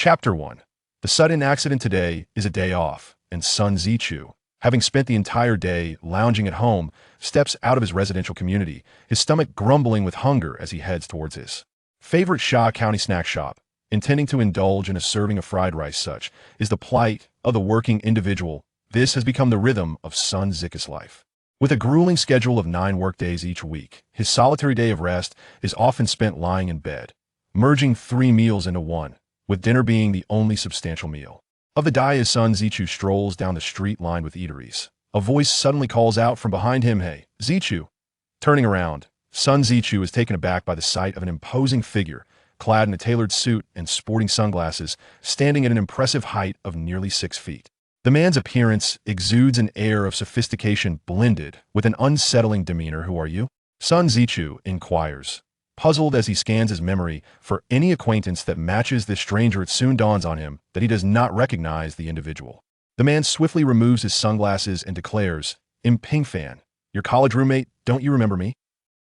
Chapter 1. The sudden accident today is a day off, and Sun Zichu, having spent the entire day lounging at home, steps out of his residential community, his stomach grumbling with hunger as he heads towards his favorite Sha County snack shop. Intending to indulge in a serving of fried rice, such is the plight of the working individual. This has become the rhythm of Sun Zichu's life. With a grueling schedule of 9 workdays each week, his solitary day of rest is often spent lying in bed, merging 3 meals into one, with dinner being the only substantial meal of the day. As Sun Zichu strolls down the street lined with eateries, a voice suddenly calls out from behind him, "Hey, Zichu!" Turning around, Sun Zichu is taken aback by the sight of an imposing figure, clad in a tailored suit and sporting sunglasses, standing at an impressive height of nearly 6 feet. The man's appearance exudes an air of sophistication blended with an unsettling demeanor. "Who are you?" Sun Zichu inquires, puzzled as he scans his memory for any acquaintance that matches this stranger. It soon dawns on him that he does not recognize the individual. The man swiftly removes his sunglasses and declares, "I'm Ping Fan, your college roommate. Don't you remember me?"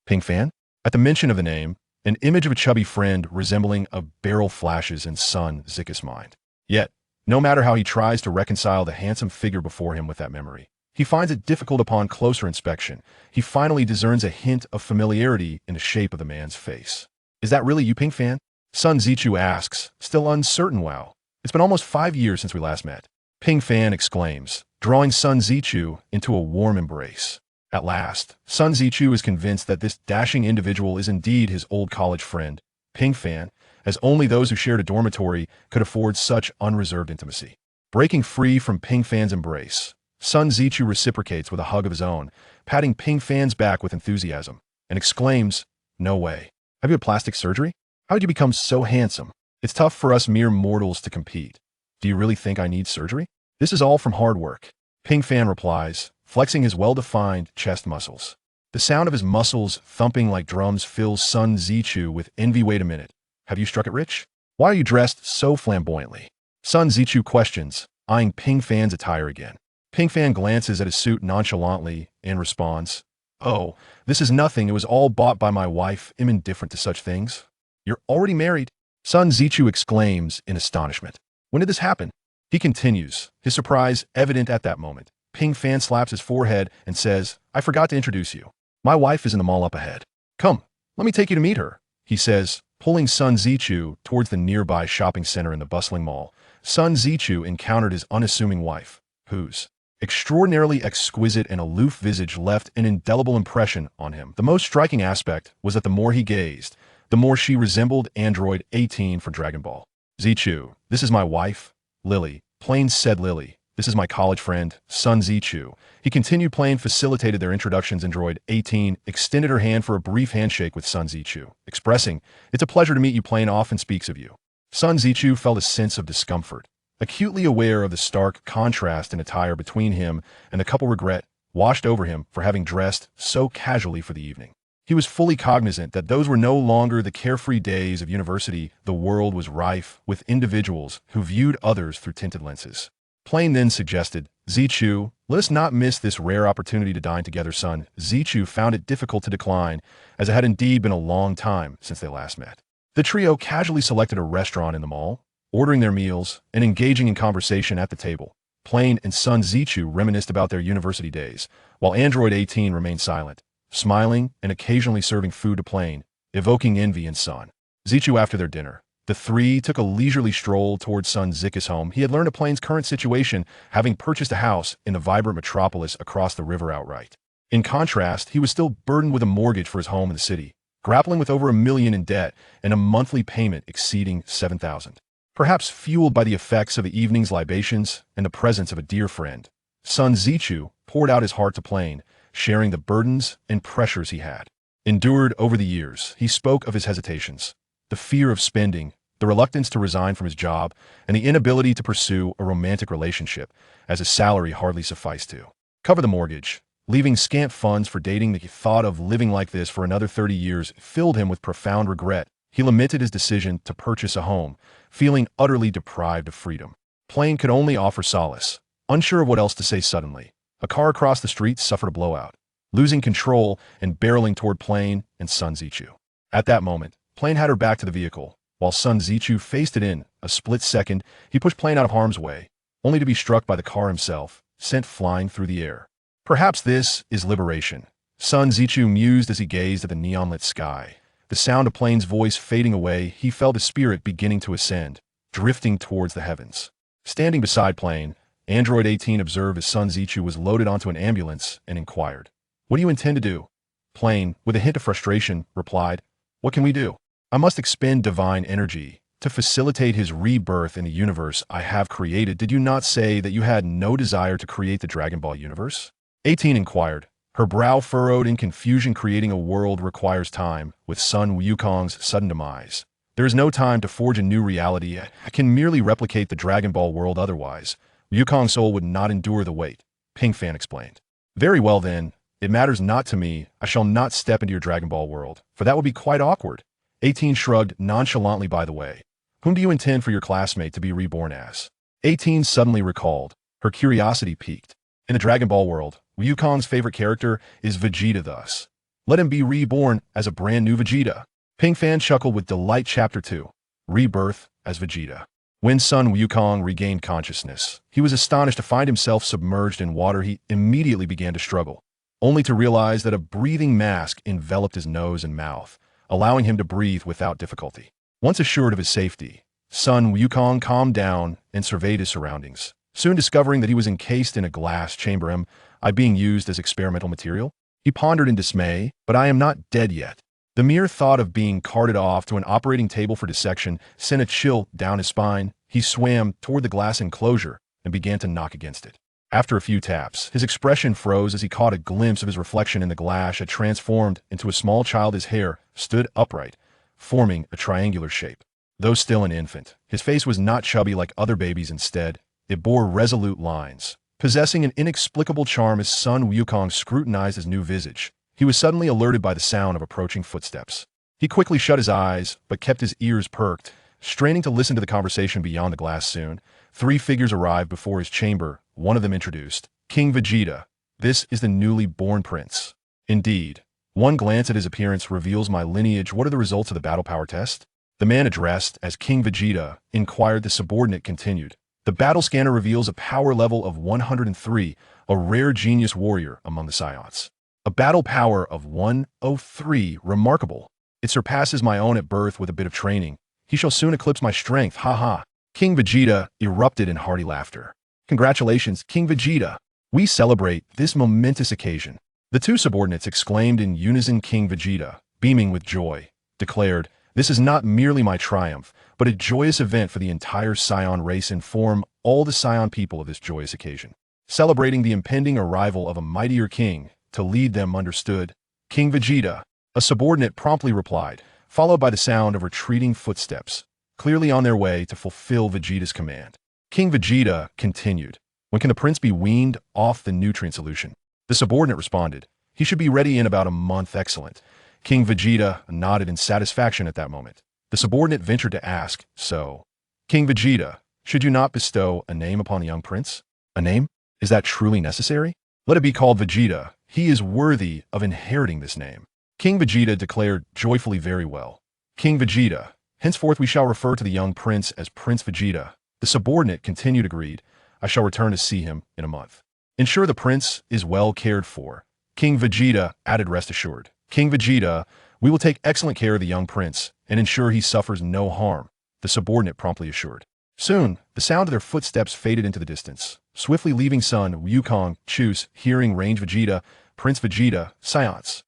Ping Fan? At the mention of the name, an image of a chubby friend resembling a barrel flashes in Sun Zichu's mind. Yet, no matter how he tries to reconcile the handsome figure before him with that memory, he finds it difficult. Upon closer inspection, he finally discerns a hint of familiarity in the shape of the man's face. "Is that really you, Ping Fan?" Sun Zichu asks, still uncertain. "Wow, it's been almost 5 years since we last met," Ping Fan exclaims, drawing Sun Zichu into a warm embrace. At last, Sun Zichu is convinced that this dashing individual is indeed his old college friend, Ping Fan, as only those who shared a dormitory could afford such unreserved intimacy. Breaking free from Ping Fan's embrace, Sun Zichu reciprocates with a hug of his own, patting Ping Fan's back with enthusiasm, and exclaims, "No way. Have you had plastic surgery? How did you become so handsome? It's tough for us mere mortals to compete. Do you really think I need surgery? This is all from hard work," Ping Fan replies, flexing his well-defined chest muscles. The sound of his muscles thumping like drums fills Sun Zichu with envy. "Wait a minute. Have you struck it rich? Why are you dressed so flamboyantly?" Sun Zichu questions, eyeing Ping Fan's attire again. Ping Fan glances at his suit nonchalantly and responds, "Oh, this is nothing. It was all bought by my wife. I'm indifferent to such things." "You're already married?" Sun Zichu exclaims in astonishment. "When did this happen?" He continues, his surprise evident at that moment. Ping Fan slaps his forehead and says, "I forgot to introduce you. My wife is in the mall up ahead. Come, let me take you to meet her," he says, pulling Sun Zichu towards the nearby shopping center in the bustling mall. Sun Zichu encountered his unassuming wife, whose extraordinarily exquisite and aloof visage left an indelible impression on him. The most striking aspect was that the more he gazed, the more she resembled Android 18 for Dragon Ball. "Zichu, this is my wife, Lily." Plain said Lily. "This is my college friend, Sun Zichu." He continued. Plain facilitated their introductions. Android 18 extended her hand for a brief handshake with Sun Zichu, expressing, "It's a pleasure to meet you." Plain often speaks of you. Sun Zichu felt a sense of discomfort, acutely aware of the stark contrast in attire between him and the couple. Regret washed over him for having dressed so casually for the evening. He was fully cognizant that those were no longer the carefree days of university. The world was rife with individuals who viewed others through tinted lenses. Plain then suggested, "Zichu, let us not miss this rare opportunity to dine together." Sun Zichu found it difficult to decline, as it had indeed been a long time since they last met. The trio casually selected a restaurant in the mall, ordering their meals and engaging in conversation at the table. Plain and Sun Zichu reminisced about their university days, while Android 18 remained silent, smiling and occasionally serving food to Plain, evoking envy in Sun Zichu. After their dinner, the three took a leisurely stroll towards Sun Zichu's home. He had learned of Plain's current situation, having purchased a house in the vibrant metropolis across the river outright. In contrast, he was still burdened with a mortgage for his home in the city, grappling with over $1 million in debt and a monthly payment exceeding $7,000. Perhaps fueled by the effects of the evening's libations and the presence of a dear friend, Sun Zichu poured out his heart to Plain, sharing the burdens and pressures he had endured over the years. He spoke of his hesitations, the fear of spending, the reluctance to resign from his job, and the inability to pursue a romantic relationship, as his salary hardly sufficed to cover the mortgage, leaving scant funds for dating. The thought of living like this for another 30 years filled him with profound regret. He lamented his decision to purchase a home, feeling utterly deprived of freedom. Plain could only offer solace, unsure of what else to say. Suddenly, a car across the street suffered a blowout, losing control and barreling toward Plain and Sun Zichu. At that moment, Plain had her back to the vehicle, while Sun Zichu faced it in A split second, he pushed Plane out of harm's way, only to be struck by the car himself, sent flying through the air. Perhaps this is liberation. Sun Zichu mused as he gazed at the neon-lit sky. The sound of Plane's voice fading away, he felt his spirit beginning to ascend, drifting towards the heavens. Standing beside Plane, Android 18 observed as Sun Zichu was loaded onto an ambulance and inquired, "What do you intend to do?" Plane, with a hint of frustration, replied, "What can we do? I must expend divine energy to facilitate his rebirth in the universe I have created. Did you not say that you had no desire to create the Dragon Ball universe?" 18 inquired, her brow furrowed in confusion. Creating a world requires time. With Sun Wukong's sudden demise, there is no time to forge a new reality. I can merely replicate the Dragon Ball world, otherwise Wukong's soul would not endure the weight, Ping Fan explained. "Very well then, it matters not to me. I shall not step into your Dragon Ball world, for that would be quite awkward." 18 shrugged nonchalantly. "By the way, whom do you intend for your classmate to be reborn as?" 18 suddenly recalled, her curiosity piqued. "In the Dragon Ball world, Wukong's favorite character is Vegeta, thus let him be reborn as a brand new Vegeta." Ping Fan chuckled with delight. Chapter 2. Rebirth as Vegeta. When Sun Wukong regained consciousness, he was astonished to find himself submerged in water. He immediately began to struggle, only to realize that a breathing mask enveloped his nose and mouth, allowing him to breathe without difficulty. Once assured of his safety, Sun Wukong calmed down and surveyed his surroundings, soon discovering that he was encased in a glass chamber. Am I being used as experimental material? He pondered in dismay, but I am not dead yet. The mere thought of being carted off to an operating table for dissection sent a chill down his spine. He swam toward the glass enclosure and began to knock against it. After a few taps, his expression froze as he caught a glimpse of his reflection in the glass. Had transformed into a small child. His hair stood upright, forming a triangular shape. Though still an infant, his face was not chubby like other babies. Instead, it bore resolute lines, possessing an inexplicable charm. As Sun Wukong scrutinized his new visage, he was suddenly alerted by the sound of approaching footsteps. He quickly shut his eyes, but kept his ears perked, straining to listen to the conversation beyond the glass. Soon, 3 figures arrived before his chamber. One of them introduced, "King Vegeta. This is the newly born prince." "Indeed. One glance at his appearance reveals my lineage. What are the results of the battle power test?" The man addressed as King Vegeta inquired. The subordinate continued, "The battle scanner reveals a power level of 103, a rare genius warrior among the Scions. A battle power of 103, remarkable. It surpasses my own at birth. With a bit of training, he shall soon eclipse my strength. Ha ha." King Vegeta erupted in hearty laughter. "Congratulations, King Vegeta. We celebrate this momentous occasion." The 2 subordinates exclaimed in unison. King Vegeta, beaming with joy, declared, "This is not merely my triumph, but a joyous event for the entire Scion race. Inform all the Scion people of this joyous occasion, celebrating the impending arrival of a mightier king to lead them." "Understood, King Vegeta," a subordinate promptly replied, followed by the sound of retreating footsteps, clearly on their way to fulfill Vegeta's command. King Vegeta continued, "When can the prince be weaned off the nutrient solution?" The subordinate responded, "He should be ready in about a month." "Excellent." King Vegeta nodded in satisfaction at that moment. The subordinate ventured to ask, "So, King Vegeta, should you not bestow a name upon the young prince?" "A name? Is that truly necessary?" "Let it be called Vegeta. He is worthy of inheriting this name." King Vegeta declared joyfully, "Very well, King Vegeta. Henceforth we shall refer to the young prince as Prince Vegeta." The subordinate continued, "Agreed. I shall return to see him in a month. Ensure the prince is well cared for." King Vegeta added, "Rest assured, King Vegeta, we will take excellent care of the young prince and ensure he suffers no harm," the subordinate promptly assured. Soon, the sound of their footsteps faded into the distance, swiftly leaving Sun Wukong Chu's hearing range. "Vegeta, Prince Vegeta, Science."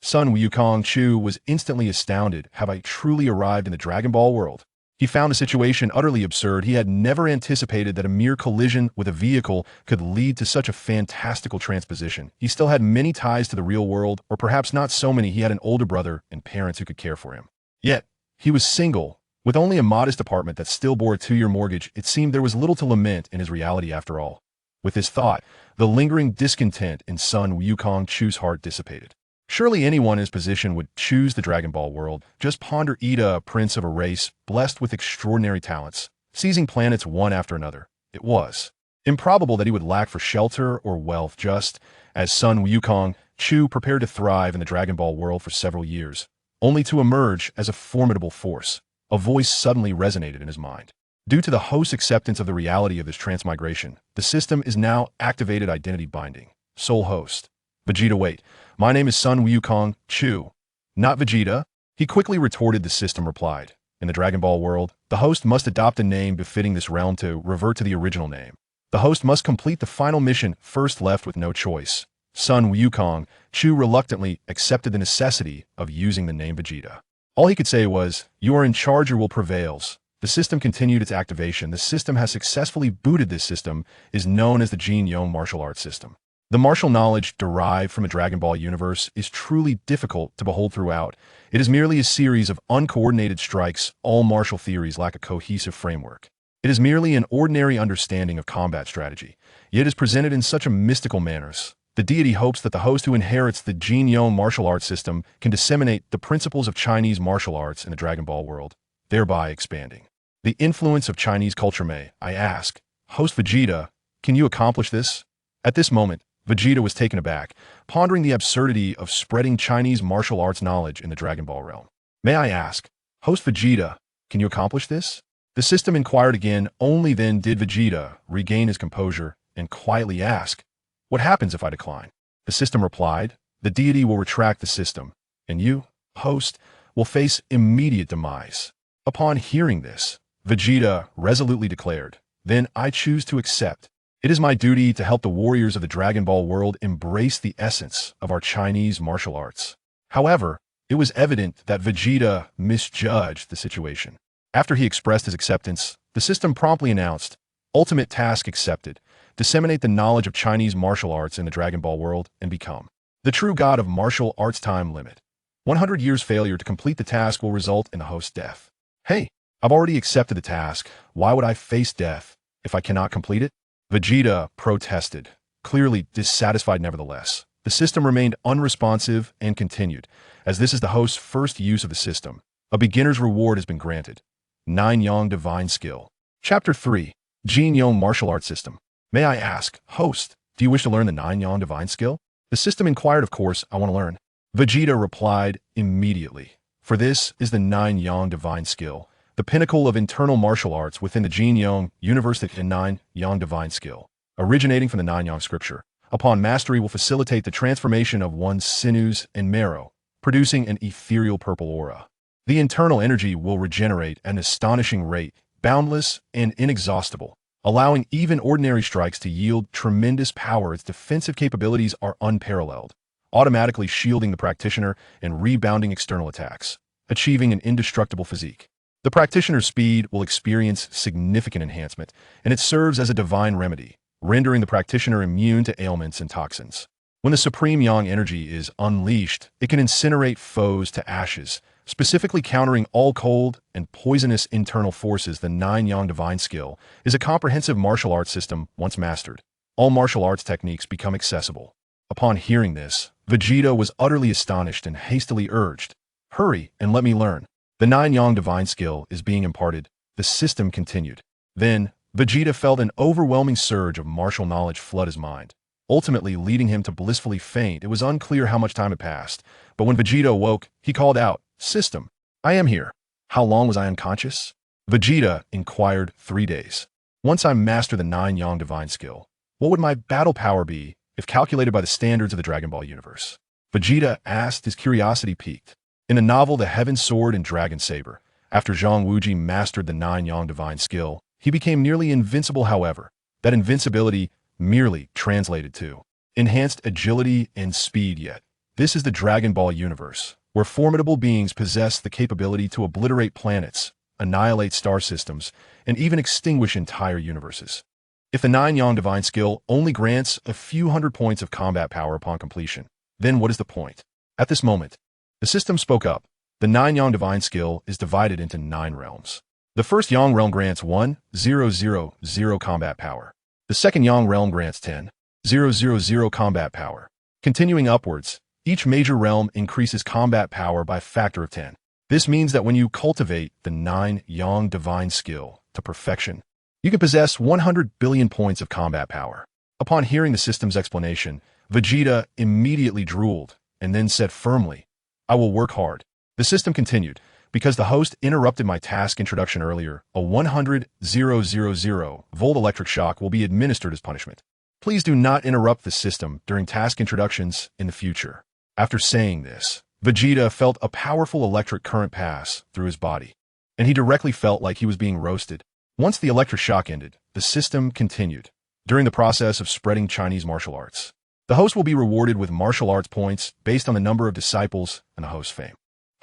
Sun Wukong Chu was instantly astounded. Have I truly arrived in the Dragon Ball world? He found the situation utterly absurd. He had never anticipated that a mere collision with a vehicle could lead to such a fantastical transposition. He still had many ties to the real world, or perhaps not so many. He had an older brother and parents who could care for him. Yet, he was single, with only a modest apartment that still bore a 2-year mortgage. It seemed there was little to lament in his reality after all. With this thought, the lingering discontent in Sun Wukong Chu's heart dissipated. Surely anyone in his position would choose the Dragon Ball world. Just ponder Ida, a prince of a race blessed with extraordinary talents, seizing planets one after another. It was improbable that he would lack for shelter or wealth, just as Sun Wukong Chu prepared to thrive in the Dragon Ball world for several years, only to emerge as a formidable force. A voice suddenly resonated in his mind. Due to the host's acceptance of the reality of this transmigration, the system is now activated identity binding. Soul host. Vegeta, wait. My name is Sun Wukong Chu. Not Vegeta. He quickly retorted. The system replied. In the Dragon Ball world, the host must adopt a name befitting this realm to revert to the original name. The host must complete the final mission first, left with no choice. Sun Wukong Chu reluctantly accepted the necessity of using the name Vegeta. All he could say was, "You are in charge, your will prevails." The system continued its activation. The system has successfully booted. This system is known as the Jin Yong martial arts system. The martial knowledge derived from a Dragon Ball universe is truly difficult to behold throughout. It is merely a series of uncoordinated strikes. All martial theories lack a cohesive framework. It is merely an ordinary understanding of combat strategy, yet is presented in such a mystical manners. The deity hopes that the host who inherits the Jin Yong martial arts system can disseminate the principles of Chinese martial arts in the Dragon Ball world, thereby expanding the influence of Chinese culture. May I ask, host Vegeta, can you accomplish this? At this moment, Vegeta was taken aback, pondering the absurdity of spreading Chinese martial arts knowledge in the Dragon Ball realm. May I ask, host Vegeta, can you accomplish this? The system inquired again. Only then did Vegeta regain his composure and quietly ask, what happens if I decline? The system replied, the deity will retract the system, and you, host, will face immediate demise. Upon hearing this, Vegeta resolutely declared, then I choose to accept. It is my duty to help the warriors of the Dragon Ball world embrace the essence of our Chinese martial arts. However, it was evident that Vegeta misjudged the situation. After he expressed his acceptance, the system promptly announced, ultimate task accepted, disseminate the knowledge of Chinese martial arts in the Dragon Ball world and become the true god of martial arts. Time limit. 100 years. Failure to complete the task will result in the host's death. Hey, I've already accepted the task. Why would I face death if I cannot complete it? Vegeta protested, clearly dissatisfied. Nevertheless, the system remained unresponsive and continued. As this is the host's first use of the system, a beginner's reward has been granted. 9 Yang Divine Skill. Chapter 3. Jin Yong Martial Arts System. May I ask, host, do you wish to learn the 9 Yang Divine Skill? The system inquired. Of course, I want to learn. Vegeta replied immediately. For this is the 9 Yang Divine Skill, the pinnacle of internal martial arts within the Jin Yong universe. The 9 Yang Divine Skill, originating from the 9 Yang scripture, upon mastery will facilitate the transformation of one's sinews and marrow, producing an ethereal purple aura. The internal energy will regenerate at an astonishing rate, boundless and inexhaustible, allowing even ordinary strikes to yield tremendous power. Its defensive capabilities are unparalleled, automatically shielding the practitioner and rebounding external attacks, achieving an indestructible physique. The practitioner's speed will experience significant enhancement, and it serves as a divine remedy, rendering the practitioner immune to ailments and toxins. When the supreme yang energy is unleashed, it can incinerate foes to ashes, specifically countering all cold and poisonous internal forces. The 9 Yang Divine Skill is a comprehensive martial arts system. Once mastered, all martial arts techniques become accessible. Upon hearing this, Vegeta was utterly astonished and hastily urged, hurry and let me learn. The 9 Yang Divine Skill is being imparted. The system continued. Then, Vegeta felt an overwhelming surge of martial knowledge flood his mind, ultimately leading him to blissfully faint. It was unclear how much time had passed, but when Vegeta awoke, he called out, system, I am here. How long was I unconscious? Vegeta inquired. 3 days. Once I master the 9 Yang Divine Skill, what would my battle power be if calculated by the standards of the Dragon Ball universe? Vegeta asked, his curiosity piqued. In the novel The Heaven Sword and Dragon Saber, after Zhang Wuji mastered the 9 Yang Divine Skill, he became nearly invincible. However, that invincibility merely translated to enhanced agility and speed. Yet, this is the Dragon Ball universe, where formidable beings possess the capability to obliterate planets, annihilate star systems, and even extinguish entire universes. If the 9 Yang Divine Skill only grants a few hundred points of combat power upon completion, then what is the point? At this moment, the system spoke up. The 9 Yang Divine Skill is divided into 9 realms. The first Yang realm grants 1,000 combat power. The second Yang realm grants 10,000 combat power. Continuing upwards, each major realm increases combat power by a factor of 10. This means that when you cultivate the 9 Yang Divine Skill to perfection, you can possess 100 billion points of combat power. Upon hearing the system's explanation, Vegeta immediately drooled and then said firmly, I will work hard. The system continued. Because the host interrupted my task introduction earlier, a 100,000-volt electric shock will be administered as punishment. Please do not interrupt the system during task introductions in the future. After saying this, Vegeta felt a powerful electric current pass through his body, and he directly felt like he was being roasted. Once the electric shock ended, the system continued. During the process of spreading Chinese martial arts, the host will be rewarded with martial arts points based on the number of disciples and the host's fame.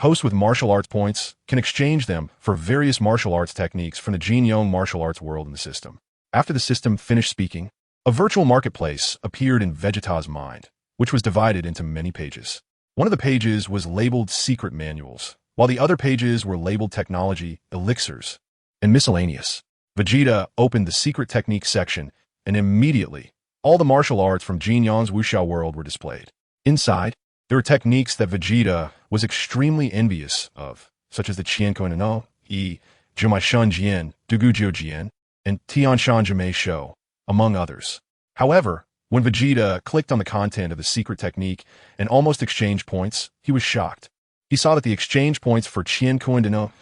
Hosts with martial arts points can exchange them for various martial arts techniques from the Jin Yong martial arts world in the system. After the system finished speaking, a virtual marketplace appeared in Vegeta's mind, which was divided into many pages. One of the pages was labeled Secret Manuals, while the other pages were labeled Technology, Elixirs, and Miscellaneous. Vegeta opened the Secret Technique section, and immediately, all the martial arts from Jin Yong's Wuxia world were displayed. Inside, there were techniques that Vegeta was extremely envious of, such as the Qiankuan no, Jimaishan Jian, Dugujiu Jian, and Tianshan Jimei Shou, among others. However, when Vegeta clicked on the content of the secret technique and almost exchanged points, he was shocked. He saw that the exchange points for Qiankuan no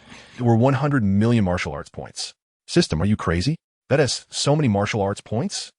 were 100 million martial arts points. System, are you crazy? That has so many martial arts points?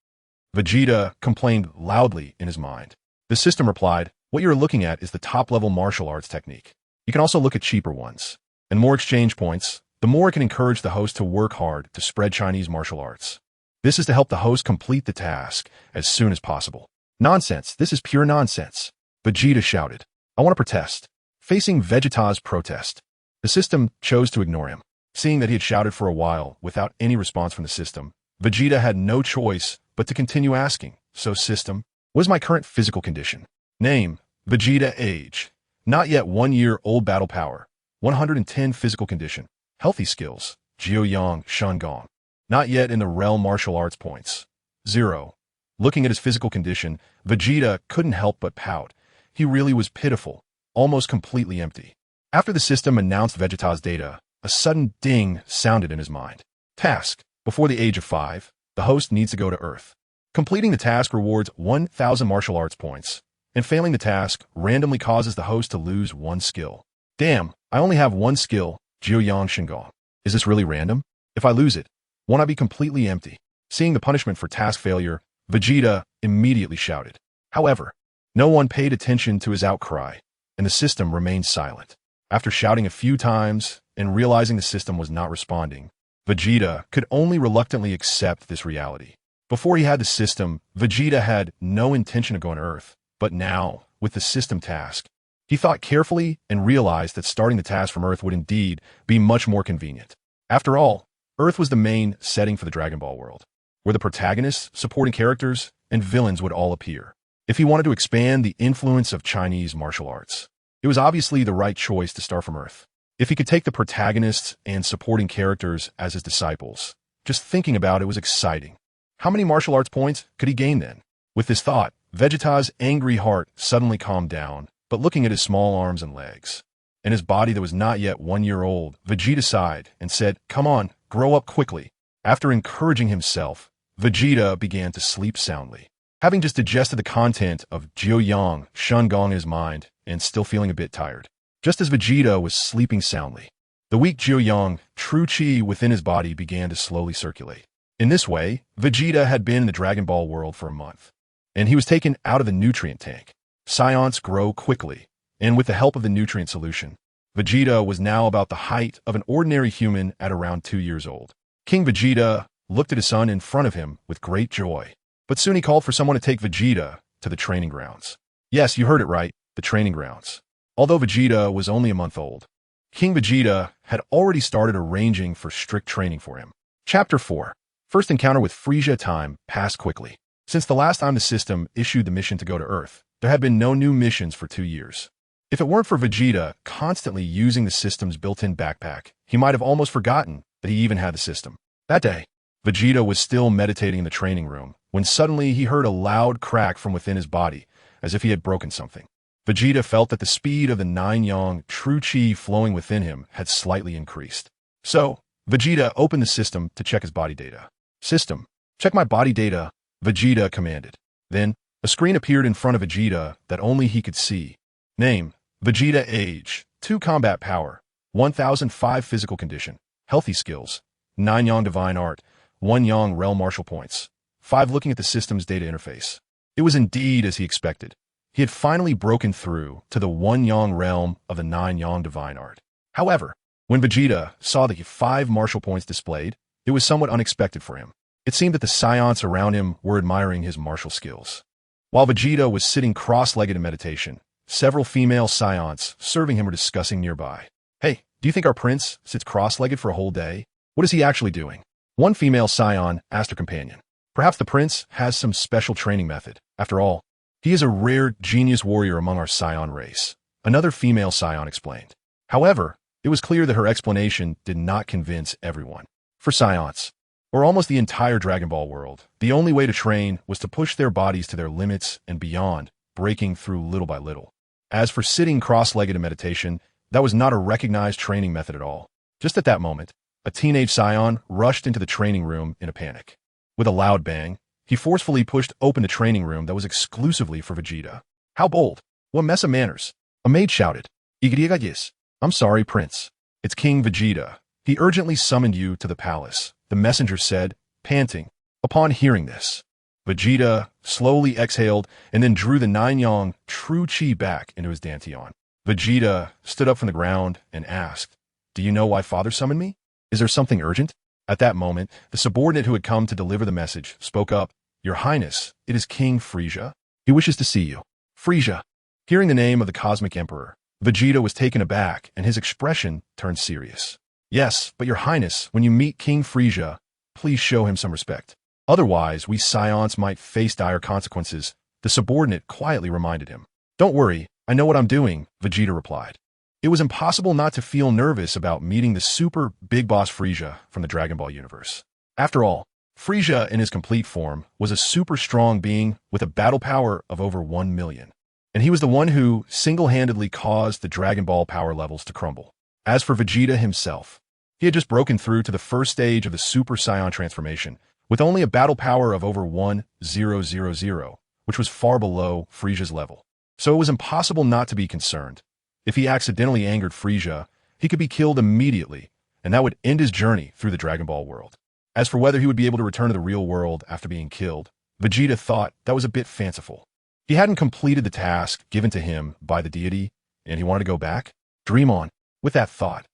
Vegeta complained loudly in his mind. The system replied, what you're looking at is the top-level martial arts technique. You can also look at cheaper ones. And more exchange points, the more it can encourage the host to work hard to spread Chinese martial arts. This is to help the host complete the task as soon as possible. Nonsense, this is pure nonsense. Vegeta shouted. I want to protest. Facing Vegeta's protest, the system chose to ignore him. Seeing that he had shouted for a while without any response from the system, Vegeta had no choice but to continue asking. So system, what is my current physical condition? Name, Vegeta. Age, not yet 1 year old. Battle power, 110. Physical condition, healthy skills, Jiuyang Shangong. Not yet in the realm martial arts points, 0. Looking at his physical condition, Vegeta couldn't help but pout. He really was pitiful, almost completely empty. After the system announced Vegeta's data, a sudden ding sounded in his mind. Task, before the age of 5, the host needs to go to Earth. Completing the task rewards 1,000 martial arts points, and failing the task randomly causes the host to lose 1 skill. Damn, I only have 1 skill, Jiuyang Shingong. Is this really random? If I lose it, won't I be completely empty? Seeing the punishment for task failure, Vegeta immediately shouted. However, no one paid attention to his outcry, and the system remained silent. After shouting a few times and realizing the system was not responding, Vegeta could only reluctantly accept this reality. Before he had the system, Vegeta had no intention of going to Earth, but now, with the system task, he thought carefully and realized that starting the task from Earth would indeed be much more convenient. After all, Earth was the main setting for the Dragon Ball world, where the protagonists, supporting characters, and villains would all appear. If he wanted to expand the influence of Chinese martial arts, it was obviously the right choice to start from Earth. If he could take the protagonists and supporting characters as his disciples, just thinking about it was exciting. How many martial arts points could he gain then? With this thought, Vegeta's angry heart suddenly calmed down, but looking at his small arms and legs, and his body that was not yet 1 year old, Vegeta sighed and said, come on, grow up quickly. After encouraging himself, Vegeta began to sleep soundly. Having just digested the content of Jiuyang Shangong in his mind and still feeling a bit tired. Just as Vegeta was sleeping soundly, the weak Jiuyang true chi within his body began to slowly circulate. In this way, Vegeta had been in the Dragon Ball world for a month, and he was taken out of the nutrient tank. Scions grow quickly, and with the help of the nutrient solution, Vegeta was now about the height of an ordinary human at around 2 years old. King Vegeta looked at his son in front of him with great joy, but soon he called for someone to take Vegeta to the training grounds. Yes, you heard it right, the training grounds. Although Vegeta was only a month old, King Vegeta had already started arranging for strict training for him. Chapter 4. First encounter with Frieza. Time passed quickly. Since the last time the system issued the mission to go to Earth, there had been no new missions for 2 years. If it weren't for Vegeta constantly using the system's built-in backpack, he might have almost forgotten that he even had the system. That day, Vegeta was still meditating in the training room when suddenly he heard a loud crack from within his body, as if he had broken something. Vegeta felt that the speed of the 9-yang true chi flowing within him had slightly increased. So, Vegeta opened the system to check his body data. System, check my body data, Vegeta commanded. Then, a screen appeared in front of Vegeta that only he could see. Name, Vegeta. Age, 2. Combat power, 1005 physical condition, healthy skills, 9 Yang divine art, 1 Yang realm martial points, 5 looking at the system's data interface. It was indeed as he expected. He had finally broken through to the 1 Yang realm of the 9 Yang divine art. However, when Vegeta saw the 5 martial points displayed, it was somewhat unexpected for him. It seemed that the scions around him were admiring his martial skills. While Vegeta was sitting cross-legged in meditation, several female scions serving him were discussing nearby. "Hey, do you think our prince sits cross-legged for a whole day? What is he actually doing?" One female scion asked her companion. "Perhaps the prince has some special training method. After all, he is a rare genius warrior among our scion race," another female scion explained. However, it was clear that her explanation did not convince everyone. For scions, or almost the entire Dragon Ball world, the only way to train was to push their bodies to their limits and beyond, breaking through little by little. As for sitting cross-legged in meditation, that was not a recognized training method at all. Just at that moment, a teenage scion rushed into the training room in a panic. With a loud bang, he forcefully pushed open the training room that was exclusively for Vegeta. "How bold! What mess of manners!" A maid shouted. "Igriagayis. I'm sorry, Prince. It's King Vegeta. He urgently summoned you to the palace," the messenger said, panting. Upon hearing this, Vegeta slowly exhaled and then drew the 9 Yang true chi back into his dantian. Vegeta stood up from the ground and asked, "Do you know why Father summoned me? Is there something urgent?" At that moment, the subordinate who had come to deliver the message spoke up. "Your Highness, it is King Frieza. He wishes to see you." Frieza. Hearing the name of the Cosmic Emperor, Vegeta was taken aback and his expression turned serious. "Yes, but Your Highness, when you meet King Frieza, please show him some respect. Otherwise, we scions might face dire consequences," the subordinate quietly reminded him. "Don't worry, I know what I'm doing," Vegeta replied. It was impossible not to feel nervous about meeting the super big boss Frieza from the Dragon Ball universe. After all, Frieza in his complete form was a super strong being with a battle power of over 1 million. And he was the one who single-handedly caused the Dragon Ball power levels to crumble. As for Vegeta himself, he had just broken through to the first stage of the Super Saiyan transformation, with only a battle power of over 1000, which was far below Frieza's level. So it was impossible not to be concerned. If he accidentally angered Frieza, he could be killed immediately, and that would end his journey through the Dragon Ball world. As for whether he would be able to return to the real world after being killed, Vegeta thought that was a bit fanciful. He hadn't completed the task given to him by the deity, and he wanted to go back. Dream on. With that thought,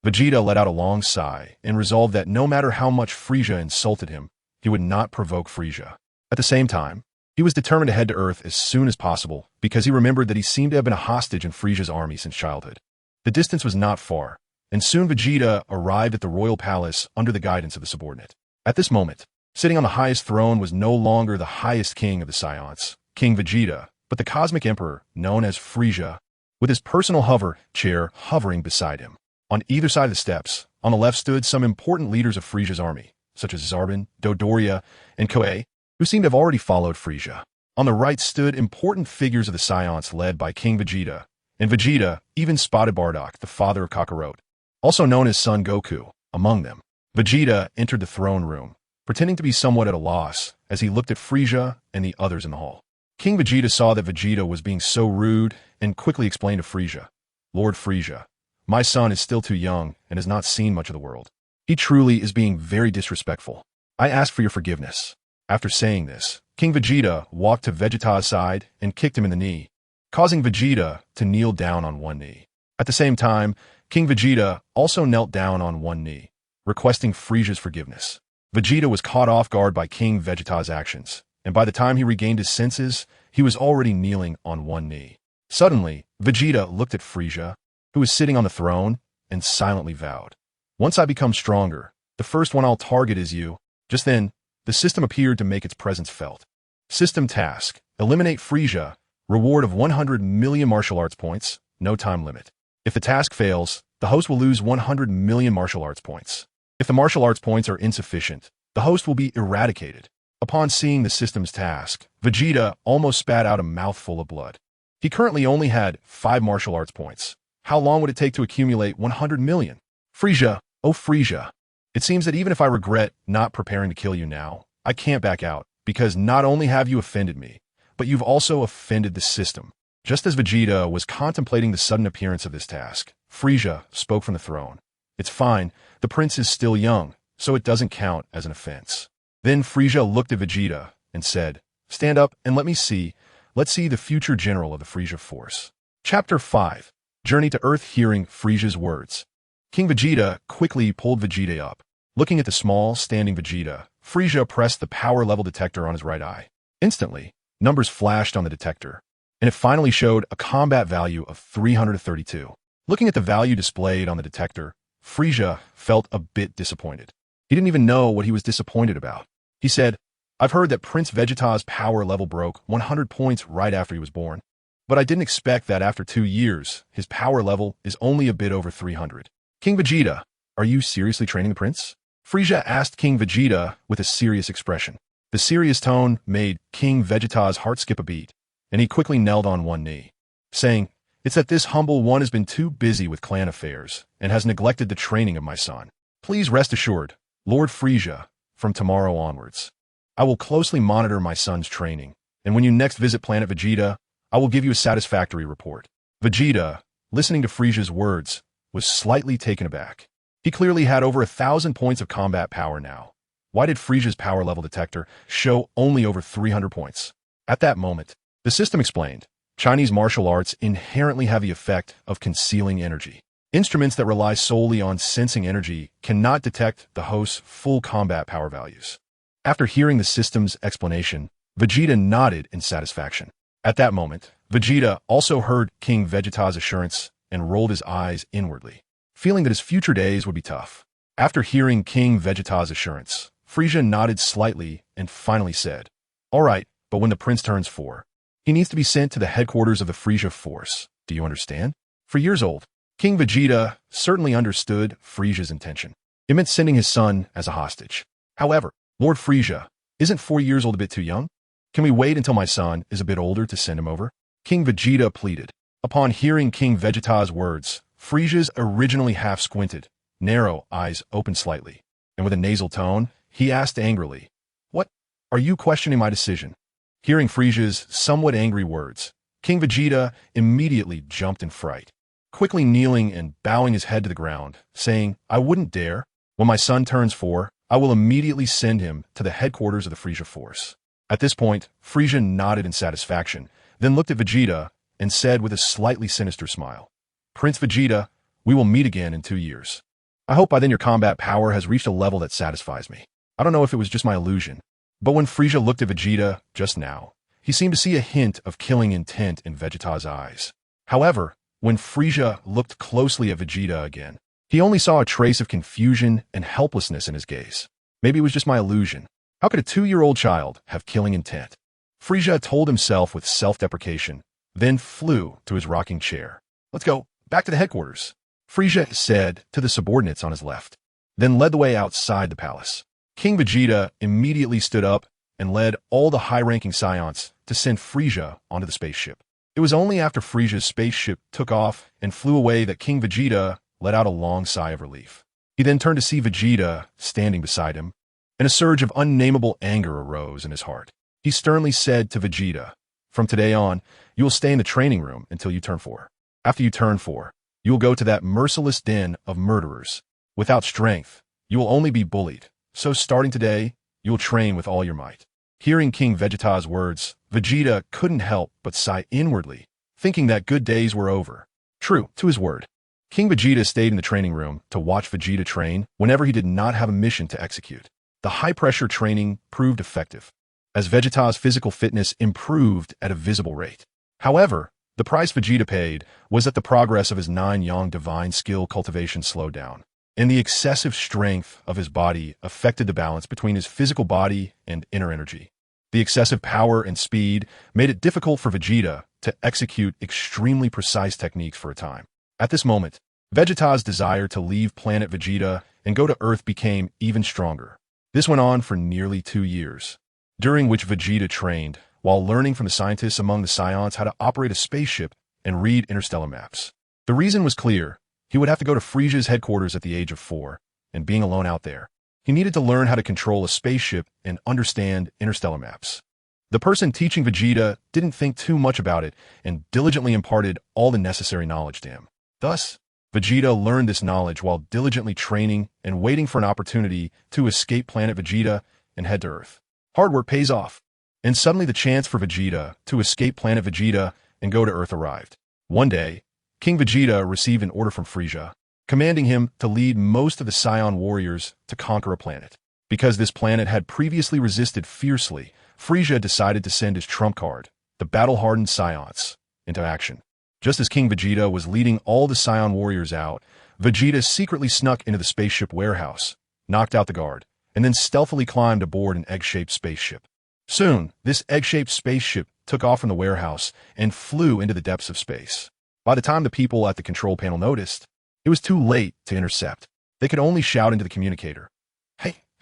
Vegeta let out a long sigh and resolved that no matter how much Frieza insulted him, he would not provoke Frieza. At the same time, he was determined to head to Earth as soon as possible because he remembered that he seemed to have been a hostage in Frieza's army since childhood. The distance was not far, and soon Vegeta arrived at the royal palace under the guidance of the subordinate. At this moment, sitting on the highest throne was no longer the highest king of the Scions, King Vegeta, but the Cosmic Emperor, known as Frieza, with his personal hover chair hovering beside him. On either side of the steps, on the left stood some important leaders of Frieza's army, such as Zarbon, Dodoria, and Koei, who seemed to have already followed Frieza. On the right stood important figures of the Scions led by King Vegeta, and Vegeta even spotted Bardock, the father of Kakarot, also known as Son Goku, among them. Vegeta entered the throne room, pretending to be somewhat at a loss as he looked at Frieza and the others in the hall. King Vegeta saw that Vegeta was being so rude and quickly explained to Frieza, "Lord Frieza, my son is still too young and has not seen much of the world. He truly is being very disrespectful. I ask for your forgiveness." After saying this, King Vegeta walked to Vegeta's side and kicked him in the knee, causing Vegeta to kneel down on one knee. At the same time, King Vegeta also knelt down on one knee, requesting Frieza's forgiveness. Vegeta was caught off guard by King Vegeta's actions, and by the time he regained his senses, he was already kneeling on one knee. Suddenly, Vegeta looked at Frieza, who was sitting on the throne, and silently vowed, "Once I become stronger, the first one I'll target is you." Just then, the system appeared to make its presence felt. System task: eliminate Frieza, reward of 100 million martial arts points, no time limit. If the task fails, the host will lose 100 million martial arts points. If the martial arts points are insufficient, the host will be eradicated. Upon seeing the system's task, Vegeta almost spat out a mouthful of blood. He currently only had 5 martial arts points. How long would it take to accumulate 100 million? Frieza, oh Frieza. It seems that even if I regret not preparing to kill you now, I can't back out, because not only have you offended me, but you've also offended the system. Just as Vegeta was contemplating the sudden appearance of this task, Frieza spoke from the throne. It's fine, the prince is still young, so it doesn't count as an offense. Then Frieza looked at Vegeta and said, stand up and let me see. Let's see the future general of the Frieza Force. Chapter 5. Journey to Earth. Hearing Frieza's words, King Vegeta quickly pulled Vegeta up. Looking at the small, standing Vegeta, Frieza pressed the power level detector on his right eye. Instantly, numbers flashed on the detector, and it finally showed a combat value of 332. Looking at the value displayed on the detector, Frieza felt a bit disappointed. He didn't even know what he was disappointed about. He said, I've heard that Prince Vegeta's power level broke 100 points right after he was born, but I didn't expect that after 2 years, his power level is only a bit over 300. King Vegeta, are you seriously training the prince? Frieza asked King Vegeta with a serious expression. The serious tone made King Vegeta's heart skip a beat, and he quickly knelt on one knee, saying, it's that this humble one has been too busy with clan affairs and has neglected the training of my son. Please rest assured, Lord Frieza, from tomorrow onwards, I will closely monitor my son's training, and when you next visit Planet Vegeta, I will give you a satisfactory report. Vegeta, listening to Frieza's words, was slightly taken aback. He clearly had over 1,000 points of combat power now. Why did Frieza's power level detector show only over 300 points? At that moment, the system explained, Chinese martial arts inherently have the effect of concealing energy. Instruments that rely solely on sensing energy cannot detect the host's full combat power values. After hearing the system's explanation, Vegeta nodded in satisfaction. At that moment, Vegeta also heard King Vegeta's assurance and rolled his eyes inwardly, feeling that his future days would be tough. After hearing King Vegeta's assurance, Frieza nodded slightly and finally said, all right, but when the prince turns 4, he needs to be sent to the headquarters of the Frieza Force. Do you understand? For years old, King Vegeta certainly understood Frieza's intention. It meant sending his son as a hostage. However, Lord Frieza, isn't 4 years old a bit too young? Can we wait until my son is a bit older to send him over? King Vegeta pleaded. Upon hearing King Vegeta's words, Frieza's originally half-squinted, narrow eyes opened slightly, and with a nasal tone, he asked angrily, what? Are you questioning my decision? Hearing Frieza's somewhat angry words, King Vegeta immediately jumped in fright, quickly kneeling and bowing his head to the ground, saying, I wouldn't dare. When my son turns 4, I will immediately send him to the headquarters of the Frieza Force. At this point, Frieza nodded in satisfaction, then looked at Vegeta and said with a slightly sinister smile, Prince Vegeta, we will meet again in 2 years. I hope by then your combat power has reached a level that satisfies me. I don't know if it was just my illusion, but when Frieza looked at Vegeta just now, he seemed to see a hint of killing intent in Vegeta's eyes. However, when Frieza looked closely at Vegeta again, he only saw a trace of confusion and helplessness in his gaze. Maybe it was just my illusion. How could a 2-year-old child have killing intent? Frieza told himself with self-deprecation, then flew to his rocking chair. Let's go, back to the headquarters, Frieza said to the subordinates on his left, then led the way outside the palace. King Vegeta immediately stood up and led all the high-ranking Scions to send Frieza onto the spaceship. It was only after Frieza's spaceship took off and flew away that King Vegeta let out a long sigh of relief. He then turned to see Vegeta standing beside him, and a surge of unnameable anger arose in his heart. He sternly said to Vegeta, from today on, you will stay in the training room until you turn 4. After you turn 4, you will go to that merciless den of murderers. Without strength, you will only be bullied. So starting today, you will train with all your might. Hearing King Vegeta's words, Vegeta couldn't help but sigh inwardly, thinking that good days were over. True to his word, King Vegeta stayed in the training room to watch Vegeta train whenever he did not have a mission to execute. The high-pressure training proved effective, as Vegeta's physical fitness improved at a visible rate. However, the price Vegeta paid was that the progress of his 9-yang divine skill cultivation slowed down, and the excessive strength of his body affected the balance between his physical body and inner energy. The excessive power and speed made it difficult for Vegeta to execute extremely precise techniques for a time. At this moment, Vegeta's desire to leave planet Vegeta and go to Earth became even stronger. This went on for nearly 2 years, during which Vegeta trained while learning from the scientists among the Scions how to operate a spaceship and read interstellar maps. The reason was clear. He would have to go to Frieza's headquarters at the age of 4, and being alone out there, he needed to learn how to control a spaceship and understand interstellar maps. The person teaching Vegeta didn't think too much about it and diligently imparted all the necessary knowledge to him. Thus, Vegeta learned this knowledge while diligently training and waiting for an opportunity to escape planet Vegeta and head to Earth. Hard work pays off. And suddenly the chance for Vegeta to escape planet Vegeta and go to Earth arrived. One day, King Vegeta received an order from Frieza, commanding him to lead most of the Saiyan warriors to conquer a planet. Because this planet had previously resisted fiercely, Frieza decided to send his trump card, the battle-hardened Saiyans, into action. Just as King Vegeta was leading all the Saiyan warriors out, Vegeta secretly snuck into the spaceship warehouse, knocked out the guard, and then stealthily climbed aboard an egg-shaped spaceship. Soon, this egg-shaped spaceship took off from the warehouse and flew into the depths of space. By the time the people at the control panel noticed, it was too late to intercept. They could only shout into the communicator,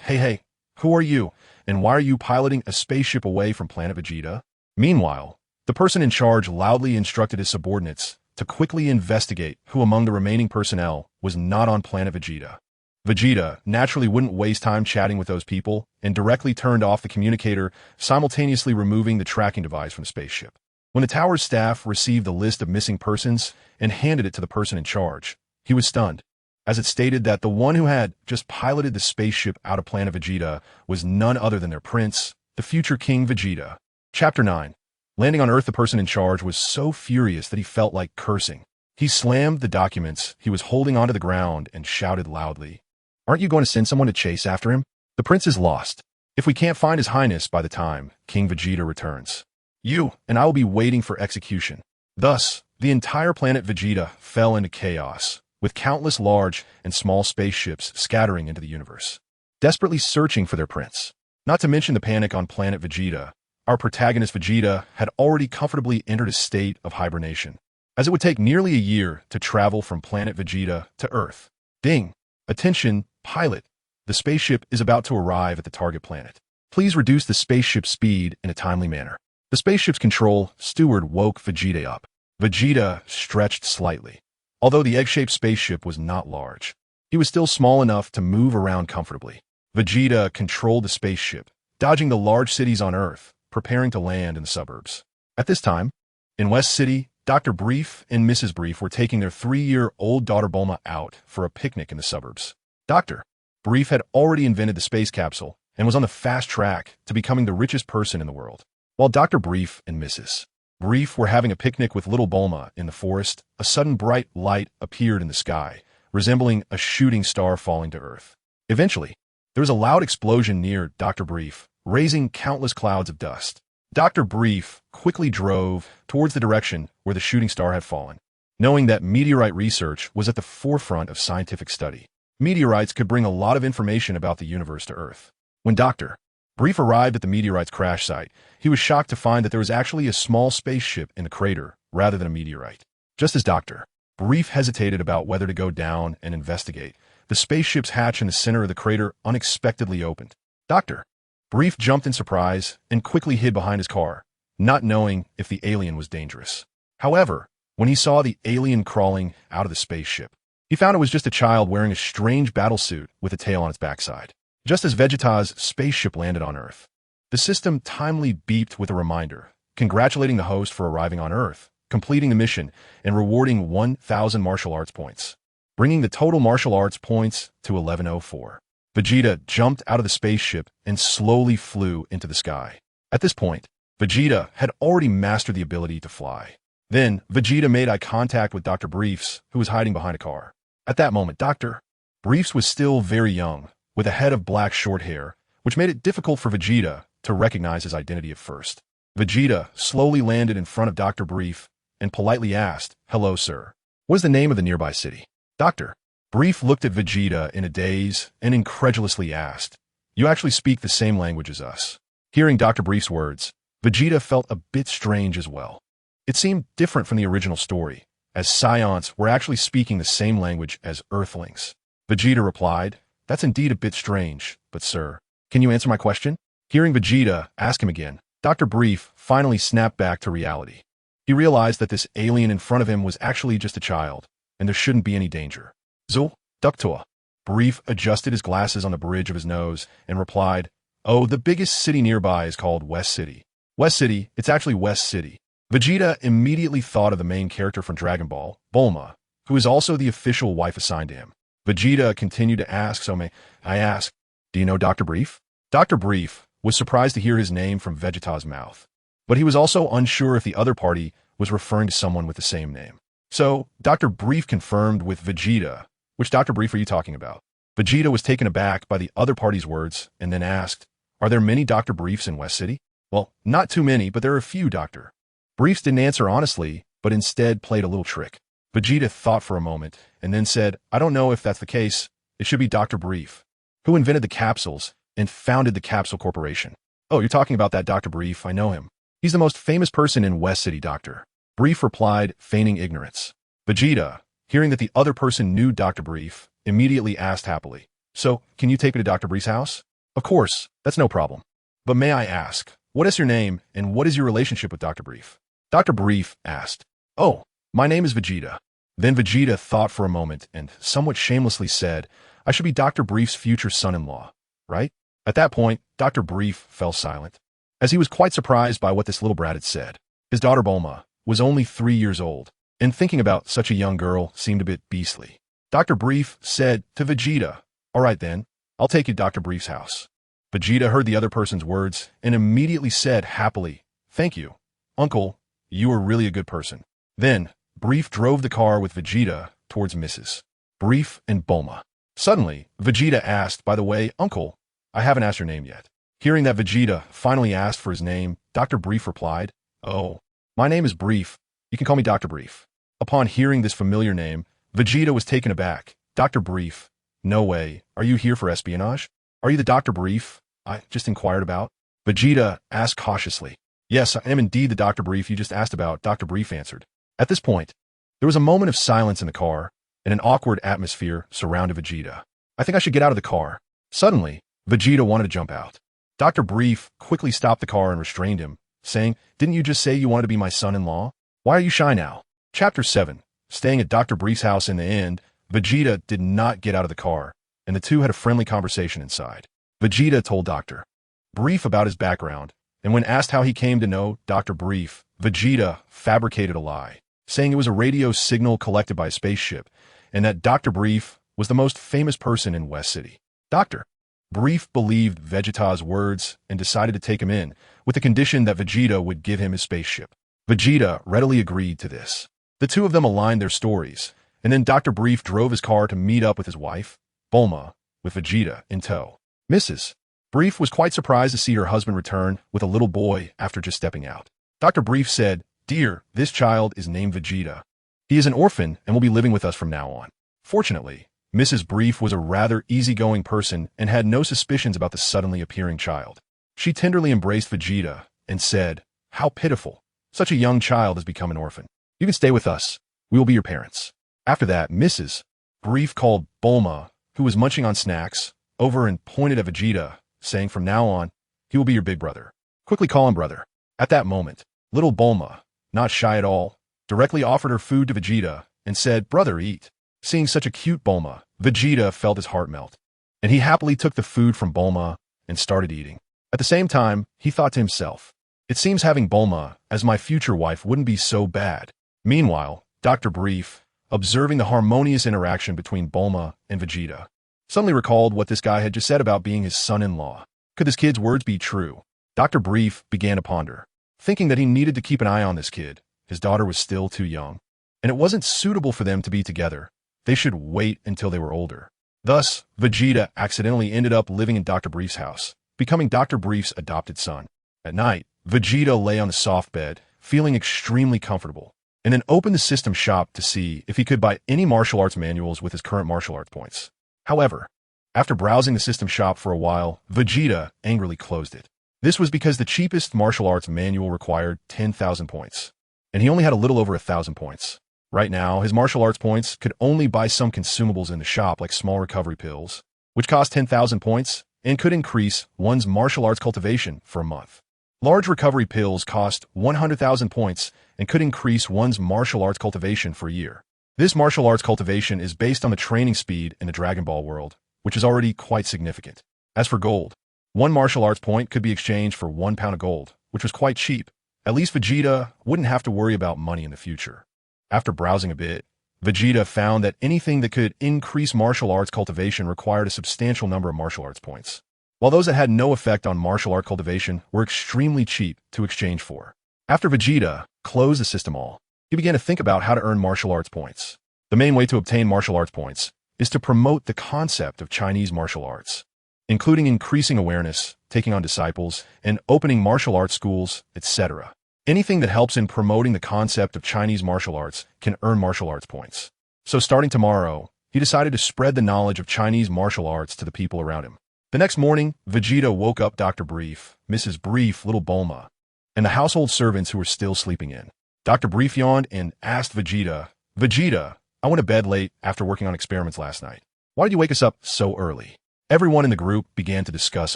Hey, who are you, and why are you piloting a spaceship away from planet Vegeta? Meanwhile, the person in charge loudly instructed his subordinates to quickly investigate who among the remaining personnel was not on planet Vegeta. Vegeta naturally wouldn't waste time chatting with those people and directly turned off the communicator, simultaneously removing the tracking device from the spaceship. When the tower's staff received the list of missing persons and handed it to the person in charge, he was stunned, as it stated that the one who had just piloted the spaceship out of planet Vegeta was none other than their prince, the future King Vegeta. Chapter 9. Landing on Earth, the person in charge was so furious that he felt like cursing. He slammed the documents he was holding onto the ground and shouted loudly, "Aren't you going to send someone to chase after him? The prince is lost. If we can't find His Highness by the time King Vegeta returns, you and I will be waiting for execution." Thus, the entire planet Vegeta fell into chaos, with countless large and small spaceships scattering into the universe, desperately searching for their prince. Not to mention the panic on planet Vegeta, our protagonist Vegeta had already comfortably entered a state of hibernation, as it would take nearly a year to travel from planet Vegeta to Earth. Ding! Attention, pilot! The spaceship is about to arrive at the target planet. Please reduce the spaceship's speed in a timely manner. The spaceship's control steward woke Vegeta up. Vegeta stretched slightly. Although the egg-shaped spaceship was not large, he was still small enough to move around comfortably. Vegeta controlled the spaceship, dodging the large cities on Earth, preparing to land in the suburbs. At this time, in West City, Dr. Brief and Mrs. Brief were taking their 3-year-old daughter Bulma out for a picnic in the suburbs. Dr. Brief had already invented the space capsule and was on the fast track to becoming the richest person in the world. While Dr. Brief and Mrs. Brief were having a picnic with little Bulma in the forest, a sudden bright light appeared in the sky, resembling a shooting star falling to Earth. Eventually, there was a loud explosion near Dr. Brief, raising countless clouds of dust. Dr. Brief quickly drove towards the direction where the shooting star had fallen, knowing that meteorite research was at the forefront of scientific study. Meteorites could bring a lot of information about the universe to Earth. When Dr. Brief arrived at the meteorite's crash site, he was shocked to find that there was actually a small spaceship in the crater rather than a meteorite. Just as Dr. Brief hesitated about whether to go down and investigate, the spaceship's hatch in the center of the crater unexpectedly opened. Dr. Brief jumped in surprise and quickly hid behind his car, not knowing if the alien was dangerous. However, when he saw the alien crawling out of the spaceship, he found it was just a child wearing a strange battlesuit with a tail on its backside. Just as Vegeta's spaceship landed on Earth, the system timely beeped with a reminder, congratulating the host for arriving on Earth, completing the mission, and rewarding 1,000 martial arts points, bringing the total martial arts points to 1104. Vegeta jumped out of the spaceship and slowly flew into the sky. At this point, Vegeta had already mastered the ability to fly. Then, Vegeta made eye contact with Dr. Briefs, who was hiding behind a car. At that moment, Dr. Briefs was still very young, with a head of black short hair, which made it difficult for Vegeta to recognize his identity at first. Vegeta slowly landed in front of Dr. Brief and politely asked, "Hello, sir. What is the name of the nearby city?" Dr. Brief looked at Vegeta in a daze and incredulously asked, "You actually speak the same language as us?" Hearing Dr. Brief's words, Vegeta felt a bit strange as well. It seemed different from the original story, as Saiyans were actually speaking the same language as Earthlings. Vegeta replied, "That's indeed a bit strange, but sir, can you answer my question?" Hearing Vegeta ask him again, Dr. Brief finally snapped back to reality. He realized that this alien in front of him was actually just a child, and there shouldn't be any danger. "Zul, Duktua." Brief adjusted his glasses on the bridge of his nose and replied, "Oh, the biggest city nearby is called West City." West City, it's actually West City. Vegeta immediately thought of the main character from Dragon Ball, Bulma, who is also the official wife assigned to him. Vegeta continued to ask, so may I ask, do you know Dr. Brief? Dr. Brief was surprised to hear his name from Vegeta's mouth, but he was also unsure if the other party was referring to someone with the same name. So, Dr. Brief confirmed with Vegeta, which Dr. Brief are you talking about? Vegeta was taken aback by the other party's words and then asked, are there many Dr. Briefs in West City? Well, not too many, but there are a few, Dr. Briefs didn't answer honestly, but instead played a little trick. Vegeta thought for a moment and then said, I don't know if that's the case. It should be Dr. Brief, who invented the capsules and founded the Capsule Corporation. Oh, you're talking about that Dr. Brief. I know him. He's the most famous person in West City, Dr. Brief replied, feigning ignorance. Vegeta, hearing that the other person knew Dr. Brief, immediately asked happily, so, can you take me to Dr. Brief's house? Of course, that's no problem. But may I ask, what is your name and what is your relationship with Dr. Brief? Dr. Brief asked, oh, my name is Vegeta. Then Vegeta thought for a moment and somewhat shamelessly said, I should be Dr. Brief's future son-in-law, right? At that point, Dr. Brief fell silent, as he was quite surprised by what this little brat had said. His daughter Bulma was only 3 years old, and thinking about such a young girl seemed a bit beastly. Dr. Brief said to Vegeta, all right then, I'll take you to Dr. Brief's house. Vegeta heard the other person's words and immediately said happily, thank you, Uncle, you are really a good person. Then, Brief drove the car with Vegeta towards Mrs. Brief and Bulma. Suddenly, Vegeta asked, by the way, Uncle, I haven't asked your name yet. Hearing that Vegeta finally asked for his name, Dr. Brief replied, oh, my name is Brief. You can call me Dr. Brief. Upon hearing this familiar name, Vegeta was taken aback. Dr. Brief, no way. Are you here for espionage? Are you the Dr. Brief I just inquired about? Vegeta asked cautiously. Yes, I am indeed the Dr. Brief you just asked about, Dr. Brief answered. At this point, there was a moment of silence in the car, and an awkward atmosphere surrounded Vegeta. I think I should get out of the car. Suddenly, Vegeta wanted to jump out. Dr. Brief quickly stopped the car and restrained him, saying, didn't you just say you wanted to be my son-in-law? Why are you shy now? Chapter 7. Staying at Dr. Brief's house in the end, Vegeta did not get out of the car, and the two had a friendly conversation inside. Vegeta told Dr. Brief about his background, and when asked how he came to know Dr. Brief, Vegeta fabricated a lie, saying it was a radio signal collected by a spaceship, and that Dr. Brief was the most famous person in West City. Dr. Brief believed Vegeta's words and decided to take him in, with the condition that Vegeta would give him his spaceship. Vegeta readily agreed to this. The two of them aligned their stories, and then Dr. Brief drove his car to meet up with his wife, Bulma, with Vegeta in tow. Mrs. Brief was quite surprised to see her husband return with a little boy after just stepping out. Dr. Brief said, dear, this child is named Vegeta. He is an orphan and will be living with us from now on. Fortunately, Mrs. Brief was a rather easygoing person and had no suspicions about the suddenly appearing child. She tenderly embraced Vegeta and said, how pitiful. Such a young child has become an orphan. You can stay with us. We will be your parents. After that, Mrs. Brief called Bulma, who was munching on snacks, over and pointed at Vegeta, saying from now on, he will be your big brother. Quickly call him brother. At that moment, little Bulma, not shy at all, directly offered her food to Vegeta and said, brother, eat. Seeing such a cute Bulma, Vegeta felt his heart melt, and he happily took the food from Bulma and started eating. At the same time, he thought to himself, it seems having Bulma as my future wife wouldn't be so bad. Meanwhile, Dr. Brief, observing the harmonious interaction between Bulma and Vegeta, suddenly recalled what this guy had just said about being his son-in-law. Could this kid's words be true? Dr. Brief began to ponder, thinking that he needed to keep an eye on this kid. His daughter was still too young, and it wasn't suitable for them to be together. They should wait until they were older. Thus, Vegeta accidentally ended up living in Dr. Brief's house, becoming Dr. Brief's adopted son. At night, Vegeta lay on the soft bed, feeling extremely comfortable, and then opened the system shop to see if he could buy any martial arts manuals with his current martial arts points. However, after browsing the system shop for a while, Vegeta angrily closed it. This was because the cheapest martial arts manual required 10,000 points, and he only had a little over 1,000 points. Right now, his martial arts points could only buy some consumables in the shop like small recovery pills, which cost 10,000 points and could increase one's martial arts cultivation for a month. Large recovery pills cost 100,000 points and could increase one's martial arts cultivation for a year. This martial arts cultivation is based on the training speed in the Dragon Ball world, which is already quite significant. As for gold, one martial arts point could be exchanged for 1 pound of gold, which was quite cheap. At least Vegeta wouldn't have to worry about money in the future. After browsing a bit, Vegeta found that anything that could increase martial arts cultivation required a substantial number of martial arts points, while those that had no effect on martial art cultivation were extremely cheap to exchange for. After Vegeta closed the system all, he began to think about how to earn martial arts points. The main way to obtain martial arts points is to promote the concept of Chinese martial arts, including increasing awareness, taking on disciples, and opening martial arts schools, etc. Anything that helps in promoting the concept of Chinese martial arts can earn martial arts points. So starting tomorrow, he decided to spread the knowledge of Chinese martial arts to the people around him. The next morning, Vegeta woke up Dr. Brief, Mrs. Brief, little Bulma, and the household servants who were still sleeping in. Dr. Brief yawned and asked Vegeta, "Vegeta, I went to bed late after working on experiments last night. Why did you wake us up so early?" Everyone in the group began to discuss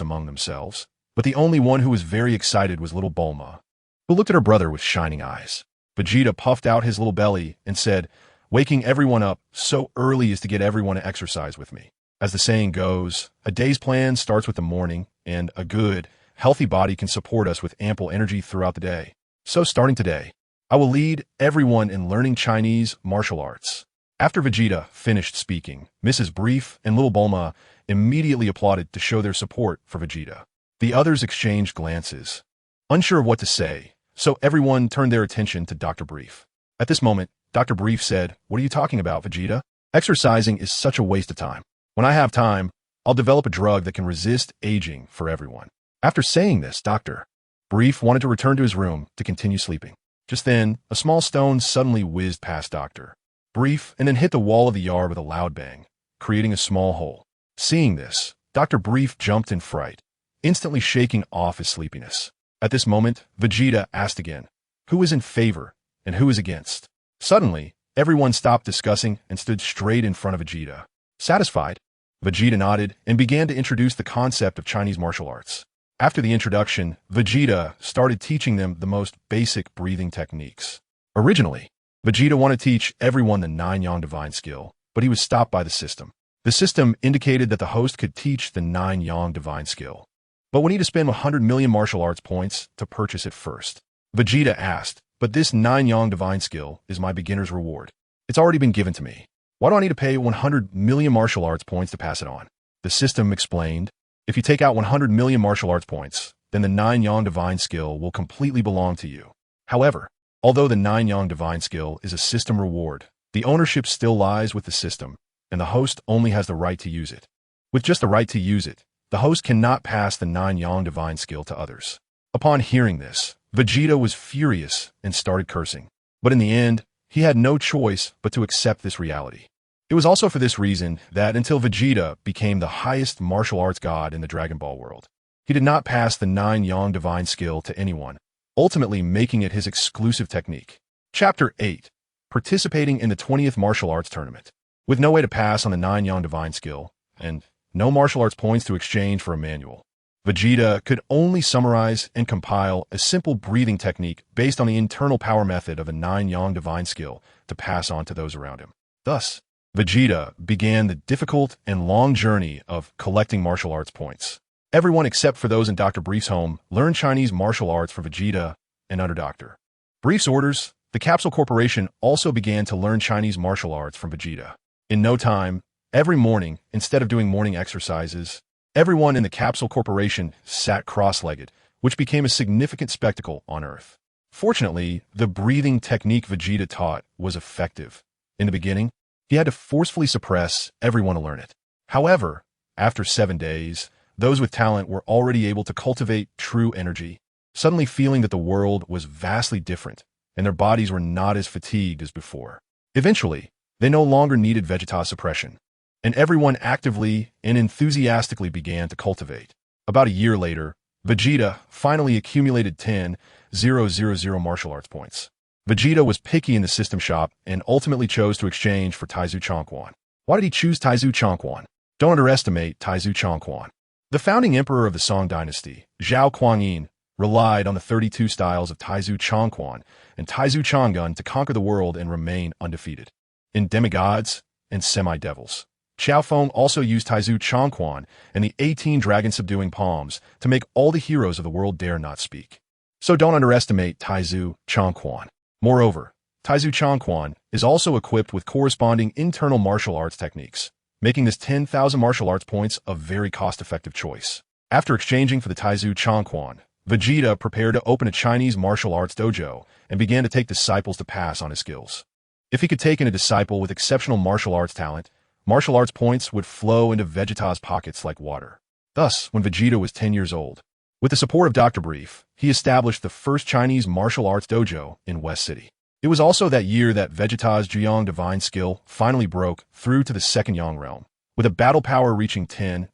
among themselves, but the only one who was very excited was little Bulma, who looked at her brother with shining eyes. Vegeta puffed out his little belly and said, "Waking everyone up so early is to get everyone to exercise with me. As the saying goes, a day's plan starts with the morning, and a good, healthy body can support us with ample energy throughout the day. So starting today, I will lead everyone in learning Chinese martial arts." After Vegeta finished speaking, Mrs. Brief and little Bulma immediately applauded to show their support for Vegeta. The others exchanged glances, unsure of what to say, so everyone turned their attention to Dr. Brief. At this moment, Dr. Brief said, "What are you talking about, Vegeta? Exercising is such a waste of time. When I have time, I'll develop a drug that can resist aging for everyone." After saying this, Dr. Brief wanted to return to his room to continue sleeping. Just then, a small stone suddenly whizzed past Dr. Brief and then hit the wall of the yard with a loud bang, creating a small hole. Seeing this, Dr. Brief jumped in fright, instantly shaking off his sleepiness. At this moment, Vegeta asked again, "Who is in favor and who is against?" Suddenly, everyone stopped discussing and stood straight in front of Vegeta. Satisfied, Vegeta nodded and began to introduce the concept of Chinese martial arts. After the introduction, Vegeta started teaching them the most basic breathing techniques. Originally, Vegeta wanted to teach everyone the 9 Yang divine skill, but he was stopped by the system. The system indicated that the host could teach the 9 Yang divine skill, but would need to spend 100 million martial arts points to purchase it first. Vegeta asked, "But this 9 Yang divine skill is my beginner's reward. It's already been given to me. Why do I need to pay 100 million martial arts points to pass it on?" The system explained, "If you take out 100 million martial arts points, then the 9 Yang divine skill will completely belong to you. However, although the 9 Yang divine skill is a system reward, the ownership still lies with the system, and the host only has the right to use it. With just the right to use it, the host cannot pass the 9 Yang divine skill to others." Upon hearing this, Vegeta was furious and started cursing. But in the end, he had no choice but to accept this reality. It was also for this reason that until Vegeta became the highest martial arts god in the Dragon Ball world, he did not pass the 9 Yang divine skill to anyone, ultimately making it his exclusive technique. Chapter 8. Participating in the 20th Martial Arts Tournament. With no way to pass on the 9 Yang divine skill, and no martial arts points to exchange for a manual, Vegeta could only summarize and compile a simple breathing technique based on the internal power method of a 9 Yang divine skill to pass on to those around him. Thus, Vegeta began the difficult and long journey of collecting martial arts points. Everyone except for those in Dr. Brief's home learned Chinese martial arts from Vegeta and under Dr. Brief's orders, the Capsule Corporation also began to learn Chinese martial arts from Vegeta. In no time, every morning, instead of doing morning exercises, everyone in the Capsule Corporation sat cross-legged, which became a significant spectacle on Earth. Fortunately, the breathing technique Vegeta taught was effective. In the beginning, he had to forcefully suppress everyone to learn it. However, after 7 days, those with talent were already able to cultivate true energy, suddenly feeling that the world was vastly different and their bodies were not as fatigued as before. Eventually, they no longer needed Vegeta suppression, and everyone actively and enthusiastically began to cultivate. About a year later, Vegeta finally accumulated 10,000 martial arts points. Vegeta was picky in the system shop and ultimately chose to exchange for Taizu Changquan. Why did he choose Taizu Changquan? Don't underestimate Taizu Changquan. The founding emperor of the Song dynasty, Zhao Kuangyin, relied on the 32 styles of Taizu Changquan and Taizu Changgun to conquer the world and remain undefeated. In demigods and semi-devils, Xiao Feng also used Taizu Changquan and the 18 dragon-subduing palms to make all the heroes of the world dare not speak. So don't underestimate Taizu Changquan. Moreover, Taizu Changquan is also equipped with corresponding internal martial arts techniques, making this 10,000 martial arts points a very cost-effective choice. After exchanging for the Taizu Changquan, Vegeta prepared to open a Chinese martial arts dojo and began to take disciples to pass on his skills. If he could take in a disciple with exceptional martial arts talent, martial arts points would flow into Vegeta's pockets like water. Thus, when Vegeta was 10 years old, with the support of Dr. Brief, he established the first Chinese martial arts dojo in West City. It was also that year that Vegeta's Jin Yong divine skill finally broke through to the second Yang realm, with a battle power reaching 10,000.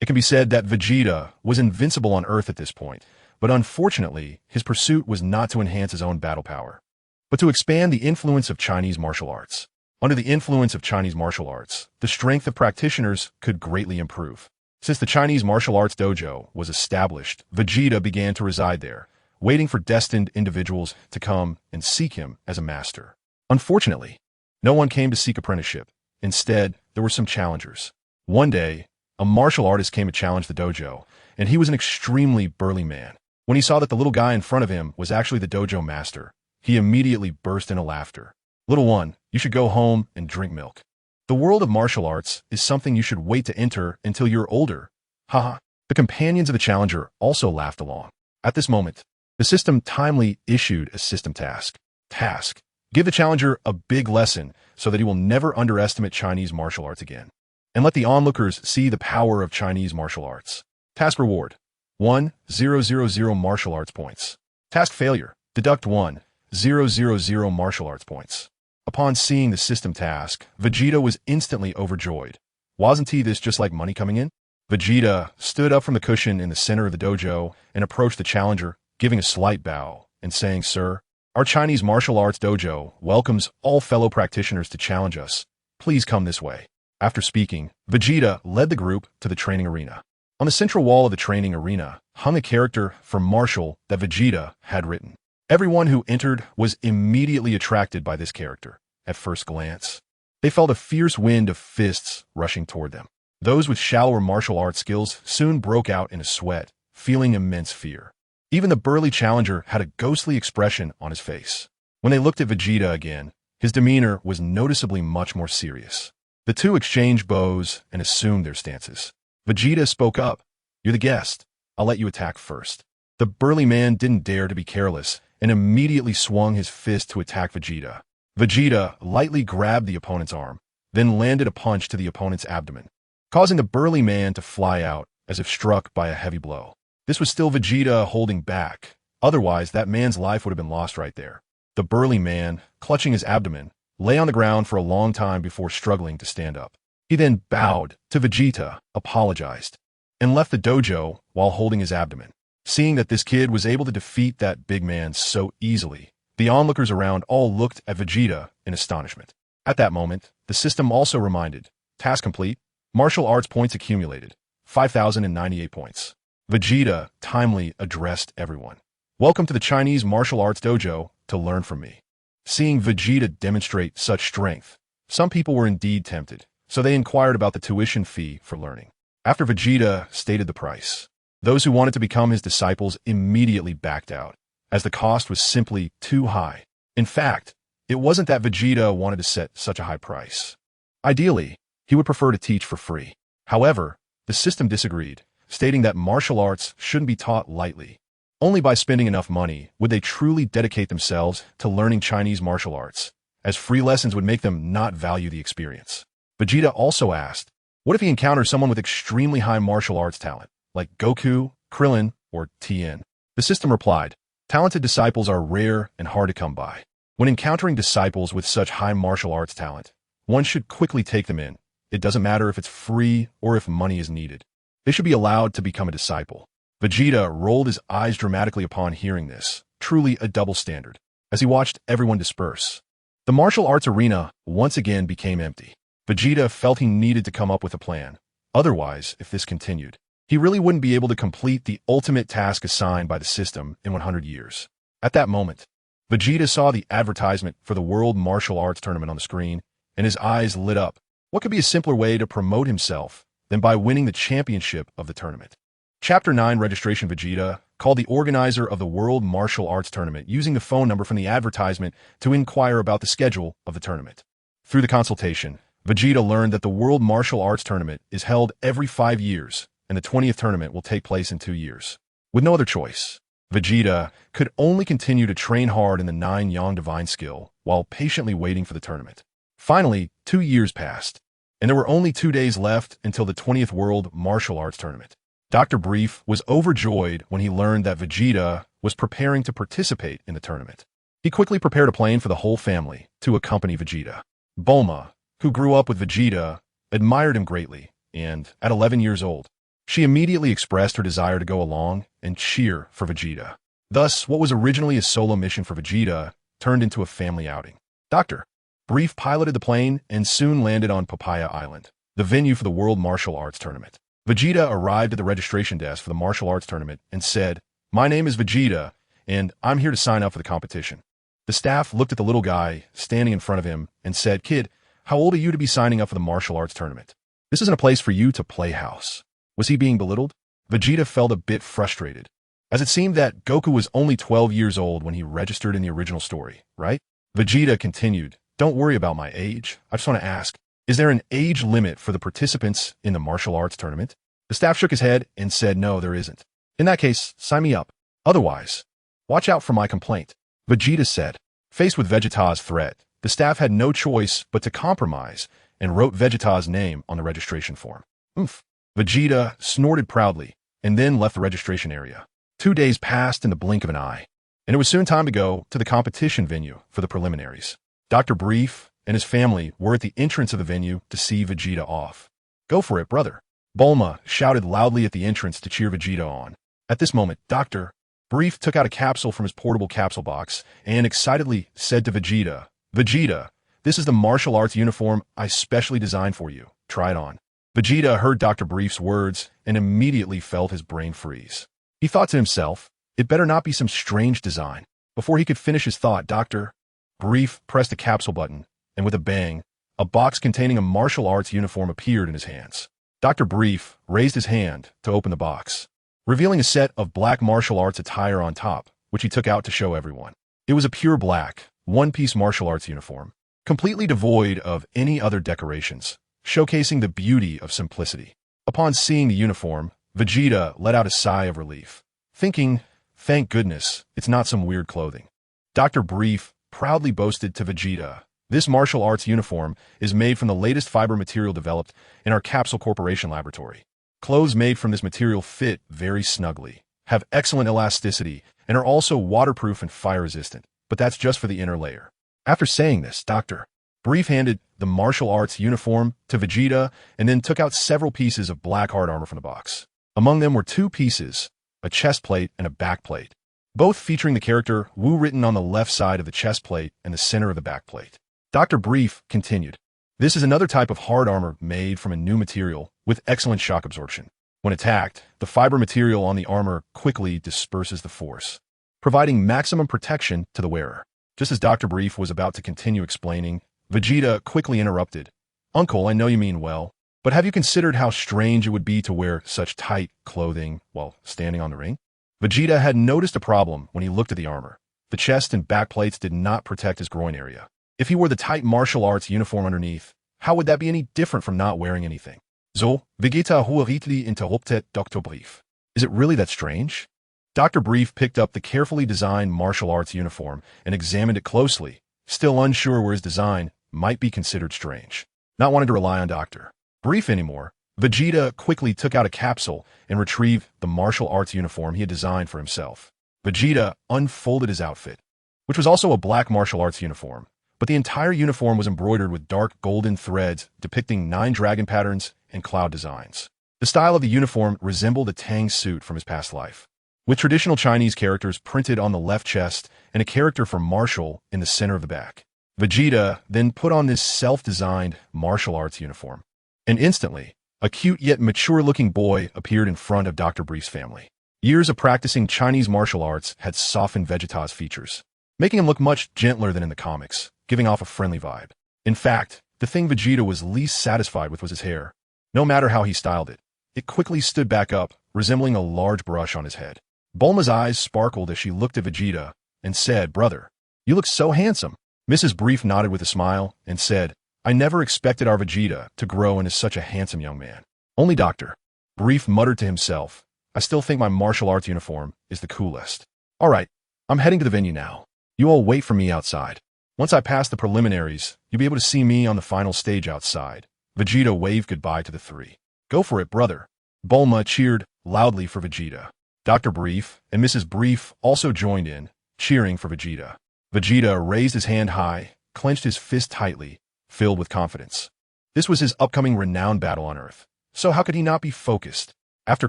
It can be said that Vegeta was invincible on Earth at this point, but unfortunately, his pursuit was not to enhance his own battle power, but to expand the influence of Chinese martial arts. Under the influence of Chinese martial arts, the strength of practitioners could greatly improve. Since the Chinese martial arts dojo was established, Vegeta began to reside there, waiting for destined individuals to come and seek him as a master. Unfortunately, no one came to seek apprenticeship. Instead, there were some challengers. One day, a martial artist came to challenge the dojo, and he was an extremely burly man. When he saw that the little guy in front of him was actually the dojo master, he immediately burst into laughter. "Little one, you should go home and drink milk. The world of martial arts is something you should wait to enter until you're older." Haha. The companions of the challenger also laughed along. At this moment, the system timely issued a system task. Task: give the challenger a big lesson so that he will never underestimate Chinese martial arts again, and let the onlookers see the power of Chinese martial arts. Task reward: 1,000 martial arts points. Task failure: deduct 1,000 martial arts points. Upon seeing the system task, Vegeta was instantly overjoyed. Wasn't this just like money coming in? Vegeta stood up from the cushion in the center of the dojo and approached the challenger, giving a slight bow and saying, "Sir, our Chinese martial arts dojo welcomes all fellow practitioners to challenge us. Please come this way." After speaking, Vegeta led the group to the training arena. On the central wall of the training arena hung a character for martial that Vegeta had written. Everyone who entered was immediately attracted by this character. At first glance, they felt a fierce wind of fists rushing toward them. Those with shallower martial arts skills soon broke out in a sweat, feeling immense fear. Even the burly challenger had a ghostly expression on his face. When they looked at Vegeta again, his demeanor was noticeably much more serious. The two exchanged bows and assumed their stances. Vegeta spoke up. "You're the guest. I'll let you attack first." The burly man didn't dare to be careless and immediately swung his fist to attack Vegeta. Vegeta lightly grabbed the opponent's arm, then landed a punch to the opponent's abdomen, causing the burly man to fly out as if struck by a heavy blow. This was still Vegeta holding back. Otherwise, that man's life would have been lost right there. The burly man, clutching his abdomen, lay on the ground for a long time before struggling to stand up. He then bowed to Vegeta, apologized, and left the dojo while holding his abdomen. Seeing that this kid was able to defeat that big man so easily, the onlookers around all looked at Vegeta in astonishment. At that moment, the system also reminded, task complete, martial arts points accumulated, 5,098 points. Vegeta timely addressed everyone. "Welcome to the Chinese martial arts dojo to learn from me." Seeing Vegeta demonstrate such strength, some people were indeed tempted, so they inquired about the tuition fee for learning. After Vegeta stated the price, those who wanted to become his disciples immediately backed out, as the cost was simply too high. In fact, it wasn't that Vegeta wanted to set such a high price. Ideally, he would prefer to teach for free. However, the system disagreed, stating that martial arts shouldn't be taught lightly. Only by spending enough money would they truly dedicate themselves to learning Chinese martial arts, as free lessons would make them not value the experience. Vegeta also asked, what if he encounters someone with extremely high martial arts talent, like Goku, Krillin, or Tien? The system replied, talented disciples are rare and hard to come by. When encountering disciples with such high martial arts talent, one should quickly take them in. It doesn't matter if it's free or if money is needed. They should be allowed to become a disciple. Vegeta rolled his eyes dramatically upon hearing this, truly a double standard, as he watched everyone disperse. The martial arts arena once again became empty. Vegeta felt he needed to come up with a plan. Otherwise, if this continued, he really wouldn't be able to complete the ultimate task assigned by the system in 100 years. At that moment, Vegeta saw the advertisement for the World Martial Arts Tournament on the screen, and his eyes lit up. What could be a simpler way to promote himself than by winning the championship of the tournament? Chapter 9 Registration Vegeta called the organizer of the World Martial Arts Tournament using the phone number from the advertisement to inquire about the schedule of the tournament. Through the consultation, Vegeta learned that the World Martial Arts Tournament is held every 5 years, and the 20th tournament will take place in 2 years. With no other choice, Vegeta could only continue to train hard in the 9 Yang divine skill while patiently waiting for the tournament. Finally, 2 years passed, and there were only 2 days left until the 20th World Martial Arts Tournament. Dr. Brief was overjoyed when he learned that Vegeta was preparing to participate in the tournament. He quickly prepared a plane for the whole family to accompany Vegeta. Bulma, who grew up with Vegeta, admired him greatly, and, at 11 years old, she immediately expressed her desire to go along and cheer for Vegeta. Thus, what was originally a solo mission for Vegeta turned into a family outing. Dr. Brief piloted the plane and soon landed on Papaya Island, the venue for the World Martial Arts Tournament. Vegeta arrived at the registration desk for the martial arts tournament and said, "My name is Vegeta, and I'm here to sign up for the competition." The staff looked at the little guy standing in front of him and said, "Kid, how old are you to be signing up for the martial arts tournament? This isn't a place for you to play house." Was he being belittled? Vegeta felt a bit frustrated, as it seemed that Goku was only 12 years old when he registered in the original story, right? Vegeta continued, "Don't worry about my age. I just want to ask, is there an age limit for the participants in the martial arts tournament?" The staff shook his head and said, "No, there isn't. In that case, sign me up. Otherwise, watch out for my complaint." Vegeta said. Faced with Vegeta's threat, the staff had no choice but to compromise and wrote Vegeta's name on the registration form. Oomph. Vegeta snorted proudly and then left the registration area. 2 days passed in the blink of an eye, and it was soon time to go to the competition venue for the preliminaries. Dr. Brief and his family were at the entrance of the venue to see Vegeta off. "Go for it, brother." Bulma shouted loudly at the entrance to cheer Vegeta on. At this moment, Dr. Brief took out a capsule from his portable capsule box and excitedly said to Vegeta, "Vegeta, this is the martial arts uniform I specially designed for you. Try it on." Vegeta heard Dr. Brief's words and immediately felt his brain freeze. He thought to himself, it better not be some strange design. Before he could finish his thought, Dr. Brief pressed the capsule button, and with a bang, a box containing a martial arts uniform appeared in his hands. Dr. Brief raised his hand to open the box, revealing a set of black martial arts attire on top, which he took out to show everyone. It was a pure black, one-piece martial arts uniform, completely devoid of any other decorations, showcasing the beauty of simplicity. Upon seeing the uniform, Vegeta let out a sigh of relief, thinking, "Thank goodness, it's not some weird clothing." Dr. Brief proudly boasted to Vegeta, "This martial arts uniform is made from the latest fiber material developed in our Capsule Corporation laboratory. Clothes made from this material fit very snugly, have excellent elasticity, and are also waterproof and fire-resistant, but that's just for the inner layer." After saying this, Dr. Brief handed the martial arts uniform to Vegeta and then took out several pieces of black hard armor from the box. Among them were 2 pieces, a chest plate and a back plate, both featuring the character Wu written on the left side of the chest plate and the center of the back plate. Dr. Brief continued, "This is another type of hard armor made from a new material with excellent shock absorption. When attacked, the fiber material on the armor quickly disperses the force, providing maximum protection to the wearer." Just as Dr. Brief was about to continue explaining, Vegeta quickly interrupted, "Uncle, I know you mean well, but have you considered how strange it would be to wear such tight clothing while standing on the ring?" Vegeta had noticed a problem when he looked at the armor. The chest and back plates did not protect his groin area. If he wore the tight martial arts uniform underneath, how would that be any different from not wearing anything? So, Vegeta hurriedly interrupted Dr. Brief. "Is it really that strange?" Dr. Brief picked up the carefully designed martial arts uniform and examined it closely, still unsure where his design might be considered strange. Not wanting to rely on Dr. Brief anymore, Vegeta quickly took out a capsule and retrieved the martial arts uniform he had designed for himself. Vegeta unfolded his outfit, which was also a black martial arts uniform, but the entire uniform was embroidered with dark golden threads depicting 9 dragon patterns and cloud designs. The style of the uniform resembled a Tang suit from his past life, with traditional Chinese characters printed on the left chest and a character for martial in the center of the back. Vegeta then put on this self-designed martial arts uniform, and instantly, a cute yet mature-looking boy appeared in front of Dr. Brief's family. Years of practicing Chinese martial arts had softened Vegeta's features, making him look much gentler than in the comics, giving off a friendly vibe. In fact, the thing Vegeta was least satisfied with was his hair. No matter how he styled it, it quickly stood back up, resembling a large brush on his head. Bulma's eyes sparkled as she looked at Vegeta and said, "Brother, you look so handsome." Mrs. Brief nodded with a smile and said, "I never expected our Vegeta to grow into such a handsome young man." Only Dr. Brief muttered to himself, "I still think my martial arts uniform is the coolest." "All right, I'm heading to the venue now. You all wait for me outside. Once I pass the preliminaries, you'll be able to see me on the final stage outside." Vegeta waved goodbye to the three. "Go for it, brother." Bulma cheered loudly for Vegeta. Dr. Brief and Mrs. Brief also joined in, cheering for Vegeta. Vegeta raised his hand high, clenched his fist tightly, filled with confidence. This was his upcoming renowned battle on Earth, so how could he not be focused? After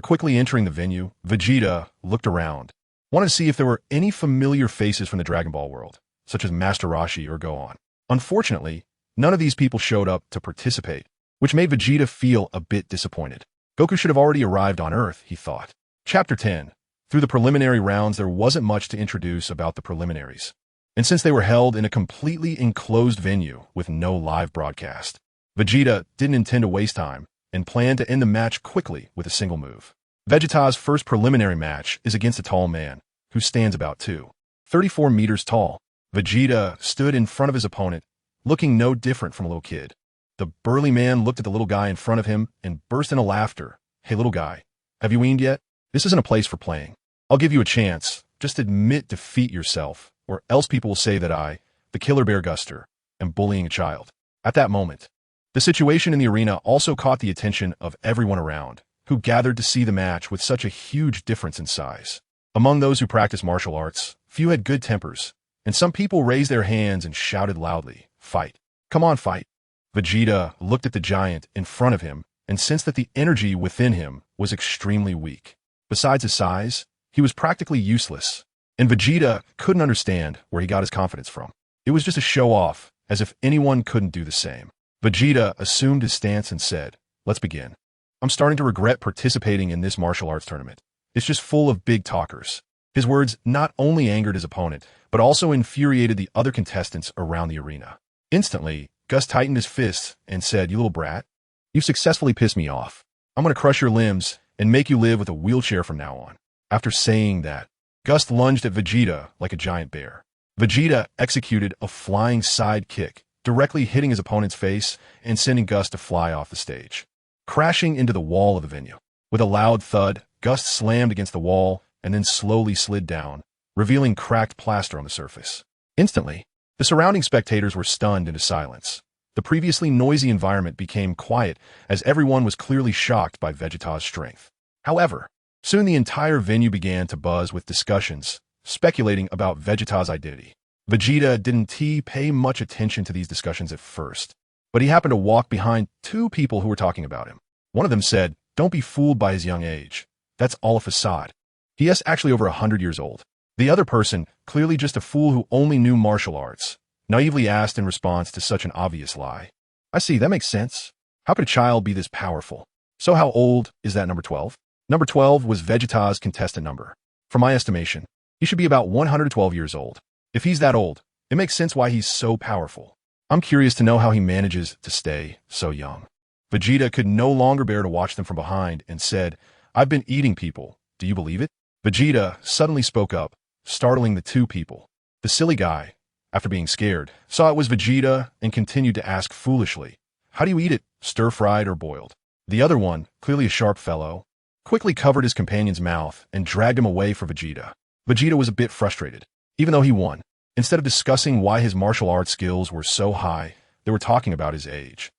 quickly entering the venue, Vegeta looked around, wanted to see if there were any familiar faces from the Dragon Ball world, such as Master Roshi or Gohan. Unfortunately, none of these people showed up to participate, which made Vegeta feel a bit disappointed. Goku should have already arrived on Earth, he thought. Chapter 10. Through the preliminary rounds, there wasn't much to introduce about the preliminaries. And since they were held in a completely enclosed venue with no live broadcast, Vegeta didn't intend to waste time and planned to end the match quickly with a single move. Vegeta's first preliminary match is against a tall man who stands about 234 meters tall. Vegeta stood in front of his opponent, looking no different from a little kid. The burly man looked at the little guy in front of him and burst into laughter. "Hey, little guy, have you weaned yet? This isn't a place for playing. I'll give you a chance. Just admit defeat yourself, or else people will say that I, the Killer Bear Guster, am bullying a child." At that moment, the situation in the arena also caught the attention of everyone around, who gathered to see the match with such a huge difference in size. Among those who practice martial arts, few had good tempers, and some people raised their hands and shouted loudly, "Fight! Come on, fight!" Vegeta looked at the giant in front of him and sensed that the energy within him was extremely weak. Besides his size, he was practically useless, and Vegeta couldn't understand where he got his confidence from. It was just a show-off, as if anyone couldn't do the same. Vegeta assumed his stance and said, "Let's begin. I'm starting to regret participating in this martial arts tournament. It's just full of big talkers." His words not only angered his opponent, but also infuriated the other contestants around the arena. Instantly, Gus tightened his fists and said, "You little brat, you've successfully pissed me off. I'm going to crush your limbs and make you live with a wheelchair from now on." After saying that, Gus lunged at Vegeta like a giant bear. Vegeta executed a flying side kick, directly hitting his opponent's face and sending Gus to fly off the stage, crashing into the wall of the venue. With a loud thud, Gus slammed against the wall and then slowly slid down, revealing cracked plaster on the surface. Instantly, the surrounding spectators were stunned into silence. The previously noisy environment became quiet as everyone was clearly shocked by Vegeta's strength. However, soon the entire venue began to buzz with discussions, speculating about Vegeta's identity. Vegeta didn't pay much attention to these discussions at first, but he happened to walk behind two people who were talking about him. One of them said, "Don't be fooled by his young age. That's all a facade. He is actually over 100 years old." The other person, clearly just a fool who only knew martial arts, naively asked in response to such an obvious lie, "I see, that makes sense. How could a child be this powerful? So how old is that number 12? Number 12 was Vegeta's contestant number. From my estimation, he should be about 112 years old. If he's that old, it makes sense why he's so powerful. I'm curious to know how he manages to stay so young." Vegeta could no longer bear to watch them from behind and said, "I've been eating people. Do you believe it?" Vegeta suddenly spoke up, startling the two people. The silly guy, after being scared, saw it was Vegeta and continued to ask foolishly, "How do you eat it, stir-fried or boiled?" The other one, clearly a sharp fellow, quickly covered his companion's mouth and dragged him away from Vegeta. Vegeta was a bit frustrated. Even though he won, instead of discussing why his martial arts skills were so high, they were talking about his age.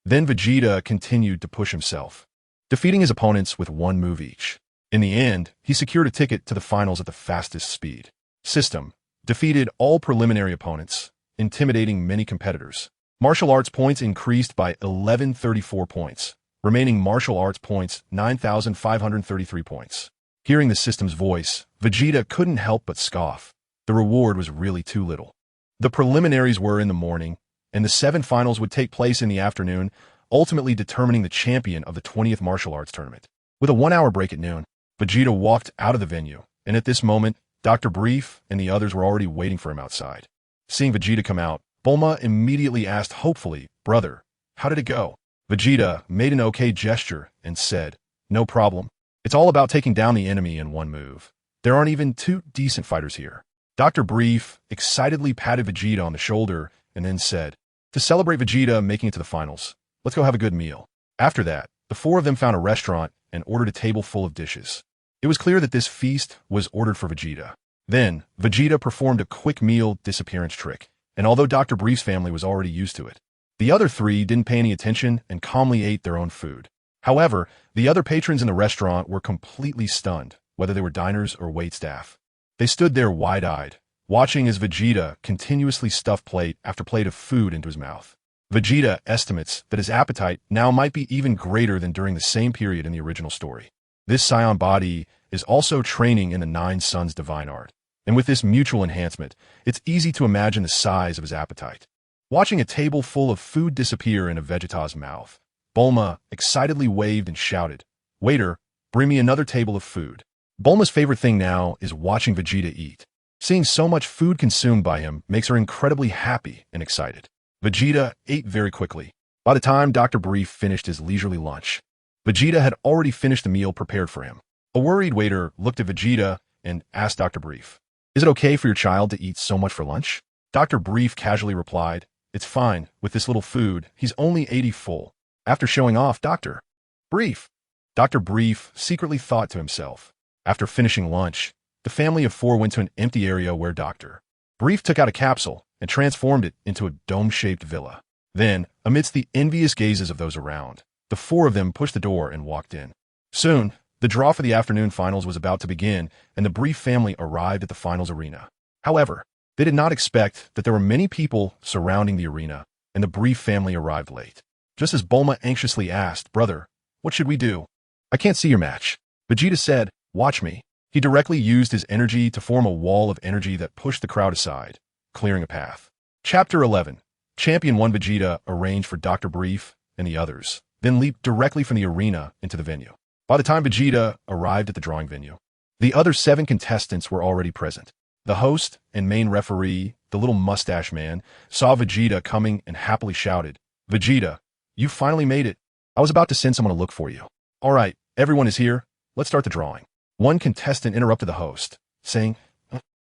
Then Vegeta continued to push himself, defeating his opponents with one move each. In the end, he secured a ticket to the finals at the fastest speed. System defeated all preliminary opponents, intimidating many competitors. Martial arts points increased by 1134 points. Remaining martial arts points, 9,533 points. Hearing the system's voice, Vegeta couldn't help but scoff. The reward was really too little. The preliminaries were in the morning, and the 7 finals would take place in the afternoon, ultimately determining the champion of the 20th martial arts tournament. With a 1-hour break at noon, Vegeta walked out of the venue, and at this moment, Dr. Brief and the others were already waiting for him outside. Seeing Vegeta come out, Bulma immediately asked hopefully, "Brother, how did it go?" Vegeta made an okay gesture and said, "No problem. It's all about taking down the enemy in one move. There aren't even two decent fighters here. Dr. Brief excitedly patted Vegeta on the shoulder and then said, to celebrate Vegeta making it to the finals, let's go have a good meal. After that, the four of them found a restaurant and ordered a table full of dishes. It was clear that this feast was ordered for Vegeta. Then, Vegeta performed a quick meal disappearance trick, and although Dr. Brief's family was already used to it, the other three didn't pay any attention and calmly ate their own food. However, the other patrons in the restaurant were completely stunned, whether they were diners or waitstaff. They stood there wide-eyed, watching as Vegeta continuously stuffed plate after plate of food into his mouth. Vegeta estimates that his appetite now might be even greater than during the same period in the original story. This Scion body is also training in the Nine Sons divine art, and with this mutual enhancement, it's easy to imagine the size of his appetite. Watching a table full of food disappear in a Vegeta's mouth, Bulma excitedly waved and shouted, "Waiter, bring me another table of food." Bulma's favorite thing now is watching Vegeta eat. Seeing so much food consumed by him makes her incredibly happy and excited. Vegeta ate very quickly. By the time Dr. Brief finished his leisurely lunch, Vegeta had already finished the meal prepared for him. A worried waiter looked at Vegeta and asked Dr. Brief, "Is it okay for your child to eat so much for lunch?" Dr. Brief casually replied, "It's fine. With this little food, he's only 80 full." After showing off Dr. Brief, Dr. Brief secretly thought to himself. After finishing lunch, the family of four went to an empty area where Dr. Brief took out a capsule and transformed it into a dome-shaped villa. Then, amidst the envious gazes of those around, the four of them pushed the door and walked in. Soon, the draw for the afternoon finals was about to begin, and the Brief family arrived at the finals arena. However, they did not expect that there were many people surrounding the arena, and the Brief family arrived late. Just as Bulma anxiously asked, "Brother, what should we do?" "I can't see your match." Vegeta said, "Watch me." He directly used his energy to form a wall of energy that pushed the crowd aside, clearing a path. Chapter 11. Champion 1 Vegeta arranged for Dr. Brief and the others, then leaped directly from the arena into the venue. By the time Vegeta arrived at the drawing venue, the other 7 contestants were already present. The host and main referee, the little mustache man, saw Vegeta coming and happily shouted, "Vegeta, you finally made it. I was about to send someone to look for you." "All right, everyone is here. Let's start the drawing." One contestant interrupted the host, saying,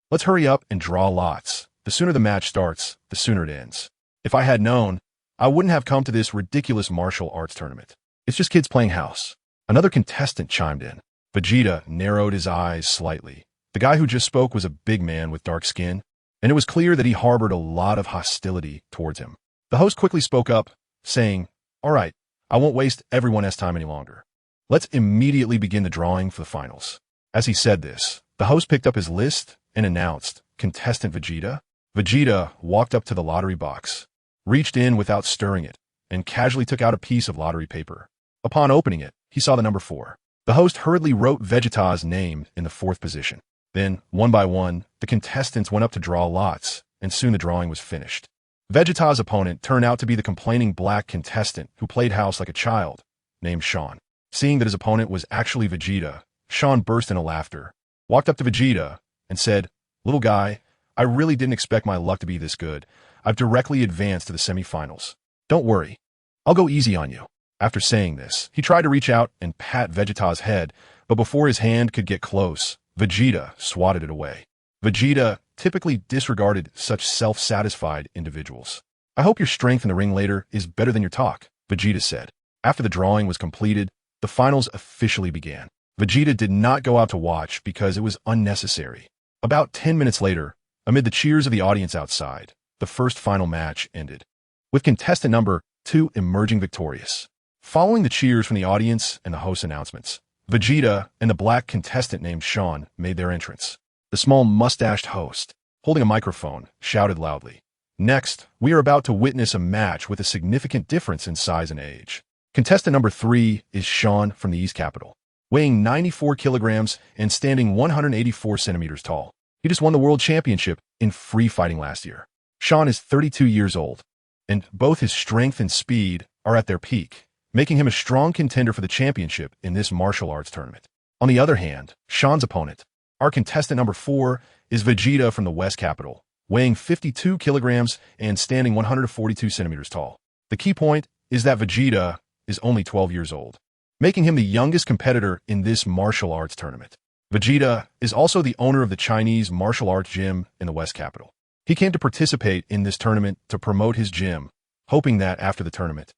"Let's hurry up and draw lots. The sooner the match starts, the sooner it ends. If I had known, I wouldn't have come to this ridiculous martial arts tournament. It's just kids playing house." Another contestant chimed in. Vegeta narrowed his eyes slightly. The guy who just spoke was a big man with dark skin, and it was clear that he harbored a lot of hostility towards him. The host quickly spoke up, saying, "All right, I won't waste everyone's time any longer. Let's immediately begin the drawing for the finals." As he said this, the host picked up his list and announced, "Contestant Vegeta." Vegeta walked up to the lottery box, reached in without stirring it, and casually took out a piece of lottery paper. Upon opening it, he saw the number 4. The host hurriedly wrote Vegeta's name in the 4th position. Then, one by one, the contestants went up to draw lots, and soon the drawing was finished. Vegeta's opponent turned out to be the complaining black contestant who played house like a child, named Sean. Seeing that his opponent was actually Vegeta, Sean burst into laughter, walked up to Vegeta, and said, "Little guy, I really didn't expect my luck to be this good. I've directly advanced to the semifinals. Don't worry, I'll go easy on you." After saying this, he tried to reach out and pat Vegeta's head, but before his hand could get close, Vegeta swatted it away. Vegeta typically disregarded such self-satisfied individuals. "I hope your strength in the ring later is better than your talk," Vegeta said. After the drawing was completed, the finals officially began. Vegeta did not go out to watch because it was unnecessary. About 10 minutes later, amid the cheers of the audience outside, the first final match ended, with contestant number 2 emerging victorious. Following the cheers from the audience and the host's announcements, Vegeta and the black contestant named Sean made their entrance. The small mustached host, holding a microphone, shouted loudly, "Next, we are about to witness a match with a significant difference in size and age. Contestant number 3 is Sean from the East Capital, weighing 94 kilograms and standing 184 centimeters tall. He just won the world championship in free fighting last year. Sean is 32 years old, and both his strength and speed are at their peak, making him a strong contender for the championship in this martial arts tournament. On the other hand, Sean's opponent, our contestant number 4, is Vegeta from the West Capital, weighing 52 kilograms and standing 142 centimeters tall. The key point is that Vegeta is only 12 years old, making him the youngest competitor in this martial arts tournament. Vegeta is also the owner of the Chinese martial arts gym in the West capital. He came to participate in this tournament to promote his gym, hoping that after the tournament,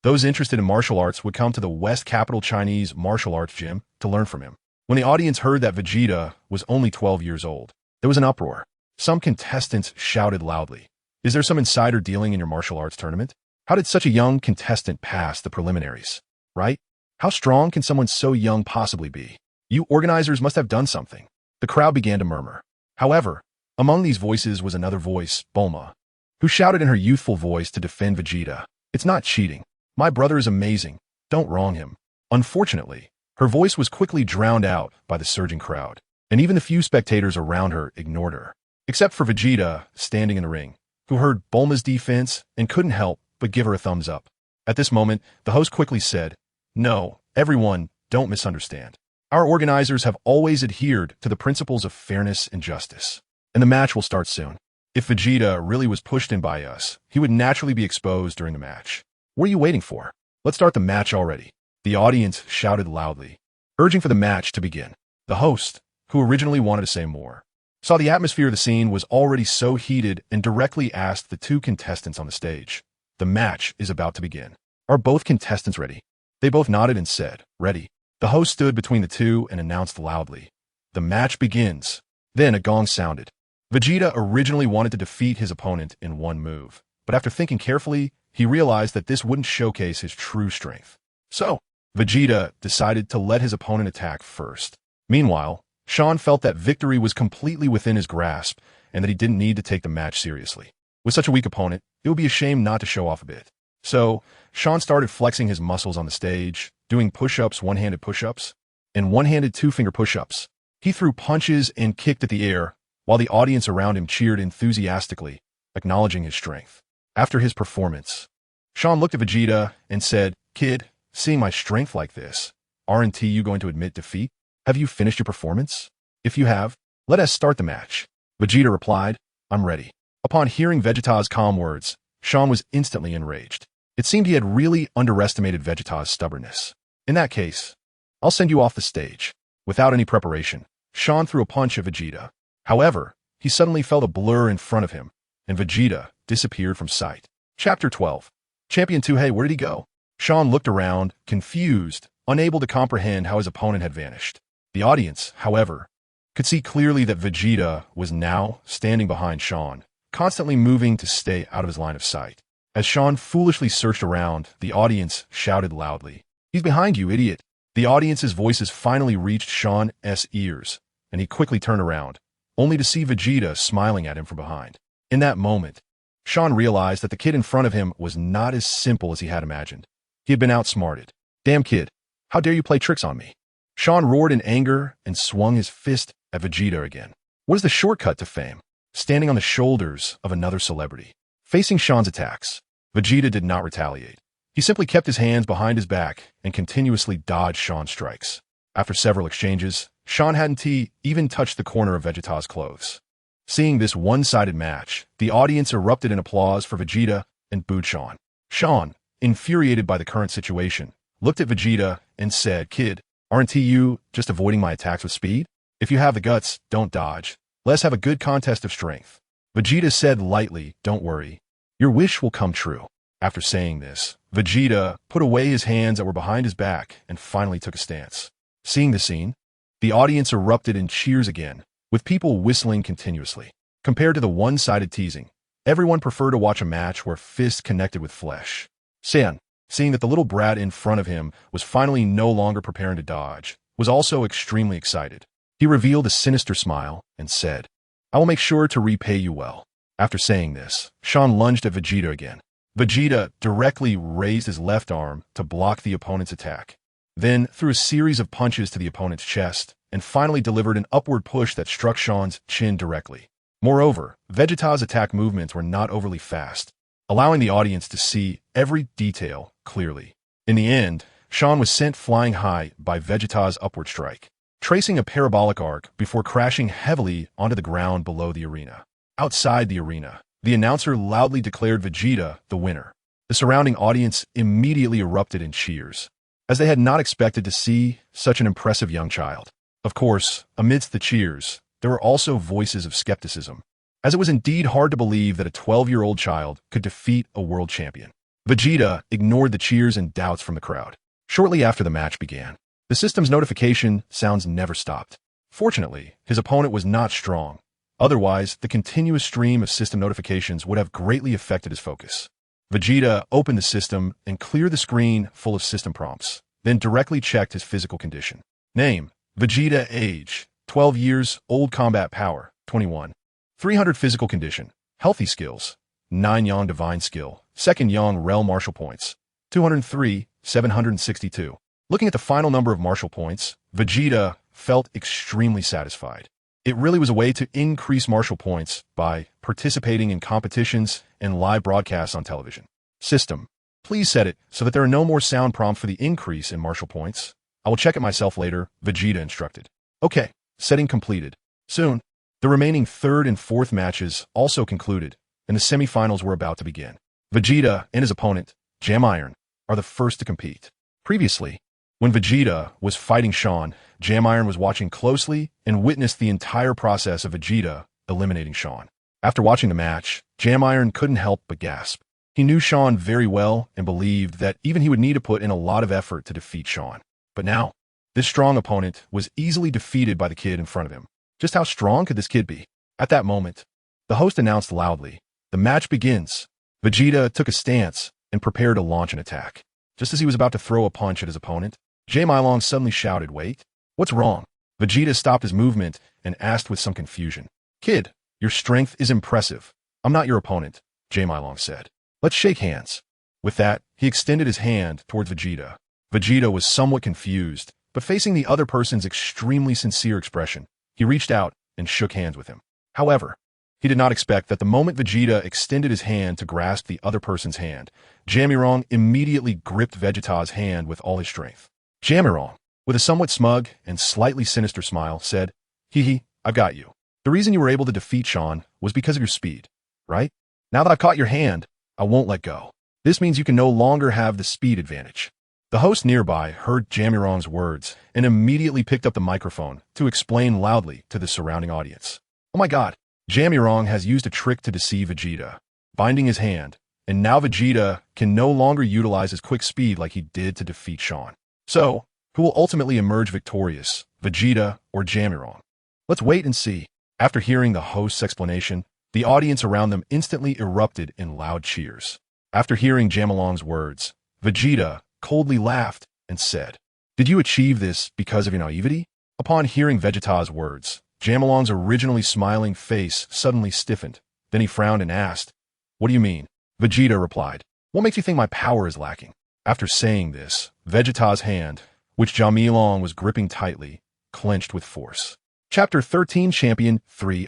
those interested in martial arts would come to the West capital Chinese martial arts gym to learn from him. When the audience heard that Vegeta was only 12 years old, there was an uproar. Some contestants shouted loudly, "Is there some insider dealing in your martial arts tournament? How did such a young contestant pass the preliminaries? Right? How strong can someone so young possibly be? You organizers must have done something." The crowd began to murmur. However, among these voices was another voice, Bulma, who shouted in her youthful voice to defend Vegeta. "It's not cheating. My brother is amazing. Don't wrong him." Unfortunately, her voice was quickly drowned out by the surging crowd, and even the few spectators around her ignored her, except for Vegeta, standing in the ring, who heard Bulma's defense and couldn't help but give her a thumbs up. At this moment, the host quickly said, "No, everyone, don't misunderstand. Our organizers have always adhered to the principles of fairness and justice, and the match will start soon. If Vegeta really was pushed in by us, he would naturally be exposed during the match. What are you waiting for? Let's start the match already." The audience shouted loudly, urging for the match to begin. The host, who originally wanted to say more, saw the atmosphere of the scene was already so heated and directly asked the two contestants on the stage, "The match is about to begin. Are both contestants ready?" They both nodded and said, "Ready." The host stood between the two and announced loudly, "The match begins." Then a gong sounded. Vegeta originally wanted to defeat his opponent in one move, but after thinking carefully, he realized that this wouldn't showcase his true strength. So, Vegeta decided to let his opponent attack first. Meanwhile, Sean felt that victory was completely within his grasp and that he didn't need to take the match seriously. With such a weak opponent, it would be a shame not to show off a bit. So, Sean started flexing his muscles on the stage, doing push-ups, one-handed push-ups, and one-handed two-finger push-ups. He threw punches and kicked at the air, while the audience around him cheered enthusiastically, acknowledging his strength. After his performance, Sean looked at Vegeta and said, "Kid, seeing my strength like this, aren't you going to admit defeat? Have you finished your performance? If you have, let us start the match." Vegeta replied, "I'm ready." Upon hearing Vegeta's calm words, Sean was instantly enraged. It seemed he had really underestimated Vegeta's stubbornness. "In that case, I'll send you off the stage." Without any preparation, Sean threw a punch at Vegeta. However, he suddenly felt a blur in front of him, and Vegeta disappeared from sight. Chapter 12. Champion 2. Hey, where did he go? Sean looked around, confused, unable to comprehend how his opponent had vanished. The audience, however, could see clearly that Vegeta was now standing behind Sean, constantly moving to stay out of his line of sight. As Sean foolishly searched around, the audience shouted loudly, "He's behind you, idiot!" The audience's voices finally reached Sean's ears, and he quickly turned around, only to see Vegeta smiling at him from behind. In that moment, Sean realized that the kid in front of him was not as simple as he had imagined. He had been outsmarted. "Damn kid, how dare you play tricks on me?" Sean roared in anger and swung his fist at Vegeta again. What is the shortcut to fame? Standing on the shoulders of another celebrity. Facing Sean's attacks, Vegeta did not retaliate. He simply kept his hands behind his back and continuously dodged Sean's strikes. After several exchanges, Sean hadn't even touched the corner of Vegeta's clothes. Seeing this one-sided match, the audience erupted in applause for Vegeta and booed Sean. Sean, infuriated by the current situation, looked at Vegeta and said, "Kid, aren't you just avoiding my attacks with speed? If you have the guts, don't dodge. Let's have a good contest of strength." Vegeta said lightly, "Don't worry. Your wish will come true." After saying this, Vegeta put away his hands that were behind his back and finally took a stance. Seeing the scene, the audience erupted in cheers again, with people whistling continuously. Compared to the one-sided teasing, everyone preferred to watch a match where fists connected with flesh. San, seeing that the little brat in front of him was finally no longer preparing to dodge, was also extremely excited. He revealed a sinister smile and said, "I will make sure to repay you well." After saying this, Sean lunged at Vegeta again. Vegeta directly raised his left arm to block the opponent's attack, then threw a series of punches to the opponent's chest, and finally delivered an upward push that struck Sean's chin directly. Moreover, Vegeta's attack movements were not overly fast, allowing the audience to see every detail clearly. In the end, Sean was sent flying high by Vegeta's upward strike, tracing a parabolic arc before crashing heavily onto the ground below the arena. Outside the arena, the announcer loudly declared Vegeta the winner. The surrounding audience immediately erupted in cheers, as they had not expected to see such an impressive young child. Of course, amidst the cheers, there were also voices of skepticism, as it was indeed hard to believe that a 12-year-old child could defeat a world champion. Vegeta ignored the cheers and doubts from the crowd. Shortly after the match began, the system's notification sounds never stopped. Fortunately, his opponent was not strong. Otherwise, the continuous stream of system notifications would have greatly affected his focus. Vegeta opened the system and cleared the screen full of system prompts, then directly checked his physical condition. Name: Vegeta. Age: 12 years. Old. Combat power: 21. 300 physical condition. Healthy skills: 9 Yang divine skill, 2nd Yang realm martial points, 203, 762. Looking at the final number of martial points, Vegeta felt extremely satisfied. It really was a way to increase martial points by participating in competitions and live broadcasts on television. System: please set it so that there are no more sound prompts for the increase in martial points. I will check it myself later, Vegeta instructed. Okay, setting completed. Soon, the remaining third and fourth matches also concluded, and the semifinals were about to begin. Vegeta and his opponent, Jam Iron, are the first to compete. Previously, when Vegeta was fighting Sean, Jam Iron was watching closely and witnessed the entire process of Vegeta eliminating Sean. After watching the match, Jam Iron couldn't help but gasp. He knew Sean very well and believed that even he would need to put in a lot of effort to defeat Sean. But now, this strong opponent was easily defeated by the kid in front of him. Just how strong could this kid be? At that moment, the host announced loudly, "The match begins." Vegeta took a stance and prepared to launch an attack. Just as he was about to throw a punch at his opponent, Jam Ilong suddenly shouted, "Wait, what's wrong?" Vegeta stopped his movement and asked with some confusion, "Kid, your strength is impressive. I'm not your opponent," Jam Ilong said. "Let's shake hands." With that, he extended his hand towards Vegeta. Vegeta was somewhat confused, but facing the other person's extremely sincere expression, he reached out and shook hands with him. However, he did not expect that the moment Vegeta extended his hand to grasp the other person's hand, Jamirong immediately gripped Vegeta's hand with all his strength. Jamirong, with a somewhat smug and slightly sinister smile, said, "Hee, I've got you. The reason you were able to defeat Sean was because of your speed, right? Now that I've caught your hand, I won't let go. This means you can no longer have the speed advantage." The host nearby heard Jamirong's words and immediately picked up the microphone to explain loudly to the surrounding audience. "Oh my god, Jamirong has used a trick to deceive Vegeta, binding his hand, and now Vegeta can no longer utilize his quick speed like he did to defeat Sean. So, who will ultimately emerge victorious, Vegeta or Jamirong? Let's wait and see." After hearing the host's explanation, the audience around them instantly erupted in loud cheers. After hearing Jamirong's words, Vegeta coldly laughed and said, "Did you achieve this because of your naivety?" Upon hearing Vegeta's words, Jamirong's originally smiling face suddenly stiffened. Then he frowned and asked, "What do you mean?" Vegeta replied, "What makes you think my power is lacking?" After saying this, Vegeta's hand, which Jamilong was gripping tightly, clenched with force. Chapter 13, Champion 3.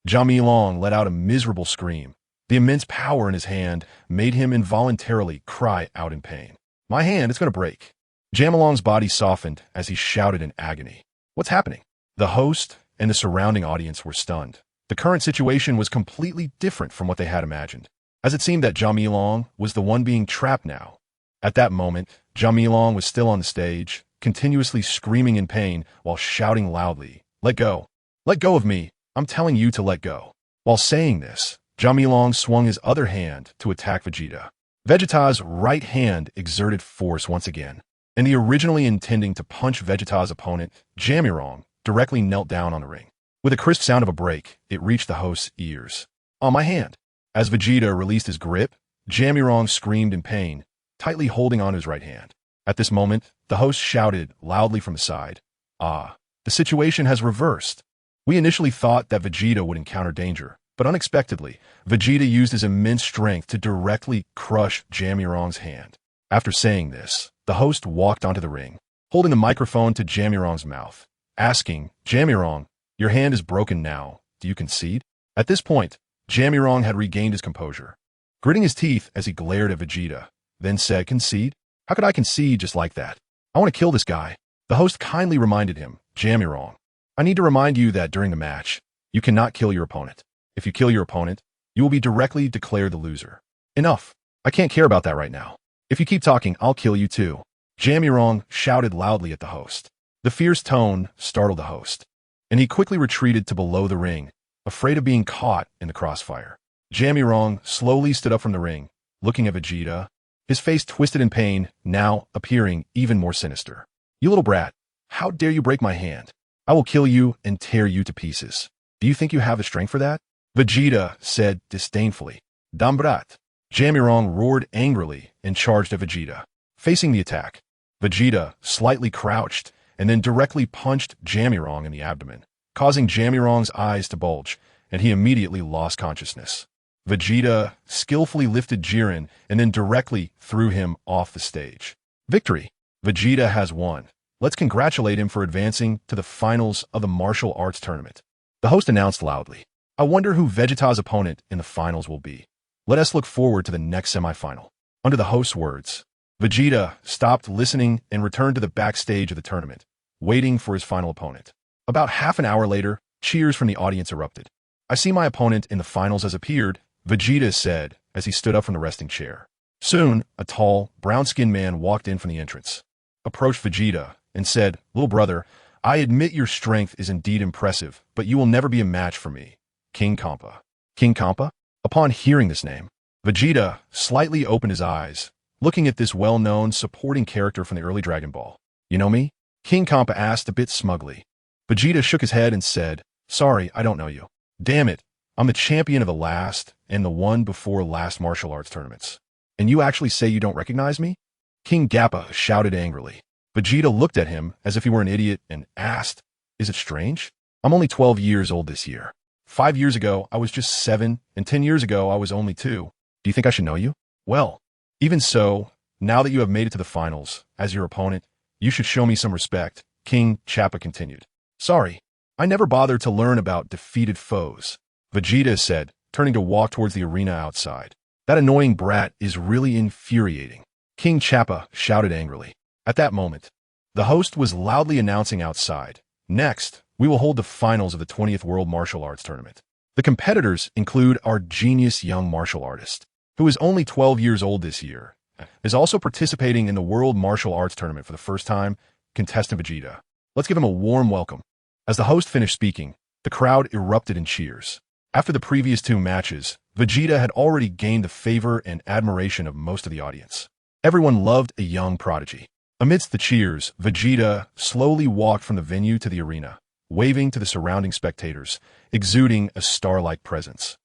Jamilong let out a miserable scream. The immense power in his hand made him involuntarily cry out in pain. "My hand, it's going to break." Jamilong's body softened as he shouted in agony. "What's happening?" The host and the surrounding audience were stunned. The current situation was completely different from what they had imagined, as it seemed that Jamilong was the one being trapped now. At that moment, Jamilong was still on the stage, continuously screaming in pain while shouting loudly, "Let go! Let go of me! I'm telling you to let go." While saying this, Jamilong swung his other hand to attack Vegeta. Vegeta's right hand exerted force once again, and the originally intending to punch Vegeta's opponent, Jamirong, directly knelt down on the ring. With a crisp sound of a break, it reached the host's ears. "On my hand." As Vegeta released his grip, Jamirong screamed in pain, tightly holding on to his right hand. At this moment, the host shouted loudly from the side, "Ah, the situation has reversed. We initially thought that Vegeta would encounter danger, but unexpectedly, Vegeta used his immense strength to directly crush Jamirong's hand." After saying this, the host walked onto the ring, holding the microphone to Jamirong's mouth, asking, "Jamirong, your hand is broken now. Do you concede?" At this point, Jamirong had regained his composure, gritting his teeth as he glared at Vegeta, then said, "Concede? How could I concede just like that? I want to kill this guy." The host kindly reminded him, "Jamirong, I need to remind you that during the match, you cannot kill your opponent. If you kill your opponent, you will be directly declared the loser." "Enough. I can't care about that right now. If you keep talking, I'll kill you too." Jamirong shouted loudly at the host. The fierce tone startled the host, and he quickly retreated to below the ring, afraid of being caught in the crossfire. Jin Yong slowly stood up from the ring, looking at Vegeta, his face twisted in pain, now appearing even more sinister. "You little brat, how dare you break my hand? I will kill you and tear you to pieces. Do you think you have the strength for that?" Vegeta said disdainfully. "Damn brat." Jin Yong roared angrily and charged at Vegeta. Facing the attack, Vegeta slightly crouched and then directly punched Jin Yong in the abdomen, causing Jin Yong's eyes to bulge, and he immediately lost consciousness. Vegeta skillfully lifted Jiren and then directly threw him off the stage. Victory! Vegeta has won. Let's congratulate him for advancing to the finals of the martial arts tournament. The host announced loudly. I wonder who Vegeta's opponent in the finals will be. Let us look forward to the next semifinal. Under the host's words, Vegeta stopped listening and returned to the backstage of the tournament, waiting for his final opponent. About half an hour later, cheers from the audience erupted. "I see my opponent in the finals has appeared," Vegeta said as he stood up from the resting chair. Soon, a tall, brown-skinned man walked in from the entrance, approached Vegeta, and said, "Little brother, I admit your strength is indeed impressive, but you will never be a match for me. King Kampa." King Kampa? Upon hearing this name, Vegeta slightly opened his eyes, looking at this well-known supporting character from the early Dragon Ball. "You know me?" King Kampa asked a bit smugly. Vegeta shook his head and said, "Sorry, I don't know you. Damn it, I'm the champion of the last and the one before last martial arts tournaments. And you actually say you don't recognize me?" King Kappa shouted angrily. Vegeta looked at him as if he were an idiot and asked, "Is it strange? I'm only 12 years old this year. 5 years ago, I was just 7, and 10 years ago, I was only 2. Do you think I should know you? Well, even so, now that you have made it to the finals, as your opponent, you should show me some respect," King Kappa continued. "Sorry, I never bothered to learn about defeated foes," Vegeta said, turning to walk towards the arena outside. "That annoying brat is really infuriating," King Kappa shouted angrily. At that moment, the host was loudly announcing outside, "Next, we will hold the finals of the 20th World Martial Arts Tournament. The competitors include our genius young martial artist, who is only 12 years old this year, is also participating in the World Martial Arts Tournament for the first time, contestant Vegeta. Let's give him a warm welcome." As the host finished speaking, the crowd erupted in cheers. After the previous 2 matches, Vegeta had already gained the favor and admiration of most of the audience. Everyone loved a young prodigy. Amidst the cheers, Vegeta slowly walked from the venue to the arena, waving to the surrounding spectators, exuding a star-like presence.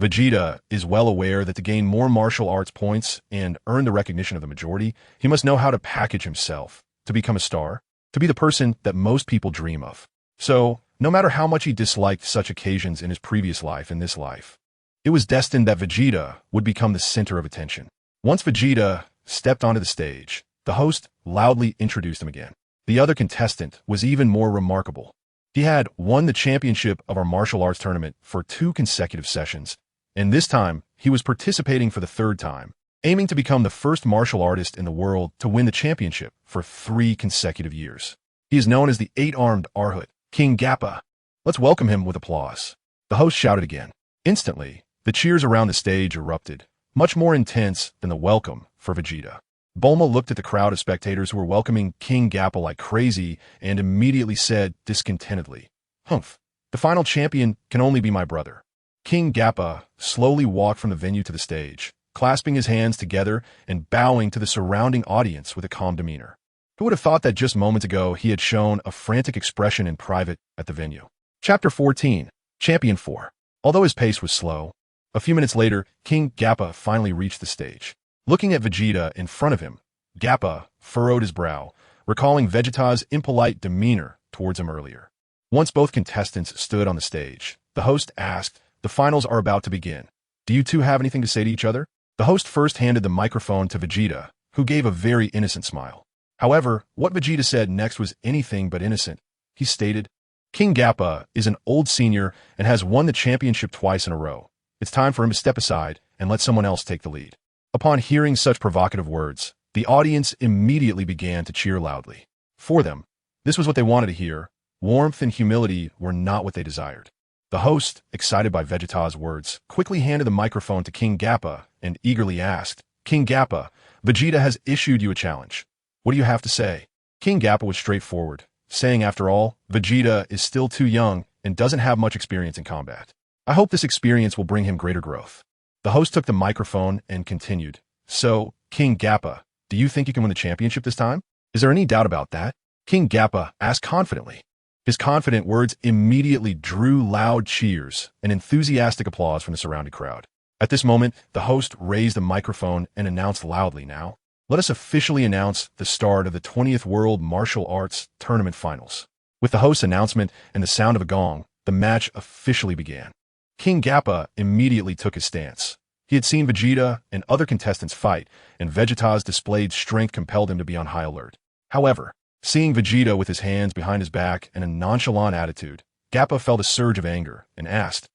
Vegeta is well aware that to gain more martial arts points and earn the recognition of the majority, he must know how to package himself to become a star, to be the person that most people dream of. So, no matter how much he disliked such occasions in his previous life and this life, it was destined that Vegeta would become the center of attention. Once Vegeta stepped onto the stage, the host loudly introduced him again. The other contestant was even more remarkable. He had won the championship of our martial arts tournament for 2 consecutive sessions, and this time he was participating for the 3rd time, aiming to become the first martial artist in the world to win the championship for 3 consecutive years. He is known as the 8-armed Arhut, King Kappa. Let's welcome him with applause. The host shouted again. Instantly, the cheers around the stage erupted, much more intense than the welcome for Vegeta. Bulma looked at the crowd of spectators who were welcoming King Kappa like crazy and immediately said discontentedly, "Humph, the final champion can only be my brother." King Kappa slowly walked from the venue to the stage, clasping his hands together and bowing to the surrounding audience with a calm demeanor. Who would have thought that just moments ago he had shown a frantic expression in private at the venue? Chapter 14, Champion 4. Although his pace was slow, a few minutes later, King Kappa finally reached the stage. Looking at Vegeta in front of him, Kappa furrowed his brow, recalling Vegeta's impolite demeanor towards him earlier. Once both contestants stood on the stage, the host asked, "The finals are about to begin. Do you two have anything to say to each other?" The host first handed the microphone to Vegeta, who gave a very innocent smile. However, what Vegeta said next was anything but innocent. He stated, "King Kappa is an old senior and has won the championship twice in a row. It's time for him to step aside and let someone else take the lead." Upon hearing such provocative words, the audience immediately began to cheer loudly. For them, this was what they wanted to hear. Warmth and humility were not what they desired. The host, excited by Vegeta's words, quickly handed the microphone to King Kappa and eagerly asked, "King Kappa, Vegeta has issued you a challenge. What do you have to say?" King Kappa was straightforward, saying after all, Vegeta is still too young and doesn't have much experience in combat. I hope this experience will bring him greater growth. The host took the microphone and continued. So, King Gappa, do you think you can win the championship this time? Is there any doubt about that? King Gappa asked confidently. His confident words immediately drew loud cheers and enthusiastic applause from the surrounding crowd. At this moment, the host raised the microphone and announced loudly, now, let us officially announce the start of the 20th World Martial Arts Tournament Finals. With the host's announcement and the sound of a gong, the match officially began. King Gappa immediately took his stance. He had seen Vegeta and other contestants fight, and Vegeta's displayed strength compelled him to be on high alert. However, seeing Vegeta with his hands behind his back and a nonchalant attitude, Gappa felt a surge of anger and asked,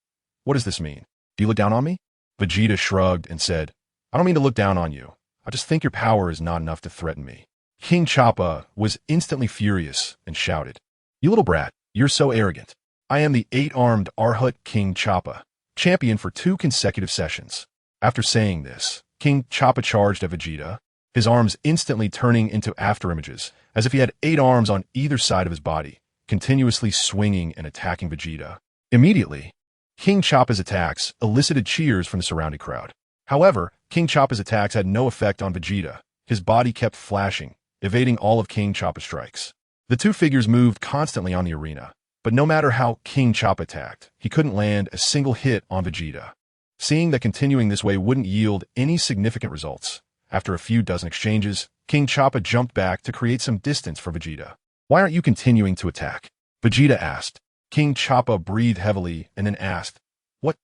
what does this mean? Do you look down on me? Vegeta shrugged and said, I don't mean to look down on you. I just think your power is not enough to threaten me. King Choppa was instantly furious and shouted, you little brat, you're so arrogant. I am the 8-armed Arhat King Choppa, champion for 2 consecutive sessions. After saying this, King Choppa charged at Vegeta, his arms instantly turning into afterimages, as if he had 8 arms on either side of his body, continuously swinging and attacking Vegeta. Immediately, King Choppa's attacks elicited cheers from the surrounding crowd. However, King Choppa's attacks had no effect on Vegeta. His body kept flashing, evading all of King Choppa's strikes. The 2 figures moved constantly on the arena, but no matter how King Choppa attacked, he couldn't land a single hit on Vegeta. Seeing that continuing this way wouldn't yield any significant results, after a few dozen exchanges, King Choppa jumped back to create some distance for Vegeta. Why aren't you continuing to attack? Vegeta asked. King Choppa breathed heavily and then asked, what?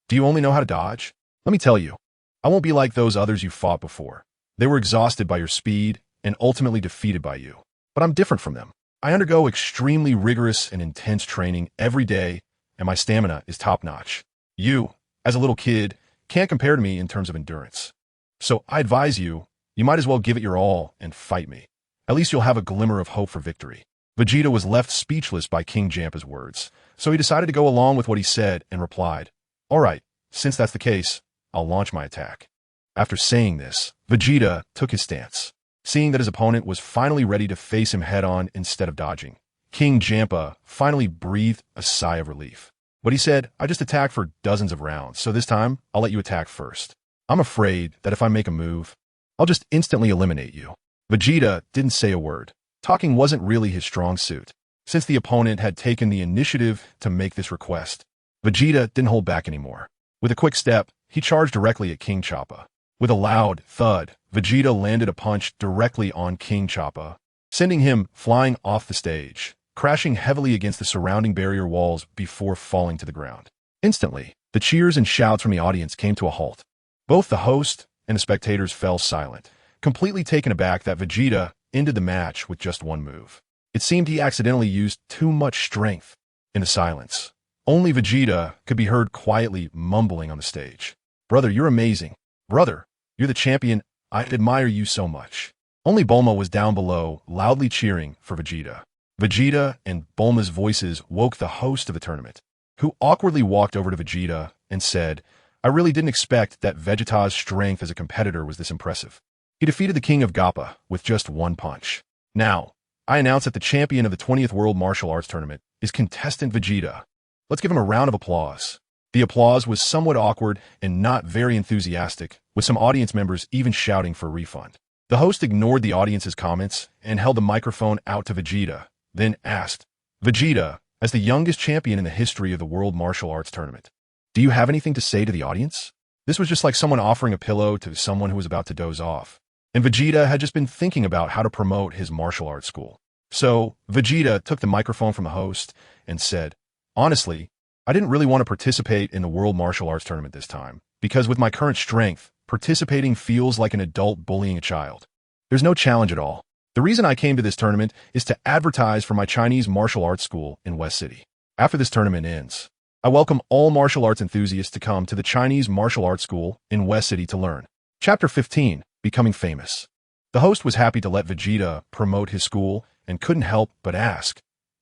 Do you only know how to dodge? Let me tell you, I won't be like those others you fought before. They were exhausted by your speed and ultimately defeated by you. But I'm different from them. I undergo extremely rigorous and intense training every day, and my stamina is top-notch. You, as a little kid, can't compare to me in terms of endurance. So I advise you, you might as well give it your all and fight me. At least you'll have a glimmer of hope for victory. Vegeta was left speechless by King Jampa's words, so he decided to go along with what he said and replied, all right, since that's the case, I'll launch my attack. After saying this, Vegeta took his stance. Seeing that his opponent was finally ready to face him head-on instead of dodging, King Jampa finally breathed a sigh of relief. But he said, I just attacked for dozens of rounds, so this time, I'll let you attack first. I'm afraid that if I make a move, I'll just instantly eliminate you. Vegeta didn't say a word. Talking wasn't really his strong suit. Since the opponent had taken the initiative to make this request, Vegeta didn't hold back anymore. With a quick step, he charged directly at King Choppa. With a loud thud, Vegeta landed a punch directly on King Choppa, sending him flying off the stage, crashing heavily against the surrounding barrier walls before falling to the ground. Instantly, the cheers and shouts from the audience came to a halt. Both the host and the spectators fell silent, completely taken aback that Vegeta ended the match with just one move. It seemed he accidentally used too much strength. In the silence, only Vegeta could be heard quietly mumbling on the stage. Brother, you're amazing. Brother, you're the champion. I admire you so much. Only Bulma was down below, loudly cheering for Vegeta. Vegeta and Bulma's voices woke the host of the tournament, who awkwardly walked over to Vegeta and said, I really didn't expect that Vegeta's strength as a competitor was this impressive. He defeated the King of Gappa with just one punch. Now, I announce that the champion of the 20th World Martial Arts Tournament is contestant Vegeta. Let's give him a round of applause. The applause was somewhat awkward and not very enthusiastic, with some audience members even shouting for a refund. The host ignored the audience's comments and held the microphone out to Vegeta, then asked, Vegeta, as the youngest champion in the history of the World Martial Arts Tournament, do you have anything to say to the audience? This was just like someone offering a pillow to someone who was about to doze off. And Vegeta had just been thinking about how to promote his martial arts school. So, Vegeta took the microphone from the host and said, honestly, I didn't really want to participate in the World Martial Arts Tournament this time, because with my current strength, participating feels like an adult bullying a child. There's no challenge at all. The reason I came to this tournament is to advertise for my Chinese martial arts school in West City. After this tournament ends, I welcome all martial arts enthusiasts to come to the Chinese martial arts school in West City to learn. Chapter 15, Becoming Famous. The host was happy to let Vegeta promote his school and couldn't help but ask,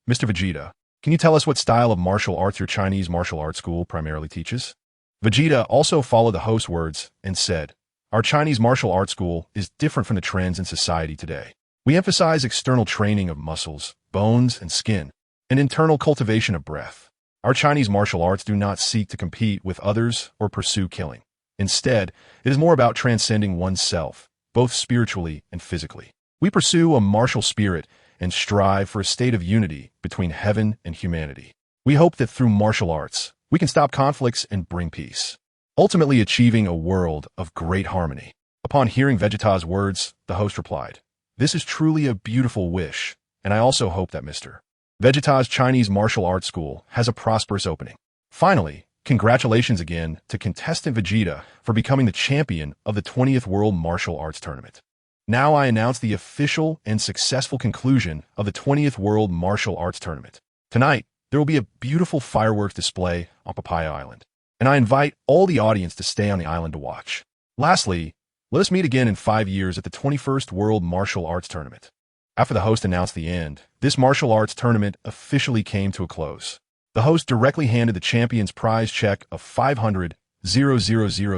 Mr. Vegeta, can you tell us what style of martial arts your Chinese martial arts school primarily teaches? Vegeta also followed the host's words and said, our Chinese martial arts school is different from the trends in society today. We emphasize external training of muscles, bones and skin, and internal cultivation of breath. Our Chinese martial arts do not seek to compete with others or pursue killing. Instead, it is more about transcending oneself, both spiritually and physically. We pursue a martial spirit and strive for a state of unity between heaven and humanity. We hope that through martial arts, we can stop conflicts and bring peace, ultimately achieving a world of great harmony. Upon hearing Vegeta's words, the host replied, "This is truly a beautiful wish, and I also hope that Mr. Vegeta's Chinese martial arts school has a prosperous opening." Finally, congratulations again to contestant Vegeta for becoming the champion of the 20th World Martial Arts Tournament. Now I announce the official and successful conclusion of the 20th World Martial Arts Tournament. Tonight, there will be a beautiful fireworks display on Papaya Island, and I invite all the audience to stay on the island to watch. Lastly, let us meet again in 5 years at the 21st World Martial Arts Tournament. After the host announced the end, this martial arts tournament officially came to a close. The host directly handed the champion's prize check of 500,000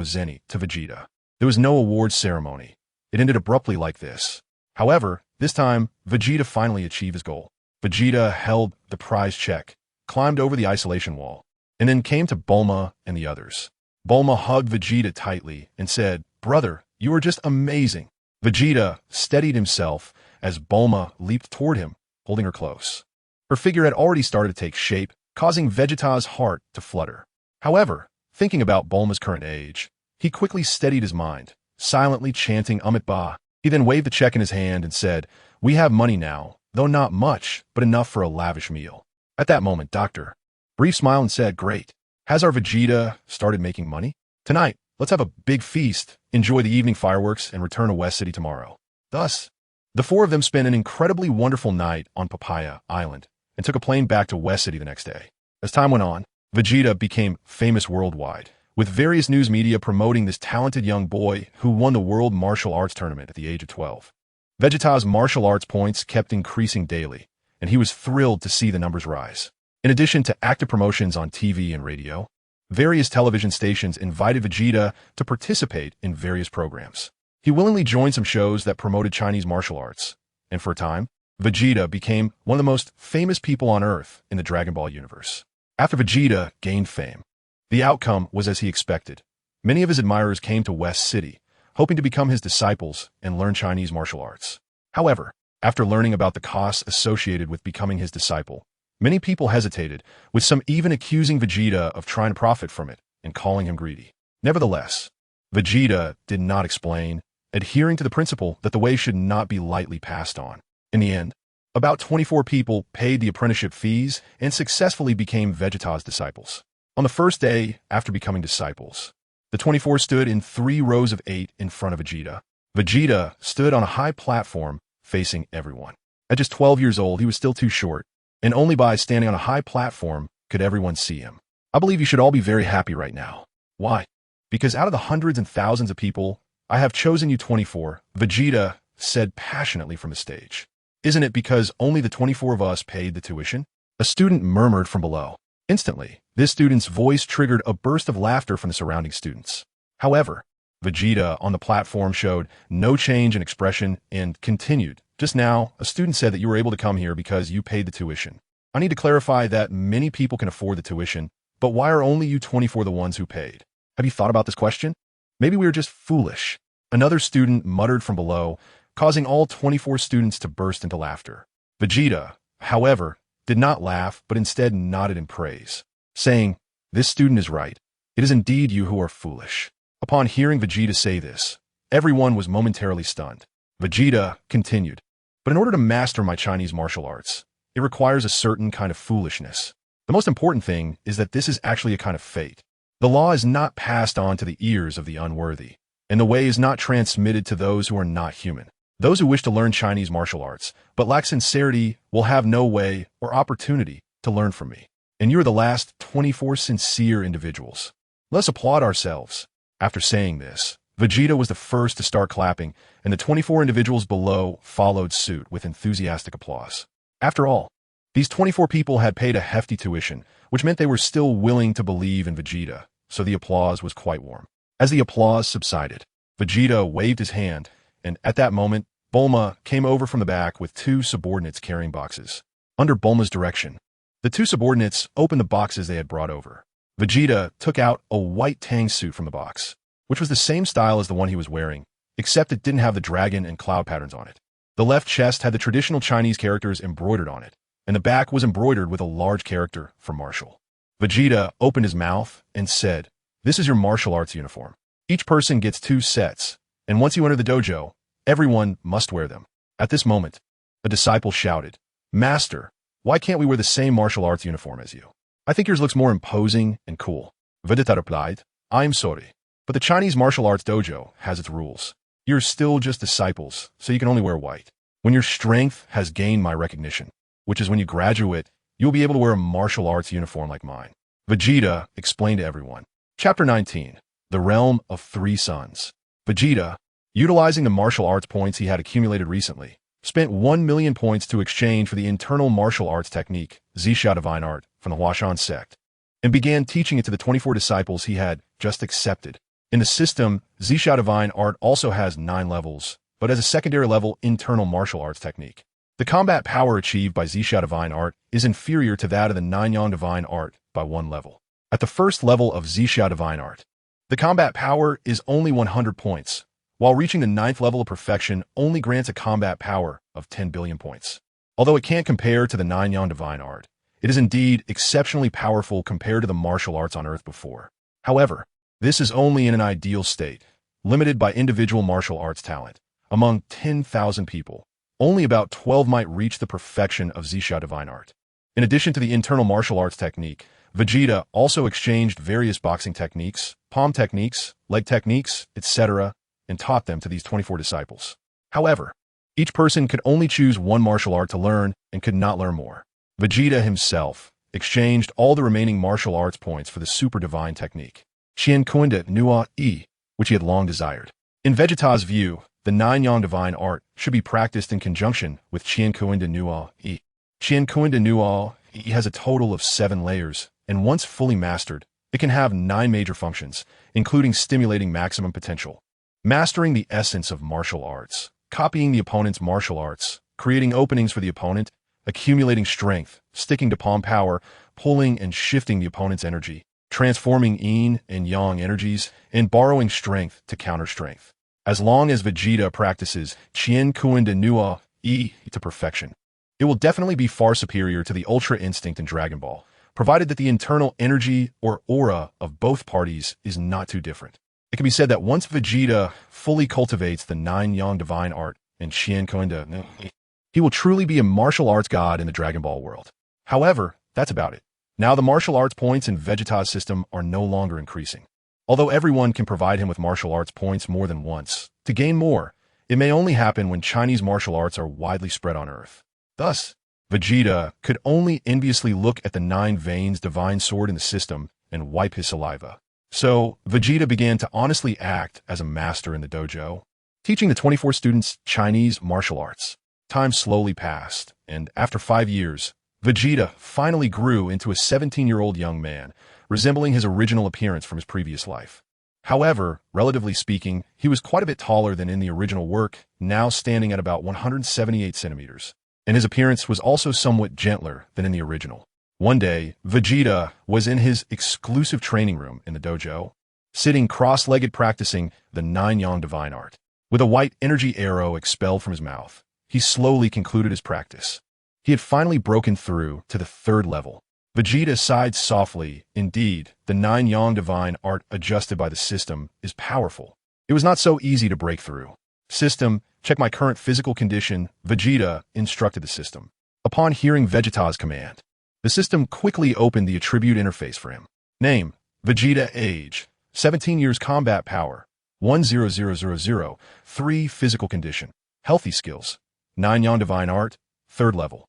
zeni to Vegeta. There was no awards ceremony. It ended abruptly like this. However, this time, Vegeta finally achieved his goal. Vegeta held the prize check, climbed over the isolation wall, and then came to Bulma and the others. Bulma hugged Vegeta tightly and said, "Brother, you are just amazing." Vegeta steadied himself as Bulma leaped toward him, holding her close. Her figure had already started to take shape, causing Vegeta's heart to flutter. However, thinking about Bulma's current age, he quickly steadied his mind, silently chanting Amit Ba. He then waved the check in his hand and said, "We have money now, though not much, but enough for a lavish meal." At that moment, Dr. Brief smiled and said, "Great. Has our Vegeta started making money? Tonight, let's have a big feast, enjoy the evening fireworks, and return to West City tomorrow." Thus, the four of them spent an incredibly wonderful night on Papaya Island and took a plane back to West City the next day. As time went on, Vegeta became famous worldwide, with various news media promoting this talented young boy who won the World Martial Arts Tournament at the age of 12. Vegeta's martial arts points kept increasing daily, and he was thrilled to see the numbers rise. In addition to active promotions on TV and radio, various television stations invited Vegeta to participate in various programs. He willingly joined some shows that promoted Chinese martial arts, and for a time, Vegeta became one of the most famous people on Earth in the Dragon Ball universe. After Vegeta gained fame, the outcome was as he expected. Many of his admirers came to West City, hoping to become his disciples and learn Chinese martial arts. However, after learning about the costs associated with becoming his disciple, many people hesitated, with some even accusing Vegeta of trying to profit from it and calling him greedy. Nevertheless, Vegeta did not explain, adhering to the principle that the way should not be lightly passed on. In the end, about 24 people paid the apprenticeship fees and successfully became Vegeta's disciples. On the first day after becoming disciples, the 24 stood in 3 rows of 8 in front of Vegeta. Vegeta stood on a high platform facing everyone. At just 12 years old, he was still too short, and only by standing on a high platform could everyone see him. I believe you should all be very happy right now. Why? Because out of the hundreds and thousands of people, I have chosen you 24, Vegeta said passionately from the stage. Isn't it because only the 24 of us paid the tuition? A student murmured from below. Instantly, this student's voice triggered a burst of laughter from the surrounding students. However, Vegeta on the platform showed no change in expression and continued. "Just now, a student said that you were able to come here because you paid the tuition. I need to clarify that many people can afford the tuition, but why are only you 24 the ones who paid? Have you thought about this question? Maybe we are just foolish." Another student muttered from below, causing all 24 students to burst into laughter. Vegeta, however, did not laugh, but instead nodded in praise, saying, "This student is right. It is indeed you who are foolish." Upon hearing Vegeta say this, everyone was momentarily stunned. Vegeta continued, "But in order to master my Chinese martial arts, it requires a certain kind of foolishness. The most important thing is that this is actually a kind of fate. The law is not passed on to the ears of the unworthy, and the way is not transmitted to those who are not human. Those who wish to learn Chinese martial arts, but lack sincerity, will have no way or opportunity to learn from me. And you are the last 24 sincere individuals. Let us applaud ourselves." After saying this, Vegeta was the first to start clapping, and the 24 individuals below followed suit with enthusiastic applause. After all, these 24 people had paid a hefty tuition, which meant they were still willing to believe in Vegeta, so the applause was quite warm. As the applause subsided, Vegeta waved his hand, and at that moment, Bulma came over from the back with 2 subordinates carrying boxes. Under Bulma's direction, the two subordinates opened the boxes they had brought over. Vegeta took out a white tang suit from the box, which was the same style as the one he was wearing, except it didn't have the dragon and cloud patterns on it. The left chest had the traditional Chinese characters embroidered on it, and the back was embroidered with a large character for martial. Vegeta opened his mouth and said, "This is your martial arts uniform. Each person gets 2 sets, and once you enter the dojo, everyone must wear them." At this moment, a disciple shouted, "Master, why can't we wear the same martial arts uniform as you? I think yours looks more imposing and cool." Vegeta replied, "I'm sorry, but the Chinese martial arts dojo has its rules. You're still just disciples, so you can only wear white. When your strength has gained my recognition, which is when you graduate, you'll be able to wear a martial arts uniform like mine." Vegeta explained to everyone. Chapter 19, The Realm of 3 Suns. Vegeta, utilizing the martial arts points he had accumulated recently, spent 1 million points to exchange for the internal martial arts technique, Zixia Divine Art, from the Huashan sect, and began teaching it to the 24 disciples he had just accepted. In the system, Zixia Divine Art also has 9 levels, but as a secondary level internal martial arts technique. The combat power achieved by Zixia Divine Art is inferior to that of the Nanyang Divine Art by 1 level. At the first level of Zixia Divine Art, the combat power is only 100 points, while reaching the 9th level of perfection only grants a combat power of 10 billion points. Although it can't compare to the Nanyang Divine Art, it is indeed exceptionally powerful compared to the martial arts on Earth before. However, this is only in an ideal state, limited by individual martial arts talent. Among 10,000 people, only about 12 might reach the perfection of Zixia Divine Art. In addition to the internal martial arts technique, Vegeta also exchanged various boxing techniques, palm techniques, leg techniques, etc., and taught them to these 24 disciples. However, each person could only choose one martial art to learn and could not learn more. Vegeta himself exchanged all the remaining martial arts points for the super divine technique, knowledge.It, which he had long desired. In Vegeta's view, the Nanyang Divine Art should be practiced in conjunction with knowledge.It. Knowledge.It has a total of 7 layers, and once fully mastered, it can have 9 major functions, including stimulating maximum potential, mastering the essence of martial arts, copying the opponent's martial arts, creating openings for the opponent, accumulating strength, sticking to palm power, pulling and shifting the opponent's energy, transforming yin and yang energies, and borrowing strength to counter strength. As long as Vegeta practices knowledge.It to perfection, it will definitely be far superior to the Ultra Instinct in Dragon Ball, provided that the internal energy or aura of both parties is not too different. It can be said that once Vegeta fully cultivates the Nanyang Divine Art and knowledge.It, he will truly be a martial arts god in the Dragon Ball world. However, that's about it. Now the martial arts points in Vegeta's system are no longer increasing. Although everyone can provide him with martial arts points more than once, to gain more, it may only happen when Chinese martial arts are widely spread on Earth. Thus, Vegeta could only enviously look at the 9 veins divine sword in the system and wipe his saliva. So, Vegeta began to honestly act as a master in the dojo, teaching the 24 students Chinese martial arts. Time slowly passed, and after 5 years, Vegeta finally grew into a 17-year-old young man, resembling his original appearance from his previous life. However, relatively speaking, he was quite a bit taller than in the original work, now standing at about 178 centimeters, and his appearance was also somewhat gentler than in the original. One day, Vegeta was in his exclusive training room in the dojo, sitting cross-legged practicing the Nanyang Divine Art. With a white energy arrow expelled from his mouth, he slowly concluded his practice. He had finally broken through to the 3rd level. Vegeta sighed softly. Indeed, the Nanyang Divine Art adjusted by the system is powerful. It was not so easy to break through. System, check my current physical condition, Vegeta instructed the system. Upon hearing Vegeta's command, the system quickly opened the attribute interface for him. Name, Vegeta. Age, 17 years. Combat power, 10000. 3 physical condition. Healthy skills, Nanyang Divine Art, 3rd level.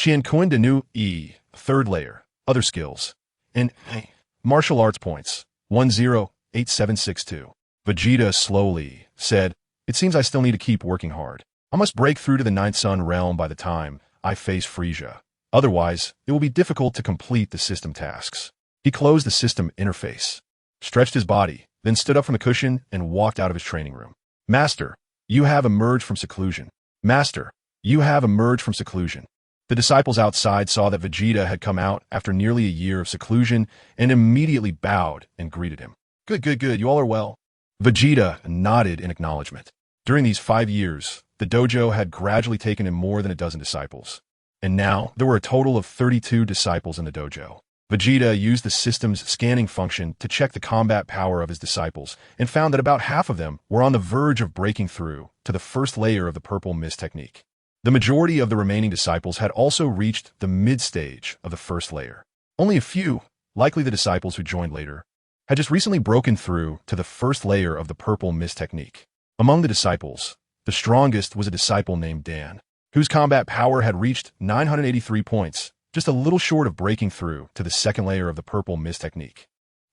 knowledge.It, 3rd layer. Other skills, and martial arts points, 108762. Vegeta slowly said, "It seems I still need to keep working hard. I must break through to the 9th Sun realm by the time I face Frieza. Otherwise, it will be difficult to complete the system tasks." He closed the system interface, stretched his body, then stood up from the cushion and walked out of his training room. "Master, you have emerged from seclusion. Master, you have emerged from seclusion." The disciples outside saw that Vegeta had come out after nearly a year of seclusion and immediately bowed and greeted him. Good, good, good, you all are well. Vegeta nodded in acknowledgement. During these 5 years, the dojo had gradually taken in more than a dozen disciples. And now, there were a total of 32 disciples in the dojo. Vegeta used the system's scanning function to check the combat power of his disciples and found that about half of them were on the verge of breaking through to the first layer of the purple mist technique. The majority of the remaining disciples had also reached the mid-stage of the first layer. Only a few, likely the disciples who joined later, had just recently broken through to the first layer of the purple mist technique. Among the disciples, the strongest was a disciple named Dan, whose combat power had reached 983 points, just a little short of breaking through to the second layer of the purple mist technique.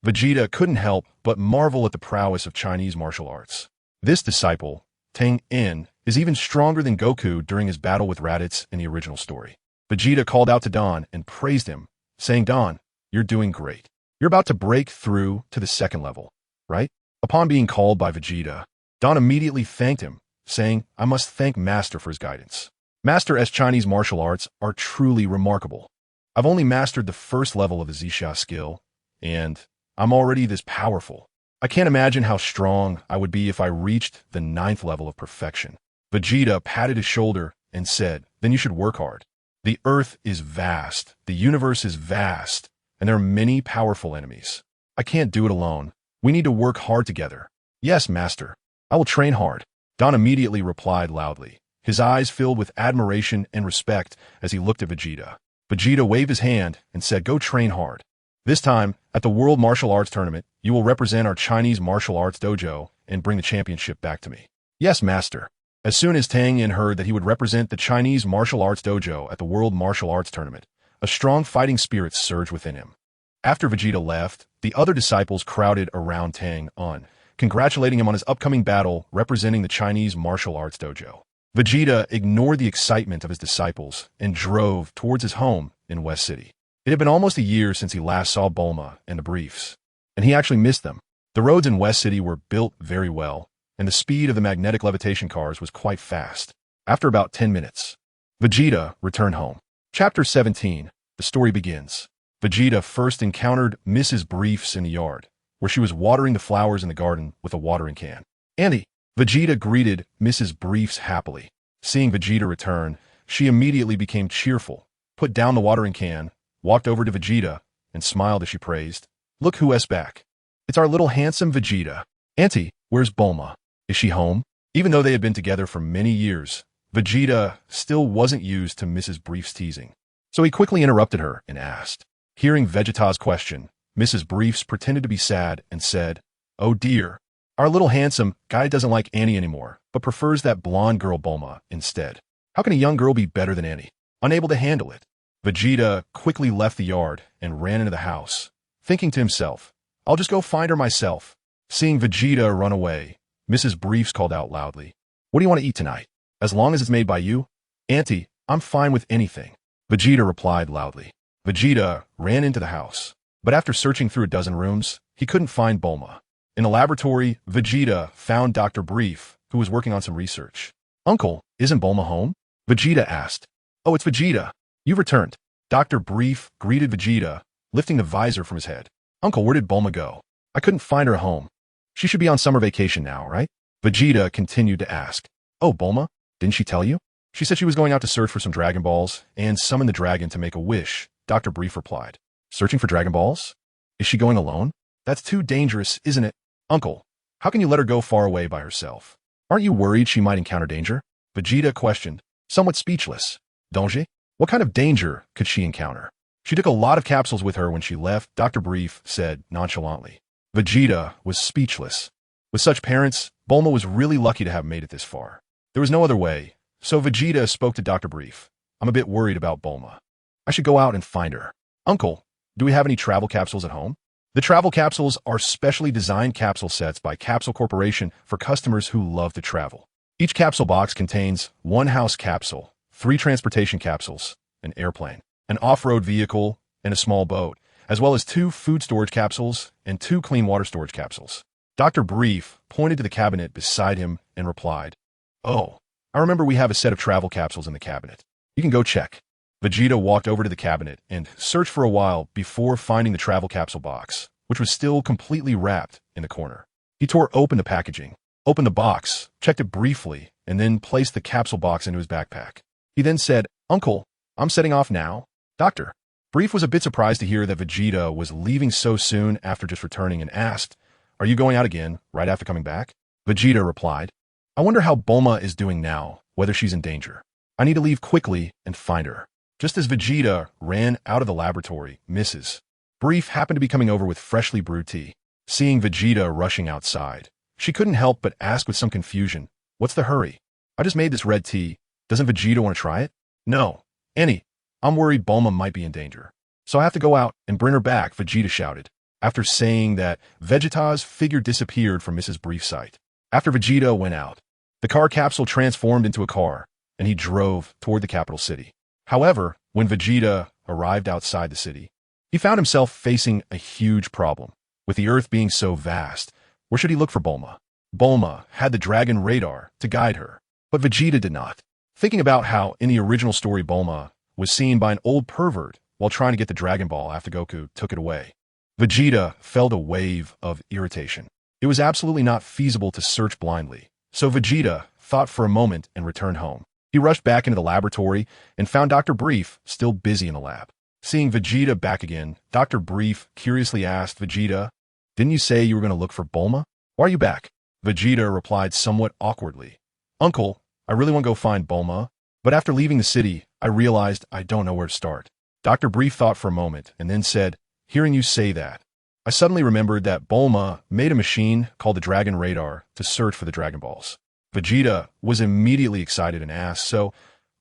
Vegeta couldn't help but marvel at the prowess of Chinese martial arts. This disciple, Tang En, is even stronger than Goku during his battle with Raditz in the original story. Vegeta called out to Don and praised him, saying, "Don, you're doing great. You're about to break through to the second level, right?" Upon being called by Vegeta, Don immediately thanked him, saying, "I must thank Master for his guidance. Master, Chinese martial arts are truly remarkable. I've only mastered the first level of the Wuxia skill, and I'm already this powerful. I can't imagine how strong I would be if I reached the 9th level of perfection." Vegeta patted his shoulder and said, "Then you should work hard. The earth is vast, the universe is vast, and there are many powerful enemies. I can't do it alone. We need to work hard together." "Yes, Master. I will train hard." Don immediately replied loudly, his eyes filled with admiration and respect as he looked at Vegeta. Vegeta waved his hand and said, "Go train hard. This time, at the World Martial Arts Tournament, you will represent our Chinese martial arts dojo and bring the championship back to me." "Yes, Master." As soon as Tang En heard that he would represent the Chinese martial arts dojo at the World Martial Arts Tournament, a strong fighting spirit surged within him. After Vegeta left, the other disciples crowded around Tang En, congratulating him on his upcoming battle representing the Chinese martial arts dojo. Vegeta ignored the excitement of his disciples and drove towards his home in West City. It had been almost a year since he last saw Bulma and the briefs, and he actually missed them. The roads in West City were built very well, and the speed of the magnetic levitation cars was quite fast. After about 10 minutes, Vegeta returned home. Chapter 17, the story begins. Vegeta first encountered Mrs. Briefs in the yard, where she was watering the flowers in the garden with a watering can. "Andy," Vegeta greeted Mrs. Briefs happily. Seeing Vegeta return, she immediately became cheerful, put down the watering can, walked over to Vegeta, and smiled as she praised, "Look who's back. It's our little handsome Vegeta. Auntie, where's Bulma? Is she home?" Even though they had been together for many years, Vegeta still wasn't used to Mrs. Brief's teasing. So he quickly interrupted her and asked. Hearing Vegeta's question, Mrs. Briefs pretended to be sad and said, "Oh dear, our little handsome guy doesn't like Annie anymore, but prefers that blonde girl Bulma instead. How can a young girl be better than Annie?" Unable to handle it, Vegeta quickly left the yard and ran into the house, thinking to himself, "I'll just go find her myself." Seeing Vegeta run away, Mrs. Briefs called out loudly, "What do you want to eat tonight? As long as it's made by you?" "Auntie, I'm fine with anything," Vegeta replied loudly. Vegeta ran into the house, but after searching through a dozen rooms, he couldn't find Bulma. In the laboratory, Vegeta found Dr. Brief, who was working on some research. "Uncle, isn't Bulma home?" Vegeta asked. "Oh, it's Vegeta. You've returned." Dr. Brief greeted Vegeta, lifting the visor from his head. "Uncle, where did Bulma go? I couldn't find her at home. She should be on summer vacation now, right?" Vegeta continued to ask. "Oh, Bulma? Didn't she tell you?" "She said she was going out to search for some Dragon Balls and summon the dragon to make a wish," Dr. Brief replied. "Searching for Dragon Balls? Is she going alone? That's too dangerous, isn't it?" "Uncle, how can you let her go far away by herself? Aren't you worried she might encounter danger?" Vegeta questioned, somewhat speechless. "Danger? What kind of danger could she encounter?" "She took a lot of capsules with her when she left," Dr. Brief said nonchalantly. Vegeta was speechless. With such parents, Bulma was really lucky to have made it this far. There was no other way, so Vegeta spoke to Dr. Brief. "I'm a bit worried about Bulma. I should go out and find her." "Uncle, do we have any travel capsules at home?" The travel capsules are specially designed capsule sets by Capsule Corporation for customers who love to travel. Each capsule box contains one house capsule, 3 transportation capsules, an airplane, an off-road vehicle, and a small boat, as well as 2 food storage capsules and 2 clean water storage capsules. Dr. Brief pointed to the cabinet beside him and replied, "Oh, I remember we have a set of travel capsules in the cabinet. You can go check." Vegeta walked over to the cabinet and searched for a while before finding the travel capsule box, which was still completely wrapped in the corner. He tore open the packaging, opened the box, checked it briefly, and then placed the capsule box into his backpack. He then said, "Uncle, I'm setting off now." Doctor. Brief was a bit surprised to hear that Vegeta was leaving so soon after just returning and asked, "Are you going out again right after coming back?" Vegeta replied, "I wonder how Bulma is doing now, whether she's in danger. I need to leave quickly and find her." Just as Vegeta ran out of the laboratory, Mrs. Brief happened to be coming over with freshly brewed tea. Seeing Vegeta rushing outside, she couldn't help but ask with some confusion, "What's the hurry? I just made this red tea. Doesn't Vegeta want to try it?" "No, Annie, I'm worried Bulma might be in danger. So I have to go out and bring her back," Vegeta shouted, after saying that Vegeta's figure disappeared from Mrs. Brief's sight. After Vegeta went out, the car capsule transformed into a car, and he drove toward the capital city. However, when Vegeta arrived outside the city, he found himself facing a huge problem. With the Earth being so vast, where should he look for Bulma? Bulma had the dragon radar to guide her, but Vegeta did not. Thinking about how in the original story Bulma was seen by an old pervert while trying to get the Dragon Ball after Goku took it away, Vegeta felt a wave of irritation. It was absolutely not feasible to search blindly, so Vegeta thought for a moment and returned home. He rushed back into the laboratory and found Dr. Brief still busy in the lab. Seeing Vegeta back again, Dr. Brief curiously asked Vegeta, "Didn't you say you were going to look for Bulma? Why are you back?" Vegeta replied somewhat awkwardly, "Uncle, I really want to go find Bulma, but after leaving the city, I realized I don't know where to start." Dr. Brief thought for a moment and then said, "Hearing you say that, I suddenly remembered that Bulma made a machine called the Dragon Radar to search for the Dragon Balls." Vegeta was immediately excited and asked, "So,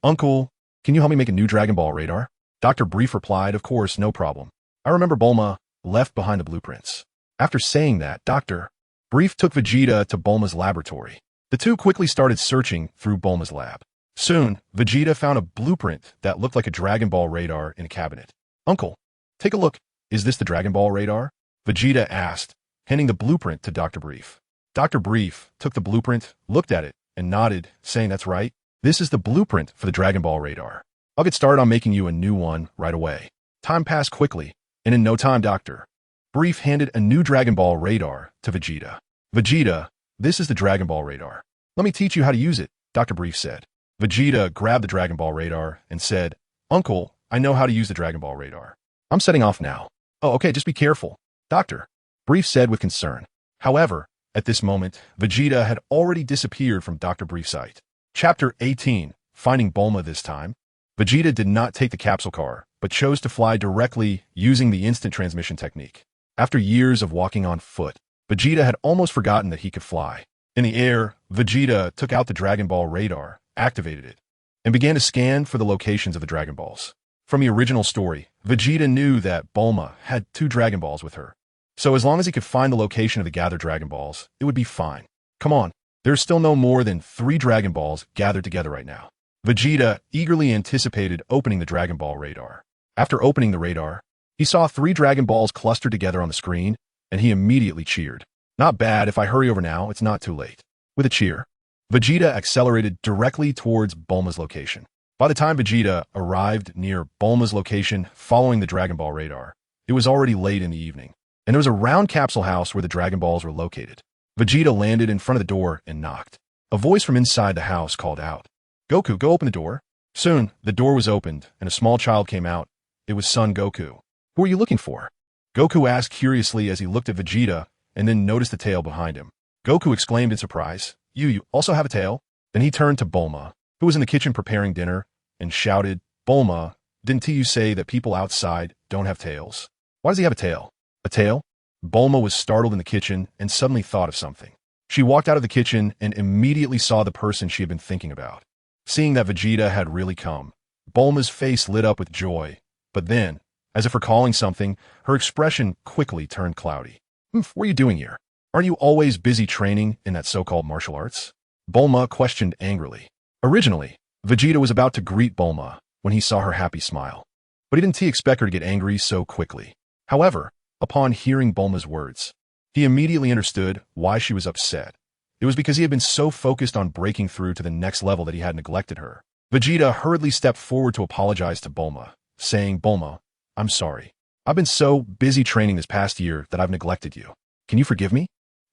Uncle, can you help me make a new Dragon Ball radar?" Dr. Brief replied, "Of course, no problem. I remember Bulma left behind the blueprints." After saying that, Dr. Brief took Vegeta to Bulma's laboratory. The two quickly started searching through Bulma's lab. Soon, Vegeta found a blueprint that looked like a Dragon Ball radar in a cabinet. "Uncle, take a look. Is this the Dragon Ball radar?" Vegeta asked, handing the blueprint to Dr. Brief. Dr. Brief took the blueprint, looked at it, and nodded, saying, "That's right. This is the blueprint for the Dragon Ball radar. I'll get started on making you a new one right away." Time passed quickly, and in no time, Dr. Brief handed a new Dragon Ball radar to Vegeta. "Vegeta, this is the Dragon Ball radar. Let me teach you how to use it," Dr. Brief said. Vegeta grabbed the Dragon Ball radar and said, "Uncle, I know how to use the Dragon Ball radar. I'm setting off now." "Oh, okay, just be careful," Dr. Brief said with concern. However, at this moment, Vegeta had already disappeared from Dr. Brief's sight. Chapter 18, Finding Bulma this time. Vegeta did not take the capsule car, but chose to fly directly using the instant transmission technique. After years of walking on foot, Vegeta had almost forgotten that he could fly. In the air, Vegeta took out the Dragon Ball radar, activated it, and began to scan for the locations of the Dragon Balls. From the original story, Vegeta knew that Bulma had 2 Dragon Balls with her. So as long as he could find the location of the gathered Dragon Balls, it would be fine. Come on, there's still no more than 3 Dragon Balls gathered together right now. Vegeta eagerly anticipated opening the Dragon Ball radar. After opening the radar, he saw 3 Dragon Balls clustered together on the screen, and he immediately cheered. "Not bad, if I hurry over now, it's not too late." With a cheer, Vegeta accelerated directly towards Bulma's location. By the time Vegeta arrived near Bulma's location following the Dragon Ball radar, it was already late in the evening, and there was a round capsule house where the Dragon Balls were located. Vegeta landed in front of the door and knocked. A voice from inside the house called out, "Goku, go open the door." Soon, the door was opened, and a small child came out. It was Son Goku. "Who are you looking for?" Goku asked curiously as he looked at Vegeta and then noticed the tail behind him. Goku exclaimed in surprise, You also have a tail?" Then he turned to Bulma, who was in the kitchen preparing dinner, and shouted, "Bulma, didn't you say that people outside don't have tails? Why does he have a tail?" "A tail?" Bulma was startled in the kitchen and suddenly thought of something. She walked out of the kitchen and immediately saw the person she had been thinking about. Seeing that Vegeta had really come, Bulma's face lit up with joy, but then, as if recalling something, her expression quickly turned cloudy. What are you doing here? Aren't you always busy training in that so-called martial arts?" Bulma questioned angrily. Originally, Vegeta was about to greet Bulma when he saw her happy smile, but he didn't expect her to get angry so quickly. However, upon hearing Bulma's words, he immediately understood why she was upset. It was because he had been so focused on breaking through to the next level that he had neglected her. Vegeta hurriedly stepped forward to apologize to Bulma, saying, Bulma, I'm sorry. I've been so busy training this past year that I've neglected you. Can you forgive me?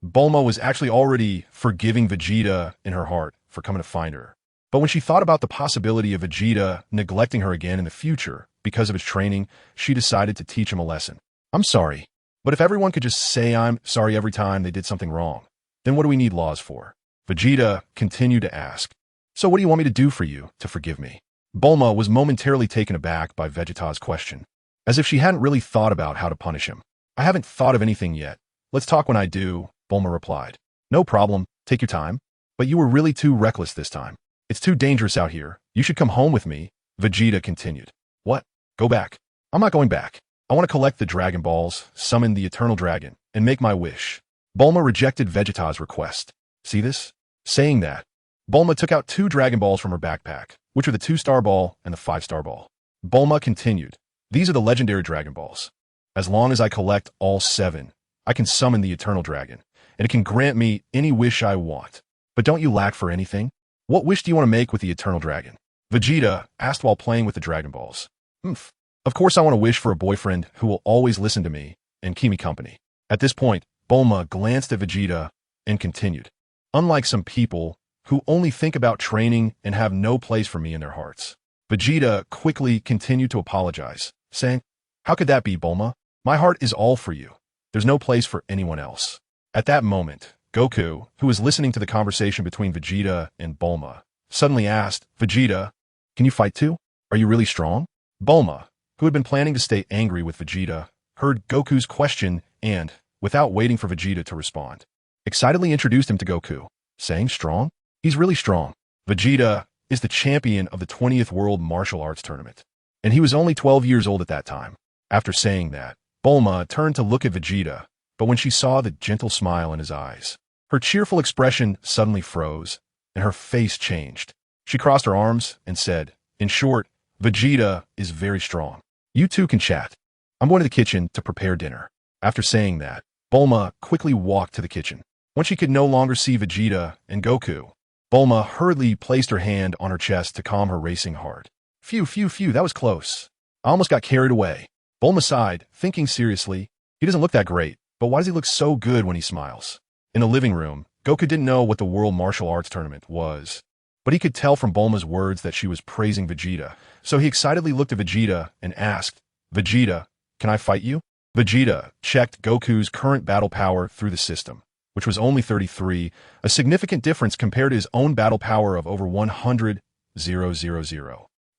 Bulma was actually already forgiving Vegeta in her heart for coming to find her. But when she thought about the possibility of Vegeta neglecting her again in the future because of his training, she decided to teach him a lesson. I'm sorry, but if everyone could just say I'm sorry every time they did something wrong, then what do we need laws for? Vegeta continued to ask, so what do you want me to do for you to forgive me? Bulma was momentarily taken aback by Vegeta's question, as if she hadn't really thought about how to punish him. I haven't thought of anything yet. Let's talk when I do, Bulma replied. No problem, take your time. But you were really too reckless this time. It's too dangerous out here. You should come home with me, Vegeta continued. What? Go back. I'm not going back. I want to collect the Dragon Balls, summon the Eternal Dragon, and make my wish. Bulma rejected Vegeta's request. See this? Saying that, Bulma took out 2 Dragon Balls from her backpack, which are the 2-star ball and the 5-star ball. Bulma continued, these are the legendary Dragon Balls. As long as I collect all 7, I can summon the Eternal Dragon, and it can grant me any wish I want. But don't you lack for anything? What wish do you want to make with the Eternal Dragon? Vegeta asked while playing with the Dragon Balls. Of course I want to wish for a boyfriend who will always listen to me and keep me company. At this point, Bulma glanced at Vegeta and continued, unlike some people who only think about training and have no place for me in their hearts. Vegeta quickly continued to apologize, saying, how could that be, Bulma? My heart is all for you. There's no place for anyone else. At that moment, Goku, who was listening to the conversation between Vegeta and Bulma, suddenly asked, Vegeta, can you fight too? Are you really strong? Bulma, who had been planning to stay angry with Vegeta, heard Goku's question and, without waiting for Vegeta to respond, excitedly introduced him to Goku, saying, strong? He's really strong. Vegeta is the champion of the 20th World Martial Arts Tournament, and he was only 12 years old at that time. After saying that, Bulma turned to look at Vegeta, but when she saw the gentle smile in his eyes, her cheerful expression suddenly froze, and her face changed. She crossed her arms and said, in short, Vegeta is very strong. You two can chat. I'm going to the kitchen to prepare dinner. After saying that, Bulma quickly walked to the kitchen. When she could no longer see Vegeta and Goku, Bulma hurriedly placed her hand on her chest to calm her racing heart. Phew, that was close. I almost got carried away. Bulma sighed, thinking seriously, he doesn't look that great, but why does he look so good when he smiles? In the living room, Goku didn't know what the World Martial Arts Tournament was, but he could tell from Bulma's words that she was praising Vegeta, so he excitedly looked at Vegeta and asked, Vegeta, can I fight you? Vegeta checked Goku's current battle power through the system, which was only 33, a significant difference compared to his own battle power of over 100,000.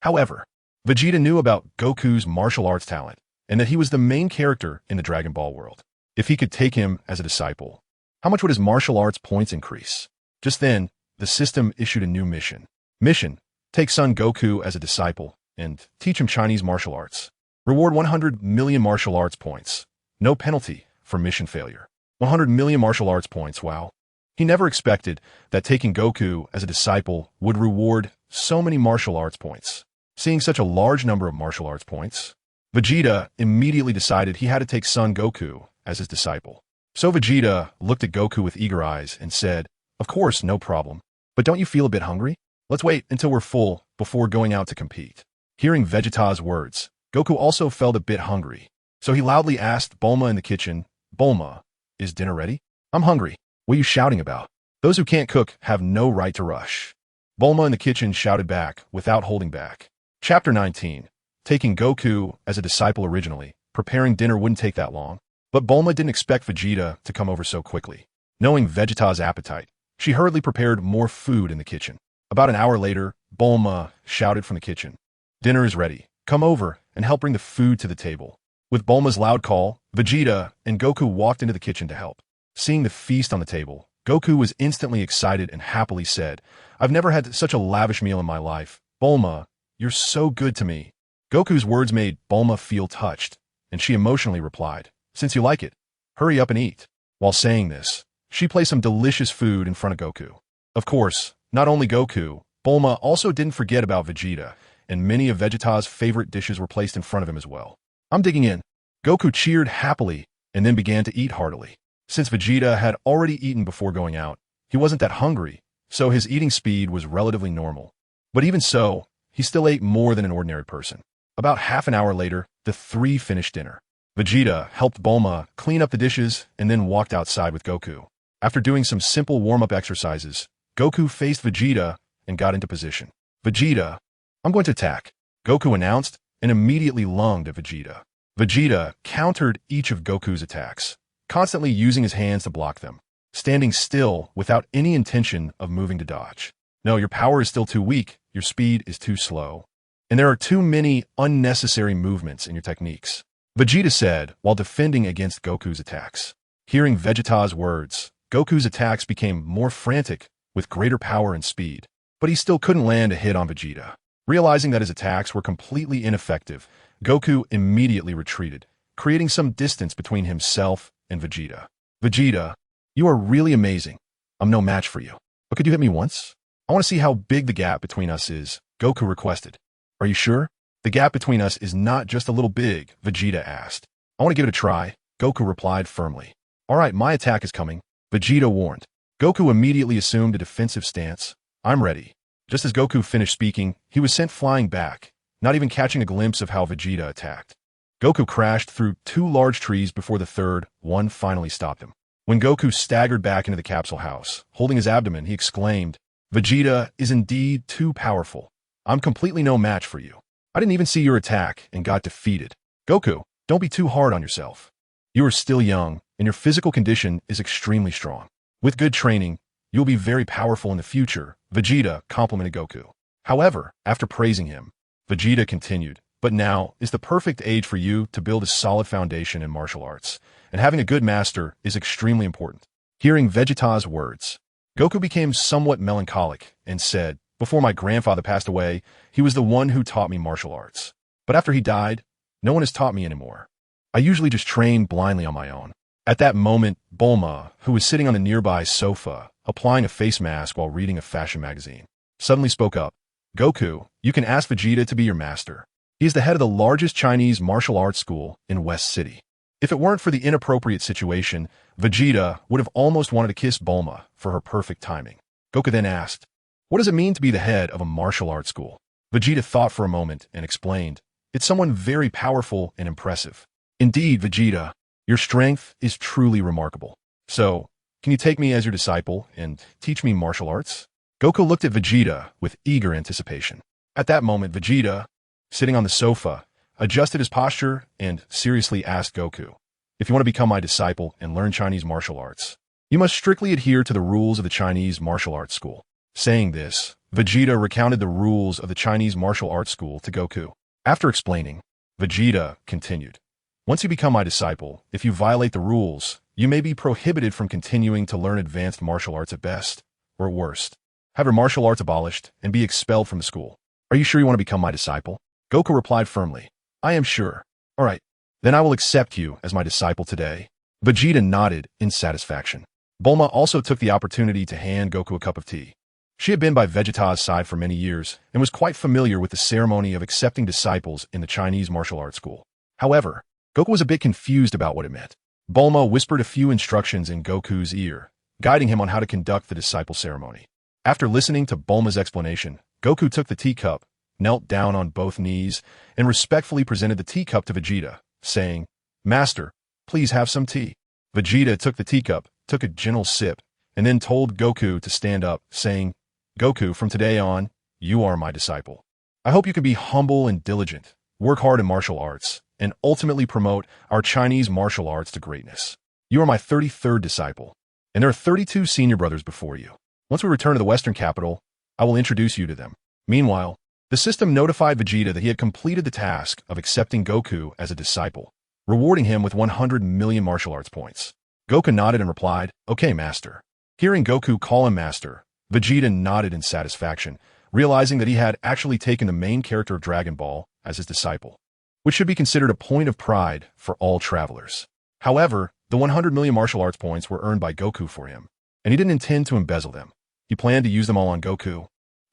However, Vegeta knew about Goku's martial arts talent, and that he was the main character in the Dragon Ball world. If he could take him as a disciple, how much would his martial arts points increase? Just then, the system issued a new mission. Mission, take Son Goku as a disciple and teach him Chinese martial arts. Reward 100 million martial arts points. No penalty for mission failure. 100 million martial arts points, wow. He never expected that taking Goku as a disciple would reward so many martial arts points. Seeing such a large number of martial arts points, Vegeta immediately decided he had to take Son Goku as his disciple. So Vegeta looked at Goku with eager eyes and said, of course, no problem. But don't you feel a bit hungry? Let's wait until we're full before going out to compete. Hearing Vegeta's words, Goku also felt a bit hungry. So he loudly asked Bulma in the kitchen, Bulma, is dinner ready? I'm hungry. What are you shouting about? Those who can't cook have no right to rush. Bulma in the kitchen shouted back without holding back. Chapter 19. Taking Goku as a disciple originally, preparing dinner wouldn't take that long. But Bulma didn't expect Vegeta to come over so quickly. Knowing Vegeta's appetite, she hurriedly prepared more food in the kitchen. About an hour later, Bulma shouted from the kitchen, dinner is ready. Come over and help bring the food to the table. With Bulma's loud call, Vegeta and Goku walked into the kitchen to help. Seeing the feast on the table, Goku was instantly excited and happily said, I've never had such a lavish meal in my life. Bulma, you're so good to me. Goku's words made Bulma feel touched, and she emotionally replied, since you like it, hurry up and eat. While saying this, she placed some delicious food in front of Goku. Of course, not only Goku, Bulma also didn't forget about Vegeta, and many of Vegeta's favorite dishes were placed in front of him as well. I'm digging in. Goku cheered happily and then began to eat heartily. Since Vegeta had already eaten before going out, he wasn't that hungry, so his eating speed was relatively normal. But even so, he still ate more than an ordinary person. About half an hour later, the three finished dinner. Vegeta helped Bulma clean up the dishes and then walked outside with Goku. After doing some simple warm-up exercises, Goku faced Vegeta and got into position. Vegeta, I'm going to attack, Goku announced and immediately lunged at Vegeta. Vegeta countered each of Goku's attacks, constantly using his hands to block them, standing still without any intention of moving to dodge. No, your power is still too weak, your speed is too slow, and there are too many unnecessary movements in your techniques, Vegeta said while defending against Goku's attacks. Hearing Vegeta's words, Goku's attacks became more frantic with greater power and speed, but he still couldn't land a hit on Vegeta. Realizing that his attacks were completely ineffective, Goku immediately retreated, creating some distance between himself and Vegeta. Vegeta, you are really amazing. I'm no match for you. But could you hit me once? I want to see how big the gap between us is, Goku requested. Are you sure? The gap between us is not just a little big, Vegeta asked. I want to give it a try, Goku replied firmly. All right, my attack is coming, Vegeta warned. Goku immediately assumed a defensive stance. I'm ready. Just as Goku finished speaking, he was sent flying back, not even catching a glimpse of how Vegeta attacked. Goku crashed through two large trees before the third one finally stopped him. When Goku staggered back into the capsule house, holding his abdomen, he exclaimed, Vegeta is indeed too powerful. I'm completely no match for you. I didn't even see your attack and got defeated. Goku, don't be too hard on yourself. You are still young, and your physical condition is extremely strong. With good training, you'll be very powerful in the future, Vegeta complimented Goku. However, after praising him, Vegeta continued, but now is the perfect age for you to build a solid foundation in martial arts, and having a good master is extremely important. Hearing Vegeta's words, Goku became somewhat melancholic and said, before my grandfather passed away, he was the one who taught me martial arts. But after he died, no one has taught me anymore. I usually just train blindly on my own. At that moment, Bulma, who was sitting on the nearby sofa, applying a face mask while reading a fashion magazine, suddenly spoke up. Goku, you can ask Vegeta to be your master. He is the head of the largest Chinese martial arts school in West City. If it weren't for the inappropriate situation, Vegeta would have almost wanted to kiss Bulma for her perfect timing. Goku then asked, what does it mean to be the head of a martial arts school? Vegeta thought for a moment and explained, it's someone very powerful and impressive. Indeed, Vegeta, your strength is truly remarkable. So, can you take me as your disciple and teach me martial arts? Goku looked at Vegeta with eager anticipation. At that moment, Vegeta, sitting on the sofa, adjusted his posture and seriously asked Goku, if you want to become my disciple and learn Chinese martial arts, you must strictly adhere to the rules of the Chinese martial arts school. Saying this, Vegeta recounted the rules of the Chinese martial arts school to Goku. After explaining, Vegeta continued, once you become my disciple, if you violate the rules, you may be prohibited from continuing to learn advanced martial arts at best, or at worst. Have your martial arts abolished and be expelled from the school. Are you sure you want to become my disciple? Goku replied firmly, I am sure. All right, then I will accept you as my disciple today. Vegeta nodded in satisfaction. Bulma also took the opportunity to hand Goku a cup of tea. She had been by Vegeta's side for many years and was quite familiar with the ceremony of accepting disciples in the Chinese martial arts school. However, Goku was a bit confused about what it meant. Bulma whispered a few instructions in Goku's ear, guiding him on how to conduct the disciple ceremony. After listening to Bulma's explanation, Goku took the teacup, knelt down on both knees, and respectfully presented the teacup to Vegeta, saying, Master, please have some tea. Vegeta took the teacup, took a gentle sip, and then told Goku to stand up, saying, Goku, from today on, you are my disciple. I hope you can be humble and diligent, work hard in martial arts, and ultimately promote our Chinese martial arts to greatness. You are my 33rd disciple, and there are 32 senior brothers before you. Once we return to the Western capital, I will introduce you to them. Meanwhile, the system notified Vegeta that he had completed the task of accepting Goku as a disciple, rewarding him with 100 million martial arts points. Goku nodded and replied, Okay, Master. Hearing Goku call him Master, Vegeta nodded in satisfaction, realizing that he had actually taken the main character of Dragon Ball as his disciple, which should be considered a point of pride for all travelers. However, the 100 million martial arts points were earned by Goku for him, and he didn't intend to embezzle them. He planned to use them all on Goku.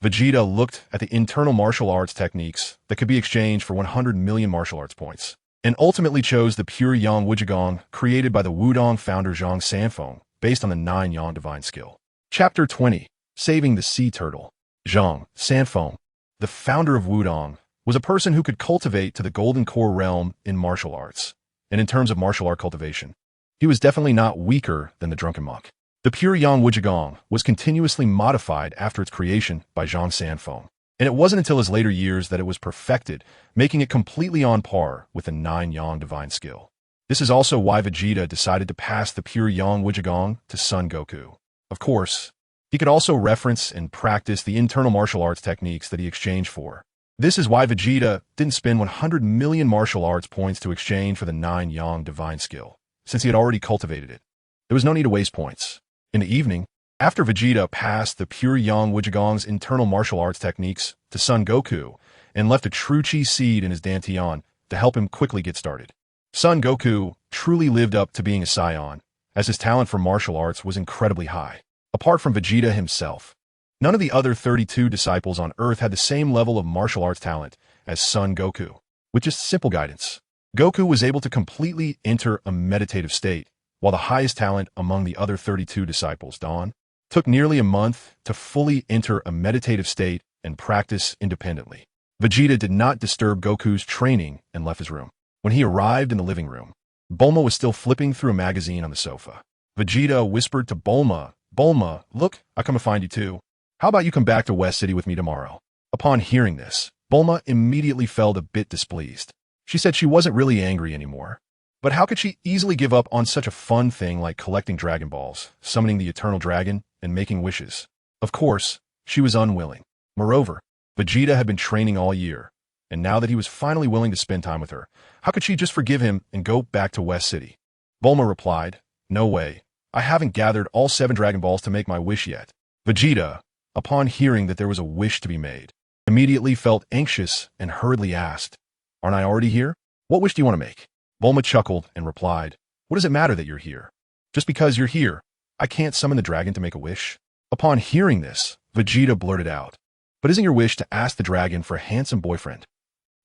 Vegeta looked at the internal martial arts techniques that could be exchanged for 100 million martial arts points, and ultimately chose the pure Yang Wujigong created by the Wudong founder Zhang Sanfeng, based on the 9 Yang divine skill. Chapter 20. Saving the Sea Turtle. Zhang Sanfeng the founder of Wudong, was a person who could cultivate to the golden core realm in martial arts. And in terms of martial art cultivation, he was definitely not weaker than the drunken monk. The pure yang Wuzhigong was continuously modified after its creation by Zhang Sanfeng, and it wasn't until his later years that it was perfected, making it completely on par with the 9 yang divine skill. This is also why Vegeta decided to pass the pure yang Wuzhigong to Son Goku. Of course, he could also reference and practice the internal martial arts techniques that he exchanged for. This is why Vegeta didn't spend 100 million martial arts points to exchange for the 9 yang divine skill, since he had already cultivated it. There was no need to waste points. In the evening, after Vegeta passed the pure yang Wuzhigong's internal martial arts techniques to Son Goku and left a true chi seed in his dantian to help him quickly get started, Son Goku truly lived up to being a scion, as his talent for martial arts was incredibly high. Apart from Vegeta himself, none of the other 32 disciples on Earth had the same level of martial arts talent as Son Goku. With just simple guidance, Goku was able to completely enter a meditative state, while the highest talent among the other 32 disciples, Dawn, took nearly a month to fully enter a meditative state and practice independently. Vegeta did not disturb Goku's training and left his room. When he arrived in the living room, Bulma was still flipping through a magazine on the sofa. Vegeta whispered to Bulma, "Bulma, look, I come to find you too. How about you come back to West City with me tomorrow?" Upon hearing this, Bulma immediately felt a bit displeased. She said she wasn't really angry anymore. But how could she easily give up on such a fun thing like collecting Dragon Balls, summoning the Eternal Dragon, and making wishes? Of course, she was unwilling. Moreover, Vegeta had been training all year, and now that he was finally willing to spend time with her, how could she just forgive him and go back to West City? Bulma replied, "No way. I haven't gathered all 7 Dragon Balls to make my wish yet." Vegeta, upon hearing that there was a wish to be made, immediately felt anxious and hurriedly asked, "Aren't I already here? What wish do you want to make?" Bulma chuckled and replied, "What does it matter that you're here? Just because you're here, I can't summon the dragon to make a wish." Upon hearing this, Vegeta blurted out, "But isn't your wish to ask the dragon for a handsome boyfriend?"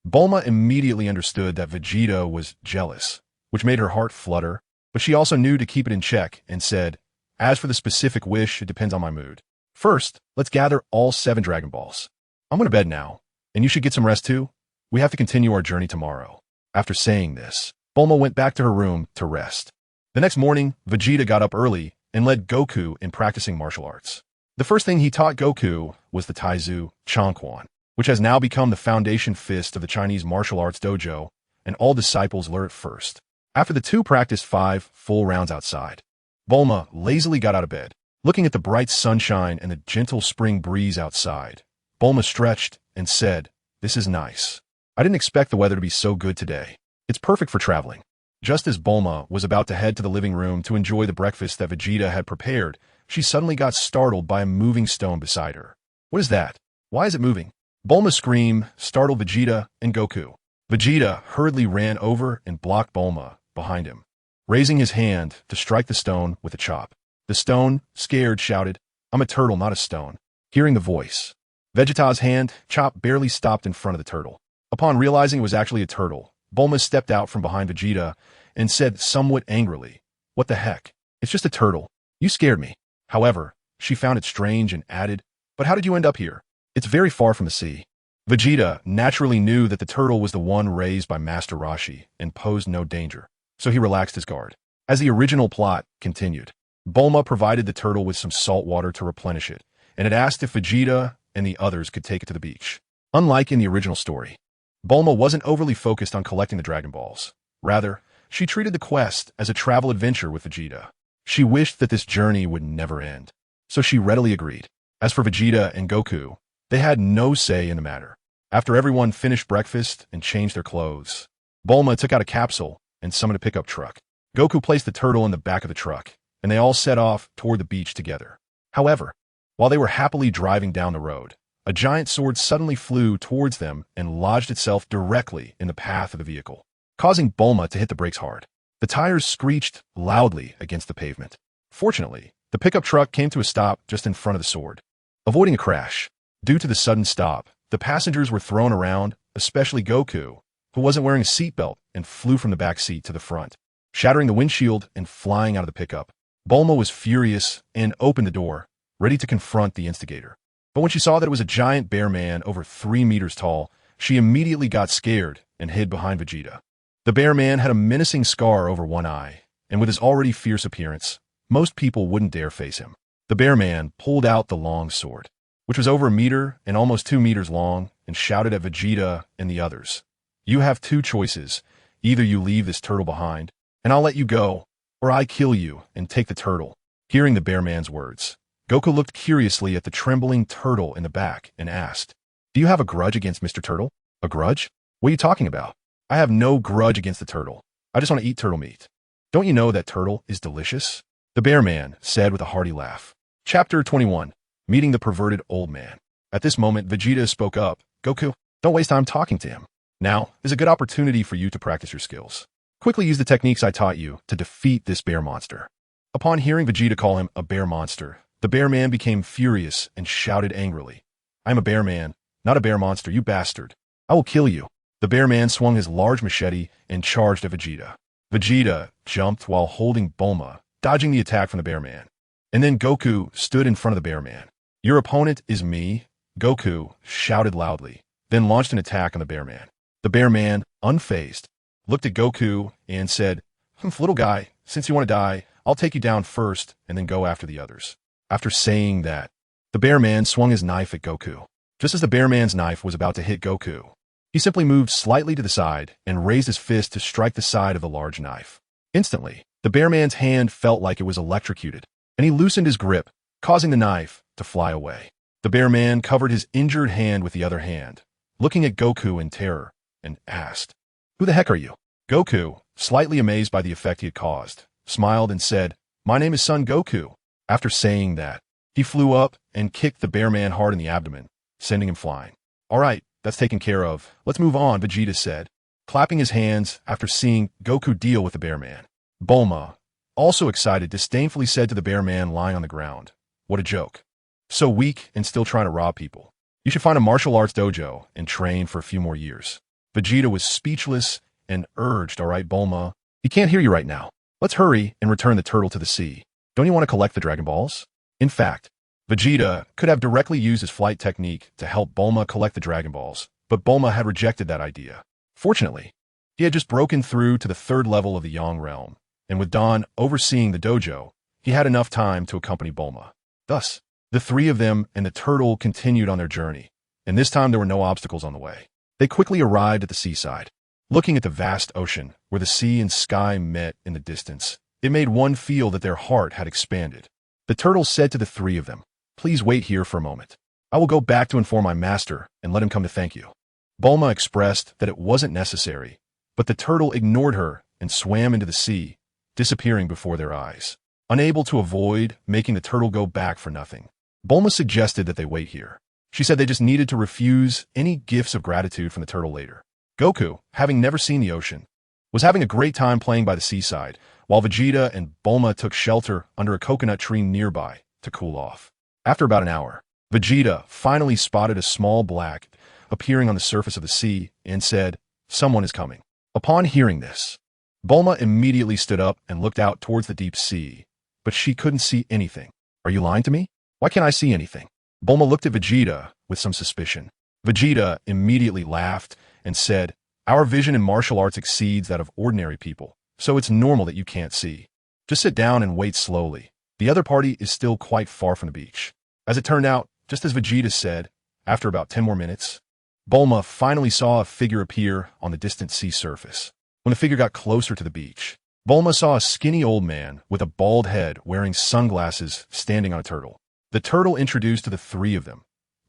Bulma immediately understood that Vegeta was jealous, which made her heart flutter, but she also knew to keep it in check and said, "As for the specific wish, it depends on my mood. First, let's gather all 7 Dragon Balls. I'm going to bed now, and you should get some rest too. We have to continue our journey tomorrow." After saying this, Bulma went back to her room to rest. The next morning, Vegeta got up early and led Goku in practicing martial arts. The first thing he taught Goku was the Taizu Changquan, which has now become the foundation fist of the Chinese martial arts dojo, and all disciples learn it first. After the two practiced 5 full rounds outside, Bulma lazily got out of bed. Looking at the bright sunshine and the gentle spring breeze outside, Bulma stretched and said, "This is nice. I didn't expect the weather to be so good today. It's perfect for traveling." Just as Bulma was about to head to the living room to enjoy the breakfast that Vegeta had prepared, she suddenly got startled by a moving stone beside her. "What is that? Why is it moving?" Bulma's scream startled Vegeta and Goku. Vegeta hurriedly ran over and blocked Bulma behind him, raising his hand to strike the stone with a chop. The stone, scared, shouted, "I'm a turtle, not a stone." Hearing the voice, Vegeta's hand chop barely stopped in front of the turtle. Upon realizing it was actually a turtle, Bulma stepped out from behind Vegeta and said somewhat angrily, "What the heck? It's just a turtle. You scared me." However, she found it strange and added, "But how did you end up here? It's very far from the sea." Vegeta naturally knew that the turtle was the one raised by Master Roshi and posed no danger, so he relaxed his guard. As the original plot continued, Bulma provided the turtle with some salt water to replenish it, and had asked if Vegeta and the others could take it to the beach. Unlike in the original story, Bulma wasn't overly focused on collecting the Dragon Balls. Rather, she treated the quest as a travel adventure with Vegeta. She wished that this journey would never end, so she readily agreed. As for Vegeta and Goku, they had no say in the matter. After everyone finished breakfast and changed their clothes, Bulma took out a capsule and summoned a pickup truck. Goku placed the turtle in the back of the truck, and they all set off toward the beach together. However, while they were happily driving down the road, a giant sword suddenly flew towards them and lodged itself directly in the path of the vehicle, causing Bulma to hit the brakes hard. The tires screeched loudly against the pavement. Fortunately, the pickup truck came to a stop just in front of the sword, avoiding a crash. Due to the sudden stop, the passengers were thrown around, especially Goku, who wasn't wearing a seatbelt and flew from the back seat to the front, shattering the windshield and flying out of the pickup. Bulma was furious and opened the door, ready to confront the instigator. But when she saw that it was a giant bear man over 3 meters tall, she immediately got scared and hid behind Vegeta. The bear man had a menacing scar over one eye, and with his already fierce appearance, most people wouldn't dare face him. The bear man pulled out the long sword, which was over a meter and almost 2 meters long, and shouted at Vegeta and the others. You have two choices. Either you leave this turtle behind, and I'll let you go, or I kill you and take the turtle. Hearing the bear man's words, Goku looked curiously at the trembling turtle in the back and asked, Do you have a grudge against Mr. Turtle? A grudge? What are you talking about? I have no grudge against the turtle. I just want to eat turtle meat. Don't you know that turtle is delicious? The bear man said with a hearty laugh. Chapter 21. Meeting the perverted old man. At this moment, Vegeta spoke up. Goku, don't waste time talking to him. Now is a good opportunity for you to practice your skills. Quickly use the techniques I taught you to defeat this bear monster. Upon hearing Vegeta call him a bear monster, the bear man became furious and shouted angrily. I am a bear man, not a bear monster, you bastard. I will kill you. The bear man swung his large machete and charged at Vegeta. Vegeta jumped while holding Bulma, dodging the attack from the bear man. And then Goku stood in front of the bear man. Your opponent is me, Goku shouted loudly, then launched an attack on the bear man. The bear man, unfazed, looked at Goku and said, Little guy, since you want to die, I'll take you down first and then go after the others. After saying that, the bear man swung his knife at Goku. Just as the bear man's knife was about to hit Goku, he simply moved slightly to the side and raised his fist to strike the side of the large knife. Instantly, the bear man's hand felt like it was electrocuted, and he loosened his grip, causing the knife to fly away. The bear man covered his injured hand with the other hand, looking at Goku in terror, and asked, Who the heck are you? Goku, slightly amazed by the effect he had caused, smiled and said, My name is Son Goku. After saying that, he flew up and kicked the bear man hard in the abdomen, sending him flying. All right, that's taken care of. Let's move on, Vegeta said, clapping his hands after seeing Goku deal with the bear man. Bulma, also excited, disdainfully said to the bear man lying on the ground, What a joke. So weak and still trying to rob people. You should find a martial arts dojo and train for a few more years. Vegeta was speechless and urged, All right, Bulma, he can't hear you right now. Let's hurry and return the turtle to the sea. Don't you want to collect the Dragon Balls? In fact, Vegeta could have directly used his flight technique to help Bulma collect the Dragon Balls, but Bulma had rejected that idea. Fortunately, he had just broken through to the 3rd level of the Yang realm, and with Don overseeing the dojo, he had enough time to accompany Bulma. Thus, the three of them and the turtle continued on their journey, and this time there were no obstacles on the way. They quickly arrived at the seaside. Looking at the vast ocean, where the sea and sky met in the distance, it made one feel that their heart had expanded. The turtle said to the three of them, Please wait here for a moment. I will go back to inform my master and let him come to thank you. Bulma expressed that it wasn't necessary, but the turtle ignored her and swam into the sea, disappearing before their eyes. Unable to avoid making the turtle go back for nothing, Bulma suggested that they wait here. She said they just needed to refuse any gifts of gratitude from the turtle later. Goku, having never seen the ocean, was having a great time playing by the seaside, while Vegeta and Bulma took shelter under a coconut tree nearby to cool off. After about an hour, Vegeta finally spotted a small black appearing on the surface of the sea and said, Someone is coming. Upon hearing this, Bulma immediately stood up and looked out towards the deep sea, but she couldn't see anything. Are you lying to me? Why can't I see anything? Bulma looked at Vegeta with some suspicion. Vegeta immediately laughed and said, Our vision in martial arts exceeds that of ordinary people, so it's normal that you can't see. Just sit down and wait slowly. The other party is still quite far from the beach. As it turned out, just as Vegeta said, after about 10 more minutes, Bulma finally saw a figure appear on the distant sea surface. When the figure got closer to the beach, Bulma saw a skinny old man with a bald head wearing sunglasses standing on a turtle. The turtle introduced to the three of them,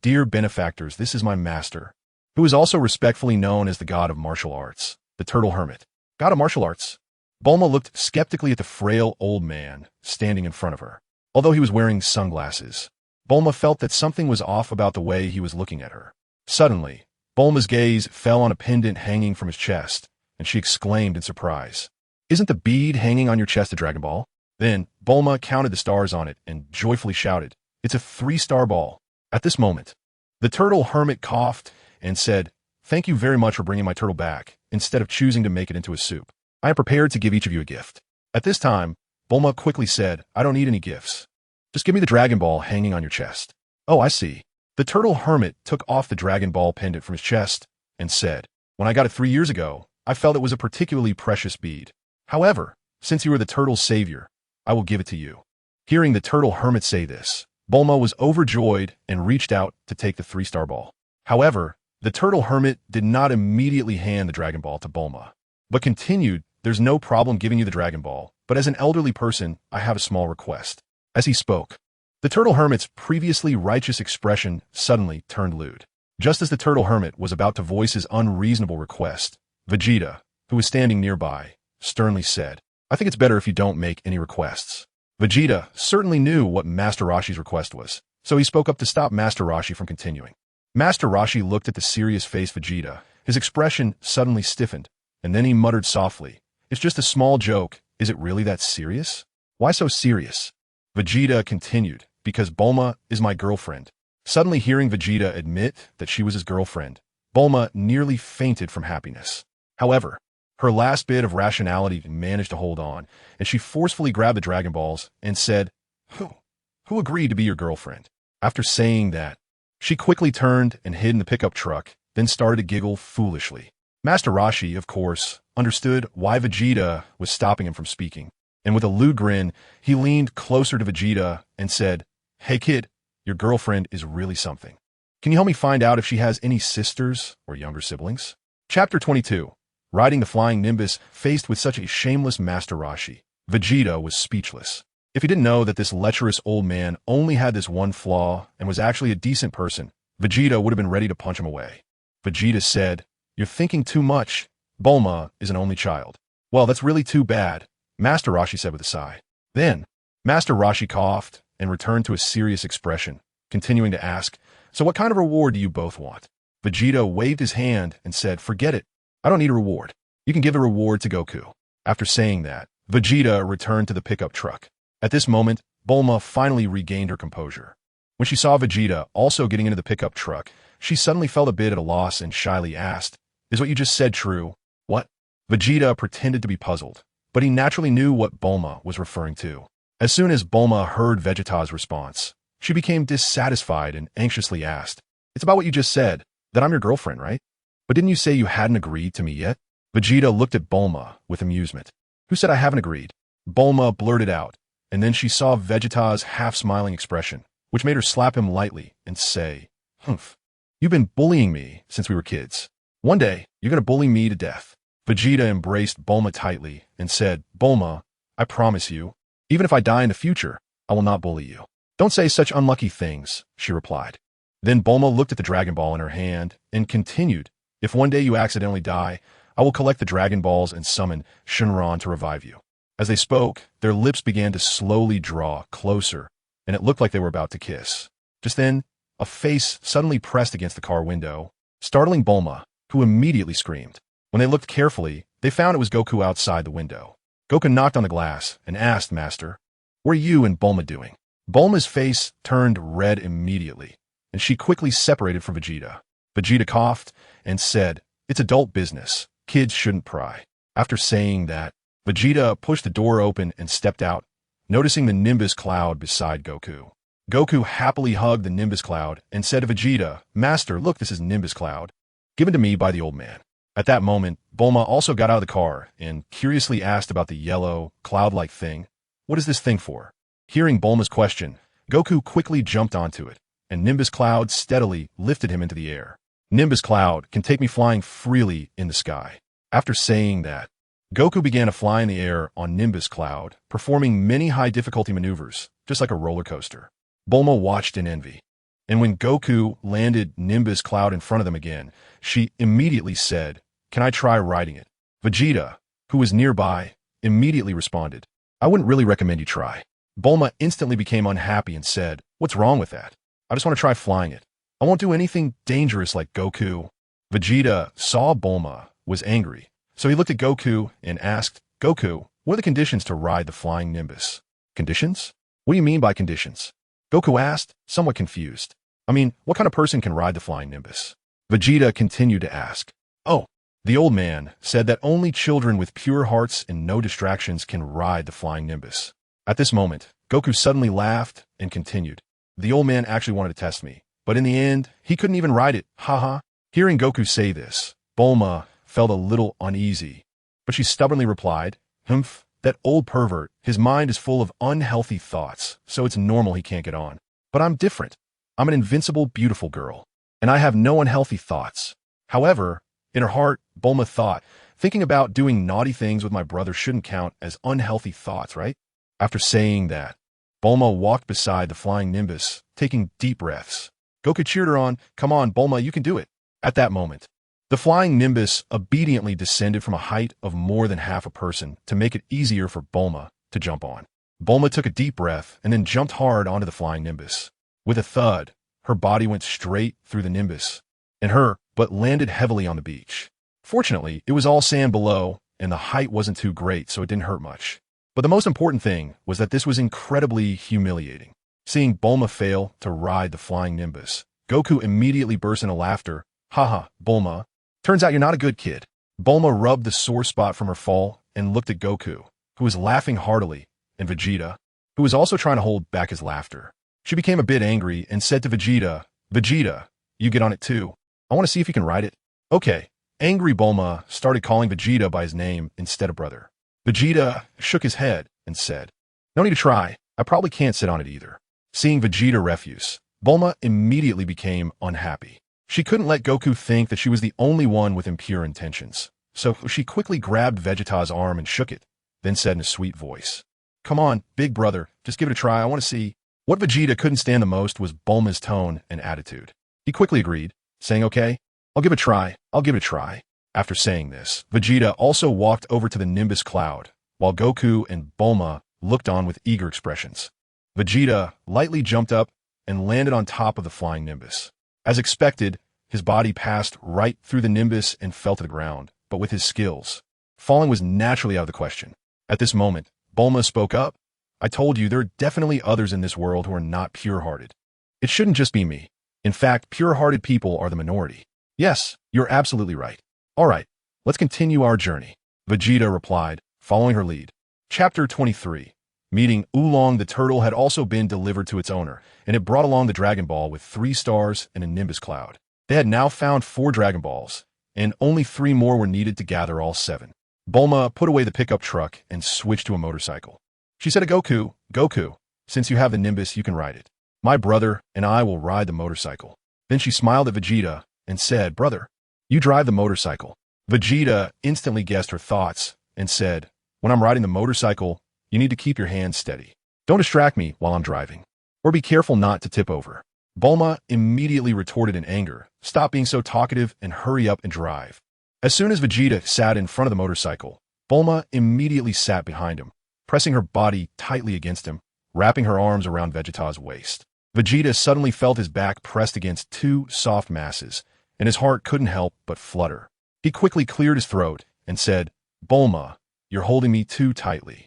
Dear benefactors, this is my master, who is also respectfully known as the god of martial arts, the Turtle Hermit. God of martial arts? Bulma looked skeptically at the frail old man standing in front of her. Although he was wearing sunglasses, Bulma felt that something was off about the way he was looking at her. Suddenly, Bulma's gaze fell on a pendant hanging from his chest, and she exclaimed in surprise, Isn't the bead hanging on your chest a Dragon Ball? Then, Bulma counted the stars on it and joyfully shouted, It's a 3-star ball. At this moment, the Turtle Hermit coughed and said, Thank you very much for bringing my turtle back, instead of choosing to make it into a soup. I am prepared to give each of you a gift. At this time, Bulma quickly said, I don't need any gifts. Just give me the Dragon Ball hanging on your chest. Oh, I see. The turtle hermit took off the Dragon Ball pendant from his chest and said, "When I got it 3 years ago, I felt it was a particularly precious bead. However, since you are the turtle's savior, I will give it to you." Hearing the turtle hermit say this, Bulma was overjoyed and reached out to take the 3-star ball. However, the turtle hermit did not immediately hand the Dragon Ball to Bulma, but continued, "There's no problem giving you the Dragon Ball, but as an elderly person, I have a small request." As he spoke, the turtle hermit's previously righteous expression suddenly turned lewd. Just as the turtle hermit was about to voice his unreasonable request, Vegeta, who was standing nearby, sternly said, "I think it's better if you don't make any requests." Vegeta certainly knew what Master Roshi's request was, so he spoke up to stop Master Roshi from continuing. Master Roshi looked at the serious-faced Vegeta. His expression suddenly stiffened, and then he muttered softly, "It's just a small joke. Is it really that serious?" "Why so serious?" Vegeta continued, "Because Bulma is my girlfriend." Suddenly hearing Vegeta admit that she was his girlfriend, Bulma nearly fainted from happiness. However, her last bit of rationality managed to hold on, and she forcefully grabbed the Dragon Balls and said, Who agreed to be your girlfriend?" After saying that, she quickly turned and hid in the pickup truck, then started to giggle foolishly. Master Roshi, of course, understood why Vegeta was stopping him from speaking, and with a lewd grin, he leaned closer to Vegeta and said, "Hey kid, your girlfriend is really something. Can you help me find out if she has any sisters or younger siblings?" Chapter 22. Riding the flying Nimbus. Faced with such a shameless Master Roshi, Vegeta was speechless. If he didn't know that this lecherous old man only had this one flaw and was actually a decent person, Vegeta would have been ready to punch him away. Vegeta said, "You're thinking too much. Bulma is an only child." "Well, that's really too bad," Master Roshi said with a sigh. Then, Master Roshi coughed and returned to a serious expression, continuing to ask, "So what kind of reward do you both want?" Vegeta waved his hand and said, "Forget it. I don't need a reward. You can give the reward to Goku." After saying that, Vegeta returned to the pickup truck. At this moment, Bulma finally regained her composure. When she saw Vegeta also getting into the pickup truck, she suddenly felt a bit at a loss and shyly asked, "Is what you just said true?" "What?" Vegeta pretended to be puzzled, but he naturally knew what Bulma was referring to. As soon as Bulma heard Vegeta's response, she became dissatisfied and anxiously asked, "It's about what you just said, that I'm your girlfriend, right? But didn't you say you hadn't agreed to me yet?" Vegeta looked at Bulma with amusement. "Who said I haven't agreed?" Bulma blurted out, and then she saw Vegeta's half-smiling expression, which made her slap him lightly and say, "Humph, you've been bullying me since we were kids. One day, you're going to bully me to death." Vegeta embraced Bulma tightly and said, "Bulma, I promise you, even if I die in the future, I will not bully you." "Don't say such unlucky things," she replied. Then Bulma looked at the Dragon Ball in her hand and continued, "If one day you accidentally die, I will collect the Dragon Balls and summon Shenron to revive you." As they spoke, their lips began to slowly draw closer, and it looked like they were about to kiss. Just then, a face suddenly pressed against the car window, startling Bulma, who immediately screamed. When they looked carefully, they found it was Goku outside the window. Goku knocked on the glass and asked, "Master, what are you and Bulma doing?" Bulma's face turned red immediately, and she quickly separated from Vegeta. Vegeta coughed and said, "It's adult business. Kids shouldn't pry." After saying that, Vegeta pushed the door open and stepped out, noticing the Nimbus cloud beside Goku. Goku happily hugged the Nimbus cloud and said to Vegeta, "Master, look, this is Nimbus cloud, given to me by the old man." At that moment, Bulma also got out of the car and curiously asked about the yellow, cloud-like thing. "What is this thing for?" Hearing Bulma's question, Goku quickly jumped onto it, and Nimbus cloud steadily lifted him into the air. "Nimbus cloud can take me flying freely in the sky." After saying that, Goku began to fly in the air on Nimbus cloud, performing many high-difficulty maneuvers, just like a roller coaster. Bulma watched in envy, and when Goku landed Nimbus cloud in front of them again, she immediately said, "Can I try riding it?" Vegeta, who was nearby, immediately responded, "I wouldn't really recommend you try." Bulma instantly became unhappy and said, "What's wrong with that? I just want to try flying it. I won't do anything dangerous like Goku." Vegeta saw Bulma was angry, so he looked at Goku and asked, "Goku, what are the conditions to ride the flying Nimbus?" "Conditions? What do you mean by conditions?" Goku asked, somewhat confused. "I mean, what kind of person can ride the flying Nimbus?" Vegeta continued to ask. "Oh, the old man said that only children with pure hearts and no distractions can ride the flying Nimbus." At this moment, Goku suddenly laughed and continued. "The old man actually wanted to test me, But in the end, he couldn't even ride it, haha. Hearing Goku say this, Bulma felt a little uneasy, but she stubbornly replied, "Humph, that old pervert, his mind is full of unhealthy thoughts, so it's normal he can't get on. But I'm different. I'm an invincible, beautiful girl, and I have no unhealthy thoughts." However, in her heart, Bulma thought, thinking about doing naughty things with my brother shouldn't count as unhealthy thoughts, right? After saying that, Bulma walked beside the flying Nimbus, taking deep breaths. Goku cheered her on, "Come on, Bulma, you can do it." At that moment, the flying Nimbus obediently descended from a height of more than half a person to make it easier for Bulma to jump on. Bulma took a deep breath and then jumped hard onto the flying Nimbus. With a thud, her body went straight through the Nimbus, but landed heavily on the beach. Fortunately, it was all sand below, and the height wasn't too great, so it didn't hurt much. But the most important thing was that this was incredibly humiliating. Seeing Bulma fail to ride the flying Nimbus, Goku immediately burst into laughter. "Haha, Bulma. Turns out you're not a good kid." Bulma rubbed the sore spot from her fall and looked at Goku, who was laughing heartily, and Vegeta, who was also trying to hold back his laughter. She became a bit angry and said to Vegeta, "Vegeta, you get on it too. I want to see if you can ride it." "Okay." Angry Bulma started calling Vegeta by his name instead of brother. Vegeta shook his head and said, "No need to try. I probably can't sit on it either." Seeing Vegeta refuse, Bulma immediately became unhappy. She couldn't let Goku think that she was the only one with impure intentions, so she quickly grabbed Vegeta's arm and shook it, then said in a sweet voice, "Come on, big brother, just give it a try, I want to see." What Vegeta couldn't stand the most was Bulma's tone and attitude. He quickly agreed, saying, "Okay, I'll give it a try, I'll give it a try." After saying this, Vegeta also walked over to the Nimbus cloud, while Goku and Bulma looked on with eager expressions. Vegeta lightly jumped up and landed on top of the flying Nimbus. As expected, his body passed right through the Nimbus and fell to the ground, but with his skills, falling was naturally out of the question. At this moment, Bulma spoke up, "I told you there are definitely others in this world who are not pure-hearted. It shouldn't just be me. In fact, pure-hearted people are the minority." "Yes, you're absolutely right. All right, let's continue our journey," Vegeta replied, following her lead. Chapter 23. Meeting Oolong the turtle had also been delivered to its owner, and it brought along the Dragon Ball with 3 stars and a Nimbus cloud. They had now found 4 Dragon Balls, and only 3 more were needed to gather all 7. Bulma put away the pickup truck and switched to a motorcycle. She said to Goku, "Goku, since you have the Nimbus, you can ride it. My brother and I will ride the motorcycle." Then she smiled at Vegeta and said, "Brother, you drive the motorcycle." Vegeta instantly guessed her thoughts and said, "When I'm riding the motorcycle, you need to keep your hands steady. Don't distract me while I'm driving. Or be careful not to tip over." Bulma immediately retorted in anger, "Stop being so talkative and hurry up and drive." As soon as Vegeta sat in front of the motorcycle, Bulma immediately sat behind him, pressing her body tightly against him, wrapping her arms around Vegeta's waist. Vegeta suddenly felt his back pressed against 2 soft masses, and his heart couldn't help but flutter. He quickly cleared his throat and said, "Bulma, you're holding me too tightly."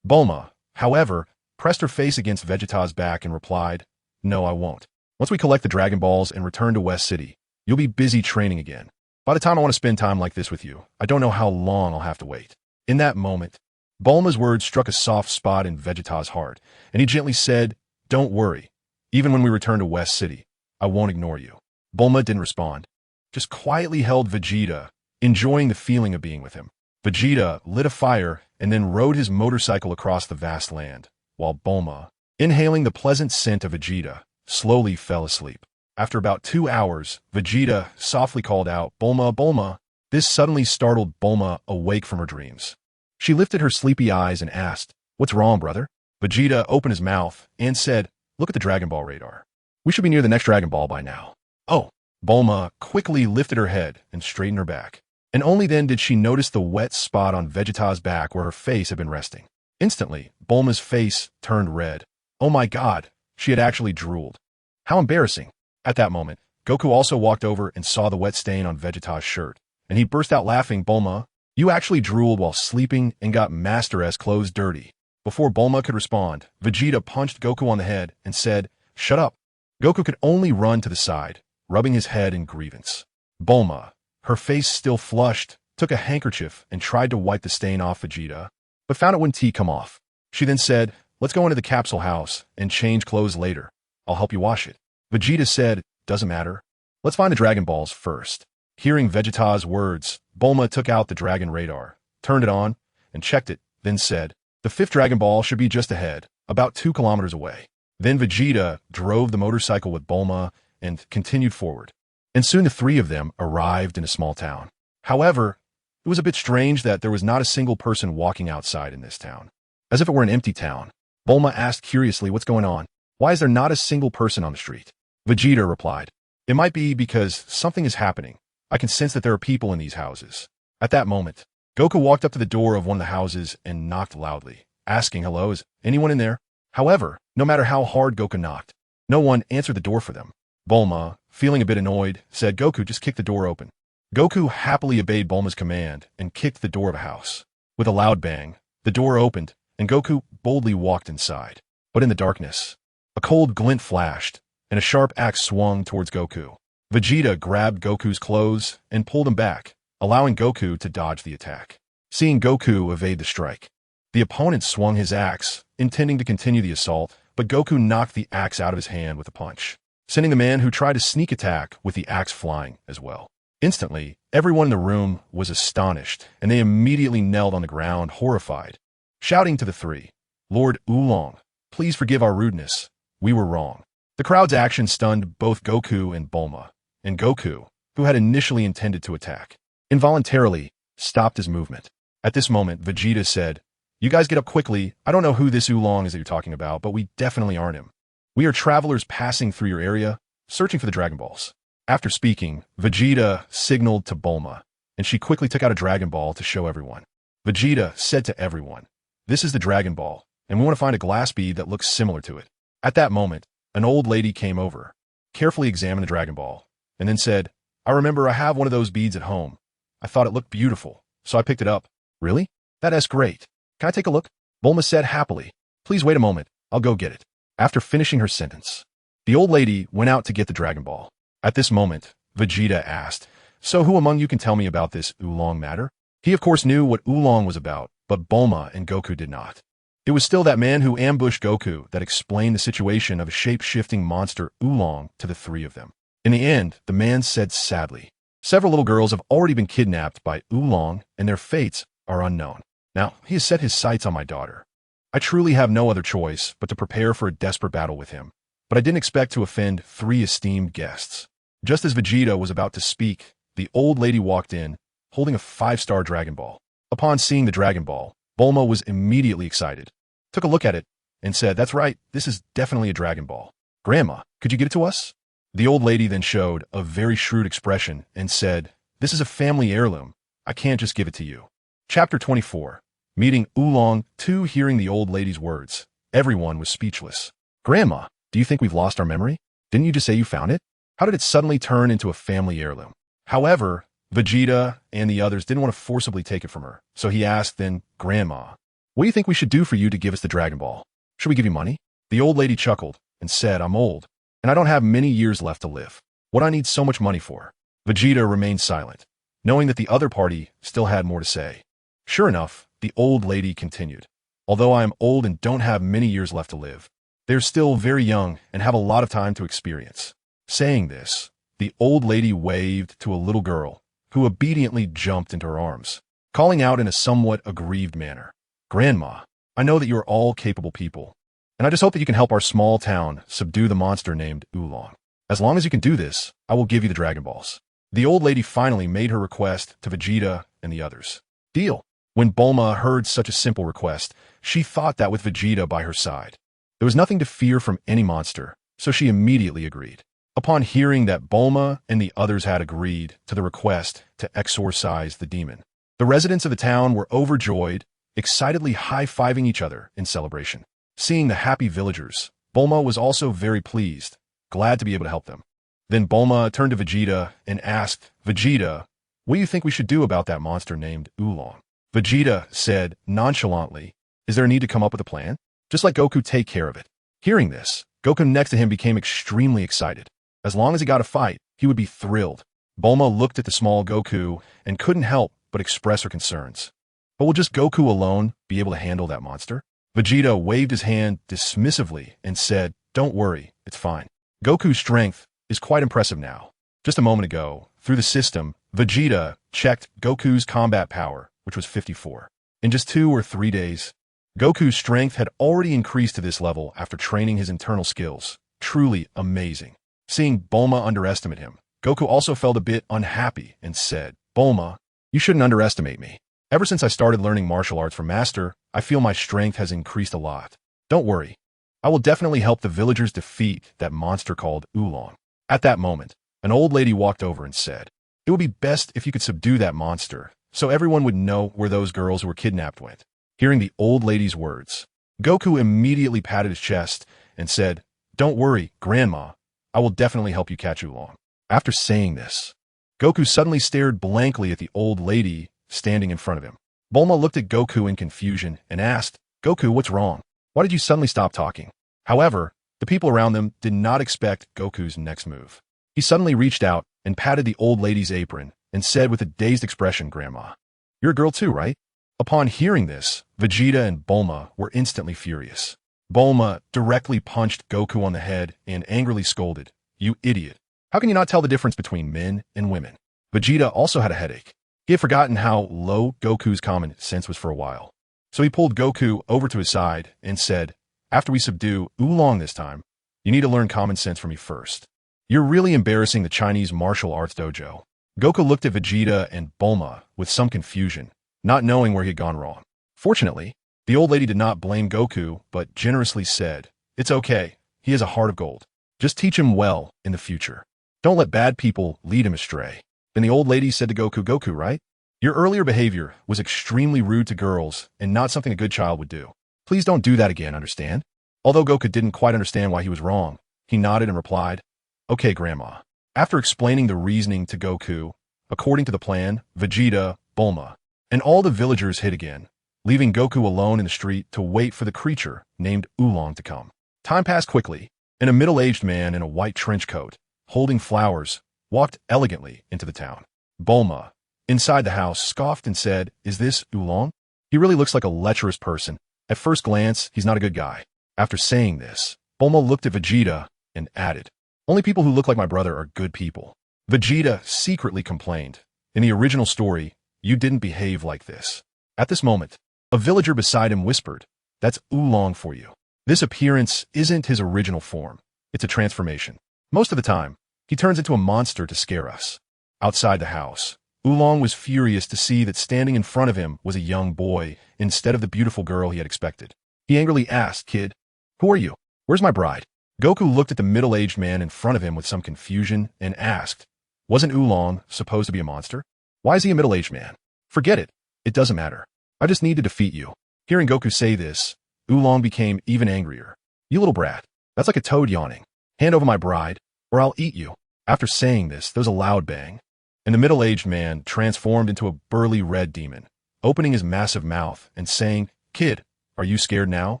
Bulma, however, pressed her face against Vegeta's back and replied, "No, I won't. Once we collect the Dragon Balls and return to West City, you'll be busy training again. By the time I want to spend time like this with you, I don't know how long I'll have to wait." In that moment, Bulma's words struck a soft spot in Vegeta's heart, and he gently said, "Don't worry. Even when we return to West City, I won't ignore you." Bulma didn't respond, just quietly held Vegeta, enjoying the feeling of being with him. Vegeta lit a fire and then rode his motorcycle across the vast land, while Bulma, inhaling the pleasant scent of Vegeta, slowly fell asleep. After about 2 hours, Vegeta softly called out, "Bulma, Bulma." This suddenly startled Bulma awake from her dreams. She lifted her sleepy eyes and asked, "What's wrong, brother?" Vegeta opened his mouth and said, "Look at the Dragon Ball radar. We should be near the next Dragon Ball by now." "Oh." Bulma quickly lifted her head and straightened her back, and only then did she notice the wet spot on Vegeta's back where her face had been resting. Instantly, Bulma's face turned red. Oh my god, she had actually drooled. How embarrassing. At that moment, Goku also walked over and saw the wet stain on Vegeta's shirt, and he burst out laughing. "Bulma, you actually drooled while sleeping and got Master S clothes dirty." Before Bulma could respond, Vegeta punched Goku on the head and said, "Shut up." Goku could only run to the side, rubbing his head in grievance. Bulma, her face still flushed, took a handkerchief and tried to wipe the stain off Vegeta, but found it wouldn't come off. She then said, "Let's go into the capsule house and change clothes later. I'll help you wash it." Vegeta said, doesn't matter. Let's find the Dragon Balls first. Hearing Vegeta's words, Bulma took out the Dragon Radar, turned it on, and checked it, then said, "The fifth Dragon Ball should be just ahead, about 2 kilometers away." Then Vegeta drove the motorcycle with Bulma and continued forward. And soon the three of them arrived in a small town. However, it was a bit strange that there was not a single person walking outside in this town. As if it were an empty town, Bulma asked curiously, "What's going on? Why is there not a single person on the street?" Vegeta replied, "It might be because something is happening. I can sense that there are people in these houses." At that moment, Goku walked up to the door of one of the houses and knocked loudly, asking, "Hello, is anyone in there?" However, no matter how hard Goku knocked, no one answered the door for them. Bulma, feeling a bit annoyed, said, "Goku, just kick the door open." Goku happily obeyed Bulma's command and kicked the door of a house. With a loud bang, the door opened, and Goku boldly walked inside. But in the darkness, a cold glint flashed, and a sharp axe swung towards Goku. Vegeta grabbed Goku's clothes and pulled him back, allowing Goku to dodge the attack. Seeing Goku evade the strike, the opponent swung his axe, intending to continue the assault, but Goku knocked the axe out of his hand with a punch, sending the man who tried to sneak attack with the axe flying as well. Instantly, everyone in the room was astonished, and they immediately knelt on the ground, horrified, shouting to the three, "Lord Oolong, please forgive our rudeness. We were wrong." The crowd's action stunned both Goku and Bulma, and Goku, who had initially intended to attack, involuntarily stopped his movement. At this moment, Vegeta said, "You guys get up quickly. I don't know who this Oolong is that you're talking about, but we definitely aren't him. We are travelers passing through your area, searching for the Dragon Balls." After speaking, Vegeta signaled to Bulma, and she quickly took out a Dragon Ball to show everyone. Vegeta said to everyone, "This is the Dragon Ball, and we want to find a glass bead that looks similar to it." At that moment, an old lady came over, carefully examined the Dragon Ball, and then said, "I remember I have one of those beads at home. I thought it looked beautiful, so I picked it up." "Really? That's great. Can I take a look?" Bulma said happily. "Please wait a moment. I'll go get it." After finishing her sentence, the old lady went out to get the Dragon Ball. At this moment, Vegeta asked, "So who among you can tell me about this Oolong matter?" He of course knew what Oolong was about, but Bulma and Goku did not. It was still that man who ambushed Goku that explained the situation of a shape-shifting monster Oolong to the three of them. In the end, the man said sadly, "Several little girls have already been kidnapped by Oolong, and their fates are unknown. Now, he has set his sights on my daughter. I truly have no other choice but to prepare for a desperate battle with him. But I didn't expect to offend 3 esteemed guests." Just as Vegeta was about to speak, the old lady walked in, holding a 5-star Dragon Ball. Upon seeing the Dragon Ball, Bulma was immediately excited, took a look at it, and said, "That's right, this is definitely a Dragon Ball. Grandma, could you get it to us?" The old lady then showed a very shrewd expression and said, "This is a family heirloom. I can't just give it to you." Chapter 24. Meeting Oolong 2. Hearing the old lady's words, everyone was speechless. "Grandma, do you think we've lost our memory? Didn't you just say you found it? How did it suddenly turn into a family heirloom?" However, Vegeta and the others didn't want to forcibly take it from her, so he asked then, "Grandma, what do you think we should do for you to give us the Dragon Ball? Should we give you money?" The old lady chuckled and said, "I'm old, and I don't have many years left to live. What do I need so much money for?" Vegeta remained silent, knowing that the other party still had more to say. Sure enough, the old lady continued, "Although I am old and don't have many years left to live, they are still very young and have a lot of time to experience." Saying this, the old lady waved to a little girl, who obediently jumped into her arms, calling out in a somewhat aggrieved manner, "Grandma, I know that you are all capable people, and I just hope that you can help our small town subdue the monster named Oolong. As long as you can do this, I will give you the Dragon Balls." The old lady finally made her request to Vegeta and the others. Deal. When Bulma heard such a simple request, she thought that with Vegeta by her side, there was nothing to fear from any monster, so she immediately agreed. Upon hearing that Bulma and the others had agreed to the request to exorcise the demon, the residents of the town were overjoyed, excitedly high-fiving each other in celebration. Seeing the happy villagers, Bulma was also very pleased, glad to be able to help them. Then Bulma turned to Vegeta and asked, "Vegeta, what do you think we should do about that monster named Oolong?" Vegeta said nonchalantly, "Is there a need to come up with a plan? Just let Goku take care of it." Hearing this, Goku next to him became extremely excited. As long as he got a fight, he would be thrilled. Bulma looked at the small Goku and couldn't help but express her concerns. "But will just Goku alone be able to handle that monster?" Vegeta waved his hand dismissively and said, "Don't worry, it's fine. Goku's strength is quite impressive now. Just a moment ago, through the system, Vegeta checked Goku's combat power, which was 54. In just 2 or 3 days, Goku's strength had already increased to this level after training his internal skills. Truly amazing. Seeing Bulma underestimate him, Goku also felt a bit unhappy and said, "Bulma, you shouldn't underestimate me. Ever since I started learning martial arts from Master, I feel my strength has increased a lot. Don't worry. I will definitely help the villagers defeat that monster called Oolong." At that moment, an old lady walked over and said, "It would be best if you could subdue that monster, so everyone would know where those girls who were kidnapped went." Hearing the old lady's words, Goku immediately patted his chest and said, "Don't worry, Grandma. I will definitely help you catch Oolong." After saying this, Goku suddenly stared blankly at the old lady standing in front of him. Bulma looked at Goku in confusion and asked, "Goku, what's wrong? Why did you suddenly stop talking?" However, the people around them did not expect Goku's next move. He suddenly reached out and patted the old lady's apron and said with a dazed expression, "Grandma, you're a girl too, right?" Upon hearing this, Vegeta and Bulma were instantly furious. Bulma directly punched Goku on the head and angrily scolded, "You idiot. How can you not tell the difference between men and women?" Vegeta also had a headache. He had forgotten how low Goku's common sense was for a while. So he pulled Goku over to his side and said, "After we subdue Oolong this time, you need to learn common sense from me first. You're really embarrassing the Chinese martial arts dojo." Goku looked at Vegeta and Bulma with some confusion, not knowing where he had gone wrong. Fortunately, the old lady did not blame Goku, but generously said, "It's okay. He has a heart of gold. Just teach him well in the future. Don't let bad people lead him astray." Then the old lady said to Goku, "Goku, right? Your earlier behavior was extremely rude to girls and not something a good child would do. Please don't do that again, understand?" Although Goku didn't quite understand why he was wrong, he nodded and replied, "Okay, Grandma." After explaining the reasoning to Goku, according to the plan, Vegeta, Bulma, and all the villagers hid again, leaving Goku alone in the street to wait for the creature named Oolong to come. Time passed quickly, and a middle-aged man in a white trench coat, holding flowers, walked elegantly into the town. Bulma, inside the house, scoffed and said, "Is this Oolong? He really looks like a lecherous person. At first glance, he's not a good guy." After saying this, Bulma looked at Vegeta and added, "Only people who look like my brother are good people." Vegeta secretly complained, "In the original story, you didn't behave like this." At this moment, a villager beside him whispered, "That's Oolong for you. This appearance isn't his original form. It's a transformation. Most of the time, he turns into a monster to scare us." Outside the house, Oolong was furious to see that standing in front of him was a young boy instead of the beautiful girl he had expected. He angrily asked, "Kid, who are you? Where's my bride?" Goku looked at the middle-aged man in front of him with some confusion and asked, "Wasn't Oolong supposed to be a monster? Why is he a middle-aged man?" "Forget it. It doesn't matter. I just need to defeat you." Hearing Goku say this, Oolong became even angrier. "You little brat. That's like a toad yawning. Hand over my bride, or I'll eat you." After saying this, there was a loud bang, and the middle-aged man transformed into a burly red demon, opening his massive mouth and saying, "Kid, are you scared now?"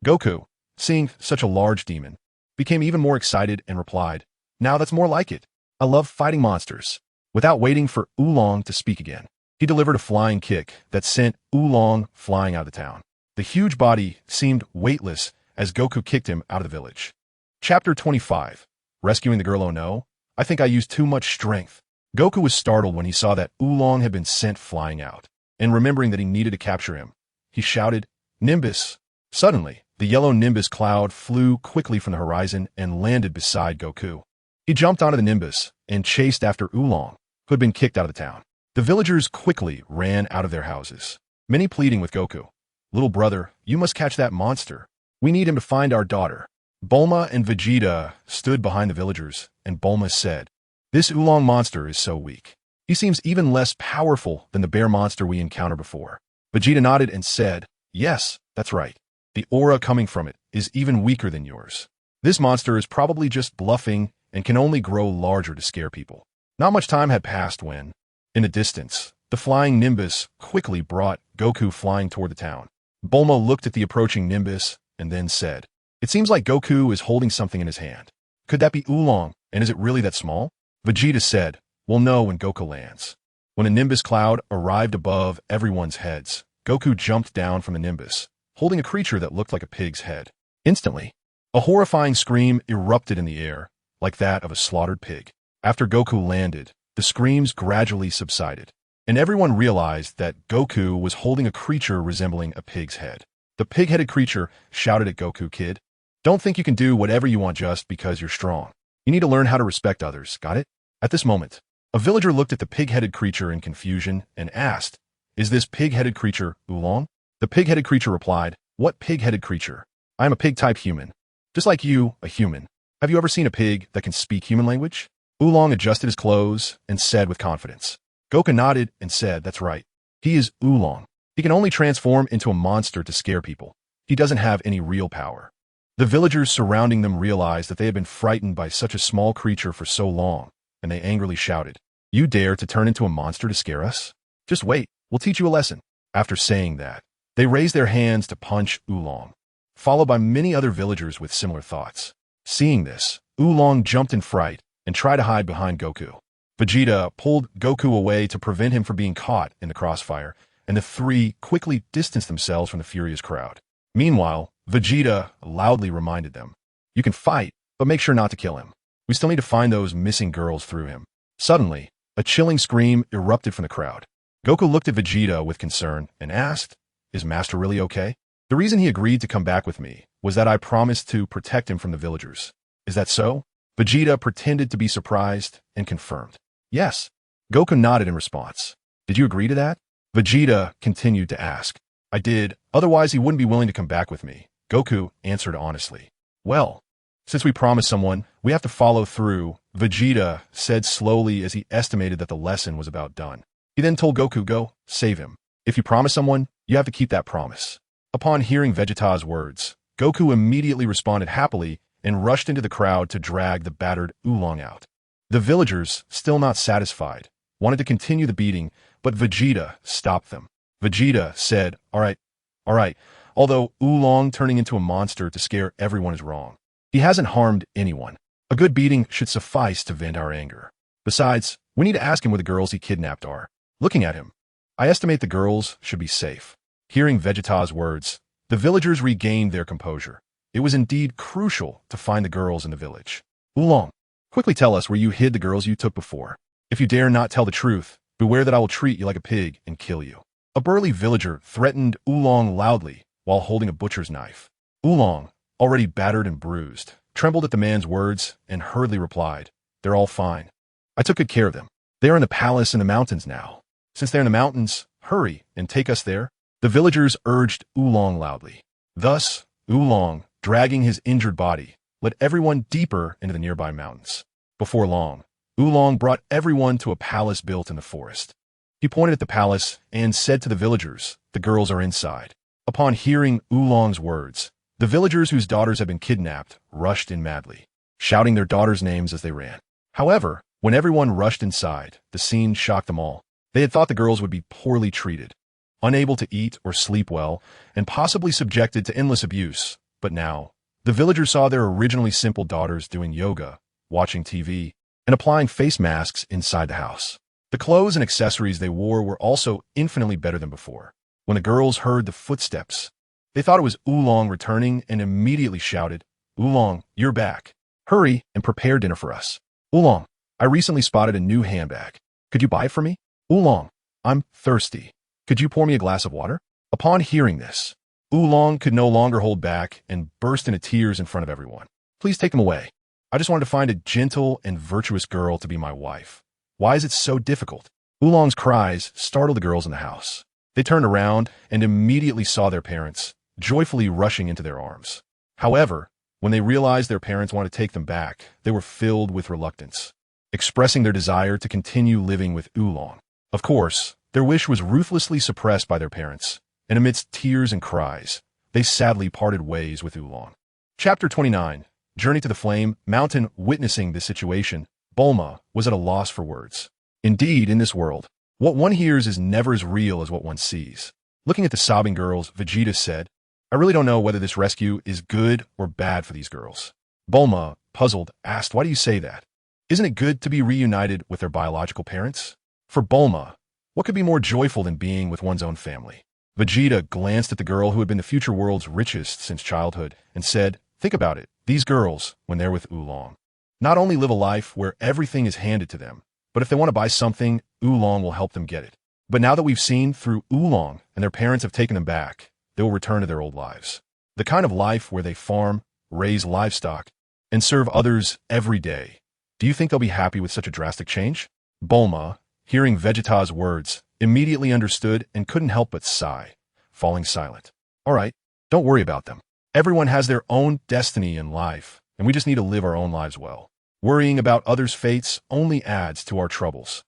Goku, seeing such a large demon, became even more excited and replied, "Now that's more like it. I love fighting monsters." Without waiting for Oolong to speak again, he delivered a flying kick that sent Oolong flying out of the town. The huge body seemed weightless as Goku kicked him out of the village. Chapter 25. Rescuing the Girl. "Oh no, I think I used too much strength." Goku was startled when he saw that Oolong had been sent flying out, and remembering that he needed to capture him, he shouted, "Nimbus!" Suddenly, the yellow Nimbus cloud flew quickly from the horizon and landed beside Goku. He jumped onto the Nimbus and chased after Oolong, who had been kicked out of the town. The villagers quickly ran out of their houses, many pleading with Goku, "Little brother, you must catch that monster. We need him to find our daughter." Bulma and Vegeta stood behind the villagers, and Bulma said, "This Oolong monster is so weak. He seems even less powerful than the bear monster we encountered before." Vegeta nodded and said, "Yes, that's right. The aura coming from it is even weaker than yours. This monster is probably just bluffing and can only grow larger to scare people." Not much time had passed when, in the distance, the flying Nimbus quickly brought Goku flying toward the town. Bulma looked at the approaching Nimbus and then said, "It seems like Goku is holding something in his hand. Could that be Oolong, and is it really that small?" Vegeta said, "We'll know when Goku lands." When a Nimbus cloud arrived above everyone's heads, Goku jumped down from the Nimbus, holding a creature that looked like a pig's head. Instantly, a horrifying scream erupted in the air, like that of a slaughtered pig. After Goku landed, the screams gradually subsided, and everyone realized that Goku was holding a creature resembling a pig's head. The pig-headed creature shouted at Goku, "Kid, don't think you can do whatever you want just because you're strong. You need to learn how to respect others, got it?" At this moment, a villager looked at the pig-headed creature in confusion and asked, "Is this pig-headed creature Oolong?" The pig-headed creature replied, "What pig-headed creature? I am a pig-type human. Just like you, a human. Have you ever seen a pig that can speak human language?" Oolong adjusted his clothes and said with confidence. Goku nodded and said, "That's right. He is Oolong. He can only transform into a monster to scare people. He doesn't have any real power." The villagers surrounding them realized that they had been frightened by such a small creature for so long, and they angrily shouted, "You dare to turn into a monster to scare us? Just wait, we'll teach you a lesson." After saying that, they raised their hands to punch Oolong, followed by many other villagers with similar thoughts. Seeing this, Oolong jumped in fright and tried to hide behind Goku. Vegeta pulled Goku away to prevent him from being caught in the crossfire, and the three quickly distanced themselves from the furious crowd. Meanwhile, Vegeta loudly reminded them, "You can fight, but make sure not to kill him. We still need to find those missing girls through him." Suddenly, a chilling scream erupted from the crowd. Goku looked at Vegeta with concern and asked, "Is Master really okay?" "The reason he agreed to come back with me was that I promised to protect him from the villagers. Is that so?" Vegeta pretended to be surprised and confirmed, "Yes." Goku nodded in response. "Did you agree to that?" Vegeta continued to ask. "I did, otherwise he wouldn't be willing to come back with me," Goku answered honestly. "Well, since we promised someone, we have to follow through," Vegeta said slowly as he estimated that the lesson was about done. He then told Goku, "Go, save him. If you promise someone, you have to keep that promise." Upon hearing Vegeta's words, Goku immediately responded happily and rushed into the crowd to drag the battered Oolong out. The villagers, still not satisfied, wanted to continue the beating, but Vegeta stopped them. Vegeta said, all right, although Oolong turning into a monster to scare everyone is wrong. He hasn't harmed anyone. A good beating should suffice to vent our anger. Besides, we need to ask him where the girls he kidnapped are." Looking at him, "I estimate the girls should be safe." Hearing Vegeta's words, the villagers regained their composure. It was indeed crucial to find the girls in the village. "Oolong, quickly tell us where you hid the girls you took before. If you dare not tell the truth, beware that I will treat you like a pig and kill you." A burly villager threatened Oolong loudly while holding a butcher's knife. Oolong, already battered and bruised, trembled at the man's words and hurriedly replied, "They're all fine. I took good care of them. They are in the palace in the mountains now. Since they're in the mountains, hurry and take us there." The villagers urged Oolong loudly. Thus, Oolong, dragging his injured body, led everyone deeper into the nearby mountains. Before long, Oolong brought everyone to a palace built in the forest. He pointed at the palace and said to the villagers, "The girls are inside." Upon hearing Oolong's words, the villagers whose daughters had been kidnapped rushed in madly, shouting their daughters' names as they ran. However, when everyone rushed inside, the scene shocked them all. They had thought the girls would be poorly treated, unable to eat or sleep well, and possibly subjected to endless abuse. But now, the villagers saw their originally simple daughters doing yoga, watching TV, and applying face masks inside the house. The clothes and accessories they wore were also infinitely better than before. When the girls heard the footsteps, they thought it was Oolong returning and immediately shouted, "Oolong, you're back. Hurry and prepare dinner for us. Oolong, I recently spotted a new handbag. Could you buy it for me? Oolong, I'm thirsty. Could you pour me a glass of water?" Upon hearing this, Oolong could no longer hold back and burst into tears in front of everyone. "Please take them away. I just wanted to find a gentle and virtuous girl to be my wife. Why is it so difficult?" Oolong's cries startled the girls in the house. They turned around and immediately saw their parents, joyfully rushing into their arms. However, when they realized their parents wanted to take them back, they were filled with reluctance, expressing their desire to continue living with Oolong. Of course, their wish was ruthlessly suppressed by their parents, and amidst tears and cries, they sadly parted ways with Oolong. Chapter 29, Journey to the Flame Mountain. Witnessing this situation, Bulma was at a loss for words. Indeed, in this world, what one hears is never as real as what one sees. Looking at the sobbing girls, Vegeta said, "I really don't know whether this rescue is good or bad for these girls." Bulma, puzzled, asked, "Why do you say that? Isn't it good to be reunited with their biological parents?" For Bulma, what could be more joyful than being with one's own family? Vegeta glanced at the girl who had been the future world's richest since childhood and said, "Think about it. These girls, when they're with Oolong, not only live a life where everything is handed to them, but if they want to buy something, Oolong will help them get it. But now that we've seen through Oolong and their parents have taken them back, they will return to their old lives. The kind of life where they farm, raise livestock, and serve others every day. Do you think they'll be happy with such a drastic change? Bulma, hearing Vegeta's words, immediately understood and couldn't help but sigh, falling silent. All right, don't worry about them. Everyone has their own destiny in life, and we just need to live our own lives well. Worrying about others' fates only adds to our troubles.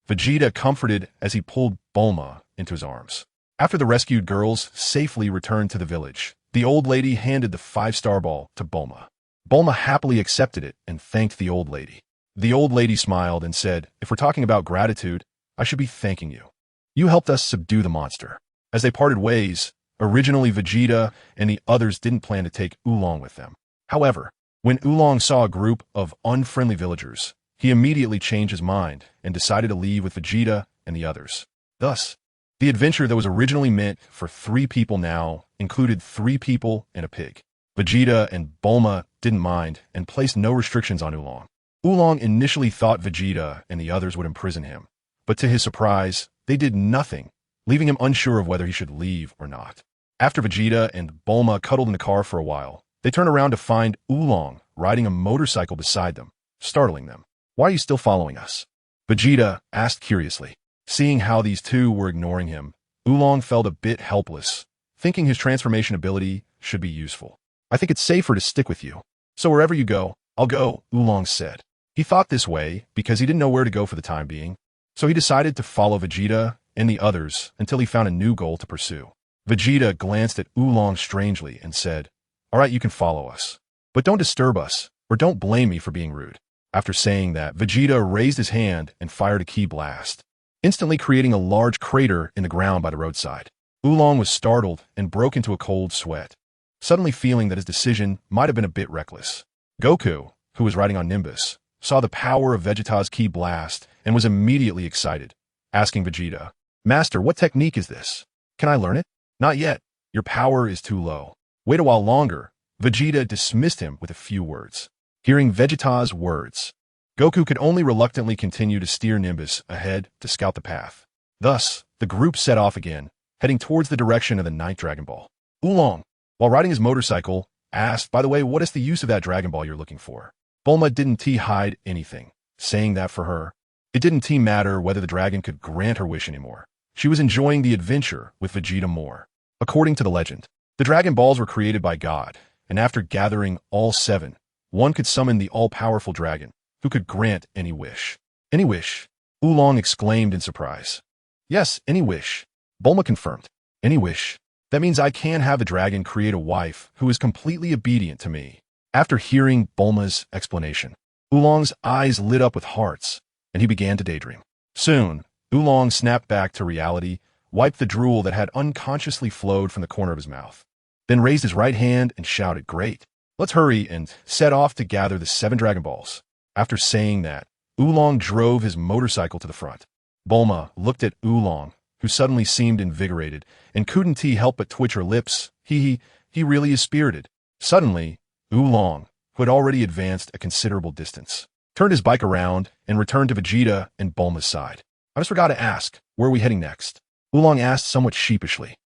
Vegeta comforted as he pulled Bulma into his arms. After the rescued girls safely returned to the village, the old lady handed the 5-star ball to Bulma. Bulma happily accepted it and thanked the old lady. The old lady smiled and said, "If we're talking about gratitude, I should be thanking you. You helped us subdue the monster." As they parted ways, originally Vegeta and the others didn't plan to take Oolong with them. However, when Oolong saw a group of unfriendly villagers, he immediately changed his mind and decided to leave with Vegeta and the others. Thus, the adventure that was originally meant for 3 people now included 3 people and a pig. Vegeta and Bulma didn't mind and placed no restrictions on Oolong. Oolong initially thought Vegeta and the others would imprison him, but to his surprise, they did nothing, leaving him unsure of whether he should leave or not. After Vegeta and Bulma cuddled in the car for a while, they turned around to find Oolong riding a motorcycle beside them, startling them. "Why are you still following us?" Vegeta asked curiously. Seeing how these two were ignoring him, Oolong felt a bit helpless, thinking his transformation ability should be useful. "I think it's safer to stick with you. So wherever you go, I'll go," Oolong said. He thought this way because he didn't know where to go for the time being, so he decided to follow Vegeta and the others until he found a new goal to pursue. Vegeta glanced at Oolong strangely and said, "All right, you can follow us, but don't disturb us or don't blame me for being rude." After saying that, Vegeta raised his hand and fired a ki blast, instantly creating a large crater in the ground by the roadside. Oolong was startled and broke into a cold sweat, suddenly feeling that his decision might have been a bit reckless. Goku, who was riding on Nimbus, saw the power of Vegeta's ki blast and was immediately excited, asking Vegeta, "Master, what technique is this? Can I learn it?" "Not yet. Your power is too low. Wait a while longer." Vegeta dismissed him with a few words. Hearing Vegeta's words, Goku could only reluctantly continue to steer Nimbus ahead to scout the path. Thus, the group set off again, heading towards the direction of the 9th Dragon Ball. Oolong, while riding his motorcycle, asked, "By the way, what is the use of that Dragon Ball you're looking for?" Bulma didn't hide anything, saying that for her, it didn't matter whether the dragon could grant her wish anymore. She was enjoying the adventure with Vegeta more. According to the legend, the Dragon Balls were created by God, and after gathering all 7, one could summon the all-powerful dragon, who could grant any wish. "Any wish?" Oolong exclaimed in surprise. "Yes, any wish," Bulma confirmed. "Any wish? That means I can have the dragon create a wife who is completely obedient to me." After hearing Bulma's explanation, Oolong's eyes lit up with hearts, and he began to daydream. Soon, Oolong snapped back to reality, wiped the drool that had unconsciously flowed from the corner of his mouth, then raised his right hand and shouted, "Great! Let's hurry," and set off to gather the 7 Dragon Balls. After saying that, Oolong drove his motorcycle to the front. Bulma looked at Oolong, who suddenly seemed invigorated, and couldn't help but twitch her lips. He really is spirited. Suddenly, Oolong, who had already advanced a considerable distance, turned his bike around and returned to Vegeta and Bulma's side. "I just forgot to ask, where are we heading next?" Oolong asked somewhat sheepishly.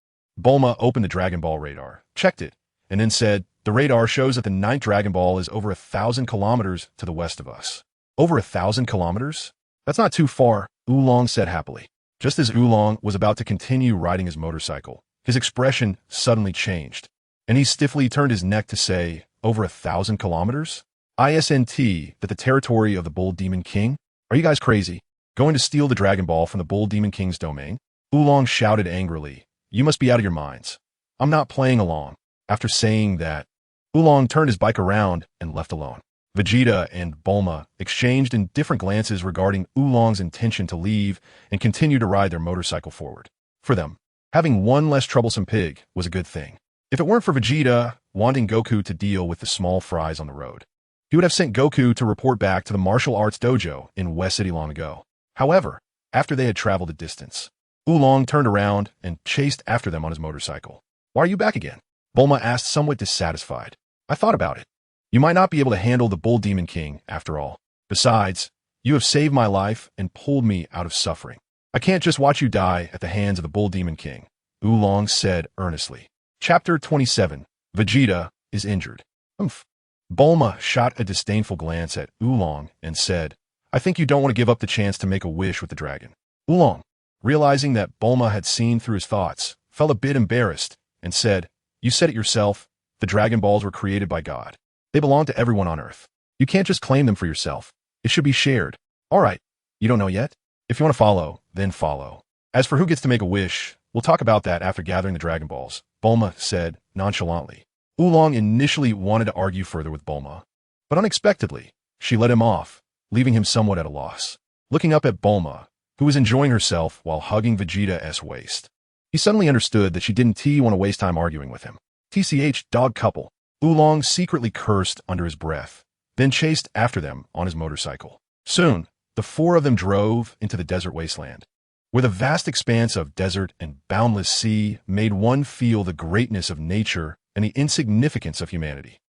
Bulma opened the Dragon Ball radar, checked it, and then said, "The radar shows that the 9th Dragon Ball is over 1,000 kilometers to the west of us." "Over 1,000 kilometers? That's not too far," Oolong said happily. Just as Oolong was about to continue riding his motorcycle, his expression suddenly changed, and he stiffly turned his neck to say, "Over 1,000 kilometers? Isn't that the territory of the Bull Demon King? Are you guys crazy? Going to steal the Dragon Ball from the Bull Demon King's domain?" Oolong shouted angrily, "You must be out of your minds. I'm not playing along." After saying that, Oolong turned his bike around and left alone. Vegeta and Bulma exchanged indifferent glances regarding Oolong's intention to leave and continue to ride their motorcycle forward. For them, having one less troublesome pig was a good thing. If it weren't for Vegeta wanting Goku to deal with the small fries on the road, he would have sent Goku to report back to the martial arts dojo in West City long ago. However, after they had traveled a distance, Oolong turned around and chased after them on his motorcycle. "Why are you back again?" Bulma asked, somewhat dissatisfied. "I thought about it. You might not be able to handle the Bull Demon King, after all. Besides, you have saved my life and pulled me out of suffering. I can't just watch you die at the hands of the Bull Demon King, Oolong said earnestly. Chapter 27. Vegeta is injured. Oomph. Bulma shot a disdainful glance at Oolong and said, I think you don't want to give up the chance to make a wish with the dragon. Oolong, realizing that Bulma had seen through his thoughts, felt a bit embarrassed and said, You said it yourself, the Dragon Balls were created by God. They belong to everyone on Earth. You can't just claim them for yourself. It should be shared. All right, you don't know yet? If you want to follow, then follow. As for who gets to make a wish, we'll talk about that after gathering the Dragon Balls, Bulma said nonchalantly. Oolong initially wanted to argue further with Bulma, but unexpectedly, she let him off, leaving him somewhat at a loss. Looking up at Bulma, who was enjoying herself while hugging Vegeta's waist, he suddenly understood that she didn't want to waste time arguing with him. TCH dog couple. Oolong secretly cursed under his breath, then chased after them on his motorcycle. Soon, the four of them drove into the desert wasteland, where the vast expanse of desert and boundless sea made one feel the greatness of nature and the insignificance of humanity.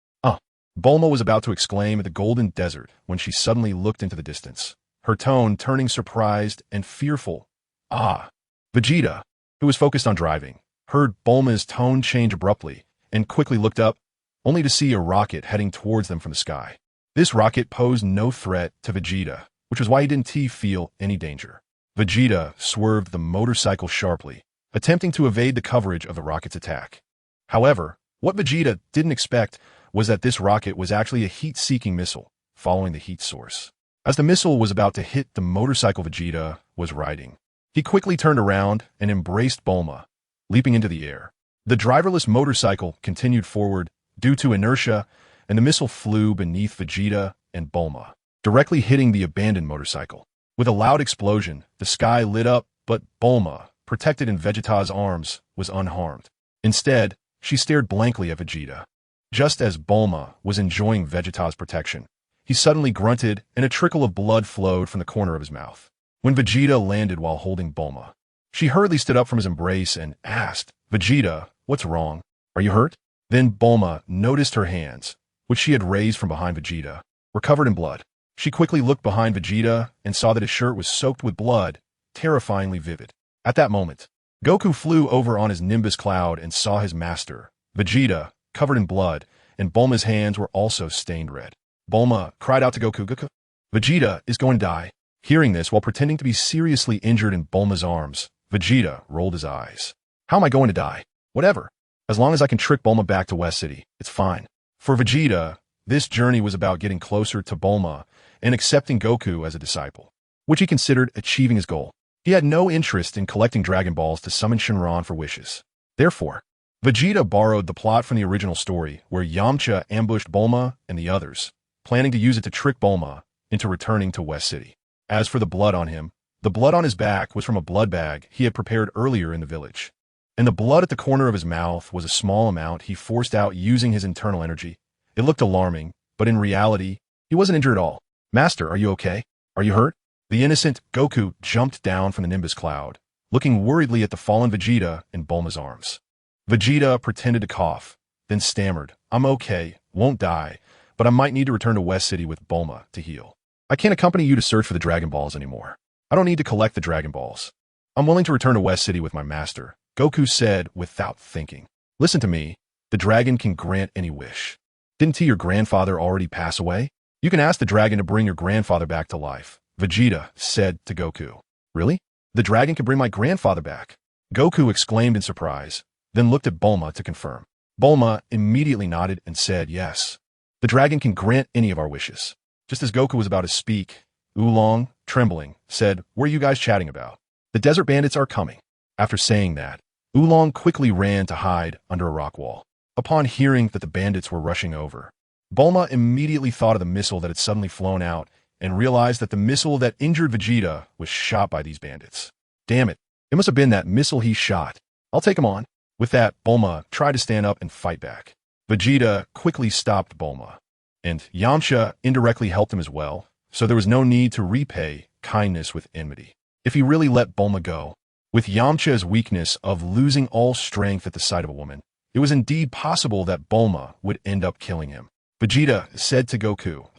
Bulma was about to exclaim at the golden desert when she suddenly looked into the distance, her tone turning surprised and fearful. Vegeta, who was focused on driving, heard Bulma's tone change abruptly and quickly looked up, only to see a rocket heading towards them from the sky. This rocket posed no threat to Vegeta, which was why he didn't feel any danger. Vegeta swerved the motorcycle sharply, attempting to evade the coverage of the rocket's attack. However, what Vegeta didn't expect was that this rocket was actually a heat-seeking missile, following the heat source. As the missile was about to hit the motorcycle Vegeta was riding, he quickly turned around and embraced Bulma, leaping into the air. The driverless motorcycle continued forward due to inertia, and the missile flew beneath Vegeta and Bulma, directly hitting the abandoned motorcycle. With a loud explosion, the sky lit up, but Bulma, protected in Vegeta's arms, was unharmed. Instead, she stared blankly at Vegeta. Just as Bulma was enjoying Vegeta's protection, he suddenly grunted and a trickle of blood flowed from the corner of his mouth. When Vegeta landed while holding Bulma, she hurriedly stood up from his embrace and asked, Vegeta, what's wrong? Are you hurt? Then Bulma noticed her hands, which she had raised from behind Vegeta, were covered in blood. She quickly looked behind Vegeta and saw that his shirt was soaked with blood, terrifyingly vivid. At that moment, Goku flew over on his Nimbus cloud and saw his master, Vegeta, covered in blood, and Bulma's hands were also stained red. Bulma cried out to Goku, Vegeta is going to die. Hearing this while pretending to be seriously injured in Bulma's arms, Vegeta rolled his eyes. How am I going to die? Whatever. As long as I can trick Bulma back to West City, it's fine. For Vegeta, this journey was about getting closer to Bulma and accepting Goku as a disciple, which he considered achieving his goal. He had no interest in collecting Dragon Balls to summon Shenron for wishes. Therefore, Vegeta borrowed the plot from the original story where Yamcha ambushed Bulma and the others, planning to use it to trick Bulma into returning to West City. As for the blood on him, the blood on his back was from a blood bag he had prepared earlier in the village. And the blood at the corner of his mouth was a small amount he forced out using his internal energy. It looked alarming, but in reality, he wasn't injured at all. Master, are you okay? Are you hurt? The innocent Goku jumped down from the Nimbus cloud, looking worriedly at the fallen Vegeta in Bulma's arms. Vegeta pretended to cough, then stammered, I'm okay, won't die, but I might need to return to West City with Bulma to heal. I can't accompany you to search for the Dragon Balls anymore. I don't need to collect the Dragon Balls. I'm willing to return to West City with my master, Goku said without thinking. Listen to me, the dragon can grant any wish. Didn't your grandfather already pass away? You can ask the dragon to bring your grandfather back to life, Vegeta said to Goku. Really? The dragon can bring my grandfather back? Goku exclaimed in surprise, then looked at Bulma to confirm. Bulma immediately nodded and said yes. The dragon can grant any of our wishes. Just as Goku was about to speak, Oolong, trembling, said, What are you guys chatting about? The desert bandits are coming. After saying that, Oolong quickly ran to hide under a rock wall. Upon hearing that the bandits were rushing over, Bulma immediately thought of the missile that had suddenly flown out and realized that the missile that injured Vegeta was shot by these bandits. Damn it, it must have been that missile he shot. I'll take him on. With that, Bulma tried to stand up and fight back. Vegeta quickly stopped Bulma, and Yamcha indirectly helped him as well, so there was no need to repay kindness with enmity. If he really let Bulma go, with Yamcha's weakness of losing all strength at the sight of a woman, it was indeed possible that Bulma would end up killing him. Vegeta said to Goku,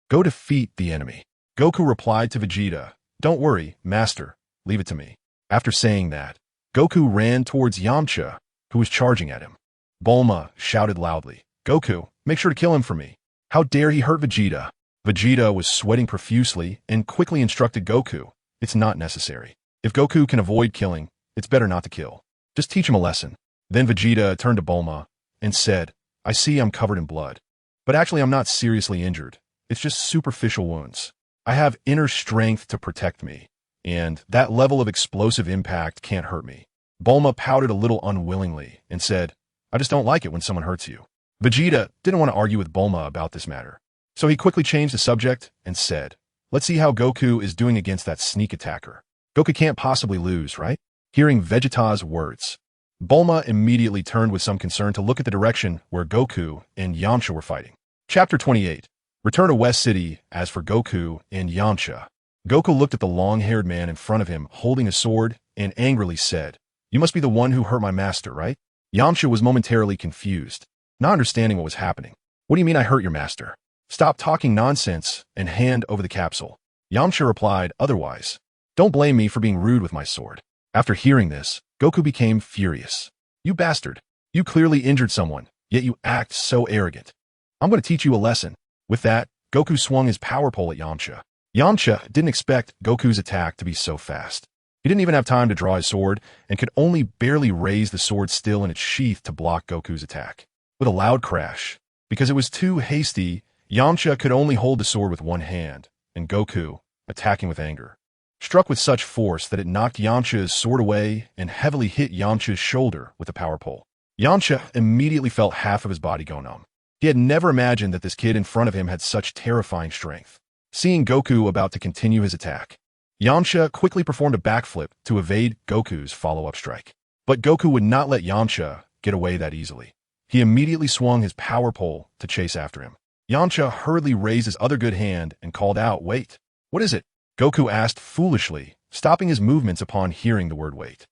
"Go defeat the enemy." Goku replied to Vegeta, "Don't worry, Master. Leave it to me." After saying that, Goku ran towards Yamcha, who was charging at him. Bulma shouted loudly, "Goku, make sure to kill him for me. How dare he hurt Vegeta?" Vegeta was sweating profusely and quickly instructed Goku, "It's not necessary. If Goku can avoid killing, it's better not to kill. Just teach him a lesson." Then Vegeta turned to Bulma and said, "I see I'm covered in blood. But actually I'm not seriously injured. It's just superficial wounds. I have inner strength to protect me, and that level of explosive impact can't hurt me." Bulma pouted a little unwillingly and said, "I just don't like it when someone hurts you." Vegeta didn't want to argue with Bulma about this matter, so he quickly changed the subject and said, "Let's see how Goku is doing against that sneak attacker. Goku can't possibly lose, right?" Hearing Vegeta's words, Bulma immediately turned with some concern to look at the direction where Goku and Yamcha were fighting. Chapter 28. Return to West City. As for Goku and Yamcha, Goku looked at the long-haired man in front of him holding a sword and angrily said, "You must be the one who hurt my master, right?" Yamcha was momentarily confused, not understanding what was happening. "What do you mean I hurt your master? Stop talking nonsense and hand over the capsule." Yamcha replied, "Otherwise, don't blame me for being rude with my sword." After hearing this, Goku became furious. "You bastard! You clearly injured someone, yet you act so arrogant. I'm going to teach you a lesson." With that, Goku swung his power pole at Yamcha. Yamcha didn't expect Goku's attack to be so fast. He didn't even have time to draw his sword and could only barely raise the sword still in its sheath to block Goku's attack. With a loud crash, because it was too hasty, Yamcha could only hold the sword with one hand, and Goku, attacking with anger, struck with such force that it knocked Yamcha's sword away and heavily hit Yamcha's shoulder with the power pole. Yamcha immediately felt half of his body go numb. He had never imagined that this kid in front of him had such terrifying strength. Seeing Goku about to continue his attack, Yamcha quickly performed a backflip to evade Goku's follow-up strike. But Goku would not let Yamcha get away that easily. He immediately swung his power pole to chase after him. Yamcha hurriedly raised his other good hand and called out, "Wait, what is it?" Goku asked foolishly, stopping his movements upon hearing the word wait.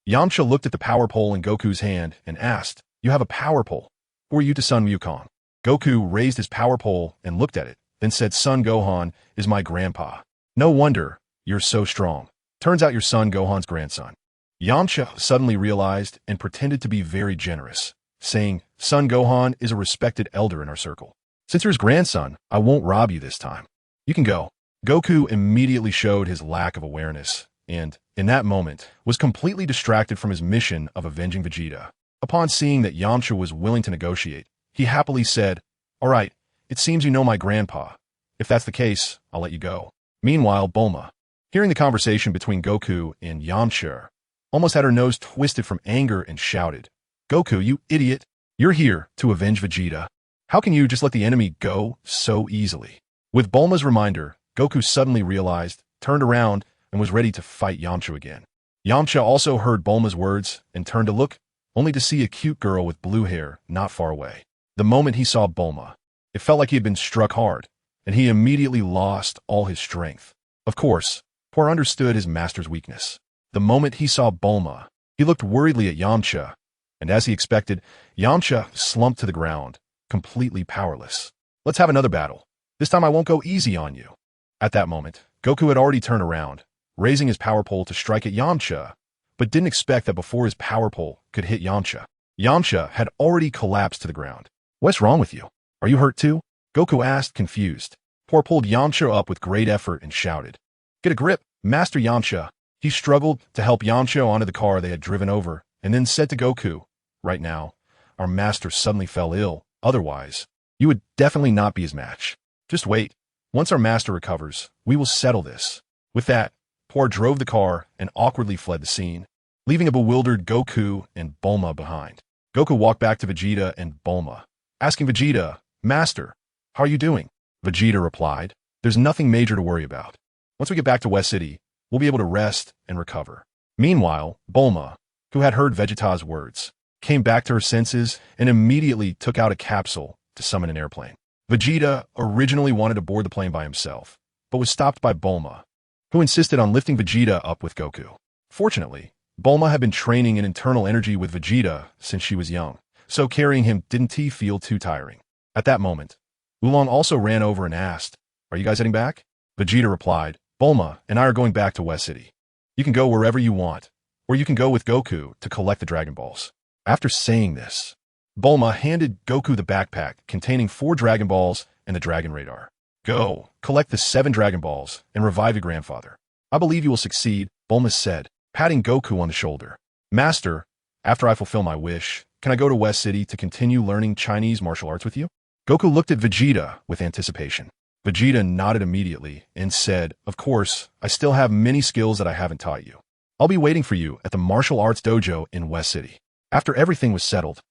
Yamcha looked at the power pole in Goku's hand and asked, "You have a power pole? Who are you to Son Wukong?" Goku raised his power pole and looked at it, then said, "Son Gohan is my grandpa. No wonder you're so strong. Turns out your son Gohan's grandson." Yamcha suddenly realized and pretended to be very generous, saying, "Son Gohan is a respected elder in our circle. Since you're his grandson, I won't rob you this time. You can go." Goku immediately showed his lack of awareness and, in that moment, was completely distracted from his mission of avenging Vegeta. Upon seeing that Yamcha was willing to negotiate, he happily said, "All right, it seems you know my grandpa. If that's the case, I'll let you go." Meanwhile, Bulma, hearing the conversation between Goku and Yamcha, almost had her nose twisted from anger and shouted, "Goku, you idiot! You're here to avenge Vegeta. How can you just let the enemy go so easily?" With Bulma's reminder, Goku suddenly realized, turned around, and was ready to fight Yamcha again. Yamcha also heard Bulma's words and turned to look, only to see a cute girl with blue hair not far away. The moment he saw Bulma, it felt like he had been struck hard, and he immediately lost all his strength. Of course, Poor understood his master's weakness. The moment he saw Bulma, he looked worriedly at Yamcha, and as he expected, Yamcha slumped to the ground, completely powerless. "Let's have another battle. This time I won't go easy on you." At that moment, Goku had already turned around, raising his power pole to strike at Yamcha, but didn't expect that before his power pole could hit Yamcha, Yamcha had already collapsed to the ground. "What's wrong with you? Are you hurt too?" Goku asked, confused. Poor pulled Yamcha up with great effort and shouted, "Get a grip, Master Yamcha." He struggled to help Yamcha onto the car they had driven over, and then said to Goku, "Right now, our master suddenly fell ill. Otherwise, you would definitely not be his match. Just wait. Once our master recovers, we will settle this." With that, Poor drove the car and awkwardly fled the scene, leaving a bewildered Goku and Bulma behind. Goku walked back to Vegeta and Bulma, asking Vegeta, "Master, how are you doing?" Vegeta replied, "There's nothing major to worry about. Once we get back to West City, we'll be able to rest and recover." Meanwhile, Bulma, who had heard Vegeta's words, came back to her senses and immediately took out a capsule to summon an airplane. Vegeta originally wanted to board the plane by himself, but was stopped by Bulma, who insisted on lifting Vegeta up with Goku. Fortunately, Bulma had been training in internal energy with Vegeta since she was young, so carrying him didn't feel too tiring. At that moment, Oolong also ran over and asked, "Are you guys heading back?" Vegeta replied, "Bulma and I are going back to West City. You can go wherever you want, or you can go with Goku to collect the Dragon Balls." After saying this, Bulma handed Goku the backpack containing 4 Dragon Balls and the Dragon Radar. "Go, collect the 7 Dragon Balls and revive your grandfather. I believe you will succeed," Bulma said, patting Goku on the shoulder. "Master, after I fulfill my wish, can I go to West City to continue learning Chinese martial arts with you?" Goku looked at Vegeta with anticipation. Vegeta nodded immediately and said, "Of course, I still have many skills that I haven't taught you. I'll be waiting for you at the martial arts dojo in West City." After everything was settled,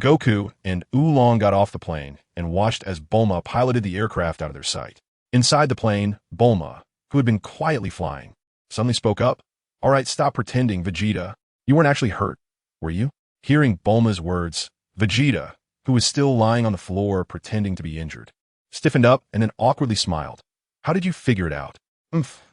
Goku and Oolong got off the plane and watched as Bulma piloted the aircraft out of their sight. Inside the plane, Bulma, who had been quietly flying, suddenly spoke up. "All right, stop pretending, Vegeta. You weren't actually hurt, were you?" Hearing Bulma's words, Vegeta, who was still lying on the floor pretending to be injured, stiffened up and then awkwardly smiled. "How did you figure it out?"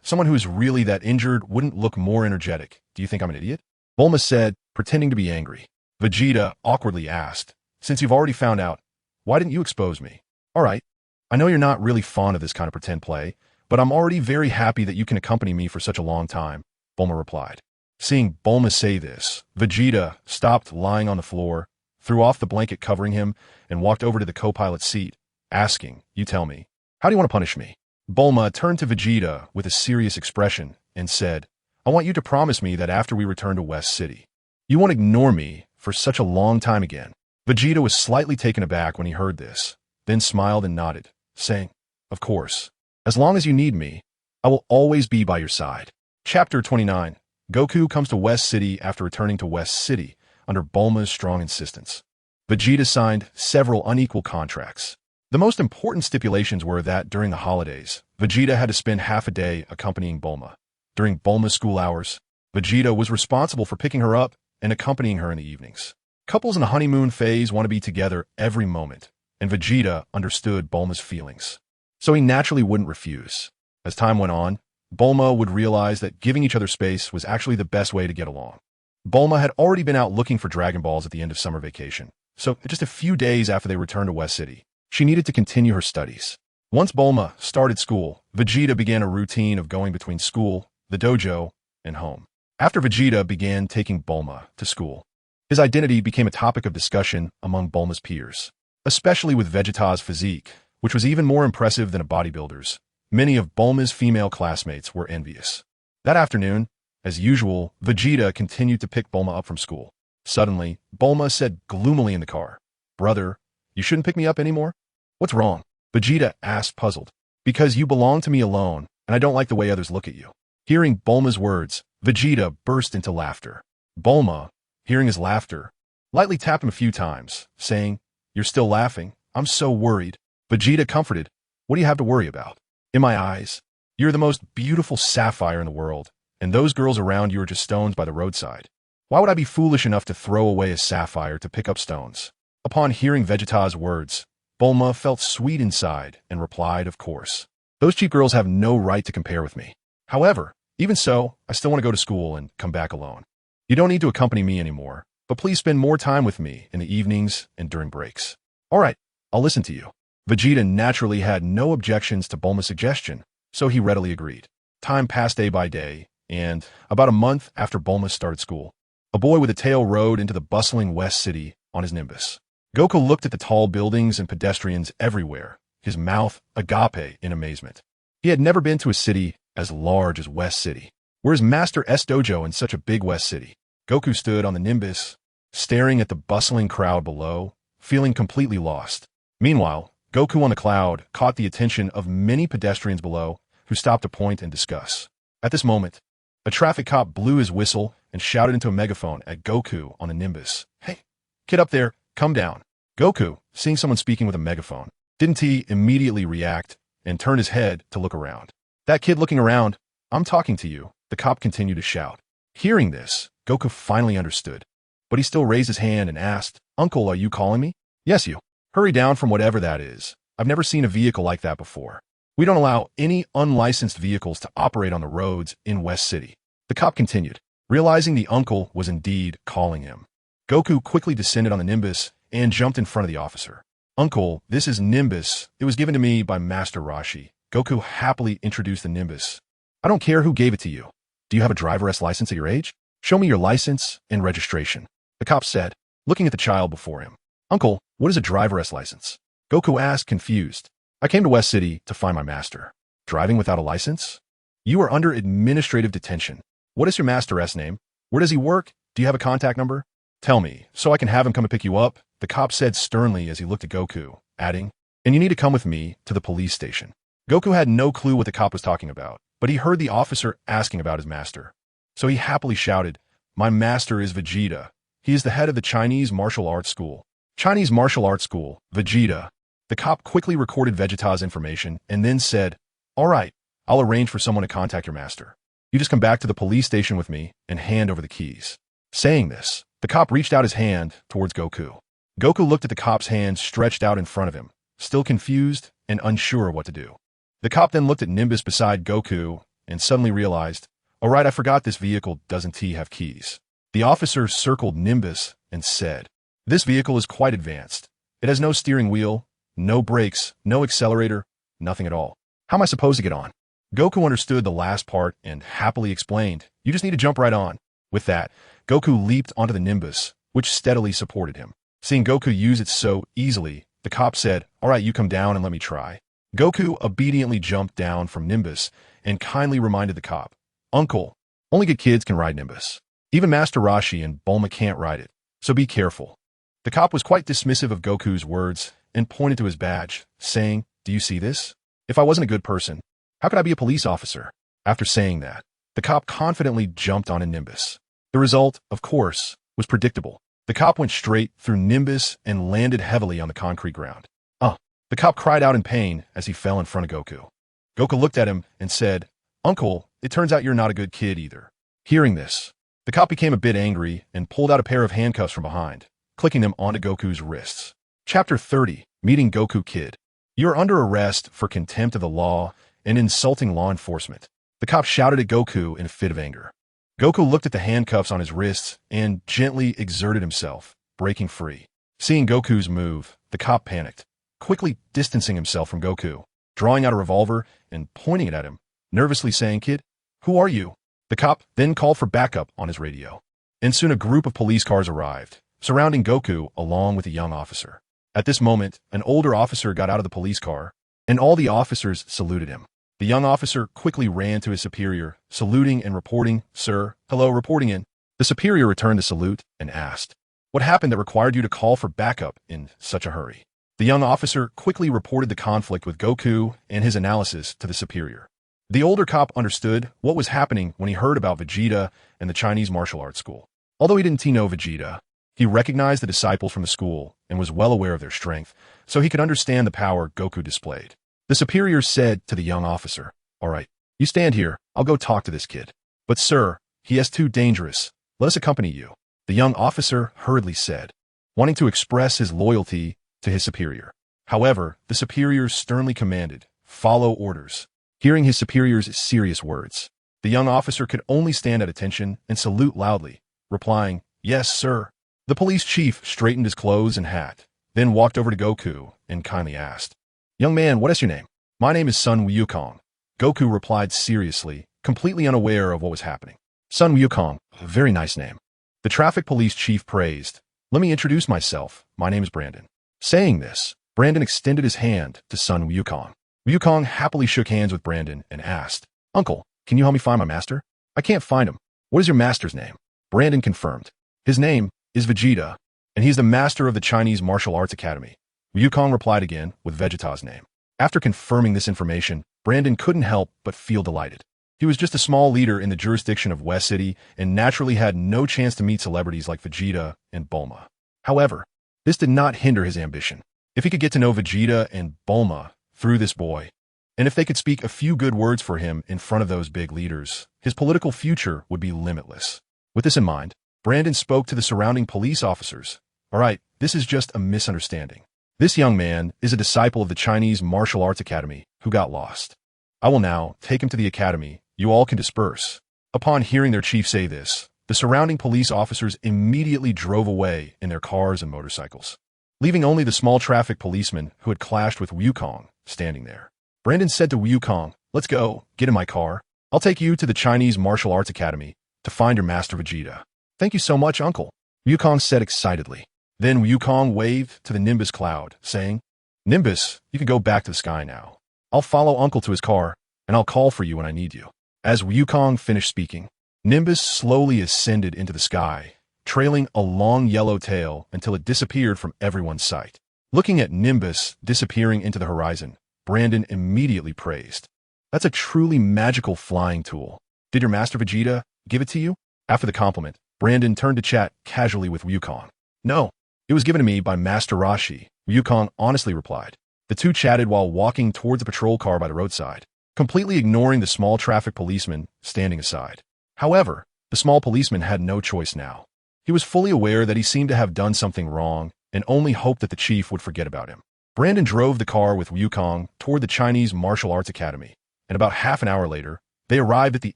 Someone who is really that injured wouldn't look more energetic. Do you think I'm an idiot?" Bulma said, pretending to be angry. Vegeta awkwardly asked, "Since you've already found out, why didn't you expose me?" "All right, I know you're not really fond of this kind of pretend play, but I'm already very happy that you can accompany me for such a long time," Bulma replied. Seeing Bulma say this, Vegeta stopped lying on the floor, threw off the blanket covering him, and walked over to the co-pilot's seat, asking, "You tell me, how do you want to punish me?" Bulma turned to Vegeta with a serious expression and said, "I want you to promise me that after we return to West City, you won't ignore me for such a long time again." Vegeta was slightly taken aback when he heard this, then smiled and nodded, saying, "Of course, as long as you need me, I will always be by your side." Chapter 29. Goku comes to West City after returning to West City under Bulma's strong insistence. Vegeta signed several unequal contracts. The most important stipulations were that during the holidays, Vegeta had to spend half a day accompanying Bulma. During Bulma's school hours, Vegeta was responsible for picking her up and accompanying her in the evenings. Couples in the honeymoon phase want to be together every moment, and Vegeta understood Bulma's feelings, so he naturally wouldn't refuse. As time went on, Bulma would realize that giving each other space was actually the best way to get along. Bulma had already been out looking for Dragon Balls at the end of summer vacation, so just a few days after they returned to West City, she needed to continue her studies. Once Bulma started school, Vegeta began a routine of going between school, the dojo, and home. After Vegeta began taking Bulma to school, his identity became a topic of discussion among Bulma's peers, especially with Vegeta's physique, which was even more impressive than a bodybuilder's. Many of Bulma's female classmates were envious. That afternoon, as usual, Vegeta continued to pick Bulma up from school. Suddenly, Bulma said gloomily in the car, "Brother, you shouldn't pick me up anymore?" "What's wrong?" Vegeta asked, puzzled. "Because you belong to me alone, and I don't like the way others look at you." Hearing Bulma's words, Vegeta burst into laughter. Bulma, hearing his laughter, lightly tapped him a few times, saying, "You're still laughing? I'm so worried." Vegeta comforted, "What do you have to worry about? In my eyes, you're the most beautiful sapphire in the world, and those girls around you are just stones by the roadside. Why would I be foolish enough to throw away a sapphire to pick up stones?" Upon hearing Vegeta's words, Bulma felt sweet inside and replied, "Of course. Those cheap girls have no right to compare with me. However, even so, I still want to go to school and come back alone. You don't need to accompany me anymore, but please spend more time with me in the evenings and during breaks." "All right, I'll listen to you." Vegeta naturally had no objections to Bulma's suggestion, so he readily agreed. Time passed day by day, and about a month after Bulma started school, a boy with a tail rode into the bustling West City on his Nimbus. Goku looked at the tall buildings and pedestrians everywhere, his mouth agape in amazement. He had never been to a city as large as West City. Where's Master S Dojo in such a big West City? Goku stood on the Nimbus, staring at the bustling crowd below, feeling completely lost. Meanwhile, Goku on the cloud caught the attention of many pedestrians below who stopped to point and discuss. At this moment, a traffic cop blew his whistle and shouted into a megaphone at Goku on the Nimbus, "Hey, kid up there, come down." Goku, seeing someone speaking with a megaphone, didn't he immediately react and turn his head to look around. "That kid looking around, I'm talking to you," the cop continued to shout. Hearing this, Goku finally understood, but he still raised his hand and asked, "Uncle, are you calling me?" "Yes, you. Hurry down from whatever that is. I've never seen a vehicle like that before. We don't allow any unlicensed vehicles to operate on the roads in West City." The cop continued, realizing the uncle was indeed calling him. Goku quickly descended on the Nimbus and jumped in front of the officer. Uncle, this is Nimbus. It was given to me by Master Rashi. Goku happily introduced the Nimbus. I don't care who gave it to you. Do you have a driver's license at your age? Show me your license and registration. The cop said, looking at the child before him. Uncle, what is a driver's license? Goku asked, confused. I came to West City to find my master. Driving without a license? You are under administrative detention. What is your master's name? Where does he work? Do you have a contact number? Tell me, so I can have him come and pick you up, the cop said sternly as he looked at Goku, adding, and you need to come with me to the police station. Goku had no clue what the cop was talking about, but he heard the officer asking about his master. So he happily shouted, my master is Vegeta. He is the head of the Chinese martial arts school. Chinese martial arts school, Vegeta. The cop quickly recorded Vegeta's information and then said, all right, I'll arrange for someone to contact your master. You just come back to the police station with me and hand over the keys. Saying this, the cop reached out his hand towards Goku. Goku looked at the cop's hand stretched out in front of him, still confused and unsure of what to do. The cop then looked at Nimbus beside Goku and suddenly realized, all right, I forgot this vehicle doesn't have keys. The officer circled Nimbus and said, this vehicle is quite advanced. It has no steering wheel, no brakes, no accelerator, nothing at all. How am I supposed to get on? Goku understood the last part and happily explained, you just need to jump right on. With that, Goku leaped onto the Nimbus, which steadily supported him. Seeing Goku use it so easily, the cop said, all right, you come down and let me try. Goku obediently jumped down from Nimbus and kindly reminded the cop, Uncle, only good kids can ride Nimbus. Even Master Rashi and Bulma can't ride it, so be careful. The cop was quite dismissive of Goku's words and pointed to his badge, saying, do you see this? If I wasn't a good person, how could I be a police officer? After saying that, the cop confidently jumped on a Nimbus. The result, of course, was predictable. The cop went straight through Nimbus and landed heavily on the concrete ground. The cop cried out in pain as he fell in front of Goku. Goku looked at him and said, Uncle, it turns out you're not a good kid either. Hearing this, the cop became a bit angry and pulled out a pair of handcuffs from behind, clicking them onto Goku's wrists. Chapter 30, Meeting Goku Kid. You are under arrest for contempt of the law and insulting law enforcement. The cop shouted at Goku in a fit of anger. Goku looked at the handcuffs on his wrists and gently exerted himself, breaking free. Seeing Goku's move, the cop panicked, quickly distancing himself from Goku, drawing out a revolver and pointing it at him, nervously saying, Kid, who are you? The cop then called for backup on his radio. And soon a group of police cars arrived, surrounding Goku along with a young officer. At this moment, an older officer got out of the police car, and all the officers saluted him. The young officer quickly ran to his superior, saluting and reporting, Sir, hello, reporting in. The superior returned the salute and asked, what happened that required you to call for backup in such a hurry? The young officer quickly reported the conflict with Goku and his analysis to the superior. The older cop understood what was happening when he heard about Vegeta and the Chinese martial arts school. Although he didn't know Vegeta, he recognized the disciples from the school and was well aware of their strength, so he could understand the power Goku displayed. The superior said to the young officer, all right, you stand here, I'll go talk to this kid. But sir, he is too dangerous. Let us accompany you. The young officer hurriedly said, wanting to express his loyalty to his superior. However, the superior sternly commanded, follow orders. Hearing his superior's serious words, the young officer could only stand at attention and salute loudly, replying, yes, sir. The police chief straightened his clothes and hat, then walked over to Goku and kindly asked, young man, what is your name? My name is Sun Wukong. Goku replied seriously, completely unaware of what was happening. Sun Wukong, a very nice name. The traffic police chief praised, let me introduce myself. My name is Brandon. Saying this, Brandon extended his hand to Sun Wukong. Wukong happily shook hands with Brandon and asked, Uncle, can you help me find my master? I can't find him. What is your master's name? Brandon confirmed. His name is Vegeta, and he's the master of the Chinese Martial Arts Academy. Wukong replied again with Vegeta's name. After confirming this information, Brandon couldn't help but feel delighted. He was just a small leader in the jurisdiction of West City and naturally had no chance to meet celebrities like Vegeta and Bulma. However, this did not hinder his ambition. If he could get to know Vegeta and Bulma through this boy, and if they could speak a few good words for him in front of those big leaders, his political future would be limitless. With this in mind, Brandon spoke to the surrounding police officers. All right, this is just a misunderstanding. This young man is a disciple of the Chinese Martial Arts Academy who got lost. I will now take him to the academy. You all can disperse. Upon hearing their chief say this, the surrounding police officers immediately drove away in their cars and motorcycles. leaving only the small traffic policeman who had clashed with Wukong standing there. Brandon said to Wukong, "Let's go, get in my car. I'll take you to the Chinese Martial Arts Academy to find your master Vegeta." "Thank you so much, uncle," Wukong said excitedly. Then Wukong waved to the Nimbus cloud, saying, "Nimbus, you can go back to the sky now. I'll follow uncle to his car, and I'll call for you when I need you." As Wukong finished speaking, Nimbus slowly ascended into the sky, trailing a long yellow tail until it disappeared from everyone's sight. Looking at Nimbus disappearing into the horizon, Brandon immediately praised. "That's a truly magical flying tool. Did your master Vegeta give it to you?" After the compliment, Brandon turned to chat casually with Wukong. "No, it was given to me by Master Rashi," Wukong honestly replied. The two chatted while walking towards the patrol car by the roadside, completely ignoring the small traffic policeman standing aside. However, the small policeman had no choice now. He was fully aware that he seemed to have done something wrong and only hoped that the chief would forget about him. Brandon drove the car with Wukong toward the Chinese Martial Arts Academy, and about half an hour later, they arrived at the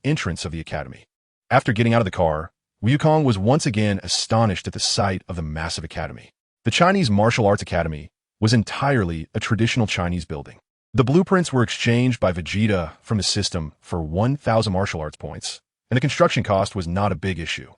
entrance of the academy. After getting out of the car, Wukong was once again astonished at the sight of the massive academy. The Chinese Martial Arts Academy was entirely a traditional Chinese building. The blueprints were exchanged by Vegeta from his system for 1,000 martial arts points, and the construction cost was not a big issue.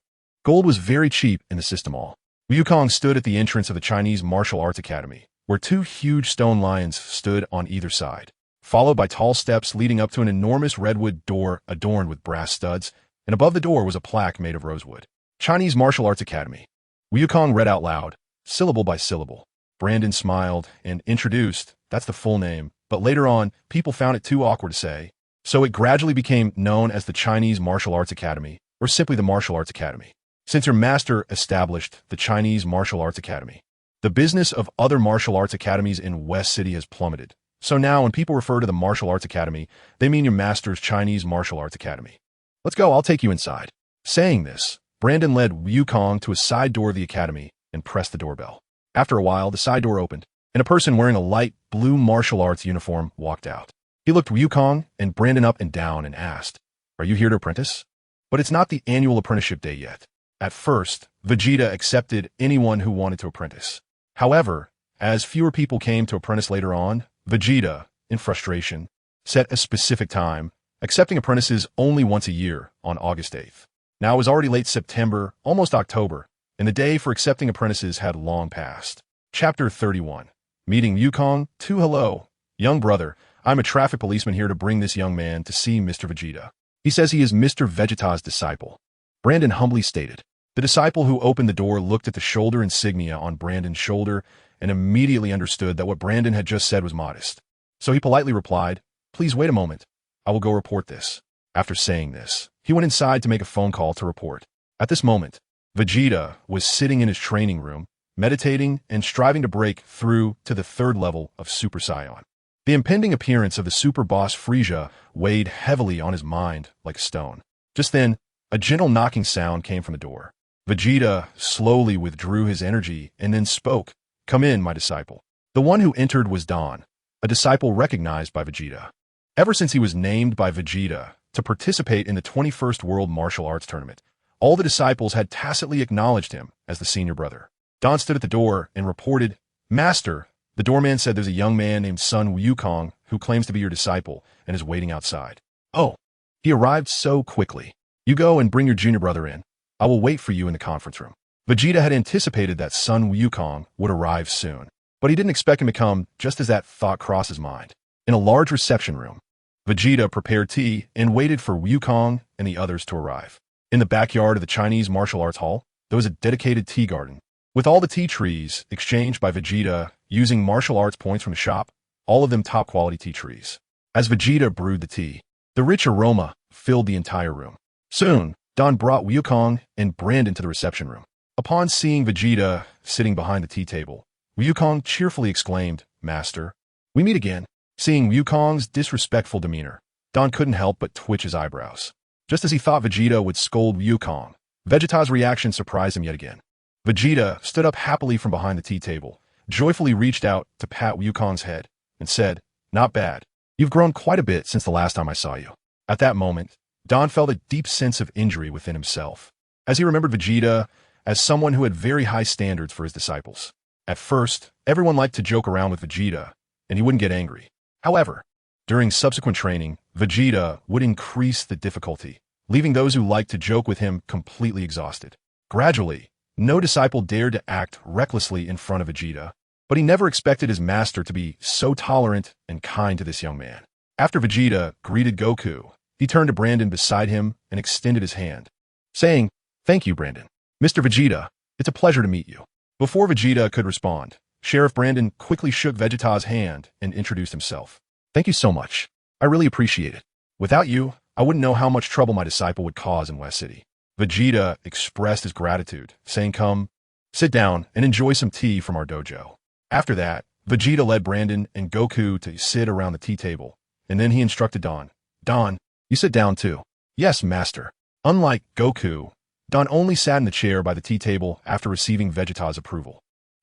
Gold was very cheap in the system hall. Wukong stood at the entrance of the Chinese Martial Arts Academy, where two huge stone lions stood on either side, followed by tall steps leading up to an enormous redwood door adorned with brass studs, and above the door was a plaque made of rosewood. "Chinese Martial Arts Academy." Wukong read out loud, syllable by syllable. Brandon smiled and introduced, "That's the full name," but later on, people found it too awkward to say, so it gradually became known as the Chinese Martial Arts Academy, or simply the Martial Arts Academy. Since her master established the Chinese Martial Arts Academy, the business of other martial arts academies in West City has plummeted. So now when people refer to the Martial Arts Academy, they mean your master's Chinese Martial Arts Academy. "Let's go, I'll take you inside." Saying this, Brandon led Wukong to a side door of the academy and pressed the doorbell. After a while, the side door opened, and a person wearing a light blue martial arts uniform walked out. He looked Wukong and Brandon up and down and asked, "Are you here to apprentice?" But it's not the annual apprenticeship day yet. At first, Vegeta accepted anyone who wanted to apprentice. However, as fewer people came to apprentice later on, Vegeta, in frustration, set a specific time, accepting apprentices only once a year on August 8th. Now it was already late September, almost October, and the day for accepting apprentices had long passed. Chapter 31. Meeting Wukong. Hello, young brother. I'm a traffic policeman here to bring this young man to see Mr. Vegeta. He says he is Mr. Vegeta's disciple. Brandon humbly stated. The disciple who opened the door looked at the shoulder insignia on Brandon's shoulder and immediately understood that what Brandon had just said was modest. So he politely replied, "Please wait a moment. I will go report this." After saying this, he went inside to make a phone call to report. At this moment, Vegeta was sitting in his training room, meditating and striving to break through to the third level of Super Saiyan. The impending appearance of the super boss Frieza weighed heavily on his mind like a stone. Just then, a gentle knocking sound came from the door. Vegeta slowly withdrew his energy and then spoke, "Come in, my disciple." The one who entered was Don, a disciple recognized by Vegeta. Ever since he was named by Vegeta to participate in the 21st World Martial Arts Tournament, all the disciples had tacitly acknowledged him as the senior brother. Don stood at the door and reported, "Master, the doorman said there's a young man named Sun Wukong who claims to be your disciple and is waiting outside." "Oh, he arrived so quickly. You go and bring your junior brother in. I will wait for you in the conference room." Vegeta had anticipated that Sun Wukong would arrive soon, but he didn't expect him to come just as that thought crossed his mind. In a large reception room, Vegeta prepared tea and waited for Wukong and the others to arrive. In the backyard of the Chinese Martial Arts Hall, there was a dedicated tea garden, with all the tea trees exchanged by Vegeta using martial arts points from the shop, all of them top-quality tea trees. As Vegeta brewed the tea, the rich aroma filled the entire room. Soon, Don brought Wukong and Brandon to the reception room. Upon seeing Vegeta sitting behind the tea table, Wukong cheerfully exclaimed, "Master, we meet again." Seeing Wukong's disrespectful demeanor, Don couldn't help but twitch his eyebrows. Just as he thought Vegeta would scold Wukong, Vegeta's reaction surprised him yet again. Vegeta stood up happily from behind the tea table, joyfully reached out to pat Wukong's head, and said, "Not bad. You've grown quite a bit since the last time I saw you." At that moment, Don felt a deep sense of injury within himself, as he remembered Vegeta as someone who had very high standards for his disciples. At first, everyone liked to joke around with Vegeta, and he wouldn't get angry. However, during subsequent training, Vegeta would increase the difficulty, leaving those who liked to joke with him completely exhausted. Gradually, no disciple dared to act recklessly in front of Vegeta, but he never expected his master to be so tolerant and kind to this young man. After Vegeta greeted Goku, he turned to Brandon beside him and extended his hand, saying, "Thank you, Brandon. Mr. Vegeta, it's a pleasure to meet you." Before Vegeta could respond, Sheriff Brandon quickly shook Vegeta's hand and introduced himself. "Thank you so much. I really appreciate it. Without you, I wouldn't know how much trouble my disciple would cause in West City." Vegeta expressed his gratitude, saying, "Come, sit down and enjoy some tea from our dojo." After that, Vegeta led Brandon and Goku to sit around the tea table, and then he instructed Don. "Don, you sit down too." "Yes, master." Unlike Goku, Don only sat in the chair by the tea table after receiving Vegeta's approval.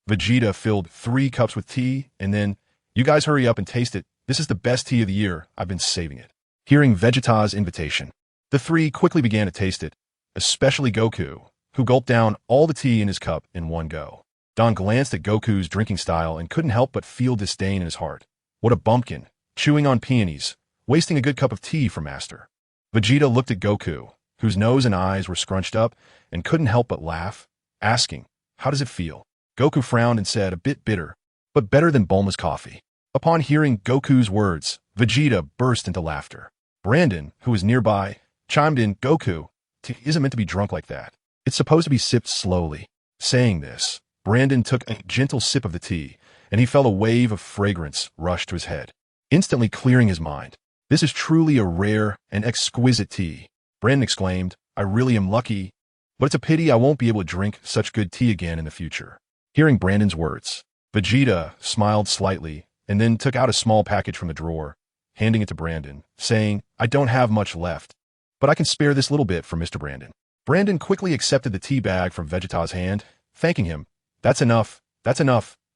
Vegeta filled 3 cups with tea, and then, "You guys hurry up and taste it. This is the best tea of the year. I've been saving it." Hearing Vegeta's invitation, the 3 quickly began to taste it, especially Goku, who gulped down all the tea in his cup in one go. Don glanced at Goku's drinking style and couldn't help but feel disdain in his heart. What a bumpkin, chewing on peonies, wasting a good cup of tea for master. Vegeta looked at Goku, whose nose and eyes were scrunched up, and couldn't help but laugh, asking, "How does it feel?" Goku frowned and said, "A bit bitter, but better than Bulma's coffee." Upon hearing Goku's words, Vegeta burst into laughter. Brandon, who was nearby, chimed in, "Goku, tea isn't meant to be drunk like that. It's supposed to be sipped slowly." Saying this, Brandon took a gentle sip of the tea, and he felt a wave of fragrance rush to his head, instantly clearing his mind. "This is truly a rare and exquisite tea." Brandon exclaimed, "I really am lucky, but it's a pity I won't be able to drink such good tea again in the future." Hearing Brandon's words, Vegeta smiled slightly and then took out a small package from the drawer, handing it to Brandon, saying, "I don't have much left, but I can spare this little bit for Mr. Brandon." Brandon quickly accepted the tea bag from Vegeta's hand, thanking him. That's enough.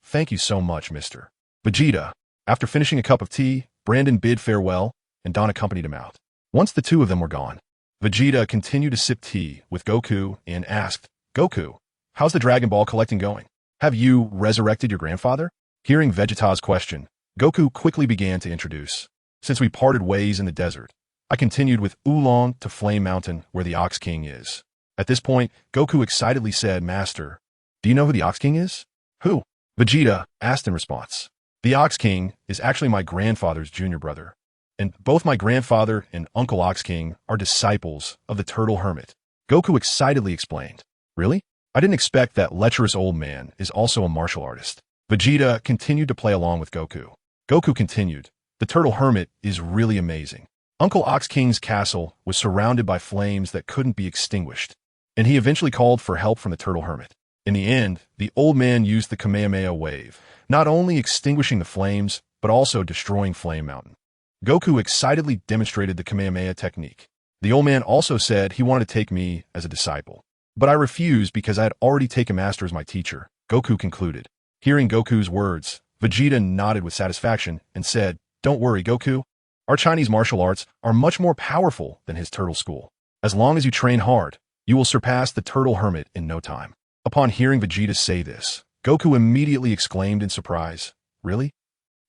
Thank you so much, Mr. Vegeta." After finishing a cup of tea, Brandon bid farewell, and Don accompanied him out. Once the 2 of them were gone, Vegeta continued to sip tea with Goku and asked, "Goku, how's the Dragon Ball collecting going? Have you resurrected your grandfather?" Hearing Vegeta's question, Goku quickly began to introduce. "Since we parted ways in the desert, I continued with Oolong to Flame Mountain where the Ox King is." At this point, Goku excitedly said, "Master, do you know who the Ox King is?" "Who?" Vegeta asked in response. "The Ox King is actually my grandfather's junior brother, and both my grandfather and Uncle Ox King are disciples of the Turtle Hermit." Goku excitedly explained, "Really? I didn't expect that lecherous old man is also a martial artist." Vegeta continued to play along with Goku. Goku continued, "The Turtle Hermit is really amazing. Uncle Ox King's castle was surrounded by flames that couldn't be extinguished, and he eventually called for help from the Turtle Hermit. In the end, the old man used the Kamehameha wave, not only extinguishing the flames, but also destroying Flame Mountain." Goku excitedly demonstrated the Kamehameha technique. The old man also said he wanted to take me as a disciple, but I refused because I had already taken Master as my teacher, Goku concluded. Hearing Goku's words, Vegeta nodded with satisfaction and said, "Don't worry, Goku. Our Chinese martial arts are much more powerful than his turtle school. As long as you train hard, you will surpass the Turtle Hermit in no time." Upon hearing Vegeta say this, Goku immediately exclaimed in surprise, "Really?"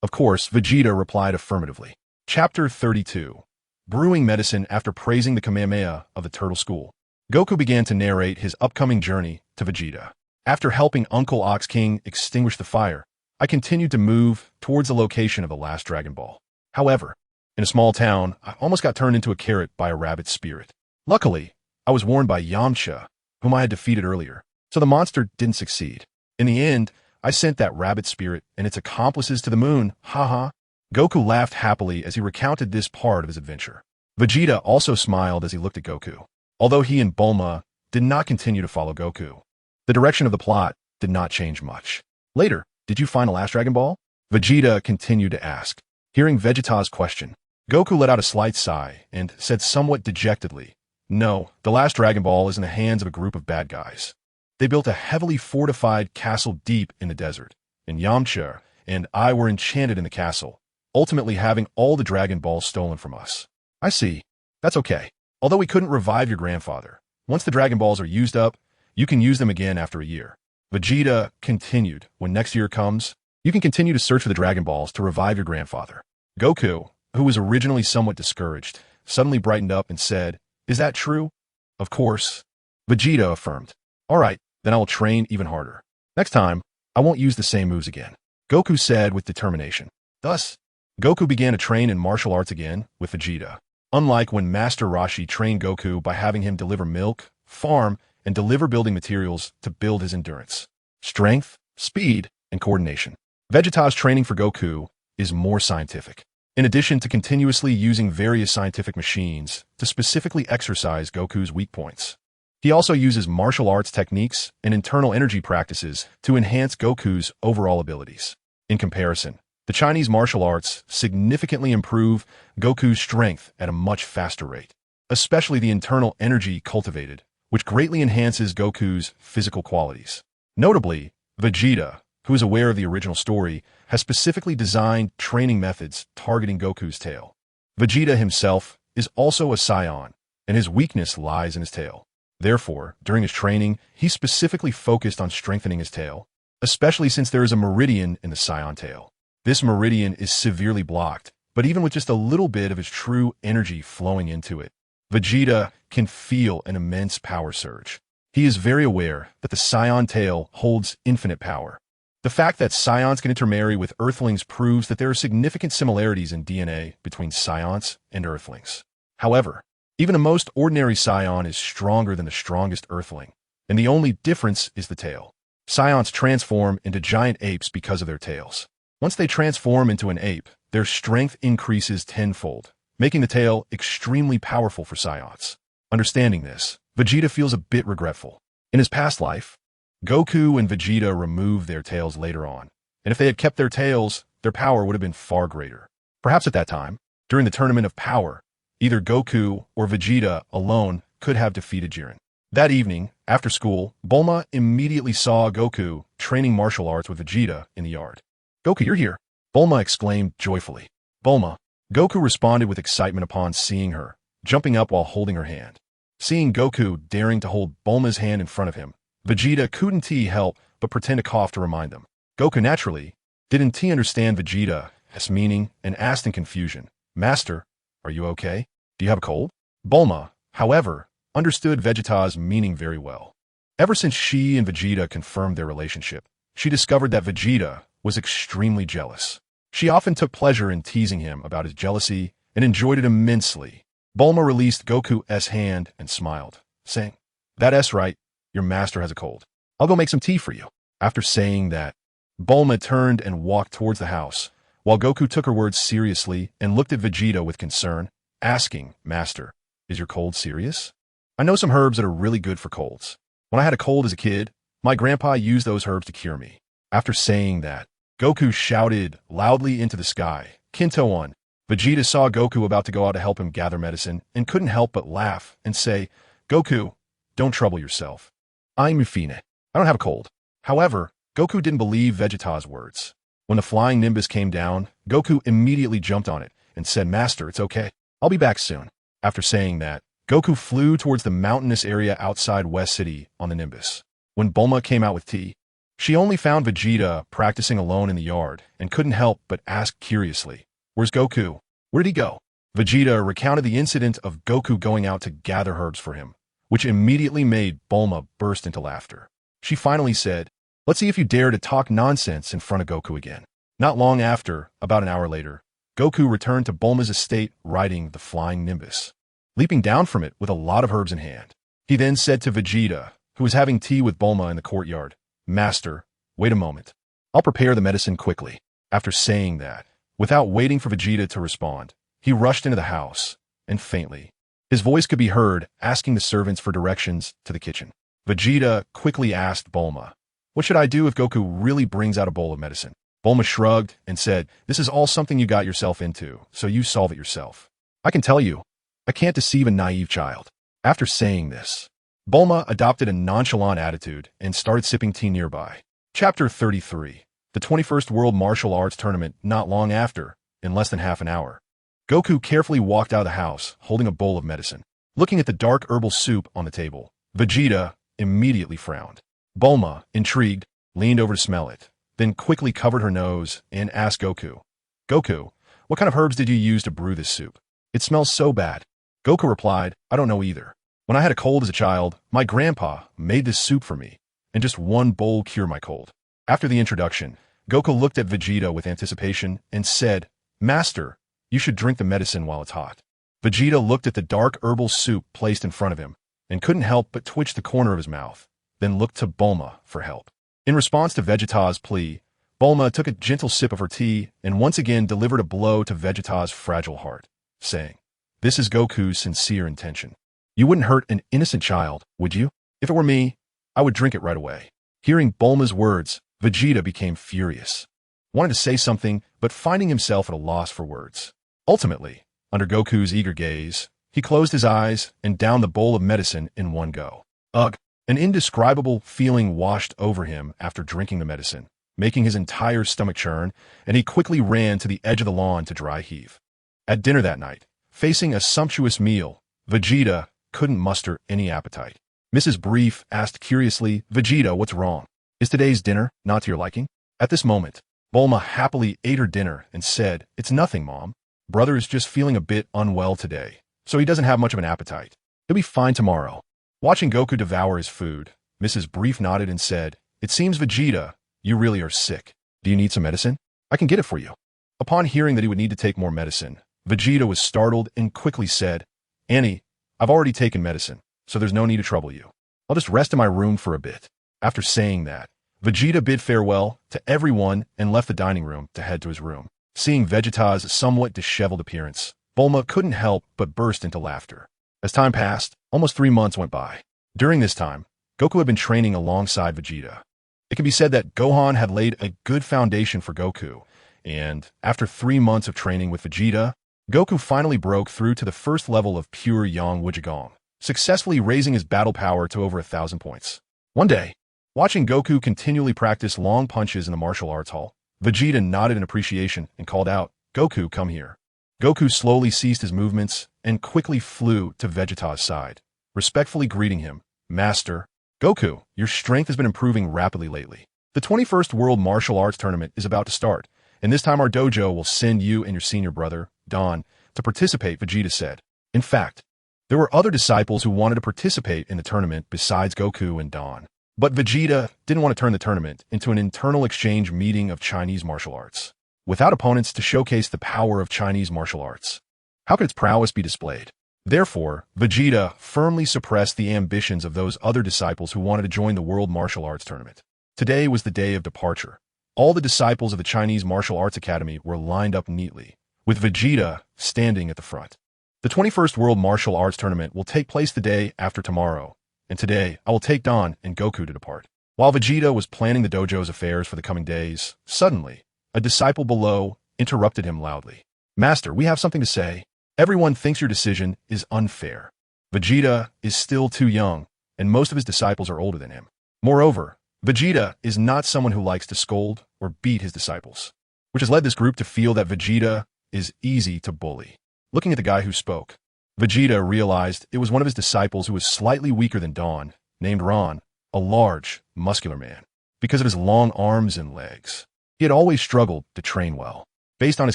Of course, Vegeta replied affirmatively. Chapter 32. Brewing Medicine. After praising the Kamehameha of the Turtle School, Goku began to narrate his upcoming journey to Vegeta. "After helping Uncle Ox King extinguish the fire, I continued to move towards the location of the last Dragon Ball. However, in a small town, I almost got turned into a carrot by a rabbit spirit. Luckily, I was warned by Yamcha, whom I had defeated earlier, so the monster didn't succeed. In the end, I sent that rabbit spirit and its accomplices to the moon, haha." Goku laughed happily as he recounted this part of his adventure. Vegeta also smiled as he looked at Goku. Although he and Bulma did not continue to follow Goku, the direction of the plot did not change much. "Later, did you find the last Dragon Ball?" Vegeta continued to ask. Hearing Vegeta's question, Goku let out a slight sigh and said somewhat dejectedly, "No, the last Dragon Ball is in the hands of a group of bad guys. They built a heavily fortified castle deep in the desert, and Yamcha and I were enchanted in the castle, ultimately having all the Dragon Balls stolen from us." "I see. That's okay. Although we couldn't revive your grandfather, once the Dragon Balls are used up, you can use them again after a year. Vegeta continued, when next year comes, you can continue to search for the Dragon Balls to revive your grandfather. Goku, who was originally somewhat discouraged, suddenly brightened up and said, is that true? Of course. Vegeta affirmed. All right, then I will train even harder. Next time, I won't use the same moves again. Goku said with determination. Thus, Goku began to train in martial arts again with Vegeta. Unlike when Master Roshi trained Goku by having him deliver milk, farm, and deliver building materials to build his endurance, strength, speed, and coordination. Vegeta's training for Goku is more scientific. In addition to continuously using various scientific machines to specifically exercise Goku's weak points, he also uses martial arts techniques and internal energy practices to enhance Goku's overall abilities. In comparison, the Chinese martial arts significantly improve Goku's strength at a much faster rate, especially the internal energy cultivated, which greatly enhances Goku's physical qualities. Notably, Vegeta, who is aware of the original story, has specifically designed training methods targeting Goku's tail. Vegeta himself is also a Saiyan, and his weakness lies in his tail. Therefore, during his training, he specifically focused on strengthening his tail, especially since there is a meridian in the Saiyan tail. This meridian is severely blocked, but even with just a little bit of his true energy flowing into it, Vegeta can feel an immense power surge. He is very aware that the Saiyan tail holds infinite power. The fact that Saiyans can intermarry with Earthlings proves that there are significant similarities in DNA between Saiyans and Earthlings. However, even the most ordinary Saiyan is stronger than the strongest Earthling, and the only difference is the tail. Saiyans transform into giant apes because of their tails. Once they transform into an ape, their strength increases tenfold, making the tail extremely powerful for Saiyans. Understanding this, Vegeta feels a bit regretful. In his past life, Goku and Vegeta removed their tails later on, and if they had kept their tails, their power would have been far greater. Perhaps at that time, during the Tournament of Power, either Goku or Vegeta alone could have defeated Jiren. That evening, after school, Bulma immediately saw Goku training martial arts with Vegeta in the yard. Goku, you're here, Bulma exclaimed joyfully. Bulma. Goku responded with excitement upon seeing her, jumping up while holding her hand. Seeing Goku daring to hold Bulma's hand in front of him, Vegeta couldn't help but pretend to cough to remind them. Goku naturally didn't understand Vegeta's meaning and asked in confusion, Master, are you okay? Do you have a cold? Bulma, however, understood Vegeta's meaning very well. Ever since she and Vegeta confirmed their relationship, she discovered that Vegeta was extremely jealous. She often took pleasure in teasing him about his jealousy and enjoyed it immensely. Bulma released Goku's hand and smiled, saying, That's right, your master has a cold. I'll go make some tea for you. After saying that, Bulma turned and walked towards the house, while Goku took her words seriously and looked at Vegeta with concern, asking, Master, is your cold serious? I know some herbs that are really good for colds. When I had a cold as a kid, my grandpa used those herbs to cure me. After saying that, Goku shouted loudly into the sky, Kinto on. Vegeta saw Goku about to go out to help him gather medicine and couldn't help but laugh and say, Goku, don't trouble yourself. I'm Mufine. I don't have a cold. However, Goku didn't believe Vegeta's words. When the flying Nimbus came down, Goku immediately jumped on it and said, Master, it's okay. I'll be back soon. After saying that, Goku flew towards the mountainous area outside West City on the Nimbus. When Bulma came out with tea, she only found Vegeta practicing alone in the yard and couldn't help but ask curiously, Where's Goku? Where did he go? Vegeta recounted the incident of Goku going out to gather herbs for him, which immediately made Bulma burst into laughter. She finally said, Let's see if you dare to talk nonsense in front of Goku again. Not long after, about an hour later, Goku returned to Bulma's estate riding the flying Nimbus, leaping down from it with a lot of herbs in hand. He then said to Vegeta, who was having tea with Bulma in the courtyard, Master, wait a moment. I'll prepare the medicine quickly. After saying that, without waiting for Vegeta to respond, he rushed into the house, and faintly, his voice could be heard asking the servants for directions to the kitchen. Vegeta quickly asked Bulma, What should I do if Goku really brings out a bowl of medicine? Bulma shrugged and said, This is all something you got yourself into, so you solve it yourself. I can tell you, I can't deceive a naive child. After saying this, Bulma adopted a nonchalant attitude and started sipping tea nearby. Chapter 33. The 21st World Martial Arts Tournament not long after, in less than half an hour. Goku carefully walked out of the house, holding a bowl of medicine. Looking at the dark herbal soup on the table, Vegeta immediately frowned. Bulma, intrigued, leaned over to smell it, then quickly covered her nose and asked Goku, Goku, what kind of herbs did you use to brew this soup? It smells so bad. Goku replied, I don't know either. When I had a cold as a child, my grandpa made this soup for me, and just one bowl cured my cold. After the introduction, Goku looked at Vegeta with anticipation and said, Master, you should drink the medicine while it's hot. Vegeta looked at the dark herbal soup placed in front of him and couldn't help but twitch the corner of his mouth, then looked to Bulma for help. In response to Vegeta's plea, Bulma took a gentle sip of her tea and once again delivered a blow to Vegeta's fragile heart, saying, This is Goku's sincere intention. You wouldn't hurt an innocent child, would you? If it were me, I would drink it right away. Hearing Bulma's words, Vegeta became furious. Wanted to say something, but finding himself at a loss for words. Ultimately, under Goku's eager gaze, he closed his eyes and downed the bowl of medicine in one go. Ugh! An indescribable feeling washed over him after drinking the medicine, making his entire stomach churn, and he quickly ran to the edge of the lawn to dry heave. At dinner that night, facing a sumptuous meal, Vegeta couldn't muster any appetite. Mrs. Brief asked curiously, Vegeta, what's wrong? Is today's dinner not to your liking? At this moment, Bulma happily ate her dinner and said, It's nothing, Mom. Brother is just feeling a bit unwell today, so he doesn't have much of an appetite. He'll be fine tomorrow. Watching Goku devour his food, Mrs. Brief nodded and said, It seems, Vegeta, you really are sick. Do you need some medicine? I can get it for you. Upon hearing that he would need to take more medicine, Vegeta was startled and quickly said, Annie, I've already taken medicine, so there's no need to trouble you. I'll just rest in my room for a bit. After saying that, Vegeta bid farewell to everyone and left the dining room to head to his room. Seeing Vegeta's somewhat disheveled appearance, Bulma couldn't help but burst into laughter. As time passed, almost 3 months went by. During this time, Goku had been training alongside Vegeta. It can be said that Gohan had laid a good foundation for Goku, and after 3 months of training with Vegeta, Goku finally broke through to the first level of pure Yang Wuxia, successfully raising his battle power to over 1,000 points. One day, watching Goku continually practice long punches in the martial arts hall, Vegeta nodded in appreciation and called out, Goku, come here. Goku slowly ceased his movements and quickly flew to Vegeta's side, respectfully greeting him, Master. Goku, your strength has been improving rapidly lately. The 21st World Martial Arts Tournament is about to start, and this time our dojo will send you and your senior brother, Don, to participate, Vegeta said. In fact, there were other disciples who wanted to participate in the tournament besides Goku and Don. But Vegeta didn't want to turn the tournament into an internal exchange meeting of Chinese martial arts, without opponents to showcase the power of Chinese martial arts. How could its prowess be displayed? Therefore, Vegeta firmly suppressed the ambitions of those other disciples who wanted to join the World Martial Arts Tournament. Today was the day of departure. All the disciples of the Chinese Martial Arts Academy were lined up neatly, with Vegeta standing at the front. The 21st World Martial Arts Tournament will take place the day after tomorrow, and today I will take Don and Goku to depart. While Vegeta was planning the dojo's affairs for the coming days, suddenly, a disciple below interrupted him loudly. Master, we have something to say. Everyone thinks your decision is unfair. Vegeta is still too young, and most of his disciples are older than him. Moreover, Vegeta is not someone who likes to scold or beat his disciples, which has led this group to feel that Vegeta is easy to bully. Looking at the guy who spoke, Vegeta realized it was one of his disciples who was slightly weaker than Don, named Ron, a large, muscular man. Because of his long arms and legs, he had always struggled to train well. Based on his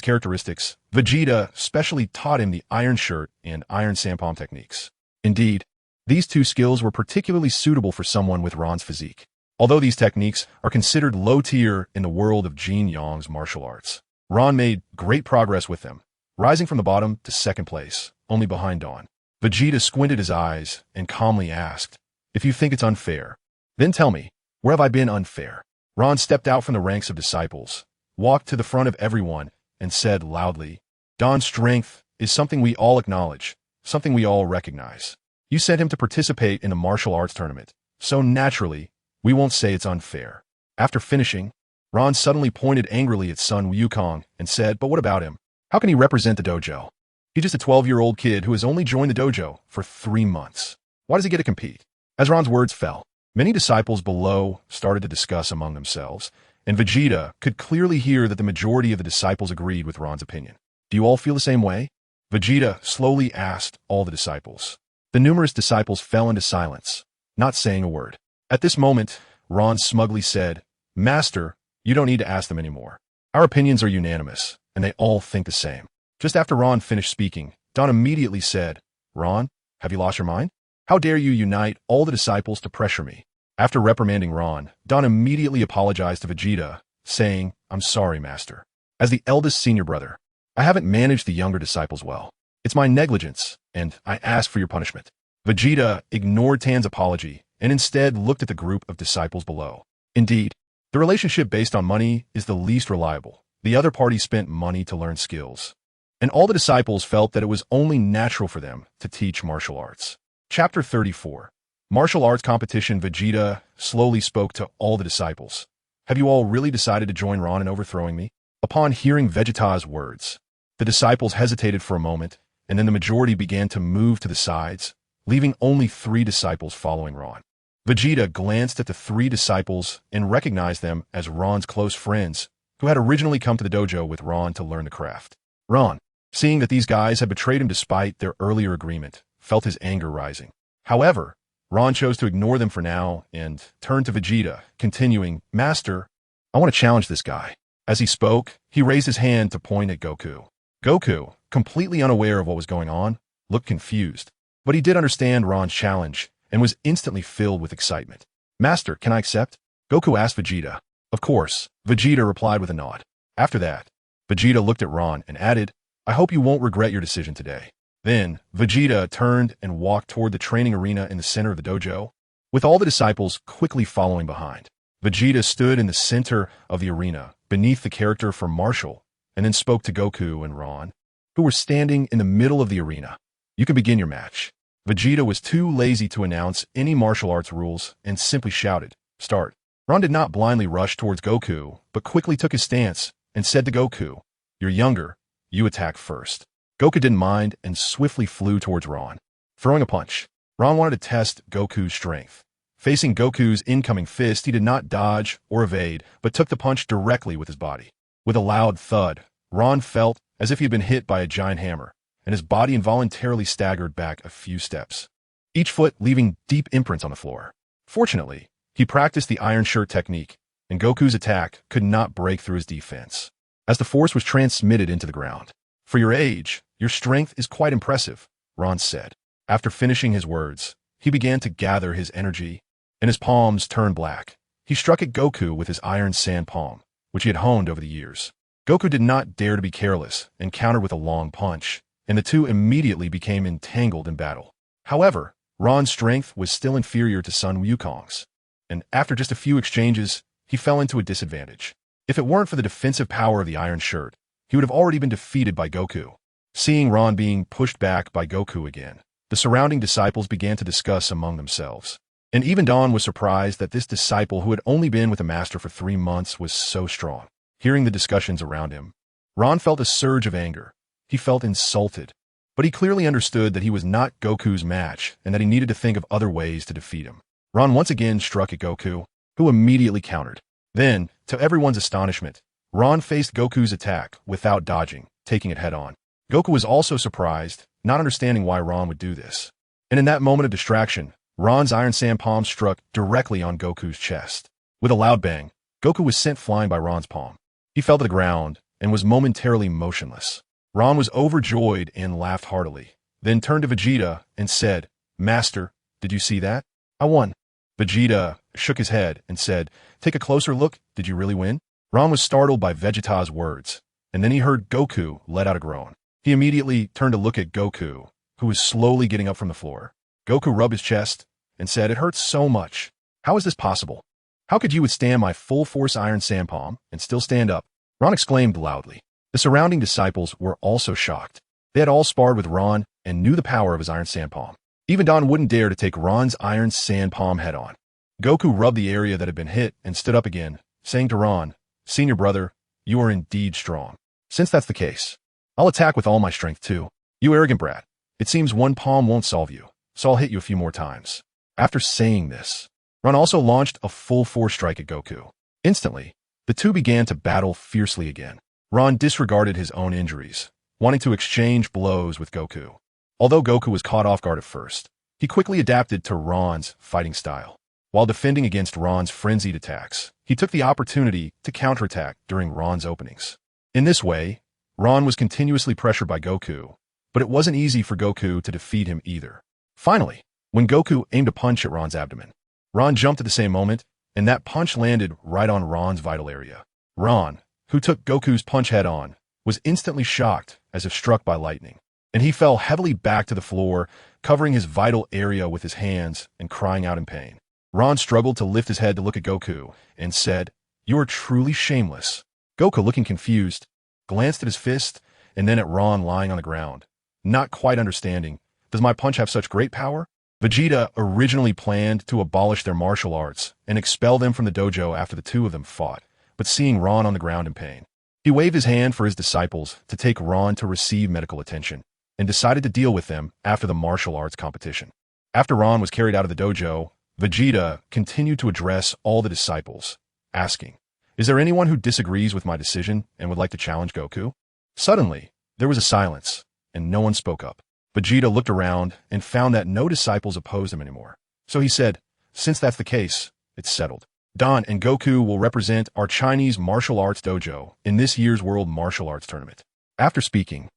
characteristics, Vegeta specially taught him the iron shirt and iron sampalm techniques. Indeed, these two skills were particularly suitable for someone with Ron's physique. Although these techniques are considered low tier in the world of Jin Yong's martial arts, Ron made great progress with them, rising from the bottom to second place, only behind Don. Vegeta squinted his eyes and calmly asked, If you think it's unfair, then tell me, where have I been unfair? Ron stepped out from the ranks of disciples, walked to the front of everyone, and said loudly, Don's strength is something we all acknowledge, something we all recognize. You sent him to participate in a martial arts tournament, so naturally, we won't say it's unfair. After finishing, Ron suddenly pointed angrily at Sun Wukong and said, But what about him? How can he represent the dojo? He's just a 12-year-old kid who has only joined the dojo for 3 months. Why does he get to compete? As Ron's words fell, many disciples below started to discuss among themselves, and Vegeta could clearly hear that the majority of the disciples agreed with Ron's opinion. Do you all feel the same way? Vegeta slowly asked all the disciples. The numerous disciples fell into silence, not saying a word. At this moment, Ron smugly said, "Master, you don't need to ask them anymore. Our opinions are unanimous, and they all think the same." Just after Ron finished speaking, Don immediately said, "Ron, have you lost your mind? How dare you unite all the disciples to pressure me?" After reprimanding Ron, Don immediately apologized to Vegeta, saying, "I'm sorry, Master. As the eldest senior brother, I haven't managed the younger disciples well. It's my negligence, and I ask for your punishment." Vegeta ignored Tan's apology and instead looked at the group of disciples below. Indeed, the relationship based on money is the least reliable. The other party spent money to learn skills, and all the disciples felt that it was only natural for them to teach martial arts. Chapter 34. Martial arts competition. Vegeta slowly spoke to all the disciples. "Have you all really decided to join Ron in overthrowing me?" Upon hearing Vegeta's words, the disciples hesitated for a moment, and then the majority began to move to the sides, leaving only 3 disciples following Ron. Vegeta glanced at the 3 disciples and recognized them as Ron's close friends, who had originally come to the dojo with Ron to learn the craft. Ron, seeing that these guys had betrayed him despite their earlier agreement, felt his anger rising. However, Ron chose to ignore them for now and turned to Vegeta, continuing, "Master, I want to challenge this guy." As he spoke, he raised his hand to point at Goku. Goku, completely unaware of what was going on, looked confused, but he did understand Ron's challenge and was instantly filled with excitement. "Master, can I accept?" Goku asked Vegeta. "Of course," Vegeta replied with a nod. After that, Vegeta looked at Ron and added, "I hope you won't regret your decision today." Then, Vegeta turned and walked toward the training arena in the center of the dojo, with all the disciples quickly following behind. Vegeta stood in the center of the arena, beneath the character for Martial, and then spoke to Goku and Ron, who were standing in the middle of the arena. "You can begin your match." Vegeta was too lazy to announce any martial arts rules and simply shouted, "Start." Ron did not blindly rush towards Goku, but quickly took his stance and said to Goku, "You're younger, you attack first." Goku didn't mind and swiftly flew towards Ron, throwing a punch. Ron wanted to test Goku's strength. Facing Goku's incoming fist, he did not dodge or evade, but took the punch directly with his body. With a loud thud, Ron felt as if he had been hit by a giant hammer, and his body involuntarily staggered back a few steps, each foot leaving deep imprints on the floor. Fortunately, he practiced the Iron Shirt technique, and Goku's attack could not break through his defense, as the force was transmitted into the ground. "For your age, your strength is quite impressive," Ron said. After finishing his words, he began to gather his energy, and his palms turned black. He struck at Goku with his iron sand palm, which he had honed over the years. Goku did not dare to be careless and countered with a long punch, and the two immediately became entangled in battle. However, Ron's strength was still inferior to Sun Wukong's, and after just a few exchanges, he fell into a disadvantage. If it weren't for the defensive power of the Iron Shirt, he would have already been defeated by Goku. Seeing Ron being pushed back by Goku again, the surrounding disciples began to discuss among themselves. And even Don was surprised that this disciple who had only been with the master for 3 months was so strong. Hearing the discussions around him, Ron felt a surge of anger. He felt insulted, but he clearly understood that he was not Goku's match and that he needed to think of other ways to defeat him. Ron once again struck at Goku, who immediately countered. Then, to everyone's astonishment, Ron faced Goku's attack without dodging, taking it head-on. Goku was also surprised, not understanding why Ron would do this. And in that moment of distraction, Ron's iron sand palm struck directly on Goku's chest. With a loud bang, Goku was sent flying by Ron's palm. He fell to the ground and was momentarily motionless. Ron was overjoyed and laughed heartily, then turned to Vegeta and said, "Master, did you see that? I won." Vegeta shook his head and said, "Take a closer look. Did you really win?" Ron was startled by Vegeta's words, and then he heard Goku let out a groan. He immediately turned to look at Goku, who was slowly getting up from the floor. Goku rubbed his chest and said, "It hurts so much. How is this possible? How could you withstand my full-force iron sand palm and still stand up?" Ron exclaimed loudly. The surrounding disciples were also shocked. They had all sparred with Ron and knew the power of his iron sand palm. Even Don wouldn't dare to take Ron's iron sand palm head-on. Goku rubbed the area that had been hit and stood up again, saying to Ron, "Senior brother, you are indeed strong. Since that's the case, I'll attack with all my strength too. You arrogant brat. It seems one palm won't solve you, so I'll hit you a few more times." After saying this, Ron also launched a full-force strike at Goku. Instantly, the two began to battle fiercely again. Ron disregarded his own injuries, wanting to exchange blows with Goku. Although Goku was caught off guard at first, he quickly adapted to Ron's fighting style. While defending against Ran's frenzied attacks, he took the opportunity to counterattack during Ran's openings. In this way, Ran was continuously pressured by Goku, but it wasn't easy for Goku to defeat him either. Finally, when Goku aimed a punch at Ran's abdomen, Ran jumped at the same moment, and that punch landed right on Ran's vital area. Ran, who took Goku's punch head-on, was instantly shocked as if struck by lightning, and he fell heavily back to the floor, covering his vital area with his hands and crying out in pain. Ran struggled to lift his head to look at Goku and said, "You are truly shameless." Goku, looking confused, glanced at his fist and then at Ran lying on the ground, not quite understanding. Does my punch have such great power? Vegeta originally planned to abolish their martial arts and expel them from the dojo after the two of them fought, but seeing Ran on the ground in pain, he waved his hand for his disciples to take Ran to receive medical attention and decided to deal with them after the martial arts competition. After Ran was carried out of the dojo, Vegeta continued to address all the disciples, asking, "Is there anyone who disagrees with my decision and would like to challenge Goku?" Suddenly, there was a silence, and no one spoke up. Vegeta looked around and found that no disciples opposed him anymore. So he said, "Since that's the case, it's settled. Dan and Goku will represent our Chinese martial arts dojo in this year's World Martial Arts Tournament." After speaking,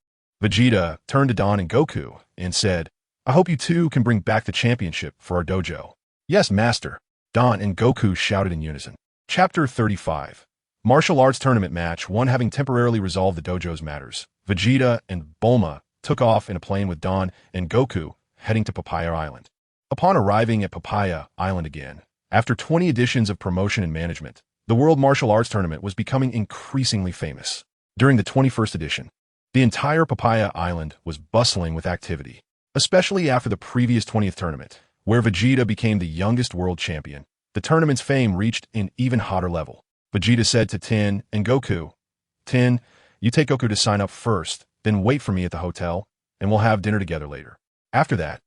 Vegeta turned to Dan and Goku and said, "I hope you two can bring back the championship for our dojo." "Yes, Master," Dan and Goku shouted in unison. Chapter 35. Martial Arts Tournament Match 1. Having temporarily resolved the dojo's matters, Vegeta and Bulma took off in a plane with Dan and Goku, heading to Papaya Island. Upon arriving at Papaya Island again, after 20 editions of promotion and management, the World Martial Arts Tournament was becoming increasingly famous. During the 21st edition, the entire Papaya Island was bustling with activity, especially after the previous 20th tournament, where Vegeta became the youngest world champion. The tournament's fame reached an even hotter level. Vegeta said to Tin and Goku, "Tin, you take Goku to sign up first, then wait for me at the hotel, and we'll have dinner together later." After that,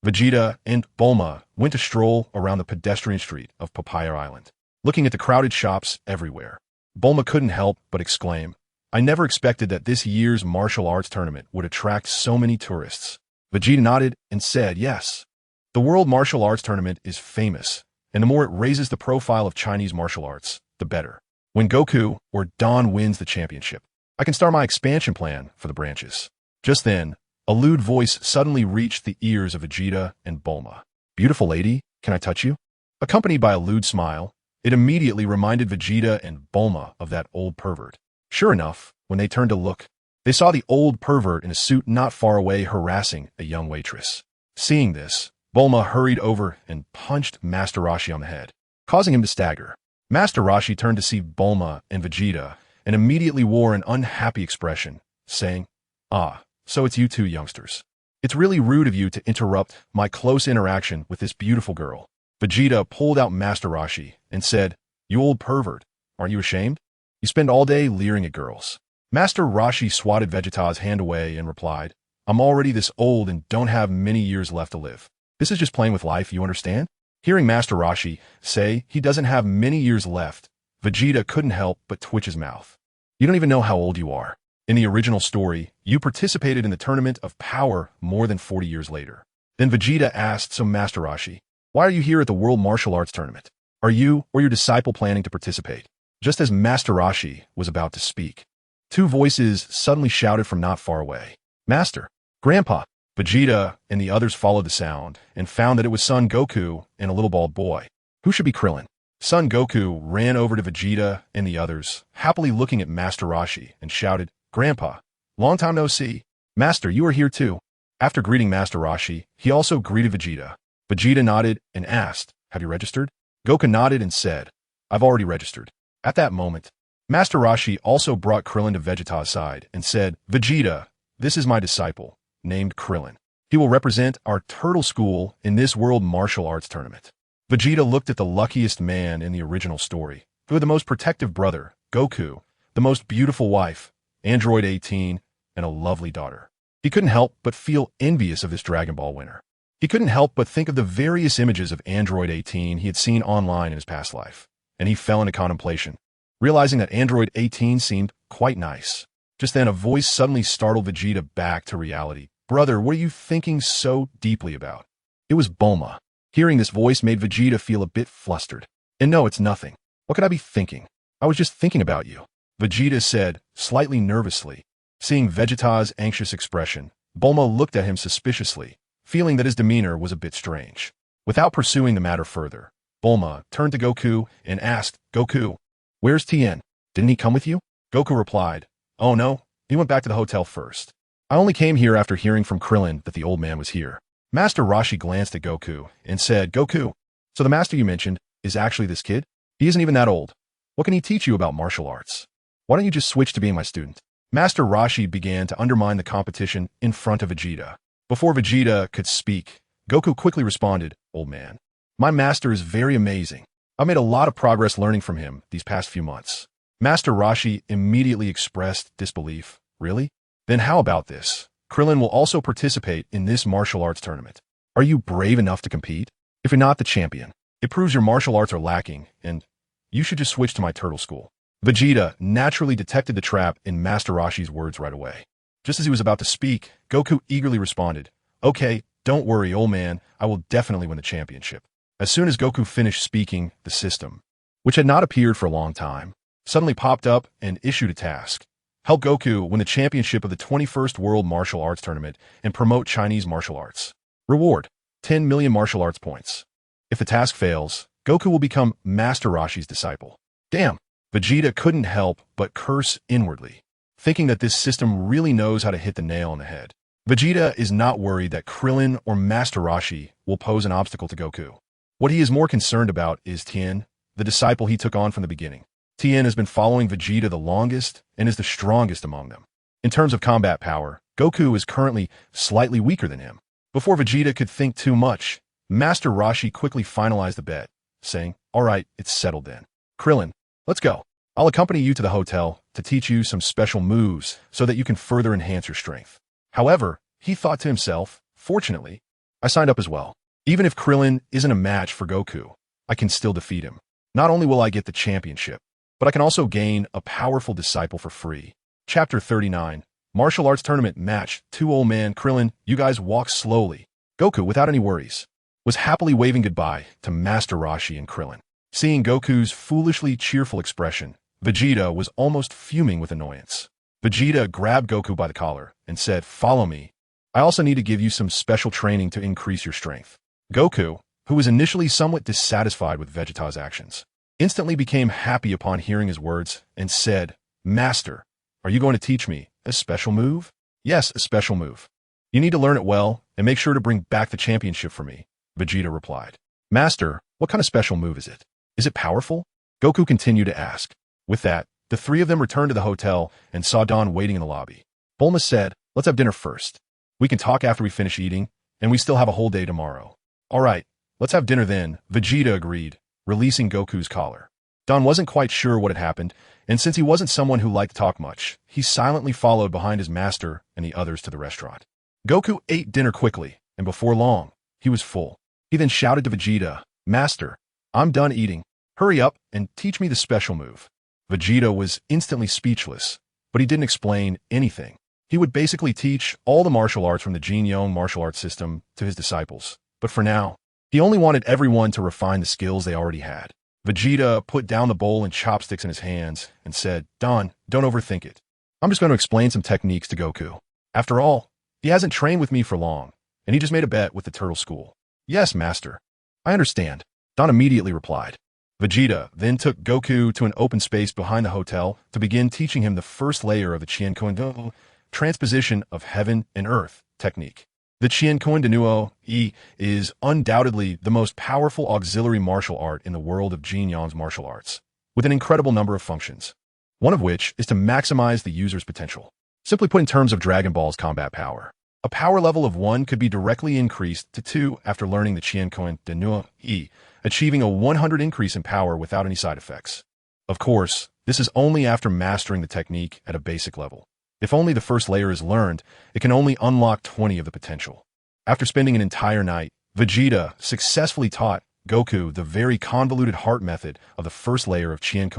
Vegeta and Bulma went to stroll around the pedestrian street of Papaya Island, looking at the crowded shops everywhere. Bulma couldn't help but exclaim, "I never expected that this year's martial arts tournament would attract so many tourists." Vegeta nodded and said, "Yes. The World Martial Arts Tournament is famous, and the more it raises the profile of Chinese martial arts, the better. When Goku or Dan wins the championship, I can start my expansion plan for the branches." Just then, a lewd voice suddenly reached the ears of Vegeta and Bulma. "Beautiful lady, can I touch you?" Accompanied by a lewd smile, it immediately reminded Vegeta and Bulma of that old pervert. Sure enough, when they turned to look, they saw the old pervert in a suit not far away harassing a young waitress. Seeing this, Bulma hurried over and punched Master Roshi on the head, causing him to stagger. Master Roshi turned to see Bulma and Vegeta and immediately wore an unhappy expression, saying, "Ah, so it's you two youngsters. It's really rude of you to interrupt my close interaction with this beautiful girl." Vegeta pulled out Master Roshi and said, "You old pervert, aren't you ashamed? You spend all day leering at girls." Master Roshi swatted Vegeta's hand away and replied, "I'm already this old and don't have many years left to live. This is just playing with life, you understand?" Hearing Master Roshi say he doesn't have many years left, Vegeta couldn't help but twitch his mouth. "You don't even know how old you are. In the original story, you participated in the Tournament of Power more than 40 years later." Then Vegeta asked, "So Master Roshi, why are you here at the World Martial Arts Tournament? Are you or your disciple planning to participate?" Just as Master Roshi was about to speak, two voices suddenly shouted from not far away, "Master! Grandpa!" Vegeta and the others followed the sound and found that it was Son Goku and a little bald boy. Who should be Krillin? Son Goku ran over to Vegeta and the others, happily looking at Master Roshi, and shouted, "Grandpa, long time no see. Master, you are here too." After greeting Master Roshi, he also greeted Vegeta. Vegeta nodded and asked, "Have you registered?" Goku nodded and said, "I've already registered." At that moment, Master Roshi also brought Krillin to Vegeta's side and said, "Vegeta, this is my disciple, named Krillin. He will represent our turtle school in this World Martial Arts Tournament." Vegeta looked at the luckiest man in the original story, who had the most protective brother, Goku, the most beautiful wife, Android 18, and a lovely daughter. He couldn't help but feel envious of this Dragon Ball winner. He couldn't help but think of the various images of Android 18 he had seen online in his past life, and he fell into contemplation, realizing that Android 18 seemed quite nice. Just then, a voice suddenly startled Vegeta back to reality. "Brother, what are you thinking so deeply about?" It was Bulma. Hearing this voice made Vegeta feel a bit flustered. And no, it's nothing. What could I be thinking? I was just thinking about you, Vegeta said, slightly nervously. Seeing Vegeta's anxious expression, Bulma looked at him suspiciously, feeling that his demeanor was a bit strange. Without pursuing the matter further, Bulma turned to Goku and asked, Goku, where's Tien? Didn't he come with you? Goku replied, oh no, he went back to the hotel first. I only came here after hearing from Krillin that the old man was here. Master Roshi glanced at Goku and said, Goku, so the master you mentioned is actually this kid? He isn't even that old. What can he teach you about martial arts? Why don't you just switch to being my student? Master Roshi began to undermine the competition in front of Vegeta. Before Vegeta could speak, Goku quickly responded, old man, my master is very amazing. I made a lot of progress learning from him these past few months. Master Roshi immediately expressed disbelief. Really? Then how about this? Krillin will also participate in this martial arts tournament. Are you brave enough to compete? If you're not the champion, it proves your martial arts are lacking, and you should just switch to my turtle school. Vegeta naturally detected the trap in Master Roshi's words right away. Just as he was about to speak, Goku eagerly responded, okay, don't worry, old man, I will definitely win the championship. As soon as Goku finished speaking, the system, which had not appeared for a long time, suddenly popped up and issued a task. Help Goku win the championship of the 21st World Martial Arts Tournament and promote Chinese martial arts. Reward, 10 million martial arts points. If the task fails, Goku will become Master Roshi's disciple. Damn, Vegeta couldn't help but curse inwardly, thinking that this system really knows how to hit the nail on the head. Vegeta is not worried that Krillin or Master Roshi will pose an obstacle to Goku. What he is more concerned about is Tien, the disciple he took on from the beginning. Tien has been following Vegeta the longest and is the strongest among them. In terms of combat power, Goku is currently slightly weaker than him. Before Vegeta could think too much, Master Roshi quickly finalized the bet, saying, all right, it's settled then. Krillin, let's go. I'll accompany you to the hotel to teach you some special moves so that you can further enhance your strength. However, he thought to himself, fortunately, I signed up as well. Even if Krillin isn't a match for Goku, I can still defeat him. Not only will I get the championship, but I can also gain a powerful disciple for free. Chapter 39, Martial Arts Tournament Match 2. Old man Krillin, you guys walk slowly. Goku, without any worries, was happily waving goodbye to Master Roshi and Krillin. Seeing Goku's foolishly cheerful expression, Vegeta was almost fuming with annoyance. Vegeta grabbed Goku by the collar and said, follow me. I also need to give you some special training to increase your strength. Goku, who was initially somewhat dissatisfied with Vegeta's actions, instantly became happy upon hearing his words and said, Master, are you going to teach me a special move? Yes, a special move. You need to learn it well and make sure to bring back the championship for me, Vegeta replied. Master, what kind of special move is it? Is it powerful? Goku continued to ask. With that, the three of them returned to the hotel and saw Dawn waiting in the lobby. Bulma said, let's have dinner first. We can talk after we finish eating, and we still have a whole day tomorrow. All right, let's have dinner then, Vegeta agreed, releasing Goku's collar. Dawn wasn't quite sure what had happened, and since he wasn't someone who liked to talk much, he silently followed behind his master and the others to the restaurant. Goku ate dinner quickly, and before long, he was full. He then shouted to Vegeta, Master, I'm done eating. Hurry up and teach me the special move. Vegeta was instantly speechless, but he didn't explain anything. He would basically teach all the martial arts from the Jin Yong martial arts system to his disciples. But for now, he only wanted everyone to refine the skills they already had. Vegeta put down the bowl and chopsticks in his hands and said, Don, don't overthink it. I'm just going to explain some techniques to Goku. After all, he hasn't trained with me for long, and he just made a bet with the Turtle School. Yes, Master. I understand, Don immediately replied. Vegeta then took Goku to an open space behind the hotel to begin teaching him the first layer of the Qian transposition of heaven and earth technique. The Qian is undoubtedly the most powerful auxiliary martial art in the world of Jin Yong's martial arts, with an incredible number of functions, one of which is to maximize the user's potential. Simply put in terms of Dragon Ball's combat power, a power level of 1 could be directly increased to 2 after learning the Qian, achieving a 100 increase in power without any side effects. Of course, this is only after mastering the technique at a basic level. If only the first layer is learned, it can only unlock 20 of the potential. After spending an entire night, Vegeta successfully taught Goku the very convoluted heart method of the first layer of Qian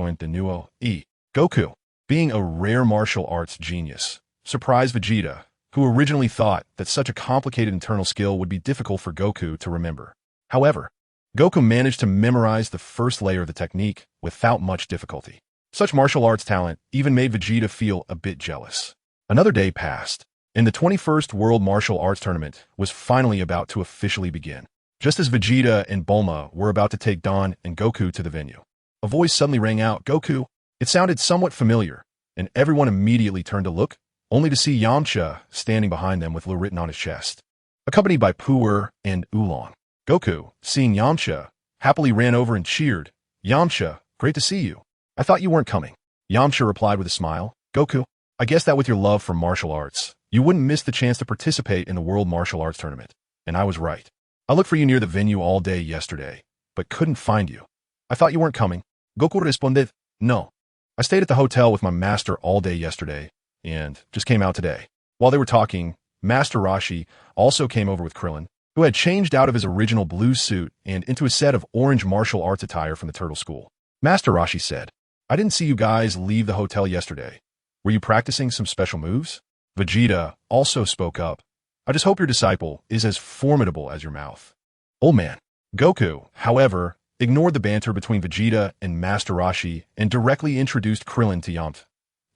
Goku, being a rare martial arts genius, surprised Vegeta, who originally thought that such a complicated internal skill would be difficult for Goku to remember. However, Goku managed to memorize the first layer of the technique without much difficulty. Such martial arts talent even made Vegeta feel a bit jealous. Another day passed, and the 21st World Martial Arts Tournament was finally about to officially begin. Just as Vegeta and Bulma were about to take Don and Goku to the venue, a voice suddenly rang out, "Goku." It sounded somewhat familiar, and everyone immediately turned to look, only to see Yamcha standing behind them with Lu written on his chest, accompanied by Pu'er and Oolong. Goku, seeing Yamcha, happily ran over and cheered, "Yamcha, great to see you. I thought you weren't coming." Yamcha replied with a smile, "Goku, I guess that with your love for martial arts, you wouldn't miss the chance to participate in the World Martial Arts Tournament." And I was right. I looked for you near the venue all day yesterday, but couldn't find you. I thought you weren't coming. Goku responded, "No. I stayed at the hotel with my master all day yesterday, and just came out today." While they were talking, Master Roshi also came over with Krillin, who had changed out of his original blue suit and into a set of orange martial arts attire from the Turtle School. Master Roshi said, "I didn't see you guys leave the hotel yesterday. Were you practicing some special moves?" Vegeta also spoke up, "I just hope your disciple is as formidable as your mouth." Old man. Goku, however, ignored the banter between Vegeta and Master Roshi and directly introduced Krillin to Yamcha.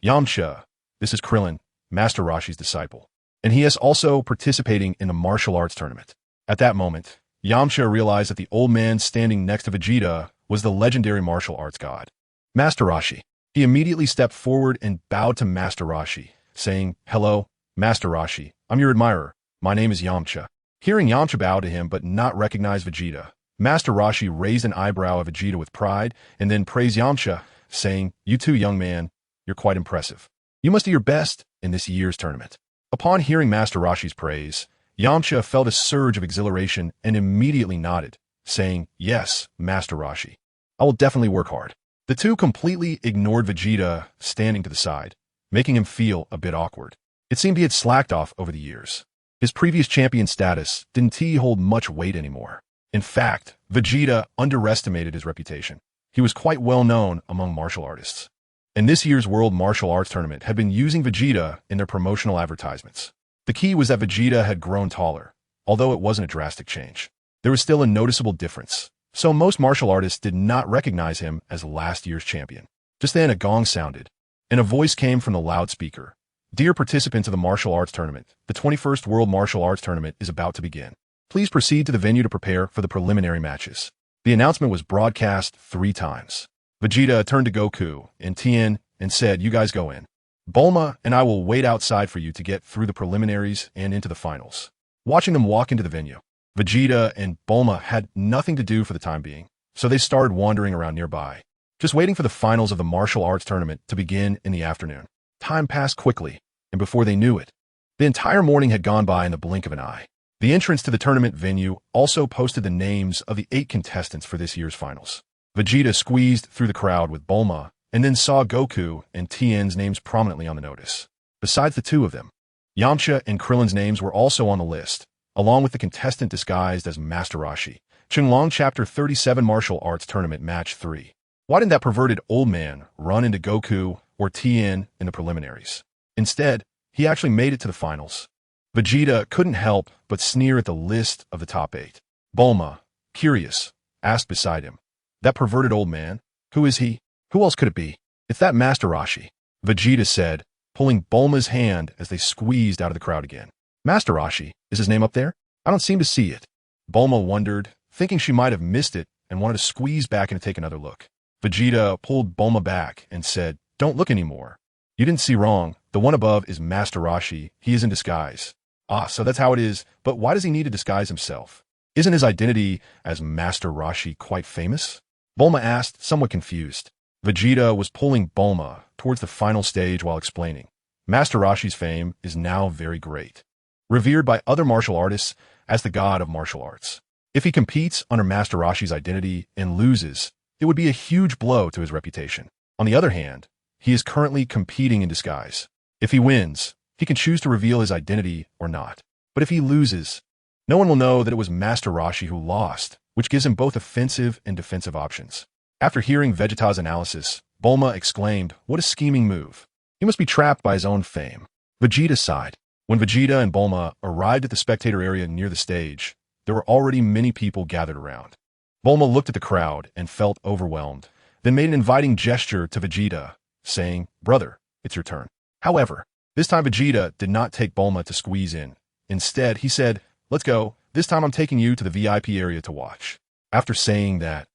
"Yamcha, this is Krillin, Master Roshi's disciple, and he is also participating in the martial arts tournament." At that moment, Yamcha realized that the old man standing next to Vegeta was the legendary martial arts god, Master Roshi. He immediately stepped forward and bowed to Master Roshi, saying, "Hello, Master Roshi. I'm your admirer. My name is Yamcha." Hearing Yamcha bow to him but not recognize Vegeta, Master Roshi raised an eyebrow at Vegeta with pride and then praised Yamcha, saying, "You too, young man. You're quite impressive. You must do your best in this year's tournament." Upon hearing Master Roshi's praise, Yamcha felt a surge of exhilaration and immediately nodded, saying, "Yes, Master Roshi. I will definitely work hard." The two completely ignored Vegeta standing to the side, making him feel a bit awkward. It seemed he had slacked off over the years. His previous champion status didn't hold much weight anymore. In fact, Vegeta underestimated his reputation. He was quite well known among martial artists. And this year's World Martial Arts Tournament had been using Vegeta in their promotional advertisements. The key was that Vegeta had grown taller, although it wasn't a drastic change. There was still a noticeable difference, so most martial artists did not recognize him as last year's champion. Just then a gong sounded, and a voice came from the loudspeaker. "Dear participants of the martial arts tournament, the 21st World Martial Arts Tournament is about to begin. Please proceed to the venue to prepare for the preliminary matches." The announcement was broadcast 3 times. Vegeta turned to Goku and Tien and said, "You guys go in. Bulma and I will wait outside for you to get through the preliminaries and into the finals." Watching them walk into the venue, Vegeta and Bulma had nothing to do for the time being, so they started wandering around nearby, just waiting for the finals of the martial arts tournament to begin in the afternoon. Time passed quickly, and before they knew it, the entire morning had gone by in the blink of an eye. The entrance to the tournament venue also posted the names of the 8 contestants for this year's finals. Vegeta squeezed through the crowd with Bulma and then saw Goku and Tien's names prominently on the notice. Besides the two of them, Yamcha and Krillin's names were also on the list, along with the contestant disguised as Master Roshi. Qinglong Chapter 37 Martial Arts Tournament Match 3. Why didn't that perverted old man run into Goku or Tien in the preliminaries? Instead, he actually made it to the finals. Vegeta couldn't help but sneer at the list of the top 8. Bulma, curious, asked beside him, "That perverted old man? Who is he? Who else could it be?" "It's that Master Roshi," Vegeta said, pulling Bulma's hand as they squeezed out of the crowd again. "Master Roshi, is his name up there? I don't seem to see it." Bulma wondered, thinking she might have missed it and wanted to squeeze back and take another look. Vegeta pulled Bulma back and said, "Don't look anymore. You didn't see wrong. The one above is Master Roshi. He is in disguise." "Ah, so that's how it is. But why does he need to disguise himself? Isn't his identity as Master Roshi quite famous?" Bulma asked, somewhat confused. Vegeta was pulling Bulma towards the final stage while explaining, "Master Roshi's fame is now very great, revered by other martial artists as the god of martial arts. If he competes under Master Roshi's identity and loses, it would be a huge blow to his reputation. On the other hand, he is currently competing in disguise. If he wins, he can choose to reveal his identity or not. But if he loses, no one will know that it was Master Roshi who lost, which gives him both offensive and defensive options." After hearing Vegeta's analysis, Bulma exclaimed, "What a scheming move. He must be trapped by his own fame." Vegeta sighed. When Vegeta and Bulma arrived at the spectator area near the stage, there were already many people gathered around. Bulma looked at the crowd and felt overwhelmed, then made an inviting gesture to Vegeta, saying, "Brother, it's your turn." However, this time Vegeta did not take Bulma to squeeze in. Instead, he said, "Let's go. This time I'm taking you to the VIP area to watch." After saying that,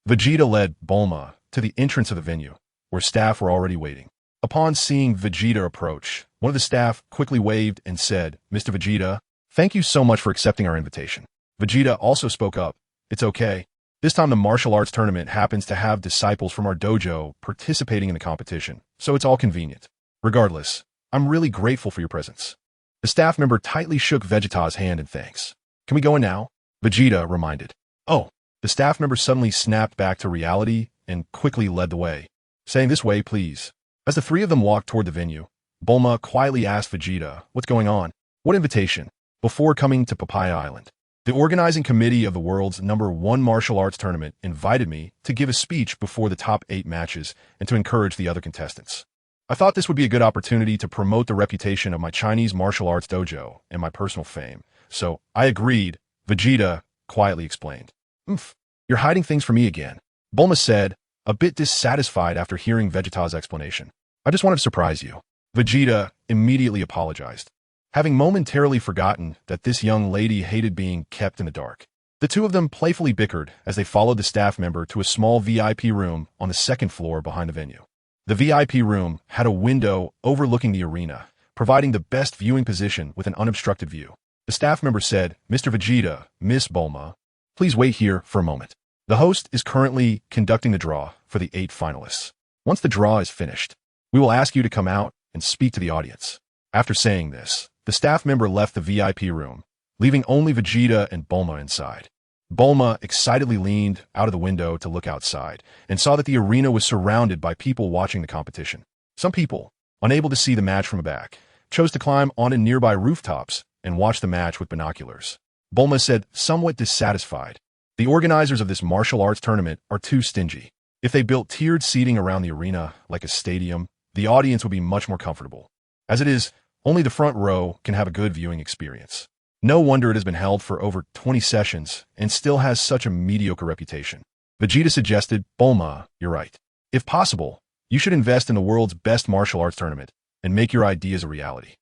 Vegeta led Bulma to the entrance of the venue, where staff were already waiting. Upon seeing Vegeta approach, one of the staff quickly waved and said, "Mr. Vegeta, thank you so much for accepting our invitation." Vegeta also spoke up, "It's okay. This time the martial arts tournament happens to have disciples from our dojo participating in the competition, so it's all convenient. Regardless, I'm really grateful for your presence." The staff member tightly shook Vegeta's hand in thanks. "Can we go in now?" Vegeta reminded. "Oh." The staff member suddenly snapped back to reality and quickly led the way, saying, "This way, please." As the three of them walked toward the venue, Bulma quietly asked Vegeta, "What's going on? What invitation?" Before coming to Papaya Island, the organizing committee of the world's #1 martial arts tournament invited me to give a speech before the top 8 matches and to encourage the other contestants. I thought this would be a good opportunity to promote the reputation of my Chinese martial arts dojo and my personal fame. So I agreed, Vegeta quietly explained. "Oomph, you're hiding things from me again," Bulma said, a bit dissatisfied after hearing Vegeta's explanation. "I just wanted to surprise you." Vegeta immediately apologized, having momentarily forgotten that this young lady hated being kept in the dark. The two of them playfully bickered as they followed the staff member to a small VIP room on the second floor behind the venue. The VIP room had a window overlooking the arena, providing the best viewing position with an unobstructed view. The staff member said, "Mr. Vegeta, Miss Bulma, please wait here for a moment. The host is currently conducting the draw for the 8 finalists. Once the draw is finished, we will ask you to come out and speak to the audience." After saying this, the staff member left the VIP room, leaving only Vegeta and Bulma inside. Bulma excitedly leaned out of the window to look outside and saw that the arena was surrounded by people watching the competition. Some people, unable to see the match from the back, chose to climb onto nearby rooftops and watch the match with binoculars. Bulma said, somewhat dissatisfied, "The organizers of this martial arts tournament are too stingy. If they built tiered seating around the arena, like a stadium, the audience would be much more comfortable. As it is, only the front row can have a good viewing experience. No wonder it has been held for over 20 sessions and still has such a mediocre reputation." Vegeta suggested, "Bulma, you're right. If possible, you should invest in the world's best martial arts tournament and make your ideas a reality."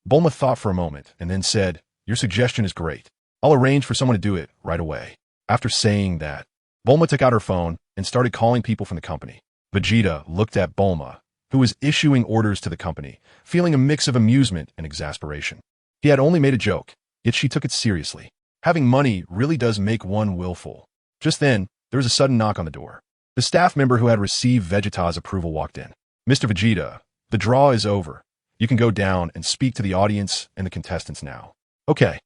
Bulma thought for a moment and then said, "Your suggestion is great. I'll arrange for someone to do it right away." After saying that, Bulma took out her phone and started calling people from the company. Vegeta looked at Bulma, who was issuing orders to the company, feeling a mix of amusement and exasperation. He had only made a joke, yet she took it seriously. Having money really does make one willful. Just then, there was a sudden knock on the door. The staff member who had received Vegeta's approval walked in. "Mr. Vegeta, the draw is over. You can go down and speak to the audience and the contestants now." "Okay."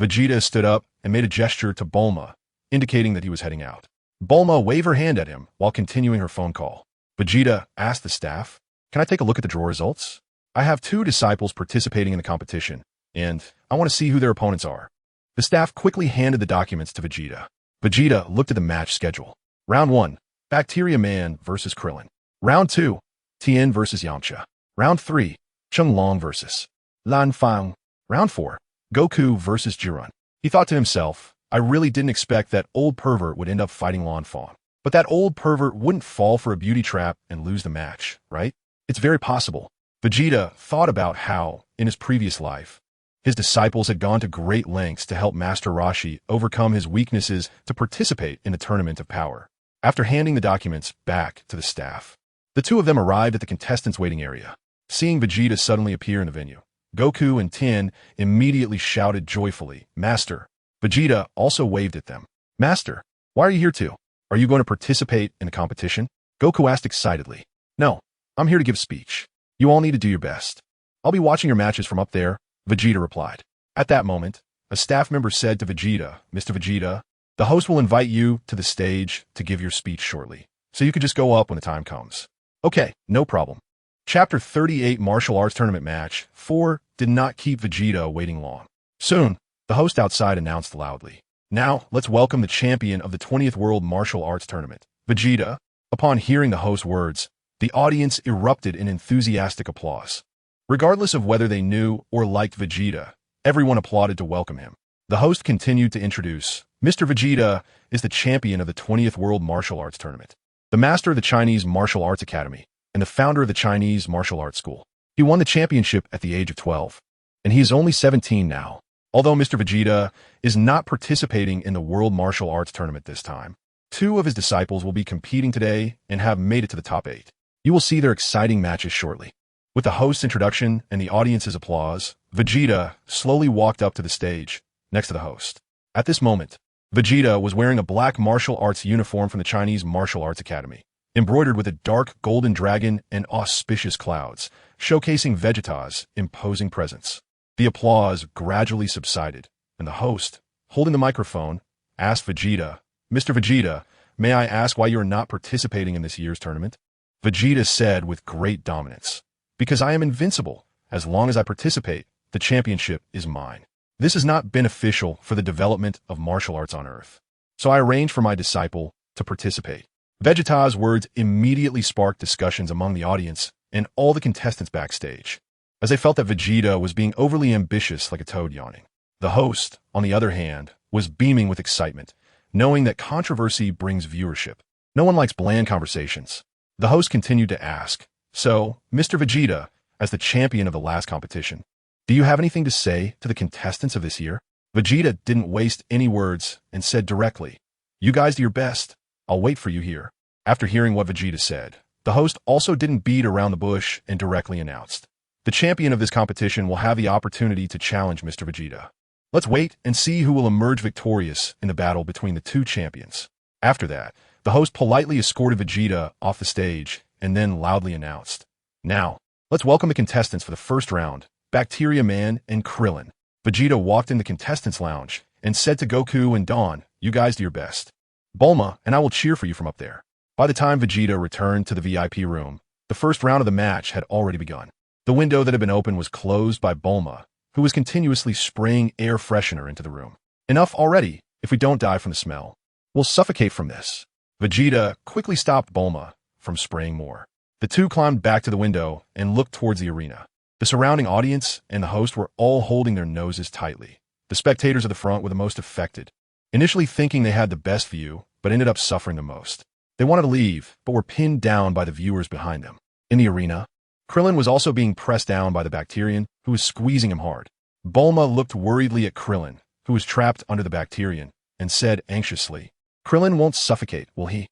Vegeta stood up and made a gesture to Bulma, indicating that he was heading out. Bulma waved her hand at him while continuing her phone call. Vegeta asked the staff, "Can I take a look at the draw results? I have 2 disciples participating in the competition, and I want to see who their opponents are." The staff quickly handed the documents to Vegeta. Vegeta looked at the match schedule. Round 1, Bacteria Man versus Krillin. Round 2, Tien versus Yamcha. Round 3, Chung Long versus Lan Fang. Round 4, Goku versus Jiren. He thought to himself, I really didn't expect that old pervert would end up fighting Lan Fang. But that old pervert wouldn't fall for a beauty trap and lose the match, right? It's very possible. Vegeta thought about how, in his previous life, his disciples had gone to great lengths to help Master Roshi overcome his weaknesses to participate in the Tournament of Power. After handing the documents back to the staff, the two of them arrived at the contestants' waiting area. Seeing Vegeta suddenly appear in the venue, Goku and Tien immediately shouted joyfully, "Master!" Vegeta also waved at them. "Master, why are you here too? Are you going to participate in the competition?" Goku asked excitedly. "No, I'm here to give a speech. You all need to do your best. I'll be watching your matches from up there," Vegeta replied. At that moment, a staff member said to Vegeta, "Mr. Vegeta, the host will invite you to the stage to give your speech shortly, so you could just go up when the time comes." "Okay, no problem." Chapter 38 Martial Arts Tournament Match 4 did not keep Vegeta waiting long. Soon, the host outside announced loudly, "Now, let's welcome the champion of the 20th World Martial Arts Tournament, Vegeta." Upon hearing the host's words, the audience erupted in enthusiastic applause. Regardless of whether they knew or liked Vegeta, everyone applauded to welcome him. The host continued to introduce, Mr. Vegeta is the champion of the 20th World Martial Arts Tournament, the master of the Chinese Martial Arts Academy, and the founder of the Chinese Martial Arts School. He won the championship at the age of 12, and he is only 17 now. Although Mr. Vegeta is not participating in the World Martial Arts Tournament this time, 2 of his disciples will be competing today and have made it to the top 8. You will see their exciting matches shortly. With the host's introduction and the audience's applause, Vegeta slowly walked up to the stage, next to the host. At this moment, Vegeta was wearing a black martial arts uniform from the Chinese Martial Arts Academy, embroidered with a dark golden dragon and auspicious clouds, showcasing Vegeta's imposing presence. The applause gradually subsided, and the host, holding the microphone, asked Vegeta, Mr. Vegeta, may I ask why you are not participating in this year's tournament? Vegeta said with great dominance, because I am invincible. As long as I participate, the championship is mine. This is not beneficial for the development of martial arts on Earth. So I arranged for my disciple to participate. Vegeta's words immediately sparked discussions among the audience and all the contestants backstage, as they felt that Vegeta was being overly ambitious like a toad yawning. The host, on the other hand, was beaming with excitement, knowing that controversy brings viewership. No one likes bland conversations. The host continued to ask, so, Mr. Vegeta, as the champion of the last competition, do you have anything to say to the contestants of this year? Vegeta didn't waste any words and said directly, you guys do your best. I'll wait for you here. After hearing what Vegeta said, the host also didn't beat around the bush and directly announced, the champion of this competition will have the opportunity to challenge Mr. Vegeta. Let's wait and see who will emerge victorious in the battle between the 2 champions. After that, the host politely escorted Vegeta off the stage and then loudly announced, now, let's welcome the contestants for the first round, Bacteria Man and Krillin. Vegeta walked in the contestants' lounge and said to Goku and Dawn, you guys do your best. Bulma and I will cheer for you from up there. By the time Vegeta returned to the VIP room, the first round of the match had already begun. The window that had been opened was closed by Bulma, who was continuously spraying air freshener into the room. Enough already, if we don't die from the smell. We'll suffocate from this. Vegeta quickly stopped Bulma from spraying more. The 2 climbed back to the window and looked towards the arena. The surrounding audience and the host were all holding their noses tightly. The spectators at the front were the most affected, initially thinking they had the best view, but ended up suffering the most. They wanted to leave, but were pinned down by the viewers behind them. In the arena, Krillin was also being pressed down by the Bacterian, who was squeezing him hard. Bulma looked worriedly at Krillin, who was trapped under the Bacterian, and said anxiously, Krillin won't suffocate, will he?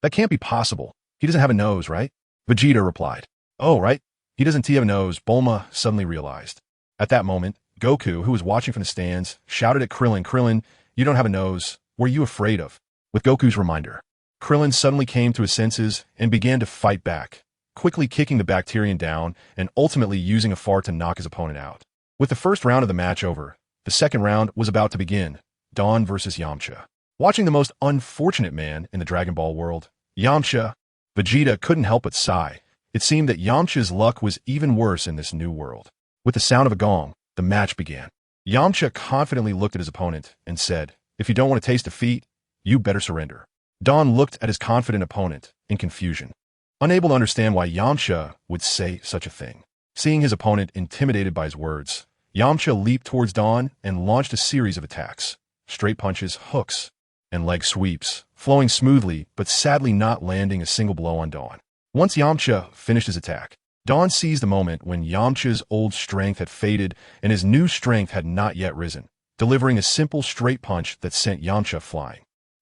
That can't be possible. He doesn't have a nose, right? Vegeta replied, oh, right. He doesn't have a nose, Bulma suddenly realized. At that moment, Goku, who was watching from the stands, shouted at Krillin, Krillin, you don't have a nose. What are you afraid of? With Goku's reminder, Krillin suddenly came to his senses and began to fight back, quickly kicking the Bacterian down and ultimately using a fart to knock his opponent out. With the first round of the match over, the second round was about to begin, Dawn versus Yamcha. Watching the most unfortunate man in the Dragon Ball world, Yamcha, Vegeta couldn't help but sigh. It seemed that Yamcha's luck was even worse in this new world. With the sound of a gong, the match began. Yamcha confidently looked at his opponent and said, if you don't want to taste defeat, you better surrender. Dawn looked at his confident opponent in confusion, unable to understand why Yamcha would say such a thing. Seeing his opponent intimidated by his words, Yamcha leaped towards Dawn and launched a series of attacks, straight punches, hooks, and leg sweeps, flowing smoothly but sadly not landing a single blow on Dawn. Once Yamcha finished his attack, Dawn seized the moment when Yamcha's old strength had faded and his new strength had not yet risen, delivering a simple straight punch that sent Yamcha flying.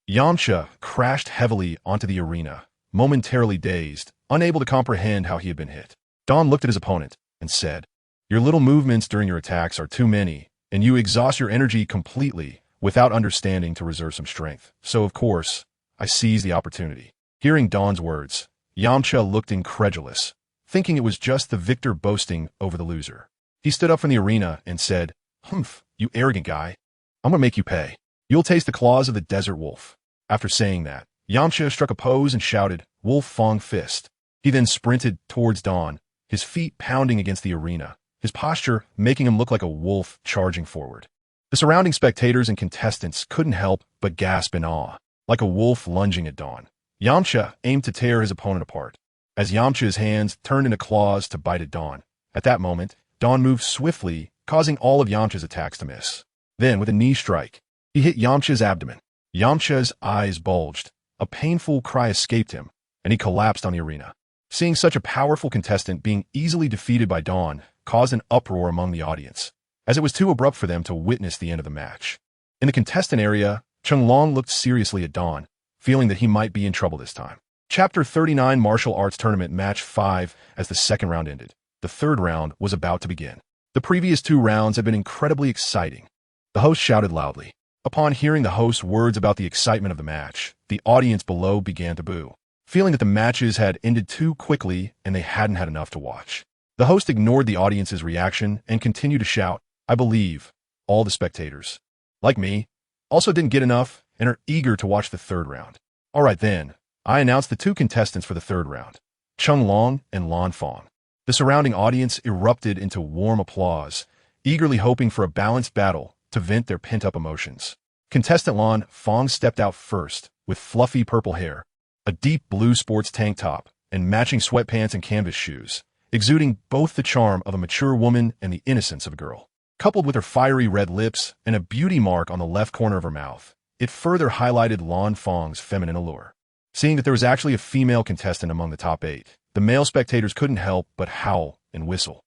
Yamcha crashed heavily onto the arena, momentarily dazed, unable to comprehend how he had been hit. Dawn looked at his opponent and said, your little movements during your attacks are too many, and you exhaust your energy completely without understanding to reserve some strength. So, of course, I seized the opportunity. Hearing Dawn's words, Yamcha looked incredulous, thinking it was just the victor boasting over the loser. He stood up from the arena and said, humph, you arrogant guy. I'm gonna make you pay. You'll taste the claws of the desert wolf. After saying that, Yamcha struck a pose and shouted, Wolf Fong Fist. He then sprinted towards Dawn, his feet pounding against the arena, his posture making him look like a wolf charging forward. The surrounding spectators and contestants couldn't help but gasp in awe, like a wolf lunging at Dawn. Yamcha aimed to tear his opponent apart, as Yamcha's hands turned into claws to bite at Dawn. At that moment, Dawn moved swiftly, causing all of Yamcha's attacks to miss. Then, with a knee strike, he hit Yamcha's abdomen. Yamcha's eyes bulged. A painful cry escaped him, and he collapsed on the arena. Seeing such a powerful contestant being easily defeated by Dawn caused an uproar among the audience, as it was too abrupt for them to witness the end of the match. In the contestant area, Chenglong looked seriously at Dawn, feeling that he might be in trouble this time. Chapter 39 Martial Arts Tournament Match 5. As the second round ended, the third round was about to begin. The previous 2 rounds had been incredibly exciting. The host shouted loudly. Upon hearing the host's words about the excitement of the match, the audience below began to boo, feeling that the matches had ended too quickly and they hadn't had enough to watch. The host ignored the audience's reaction and continued to shout, "I believe all the spectators, like me, also didn't get enough and are eager to watch the third round." All right then, I announced the 2 contestants for the third round, Chenglong and Lan Fang. The surrounding audience erupted into warm applause, eagerly hoping for a balanced battle to vent their pent-up emotions. Contestant Lan Fang stepped out first, with fluffy purple hair, a deep blue sports tank top, and matching sweatpants and canvas shoes, exuding both the charm of a mature woman and the innocence of a girl. Coupled with her fiery red lips and a beauty mark on the left corner of her mouth, it further highlighted Lan Fang's feminine allure. Seeing that there was actually a female contestant among the top 8, the male spectators couldn't help but howl and whistle.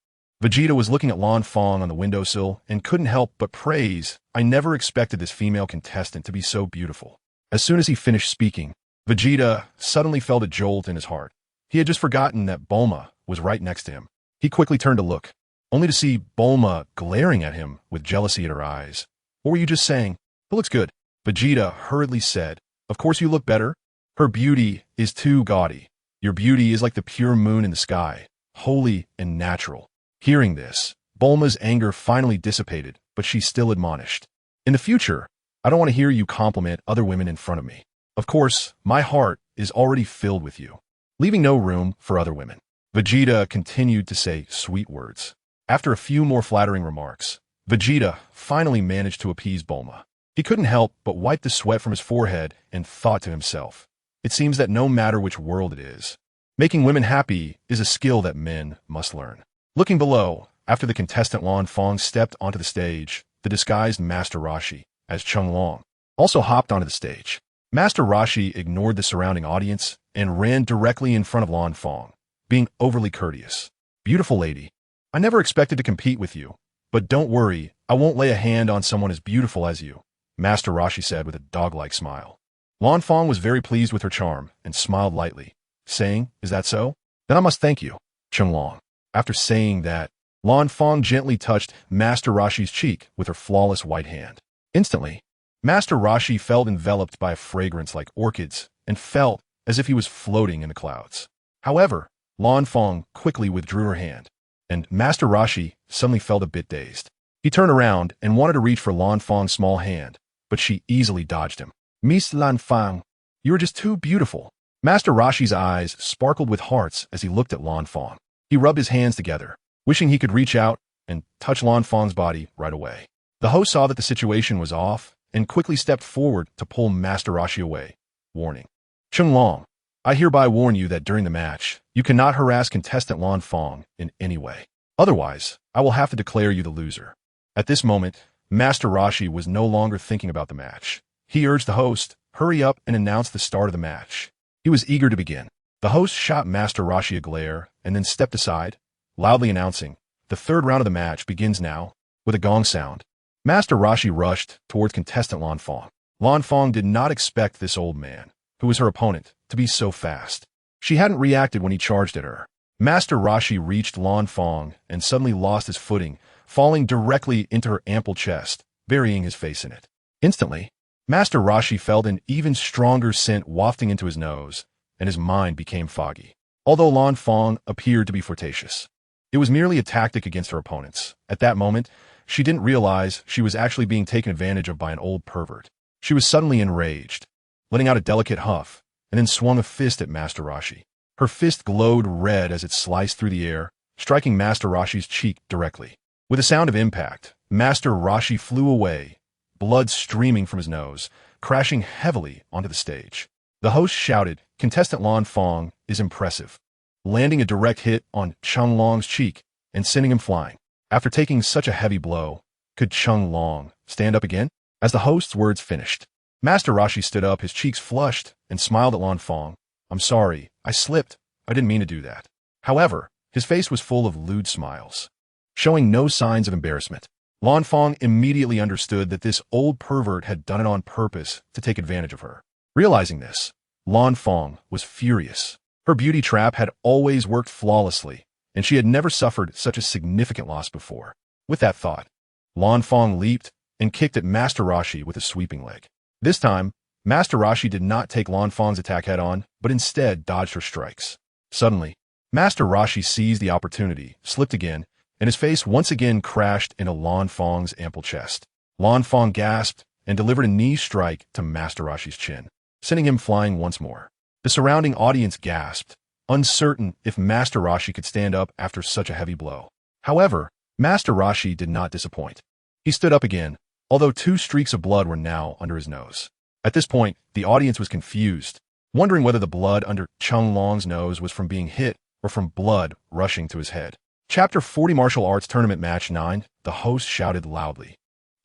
Vegeta was looking at Lan Fang on the windowsill and couldn't help but praise, "I never expected this female contestant to be so beautiful." As soon as he finished speaking, Vegeta suddenly felt a jolt in his heart. He had just forgotten that Bulma was right next to him. He quickly turned to look, only to see Bulma glaring at him with jealousy in her eyes. "What were you just saying? It looks good," Vegeta hurriedly said. "Of course you look better. Her beauty is too gaudy. Your beauty is like the pure moon in the sky, holy and natural." Hearing this, Bulma's anger finally dissipated, but she still admonished, "In the future, I don't want to hear you compliment other women in front of me. Of course, my heart is already filled with you," leaving no room for other women. Vegeta continued to say sweet words. After a few more flattering remarks, Vegeta finally managed to appease Bulma. He couldn't help but wipe the sweat from his forehead and thought to himself, "It seems that no matter which world it is, making women happy is a skill that men must learn." Looking below, after the contestant Lan Fang stepped onto the stage, the disguised Master Roshi, as Chenglong, also hopped onto the stage. Master Roshi ignored the surrounding audience and ran directly in front of Lan Fang, being overly courteous. "Beautiful lady, I never expected to compete with you, but don't worry, I won't lay a hand on someone as beautiful as you," Master Roshi said with a dog-like smile. Lan Fang was very pleased with her charm and smiled lightly, saying, "Is that so? Then I must thank you, Chenglong." After saying that, Lan Fang gently touched Master Roshi's cheek with her flawless white hand. Instantly, Master Roshi felt enveloped by a fragrance like orchids and felt as if he was floating in the clouds. However, Lan Fang quickly withdrew her hand, and Master Roshi suddenly felt a bit dazed. He turned around and wanted to reach for Lan Fang's small hand, but she easily dodged him. "Miss Lan Fang, you are just too beautiful." Master Roshi's eyes sparkled with hearts as he looked at Lan Fang. He rubbed his hands together, wishing he could reach out and touch Lan Fang's body right away. The host saw that the situation was off and quickly stepped forward to pull Master Roshi away, warning, "Chenglong, I hereby warn you that during the match, you cannot harass contestant Lan Fang in any way. Otherwise, I will have to declare you the loser." At this moment, Master Roshi was no longer thinking about the match. He urged the host, hurry up and announce the start of the match. He was eager to begin. The host shot Master Roshi a glare and then stepped aside, loudly announcing, "The third round of the match begins now," with a gong sound. Master Roshi rushed towards contestant Lan Fang. Lan Fang did not expect this old man, who was her opponent, to be so fast. She hadn't reacted when he charged at her. Master Roshi reached Lan Fang and suddenly lost his footing, falling directly into her ample chest, burying his face in it. Instantly, Master Roshi felt an even stronger scent wafting into his nose, and his mind became foggy. Although Lan Fang appeared to be flirtatious, it was merely a tactic against her opponents. At that moment, she didn't realize she was actually being taken advantage of by an old pervert. She was suddenly enraged, letting out a delicate huff, and then swung a fist at Master Roshi. Her fist glowed red as it sliced through the air, striking Master Roshi's cheek directly. With a sound of impact, Master Roshi flew away, blood streaming from his nose, crashing heavily onto the stage. The host shouted, "Contestant Lan Fang is impressive," landing a direct hit on Chenglong's cheek and sending him flying. After taking such a heavy blow, could Chenglong Stand up again? As the host's words finished, Master Rashi stood up, his cheeks flushed, and smiled at Lan Fang. I'm sorry, I slipped. I didn't mean to do that. However, his face was full of lewd smiles, showing no signs of embarrassment. Lan Fang immediately understood that this old pervert had done it on purpose to take advantage of her. Realizing this, Lan Fang was furious. Her beauty trap had always worked flawlessly, and she had never suffered such a significant loss before. With that thought, Lan Fang leaped and kicked at Master Rashi with a sweeping leg. This time, Master Rashi did not take Lan Fang's attack head-on, but instead dodged her strikes. Suddenly, Master Rashi seized the opportunity, slipped again, and his face once again crashed into Lan Fang's ample chest. Lan Fang gasped and delivered a knee strike to Master Rashi's chin, sending him flying once more. The surrounding audience gasped, uncertain if Master Rashi could stand up after such a heavy blow. However, Master Rashi did not disappoint. He stood up again, although 2 streaks of blood were now under his nose. At this point, the audience was confused, wondering whether the blood under Chung Long's nose was from being hit or from blood rushing to his head. Chapter 40 Martial Arts Tournament Match 9, the host shouted loudly.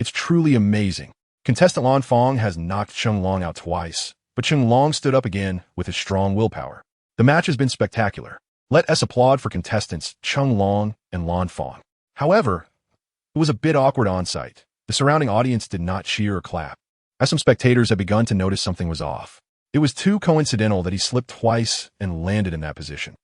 It's truly amazing. Contestant Lan Fang has knocked Chung Long out twice, but Chung Long stood up again with his strong willpower. The match has been spectacular. Let us applaud for contestants Chung Long and Lan Fang. However, it was a bit awkward on site. The surrounding audience did not cheer or clap, as some spectators had begun to notice something was off. It was too coincidental that he slipped twice and landed in that position.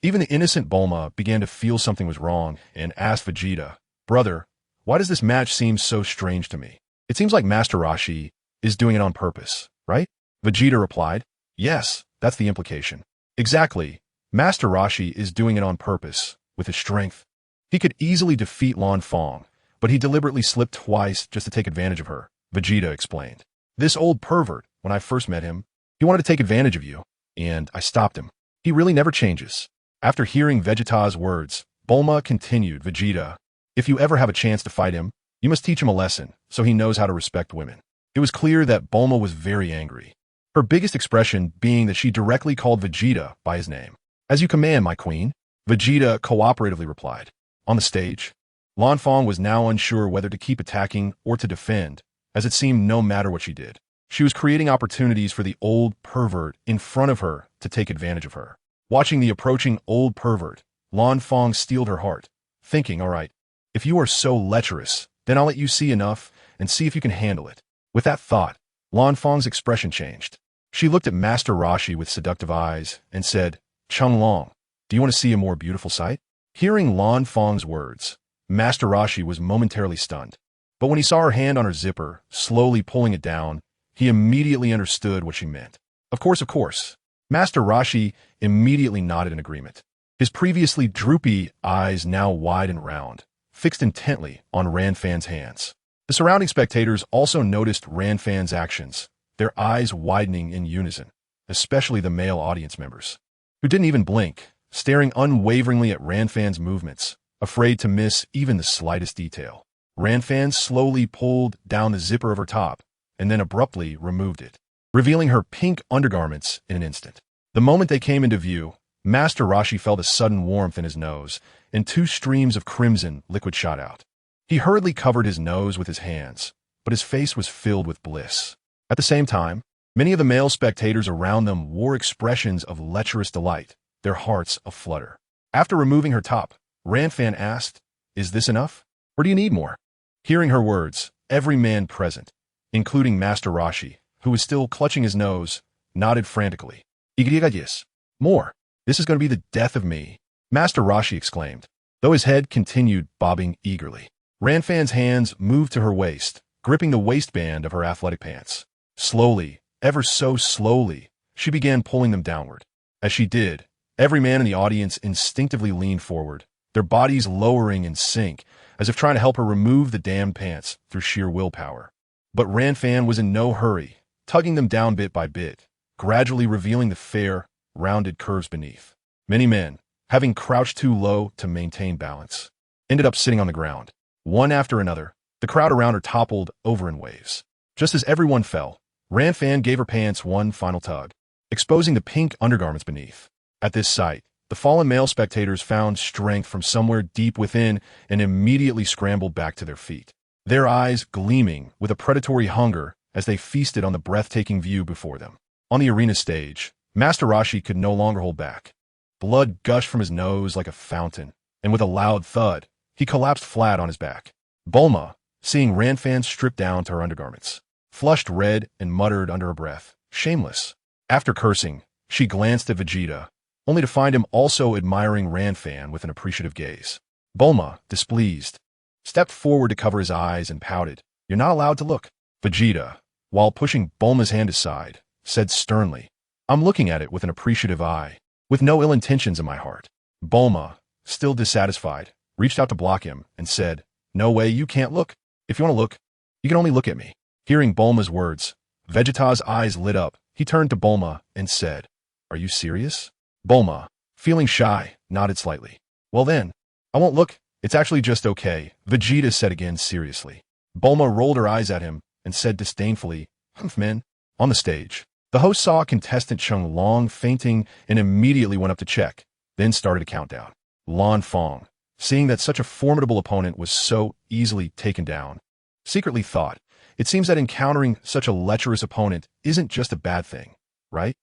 Even the innocent Bulma began to feel something was wrong and asked Vegeta, "Brother, why does this match seem so strange to me? It seems like Master Rashi is doing it on purpose, right?" Vegeta replied, "Yes, that's the implication." Exactly. Master Rashi is doing it on purpose, with his strength. He could easily defeat Lan Fang, but he deliberately slipped twice just to take advantage of her, Vegeta explained. This old pervert, when I first met him, he wanted to take advantage of you, and I stopped him. He really never changes. After hearing Vegeta's words, Bulma continued, Vegeta, if you ever have a chance to fight him, you must teach him a lesson, so he knows how to respect women. It was clear that Bulma was very angry, her biggest expression being that she directly called Vegeta by his name. As you command, my queen, Vegeta cooperatively replied. On the stage, Lan Fang was now unsure whether to keep attacking or to defend, as it seemed no matter what she did, she was creating opportunities for the old pervert in front of her to take advantage of her. Watching the approaching old pervert, Lan Fang steeled her heart, thinking, all right, if you are so lecherous, then I'll let you see enough and see if you can handle it. With that thought, Lan Fang's expression changed. She looked at Master Rashi with seductive eyes and said, Chung Long, do you want to see a more beautiful sight? Hearing Lan Fang's words, Master Rashi was momentarily stunned. But when he saw her hand on her zipper, slowly pulling it down, he immediately understood what she meant. Of course. Master Rashi immediately nodded in agreement. His previously droopy eyes now wide and round, fixed intently on Ranfan's hands. The surrounding spectators also noticed Ranfan's actions, their eyes widening in unison, especially the male audience members, who didn't even blink, staring unwaveringly at Ranfan's movements, afraid to miss even the slightest detail. Ranfan slowly pulled down the zipper of her top and then abruptly removed it, revealing her pink undergarments in an instant. The moment they came into view, Master Rashi felt a sudden warmth in his nose, and 2 streams of crimson liquid shot out. He hurriedly covered his nose with his hands, but his face was filled with bliss. At the same time, many of the male spectators around them wore expressions of lecherous delight, their hearts aflutter. After removing her top, Ranfan asked, "Is this enough? Or do you need more?" Hearing her words, every man present, including Master Rashi, who was still clutching his nose, nodded frantically. "Yes. More. This is going to be the death of me," Master Rashi exclaimed, though his head continued bobbing eagerly. Ranfan's hands moved to her waist, gripping the waistband of her athletic pants. Slowly, ever so slowly, she began pulling them downward. As she did, every man in the audience instinctively leaned forward, their bodies lowering in sync, as if trying to help her remove the damned pants through sheer willpower. But Ranfan was in no hurry, tugging them down bit by bit, gradually revealing the fair, rounded curves beneath. Many men, having crouched too low to maintain balance, ended up sitting on the ground. One after another, the crowd around her toppled over in waves. Just as everyone fell, Ranfan gave her pants one final tug, exposing the pink undergarments beneath. At this sight, the fallen male spectators found strength from somewhere deep within and immediately scrambled back to their feet. their eyes gleaming with a predatory hunger as they feasted on the breathtaking view before them. On the arena stage, Master Roshi could no longer hold back. Blood gushed from his nose like a fountain, and with a loud thud, he collapsed flat on his back. Bulma, seeing Ranfan stripped down to her undergarments, flushed red and muttered under her breath, "Shameless." After cursing, she glanced at Vegeta, only to find him also admiring Ranfan with an appreciative gaze. Bulma, displeased, stepped forward to cover his eyes and pouted, "You're not allowed to look." Vegeta, while pushing Bulma's hand aside, said sternly, "I'm looking at it with an appreciative eye, with no ill intentions in my heart." Bulma, still dissatisfied, reached out to block him and said, "No way, you can't look. If you want to look, you can only look at me." Hearing Bulma's words, Vegeta's eyes lit up. He turned to Bulma and said, "Are you serious?" Bulma, feeling shy, nodded slightly. "Well then, I won't look. It's actually just okay," Vegeta said again seriously. Bulma rolled her eyes at him and said disdainfully, "Humph, man." On the stage, the host saw contestant Chung Long fainting and immediately went up to check, then started a countdown. Lan Fong, seeing that such a formidable opponent was so easily taken down, secretly thought, it seems that encountering such a lecherous opponent isn't just a bad thing, right?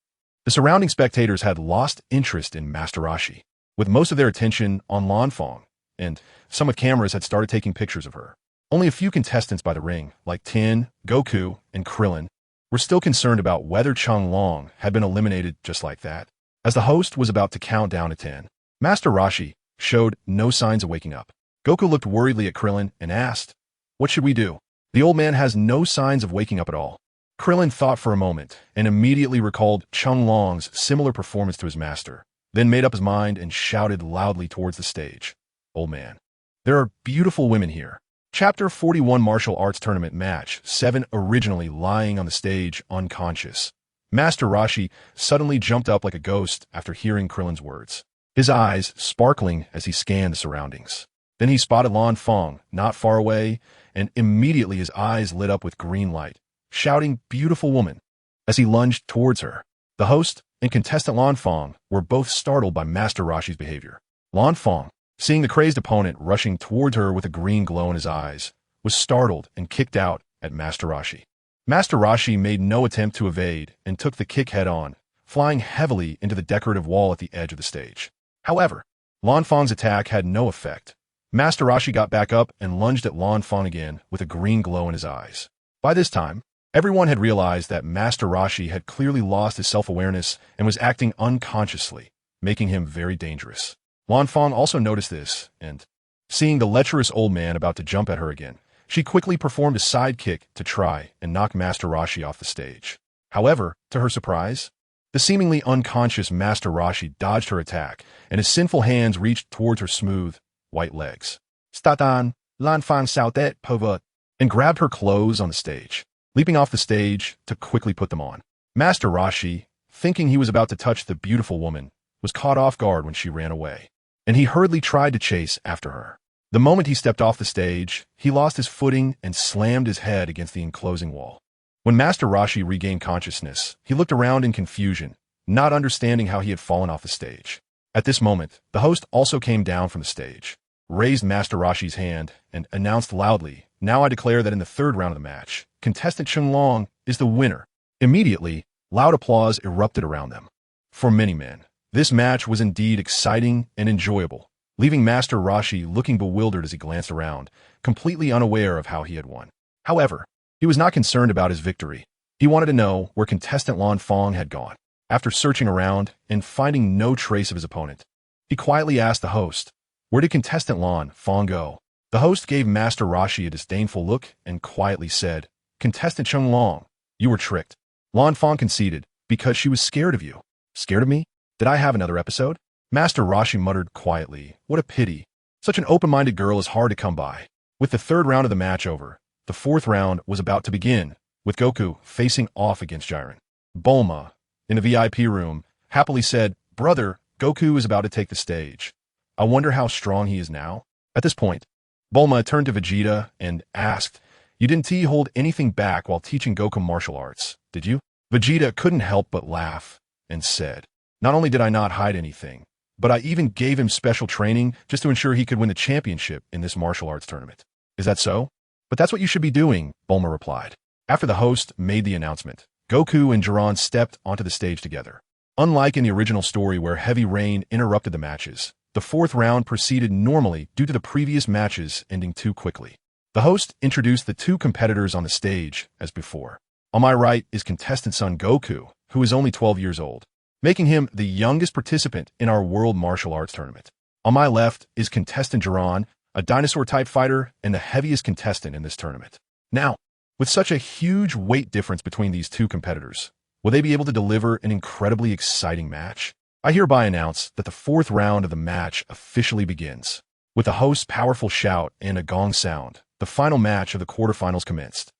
The surrounding spectators had lost interest in Master Roshi, with most of their attention on Lan Fong, and some with cameras had started taking pictures of her. Only a few contestants by the ring, like Tin, Goku, and Krillin, were still concerned about whether Chung Long had been eliminated just like that. As the host was about to count down to 10, Master Roshi showed no signs of waking up. Goku looked worriedly at Krillin and asked, "What should we do?" The old man has no signs of waking up at all. Krillin thought for a moment and immediately recalled Chung Long's similar performance to his master, then made up his mind and shouted loudly towards the stage, "Old man, there are beautiful women here." Chapter 41 Martial Arts Tournament Match 7 Originally lying on the stage unconscious, Master Roshi suddenly jumped up like a ghost after hearing Krillin's words, his eyes sparkling as he scanned the surroundings. Then he spotted Lan Fong not far away, and immediately his eyes lit up with green light, shouting, "Beautiful woman," as he lunged towards her. The host and contestant Lan Fong were both startled by Master Roshi's behavior. Lan Fong, seeing the crazed opponent rushing towards her with a green glow in his eyes, was startled and kicked out at Master Roshi. Master Roshi made no attempt to evade and took the kick head-on, flying heavily into the decorative wall at the edge of the stage. However, Lan Fong's attack had no effect. Master Roshi got back up and lunged at Lan Fong again with a green glow in his eyes. By this time, everyone had realized that Master Roshi had clearly lost his self-awareness and was acting unconsciously, making him very dangerous. Lan Fong also noticed this, and, seeing the lecherous old man about to jump at her again, she quickly performed a side kick to try and knock Master Roshi off the stage. However, to her surprise, the seemingly unconscious Master Roshi dodged her attack, and his sinful hands reached towards her smooth, white legs. "Statan, Lan Fong sautet povut," and grabbed her clothes on the stage, leaping off the stage to quickly put them on. Master Roshi, thinking he was about to touch the beautiful woman, was caught off guard when she ran away, and he hurriedly tried to chase after her. The moment he stepped off the stage, he lost his footing and slammed his head against the enclosing wall. When Master Roshi regained consciousness, he looked around in confusion, not understanding how he had fallen off the stage. At this moment, the host also came down from the stage, raised Master Roshi's hand, and announced loudly, "Now I declare that in the third round of the match, contestant Chung Long is the winner." Immediately, loud applause erupted around them. For many men, this match was indeed exciting and enjoyable, leaving Master Roshi looking bewildered as he glanced around, completely unaware of how he had won. However, he was not concerned about his victory. He wanted to know where contestant Lan Fong had gone. After searching around and finding no trace of his opponent, he quietly asked the host, "Where did contestant Lan Fong go?" The host gave Master Roshi a disdainful look and quietly said, "Contestant Chung Long, you were tricked." Lan Fong conceded, "Because she was scared of you." "Scared of me? Did I have another episode?" Master Roshi muttered quietly, "What a pity. Such an open-minded girl is hard to come by." With the third round of the match over, the fourth round was about to begin, with Goku facing off against Jiren. Bulma, in the VIP room, happily said, "Brother, Goku is about to take the stage. I wonder how strong he is now." At this point, Bulma turned to Vegeta and asked, "You didn't hold anything back while teaching Goku martial arts, did you?" Vegeta couldn't help but laugh and said, "Not only did I not hide anything, but I even gave him special training just to ensure he could win the championship in this martial arts tournament." "Is that so?" But that's what you should be doing, Bulma replied. After the host made the announcement, Goku and Jiran stepped onto the stage together. Unlike in the original story where heavy rain interrupted the matches, the fourth round proceeded normally due to the previous matches ending too quickly. The host introduced the two competitors on the stage as before. On my right is contestant Son Goku, who is only 12 years old, making him the youngest participant in our World Martial Arts Tournament. On my left is contestant Jiran, a dinosaur-type fighter and the heaviest contestant in this tournament. Now, with such a huge weight difference between these two competitors, will they be able to deliver an incredibly exciting match? I hereby announce that the fourth round of the match officially begins. With the host's powerful shout and a gong sound, the final match of the quarterfinals commenced.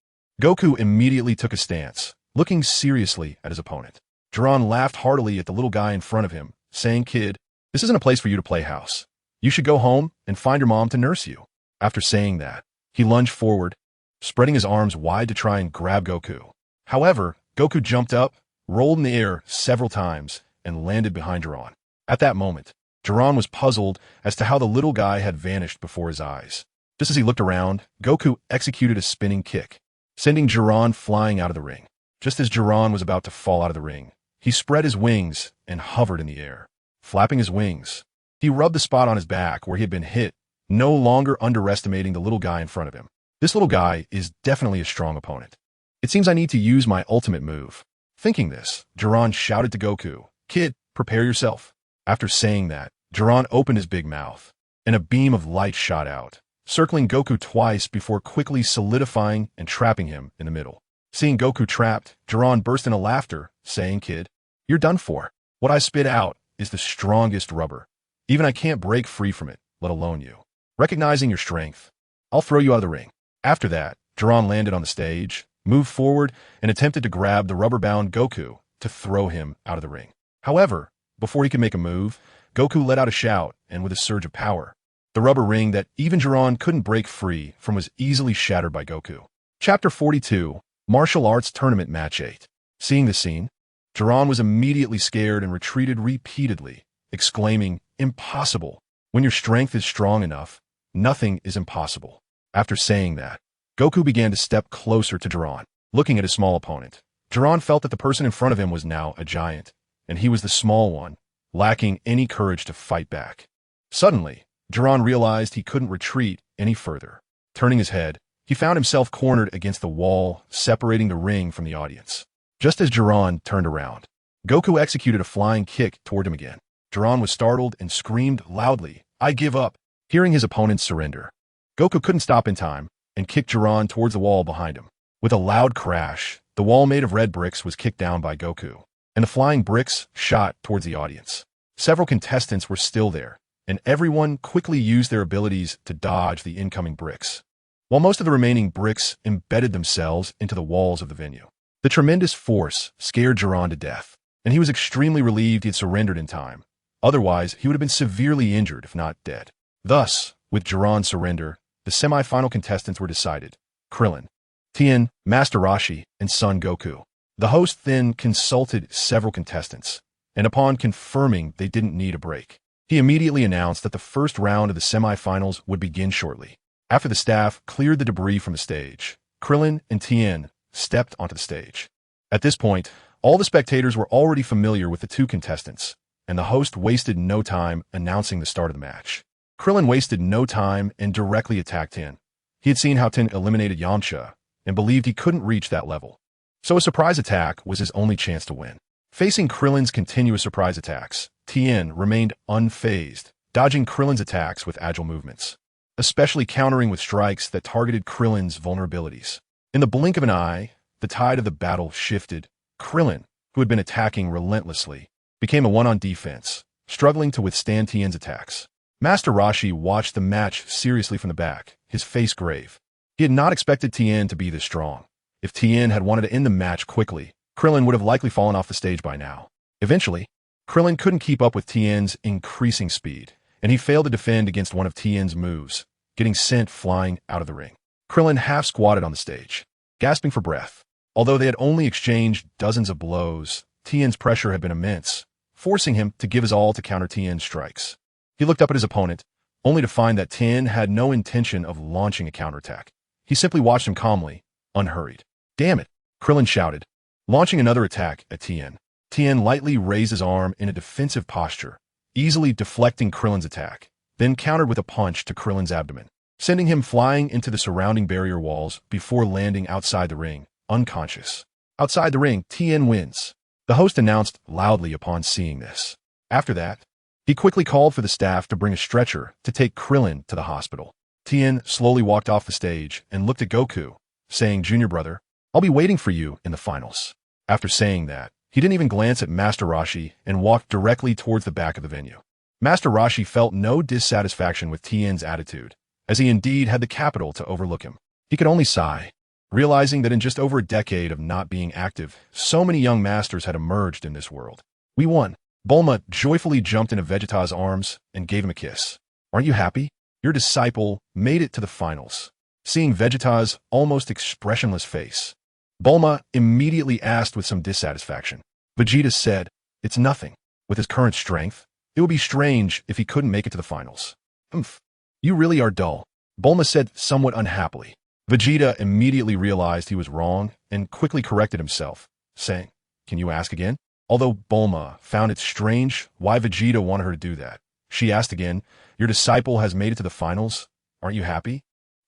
Goku immediately took a stance, looking seriously at his opponent. Jiran laughed heartily at the little guy in front of him, saying, "Kid, this isn't a place for you to play house. You should go home and find your mom to nurse you." After saying that, he lunged forward, spreading his arms wide to try and grab Goku. However, Goku jumped up, rolled in the air several times, and landed behind Jiran. At that moment, Jiran was puzzled as to how the little guy had vanished before his eyes. Just as he looked around, Goku executed a spinning kick, sending Jiran flying out of the ring. Just as Jiran was about to fall out of the ring, he spread his wings and hovered in the air. Flapping his wings, he rubbed the spot on his back where he had been hit, no longer underestimating the little guy in front of him. This little guy is definitely a strong opponent. It seems I need to use my ultimate move. Thinking this, Jiran shouted to Goku, "Kid, prepare yourself." After saying that, Jiran opened his big mouth, and a beam of light shot out, circling Goku twice before quickly solidifying and trapping him in the middle. Seeing Goku trapped, Jiran burst into laughter, saying, "Kid, you're done for. What I spit out is the strongest rubber. Even I can't break free from it, let alone you. Recognizing your strength, I'll throw you out of the ring." After that, Jiran landed on the stage, moved forward, and attempted to grab the rubber-bound Goku to throw him out of the ring. However, before he could make a move, Goku let out a shout, and with a surge of power, the rubber ring that even Jiran couldn't break free from was easily shattered by Goku. Chapter 42, Martial Arts Tournament Match 8. Seeing the scene, Jiran was immediately scared and retreated repeatedly, exclaiming, "Impossible! When your strength is strong enough, nothing is impossible." After saying that, Goku began to step closer to Jiran. Looking at his small opponent, Jiran felt that the person in front of him was now a giant, and he was the small one, lacking any courage to fight back. Suddenly, Jiran realized he couldn't retreat any further. Turning his head, he found himself cornered against the wall, separating the ring from the audience. Just as Jiran turned around, Goku executed a flying kick toward him again. Jiran was startled and screamed loudly, "I give up!" Hearing his opponent's surrender, Goku couldn't stop in time and kicked Jiran towards the wall behind him. With a loud crash, the wall made of red bricks was kicked down by Goku, and the flying bricks shot towards the audience. Several contestants were still there, and everyone quickly used their abilities to dodge the incoming bricks, while most of the remaining bricks embedded themselves into the walls of the venue. The tremendous force scared Jiran to death, and he was extremely relieved he had surrendered in time. Otherwise, he would have been severely injured, if not dead. Thus, with Jiran's surrender, the semi-final contestants were decided: Krillin, Tien, Master Roshi, and Son Goku. The host then consulted several contestants, and upon confirming they didn't need a break, he immediately announced that the first round of the semi-finals would begin shortly. After the staff cleared the debris from the stage, Krillin and Tien stepped onto the stage. At this point, all the spectators were already familiar with the two contestants, and the host wasted no time announcing the start of the match. Krillin wasted no time and directly attacked Tien. He had seen how Tien eliminated Yamcha and believed he couldn't reach that level, so a surprise attack was his only chance to win. Facing Krillin's continuous surprise attacks, Tien remained unfazed, dodging Krillin's attacks with agile movements, especially countering with strikes that targeted Krillin's vulnerabilities. In the blink of an eye, the tide of the battle shifted. Krillin, who had been attacking relentlessly, became a one-on defense, struggling to withstand Tien's attacks. Master Roshi watched the match seriously from the back, his face grave. He had not expected Tien to be this strong. If Tien had wanted to end the match quickly, Krillin would have likely fallen off the stage by now. Eventually, Krillin couldn't keep up with Tien's increasing speed, and he failed to defend against one of Tien's moves, getting sent flying out of the ring. Krillin half-squatted on the stage, gasping for breath. Although they had only exchanged dozens of blows, Tien's pressure had been immense, forcing him to give his all to counter Tien's strikes. He looked up at his opponent, only to find that Tien had no intention of launching a counterattack. he simply watched him calmly, unhurried. Damn it, Krillin shouted, launching another attack at Tien. Tien lightly raised his arm in a defensive posture, easily deflecting Krillin's attack, then countered with a punch to Krillin's abdomen, sending him flying into the surrounding barrier walls before landing outside the ring, unconscious. Outside the ring, Tien wins, the host announced loudly upon seeing this. After that, he quickly called for the staff to bring a stretcher to take Krillin to the hospital. Tien slowly walked off the stage and looked at Goku, saying, "Junior brother, I'll be waiting for you in the finals." After saying that, he didn't even glance at Master Roshi and walked directly towards the back of the venue. Master Roshi felt no dissatisfaction with Tien's attitude, as he indeed had the capital to overlook him. He could only sigh, realizing that in just over a decade of not being active, so many young masters had emerged in this world. "We won." Bulma joyfully jumped into Vegeta's arms and gave him a kiss. "Aren't you happy? Your disciple made it to the finals." Seeing Vegeta's almost expressionless face, Bulma immediately asked with some dissatisfaction. Vegeta said, "It's nothing. With his current strength, it would be strange if he couldn't make it to the finals." "Umph. You really are dull," Bulma said somewhat unhappily. Vegeta immediately realized he was wrong and quickly corrected himself, saying, "Can you ask again?" Although Bulma found it strange why Vegeta wanted her to do that, she asked again, "Your disciple has made it to the finals. Aren't you happy?"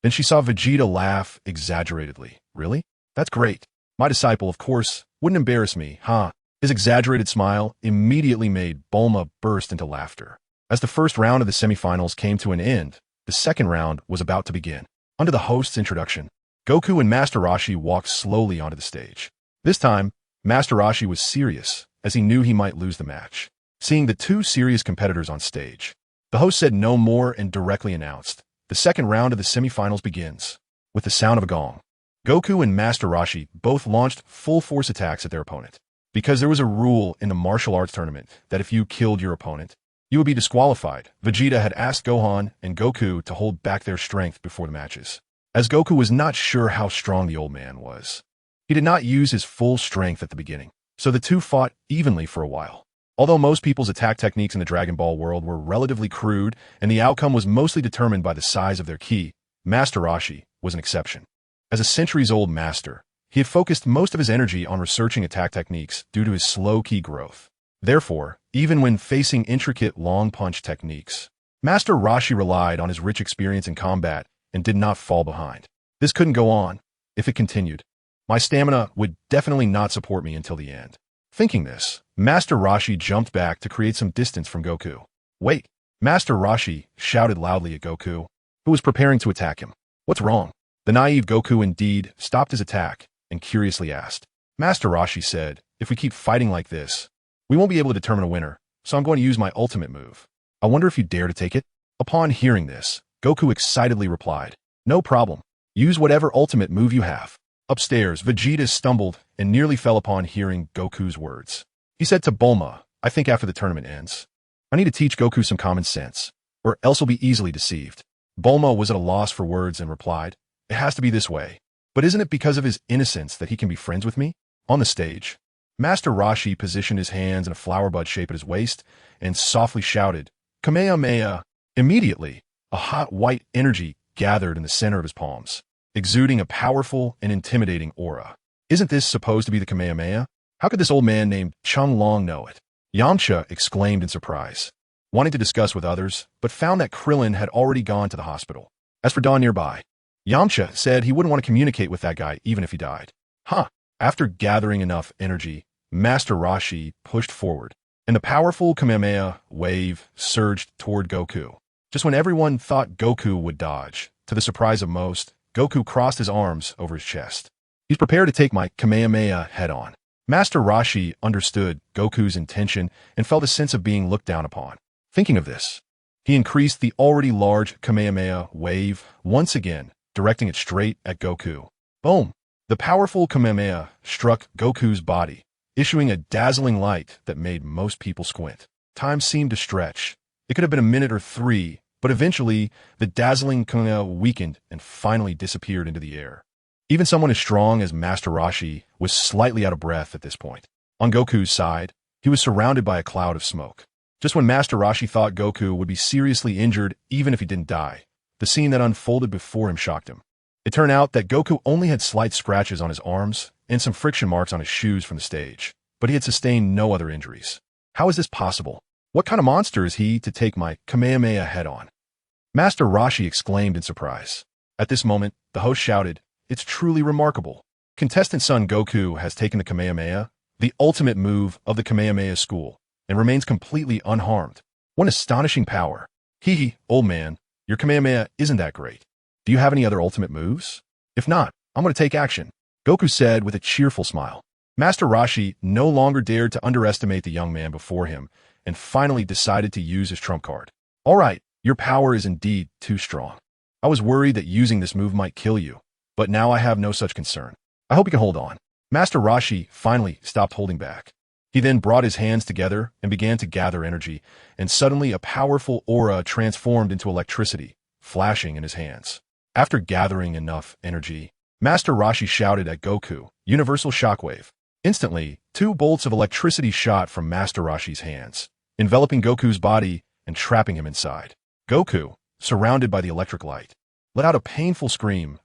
Then she saw Vegeta laugh exaggeratedly. "Really? That's great. My disciple, of course, wouldn't embarrass me, huh?" His exaggerated smile immediately made Bulma burst into laughter. As the first round of the semifinals came to an end, the second round was about to begin. Under the host's introduction, Goku and Master Roshi walked slowly onto the stage. This time, Master Roshi was serious, as he knew he might lose the match. Seeing the two serious competitors on stage, the host said no more and directly announced, "The second round of the semifinals begins." With the sound of a gong, Goku and Master Roshi both launched full-force attacks at their opponent. Because there was a rule in the martial arts tournament that if you killed your opponent, you would be disqualified, Vegeta had asked Gohan and Goku to hold back their strength before the matches. As Goku was not sure how strong the old man was, he did not use his full strength at the beginning, so the two fought evenly for a while. Although most people's attack techniques in the Dragon Ball world were relatively crude and the outcome was mostly determined by the size of their ki, Master Roshi was an exception. As a centuries-old master, he had focused most of his energy on researching attack techniques due to his slow ki growth. Therefore, even when facing intricate long punch techniques, Master Roshi relied on his rich experience in combat and did not fall behind. This couldn't go on. If it continued, my stamina would definitely not support me until the end. Thinking this, Master Roshi jumped back to create some distance from Goku. "Wait!" Master Roshi shouted loudly at Goku, who was preparing to attack him. "What's wrong?" The naive Goku indeed stopped his attack and curiously asked. Master Roshi said, "If we keep fighting like this, we won't be able to determine a winner, so I'm going to use my ultimate move. I wonder if you dare to take it?" Upon hearing this, Goku excitedly replied, "No problem. Use whatever ultimate move you have." Upstairs, Vegeta stumbled and nearly fell upon hearing Goku's words. He said to Bulma, "I think after the tournament ends, I need to teach Goku some common sense, or else he'll be easily deceived." Bulma was at a loss for words and replied, "It has to be this way. But isn't it because of his innocence that he can be friends with me?" On the stage, Master Roshi positioned his hands in a flower bud shape at his waist and softly shouted, "Kamehameha!" Immediately, a hot white energy gathered in the center of his palms, exuding a powerful and intimidating aura. "Isn't this supposed to be the Kamehameha? How could this old man named Chung Long know it?" Yamcha exclaimed in surprise, wanting to discuss with others, but found that Krillin had already gone to the hospital. As for Dawn nearby, Yamcha said he wouldn't want to communicate with that guy even if he died. Huh. After gathering enough energy, Master Roshi pushed forward, and the powerful Kamehameha wave surged toward Goku. Just when everyone thought Goku would dodge, to the surprise of most, Goku crossed his arms over his chest. "He's prepared to take my Kamehameha head-on." Master Roshi understood Goku's intention and felt a sense of being looked down upon. Thinking of this, he increased the already large Kamehameha wave once again, directing it straight at Goku. Boom! The powerful Kamehameha struck Goku's body, issuing a dazzling light that made most people squint. Time seemed to stretch. It could have been a minute or three, but eventually, the dazzling Kamehameha weakened and finally disappeared into the air. Even someone as strong as Master Roshi was slightly out of breath at this point. On Goku's side, he was surrounded by a cloud of smoke. Just when Master Roshi thought Goku would be seriously injured even if he didn't die, the scene that unfolded before him shocked him. It turned out that Goku only had slight scratches on his arms and some friction marks on his shoes from the stage, but he had sustained no other injuries. How is this possible? What kind of monster is he to take my Kamehameha head on? Master Roshi exclaimed in surprise. At this moment, the host shouted, "It's truly remarkable. Contestant son Goku has taken the Kamehameha, the ultimate move of the Kamehameha school, and remains completely unharmed. What astonishing power. Hee, old man, your Kamehameha isn't that great. Do you have any other ultimate moves? If not, I'm going to take action," Goku said with a cheerful smile. Master Roshi no longer dared to underestimate the young man before him and finally decided to use his trump card. "All right, your power is indeed too strong. I was worried that using this move might kill you, but now I have no such concern. I hope you can hold on." Master Roshi finally stopped holding back. He then brought his hands together and began to gather energy, and suddenly a powerful aura transformed into electricity, flashing in his hands. After gathering enough energy, Master Roshi shouted at Goku, "Universal Shockwave." Instantly, 2 bolts of electricity shot from Master Roshi's hands, enveloping Goku's body and trapping him inside. Goku, surrounded by the electric light, let out a painful scream.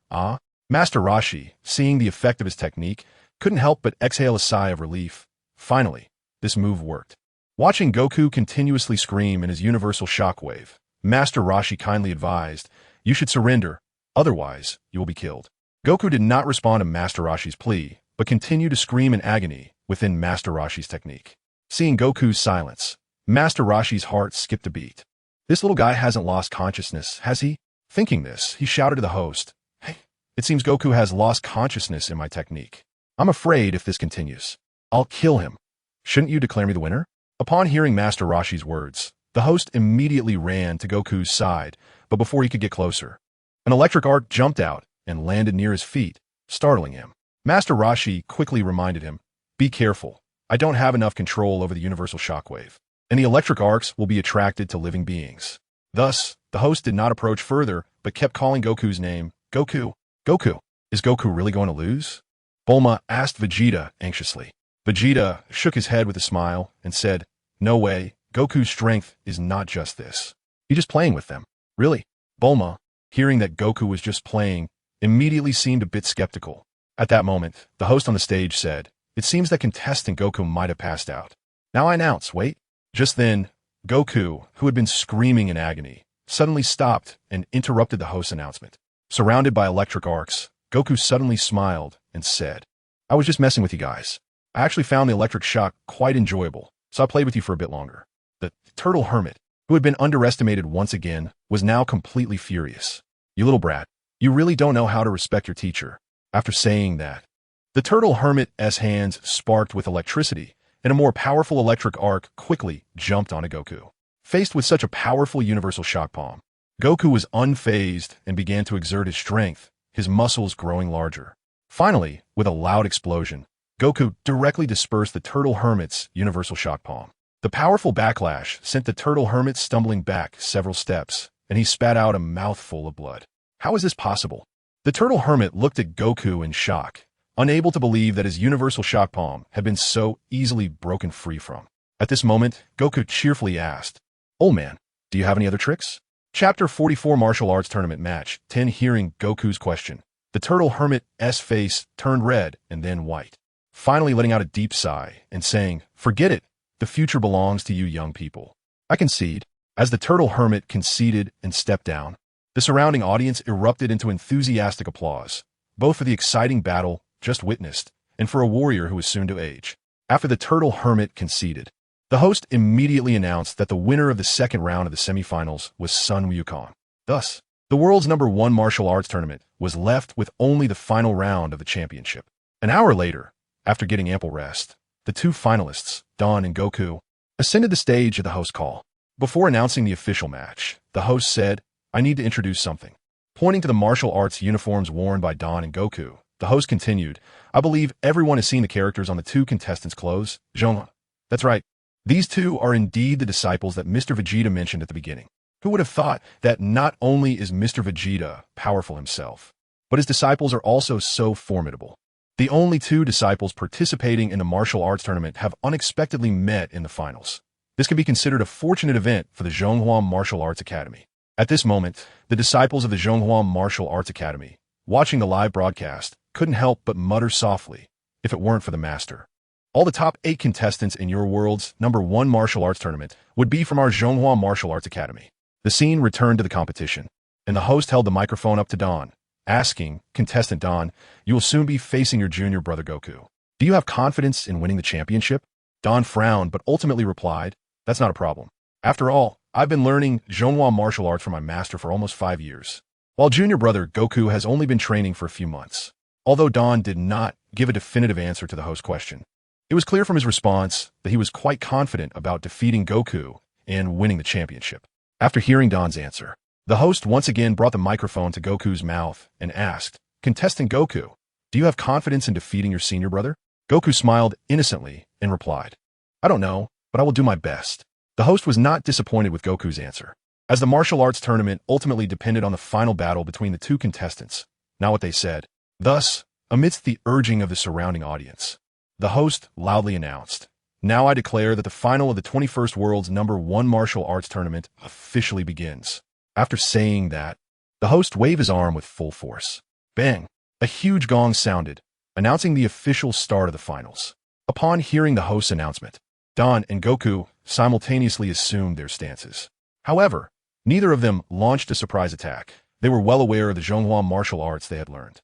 Master Roshi, seeing the effect of his technique, couldn't help but exhale a sigh of relief. Finally, this move worked. Watching Goku continuously scream in his universal shockwave, Master Roshi kindly advised, "You should surrender, otherwise you will be killed." Goku did not respond to Master Roshi's plea, but continued to scream in agony within Master Roshi's technique. Seeing Goku's silence, Master Roshi's heart skipped a beat. This little guy hasn't lost consciousness, has he? Thinking this, he shouted to the host, "Hey, it seems Goku has lost consciousness in my technique. I'm afraid if this continues, I'll kill him. Shouldn't you declare me the winner?" Upon hearing Master Roshi's words, the host immediately ran to Goku's side, but before he could get closer, an electric arc jumped out and landed near his feet, startling him. Master Roshi quickly reminded him, "Be careful. I don't have enough control over the universal shockwave, and the electric arcs will be attracted to living beings." Thus, the host did not approach further, but kept calling Goku's name, "Goku, Goku." "Is Goku really going to lose?" Bulma asked Vegeta anxiously. Vegeta shook his head with a smile and said, "No way, Goku's strength is not just this. He's just playing with them." "Really?" Bulma, hearing that Goku was just playing, immediately seemed a bit skeptical. At that moment, the host on the stage said, "It seems that contestant Goku might have passed out. Now I announce, wait." Just then, Goku, who had been screaming in agony, suddenly stopped and interrupted the host's announcement. Surrounded by electric arcs, Goku suddenly smiled and said, "I was just messing with you guys. I actually found the electric shock quite enjoyable, so I played with you for a bit longer." The turtle hermit, who had been underestimated once again, was now completely furious. "You little brat, you really don't know how to respect your teacher." After saying that, the turtle hermit's hands sparked with electricity, and a more powerful electric arc quickly jumped onto Goku. Faced with such a powerful universal shock palm, Goku was unfazed and began to exert his strength, his muscles growing larger. Finally, with a loud explosion, Goku directly dispersed the turtle hermit's universal shock palm. The powerful backlash sent the turtle hermit stumbling back several steps, and he spat out a mouthful of blood. How is this possible? The turtle hermit looked at Goku in shock, unable to believe that his universal shock palm had been so easily broken free from. At this moment, Goku cheerfully asked, "Old man, do you have any other tricks?" Chapter 44 Martial Arts Tournament Match 10. Hearing Goku's question, the turtle hermit's face turned red and then white, finally letting out a deep sigh and saying, "Forget it. The future belongs to you young people. I concede." As the turtle hermit conceded and stepped down, the surrounding audience erupted into enthusiastic applause, both for the exciting battle just witnessed and for a warrior who was soon to age. After the turtle hermit conceded, the host immediately announced that the winner of the second round of the semifinals was Sun Wukong. Thus, the world's #1 martial arts tournament was left with only the final round of the championship. An hour later, after getting ample rest, the 2 finalists, Dan and Goku, ascended the stage at the host call. Before announcing the official match, the host said, "I need to introduce something." Pointing to the martial arts uniforms worn by Dan and Goku, the host continued, "I believe everyone has seen the characters on the 2 contestants' clothes. Zhong. That's right. These 2 are indeed the disciples that Mr. Vegeta mentioned at the beginning. Who would have thought that not only is Mr. Vegeta powerful himself, but his disciples are also so formidable? The only 2 disciples participating in the martial arts tournament have unexpectedly met in the finals. This can be considered a fortunate event for the Zhonghua Martial Arts Academy." At this moment, the disciples of the Zhonghua Martial Arts Academy, watching the live broadcast, couldn't help but mutter softly, if it weren't for the master. All the top 8 contestants in your world's #1 martial arts tournament would be from our Zhonghua Martial Arts Academy. The scene returned to the competition, and the host held the microphone up to Don, asking, "Contestant Don, you will soon be facing your junior brother Goku. Do you have confidence in winning the championship?" Don frowned but ultimately replied, "That's not a problem. After all, I've been learning Zhonghua martial arts from my master for almost 5 years, while junior brother Goku has only been training for a few months." Although Don did not give a definitive answer to the host's question, it was clear from his response that he was quite confident about defeating Goku and winning the championship. After hearing Don's answer, the host once again brought the microphone to Goku's mouth and asked, "Contestant Goku, do you have confidence in defeating your senior brother?" Goku smiled innocently and replied, "I don't know, but I will do my best." The host was not disappointed with Goku's answer, as the martial arts tournament ultimately depended on the final battle between the 2 contestants, not what they said. Thus, amidst the urging of the surrounding audience, the host loudly announced, "Now I declare that the final of the 21st World's #1 martial arts tournament officially begins." After saying that, the host waved his arm with full force. Bang! A huge gong sounded, announcing the official start of the finals. Upon hearing the host's announcement, Don and Goku simultaneously assumed their stances. However, neither of them launched a surprise attack. They were well aware of the Zhonghua martial arts they had learned.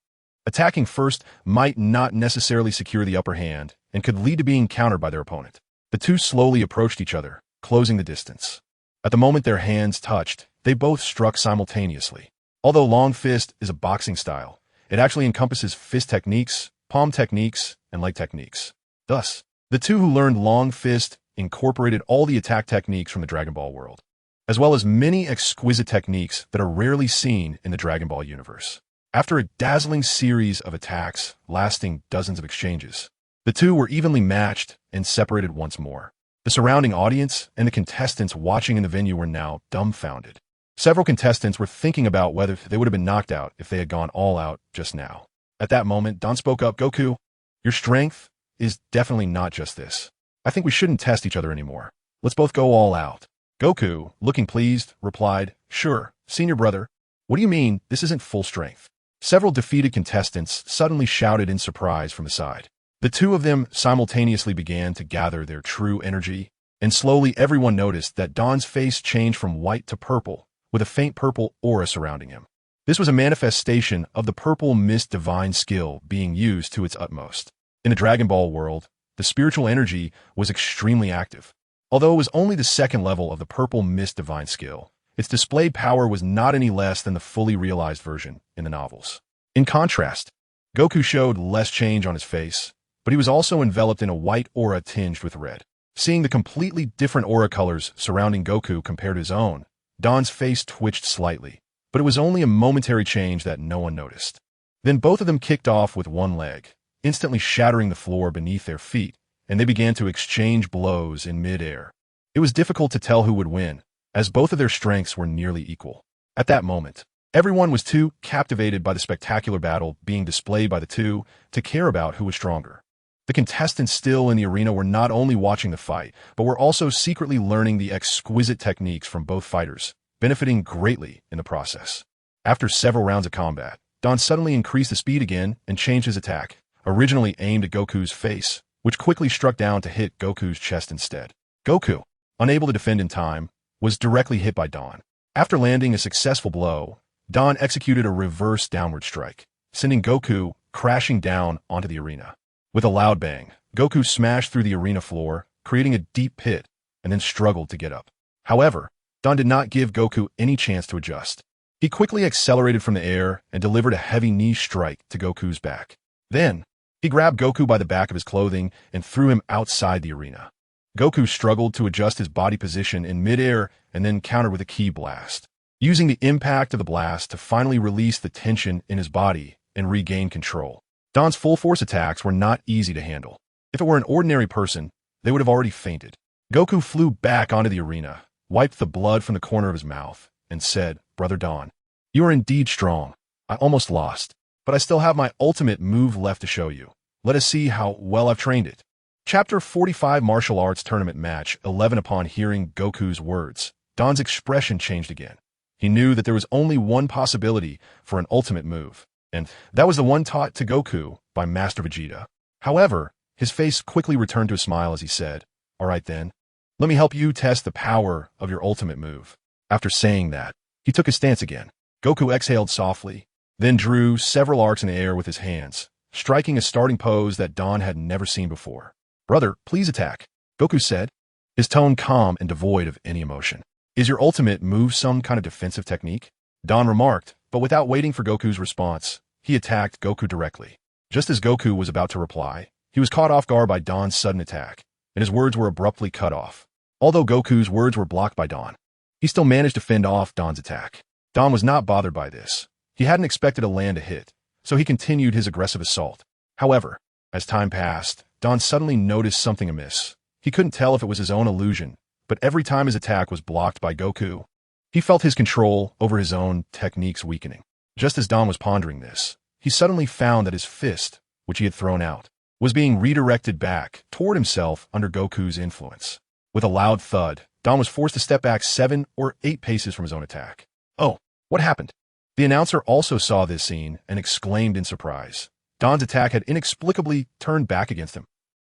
Attacking first might not necessarily secure the upper hand and could lead to being countered by their opponent. The 2 slowly approached each other, closing the distance. At the moment their hands touched, they both struck simultaneously. Although long fist is a boxing style, it actually encompasses fist techniques, palm techniques, and leg techniques. Thus, the 2 who learned long fist incorporated all the attack techniques from the Dragon Ball world, as well as many exquisite techniques that are rarely seen in the Dragon Ball universe. After a dazzling series of attacks lasting dozens of exchanges, the 2 were evenly matched and separated once more. The surrounding audience and the contestants watching in the venue were now dumbfounded. Several contestants were thinking about whether they would have been knocked out if they had gone all out just now. At that moment, Don spoke up, "Goku, your strength is definitely not just this. I think we shouldn't test each other anymore. Let's both go all out." Goku, looking pleased, replied, "Sure, senior brother. What do you mean this isn't full strength?" Several defeated contestants suddenly shouted in surprise from the side. The 2 of them simultaneously began to gather their true energy, and slowly everyone noticed that Don's face changed from white to purple, with a faint purple aura surrounding him. This was a manifestation of the purple mist divine skill being used to its utmost. In the Dragon Ball world, the spiritual energy was extremely active. Although it was only the 2nd level of the purple mist divine skill, its displayed power was not any less than the fully realized version in the novels. In contrast, Goku showed less change on his face, but he was also enveloped in a white aura tinged with red. Seeing the completely different aura colors surrounding Goku compared to his own, Don's face twitched slightly, but it was only a momentary change that no one noticed. Then both of them kicked off with one leg, instantly shattering the floor beneath their feet, and they began to exchange blows in mid-air. It was difficult to tell who would win, as both of their strengths were nearly equal. At that moment, everyone was too captivated by the spectacular battle being displayed by the 2 to care about who was stronger. The contestants still in the arena were not only watching the fight, but were also secretly learning the exquisite techniques from both fighters, benefiting greatly in the process. After several rounds of combat, Don suddenly increased the speed again and changed his attack, originally aimed at Goku's face, which quickly struck down to hit Goku's chest instead. Goku, unable to defend in time, was directly hit by Don. After landing a successful blow, Don executed a reverse downward strike, sending Goku crashing down onto the arena. With a loud bang, Goku smashed through the arena floor, creating a deep pit, and then struggled to get up. However, Don did not give Goku any chance to adjust. He quickly accelerated from the air and delivered a heavy knee strike to Goku's back. Then, he grabbed Goku by the back of his clothing and threw him outside the arena. Goku struggled to adjust his body position in midair and then countered with a ki blast, using the impact of the blast to finally release the tension in his body and regain control. Don's full-force attacks were not easy to handle. If it were an ordinary person, they would have already fainted. Goku flew back onto the arena, wiped the blood from the corner of his mouth, and said, "Brother Don, you are indeed strong. I almost lost, but I still have my ultimate move left to show you. Let us see how well I've trained it." Chapter 45 Martial Arts Tournament Match 11. Upon hearing Goku's words, Don's expression changed again. He knew that there was only one possibility for an ultimate move, And that was the one taught to Goku by Master Vegeta. However, his face quickly returned to a smile as he said, "All right then, let me help you test the power of your ultimate move." After saying that, he took his stance again. Goku exhaled softly, then drew several arcs in the air with his hands, striking a starting pose that Don had never seen before. "Brother, please attack," Goku said, his tone calm and devoid of any emotion. "Is your ultimate move some kind of defensive technique?" Don remarked, but without waiting for Goku's response, he attacked Goku directly. Just as Goku was about to reply, he was caught off guard by Don's sudden attack, and his words were abruptly cut off. Although Goku's words were blocked by Don, he still managed to fend off Don's attack. Don was not bothered by this. He hadn't expected to land a hit, so he continued his aggressive assault. However, as time passed, Don suddenly noticed something amiss. He couldn't tell if it was his own illusion, but every time his attack was blocked by Goku, he felt his control over his own techniques weakening. Just as Don was pondering this, he suddenly found that his fist, which he had thrown out, was being redirected back toward himself under Goku's influence. With a loud thud, Don was forced to step back 7 or 8 paces from his own attack. "Oh, what happened?" The announcer also saw this scene and exclaimed in surprise. Don's attack had inexplicably turned back against him.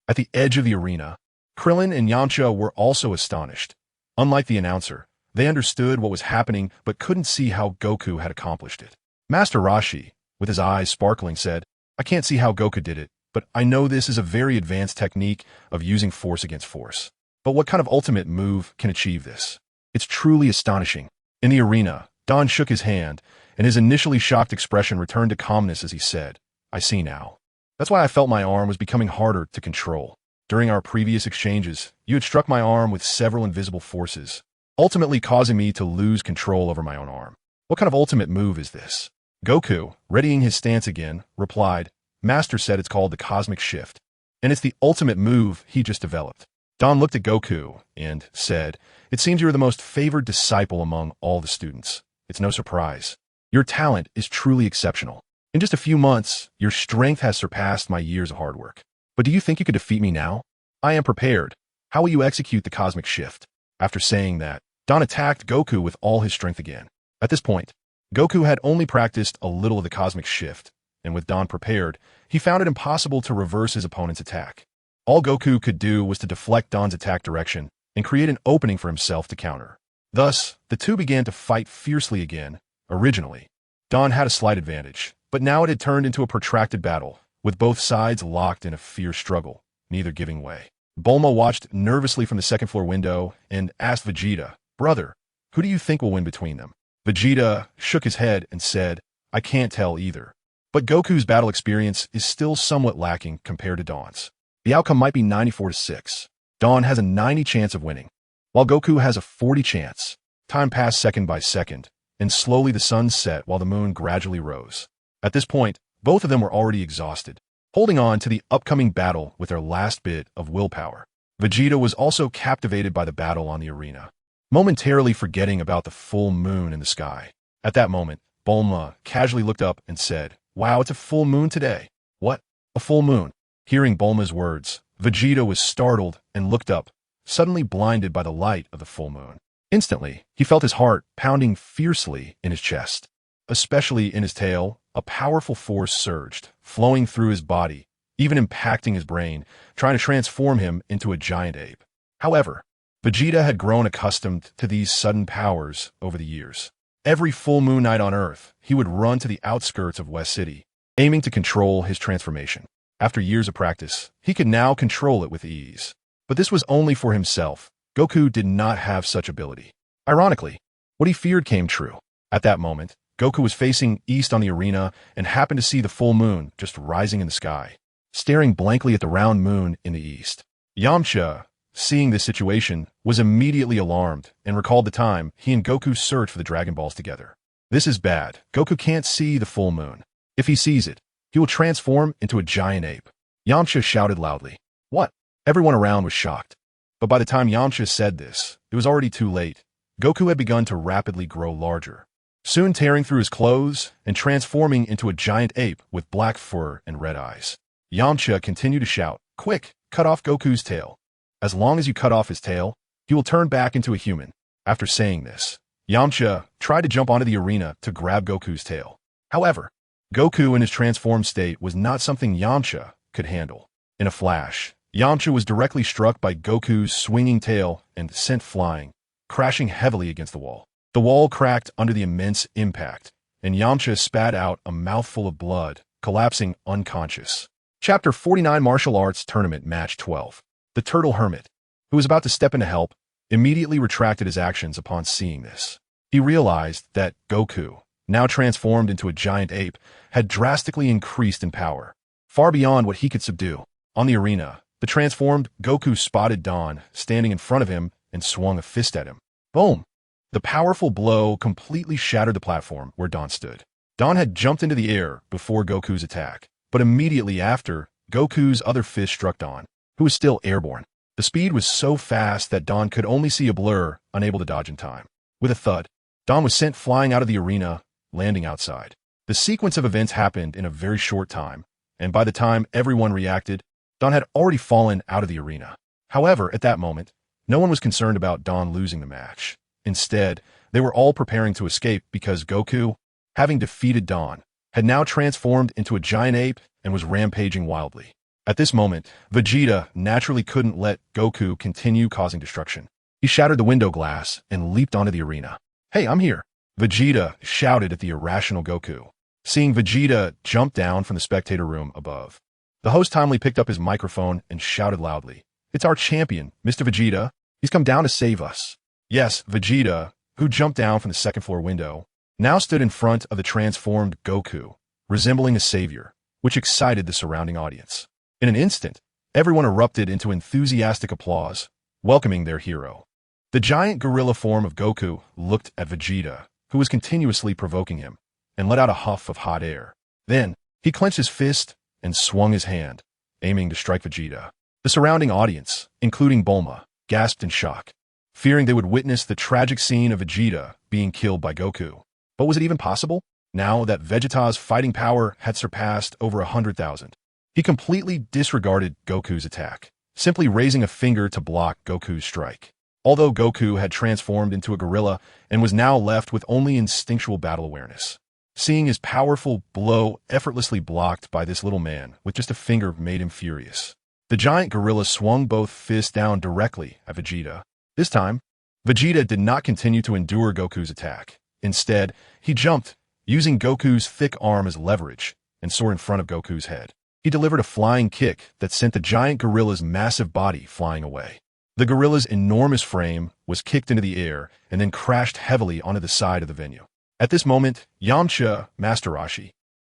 At the edge of the arena, Krillin and Yamcha were also astonished. Unlike the announcer, they understood what was happening but couldn't see how Goku had accomplished it. Master Roshi, with his eyes sparkling, said, "I can't see how Goku did it, but I know this is a very advanced technique of using force against force. But what kind of ultimate move can achieve this? It's truly astonishing." In the arena, Don shook his hand, and his initially shocked expression returned to calmness as he said, "I see now. That's why I felt my arm was becoming harder to control. During our previous exchanges, you had struck my arm with several invisible forces, ultimately causing me to lose control over my own arm. What kind of ultimate move is this?" Goku, readying his stance again, replied, "Master said it's called the cosmic shift, and it's the ultimate move he just developed." Don looked at Goku and said, "It seems you're the most favored disciple among all the students. It's no surprise. Your talent is truly exceptional. In just a few months, your strength has surpassed my years of hard work. But do you think you could defeat me now? I am prepared. How will you execute the cosmic shift?" After saying that, Don attacked Goku with all his strength again. At this point, Goku had only practiced a little of the cosmic shift, and with Don prepared, he found it impossible to reverse his opponent's attack. All Goku could do was to deflect Don's attack direction and create an opening for himself to counter. Thus, the two began to fight fiercely again. Originally, Don had a slight advantage, but now it had turned into a protracted battle, with both sides locked in a fierce struggle, neither giving way. Bulma watched nervously from the second-floor window and asked Vegeta, "Brother, who do you think will win between them?" Vegeta shook his head and said, "I can't tell either. But Goku's battle experience is still somewhat lacking compared to Don's. The outcome might be 94-6. Don has a 90 chance of winning, while Goku has a 40 chance." Time passed second by second, and slowly the sun set while the moon gradually rose. At this point, both of them were already exhausted, holding on to the upcoming battle with their last bit of willpower. Vegeta was also captivated by the battle on the arena, momentarily forgetting about the full moon in the sky. At that moment, Bulma casually looked up and said, "Wow, it's a full moon today." "What? A full moon?" Hearing Bulma's words, Vegeta was startled and looked up, suddenly blinded by the light of the full moon. Instantly, he felt his heart pounding fiercely in his chest. Especially in his tail, a powerful force surged, flowing through his body, even impacting his brain, trying to transform him into a giant ape. However, Vegeta had grown accustomed to these sudden powers over the years. Every full moon night on Earth, he would run to the outskirts of West City, aiming to control his transformation. After years of practice, he could now control it with ease. But this was only for himself. Goku did not have such ability. Ironically, what he feared came true. At that moment, Goku was facing east on the arena and happened to see the full moon just rising in the sky, staring blankly at the round moon in the east. Yamcha, seeing this situation, was immediately alarmed and recalled the time he and Goku searched for the Dragon Balls together. This is bad. Goku can't see the full moon. If he sees it, he will transform into a giant ape. Yamcha shouted loudly. "What?" Everyone around was shocked. But by the time Yamcha said this, it was already too late. Goku had begun to rapidly grow larger, soon tearing through his clothes and transforming into a giant ape with black fur and red eyes. Yamcha continued to shout, "Quick, cut off Goku's tail. As long as you cut off his tail, he will turn back into a human." After saying this, Yamcha tried to jump onto the arena to grab Goku's tail. However, Goku in his transformed state was not something Yamcha could handle. In a flash, Yamcha was directly struck by Goku's swinging tail and sent flying, crashing heavily against the wall. The wall cracked under the immense impact, and Yamcha spat out a mouthful of blood, collapsing unconscious. Chapter 49 Martial Arts Tournament Match 12. The Turtle Hermit, who was about to step in to help, immediately retracted his actions upon seeing this. He realized that Goku, now transformed into a giant ape, had drastically increased in power, far beyond what he could subdue. On the arena, the transformed Goku spotted Don standing in front of him and swung a fist at him. Boom! The powerful blow completely shattered the platform where Don stood. Don had jumped into the air before Goku's attack, but immediately after, Goku's other fist struck Don, who was still airborne. The speed was so fast that Don could only see a blur, unable to dodge in time. With a thud, Don was sent flying out of the arena, landing outside. The sequence of events happened in a very short time, and by the time everyone reacted, Don had already fallen out of the arena. However, at that moment, no one was concerned about Don losing the match. Instead, they were all preparing to escape because Goku, having defeated Don, had now transformed into a giant ape and was rampaging wildly. At this moment, Vegeta naturally couldn't let Goku continue causing destruction. He shattered the window glass and leaped onto the arena. "Hey, I'm here!" Vegeta shouted at the irrational Goku. Seeing Vegeta jump down from the spectator room above, the host timely picked up his microphone and shouted loudly, "It's our champion, Mr. Vegeta. He's come down to save us." Yes, Vegeta, who jumped down from the second-floor window, now stood in front of the transformed Goku, resembling a savior, which excited the surrounding audience. In an instant, everyone erupted into enthusiastic applause, welcoming their hero. The giant gorilla form of Goku looked at Vegeta, who was continuously provoking him, and let out a huff of hot air. Then, he clenched his fist and swung his hand, aiming to strike Vegeta. The surrounding audience, including Bulma, gasped in shock, fearing they would witness the tragic scene of Vegeta being killed by Goku. But was it even possible? Now that Vegeta's fighting power had surpassed over 100,000, he completely disregarded Goku's attack, simply raising a finger to block Goku's strike. Although Goku had transformed into a gorilla and was now left with only instinctual battle awareness, seeing his powerful blow effortlessly blocked by this little man with just a finger made him furious. The giant gorilla swung both fists down directly at Vegeta. This time, Vegeta did not continue to endure Goku's attack. Instead, he jumped, using Goku's thick arm as leverage, and soared in front of Goku's head. He delivered a flying kick that sent the giant gorilla's massive body flying away. The gorilla's enormous frame was kicked into the air and then crashed heavily onto the side of the venue. At this moment, Yamcha, Master Roshi,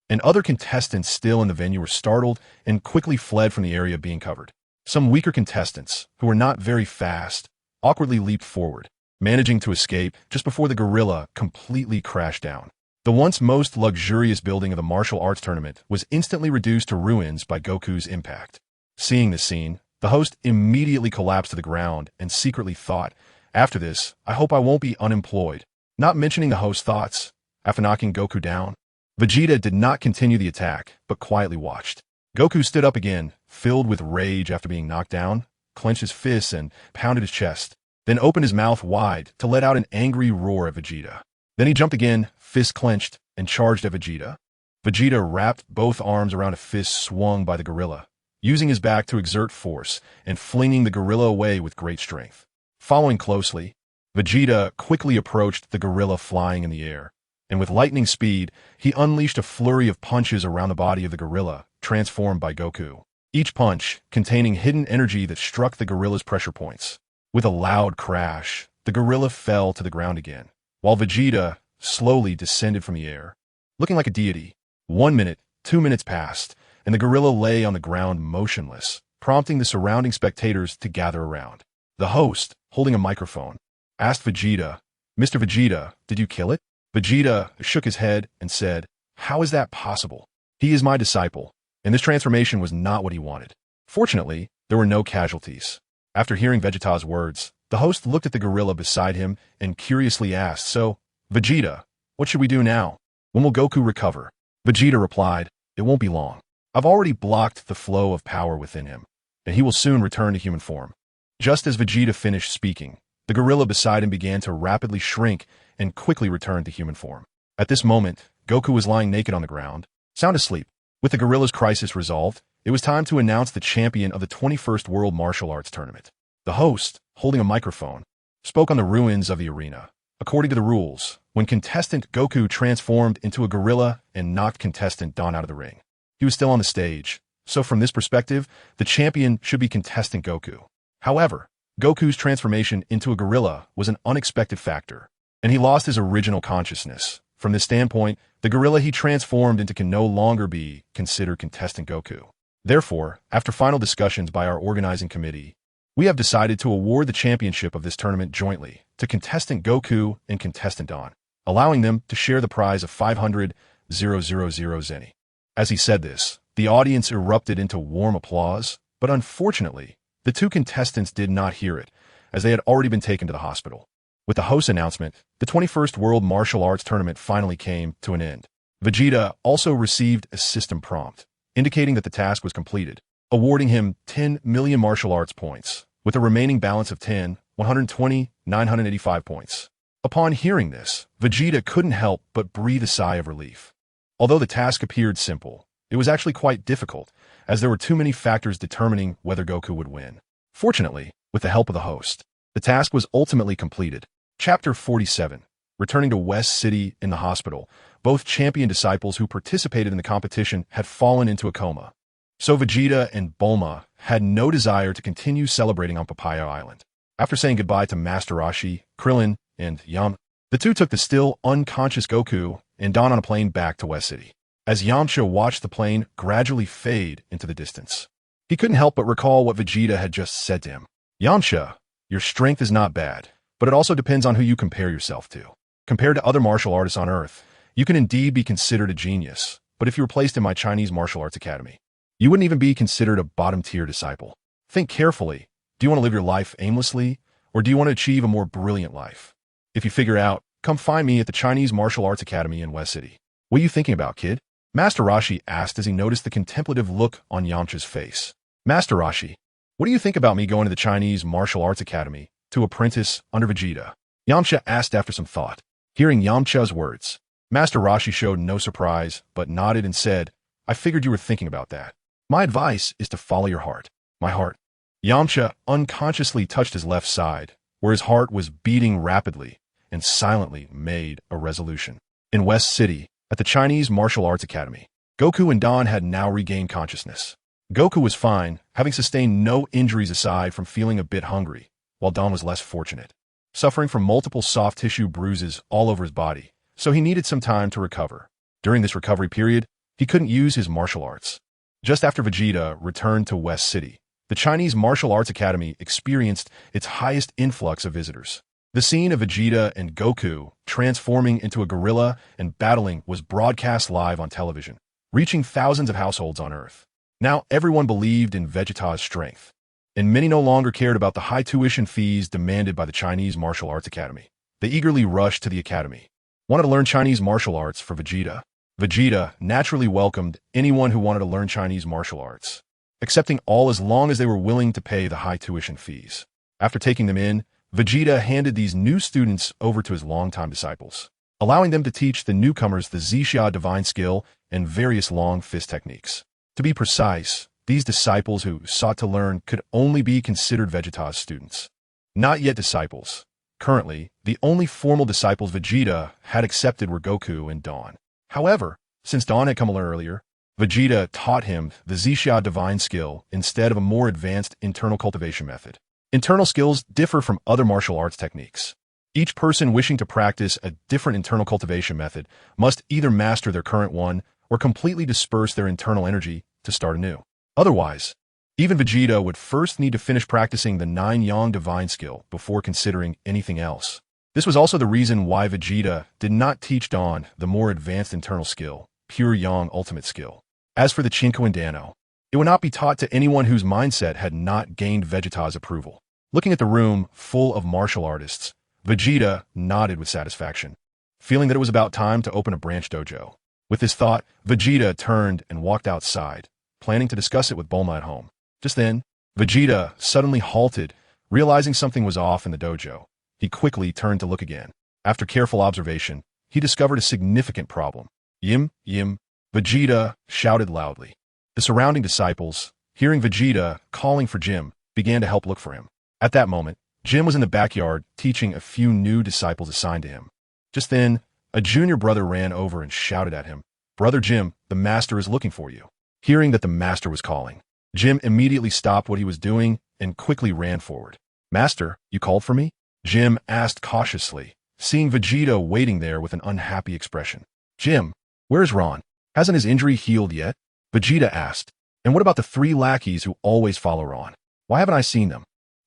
and other contestants still in the venue were startled and quickly fled from the area being covered. Some weaker contestants, who were not very fast, awkwardly leaped forward, managing to escape just before the gorilla completely crashed down. The once most luxurious building of the martial arts tournament was instantly reduced to ruins by Goku's impact. Seeing this scene, the host immediately collapsed to the ground and secretly thought, "After this, I hope I won't be unemployed." Not mentioning the host's thoughts, after knocking Goku down, Vegeta did not continue the attack, but quietly watched. Goku stood up again, filled with rage after being knocked down, clenched his fists and pounded his chest, then opened his mouth wide to let out an angry roar at Vegeta. Then he jumped again, fist clenched, and charged at Vegeta. Vegeta wrapped both arms around a fist swung by the gorilla, using his back to exert force and flinging the gorilla away with great strength. Following closely, Vegeta quickly approached the gorilla flying in the air, and with lightning speed, he unleashed a flurry of punches around the body of the gorilla, transformed by Goku. Each punch containing hidden energy that struck the gorilla's pressure points. With a loud crash, the gorilla fell to the ground again, while Vegeta slowly descended from the air, looking like a deity. 1 minute, 2 minutes passed, and the gorilla lay on the ground motionless, prompting the surrounding spectators to gather around. The host, holding a microphone, asked Vegeta, "Mr. Vegeta, did you kill it?" Vegeta shook his head and said, "How is that possible? He is my disciple, and this transformation was not what he wanted." Fortunately, there were no casualties. After hearing Vegeta's words, the host looked at the gorilla beside him and curiously asked, "So, Vegeta, what should we do now? When will Goku recover?" Vegeta replied, "It won't be long. I've already blocked the flow of power within him, and he will soon return to human form." Just as Vegeta finished speaking, the gorilla beside him began to rapidly shrink and quickly returned to human form. At this moment, Goku was lying naked on the ground, Sound asleep. With the gorilla's crisis resolved, it was time to announce the champion of the 21st World Martial Arts Tournament. The host, holding a microphone, spoke on the ruins of the arena. According to the rules, when contestant Goku transformed into a gorilla and knocked contestant Dan out of the ring, he was still on the stage, so from this perspective, the champion should be contestant Goku. However, Goku's transformation into a gorilla was an unexpected factor, and he lost his original consciousness. From this standpoint, the gorilla he transformed into can no longer be considered contestant Goku. Therefore, after final discussions by our organizing committee, we have decided to award the championship of this tournament jointly to contestant Goku and contestant Dan, allowing them to share the prize of 500,000 zeni. As he said this, the audience erupted into warm applause, but unfortunately, the two contestants did not hear it, as they had already been taken to the hospital. With the host's announcement, the 21st World Martial Arts Tournament finally came to an end. Vegeta also received a system prompt, indicating that the task was completed, awarding him 10 million martial arts points, with a remaining balance of 120,985 points. Upon hearing this, Vegeta couldn't help but breathe a sigh of relief. Although the task appeared simple, it was actually quite difficult, as there were too many factors determining whether Goku would win. Fortunately, with the help of the host, the task was ultimately completed. Chapter 47. Returning to West City in the hospital, both champion disciples who participated in the competition had fallen into a coma. So Vegeta and Bulma had no desire to continue celebrating on Papaya Island. After saying goodbye to Master Roshi, Krillin, and Yam, the two took the still unconscious Goku and Dan on a plane back to West City. As Yamcha watched the plane gradually fade into the distance, he couldn't help but recall what Vegeta had just said to him. Yamcha, your strength is not bad, but it also depends on who you compare yourself to. Compared to other martial artists on Earth, you can indeed be considered a genius, but if you were placed in my Chinese martial arts academy, you wouldn't even be considered a bottom-tier disciple. Think carefully. Do you want to live your life aimlessly, or do you want to achieve a more brilliant life? If you figure out, come find me at the Chinese Martial Arts Academy in West City. What are you thinking about, kid? Master Roshi asked as he noticed the contemplative look on Yamcha's face. Master Roshi, what do you think about me going to the Chinese Martial Arts Academy to apprentice under Vegeta? Yamcha asked after some thought. Hearing Yamcha's words, Master Roshi showed no surprise, but nodded and said, I figured you were thinking about that. My advice is to follow your heart. My heart. Yamcha unconsciously touched his left side, where his heart was beating rapidly, and silently made a resolution. In West City, at the Chinese Martial Arts Academy, Goku and Dan had now regained consciousness. Goku was fine, having sustained no injuries aside from feeling a bit hungry, while Dan was less fortunate, suffering from multiple soft tissue bruises all over his body, so he needed some time to recover. During this recovery period, he couldn't use his martial arts. Just after Vegeta returned to West City, the Chinese Martial Arts Academy experienced its highest influx of visitors. The scene of Vegeta and Goku transforming into a gorilla and battling was broadcast live on television, reaching thousands of households on Earth. Now everyone believed in Vegeta's strength, and many no longer cared about the high tuition fees demanded by the Chinese Martial Arts Academy. They eagerly rushed to the academy, wanted to learn Chinese martial arts for Vegeta. Vegeta naturally welcomed anyone who wanted to learn Chinese martial arts, accepting all as long as they were willing to pay the high tuition fees. After taking them in, Vegeta handed these new students over to his longtime disciples, allowing them to teach the newcomers the Wuxia divine skill and various long fist techniques. To be precise, these disciples who sought to learn could only be considered Vegeta's students, not yet disciples. Currently, the only formal disciples Vegeta had accepted were Goku and Dan. However, since Dan had come a little earlier, Vegeta taught him the Wuxia divine skill instead of a more advanced internal cultivation method. Internal skills differ from other martial arts techniques. Each person wishing to practice a different internal cultivation method must either master their current one or completely disperse their internal energy to start anew. Otherwise, even Vegeta would first need to finish practicing the 9 Yang divine skill before considering anything else. This was also the reason why Vegeta did not teach Dan the more advanced internal skill, pure Yang ultimate skill. As for the Chinko and Dano, it would not be taught to anyone whose mindset had not gained Vegeta's approval. Looking at the room full of martial artists, Vegeta nodded with satisfaction, feeling that it was about time to open a branch dojo. With this thought, Vegeta turned and walked outside, planning to discuss it with Bulma at home. Just then, Vegeta suddenly halted, realizing something was off in the dojo. He quickly turned to look again. After careful observation, he discovered a significant problem. Yim, Vegeta shouted loudly. The surrounding disciples, hearing Vegeta calling for Jim, began to help look for him. At that moment, Jim was in the backyard teaching a few new disciples assigned to him. Just then, a junior brother ran over and shouted at him, "Brother Jim, the master is looking for you." Hearing that the master was calling, Jim immediately stopped what he was doing and quickly ran forward. "Master, you called for me?" Jim asked cautiously, seeing Vegeta waiting there with an unhappy expression. "Jim, where's Ron? Hasn't his injury healed yet?" Vegeta asked. "And what about the 3 lackeys who always follow Ron? Why haven't I seen them?"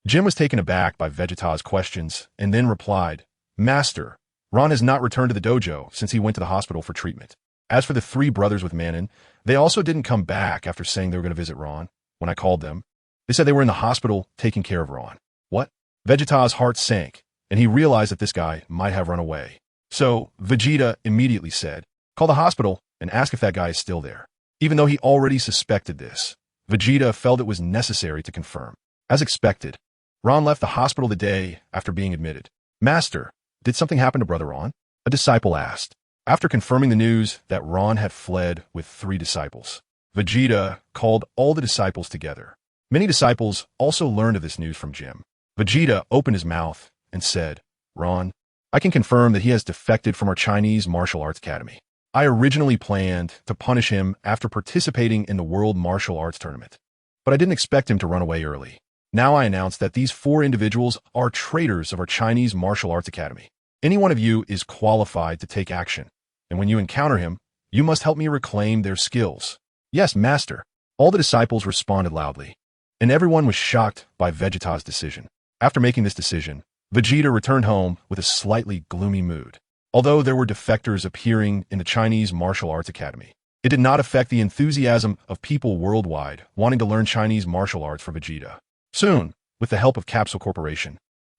Jim was taken aback by Vegeta's questions and then replied, "Master, Ron has not returned to the dojo since he went to the hospital for treatment. As for the 3 brothers with Manon, they also didn't come back after saying they were going to visit Ron. When I called them, they said they were in the hospital taking care of Ron." What? Vegeta's heart sank, and he realized that this guy might have run away. So Vegeta immediately said, "Call the hospital and ask if that guy is still there." Even though he already suspected this, Vegeta felt it was necessary to confirm. As expected, Ron left the hospital the day after being admitted. "Master, did something happen to Brother Ron?" a disciple asked. After confirming the news that Ron had fled with 3 disciples, Vegeta called all the disciples together. Many disciples also learned of this news from Jim. Vegeta opened his mouth and said, "Ron, I can confirm that he has defected from our Chinese martial arts academy. I originally planned to punish him after participating in the World Martial Arts Tournament, but I didn't expect him to run away early. Now I announce that these 4 individuals are traitors of our Chinese Martial Arts Academy. Any one of you is qualified to take action, and when you encounter him, you must help me reclaim their skills." "Yes, Master," all the disciples responded loudly, and everyone was shocked by Vegeta's decision. After making this decision, Vegeta returned home with a slightly gloomy mood. Although there were defectors appearing in the Chinese Martial Arts Academy, it did not affect the enthusiasm of people worldwide wanting to learn Chinese martial arts for Vegeta. Soon, with the help of Capsule Corporation,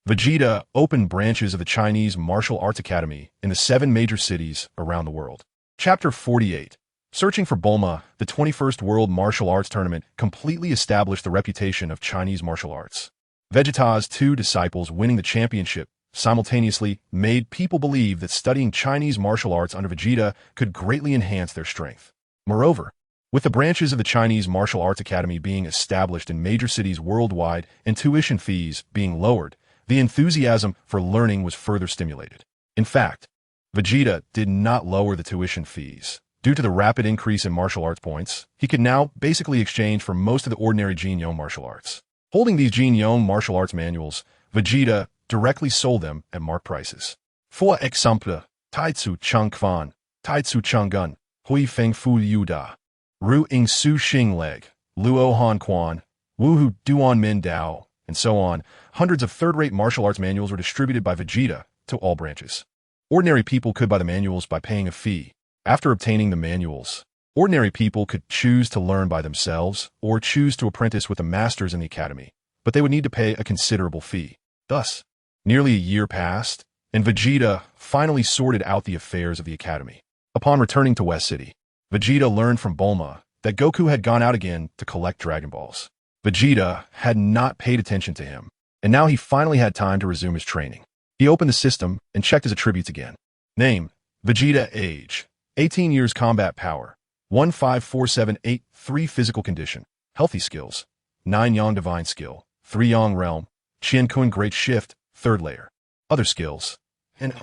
Vegeta opened branches of the Chinese Martial Arts Academy in the 7 major cities around the world. Chapter 48. Searching for Bulma, the 21st World Martial Arts Tournament completely established the reputation of Chinese martial arts. Vegeta's 2 disciples winning the championship simultaneously made people believe that studying Chinese martial arts under Vegeta could greatly enhance their strength. Moreover, with the branches of the Chinese Martial Arts Academy being established in major cities worldwide and tuition fees being lowered, the enthusiasm for learning was further stimulated. In fact, Vegeta did not lower the tuition fees. Due to the rapid increase in martial arts points, he could now basically exchange for most of the ordinary Jin Yong martial arts. Holding these Jin Yong martial arts manuals, Vegeta directly sold them at marked prices. For example, Taitsu Chang Quan, Taitsu Chang Gun, Hui Feng Fu Yu Da, Ru Ing Su Xing Leg, Luo Han Quan, Wuhu Duan Min Dao, and so on. Hundreds of third-rate martial arts manuals were distributed by Vegeta to all branches. Ordinary people could buy the manuals by paying a fee. After obtaining the manuals, ordinary people could choose to learn by themselves or choose to apprentice with the masters in the academy, but they would need to pay a considerable fee. Thus, nearly a year passed, and Vegeta finally sorted out the affairs of the academy. Upon returning to West City, Vegeta learned from Bulma that Goku had gone out again to collect Dragon Balls. Vegeta had not paid attention to him, and now he finally had time to resume his training. He opened the system and checked his attributes again. Name, Vegeta. Age, 18 years. Combat power, 15478. 3 physical condition. Healthy skills, 9 Yang divine skill, 3 Yang realm, Qian Kun great shift, 3rd layer. Other skills, and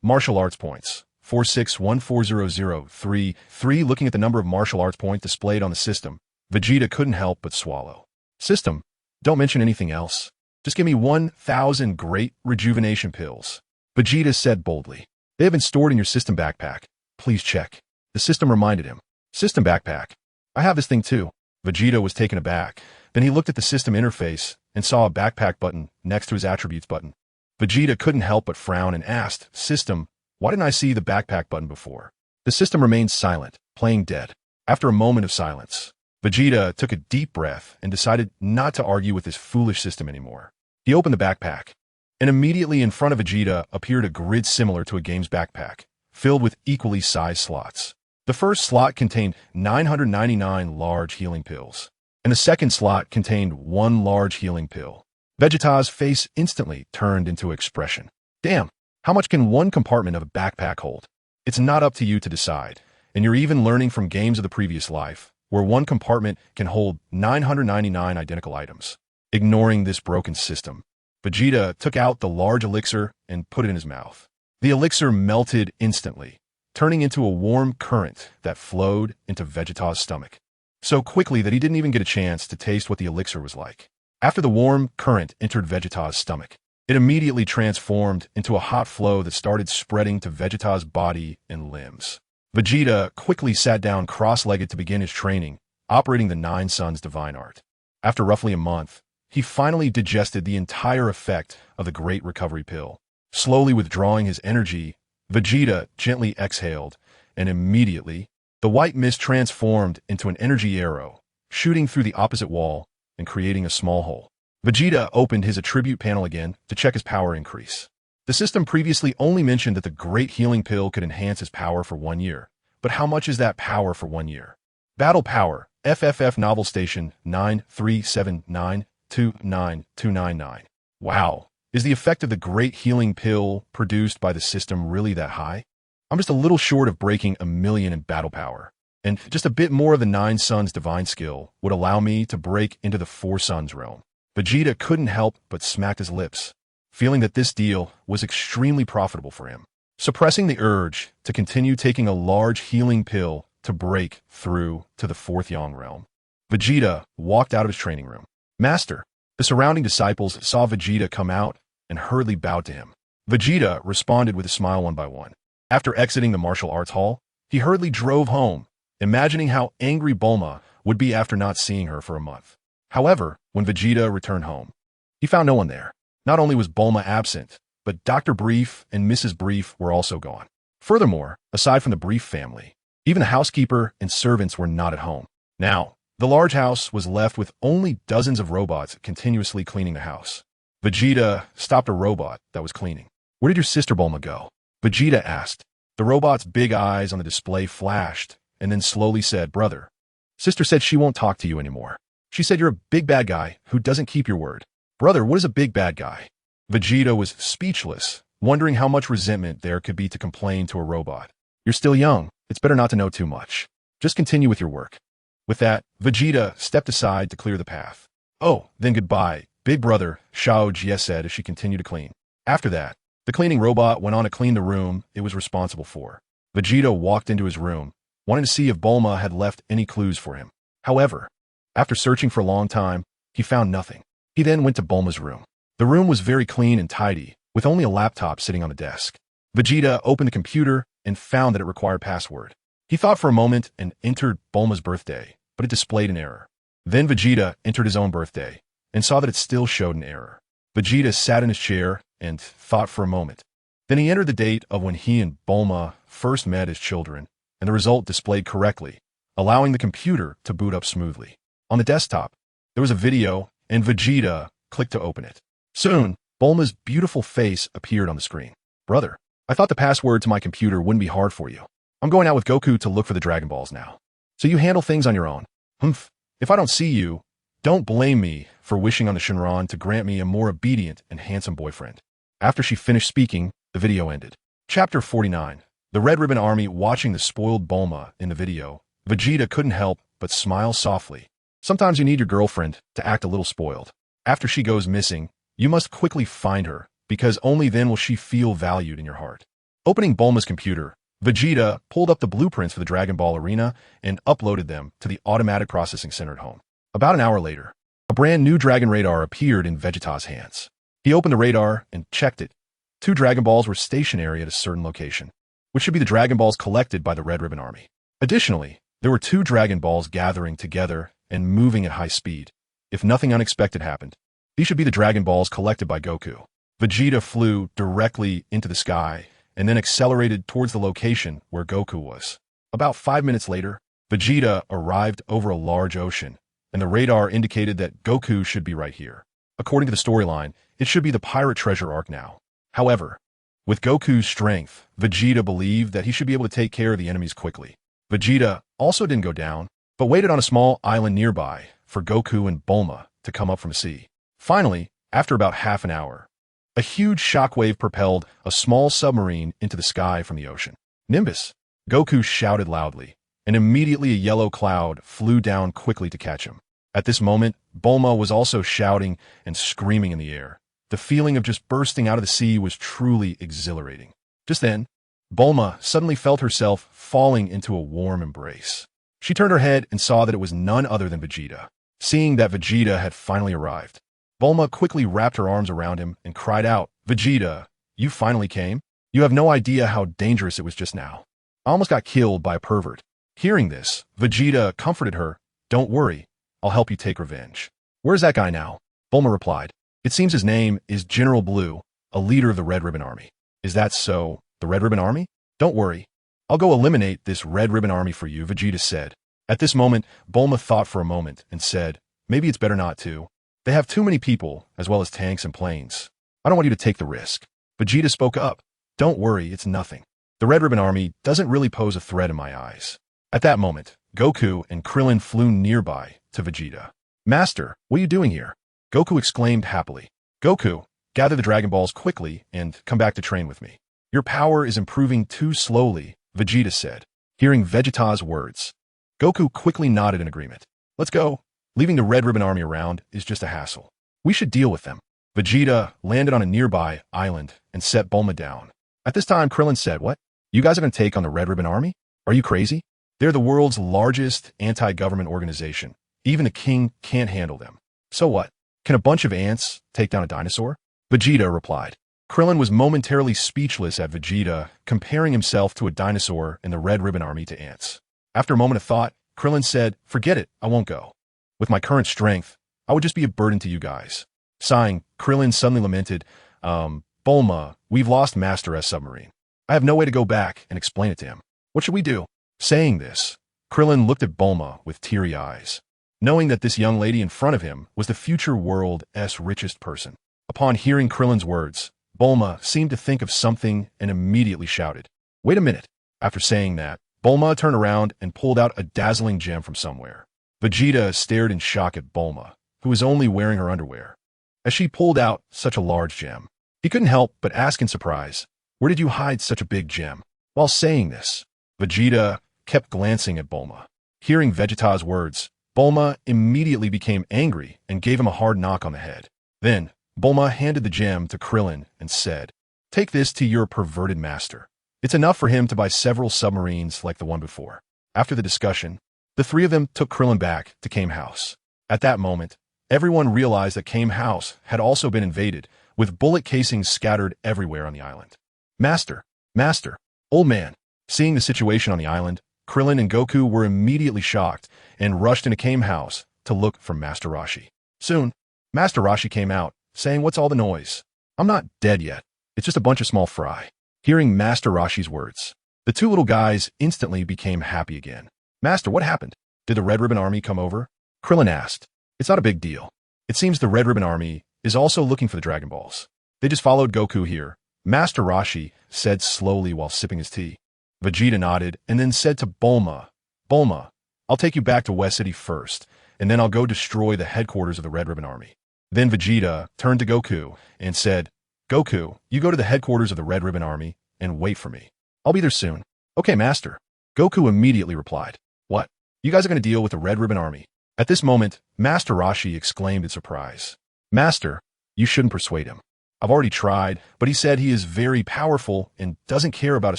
martial arts points, 46140033. Looking at the number of martial arts points displayed on the system, Vegeta couldn't help but swallow. System, don't mention anything else. Just give me 1,000 great rejuvenation pills. Vegeta said boldly. They have been stored in your system backpack. Please check. The system reminded him. System backpack. I have this thing too. Vegeta was taken aback. Then he looked at the system interface and saw a backpack button next to his attributes button. Vegeta couldn't help but frown and asked, "System, why didn't I see the backpack button before?" The system remained silent, playing dead. After a moment of silence, Vegeta took a deep breath and decided not to argue with this foolish system anymore. He opened the backpack, and immediately in front of Vegeta appeared a grid similar to a game's backpack, filled with equally sized slots. The first slot contained 999 large healing pills, and the second slot contained 1 large healing pill. Vegeta's face instantly turned into expression. Damn, how much can one compartment of a backpack hold? It's not up to you to decide, And you're even learning from games of the previous life, where one compartment can hold 999 identical items. Ignoring this broken system, Vegeta took out the large elixir and put it in his mouth. The elixir melted instantly, turning into a warm current that flowed into Vegeta's stomach. So quickly that he didn't even get a chance to taste what the elixir was like. After the warm current entered Vegeta's stomach, it immediately transformed into a hot flow that started spreading to Vegeta's body and limbs. Vegeta quickly sat down cross-legged to begin his training, operating the Nine Suns divine art. After roughly a month, he finally digested the entire effect of the Great Recovery Pill. Slowly withdrawing his energy, Vegeta gently exhaled, and immediately, the white mist transformed into an energy arrow, shooting through the opposite wall and creating a small hole. Vegeta opened his attribute panel again to check his power increase. The system previously only mentioned that the Great Healing Pill could enhance his power for 1 year. But how much is that power for 1 year? Battle Power, FFF Novel Station 937929299. Wow. Is the effect of the Great Healing Pill produced by the system really that high? I'm just a little short of breaking 1,000,000 in battle power. And just a bit more of the Nine Suns divine skill would allow me to break into the Four Suns realm. Vegeta couldn't help but smack his lips, feeling that this deal was extremely profitable for him. Suppressing the urge to continue taking a large healing pill to break through to the Fourth Yang realm, Vegeta walked out of his training room. Master, the surrounding disciples saw Vegeta come out and hurriedly bowed to him. Vegeta responded with a smile one by one. After exiting the martial arts hall, he hurriedly drove home, imagining how angry Bulma would be after not seeing her for a month. However, when Vegeta returned home, he found no one there. Not only was Bulma absent, but Dr. Brief and Mrs. Brief were also gone. Furthermore, aside from the Brief family, even the housekeeper and servants were not at home. Now, the large house was left with only dozens of robots continuously cleaning the house. Vegeta stopped a robot that was cleaning. "Where did your sister Bulma go?" Vegeta asked. The robot's big eyes on the display flashed, and then slowly said, "Brother, sister said she won't talk to you anymore. She said you're a big bad guy who doesn't keep your word." "Brother, what is a big bad guy?" Vegeta was speechless, wondering how much resentment there could be to complain to a robot. "You're still young. It's better not to know too much. Just continue with your work." With that, Vegeta stepped aside to clear the path. "Oh, then goodbye, big brother," Xiao Jie said as she continued to clean. After that, the cleaning robot went on to clean the room it was responsible for. Vegeta walked into his room, wanting to see if Bulma had left any clues for him. However, after searching for a long time, he found nothing. He then went to Bulma's room. The room was very clean and tidy, with only a laptop sitting on the desk. Vegeta opened the computer and found that it required password. He thought for a moment and entered Bulma's birthday, but it displayed an error. Then Vegeta entered his own birthday and saw that it still showed an error. Vegeta sat in his chair and thought for a moment. Then he entered the date of when he and Bulma first met as children, and the result displayed correctly, allowing the computer to boot up smoothly. On the desktop, there was a video, and Vegeta clicked to open it. Soon, Bulma's beautiful face appeared on the screen. "Brother, I thought the password to my computer wouldn't be hard for you. I'm going out with Goku to look for the Dragon Balls now. So you handle things on your own. Humph. If I don't see you, don't blame me for wishing on the Shinran to grant me a more obedient and handsome boyfriend." After she finished speaking, the video ended. Chapter 49. The Red Ribbon Army watching the spoiled Bulma in the video, Vegeta couldn't help but smile softly. Sometimes you need your girlfriend to act a little spoiled. After she goes missing, you must quickly find her, because only then will she feel valued in your heart. Opening Bulma's computer, Vegeta pulled up the blueprints for the Dragon Ball Arena and uploaded them to the automatic processing center at home. About an hour later, a brand new Dragon Radar appeared in Vegeta's hands. He opened the radar and checked it. 2 Dragon Balls were stationary at a certain location, which should be the Dragon Balls collected by the Red Ribbon Army. Additionally, there were 2 Dragon Balls gathering together and moving at high speed. If nothing unexpected happened, these should be the Dragon Balls collected by Goku. Vegeta flew directly into the sky and then accelerated towards the location where Goku was. About 5 minutes later, Vegeta arrived over a large ocean, and the radar indicated that Goku should be right here. According to the storyline, it should be the Pirate Treasure arc now. However, with Goku's strength, Vegeta believed that he should be able to take care of the enemies quickly. Vegeta also didn't go down, but waited on a small island nearby for Goku and Bulma to come up from the sea. Finally, after about half an hour, a huge shockwave propelled a small submarine into the sky from the ocean. "Nimbus, Goku shouted loudly, and immediately a yellow cloud flew down quickly to catch him. At this moment, Bulma was also shouting and screaming in the air. The feeling of just bursting out of the sea was truly exhilarating. Just then, Bulma suddenly felt herself falling into a warm embrace. She turned her head and saw that it was none other than Vegeta. Seeing that Vegeta had finally arrived, Bulma quickly wrapped her arms around him and cried out, "Vegeta, you finally came? You have no idea how dangerous it was just now. I almost got killed by a pervert." Hearing this, Vegeta comforted her, "Don't worry, I'll help you take revenge." "Where's that guy now?" Bulma replied. "It seems his name is General Blue, a leader of the Red Ribbon Army." "Is that so? The Red Ribbon Army? Don't worry. I'll go eliminate this Red Ribbon Army for you," Vegeta said. At this moment, Bulma thought for a moment and said, "Maybe it's better not to. They have too many people, as well as tanks and planes. I don't want you to take the risk." Vegeta spoke up. "Don't worry, it's nothing. The Red Ribbon Army doesn't really pose a threat in my eyes." At that moment, Goku and Krillin flew nearby to Vegeta. "Master, what are you doing here?" Goku exclaimed happily. "Goku, gather the Dragon Balls quickly and come back to train with me. Your power is improving too slowly," Vegeta said. Hearing Vegeta's words, Goku quickly nodded in agreement. "Let's go. Leaving the Red Ribbon Army around is just a hassle. We should deal with them." Vegeta landed on a nearby island and set Bulma down. At this time, Krillin said, "What? You guys are going to take on the Red Ribbon Army? Are you crazy? They're the world's largest anti-government organization. Even the king can't handle them. So what? Can a bunch of ants take down a dinosaur?" Vegeta replied. Krillin was momentarily speechless at Vegeta comparing himself to a dinosaur in the Red Ribbon Army to ants. After a moment of thought, Krillin said, "Forget it, I won't go. With my current strength, I would just be a burden to you guys." Sighing, Krillin suddenly lamented, "Bulma, we've lost Master S submarine. I have no way to go back and explain it to him. What should we do?" Saying this, Krillin looked at Bulma with teary eyes, knowing that this young lady in front of him was the future world's richest person. Upon hearing Krillin's words, Bulma seemed to think of something and immediately shouted, "Wait a minute." After saying that, Bulma turned around and pulled out a dazzling gem from somewhere. Vegeta stared in shock at Bulma, who was only wearing her underwear. As she pulled out such a large gem, he couldn't help but ask in surprise, "Where did you hide such a big gem?" While saying this, Vegeta kept glancing at Bulma. Hearing Vegeta's words, Bulma immediately became angry and gave him a hard knock on the head. Then, Bulma handed the gem to Krillin and said, "Take this to your perverted master. It's enough for him to buy several submarines like the one before." After the discussion, the three of them took Krillin back to Kame House. At that moment, everyone realized that Kame House had also been invaded, with bullet casings scattered everywhere on the island. "Master! Master! Old man!" Seeing the situation on the island, Krillin and Goku were immediately shocked and rushed into Kame House to look for Master Roshi. Soon, Master Roshi came out, saying, "What's all the noise? I'm not dead yet. It's just a bunch of small fry." Hearing Master Roshi's words, the two little guys instantly became happy again. "Master, what happened? Did the Red Ribbon Army come over?" Krillin asked. "It's not a big deal. It seems the Red Ribbon Army is also looking for the Dragon Balls. They just followed Goku here," Master Roshi said slowly while sipping his tea. Vegeta nodded and then said to Bulma, "Bulma, I'll take you back to West City first, and then I'll go destroy the headquarters of the Red Ribbon Army." Then Vegeta turned to Goku and said, "Goku, you go to the headquarters of the Red Ribbon Army and wait for me. I'll be there soon." "Okay, Master." Goku immediately replied, "What? You guys are going to deal with the Red Ribbon Army?" At this moment, Master Roshi exclaimed in surprise, "Master, you shouldn't persuade him. I've already tried, but he said he is very powerful and doesn't care about a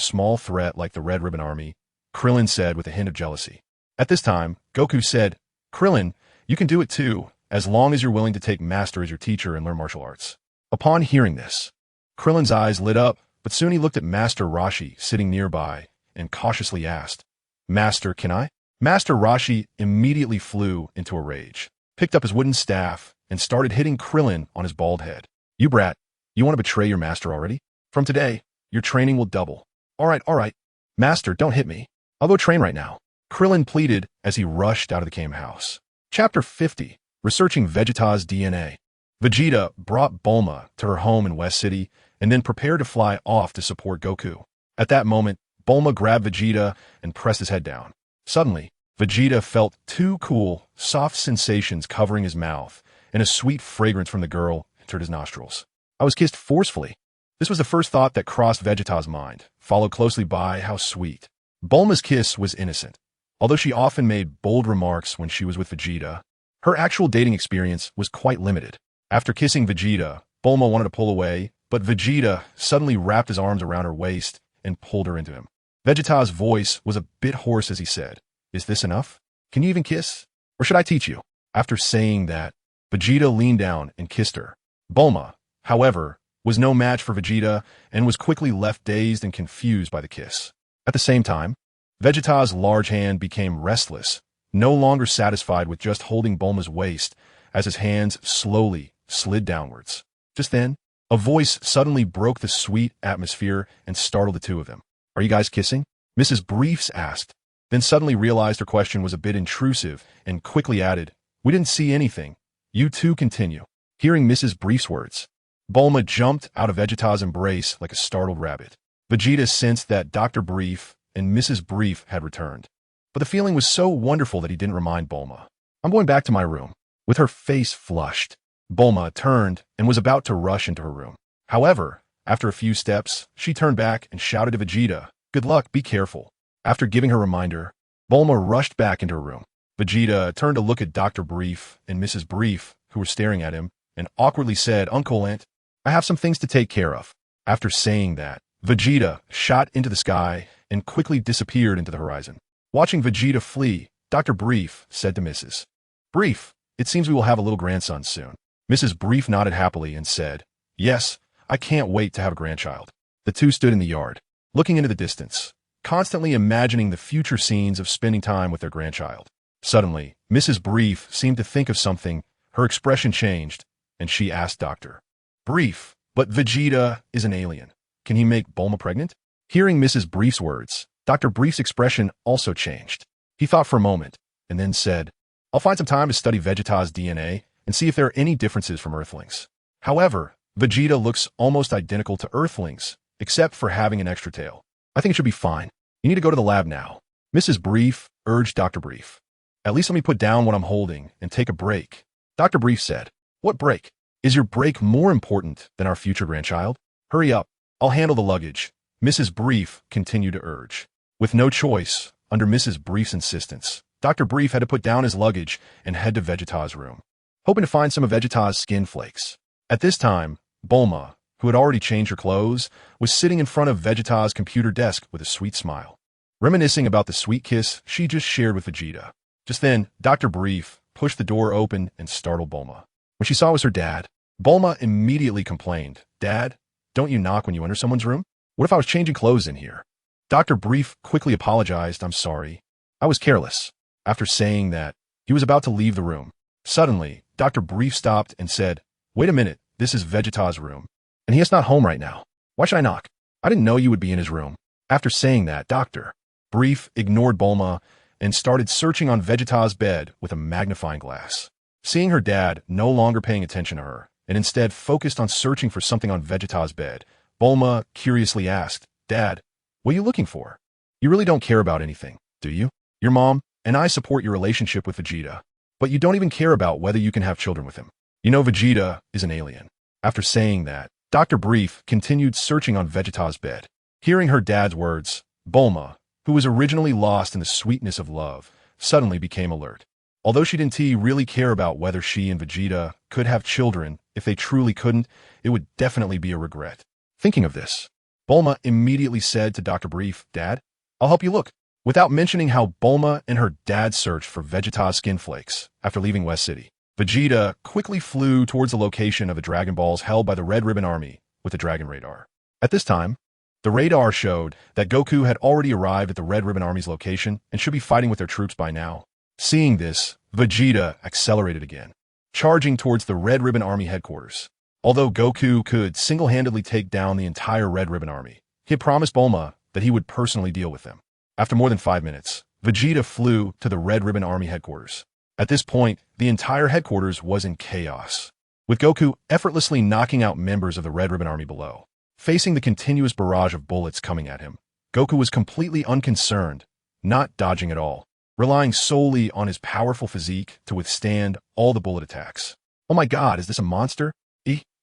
small threat like the Red Ribbon Army," Krillin said with a hint of jealousy. At this time, Goku said, "Krillin, you can do it too, as long as you're willing to take Master as your teacher and learn martial arts." Upon hearing this, Krillin's eyes lit up, but soon he looked at Master Roshi sitting nearby and cautiously asked, "Master, can I?" Master Roshi immediately flew into a rage, picked up his wooden staff, and started hitting Krillin on his bald head. "You brat, you want to betray your master already? From today, your training will double." All right. Master, don't hit me. I'll go train right now," Krillin pleaded as he rushed out of the Kame House. Chapter 50, Researching Vegeta's DNA. Vegeta brought Bulma to her home in West City and then prepared to fly off to support Goku. At that moment, Bulma grabbed Vegeta and pressed his head down. Suddenly, Vegeta felt two cool, soft sensations covering his mouth, and a sweet fragrance from the girl entered his nostrils. "I was kissed forcefully." This was the first thought that crossed Vegeta's mind, followed closely by how sweet. Bulma's kiss was innocent. Although she often made bold remarks when she was with Vegeta, her actual dating experience was quite limited. After kissing Vegeta, Bulma wanted to pull away, but Vegeta suddenly wrapped his arms around her waist and pulled her into him. Vegeta's voice was a bit hoarse as he said, "Is this enough? Can you even kiss? Or should I teach you?" After saying that, Vegeta leaned down and kissed her. Bulma, however, was no match for Vegeta and was quickly left dazed and confused by the kiss. At the same time, Vegeta's large hand became restless, no longer satisfied with just holding Bulma's waist as his hands slowly slid downwards. Just then, a voice suddenly broke the sweet atmosphere and startled the two of them. "Are you guys kissing?" Mrs. Briefs asked, then suddenly realized her question was a bit intrusive and quickly added, "We didn't see anything. You two continue." Hearing Mrs. Brief's words, Bulma jumped out of Vegeta's embrace like a startled rabbit. Vegeta sensed that Dr. Brief and Mrs. Brief had returned, but the feeling was so wonderful that he didn't remind Bulma. "I'm going back to my room." With her face flushed, Bulma turned and was about to rush into her room. However, after a few steps, she turned back and shouted to Vegeta, "Good luck, be careful." After giving her a reminder, Bulma rushed back into her room. Vegeta turned to look at Dr. Brief and Mrs. Brief, who were staring at him, and awkwardly said, "Uncle Aunt, I have some things to take care of." After saying that, Vegeta shot into the sky and quickly disappeared into the horizon. Watching Vegeta flee, Dr. Brief said to Mrs. Brief, "It seems we will have a little grandson soon." Mrs. Brief nodded happily and said, "Yes, I can't wait to have a grandchild." The two stood in the yard, looking into the distance, constantly imagining the future scenes of spending time with their grandchild. Suddenly, Mrs. Brief seemed to think of something. Her expression changed, and she asked Dr. Brief, "But Vegeta is an alien. Can he make Bulma pregnant?" Hearing Mrs. Brief's words, Dr. Brief's expression also changed. He thought for a moment, and then said, "I'll find some time to study Vegeta's DNA and see if there are any differences from Earthlings. However, Vegeta looks almost identical to Earthlings, except for having an extra tail. I think it should be fine. You need to go to the lab now." Mrs. Brief urged Dr. Brief. "At least let me put down what I'm holding and take a break." Dr. Brief said, "What break? Is your break more important than our future grandchild? Hurry up. I'll handle the luggage." Mrs. Brief continued to urge. With no choice, under Mrs. Brief's insistence, Dr. Brief had to put down his luggage and head to Vegeta's room, hoping to find some of Vegeta's skin flakes. At this time, Bulma, who had already changed her clothes, was sitting in front of Vegeta's computer desk with a sweet smile, reminiscing about the sweet kiss she just shared with Vegeta. Just then, Dr. Brief pushed the door open and startled Bulma. When she saw it was her dad, Bulma immediately complained, "Dad, don't you knock when you enter someone's room? What if I was changing clothes in here?" Dr. Brief quickly apologized, "I'm sorry. I was careless." After saying that, he was about to leave the room. Suddenly, Dr. Brief stopped and said, "Wait a minute, this is Vegeta's room, and he is not home right now. Why should I knock? I didn't know you would be in his room." After saying that, Dr. Brief ignored Bulma and started searching on Vegeta's bed with a magnifying glass. Seeing her dad no longer paying attention to her, and instead focused on searching for something on Vegeta's bed, Bulma curiously asked, "Dad, what are you looking for? You really don't care about anything, do you? Your mom and I support your relationship with Vegeta, but you don't even care about whether you can have children with him. You know Vegeta is an alien." After saying that, Dr. Brief continued searching on Vegeta's bed. Hearing her dad's words, Bulma, who was originally lost in the sweetness of love, suddenly became alert. Although she didn't really care about whether she and Vegeta could have children, if they truly couldn't, it would definitely be a regret. Thinking of this, Bulma immediately said to Dr. Brief, "Dad, I'll help you look." Without mentioning how Bulma and her dad searched for Vegeta's skin flakes after leaving West City, Vegeta quickly flew towards the location of the Dragon Balls held by the Red Ribbon Army with the Dragon Radar. At this time, the radar showed that Goku had already arrived at the Red Ribbon Army's location and should be fighting with their troops by now. Seeing this, Vegeta accelerated again, charging towards the Red Ribbon Army headquarters. Although Goku could single-handedly take down the entire Red Ribbon Army, he had promised Bulma that he would personally deal with them. After more than 5 minutes, Vegeta flew to the Red Ribbon Army headquarters. At this point, the entire headquarters was in chaos, with Goku effortlessly knocking out members of the Red Ribbon Army below. Facing the continuous barrage of bullets coming at him, Goku was completely unconcerned, not dodging at all, relying solely on his powerful physique to withstand all the bullet attacks. "Oh my god, is this a monster?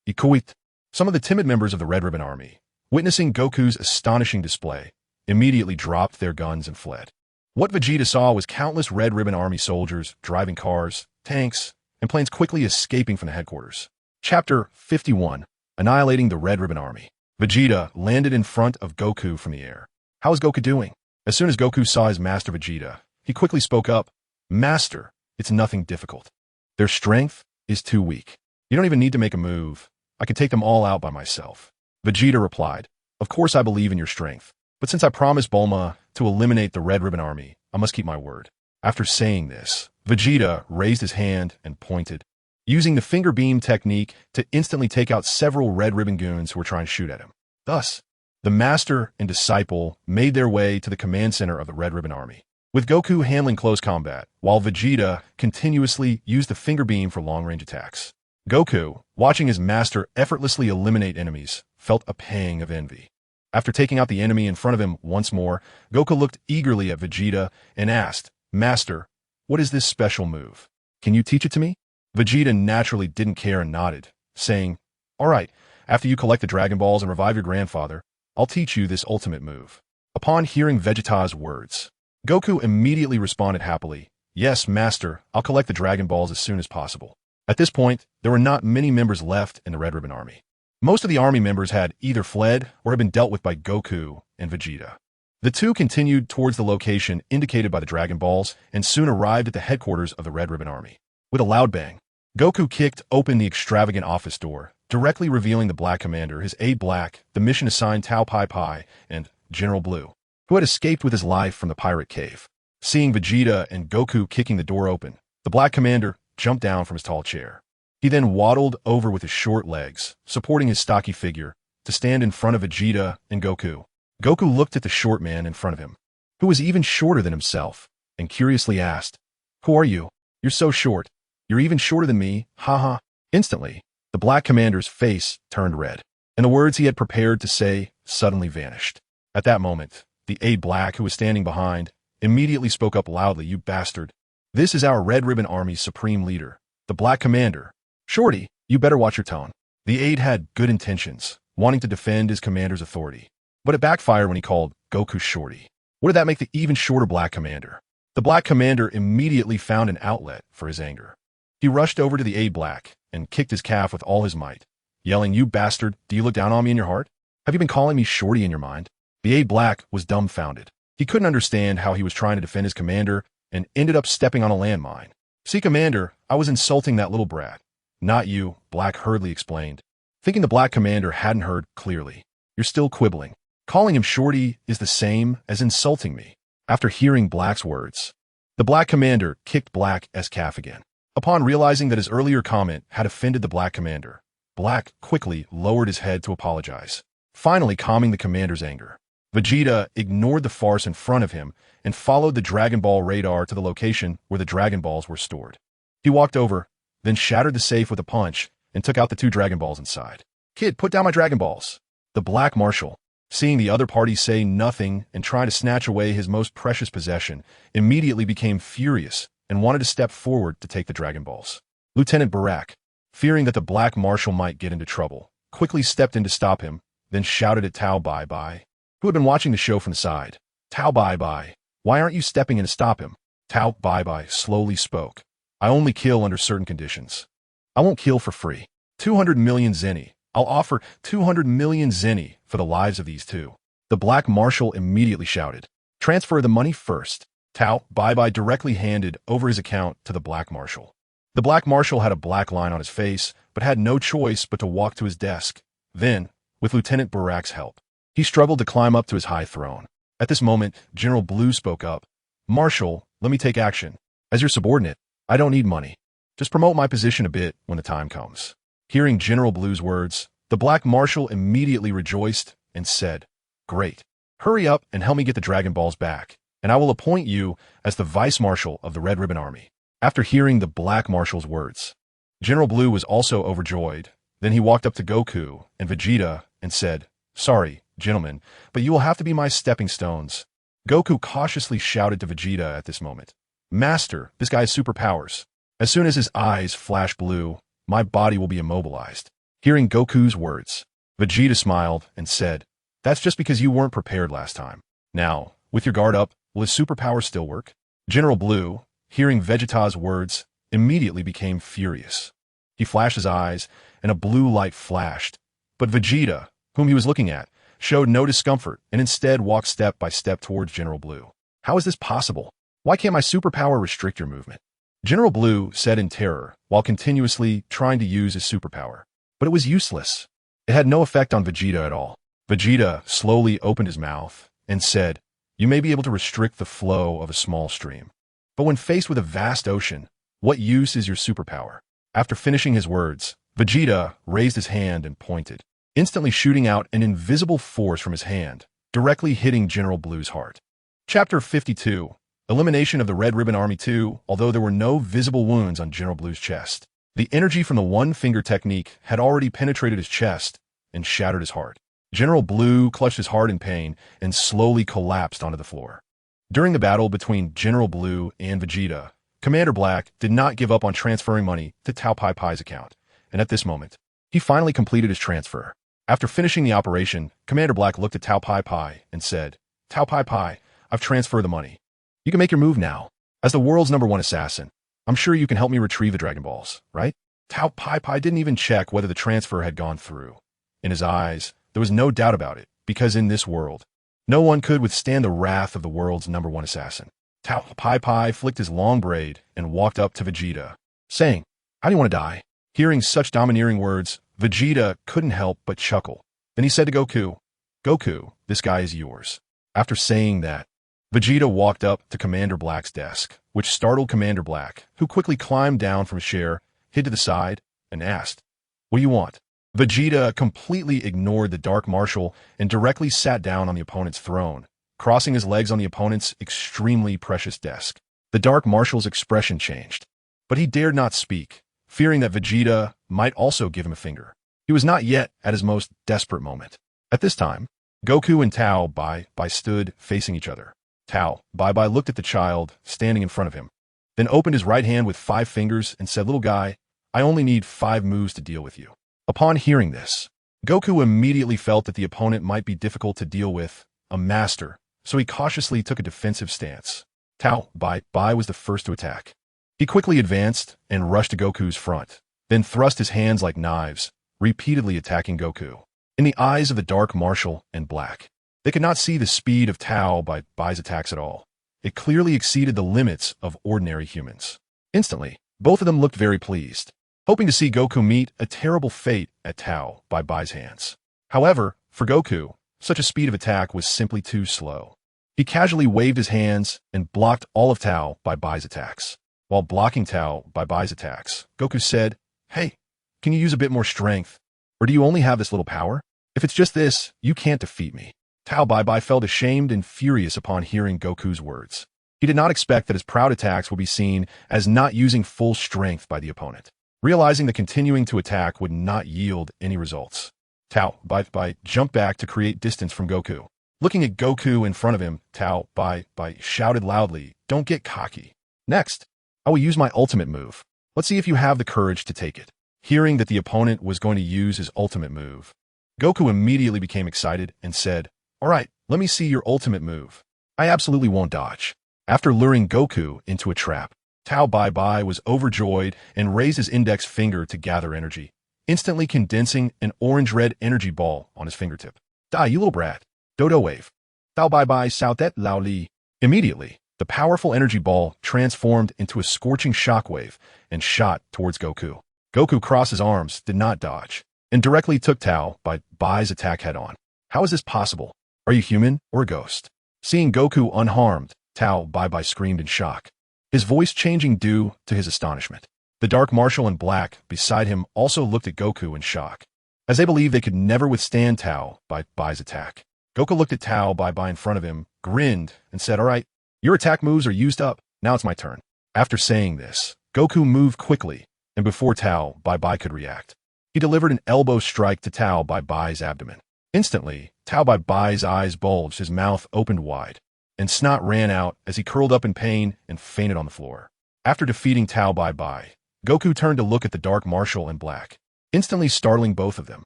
Ikuit." Some of the timid members of the Red Ribbon Army, witnessing Goku's astonishing display, immediately dropped their guns and fled. What Vegeta saw was countless Red Ribbon Army soldiers driving cars, tanks, and planes quickly escaping from the headquarters. Chapter 51. Annihilating the Red Ribbon Army. Vegeta landed in front of Goku from the air. How is Goku doing? As soon as Goku saw his master Vegeta, he quickly spoke up. Master, it's nothing difficult. Their strength is too weak. You don't even need to make a move. I can take them all out by myself. Vegeta replied, Of course I believe in your strength, but since I promised Bulma to eliminate the Red Ribbon Army, I must keep my word. After saying this, Vegeta raised his hand and pointed, using the finger beam technique to instantly take out several Red Ribbon goons who were trying to shoot at him. Thus, the master and disciple made their way to the command center of the Red Ribbon Army, with Goku handling close combat, while Vegeta continuously used the finger beam for long-range attacks. Goku, watching his master effortlessly eliminate enemies, felt a pang of envy. After taking out the enemy in front of him once more, Goku looked eagerly at Vegeta and asked, Master, what is this special move? Can you teach it to me? Vegeta naturally didn't care and nodded, saying, All right, after you collect the Dragon Balls and revive your grandfather, I'll teach you this ultimate move. Upon hearing Vegeta's words, Goku immediately responded happily, Yes, Master, I'll collect the Dragon Balls as soon as possible. At this point, there were not many members left in the Red Ribbon Army. Most of the army members had either fled or had been dealt with by Goku and Vegeta. The two continued towards the location indicated by the Dragon Balls and soon arrived at the headquarters of the Red Ribbon Army. With a loud bang, Goku kicked open the extravagant office door, directly revealing the Black Commander, his aide Black, the mission assigned Tao Pai Pai, and General Blue, who had escaped with his life from the pirate cave. Seeing Vegeta and Goku kicking the door open, the Black Commander jumped down from his tall chair. He then waddled over with his short legs, supporting his stocky figure, to stand in front of Vegeta and Goku. Goku looked at the short man in front of him, who was even shorter than himself, and curiously asked, Who are you? You're so short. You're even shorter than me, haha. Instantly, the Black Commander's face turned red, and the words he had prepared to say suddenly vanished. At that moment, the aide Black, who was standing behind, immediately spoke up loudly, You bastard. This is our Red Ribbon Army's supreme leader, the Black Commander. Shorty, you better watch your tone. The aide had good intentions, wanting to defend his commander's authority, but it backfired when he called Goku Shorty. What did that make the even shorter Black Commander? The Black Commander immediately found an outlet for his anger. He rushed over to the aide Black and kicked his calf with all his might, yelling, You bastard, do you look down on me in your heart? Have you been calling me Shorty in your mind? The aide Black was dumbfounded. He couldn't understand how he was trying to defend his commander and ended up stepping on a landmine. See, Commander, I was insulting that little brat. Not you, Black hurriedly explained. Thinking the Black Commander hadn't heard clearly. You're still quibbling. Calling him Shorty is the same as insulting me. After hearing Black's words, the Black Commander kicked Black's calf again. Upon realizing that his earlier comment had offended the Black Commander, Black quickly lowered his head to apologize, finally calming the Commander's anger. Vegeta ignored the farce in front of him and followed the Dragon Ball radar to the location where the Dragon Balls were stored. He walked over, then shattered the safe with a punch and took out the 2 Dragon Balls inside. Kid, put down my Dragon Balls. The Black Marshal, seeing the other party say nothing and try to snatch away his most precious possession, immediately became furious and wanted to step forward to take the Dragon Balls. Lieutenant Barak, fearing that the Black Marshal might get into trouble, quickly stepped in to stop him, then shouted at Tao Bai Bai, who had been watching the show from the side. Tao Bai Bai, why aren't you stepping in to stop him? Tao Bai Bai slowly spoke. I only kill under certain conditions. I won't kill for free. 200 million zenny. I'll offer 200 million zenny for the lives of these two. The Black Marshal immediately shouted. Transfer the money first. Tao Bai Bai directly handed over his account to the Black Marshal. The Black Marshal had a black line on his face, but had no choice but to walk to his desk. Then, with Lieutenant Barak's help, he struggled to climb up to his high throne. At this moment, General Blue spoke up. Marshal, let me take action. As your subordinate, I don't need money. Just promote my position a bit when the time comes. Hearing General Blue's words, the Black Marshal immediately rejoiced and said, Great. Hurry up and help me get the Dragon Balls back, and I will appoint you as the Vice Marshal of the Red Ribbon Army. After hearing the Black Marshal's words, General Blue was also overjoyed. Then he walked up to Goku and Vegeta and said, Sorry, gentlemen, but you will have to be my stepping stones. Goku cautiously shouted to Vegeta at this moment. Master, this guy has superpowers. As soon as his eyes flash blue, my body will be immobilized. Hearing Goku's words, Vegeta smiled and said, That's just because you weren't prepared last time. Now, with your guard up, will his superpower still work? General Blue, hearing Vegeta's words, immediately became furious. He flashed his eyes, and a blue light flashed. But Vegeta, whom he was looking at, showed no discomfort and instead walked step by step towards General Blue. How is this possible? Why can't my superpower restrict your movement? General Blue said in terror, while continuously trying to use his superpower. But it was useless. It had no effect on Vegeta at all. Vegeta slowly opened his mouth and said, "You may be able to restrict the flow of a small stream. But when faced with a vast ocean, what use is your superpower?" After finishing his words, Vegeta raised his hand and pointed, instantly shooting out an invisible force from his hand, directly hitting General Blue's heart. Chapter 52. Elimination of the Red Ribbon Army 2. Although there were no visible wounds on General Blue's chest, the energy from the one-finger technique had already penetrated his chest and shattered his heart. General Blue clutched his heart in pain and slowly collapsed onto the floor. During the battle between General Blue and Vegeta, Commander Black did not give up on transferring money to Tao Pai Pai's account, and at this moment, he finally completed his transfer. After finishing the operation, Commander Black looked at Tao Pai Pai and said, "Tao Pai Pai, I've transferred the money. You can make your move now. As the world's #1 assassin, I'm sure you can help me retrieve the Dragon Balls, right?" Tao Pai Pai didn't even check whether the transfer had gone through. In his eyes, there was no doubt about it, because in this world, no one could withstand the wrath of the world's #1 assassin. Tao Pai Pai flicked his long braid and walked up to Vegeta, saying, "How do you want to die?" Hearing such domineering words, Vegeta couldn't help but chuckle. Then he said to Goku, "Goku, this guy is yours." After saying that, Vegeta walked up to Commander Black's desk, which startled Commander Black, who quickly climbed down from his chair, hid to the side, and asked, "What do you want?" Vegeta completely ignored the Dark Marshal and directly sat down on the opponent's throne, crossing his legs on the opponent's extremely precious desk. The Dark Marshal's expression changed, but he dared not speak, fearing that Vegeta might also give him a finger. He was not yet at his most desperate moment. At this time, Goku and Tao Bai Bai stood facing each other. Tao Bai Bai looked at the child standing in front of him, then opened his right hand with 5 fingers and said, "Little guy, I only need 5 moves to deal with you." Upon hearing this, Goku immediately felt that the opponent might be difficult to deal with, a master, so he cautiously took a defensive stance. Tao Bai Bai was the first to attack. He quickly advanced and rushed to Goku's front, then thrust his hands like knives, repeatedly attacking Goku. In the eyes of the Dark Marshal and Black, they could not see the speed of Tao Bai Bai's attacks at all. It clearly exceeded the limits of ordinary humans. Instantly, both of them looked very pleased, hoping to see Goku meet a terrible fate at Tao Bai Bai's hands. However, for Goku, such a speed of attack was simply too slow. He casually waved his hands and blocked all of Tao Bai Bai's attacks. While blocking Tao Bai Bai's attacks, Goku said, "Hey, can you use a bit more strength? Or do you only have this little power? If it's just this, you can't defeat me." Tao Bai Bai felt ashamed and furious upon hearing Goku's words. He did not expect that his proud attacks would be seen as not using full strength by the opponent. Realizing that continuing to attack would not yield any results, Tao Bai Bai jumped back to create distance from Goku. Looking at Goku in front of him, Tao Bai Bai shouted loudly, "Don't get cocky. Next, I will use my ultimate move. Let's see if you have the courage to take it." Hearing that the opponent was going to use his ultimate move, Goku immediately became excited and said, "All right, let me see your ultimate move. I absolutely won't dodge." After luring Goku into a trap, Tao Bai Bai was overjoyed and raised his index finger to gather energy, instantly condensing an orange-red energy ball on his fingertip. "Die, you little brat. Dodo wave. Tao Bai Bai sao that lao li." Immediately, the powerful energy ball transformed into a scorching shockwave and shot towards Goku. Goku crossed his arms, did not dodge, and directly took Tao Bai Bai's attack head-on. How is this possible? Are you human or a ghost? Seeing Goku unharmed, Tao Bai Bai screamed in shock, his voice changing due to his astonishment. The Dark Marshal and Black beside him also looked at Goku in shock, as they believed they could never withstand Tao Bai Bai's attack. Goku looked at Tao Bai Bai in front of him, grinned, and said, "All right, your attack moves are used up. Now it's my turn." After saying this, Goku moved quickly, and before Tao Bai Bai could react, he delivered an elbow strike to Tao Bai Bai's abdomen. Instantly, Tao Bai Bai's eyes bulged, his mouth opened wide, and snot ran out as he curled up in pain and fainted on the floor. After defeating Tao Bai Bai, Goku turned to look at the Dark Marshal and Black, instantly startling both of them.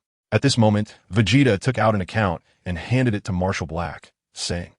At this moment, Vegeta took out an account and handed it to Marshal Black, saying,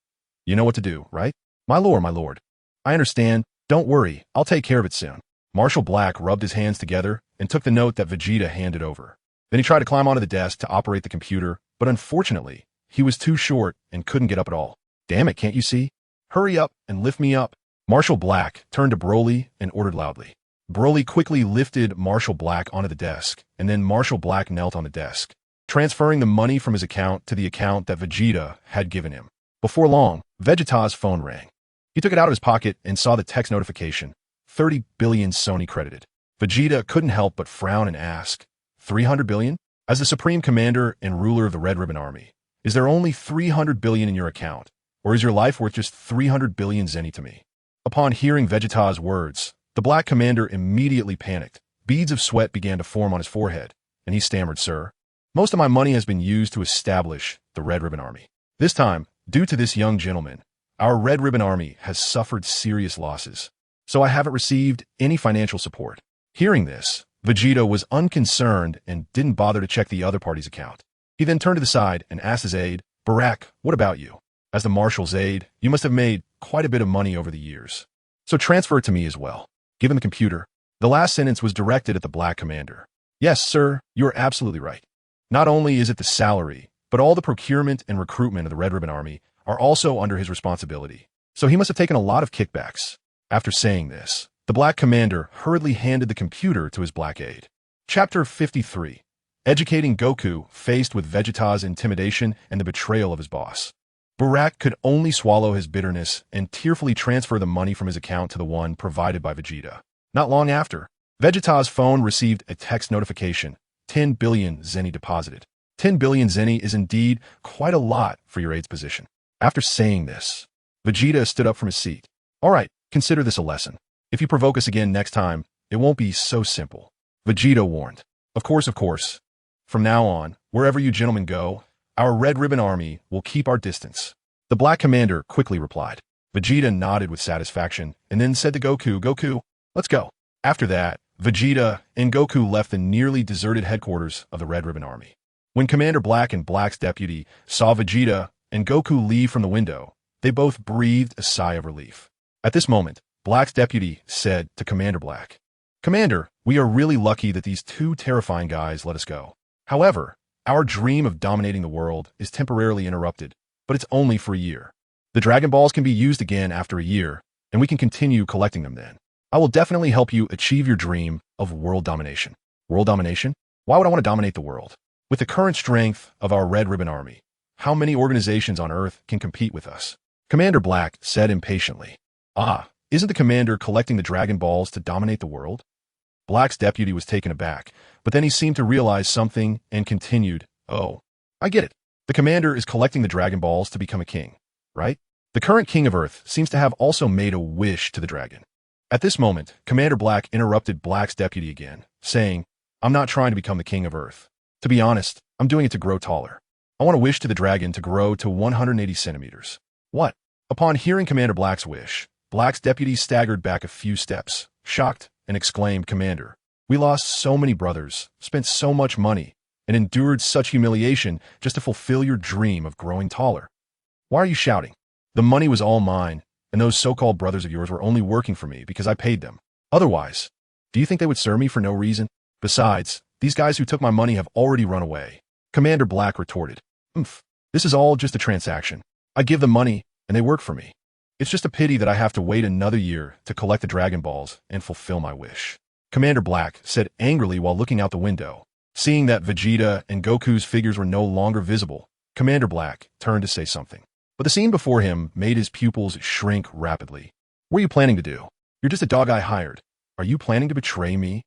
You know what to do, right? My lord, my lord. I understand. Don't worry, I'll take care of it soon. Marshal Black rubbed his hands together and took the note that Vegeta handed over. Then he tried to climb onto the desk to operate the computer, but unfortunately, he was too short and couldn't get up at all. Damn it, can't you see? Hurry up and lift me up. Marshal Black turned to Broly and ordered loudly. Broly quickly lifted Marshal Black onto the desk, and then Marshal Black knelt on the desk, transferring the money from his account to the account that Vegeta had given him. Before long, Vegeta's phone rang. He took it out of his pocket and saw the text notification. 30 billion Sony credited. Vegeta couldn't help but frown and ask, 300 billion? As the Supreme Commander and ruler of the Red Ribbon Army, is there only 300 billion in your account? Or is your life worth just 300 billion Zenny to me? Upon hearing Vegeta's words, the Black Commander immediately panicked. Beads of sweat began to form on his forehead, and he stammered, Sir, most of my money has been used to establish the Red Ribbon Army. This time, due to this young gentleman, our Red Ribbon Army has suffered serious losses, so I haven't received any financial support. Hearing this, Vegeta was unconcerned and didn't bother to check the other party's account. He then turned to the side and asked his aide, Barak, what about you? As the marshal's aide, you must have made quite a bit of money over the years, so transfer it to me as well. Given the computer, the last sentence was directed at the Black Commander. Yes, sir, you are absolutely right. Not only is it the salary, but all the procurement and recruitment of the Red Ribbon Army are also under his responsibility, so he must have taken a lot of kickbacks. After saying this, the Black Commander hurriedly handed the computer to his Black aide. Chapter 53. Educating Goku faced with Vegeta's intimidation and the betrayal of his boss. Barak could only swallow his bitterness and tearfully transfer the money from his account to the one provided by Vegeta. Not long after, Vegeta's phone received a text notification, 10 billion Zenny deposited. 10 billion Zenny is indeed quite a lot for your aide's position. After saying this, Vegeta stood up from his seat. All right, consider this a lesson. If you provoke us again next time, it won't be so simple. Vegeta warned. Of course. From now on, wherever you gentlemen go, our Red Ribbon Army will keep our distance. The Black Commander quickly replied. Vegeta nodded with satisfaction and then said to Goku, let's go. After that, Vegeta and Goku left the nearly deserted headquarters of the Red Ribbon Army. When Commander Black and Black's deputy saw Vegeta and Goku leave from the window, they both breathed a sigh of relief. At this moment, Black's deputy said to Commander Black, Commander, we are really lucky that these two terrifying guys let us go. However, our dream of dominating the world is temporarily interrupted, but it's only for a year. The Dragon Balls can be used again after a year, and we can continue collecting them then. I will definitely help you achieve your dream of world domination. World domination? Why would I want to dominate the world? With the current strength of our Red Ribbon Army, how many organizations on Earth can compete with us? Commander Black said impatiently. Isn't the commander collecting the Dragon Balls to dominate the world? Black's deputy was taken aback, but then he seemed to realize something and continued, Oh, I get it. The commander is collecting the Dragon Balls to become a king, right? The current king of Earth seems to have also made a wish to the dragon. At this moment, Commander Black interrupted Black's deputy again, saying, I'm not trying to become the king of Earth. To be honest, I'm doing it to grow taller. I want to wish to the dragon to grow to 180 centimeters. What? Upon hearing Commander Black's wish, Black's deputy staggered back a few steps, shocked, and exclaimed, Commander, we lost so many brothers, spent so much money, and endured such humiliation just to fulfill your dream of growing taller. Why are you shouting? The money was all mine, and those so-called brothers of yours were only working for me because I paid them. Otherwise, do you think they would serve me for no reason? Besides, these guys who took my money have already run away. Commander Black retorted, This is all just a transaction. I give them money, and they work for me. It's just a pity that I have to wait another year to collect the Dragon Balls and fulfill my wish. Commander Black said angrily while looking out the window. Seeing that Vegeta and Goku's figures were no longer visible, Commander Black turned to say something. But the scene before him made his pupils shrink rapidly. What are you planning to do? You're just a dog I hired. Are you planning to betray me?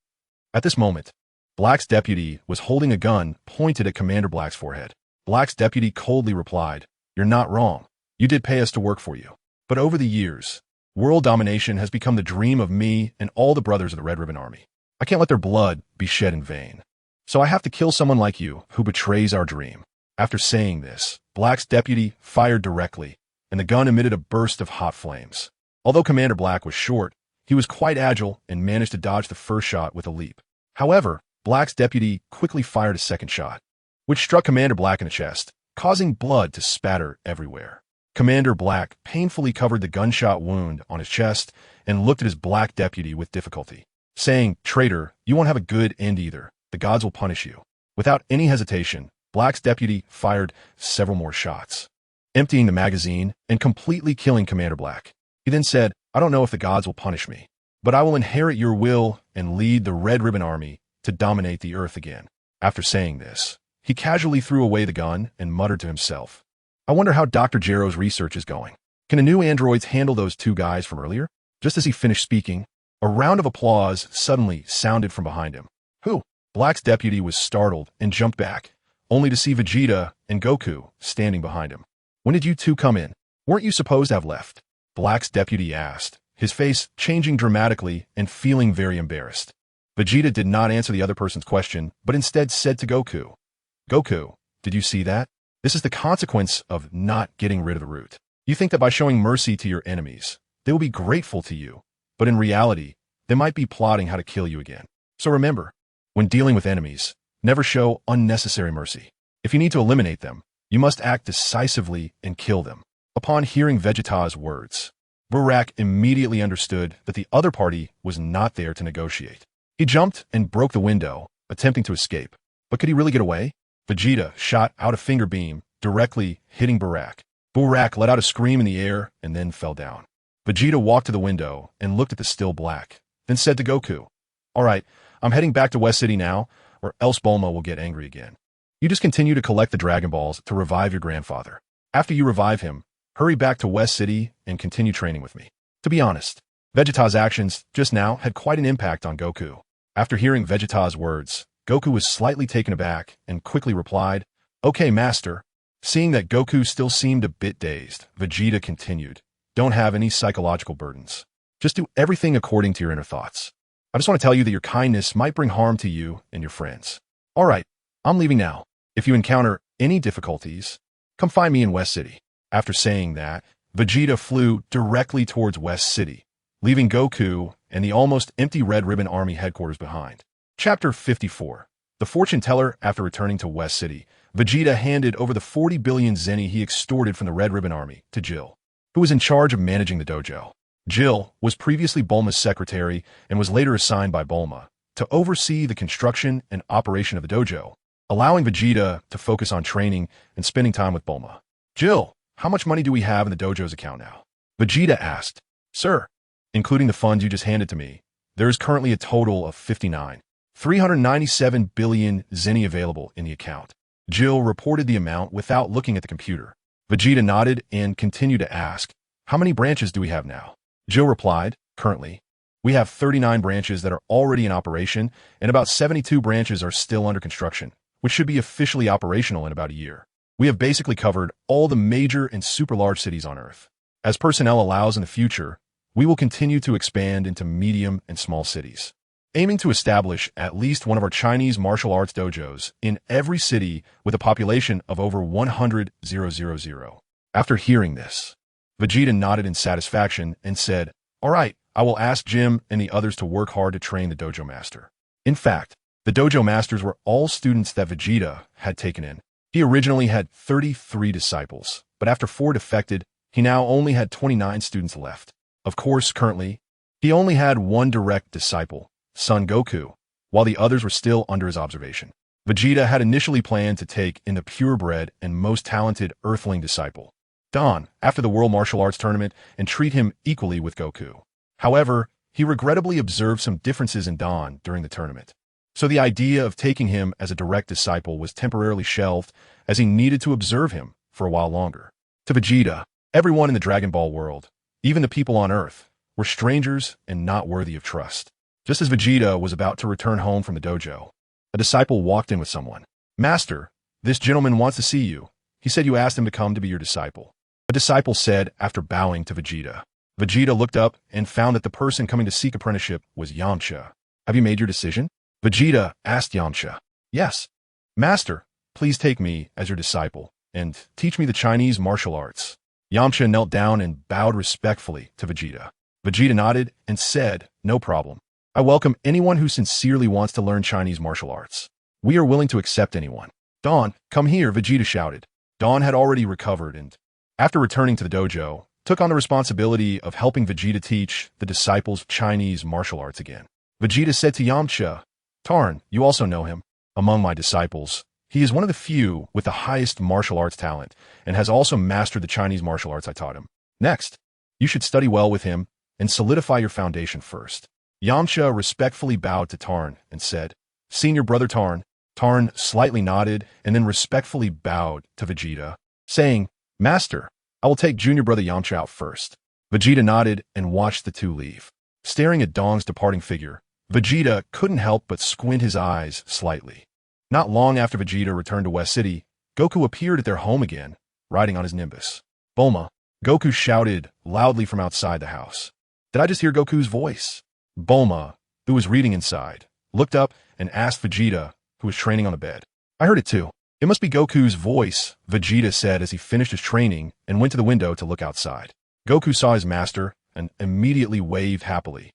At this moment, Black's deputy was holding a gun pointed at Commander Black's forehead. Black's deputy coldly replied, You're not wrong. You did pay us to work for you. But over the years, world domination has become the dream of me and all the brothers of the Red Ribbon Army. I can't let their blood be shed in vain. So I have to kill someone like you who betrays our dream. After saying this, Black's deputy fired directly, and the gun emitted a burst of hot flames. Although Commander Black was short, he was quite agile and managed to dodge the first shot with a leap. However, Black's deputy quickly fired a second shot, which struck Commander Black in the chest, causing blood to spatter everywhere. Commander Black painfully covered the gunshot wound on his chest and looked at his black deputy with difficulty, saying, "Traitor, you won't have a good end either. The gods will punish you." Without any hesitation, Black's deputy fired several more shots, emptying the magazine and completely killing Commander Black. He then said, "I don't know if the gods will punish me, but I will inherit your will and lead the Red Ribbon Army to dominate the earth again." After saying this, he casually threw away the gun and muttered to himself, "I wonder how Dr. Jero's research is going. Can the new androids handle those two guys from earlier?" Just as he finished speaking, a round of applause suddenly sounded from behind him. "Who?" Black's deputy was startled and jumped back, only to see Vegeta and Goku standing behind him. "When did you two come in? Weren't you supposed to have left?" Black's deputy asked, his face changing dramatically and feeling very embarrassed. Vegeta did not answer the other person's question, but instead said to Goku, "Goku, did you see that? This is the consequence of not getting rid of the root. You think that by showing mercy to your enemies, they will be grateful to you, but in reality, they might be plotting how to kill you again. So remember, when dealing with enemies, never show unnecessary mercy. If you need to eliminate them, you must act decisively and kill them." Upon hearing Vegeta's words, Burak immediately understood that the other party was not there to negotiate. He jumped and broke the window, attempting to escape. But could he really get away? Vegeta shot out a finger beam, directly hitting Burak. Burak let out a scream in the air and then fell down. Vegeta walked to the window and looked at the still Black, then said to Goku, "All right, I'm heading back to West City now, or else Bulma will get angry again. You just continue to collect the Dragon Balls to revive your grandfather. After you revive him, hurry back to West City and continue training with me." To be honest, Vegeta's actions just now had quite an impact on Goku. After hearing Vegeta's words, Goku was slightly taken aback and quickly replied, "Okay, Master." Seeing that Goku still seemed a bit dazed, Vegeta continued, "Don't have any psychological burdens. Just do everything according to your inner thoughts. I just want to tell you that your kindness might bring harm to you and your friends. All right, I'm leaving now. If you encounter any difficulties, come find me in West City." After saying that, Vegeta flew directly towards West City, leaving Goku and the almost empty Red Ribbon Army headquarters behind. Chapter 54. The Fortune Teller. After returning to West City, Vegeta handed over the 40 billion zeni he extorted from the Red Ribbon Army to Jill, who was in charge of managing the dojo. Jill was previously Bulma's secretary and was later assigned by Bulma to oversee the construction and operation of the dojo, allowing Vegeta to focus on training and spending time with Bulma. "Jill, how much money do we have in the dojo's account now?" Vegeta asked. "Sir, including the funds you just handed to me, there is currently a total of 397 billion zeni available in the account." Jill reported the amount without looking at the computer. Vegeta nodded and continued to ask, "How many branches do we have now?" Jill replied, "Currently, we have 39 branches that are already in operation, and about 72 branches are still under construction, which should be officially operational in about a year. We have basically covered all the major and super large cities on Earth. As personnel allows in the future, we will continue to expand into medium and small cities, aiming to establish at least one of our Chinese martial arts dojos in every city with a population of over 100,000. After hearing this, Vegeta nodded in satisfaction and said, "All right, I will ask Jim and the others to work hard to train the dojo master." In fact, the dojo masters were all students that Vegeta had taken in. He originally had 33 disciples, but after 4 defected, he now only had 29 students left. Of course, currently, he only had one direct disciple, Son Goku, while the others were still under his observation. Vegeta had initially planned to take in the purebred and most talented Earthling disciple, Dan, after the World Martial Arts Tournament and treat him equally with Goku. However, he regrettably observed some differences in Dan during the tournament. So the idea of taking him as a direct disciple was temporarily shelved as he needed to observe him for a while longer. To Vegeta, everyone in the Dragon Ball world, even the people on Earth, were strangers and not worthy of trust. Just as Vegeta was about to return home from the dojo, a disciple walked in with someone. "Master, this gentleman wants to see you. He said you asked him to come to be your disciple." A disciple said after bowing to Vegeta. Vegeta looked up and found that the person coming to seek apprenticeship was Yamcha. "Have you made your decision?" Vegeta asked Yamcha. "Yes." "Master, please take me as your disciple and teach me the Chinese martial arts." Yamcha knelt down and bowed respectfully to Vegeta. Vegeta nodded and said, "No problem. I welcome anyone who sincerely wants to learn Chinese martial arts. We are willing to accept anyone." "Dawn, come here," Vegeta shouted. Dawn had already recovered and After returning to the dojo, took on the responsibility of helping Vegeta teach the disciples Chinese martial arts again. Vegeta said to Yamcha, "Tarn, you also know him. Among my disciples, he is one of the few with the highest martial arts talent and has also mastered the Chinese martial arts I taught him. Next, you should study well with him and solidify your foundation first." Yamcha respectfully bowed to Tarn and said, "Senior brother Tarn." Tarn slightly nodded and then respectfully bowed to Vegeta, saying, "Master, I will take junior brother Yamcha out first." Vegeta nodded and watched the two leave. Staring at Dong's departing figure, Vegeta couldn't help but squint his eyes slightly. Not long after Vegeta returned to West City, Goku appeared at their home again, riding on his Nimbus. "Bulma," Goku shouted loudly from outside the house. "Did I just hear Goku's voice?" Bulma, who was reading inside, looked up and asked Vegeta, who was training on the bed. "I heard it too. It must be Goku's voice," Vegeta said as he finished his training and went to the window to look outside. Goku saw his master and immediately waved happily,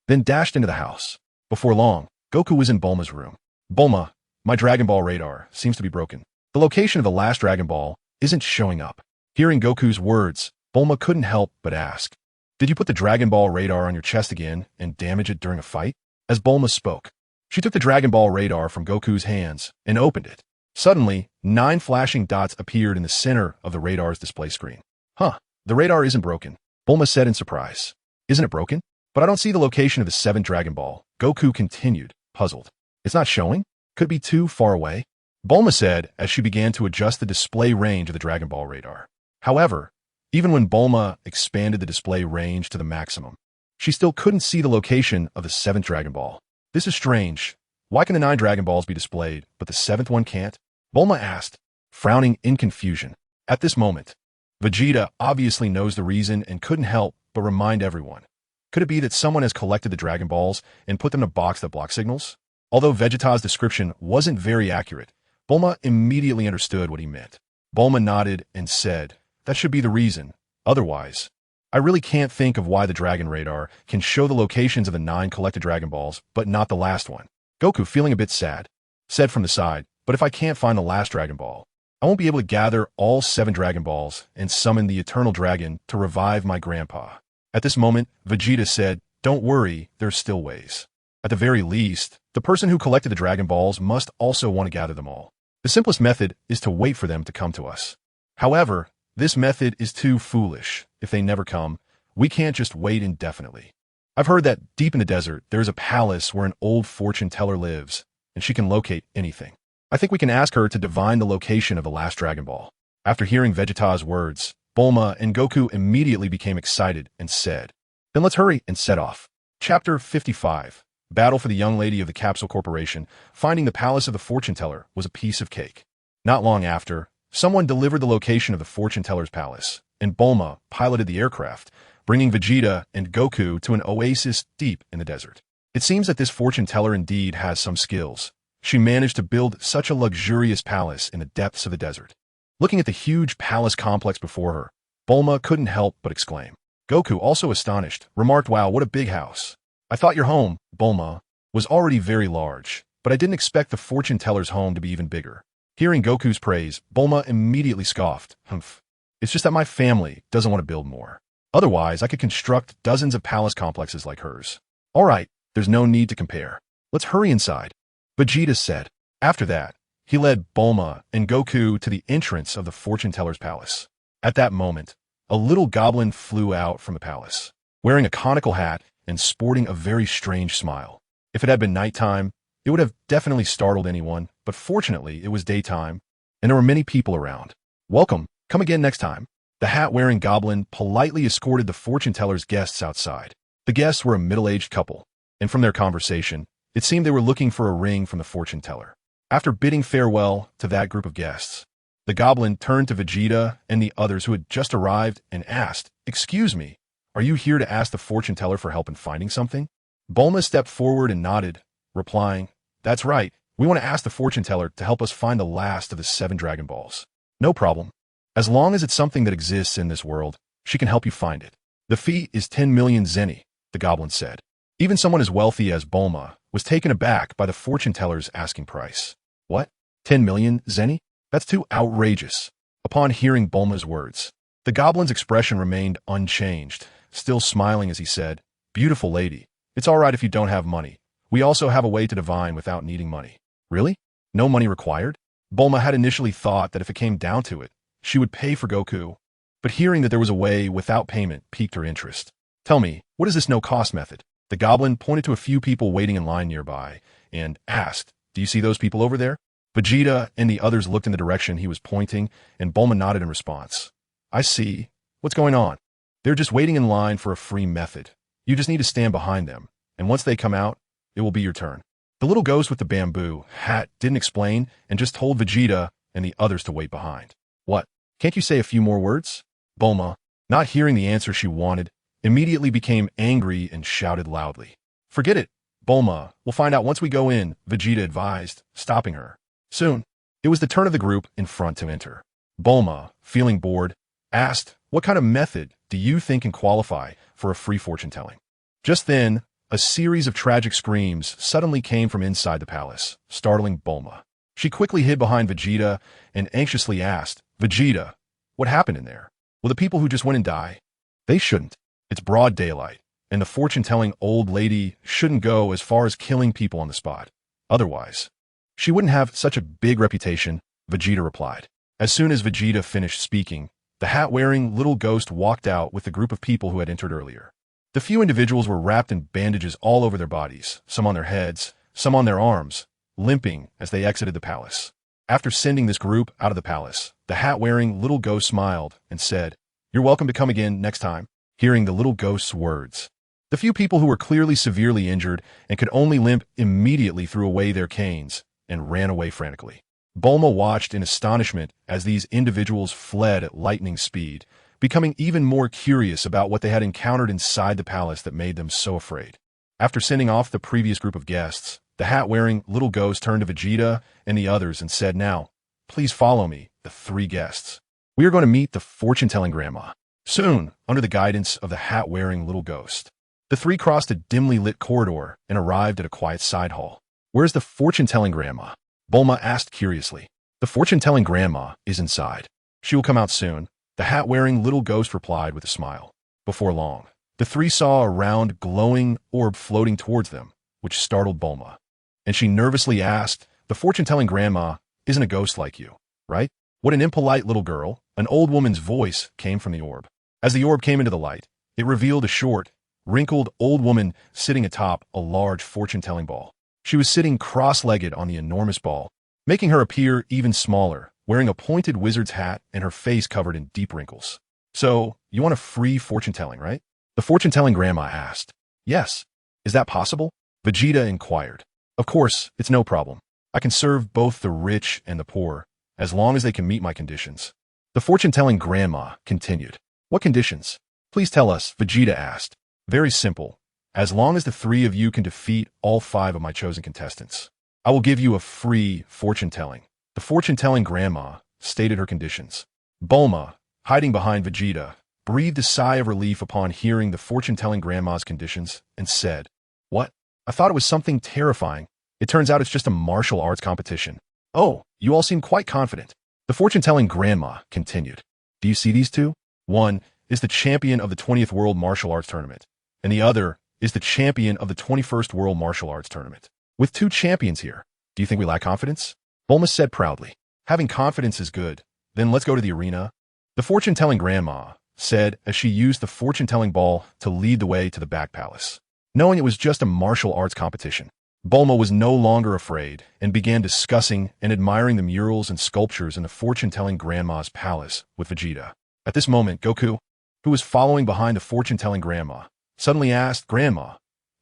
then dashed into the house. Before long, Goku was in Bulma's room. "Bulma, my Dragon Ball radar seems to be broken. The location of the last Dragon Ball isn't showing up." Hearing Goku's words, Bulma couldn't help but ask, "Did you put the Dragon Ball radar on your chest again and damage it during a fight?" As Bulma spoke, she took the Dragon Ball radar from Goku's hands and opened it. Suddenly, 9 flashing dots appeared in the center of the radar's display screen. "Huh, the radar isn't broken," Bulma said in surprise. "Isn't it broken? But I don't see the location of the 7th Dragon Ball," Goku continued, puzzled. "It's not showing? Could it be too far away?" Bulma said as she began to adjust the display range of the Dragon Ball radar. However, even when Bulma expanded the display range to the maximum, she still couldn't see the location of the 7th Dragon Ball. "This is strange. Why can the 9 Dragon Balls be displayed, but the 7th one can't?" Bulma asked, frowning in confusion. At this moment, Vegeta obviously knows the reason and couldn't help but remind everyone. Could it be that someone has collected the Dragon Balls and put them in a box that blocks signals? Although Vegeta's description wasn't very accurate, Bulma immediately understood what he meant. Bulma nodded and said, "That should be the reason. Otherwise, I really can't think of why the Dragon Radar can show the locations of the 9 collected Dragon Balls, but not the last one." Goku, feeling a bit sad, said from the side, "But if I can't find the last Dragon Ball, I won't be able to gather all 7 Dragon Balls and summon the Eternal Dragon to revive my grandpa." At this moment, Vegeta said, "Don't worry, there's still ways. At the very least, the person who collected the Dragon Balls must also want to gather them all. The simplest method is to wait for them to come to us. However, this method is too foolish. If they never come, we can't just wait indefinitely. I've heard that deep in the desert, there's a palace where an old fortune teller lives, and she can locate anything. I think we can ask her to divine the location of the last Dragon Ball." After hearing Vegeta's words, Bulma and Goku immediately became excited and said, "Then let's hurry," and set off. Chapter 55. Battle for the Young Lady of the Capsule Corporation. Finding the palace of the fortune teller was a piece of cake. Not long after, someone delivered the location of the fortune teller's palace, and Bulma piloted the aircraft, bringing Vegeta and Goku to an oasis deep in the desert. It seems that this fortune teller indeed has some skills. She managed to build such a luxurious palace in the depths of the desert. Looking at the huge palace complex before her, Bulma couldn't help but exclaim. Goku, also astonished, remarked, "Wow, what a big house. I thought your home," Bulma, "was already very large, but I didn't expect the fortune teller's home to be even bigger." Hearing Goku's praise, Bulma immediately scoffed. "Humph. It's just that my family doesn't want to build more. Otherwise, I could construct dozens of palace complexes like hers." "All right, there's no need to compare. Let's hurry inside," Vegeta said. After that, he led Bulma and Goku to the entrance of the fortune teller's palace. At that moment, a little goblin flew out from the palace, wearing a conical hat and sporting a very strange smile. If it had been nighttime, it would have definitely startled anyone, but fortunately it was daytime, and there were many people around. "Welcome, come again next time." The hat-wearing goblin politely escorted the fortune teller's guests outside. The guests were a middle-aged couple, and from their conversation, it seemed they were looking for a ring from the fortune teller. After bidding farewell to that group of guests, the goblin turned to Vegeta and the others who had just arrived and asked, "Excuse me, are you here to ask the fortune teller for help in finding something?" Bulma stepped forward and nodded, replying, "That's right. We want to ask the fortune teller to help us find the last of the 7 Dragon Balls." "No problem. As long as it's something that exists in this world, she can help you find it. The fee is 10 million zeni," the goblin said. Even someone as wealthy as Bulma was taken aback by the fortune teller's asking price. "What? 10 million zeni? That's too outrageous." Upon hearing Bulma's words, The goblin's expression remained unchanged, still smiling as he said, "Beautiful lady, it's all right if you don't have money. We also have a way to divine without needing money." Really? No money required? Bulma had initially thought that if it came down to it, she would pay for Goku. But hearing that there was a way without payment piqued her interest. "Tell me, what is this no-cost method?" The goblin pointed to a few people waiting in line nearby and asked, "Do you see those people over there?" Vegeta and the others looked in the direction he was pointing, and Bulma nodded in response. "I see. What's going on?" "They're just waiting in line for a free method. You just need to stand behind them, and once they come out, it will be your turn." The little ghost with the bamboo hat didn't explain and just told Vegeta and the others to wait behind. "What? Can't you say a few more words?" Bulma, not hearing the answer she wanted, immediately became angry and shouted loudly. "Forget it, Bulma. We'll find out once we go in," Vegeta advised, stopping her. Soon, it was the turn of the group in front to enter. Bulma, feeling bored, asked, "What kind of method do you think can qualify for a free fortune-telling?" Just then, a series of tragic screams suddenly came from inside the palace, startling Bulma. She quickly hid behind Vegeta and anxiously asked, "Vegeta, what happened in there? Will the people who just went and die?" "They shouldn't. It's broad daylight, and the fortune-telling old lady shouldn't go as far as killing people on the spot. Otherwise, she wouldn't have such a big reputation," Vegeta replied. As soon as Vegeta finished speaking, the hat-wearing little ghost walked out with the group of people who had entered earlier. The few individuals were wrapped in bandages all over their bodies, some on their heads, some on their arms, limping as they exited the palace. After sending this group out of the palace, the hat-wearing little ghost smiled and said, "You're welcome to come again next time." Hearing the little ghost's words, the few people who were clearly severely injured and could only limp immediately threw away their canes and ran away frantically. Bulma watched in astonishment as these individuals fled at lightning speed, becoming even more curious about what they had encountered inside the palace that made them so afraid. After sending off the previous group of guests, the hat-wearing little ghost turned to Vegeta and the others and said, "Now, please follow me, the three guests. We are going to meet the fortune-telling grandma." Soon, under the guidance of the hat-wearing little ghost, the three crossed a dimly lit corridor and arrived at a quiet side hall. "Where's the fortune-telling grandma?" Bulma asked curiously. "The fortune-telling grandma is inside. She will come out soon," the hat-wearing little ghost replied with a smile. Before long, the three saw a round, glowing orb floating towards them, which startled Bulma. And she nervously asked, "The fortune-telling grandma isn't a ghost like you, right?" "What an impolite little girl," an old woman's voice came from the orb. As the orb came into the light, it revealed a short, wrinkled old woman sitting atop a large fortune-telling ball. She was sitting cross-legged on the enormous ball, making her appear even smaller, wearing a pointed wizard's hat and her face covered in deep wrinkles. "So, you want a free fortune-telling, right?" the fortune-telling grandma asked. "Yes. Is that possible?" Vegeta inquired. "Of course, it's no problem. I can serve both the rich and the poor, as long as they can meet my conditions." The fortune-telling grandma continued. "What conditions? Please tell us," Vegeta asked. "Very simple. As long as the three of you can defeat all 5 of my chosen contestants, I will give you a free fortune-telling." The fortune-telling grandma stated her conditions. Bulma, hiding behind Vegeta, breathed a sigh of relief upon hearing the fortune-telling grandma's conditions and said, "What? I thought it was something terrifying. It turns out it's just a martial arts competition." "Oh, you all seem quite confident." The fortune-telling grandma continued. "Do you see these two? One is the champion of the 20th World Martial Arts Tournament, and the other is the champion of the 21st World Martial Arts Tournament. With 2 champions here, do you think we lack confidence?" Bulma said proudly. "Having confidence is good. Then let's go to the arena." The fortune-telling grandma said as she used the fortune-telling ball to lead the way to the back palace. Knowing it was just a martial arts competition, Bulma was no longer afraid and began discussing and admiring the murals and sculptures in the fortune-telling grandma's palace with Vegeta. At this moment, Goku, who was following behind the fortune-telling grandma, suddenly asked, "Grandma,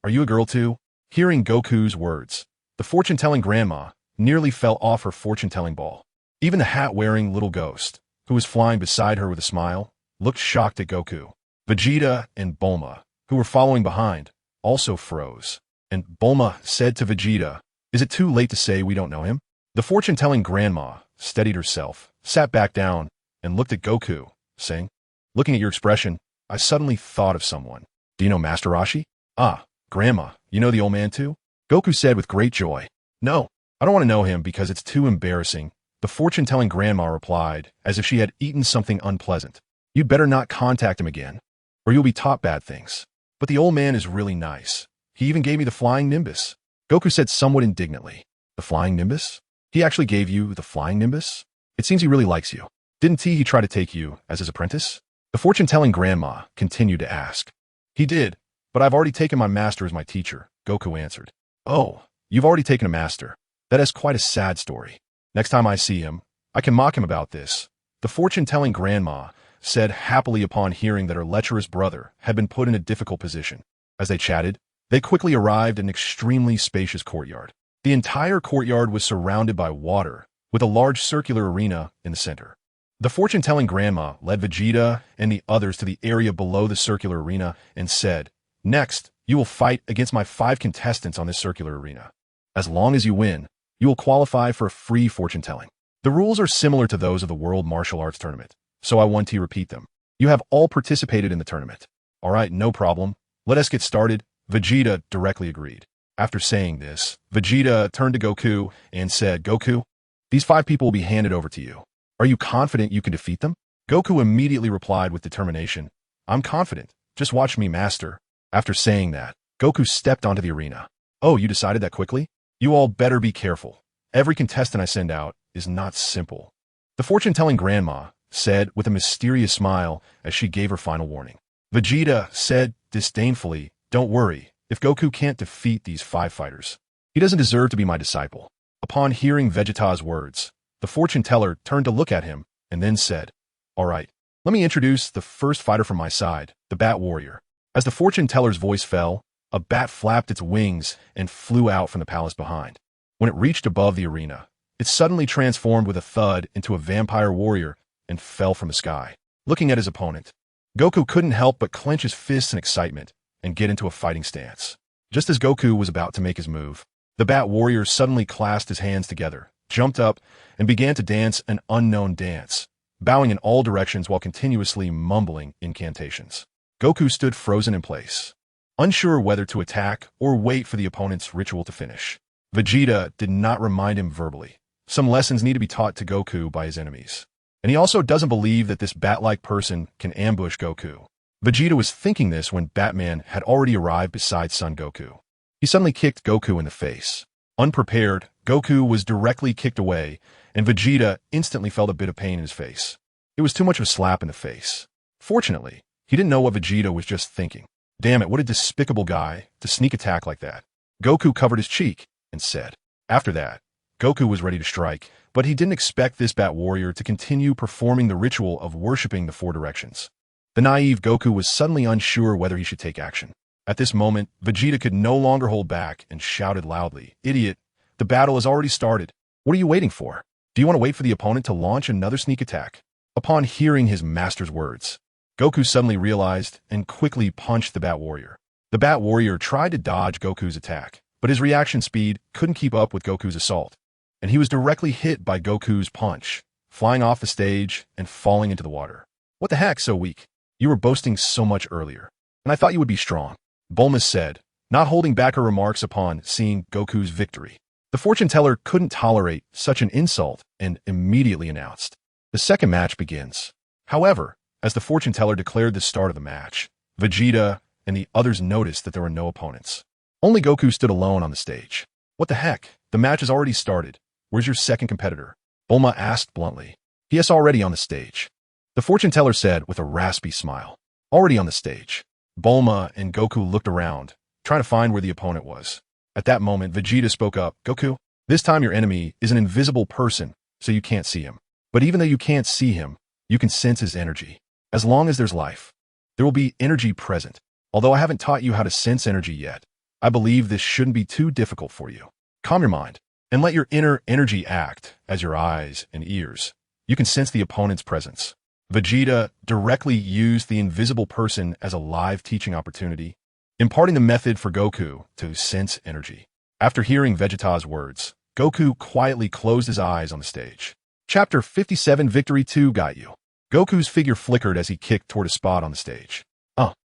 are you a girl too?" Hearing Goku's words, the fortune-telling grandma nearly fell off her fortune-telling ball. Even the hat-wearing little ghost, who was flying beside her with a smile, looked shocked at Goku. Vegeta and Bulma, who were following behind, also froze. And Bulma said to Vegeta, "Is it too late to say we don't know him?" The fortune-telling grandma steadied herself, sat back down, and looked at Goku, saying, "Looking at your expression, I suddenly thought of someone. Do you know Master Roshi?" "Ah, Grandma, you know the old man too?" Goku said with great joy. "No, I don't want to know him because it's too embarrassing," the fortune-telling grandma replied, as if she had eaten something unpleasant. You'd better not contact him again, or you'll be taught bad things. But the old man is really nice. He even gave me the flying nimbus. Goku said somewhat indignantly. The flying nimbus? He actually gave you the flying nimbus? It seems he really likes you. Didn't he try to take you as his apprentice? The fortune-telling grandma continued to ask. He did, but I've already taken my master as my teacher, Goku answered. Oh, you've already taken a master. That is quite a sad story. Next time I see him, I can mock him about this. The fortune-telling grandma said happily upon hearing that her lecherous brother had been put in a difficult position. As they chatted, they quickly arrived at an extremely spacious courtyard. The entire courtyard was surrounded by water, with a large circular arena in the center. The fortune-telling grandma led Vegeta and the others to the area below the circular arena and said, "Next, you will fight against my 5 contestants on this circular arena. As long as you win, you will qualify for a free fortune-telling. The rules are similar to those of the World Martial Arts Tournament, so I want to repeat them. You have all participated in the tournament. All right, no problem. Let us get started." Vegeta directly agreed. After saying this, Vegeta turned to Goku and said, "Goku, these 5 people will be handed over to you. Are you confident you can defeat them?" Goku immediately replied with determination, "I'm confident. Just watch me, master." After saying that, Goku stepped onto the arena. "Oh, you decided that quickly? You all better be careful. Every contestant I send out is not simple." The fortune-telling grandma said with a mysterious smile as she gave her final warning. Vegeta said disdainfully, "Don't worry, if Goku can't defeat these 5 fighters, he doesn't deserve to be my disciple." Upon hearing Vegeta's words, the fortune-teller turned to look at him and then said, "All right, let me introduce the first fighter from my side, the Bat Warrior." As the fortune-teller's voice fell, a bat flapped its wings and flew out from the palace behind. When it reached above the arena, it suddenly transformed with a thud into a vampire warrior and fell from the sky. Looking at his opponent, Goku couldn't help but clench his fists in excitement and get into a fighting stance. Just as Goku was about to make his move, the Bat Warrior suddenly clasped his hands together, jumped up, and began to dance an unknown dance, bowing in all directions while continuously mumbling incantations. Goku stood frozen in place, unsure whether to attack or wait for the opponent's ritual to finish. Vegeta did not remind him verbally. Some lessons need to be taught to Goku by his enemies. And he also doesn't believe that this bat-like person can ambush Goku. Vegeta was thinking this when Batman had already arrived beside Son Goku. He suddenly kicked Goku in the face. Unprepared, Goku was directly kicked away, and Vegeta instantly felt a bit of pain in his face. It was too much of a slap in the face. Fortunately, he didn't know what Vegeta was just thinking. Damn it, what a despicable guy to sneak attack like that. Goku covered his cheek and said. After that, Goku was ready to strike, but he didn't expect this Bat Warrior to continue performing the ritual of worshipping the 4 directions. The naive Goku was suddenly unsure whether he should take action. At this moment, Vegeta could no longer hold back and shouted loudly, "Idiot, the battle has already started. What are you waiting for? Do you want to wait for the opponent to launch another sneak attack?" Upon hearing his master's words, Goku suddenly realized and quickly punched the Bat Warrior. The Bat Warrior tried to dodge Goku's attack, but his reaction speed couldn't keep up with Goku's assault, and he was directly hit by Goku's punch, flying off the stage and falling into the water. "What the heck, so weak? You were boasting so much earlier, and I thought you would be strong," Bulma said, not holding back her remarks upon seeing Goku's victory. The fortune-teller couldn't tolerate such an insult and immediately announced, "The second match begins." However, as the fortune-teller declared the start of the match, Vegeta and the others noticed that there were no opponents. Only Goku stood alone on the stage. "What the heck? The match has already started. Where's your second competitor?" Bulma asked bluntly. "He is already on the stage," the fortune-teller said with a raspy smile. Already on the stage. Bulma and Goku looked around, trying to find where the opponent was. At that moment, Vegeta spoke up. "Goku, this time your enemy is an invisible person, so you can't see him. But even though you can't see him, you can sense his energy. As long as there's life, there will be energy present. Although I haven't taught you how to sense energy yet, I believe this shouldn't be too difficult for you. Calm your mind and let your inner energy act as your eyes and ears. You can sense the opponent's presence." Vegeta directly used the invisible person as a live teaching opportunity, imparting the method for Goku to sense energy. After hearing Vegeta's words, Goku quietly closed his eyes on the stage. Chapter 57 Victory 2 got you. Goku's figure flickered as he kicked toward a spot on the stage.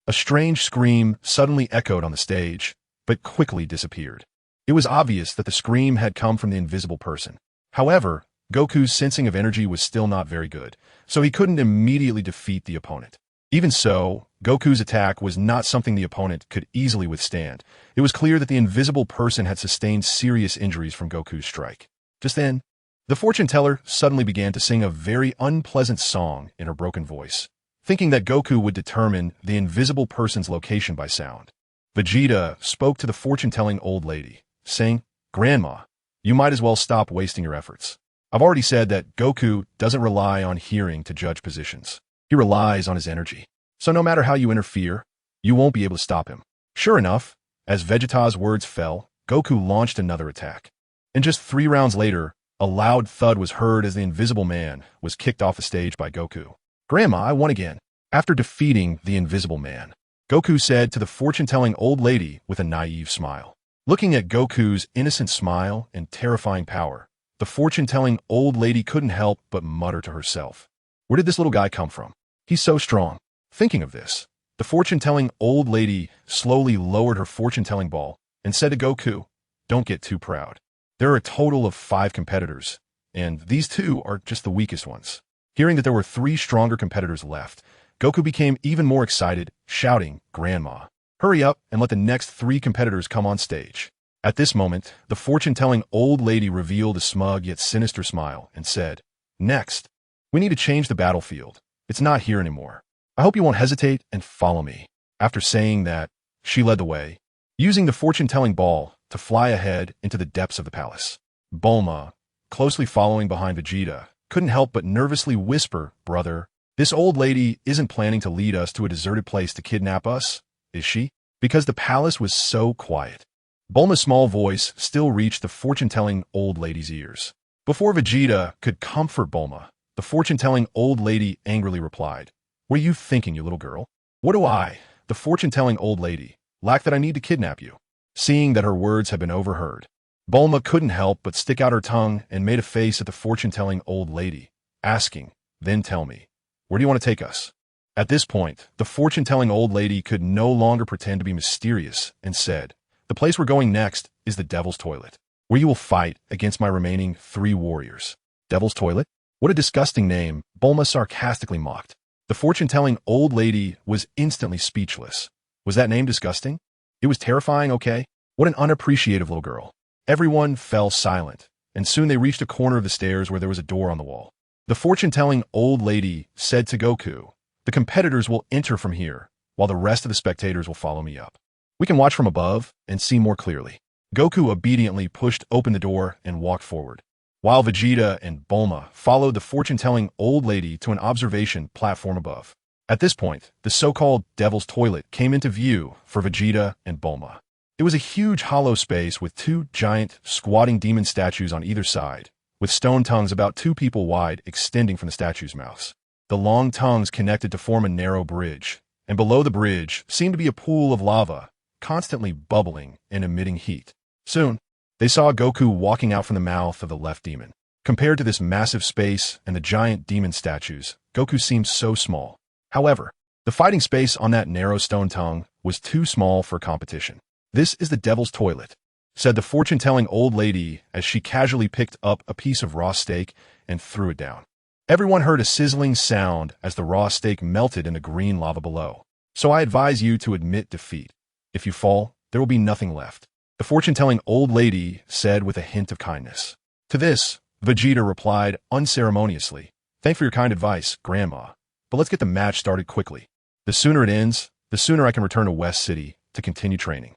A strange scream suddenly echoed on the stage, but quickly disappeared. It was obvious that the scream had come from the invisible person. However, Goku's sensing of energy was still not very good, so he couldn't immediately defeat the opponent. Even so, Goku's attack was not something the opponent could easily withstand. It was clear that the invisible person had sustained serious injuries from Goku's strike. Just then, the fortune teller suddenly began to sing a very unpleasant song in her broken voice, thinking that Goku would determine the invisible person's location by sound. Vegeta spoke to the fortune-telling old lady, saying, "Grandma, you might as well stop wasting your efforts. I've already said that Goku doesn't rely on hearing to judge positions. He relies on his energy. So no matter how you interfere, you won't be able to stop him." Sure enough, as Vegeta's words fell, Goku launched another attack. And just 3 rounds later, a loud thud was heard as the invisible man was kicked off the stage by Goku. "Grandma, I won again." After defeating the invisible man, Goku said to the fortune-telling old lady with a naive smile. Looking at Goku's innocent smile and terrifying power, the fortune-telling old lady couldn't help but mutter to herself, "Where did this little guy come from? He's so strong." Thinking of this, the fortune-telling old lady slowly lowered her fortune-telling ball and said to Goku, "Don't get too proud. There are a total of 5 competitors, and these 2 are just the weakest ones." Hearing that there were 3 stronger competitors left, Goku became even more excited, shouting, "Grandma, hurry up and let the next 3 competitors come on stage." At this moment, the fortune-telling old lady revealed a smug yet sinister smile and said, "Next, we need to change the battlefield. It's not here anymore. I hope you won't hesitate and follow me." After saying that, she led the way, using the fortune-telling ball to fly ahead into the depths of the palace. Bulma, closely following behind Vegeta, couldn't help but nervously whisper, "Brother, this old lady isn't planning to lead us to a deserted place to kidnap us, is she?" Because the palace was so quiet, Bulma's small voice still reached the fortune-telling old lady's ears. Before Vegeta could comfort Bulma, the fortune-telling old lady angrily replied, "What are you thinking, you little girl? What do I, the fortune-telling old lady, lack that I need to kidnap you?" Seeing that her words had been overheard, Bulma couldn't help but stick out her tongue and made a face at the fortune-telling old lady, asking, "Then tell me, where do you want to take us?" At this point, the fortune-telling old lady could no longer pretend to be mysterious and said, "The place we're going next is the Devil's Toilet, where you will fight against my remaining 3 warriors." Devil's Toilet? What a disgusting name, Bulma sarcastically mocked. The fortune-telling old lady was instantly speechless. Was that name disgusting? It was terrifying, okay? What an unappreciative little girl. Everyone fell silent, and soon they reached a corner of the stairs where there was a door on the wall. The fortune-telling old lady said to Goku, "The competitors will enter from here, while the rest of the spectators will follow me up. We can watch from above and see more clearly." Goku obediently pushed open the door and walked forward, while Vegeta and Bulma followed the fortune-telling old lady to an observation platform above. At this point, the so-called Devil's Toilet came into view for Vegeta and Bulma. It was a huge hollow space with 2 giant, squatting demon statues on either side, with stone tongues about 2 people wide extending from the statues' mouths. The long tongues connected to form a narrow bridge, and below the bridge seemed to be a pool of lava, constantly bubbling and emitting heat. Soon, they saw Goku walking out from the mouth of the left demon. Compared to this massive space and the giant demon statues, Goku seemed so small. However, the fighting space on that narrow stone tongue was too small for competition. "This is the Devil's Toilet," said the fortune-telling old lady as she casually picked up a piece of raw steak and threw it down. Everyone heard a sizzling sound as the raw steak melted in the green lava below. "So I advise you to admit defeat. If you fall, there will be nothing left," the fortune-telling old lady said with a hint of kindness. To this, Vegeta replied unceremoniously, "Thanks for your kind advice, Grandma, but let's get the match started quickly. The sooner it ends, the sooner I can return to West City to continue training."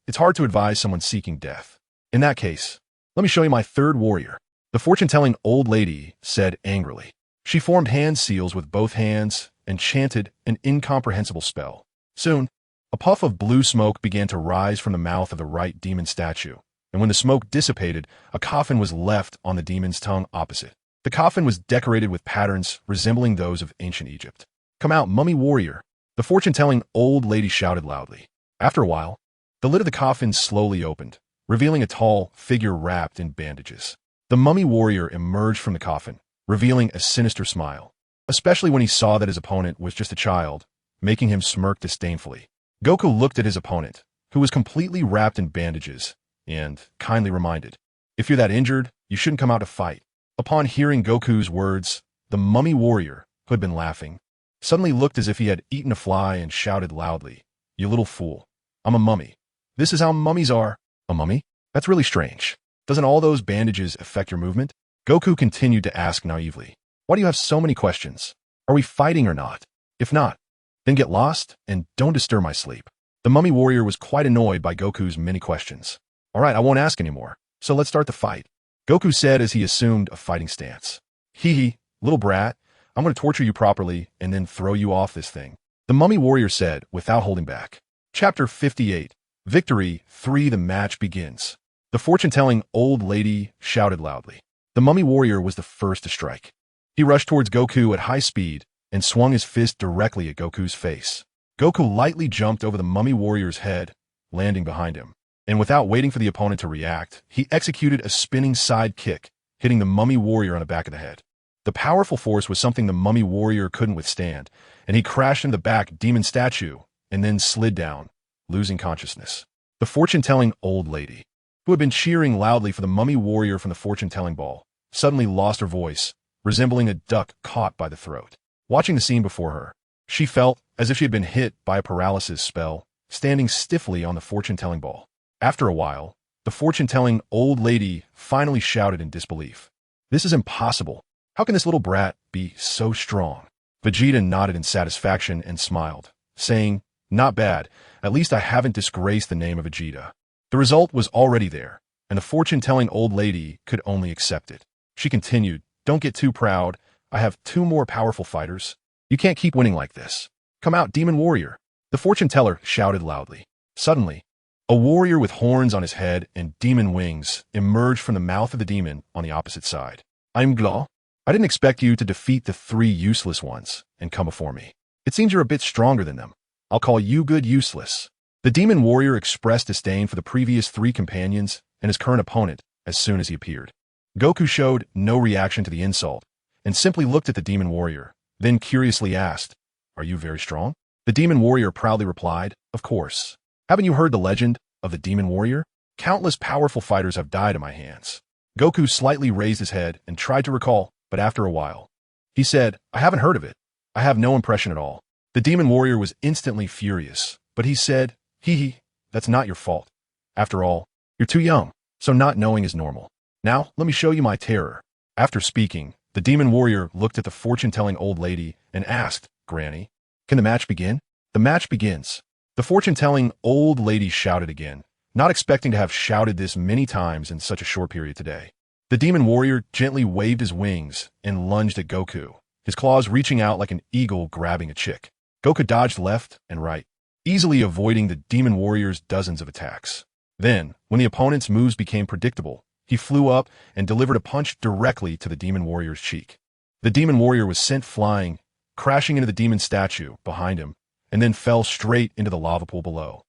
It's hard to advise someone seeking death. "In that case, let me show you my 3rd warrior," the fortune-telling old lady said angrily. She formed hand seals with both hands and chanted an incomprehensible spell. Soon, a puff of blue smoke began to rise from the mouth of the right demon statue, and when the smoke dissipated, a coffin was left on the demon's tongue opposite. The coffin was decorated with patterns resembling those of ancient Egypt. "Come out, mummy warrior," the fortune-telling old lady shouted loudly. After a while, the lid of the coffin slowly opened, revealing a tall figure wrapped in bandages. The mummy warrior emerged from the coffin, revealing a sinister smile, especially when he saw that his opponent was just a child, making him smirk disdainfully. Goku looked at his opponent, who was completely wrapped in bandages, and kindly reminded, "If you're that injured, you shouldn't come out to fight." Upon hearing Goku's words, the mummy warrior, who had been laughing, suddenly looked as if he had eaten a fly and shouted loudly, "You little fool. I'm a mummy. This is how mummies are." A mummy? That's really strange. Doesn't all those bandages affect your movement? Goku continued to ask naively. Why do you have so many questions? Are we fighting or not? If not, then get lost and don't disturb my sleep. The mummy warrior was quite annoyed by Goku's many questions. All right, I won't ask anymore. So let's start the fight. Goku said as he assumed a fighting stance. Hee hee, little brat, I'm going to torture you properly and then throw you off this thing. The mummy warrior said without holding back. Chapter 58. Victory 3. The match begins. The fortune-telling old lady shouted loudly. The mummy warrior was the first to strike. He rushed towards Goku at high speed and swung his fist directly at Goku's face. Goku lightly jumped over the mummy warrior's head, landing behind him. And without waiting for the opponent to react, he executed a spinning side kick, hitting the mummy warrior on the back of the head. The powerful force was something the mummy warrior couldn't withstand, and he crashed into the back demon statue and then slid down, losing consciousness. The fortune-telling old lady, who had been cheering loudly for the mummy warrior from the fortune-telling ball, suddenly lost her voice, resembling a duck caught by the throat. Watching the scene before her, she felt as if she had been hit by a paralysis spell, standing stiffly on the fortune-telling ball. After a while, the fortune-telling old lady finally shouted in disbelief. This is impossible. How can this little brat be so strong? Vegeta nodded in satisfaction and smiled, saying, Not bad. At least I haven't disgraced the name of Vegeta. The result was already there, and the fortune-telling old lady could only accept it. She continued, Don't get too proud. I have 2 more powerful fighters. You can't keep winning like this. Come out, demon warrior. The fortune-teller shouted loudly. Suddenly, a warrior with horns on his head and demon wings emerged from the mouth of the demon on the opposite side. I'm Gla. I didn't expect you to defeat the 3 useless ones and come before me. It seems you're a bit stronger than them. I'll call you good useless. The demon warrior expressed disdain for the previous 3 companions and his current opponent as soon as he appeared. Goku showed no reaction to the insult and simply looked at the demon warrior, then curiously asked, Are you very strong? The demon warrior proudly replied, Of course. Haven't you heard the legend of the demon warrior? Countless powerful fighters have died at my hands. Goku slightly raised his head and tried to recall, but after a while, he said, I haven't heard of it. I have no impression at all. The demon warrior was instantly furious, but he said, Hee hee, that's not your fault. After all, you're too young, so not knowing is normal. Now, let me show you my terror. After speaking, the demon warrior looked at the fortune-telling old lady and asked, Granny, can the match begin? The match begins. The fortune-telling old lady shouted again, not expecting to have shouted this many times in such a short period today. The demon warrior gently waved his wings and lunged at Goku, his claws reaching out like an eagle grabbing a chick. Goku dodged left and right, easily avoiding the demon warrior's dozens of attacks. Then, when the opponent's moves became predictable, he flew up and delivered a punch directly to the demon warrior's cheek. The demon warrior was sent flying, crashing into the demon statue behind him, and then fell straight into the lava pool below.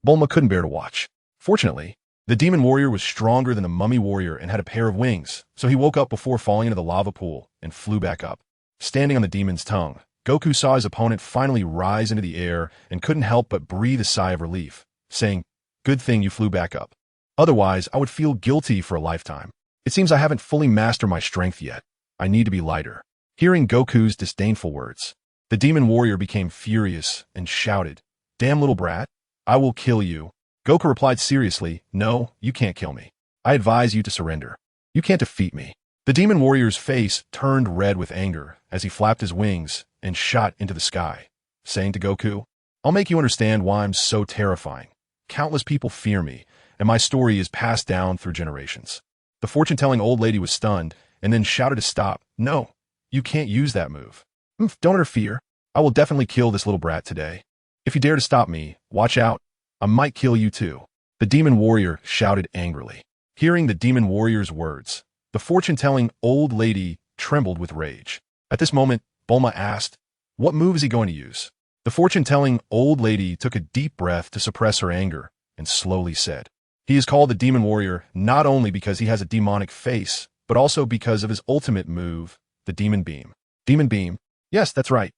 Bulma couldn't bear to watch. Fortunately, the demon warrior was stronger than the mummy warrior and had a pair of wings, so he woke up before falling into the lava pool and flew back up. Standing on the demon's tongue, Goku saw his opponent finally rise into the air and couldn't help but breathe a sigh of relief, saying, Good thing you flew back up. Otherwise, I would feel guilty for a lifetime. It seems I haven't fully mastered my strength yet. I need to be lighter. Hearing Goku's disdainful words, the demon warrior became furious and shouted, Damn little brat, I will kill you. Goku replied seriously, No, you can't kill me. I advise you to surrender. You can't defeat me. The demon warrior's face turned red with anger as he flapped his wings and shot into the sky, saying to Goku, I'll make you understand why I'm so terrifying. Countless people fear me, and my story is passed down through generations. The fortune-telling old lady was stunned and then shouted to stop. No, you can't use that move. Don't interfere. I will definitely kill this little brat today. If you dare to stop me, watch out. I might kill you too. The demon warrior shouted angrily. Hearing the demon warrior's words, the fortune-telling old lady trembled with rage. At this moment, Bulma asked, What move is he going to use? The fortune-telling old lady took a deep breath to suppress her anger and slowly said, He is called the demon warrior not only because he has a demonic face, but also because of his ultimate move, the demon beam. Demon beam? Yes, that's right.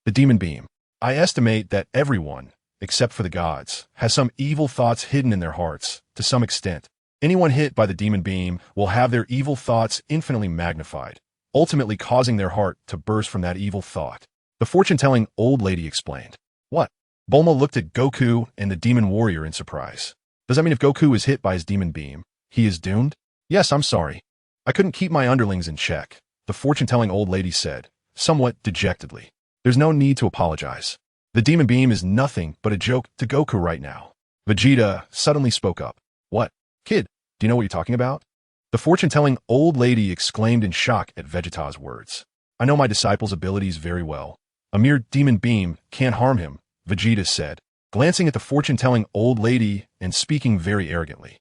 The demon beam. I estimate that everyone, except for the gods, has some evil thoughts hidden in their hearts, to some extent. Anyone hit by the demon beam will have their evil thoughts infinitely magnified, ultimately causing their heart to burst from that evil thought. The fortune-telling old lady explained. What? Bulma looked at Goku and the demon warrior in surprise. Does that mean if Goku is hit by his demon beam, he is doomed? Yes, I'm sorry. I couldn't keep my underlings in check, the fortune-telling old lady said, somewhat dejectedly. There's no need to apologize. The demon beam is nothing but a joke to Goku right now. Vegeta suddenly spoke up. What? Kid, do you know what you're talking about? The fortune-telling old lady exclaimed in shock at Vegeta's words. I know my disciple's abilities very well. A mere demon beam can't harm him, Vegeta said, glancing at the fortune-telling old lady and speaking very arrogantly.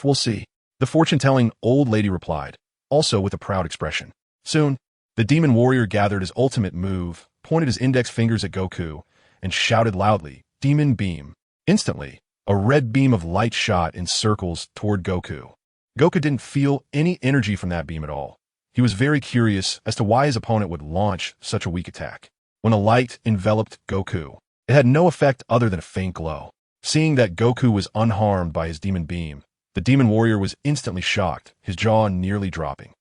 We'll see. The fortune-telling old lady replied, also with a proud expression. Soon, the demon warrior gathered his ultimate move, pointed his index fingers at Goku, and shouted loudly, Demon Beam. Instantly, a red beam of light shot in circles toward Goku. Goku didn't feel any energy from that beam at all. He was very curious as to why his opponent would launch such a weak attack. When a light enveloped Goku, it had no effect other than a faint glow. Seeing that Goku was unharmed by his demon beam, the demon warrior was instantly shocked, his jaw nearly dropping.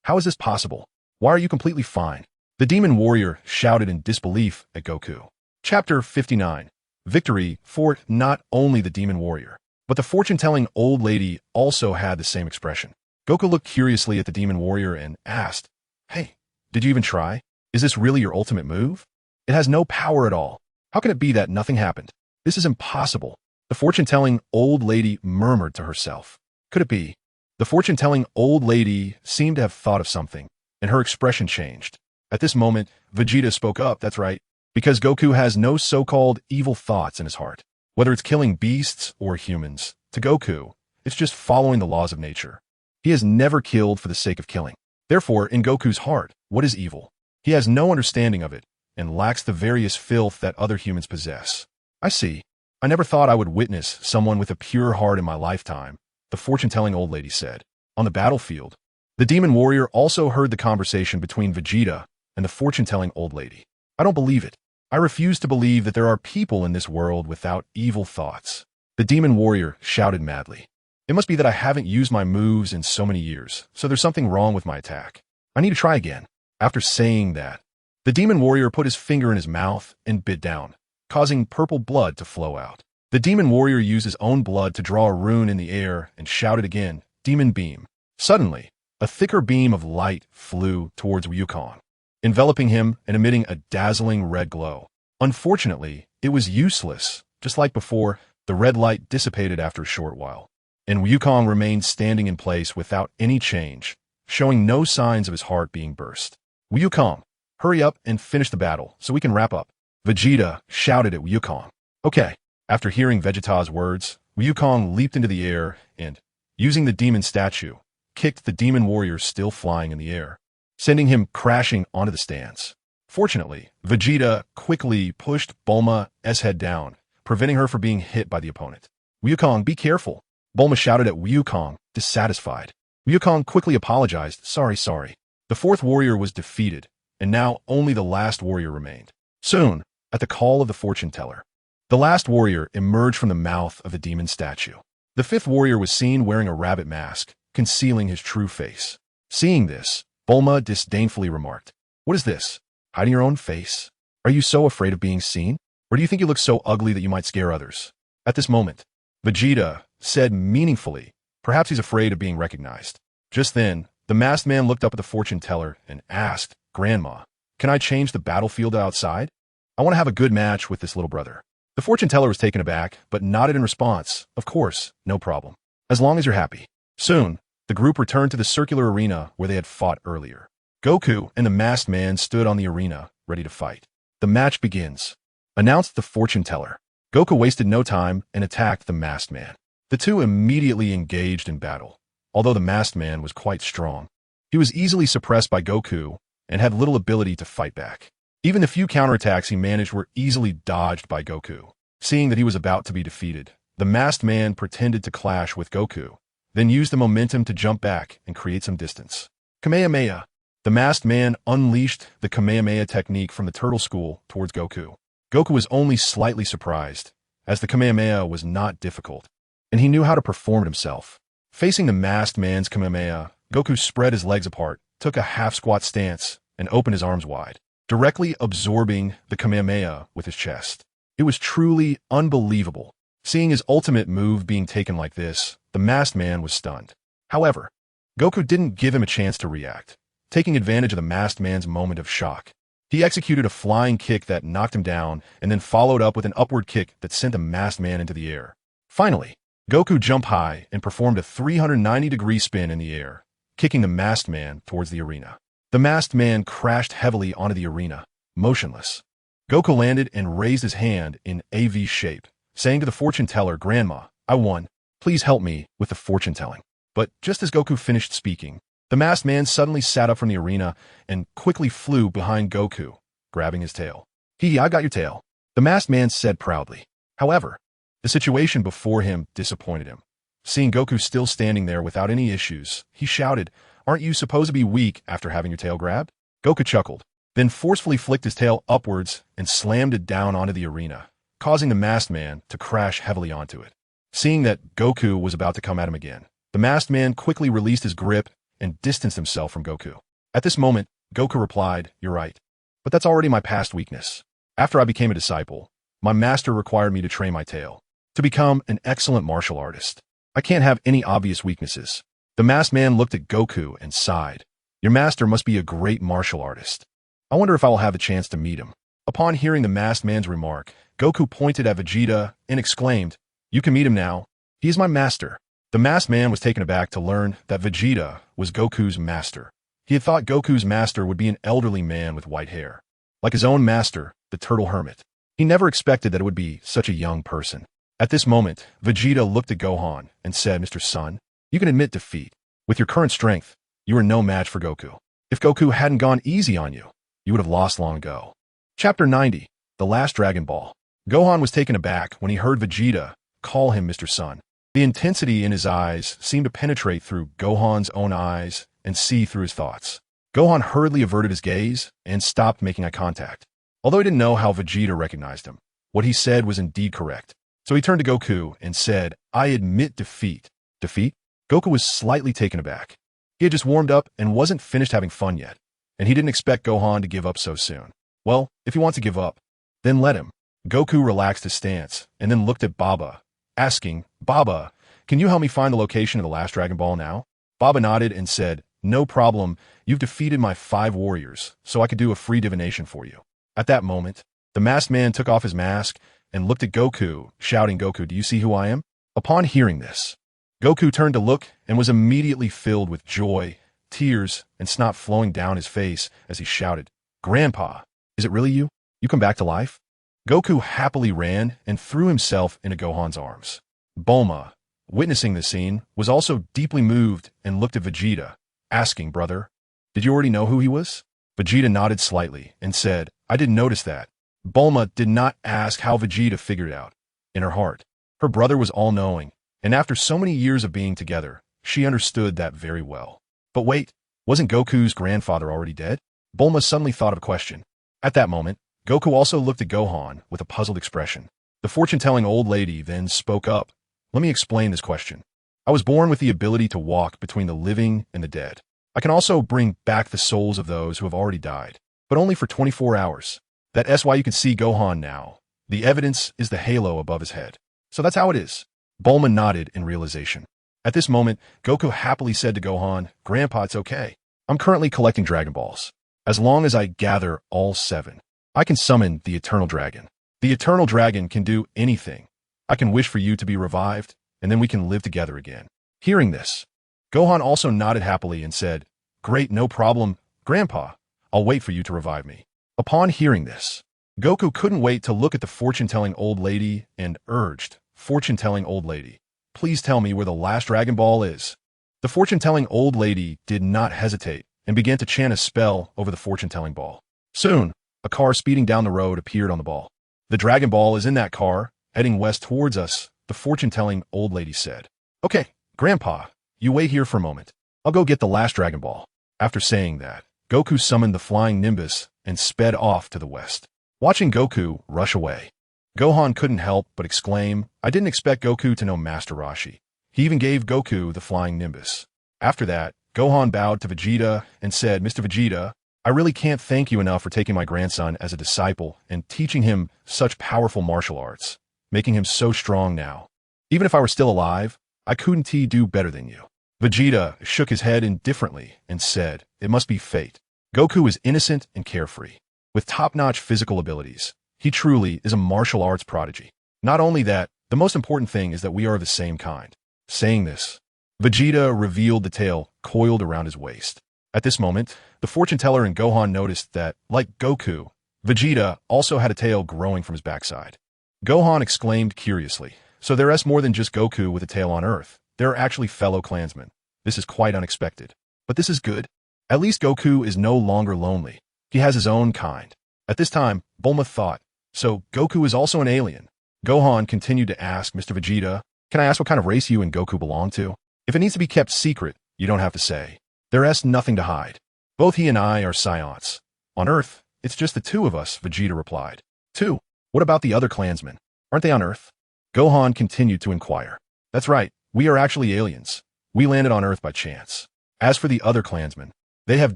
How is this possible? Why are you completely fine? The demon warrior shouted in disbelief at Goku. Chapter 59. Victory for not only the demon warrior, but the fortune-telling old lady also had the same expression. Goku looked curiously at the demon warrior and asked, Hey, did you even try? Is this really your ultimate move? It has no power at all. How can it be that nothing happened? This is impossible. The fortune-telling old lady murmured to herself. Could it be? The fortune-telling old lady seemed to have thought of something, and her expression changed. At this moment, Vegeta spoke up, that's right, because Goku has no so-called evil thoughts in his heart. Whether it's killing beasts or humans, to Goku, it's just following the laws of nature. He has never killed for the sake of killing. Therefore, in Goku's heart, what is evil? He has no understanding of it, and lacks the various filth that other humans possess. I see. I never thought I would witness someone with a pure heart in my lifetime, the fortune-telling old lady said. On the battlefield, the demon warrior also heard the conversation between Vegeta and the fortune-telling old lady. I don't believe it. I refuse to believe that there are people in this world without evil thoughts. The demon warrior shouted madly. It must be that I haven't used my moves in so many years, so there's something wrong with my attack. I need to try again. After saying that, the demon warrior put his finger in his mouth and bit down, causing purple blood to flow out. The demon warrior used his own blood to draw a rune in the air and shouted again, Demon Beam. Suddenly, a thicker beam of light flew towards Wuxia, enveloping him and emitting a dazzling red glow. Unfortunately, it was useless. Just like before, the red light dissipated after a short while, and Wuxia remained standing in place without any change, showing no signs of his heart being burst. Wuxia, hurry up and finish the battle so we can wrap up. Vegeta shouted at Wuxia. Okay. After hearing Vegeta's words, Wuxia leaped into the air and, using the demon statue, kicked the demon warrior still flying in the air, sending him crashing onto the stands. Fortunately, Vegeta quickly pushed Bulma's head down, preventing her from being hit by the opponent. Wuxia, be careful. Bulma shouted at Wuxia, dissatisfied. Wuxia quickly apologized, sorry. The fourth warrior was defeated, and now only the last warrior remained. Soon, at the call of the fortune teller, the last warrior emerged from the mouth of the demon statue. The fifth warrior was seen wearing a rabbit mask, concealing his true face. Seeing this, Bulma disdainfully remarked, What is this? Hiding your own face? Are you so afraid of being seen? Or do you think you look so ugly that you might scare others? At this moment, Vegeta said meaningfully, perhaps he's afraid of being recognized. Just then, the masked man looked up at the fortune teller and asked, Grandma, can I change the battlefield outside? I want to have a good match with this little brother. The fortune teller was taken aback, but nodded in response, Of course, no problem. As long as you're happy. Soon, the group returned to the circular arena where they had fought earlier. Goku and the masked man stood on the arena, ready to fight. The match begins, announced the fortune teller. Goku wasted no time and attacked the masked man. The two immediately engaged in battle, although the masked man was quite strong. He was easily suppressed by Goku and had little ability to fight back. Even the few counterattacks he managed were easily dodged by Goku. Seeing that he was about to be defeated, the masked man pretended to clash with Goku, then used the momentum to jump back and create some distance. Kamehameha. The masked man unleashed the Kamehameha technique from the turtle school towards Goku. Goku was only slightly surprised, as the Kamehameha was not difficult, and he knew how to perform it himself. Facing the masked man's Kamehameha, Goku spread his legs apart, took a half-squat stance, and opened his arms wide, directly absorbing the Kamehameha with his chest. It was truly unbelievable. Seeing his ultimate move being taken like this, the masked man was stunned. However, Goku didn't give him a chance to react. Taking advantage of the masked man's moment of shock, he executed a flying kick that knocked him down and then followed up with an upward kick that sent the masked man into the air. Finally, Goku jumped high and performed a 390-degree spin in the air, kicking the masked man towards the arena. The masked man crashed heavily onto the arena, motionless. Goku landed and raised his hand in a V shape, saying to the fortune teller, "Grandma, I won. Please help me with the fortune telling." But just as Goku finished speaking, the masked man suddenly sat up from the arena and quickly flew behind Goku, grabbing his tail. I got your tail," the masked man said proudly. However, the situation before him disappointed him. Seeing Goku still standing there without any issues, he shouted, "Aren't you supposed to be weak after having your tail grabbed?" Goku chuckled, then forcefully flicked his tail upwards and slammed it down onto the arena, causing the masked man to crash heavily onto it. Seeing that Goku was about to come at him again, the masked man quickly released his grip and distanced himself from Goku. At this moment, Goku replied, "You're right, but that's already my past weakness. After I became a disciple, my master required me to train my tail, to become an excellent martial artist. I can't have any obvious weaknesses." The masked man looked at Goku and sighed. "Your master must be a great martial artist. I wonder if I will have the chance to meet him." Upon hearing the masked man's remark, Goku pointed at Vegeta and exclaimed, "You can meet him now. He is my master." The masked man was taken aback to learn that Vegeta was Goku's master. He had thought Goku's master would be an elderly man with white hair, like his own master, the Turtle Hermit. He never expected that it would be such a young person. At this moment, Vegeta looked at Gohan and said, "Mr. Son, you can admit defeat. With your current strength, you are no match for Goku. If Goku hadn't gone easy on you, you would have lost long ago." Chapter 90, The Last Dragon Ball. Gohan was taken aback when he heard Vegeta call him Mr. Son. The intensity in his eyes seemed to penetrate through Gohan's own eyes and see through his thoughts. Gohan hurriedly averted his gaze and stopped making eye contact. Although he didn't know how Vegeta recognized him, what he said was indeed correct. So he turned to Goku and said, "I admit defeat." Defeat? Goku was slightly taken aback. He had just warmed up and wasn't finished having fun yet, and he didn't expect Gohan to give up so soon. Well, if he wants to give up, then let him. Goku relaxed his stance and then looked at Baba, asking, "Baba, can you help me find the location of the last Dragon Ball now?" Baba nodded and said, "No problem. You've defeated my 5 warriors, so I could do a free divination for you." At that moment, the masked man took off his mask and looked at Goku, shouting, "Goku, do you see who I am?" Upon hearing this, Goku turned to look and was immediately filled with joy, tears, and snot flowing down his face as he shouted, "Grandpa, is it really you? You come back to life?" Goku happily ran and threw himself into Gohan's arms. Bulma, witnessing the scene, was also deeply moved and looked at Vegeta, asking, "Brother, did you already know who he was?" Vegeta nodded slightly and said, "I didn't notice that." Bulma did not ask how Vegeta figured it out. In her heart, her brother was all-knowing, and after so many years of being together, she understood that very well. But wait, wasn't Goku's grandfather already dead? Bulma suddenly thought of a question. At that moment, Goku also looked at Gohan with a puzzled expression. The fortune-telling old lady then spoke up. "Let me explain this question. I was born with the ability to walk between the living and the dead. I can also bring back the souls of those who have already died, but only for 24 hours. That's why you can see Gohan now. The evidence is the halo above his head. So that's how it is." Bulma nodded in realization. At this moment, Goku happily said to Gohan, "Grandpa, it's okay. I'm currently collecting Dragon Balls. As long as I gather all 7, I can summon the Eternal Dragon. The Eternal Dragon can do anything. I can wish for you to be revived, and then we can live together again." Hearing this, Gohan also nodded happily and said, "Great, no problem, Grandpa. I'll wait for you to revive me." Upon hearing this, Goku couldn't wait to look at the fortune-telling old lady and urged, "Fortune-telling old lady, please tell me where the last Dragon Ball is." The fortune-telling old lady did not hesitate and began to chant a spell over the fortune-telling ball. Soon, a car speeding down the road appeared on the ball. "The Dragon Ball is in that car, heading west towards us," the fortune-telling old lady said. "Okay, Grandpa, you wait here for a moment. I'll go get the last Dragon Ball." After saying that, Goku summoned the flying Nimbus and sped off to the west. Watching Goku rush away, Gohan couldn't help but exclaim, "I didn't expect Goku to know Master Roshi. He even gave Goku the flying Nimbus. After that, Gohan bowed to Vegeta and said, Mr. Vegeta, I really can't thank you enough for taking my grandson as a disciple and teaching him such powerful martial arts, making him so strong now. Even if I were still alive, I couldn't do better than you. Vegeta shook his head indifferently and said, it must be fate. Goku is innocent and carefree. With top-notch physical abilities, he truly is a martial arts prodigy. Not only that, the most important thing is that we are of the same kind. Saying this, Vegeta revealed the tail coiled around his waist. At this moment, the fortune teller and Gohan noticed that, like Goku, Vegeta also had a tail growing from his backside. Gohan exclaimed curiously, so there is more than just Goku with a tail on Earth. There are actually fellow clansmen. This is quite unexpected. But this is good. At least Goku is no longer lonely. He has his own kind. At this time, Bulma thought, so Goku is also an alien. Gohan continued to ask Mr. Vegeta, can I ask what kind of race you and Goku belong to? If it needs to be kept secret, you don't have to say. There is nothing to hide. Both he and I are scions. On Earth, it's just the two of us, Vegeta replied. Two? What about the other clansmen? Aren't they on Earth? Gohan continued to inquire. That's right, we are actually aliens. We landed on Earth by chance. As for the other clansmen, they have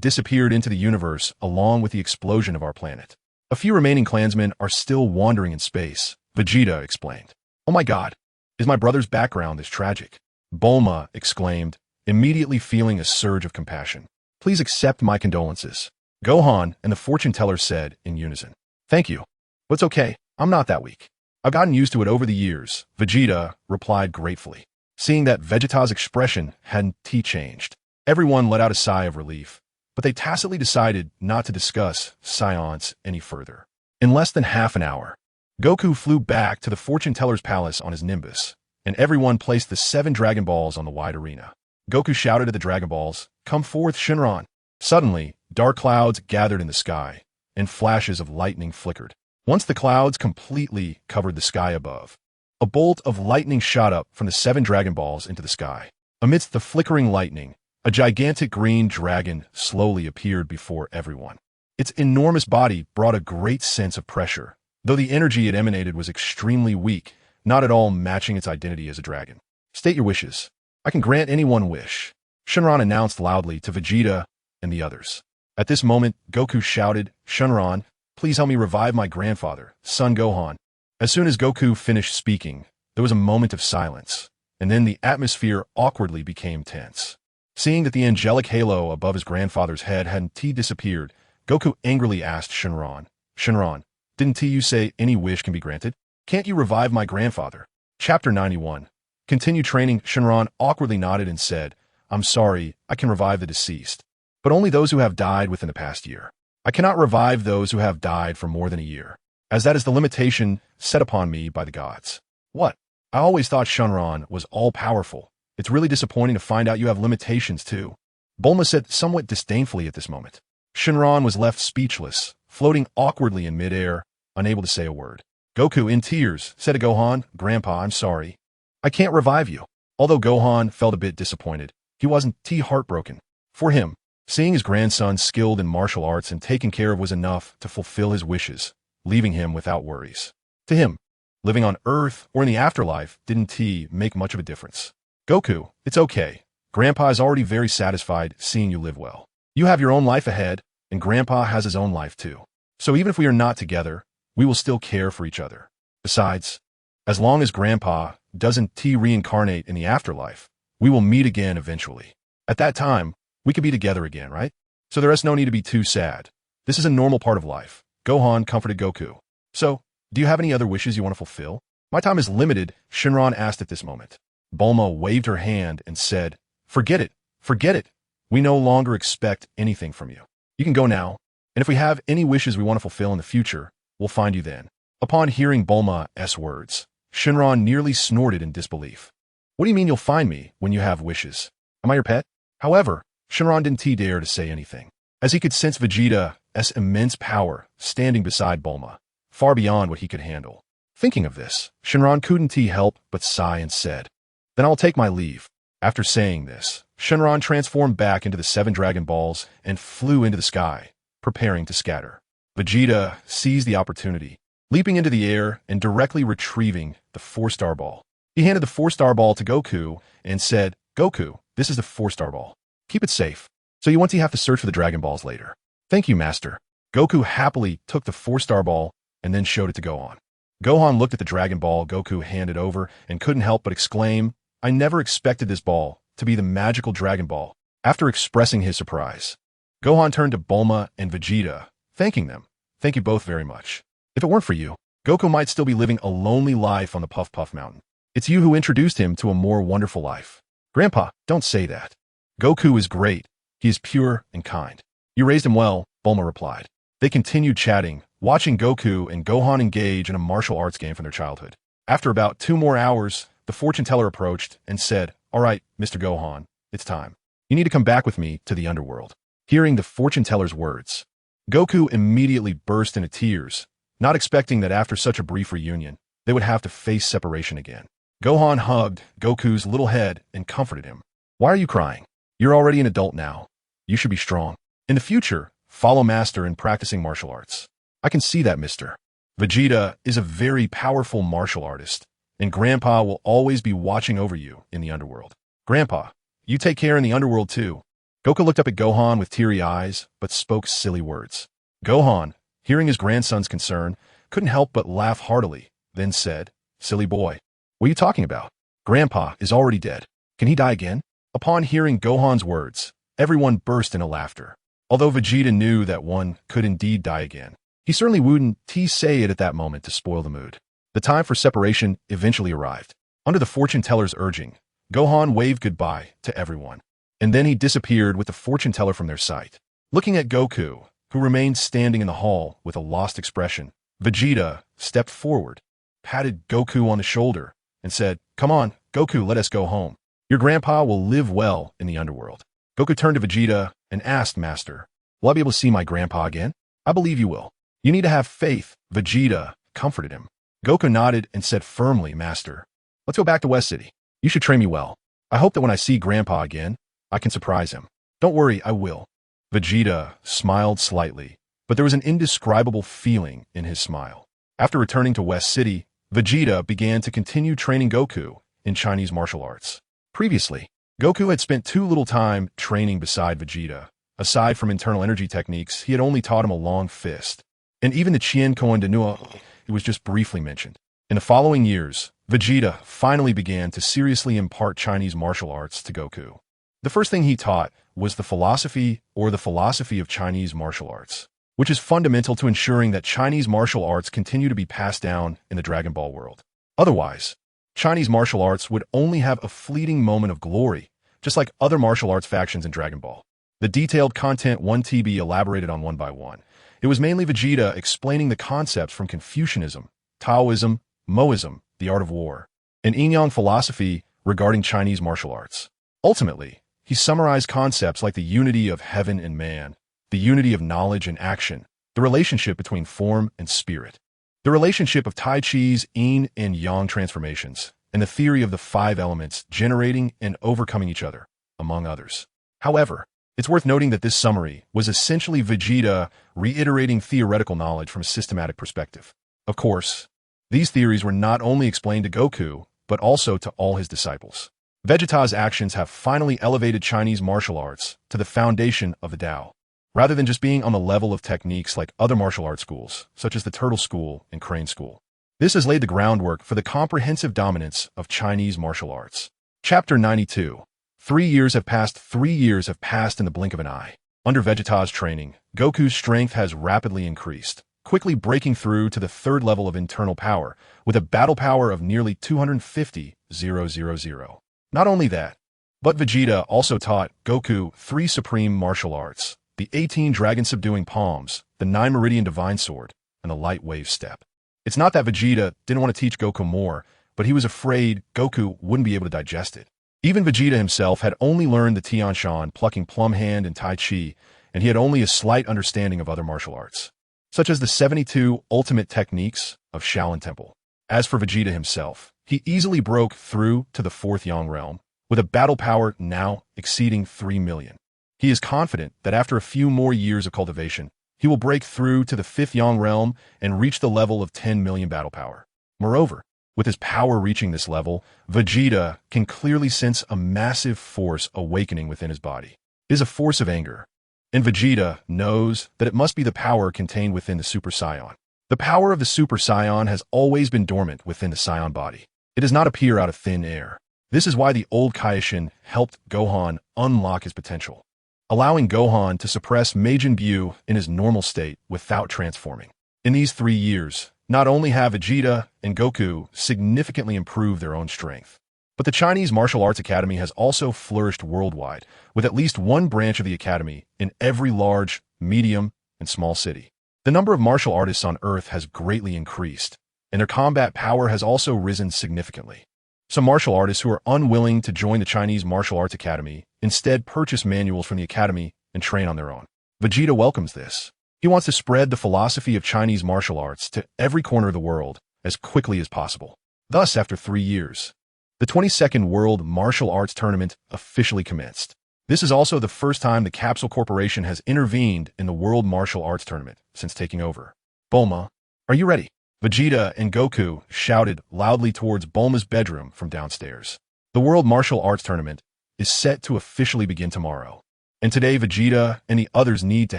disappeared into the universe along with the explosion of our planet. A few remaining clansmen are still wandering in space, Vegeta explained. Oh my god, is my brother's background this tragic? Bulma exclaimed, immediately feeling a surge of compassion. Please accept my condolences. Gohan and the fortune teller said in unison. Thank you. But it's okay, I'm not that weak. I've gotten used to it over the years, Vegeta replied gratefully. Seeing that Vegeta's expression hadn't changed, everyone let out a sigh of relief, but they tacitly decided not to discuss science any further. In less than half an hour, Goku flew back to the fortune teller's palace on his Nimbus, and everyone placed the 7 Dragon Balls on the wide arena. Goku shouted at the Dragon Balls, come forth, Shinron. Suddenly, dark clouds gathered in the sky, and flashes of lightning flickered. Once the clouds completely covered the sky above, a bolt of lightning shot up from the 7 Dragon Balls into the sky. Amidst the flickering lightning, a gigantic green dragon slowly appeared before everyone. Its enormous body brought a great sense of pressure, though the energy it emanated was extremely weak, not at all matching its identity as a dragon. State your wishes. I can grant any one wish, Shinron announced loudly to Vegeta and the others. At this moment, Goku shouted, Shinron, please help me revive my grandfather, son Gohan. As soon as Goku finished speaking, there was a moment of silence, and then the atmosphere awkwardly became tense. Seeing that the angelic halo above his grandfather's head hadn't disappeared, Goku angrily asked Shinron, Shinron, didn't you say any wish can be granted? Can't you revive my grandfather? Chapter 91. Continue training. Shinron awkwardly nodded and said, I'm sorry, I can revive the deceased, but only those who have died within the past year. I cannot revive those who have died for more than a year, as that is the limitation set upon me by the gods. What? I always thought Shinron was all-powerful. It's really disappointing to find out you have limitations too. Bulma said somewhat disdainfully at this moment. Shinron was left speechless, floating awkwardly in midair, unable to say a word. Goku, in tears, said to Gohan, Grandpa, I'm sorry. I can't revive you. Although Gohan felt a bit disappointed, he wasn't heartbroken. For him, seeing his grandson skilled in martial arts and taken care of was enough to fulfill his wishes, leaving him without worries. To him, living on Earth or in the afterlife didn't make much of a difference. Goku, it's okay. Grandpa is already very satisfied seeing you live well. You have your own life ahead, and Grandpa has his own life too. So even if we are not together, we will still care for each other. Besides, as long as Grandpa doesn't reincarnate in the afterlife, we will meet again eventually. At that time, we could be together again, right? So there is no need to be too sad. This is a normal part of life. Gohan comforted Goku. So, do you have any other wishes you want to fulfill? My time is limited, Shinron asked at this moment. Bulma waved her hand and said, Forget it. Forget it. We no longer expect anything from you. You can go now, and if we have any wishes we want to fulfill in the future, we'll find you then. Upon hearing Bulma's words, Shinron nearly snorted in disbelief. What do you mean you'll find me when you have wishes? Am I your pet? However, Shinron didn't dare to say anything, as he could sense Vegeta's immense power standing beside Bulma, far beyond what he could handle. Thinking of this, Shinron couldn't help but sigh and said, Then I'll take my leave. After saying this, Shinron transformed back into the 7 Dragon Balls and flew into the sky, preparing to scatter. Vegeta seized the opportunity, leaping into the air and directly retrieving the 4-star ball. He handed the 4-star ball to Goku and said, "Goku, this is the 4-star ball. Keep it safe, so you won't have to search for the Dragon Balls later." "Thank you, Master." Goku happily took the 4-star ball and then showed it to Gohan. Gohan looked at the Dragon Ball Goku handed over and couldn't help but exclaim, "I never expected this ball to be the magical Dragon Ball." After expressing his surprise, Gohan turned to Bulma and Vegeta, thanking them. "Thank you both very much. If it weren't for you, Goku might still be living a lonely life on the Puff Puff Mountain. It's you who introduced him to a more wonderful life." "Grandpa, don't say that. Goku is great. He is pure and kind." "You raised him well," Bulma replied. They continued chatting, watching Goku and Gohan engage in a martial arts game from their childhood. After about 2 more hours, the fortune teller approached and said, "All right, Mr. Gohan, it's time. You need to come back with me to the underworld." Hearing the fortune teller's words, Goku immediately burst into tears, not expecting that after such a brief reunion, they would have to face separation again. Gohan hugged Goku's little head and comforted him. "Why are you crying? You're already an adult now. You should be strong. In the future, follow Master in practicing martial arts." "I can see that, Mister. Vegeta is a very powerful martial artist, and Grandpa will always be watching over you in the underworld." "Grandpa, you take care in the underworld too." Goku looked up at Gohan with teary eyes, but spoke silly words. Gohan, hearing his grandson's concern, couldn't help but laugh heartily, then said, "Silly boy, what are you talking about? Grandpa is already dead. Can he die again?" Upon hearing Gohan's words, everyone burst into laughter. Although Vegeta knew that one could indeed die again, he certainly wouldn't say it at that moment to spoil the mood. The time for separation eventually arrived. Under the fortune teller's urging, Gohan waved goodbye to everyone, and then he disappeared with the fortune teller from their sight. Looking at Goku, who remained standing in the hall with a lost expression, Vegeta stepped forward, patted Goku on the shoulder, and said, "Come on, Goku, let us go home. Your grandpa will live well in the underworld." Goku turned to Vegeta and asked, "Master, will I be able to see my grandpa again?" "I believe you will. You need to have faith," Vegeta comforted him. Goku nodded and said firmly, "Master, let's go back to West City. You should train me well. I hope that when I see Grandpa again, I can surprise him." "Don't worry, I will." Vegeta smiled slightly, but there was an indescribable feeling in his smile. After returning to West City, Vegeta began to continue training Goku in Chinese martial arts. Previously, Goku had spent too little time training beside Vegeta. Aside from internal energy techniques, he had only taught him a long fist. And even the Chien Koan de Nua, it was just briefly mentioned. In the following years, Vegeta finally began to seriously impart Chinese martial arts to Goku. The first thing he taught was the philosophy of Chinese martial arts, which is fundamental to ensuring that Chinese martial arts continue to be passed down in the Dragon Ball world. Otherwise, Chinese martial arts would only have a fleeting moment of glory, just like other martial arts factions in Dragon Ball. The detailed content 1 be elaborated on one by one. It was mainly Vegeta explaining the concepts from Confucianism, Taoism, Moism, the art of war, and Yin Yang philosophy regarding Chinese martial arts. Ultimately, he summarized concepts like the unity of heaven and man, the unity of knowledge and action, the relationship between form and spirit, the relationship of Tai Chi's yin and yang transformations, and the theory of the 5 elements generating and overcoming each other, among others. However, it's worth noting that this summary was essentially Vegeta reiterating theoretical knowledge from a systematic perspective. Of course, these theories were not only explained to Goku, but also to all his disciples. Vegeta's actions have finally elevated Chinese martial arts to the foundation of the Tao, rather than just being on the level of techniques like other martial arts schools, such as the Turtle School and Crane School. This has laid the groundwork for the comprehensive dominance of Chinese martial arts. Chapter 92. 3 years have passed. 3 years have passed in the blink of an eye. Under Vegeta's training, Goku's strength has rapidly increased, quickly breaking through to the 3rd level of internal power, with a battle power of nearly 250,000. Not only that, but Vegeta also taught Goku 3 supreme martial arts, the 18 dragon-subduing palms, the 9 meridian divine sword, and the light wave step. It's not that Vegeta didn't want to teach Goku more, but he was afraid Goku wouldn't be able to digest it. Even Vegeta himself had only learned the Tian Shan, plucking Plum Hand and Tai Chi, and he had only a slight understanding of other martial arts, such as the 72 ultimate techniques of Shaolin Temple. As for Vegeta himself, he easily broke through to the 4th Yang realm, with a battle power now exceeding 3 million. He is confident that after a few more years of cultivation, he will break through to the 5th Yang realm and reach the level of 10 million battle power. Moreover, With his power reaching this level, Vegeta can clearly sense a massive force awakening within his body. It is a force of anger, and Vegeta knows that it must be the power contained within the Super Saiyan. The power of the Super Saiyan has always been dormant within the Saiyan body. It does not appear out of thin air. This is why the old Kaioshin helped Gohan unlock his potential, allowing Gohan to suppress Majin Buu in his normal state without transforming. In these 3 years, not only have Vegeta and Goku significantly improved their own strength, but the Chinese Martial Arts Academy has also flourished worldwide, with at least one branch of the academy in every large, medium, and small city. The number of martial artists on Earth has greatly increased, and their combat power has also risen significantly. Some martial artists who are unwilling to join the Chinese Martial Arts Academy instead purchase manuals from the academy and train on their own. Vegeta welcomes this. He wants to spread the philosophy of Chinese martial arts to every corner of the world as quickly as possible. Thus, after 3 years, the 22nd World Martial Arts Tournament officially commenced. This is also the first time the Capsule Corporation has intervened in the World Martial Arts Tournament since taking over. Bulma, are you ready? Vegeta and Goku shouted loudly towards Bulma's bedroom from downstairs. The World Martial Arts Tournament is set to officially begin tomorrow, and today Vegeta and the others need to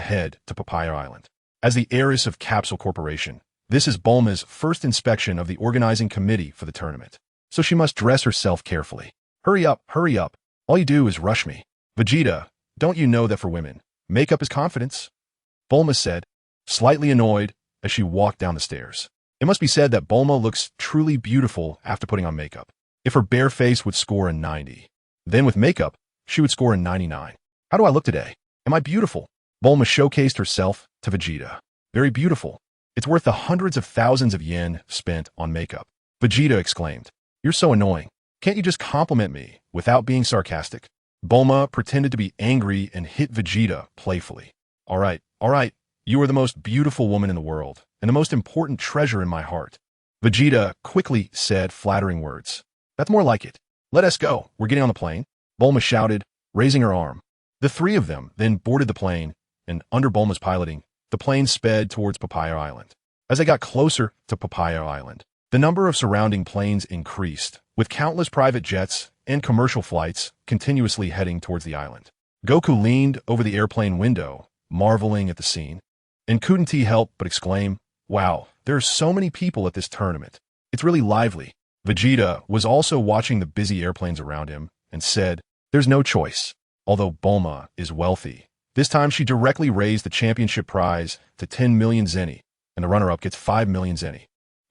head to Papaya Island. As the heiress of Capsule Corporation, this is Bulma's first inspection of the organizing committee for the tournament, so she must dress herself carefully. Hurry up, hurry up. All you do is rush me. Vegeta, don't you know that for women, makeup is confidence? Bulma said, slightly annoyed as she walked down the stairs. It must be said that Bulma looks truly beautiful after putting on makeup. If her bare face would score a 90, then with makeup, she would score a 99. How do I look today? Am I beautiful? Bulma showcased herself to Vegeta. Very beautiful. It's worth the hundreds of thousands of yen spent on makeup. Vegeta exclaimed, you're so annoying. Can't you just compliment me without being sarcastic? Bulma pretended to be angry and hit Vegeta playfully. All right. You are the most beautiful woman in the world, and the most important treasure in my heart. Vegeta quickly said flattering words. That's more like it. Let us go. We're getting on the plane. Bulma shouted, raising her arm. The 3 of them then boarded the plane, and under Bulma's piloting, the plane sped towards Papaya Island. As they got closer to Papaya Island, the number of surrounding planes increased, with countless private jets and commercial flights continuously heading towards the island. Goku leaned over the airplane window, marveling at the scene, and couldn't he help but exclaim, wow, there are so many people at this tournament. It's really lively. Vegeta was also watching the busy airplanes around him and said, there's no choice. Although Bulma is wealthy, this time she directly raised the championship prize to 10 million zeni, and the runner-up gets 5 million zeni.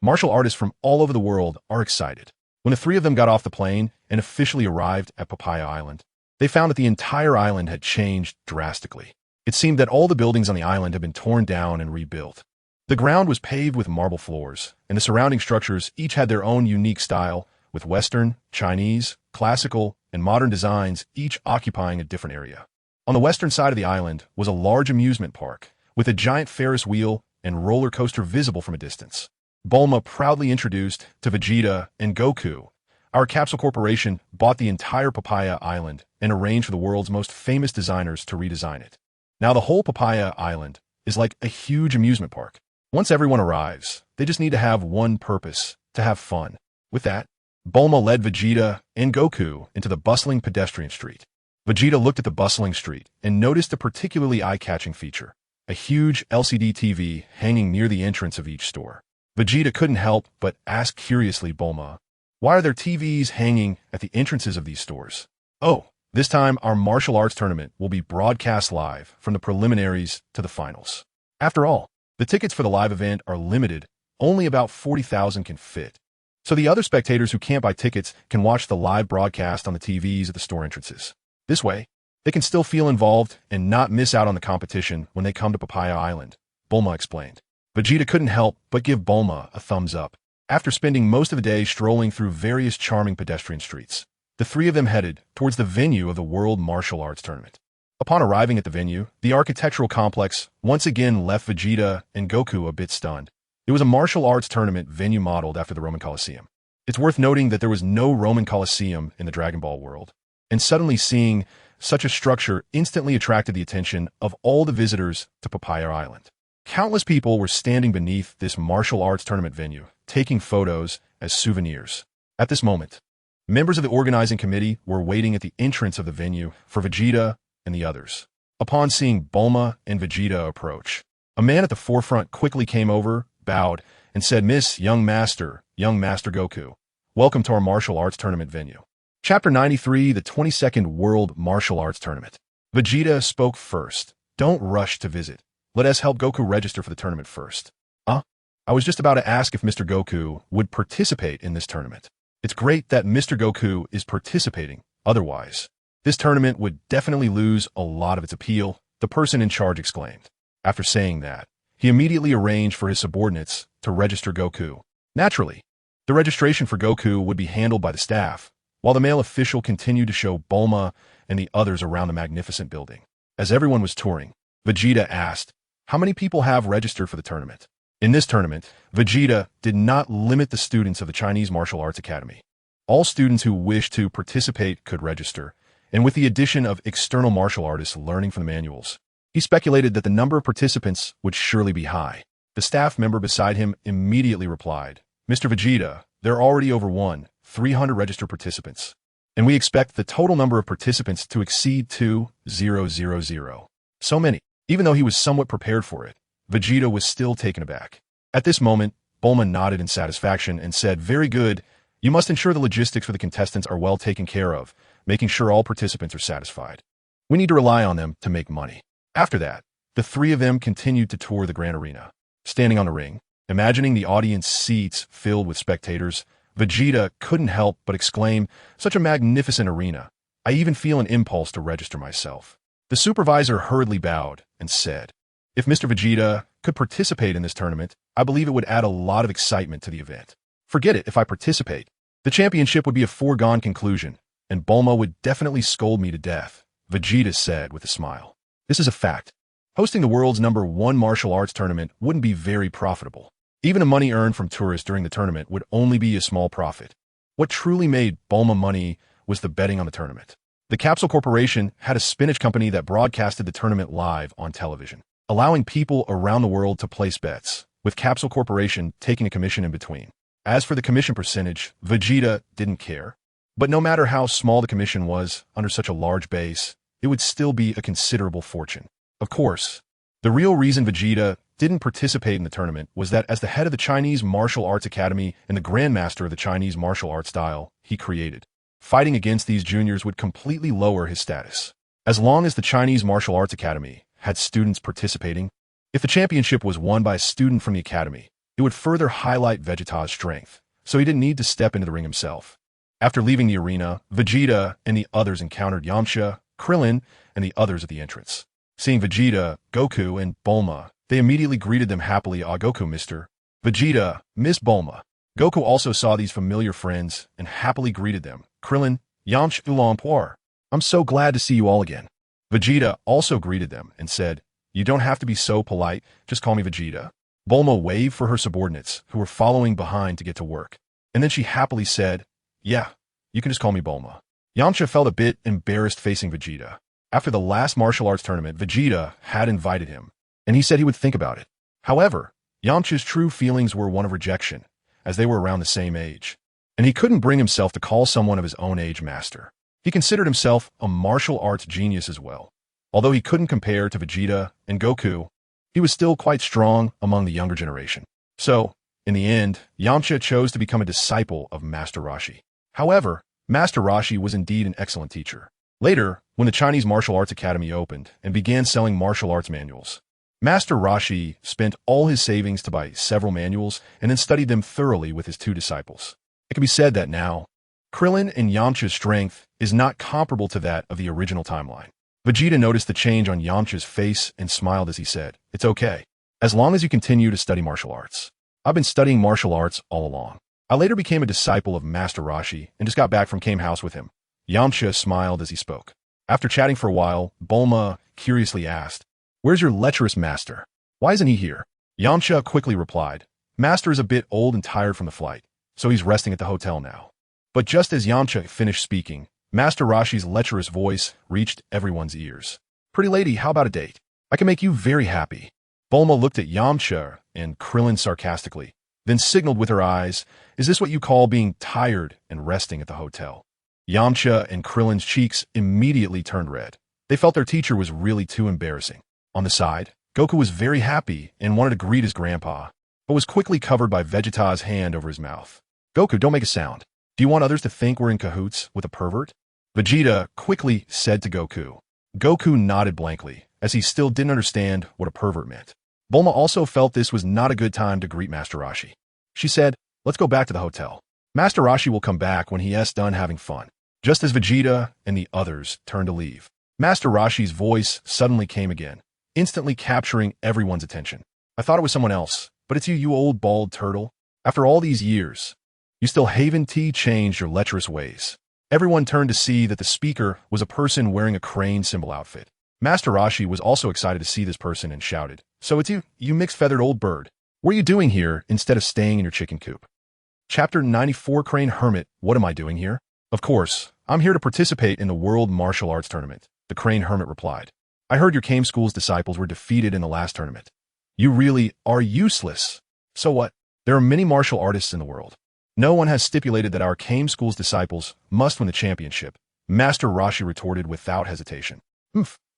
Martial artists from all over the world are excited. When the 3 of them got off the plane and officially arrived at Papaya Island, they found that the entire island had changed drastically. It seemed that all the buildings on the island had been torn down and rebuilt. The ground was paved with marble floors, and the surrounding structures each had their own unique style, with Western, Chinese, classical, and modern designs each occupying a different area. On the western side of the island was a large amusement park, with a giant Ferris wheel and roller coaster visible from a distance. Bulma proudly introduced to Vegeta and Goku, our Capsule Corporation bought the entire Papaya Island and arranged for the world's most famous designers to redesign it. Now the whole Papaya Island is like a huge amusement park. Once everyone arrives, they just need to have one purpose, to have fun. With that, Bulma led Vegeta and Goku into the bustling pedestrian street. Vegeta looked at the bustling street and noticed a particularly eye-catching feature, a huge LCD TV hanging near the entrance of each store. Vegeta couldn't help but ask curiously Bulma, why are there TVs hanging at the entrances of these stores? Oh, this time our martial arts tournament will be broadcast live from the preliminaries to the finals. After all, the tickets for the live event are limited, only about 40,000 can fit. So the other spectators who can't buy tickets can watch the live broadcast on the TVs at the store entrances. This way, they can still feel involved and not miss out on the competition when they come to Papaya Island, Bulma explained. Vegeta couldn't help but give Bulma a thumbs up. After spending most of the day strolling through various charming pedestrian streets, the 3 of them headed towards the venue of the World Martial Arts Tournament. Upon arriving at the venue, the architectural complex once again left Vegeta and Goku a bit stunned. It was a martial arts tournament venue modeled after the Roman Colosseum. It's worth noting that there was no Roman Colosseum in the Dragon Ball world, and suddenly seeing such a structure instantly attracted the attention of all the visitors to Papaya Island. Countless people were standing beneath this martial arts tournament venue, taking photos as souvenirs. At this moment, members of the organizing committee were waiting at the entrance of the venue for Vegeta and the others. Upon seeing Bulma and Vegeta approach, a man at the forefront quickly came over, bowed, and said, "Miss Young Master Goku, welcome to our martial arts tournament venue." Chapter 93, the 22nd World Martial Arts Tournament. Vegeta spoke first. "Don't rush to visit. Let us help Goku register for the tournament first." I was just about to ask if Mr. Goku would participate in this tournament. It's great that Mr. Goku is participating. Otherwise, this tournament would definitely lose a lot of its appeal, the person in charge exclaimed. After saying that, he immediately arranged for his subordinates to register Goku. Naturally, the registration for Goku would be handled by the staff, while the male official continued to show Bulma and the others around the magnificent building. As everyone was touring, Vegeta asked, "How many people have registered for the tournament?" In this tournament, Vegeta did not limit the students of the Chinese Martial Arts Academy. All students who wished to participate could register, and with the addition of external martial artists learning from the manuals, he speculated that the number of participants would surely be high. The staff member beside him immediately replied, "Mr. Vegeta, there are already over 300 registered participants, and we expect the total number of participants to exceed 2,000. So many." Even though he was somewhat prepared for it, Vegeta was still taken aback. At this moment, Bulma nodded in satisfaction and said, "Very good. You must ensure the logistics for the contestants are well taken care of, making sure all participants are satisfied. We need to rely on them to make money." After that, the three of them continued to tour the grand arena. Standing on the ring, imagining the audience seats filled with spectators, Vegeta couldn't help but exclaim, "Such a magnificent arena. I even feel an impulse to register myself." The supervisor hurriedly bowed and said, "If Mr. Vegeta could participate in this tournament, I believe it would add a lot of excitement to the event. Forget it if I participate. The championship would be a foregone conclusion, and Bulma would definitely scold me to death," Vegeta said with a smile. "This is a fact. Hosting the world's #1 martial arts tournament wouldn't be very profitable. Even the money earned from tourists during the tournament would only be a small profit. What truly made Bulma money was the betting on the tournament. The Capsule Corporation had a spinach company that broadcasted the tournament live on television, allowing people around the world to place bets, with Capsule Corporation taking a commission in between. As for the commission percentage, Vegeta didn't care. But no matter how small the commission was, under such a large base, it would still be a considerable fortune. Of course, the real reason Vegeta didn't participate in the tournament was that as the head of the Chinese Martial Arts Academy and the Grandmaster of the Chinese martial arts style he created, fighting against these juniors would completely lower his status. As long as the Chinese Martial Arts Academy had students participating, if the championship was won by a student from the academy, it would further highlight Vegeta's strength, so he didn't need to step into the ring himself. After leaving the arena, Vegeta and the others encountered Yamcha, Krillin, and the others at the entrance. Seeing Vegeta, Goku, and Bulma, they immediately greeted them happily. "Ah, Goku, Mr. Vegeta, Miss Bulma." Goku also saw these familiar friends and happily greeted them. "Krillin, Yamcha, Ulan Puar. I'm so glad to see you all again." Vegeta also greeted them and said, "You don't have to be so polite, just call me Vegeta." Bulma waved for her subordinates, who were following behind to get to work, and then she happily said, "Yeah, you can just call me Bulma." Yamcha felt a bit embarrassed facing Vegeta. After the last martial arts tournament, Vegeta had invited him, and he said he would think about it. However, Yamcha's true feelings were one of rejection, as they were around the same age, and he couldn't bring himself to call someone of his own age master. He considered himself a martial arts genius as well. Although he couldn't compare to Vegeta and Goku, he was still quite strong among the younger generation. So, in the end, Yamcha chose to become a disciple of Master Roshi. However, Master Roshi was indeed an excellent teacher. Later, when the Chinese Martial Arts Academy opened and began selling martial arts manuals, Master Roshi spent all his savings to buy several manuals and then studied them thoroughly with his two disciples. It can be said that now, Krillin and Yamcha's strength is not comparable to that of the original timeline. Vegeta noticed the change on Yamcha's face and smiled as he said, "It's okay, as long as you continue to study martial arts. I've been studying martial arts all along. I later became a disciple of Master Roshi and just got back from Kame House with him." Yamcha smiled as he spoke. After chatting for a while, Bulma curiously asked, "Where's your lecherous master? Why isn't he here?" Yamcha quickly replied, "Master is a bit old and tired from the flight, so he's resting at the hotel now." But just as Yamcha finished speaking, Master Roshi's lecherous voice reached everyone's ears. "Pretty lady, how about a date? I can make you very happy." Bulma looked at Yamcha and Krillin sarcastically. then signaled with her eyes, "Is this what you call being tired and resting at the hotel?" Yamcha and Krillin's cheeks immediately turned red. They felt their teacher was really too embarrassing. On the side, Goku was very happy and wanted to greet his grandpa, but was quickly covered by Vegeta's hand over his mouth. "Goku, don't make a sound. Do you want others to think we're in cahoots with a pervert?" Vegeta quickly said to Goku. Goku nodded blankly, as he still didn't understand what a pervert meant. Bulma also felt this was not a good time to greet Master Roshi. She said, "Let's go back to the hotel. Master Roshi will come back when he's done having fun." Just as Vegeta and the others turned to leave, Master Roshi's voice suddenly came again, instantly capturing everyone's attention. "I thought it was someone else, but it's you, you old bald turtle. After all these years, you still haven't changed your lecherous ways." Everyone turned to see that the speaker was a person wearing a crane symbol outfit. Master Roshi was also excited to see this person and shouted, "So it's you, you mixed-feathered old bird. What are you doing here instead of staying in your chicken coop?" Chapter 94 Crane Hermit, what am I doing here? "Of course, I'm here to participate in the World Martial Arts Tournament," the Crane Hermit replied. "I heard your Kame School's disciples were defeated in the last tournament. You really are useless. So what? There are many martial artists in the world. No one has stipulated that our Kame School's disciples must win the championship," Master Roshi retorted without hesitation.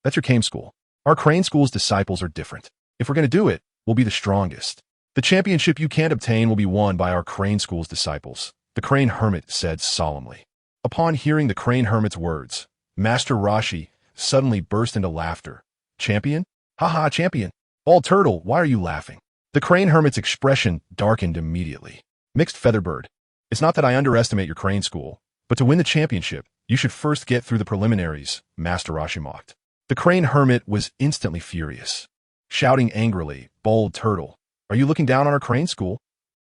That's your Kame School. Our Crane School's disciples are different. If we're going to do it, we'll be the strongest. The championship you can't obtain will be won by our Crane School's disciples," the Crane Hermit said solemnly. Upon hearing the Crane Hermit's words, Master Roshi suddenly burst into laughter. "Champion? Haha, champion. Bald turtle, why are you laughing?" The Crane Hermit's expression darkened immediately. "Mixed feather bird. It's not that I underestimate your Crane School, but to win the championship, you should first get through the preliminaries," Master Roshi mocked. The Crane Hermit was instantly furious, shouting angrily, "Bold turtle, are you looking down on our Crane School?"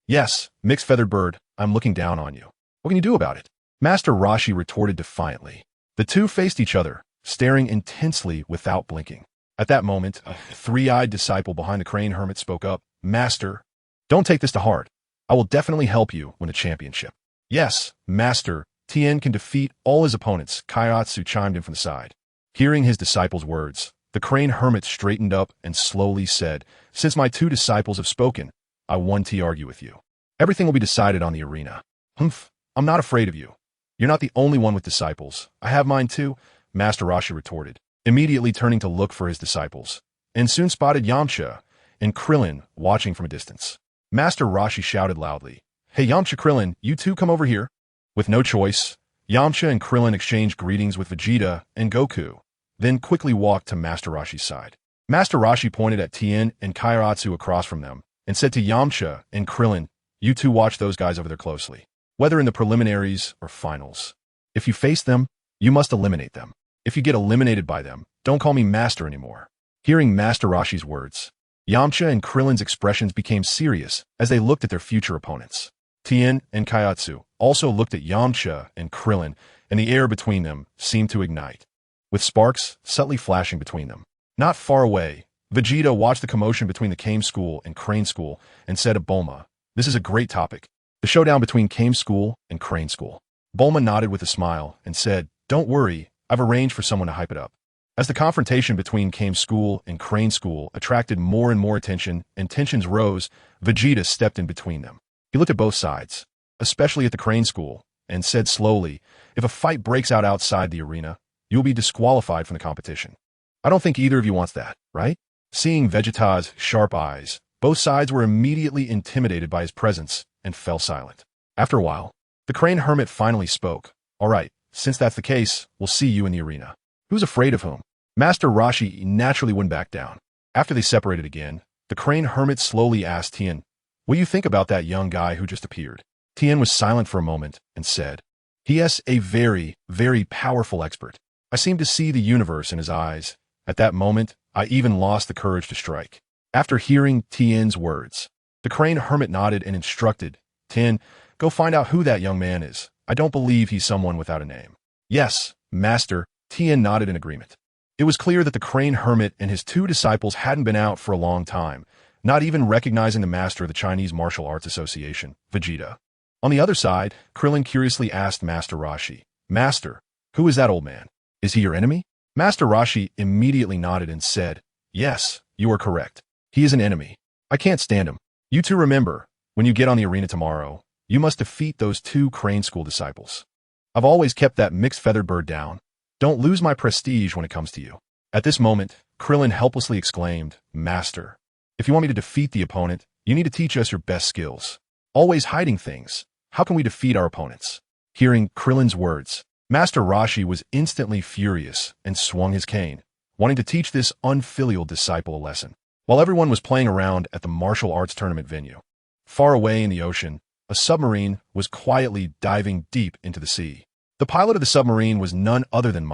"Yes, mixed feathered bird, I'm looking down on you. What can you do about it?" Master Roshi retorted defiantly. The two faced each other, staring intensely without blinking. At that moment, a three-eyed disciple behind the Crane Hermit spoke up, "Master, don't take this to heart. I will definitely help you win the championship." "Yes, Master, Tien can defeat all his opponents," Kaiatsu chimed in from the side. Hearing his disciple's words, the Crane Hermit straightened up and slowly said, "Since my two disciples have spoken, I want to argue with you. Everything will be decided on the arena." "I'm not afraid of you. You're not the only one with disciples. I have mine too," Master Roshi retorted, immediately turning to look for his disciples, and soon spotted Yamcha and Krillin watching from a distance. Master Roshi shouted loudly, "Hey Yamcha, Krillin, you two come over here." With no choice, Yamcha and Krillin exchanged greetings with Vegeta and Goku, then quickly walked to Master Roshi's side. Master Roshi pointed at Tien and Kairatsu across from them and said to Yamcha and Krillin, "You two watch those guys over there closely, whether in the preliminaries or finals. If you face them, you must eliminate them. If you get eliminated by them, don't call me Master anymore." Hearing Master Roshi's words, Yamcha and Krillin's expressions became serious as they looked at their future opponents. Tien and Kaiatsu also looked at Yamcha and Krillin, and the air between them seemed to ignite, with sparks subtly flashing between them. Not far away, Vegeta watched the commotion between the Kame School and Crane School and said to Bulma, "This is a great topic. The showdown between Kame School and Crane School." Bulma nodded with a smile and said, "Don't worry, I've arranged for someone to hype it up." As the confrontation between Kame School and Crane School attracted more and more attention and tensions rose, Vegeta stepped in between them. He looked at both sides, especially at the Crane School, and said slowly, "If a fight breaks out outside the arena, you will be disqualified from the competition. I don't think either of you wants that, right?" Seeing Vegeta's sharp eyes, both sides were immediately intimidated by his presence and fell silent. After a while, the Crane Hermit finally spoke. "All right, since that's the case, we'll see you in the arena." Who's afraid of whom? Master Roshi naturally wouldn't back down. After they separated again, the Crane Hermit slowly asked Tien, "What do you think about that young guy who just appeared?" Tien was silent for a moment and said, "He is a very, very powerful expert. I seem to see the universe in his eyes. At that moment, I even lost the courage to strike." After hearing Tien's words, the Crane Hermit nodded and instructed, "Tien, go find out who that young man is. I don't believe he's someone without a name." "Yes, Master," Tien nodded in agreement. It was clear that the Crane Hermit and his two disciples hadn't been out for a long time, not even recognizing the master of the Chinese Martial Arts Association, Vegeta. On the other side, Krillin curiously asked Master Roshi, "Master, who is that old man? Is he your enemy?" Master Roshi immediately nodded and said, "Yes, you are correct. He is an enemy. I can't stand him. You two remember, When you get on the arena tomorrow, you must defeat those 2 Crane School disciples. I've always kept that mixed feathered bird down. Don't lose my prestige when it comes to you." At this moment, Krillin helplessly exclaimed, "Master, if you want me to defeat the opponent, you need to teach us your best skills. Always hiding things. How can we defeat our opponents?" Hearing Krillin's words, Master Roshi was instantly furious and swung his cane, wanting to teach this unfilial disciple a lesson. While everyone was playing around at the martial arts tournament venue, far away in the ocean, a submarine was quietly diving deep into the sea. The pilot of the submarine was none other than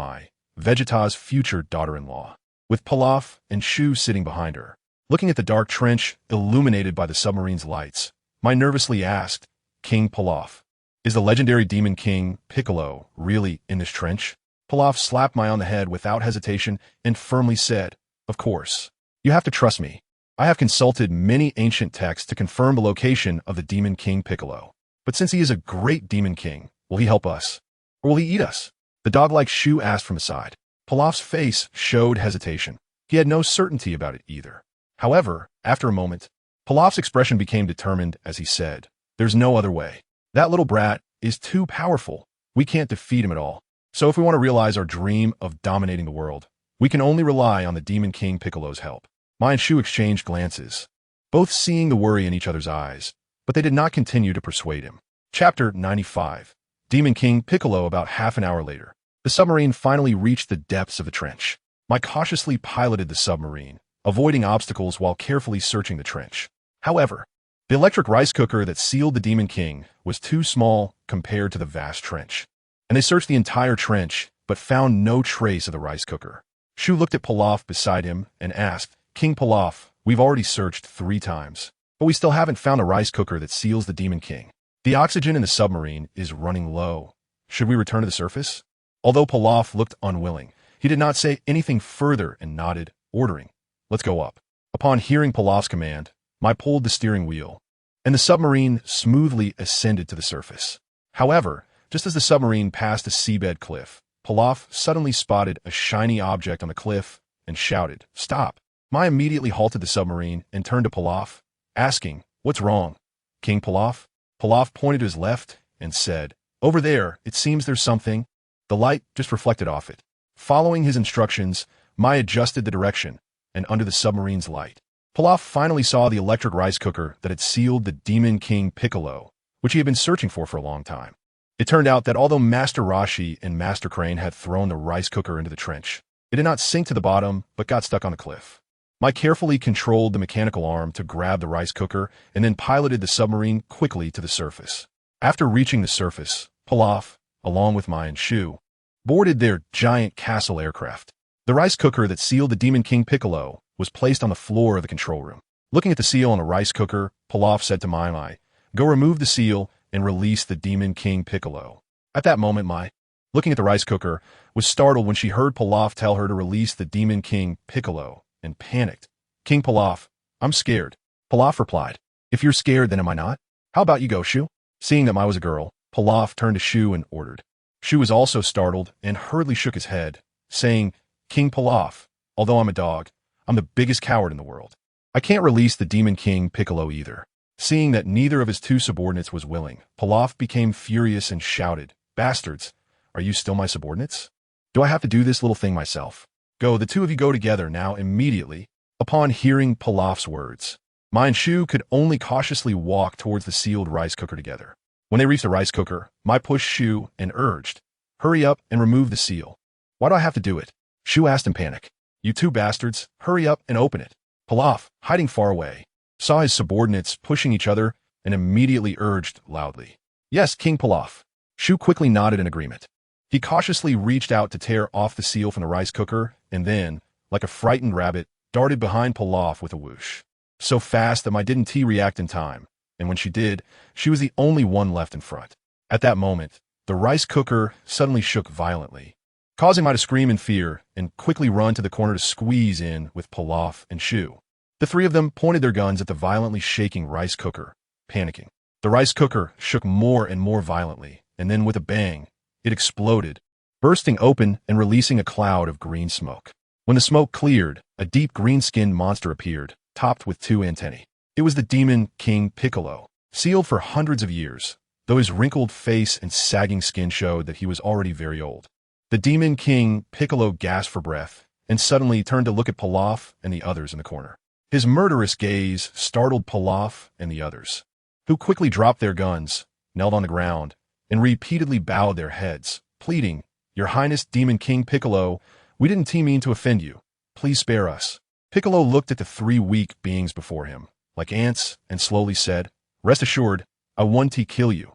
Vegeta's future daughter-in-law, with Pilaf and Shu sitting behind her. Looking at the dark trench illuminated by the submarine's lights, Mai nervously asked, "King Pilaf, is the legendary Demon King Piccolo really in this trench?" Pilaf slapped Mai on the head without hesitation and firmly said, "Of course. You have to trust me. I have consulted many ancient texts to confirm the location of the Demon King Piccolo. But since he is a great Demon King, will he help us? Or will he eat us?" The dog-like Shu asked from aside. Pilaf's face showed hesitation. He had no certainty about it either. However, after a moment, Pilaf's expression became determined as he said, "There's no other way. That little brat is too powerful. We can't defeat him at all. So if we want to realize our dream of dominating the world, we can only rely on the Demon King Piccolo's help." Mai and Shu exchanged glances, both seeing the worry in each other's eyes, but they did not continue to persuade him. Chapter 95. Demon King Piccolo. About half an hour later, the submarine finally reached the depths of the trench. Mai cautiously piloted the submarine, avoiding obstacles while carefully searching the trench. However, the electric rice cooker that sealed the Demon King was too small compared to the vast trench, and they searched the entire trench but found no trace of the rice cooker. Shu looked at Pilaf beside him and asked, "King Pilaf, we've already searched 3 times, but we still haven't found a rice cooker that seals the Demon King. The oxygen in the submarine is running low. Should we return to the surface?" Although Pilaf looked unwilling, he did not say anything further and nodded, ordering, "Let's go up." Upon hearing Pilaf's command, Mai pulled the steering wheel, and the submarine smoothly ascended to the surface. However, just as the submarine passed a seabed cliff, Pilaf suddenly spotted a shiny object on the cliff and shouted, "Stop!" Mai immediately halted the submarine and turned to Pilaf, asking, "What's wrong, King Pilaf?" Pilaf pointed to his left and said, "Over there, it seems there's something." The light just reflected off it. Following his instructions, Mai adjusted the direction, and under the submarine's light, Pilaf finally saw the electric rice cooker that had sealed the Demon King Piccolo, which he had been searching for a long time. It turned out that although Master Roshi and Master Crane had thrown the rice cooker into the trench, it did not sink to the bottom but got stuck on the cliff. Mai carefully controlled the mechanical arm to grab the rice cooker and then piloted the submarine quickly to the surface. After reaching the surface, Pilaf, along with Mai and Shu, boarded their giant castle aircraft. The rice cooker that sealed the Demon King Piccolo was placed on the floor of the control room. Looking at the seal on the rice cooker, Pilaf said to Mai, "Go remove the seal and release the Demon King Piccolo." At that moment, Mai, looking at the rice cooker, was startled when she heard Pilaf tell her to release the Demon King Piccolo, and panicked. "King Pilaf, I'm scared." Pilaf replied, "If you're scared, then am I not? How about you go, Shu?" Seeing that Mai was a girl, Pilaf turned to Shu and ordered. Shu was also startled and hurriedly shook his head, saying, "King Pilaf, although I'm a dog, I'm the biggest coward in the world. I can't release the Demon King Piccolo either." Seeing that neither of his 2 subordinates was willing, Pilaf became furious and shouted, "Bastards, are you still my subordinates? Do I have to do this little thing myself? Go, the 2 of you go together now immediately." Upon hearing Pilaf's words, Mai and Shu could only cautiously walk towards the sealed rice cooker together. When they reached the rice cooker, Mai pushed Shu and urged, "Hurry up and remove the seal." "Why do I have to do it?" Shu asked in panic. "You 2 bastards, hurry up and open it." Pilaf, hiding far away, saw his subordinates pushing each other and immediately urged loudly, "Yes, King Pilaf." Shu quickly nodded in agreement. He cautiously reached out to tear off the seal from the rice cooker and then, like a frightened rabbit, darted behind Pilaf with a whoosh. So fast that Mai didn't react in time, and when she did, she was the only one left in front. At that moment, the rice cooker suddenly shook violently, causing Mai to scream in fear and quickly run to the corner to squeeze in with Pilaf and Shu. The 3 of them pointed their guns at the violently shaking rice cooker, panicking. The rice cooker shook more and more violently, and then with a bang, it exploded, bursting open and releasing a cloud of green smoke. When the smoke cleared, a deep green-skinned monster appeared, topped with 2 antennae. It was the Demon King Piccolo. sealed for hundreds of years, though his wrinkled face and sagging skin showed that he was already very old. The Demon King, Piccolo, gasped for breath, and suddenly turned to look at Pilaf and the others in the corner. His murderous gaze startled Pilaf and the others, who quickly dropped their guns, knelt on the ground, and repeatedly bowed their heads, pleading, "Your Highness Demon King Piccolo, we didn't mean to offend you. Please spare us." Piccolo looked at the three weak beings before him, like ants, and slowly said, "Rest assured, I won't kill you.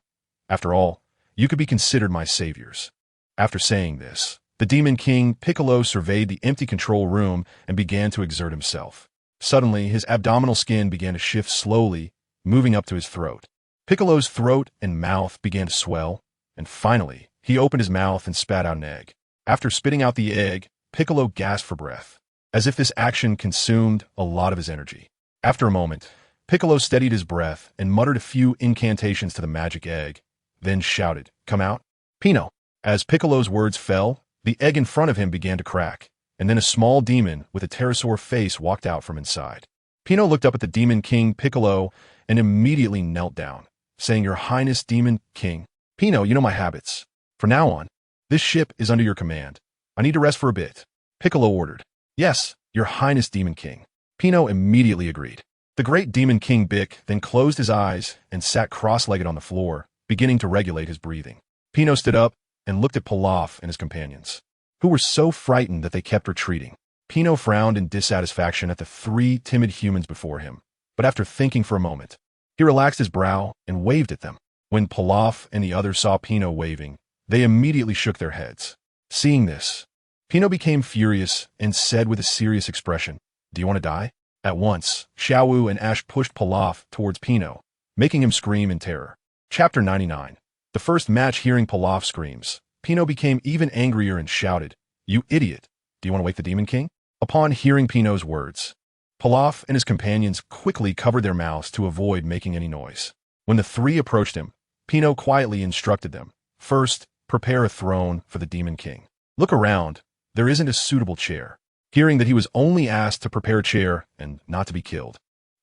After all, you could be considered my saviors." After saying this, the Demon King Piccolo surveyed the empty control room and began to exert himself. Suddenly, his abdominal skin began to shift slowly, moving up to his throat. Piccolo's throat and mouth began to swell, and finally, he opened his mouth and spat out an egg. After spitting out the egg, Piccolo gasped for breath, as if this action consumed a lot of his energy. After a moment, Piccolo steadied his breath and muttered a few incantations to the magic egg, then shouted, "Come out, Pino." As Piccolo's words fell, the egg in front of him began to crack, and then a small demon with a pterosaur face walked out from inside. Pino looked up at the Demon King Piccolo and immediately knelt down, saying, "Your Highness Demon King. Pino, you know my habits. From now on, this ship is under your command. I need to rest for a bit," Piccolo ordered. "Yes, Your Highness Demon King." Pino immediately agreed. The great Demon King Bic then closed his eyes and sat cross-legged on the floor, beginning to regulate his breathing. Pino stood up and looked at Pilaf and his companions, who were so frightened that they kept retreating. Pino frowned in dissatisfaction at the three timid humans before him, but after thinking for a moment, he relaxed his brow and waved at them. When Pilaf and the others saw Pino waving, they immediately shook their heads. Seeing this, Pino became furious and said with a serious expression, "Do you want to die?" At once, Xiaowu and Ash pushed Pilaf towards Pino, making him scream in terror. Chapter 99. The first match. Hearing Pilaf's screams, Pino became even angrier and shouted, "You idiot! Do you want to wake the Demon King?" Upon hearing Pino's words, Pilaf and his companions quickly covered their mouths to avoid making any noise. When the three approached him, Pino quietly instructed them, "First, prepare a throne for the Demon King. Look around, there isn't a suitable chair." Hearing that he was only asked to prepare a chair and not to be killed,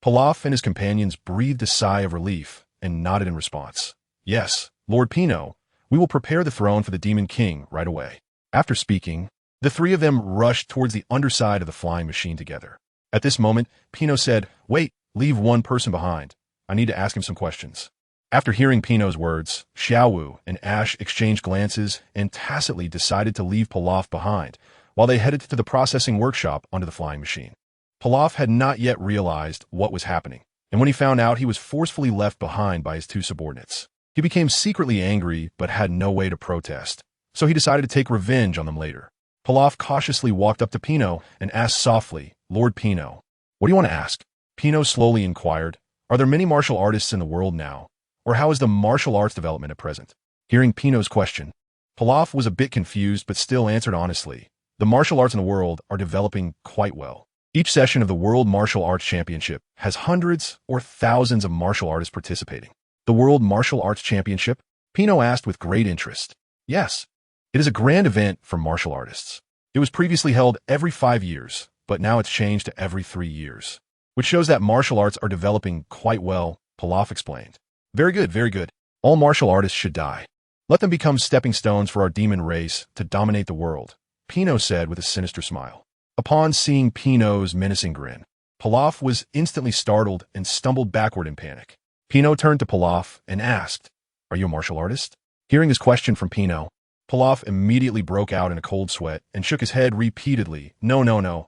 Pilaf and his companions breathed a sigh of relief and nodded in response. "Yes, Lord Pino, we will prepare the throne for the Demon King right away." After speaking, the three of them rushed towards the underside of the flying machine together. At this moment, Pino said, "Wait, leave one person behind. I need to ask him some questions." After hearing Pino's words, Xiaowu and Ash exchanged glances and tacitly decided to leave Pilaf behind, while they headed to the processing workshop under the flying machine. Pilaf had not yet realized what was happening, and when he found out, he was forcefully left behind by his two subordinates. He became secretly angry but had no way to protest, so he decided to take revenge on them later. Pilaf cautiously walked up to Pino and asked softly, "Lord Pino, what do you want to ask?" Pino slowly inquired, "Are there many martial artists in the world now, or how is the martial arts development at present?" Hearing Pino's question, Pilaf was a bit confused but still answered honestly, "The martial arts in the world are developing quite well. Each session of the World Martial Arts Championship has hundreds or thousands of martial artists participating." "The World Martial Arts Championship?" Pino asked with great interest. "Yes. It is a grand event for martial artists. It was previously held every 5 years, but now it's changed to every 3 years, which shows that martial arts are developing quite well," Pilaf explained. Very good. All martial artists should die. Let them become stepping stones for our demon race to dominate the world," Pino said with a sinister smile. Upon seeing Pino's menacing grin, Pilaf was instantly startled and stumbled backward in panic. Pino turned to Pilaf and asked, "Are you a martial artist?" Hearing his question from Pino, Pilaf immediately broke out in a cold sweat and shook his head repeatedly. No,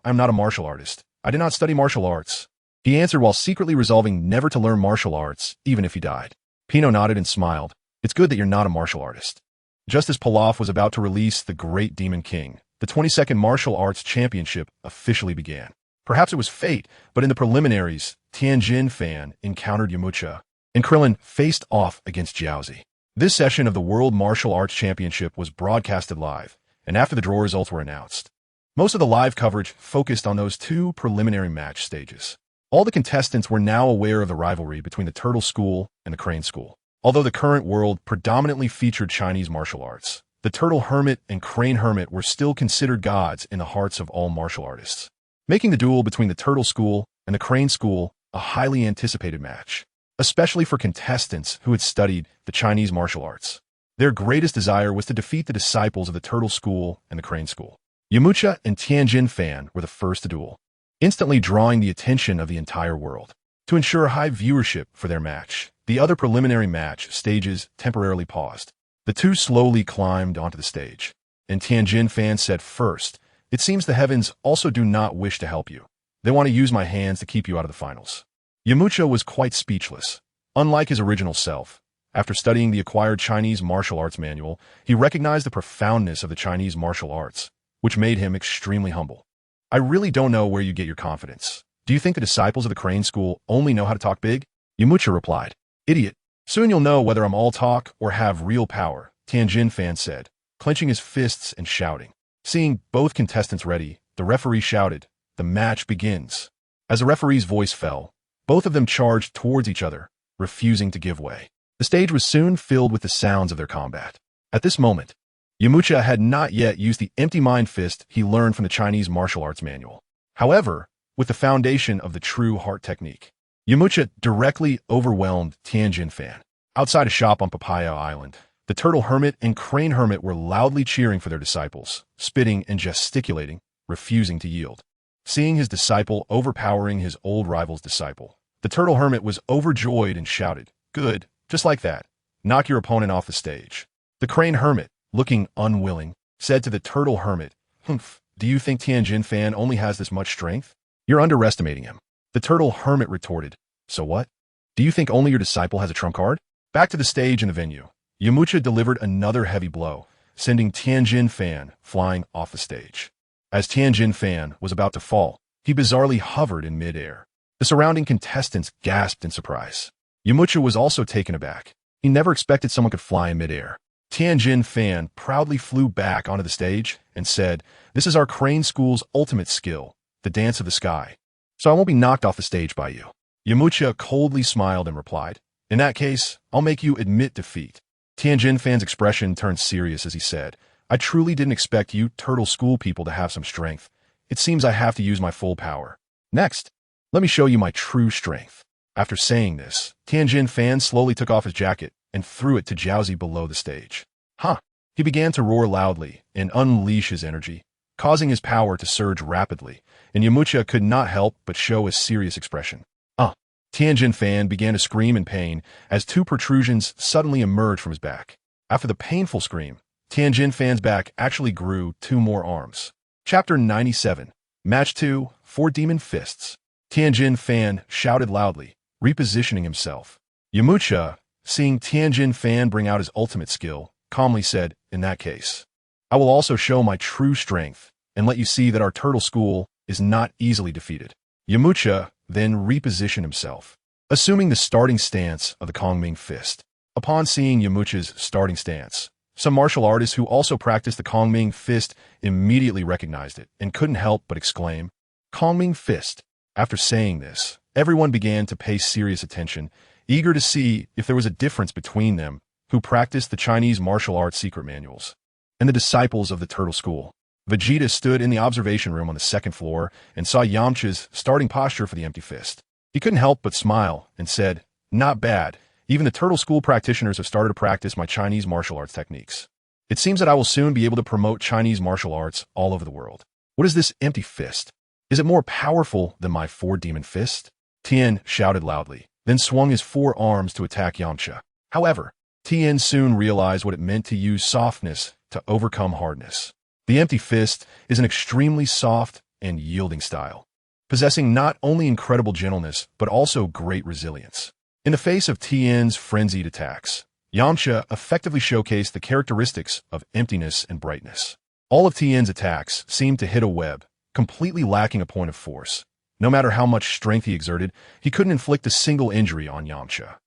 I'm not a martial artist. I did not study martial arts," he answered while secretly resolving never to learn martial arts, even if he died. Pino nodded and smiled. "It's good that you're not a martial artist." Just as Pilaf was about to release the great Demon King, the 22nd Martial Arts Championship officially began. Perhaps it was fate, but in the preliminaries, Tianjin Fan encountered Yamucha, and Krillin faced off against Jiaozi. This session of the World Martial Arts Championship was broadcasted live, and after the draw results were announced, most of the live coverage focused on those two preliminary match stages. All the contestants were now aware of the rivalry between the Turtle School and the Crane School. Although the current world predominantly featured Chinese martial arts, the Turtle Hermit and Crane Hermit were still considered gods in the hearts of all martial artists, making the duel between the Turtle School and the Crane School a highly anticipated match. especially for contestants who had studied the Chinese martial arts. Their greatest desire was to defeat the disciples of the Turtle School and the Crane School. Wuxia and Tianjin Fan were the first to duel, instantly drawing the attention of the entire world. To ensure high viewership for their match, the other preliminary match stages temporarily paused. The two slowly climbed onto the stage, and Tianjin Fan said first, "It seems the heavens also do not wish to help you. They want to use my hands to keep you out of the finals." Wuxia was quite speechless. Unlike his original self, after studying the acquired Chinese martial arts manual, he recognized the profoundness of the Chinese martial arts, which made him extremely humble. "I really don't know where you get your confidence. Do you think the disciples of the Crane School only know how to talk big?" Wuxia replied, "Idiot. Soon you'll know whether I'm all talk or have real power," Tianjin Fan said, clenching his fists and shouting. Seeing both contestants ready, the referee shouted, "The match begins." As the referee's voice fell, both of them charged towards each other, refusing to give way. The stage was soon filled with the sounds of their combat. At this moment, Wuxia had not yet used the empty mind fist he learned from the Chinese martial arts manual. However, with the foundation of the true heart technique, Wuxia directly overwhelmed Tianjin Fan. Outside a shop on Papaya Island, the Turtle Hermit and Crane Hermit were loudly cheering for their disciples, spitting and gesticulating, refusing to yield. Seeing his disciple overpowering his old rival's disciple, the Turtle Hermit was overjoyed and shouted, "Good, just like that. Knock your opponent off the stage." The Crane Hermit, looking unwilling, said to the Turtle Hermit, "Humph, do you think Tianjin Fan only has this much strength? You're underestimating him." The Turtle Hermit retorted, "So what? Do you think only your disciple has a trump card?" Back to the stage in the venue, Wuxia delivered another heavy blow, sending Tianjin Fan flying off the stage. As Tianjin Fan was about to fall, he bizarrely hovered in midair. The surrounding contestants gasped in surprise. Wuxia was also taken aback. He never expected someone could fly in midair. Tianjin Fan proudly flew back onto the stage and said, "This is our Crane School's ultimate skill, the dance of the sky. So I won't be knocked off the stage by you." Wuxia coldly smiled and replied, "In that case, I'll make you admit defeat." Tianjin Fan's expression turned serious as he said, "I truly didn't expect you Turtle School people to have some strength. It seems I have to use my full power. Next, let me show you my true strength." After saying this, Tianjin Fan slowly took off his jacket and threw it to Jiaozi below the stage. "Huh!" He began to roar loudly and unleash his energy, causing his power to surge rapidly, and Wuxia could not help but show a serious expression. Tianjin Fan began to scream in pain as two protrusions suddenly emerged from his back. After the painful scream, Tianjin Fan's back actually grew 2 more arms. Chapter 97. Match 2, 4 Demon Fists. Tianjin Fan shouted loudly, repositioning himself. Wuxia, seeing Tianjin Fan bring out his ultimate skill, calmly said, "In that case, I will also show my true strength and let you see that our Turtle School is not easily defeated." Wuxia then repositioned himself, assuming the starting stance of the Kongming Fist. Upon seeing Wuxia's starting stance, some martial artists who also practiced the Kongming Fist immediately recognized it and couldn't help but exclaim, "Kongming Fist." After saying this, everyone began to pay serious attention, eager to see if there was a difference between them who practiced the Chinese martial arts secret manuals and the disciples of the Turtle School. Vegeta stood in the observation room on the 2nd floor and saw Yamcha's starting posture for the empty fist. He couldn't help but smile and said, "Not bad. Even the Turtle School practitioners have started to practice my Chinese martial arts techniques. It seems that I will soon be able to promote Chinese martial arts all over the world. What is this empty fist? Is it more powerful than my 4 demon fist?" Tien shouted loudly, then swung his 4 arms to attack Yamcha. However, Tien soon realized what it meant to use softness to overcome hardness. The empty fist is an extremely soft and yielding style, possessing not only incredible gentleness, but also great resilience. In the face of Tien's frenzied attacks, Yamcha effectively showcased the characteristics of emptiness and brightness. All of Tien's attacks seemed to hit a web, completely lacking a point of force. No matter how much strength he exerted, he couldn't inflict a single injury on Yamcha.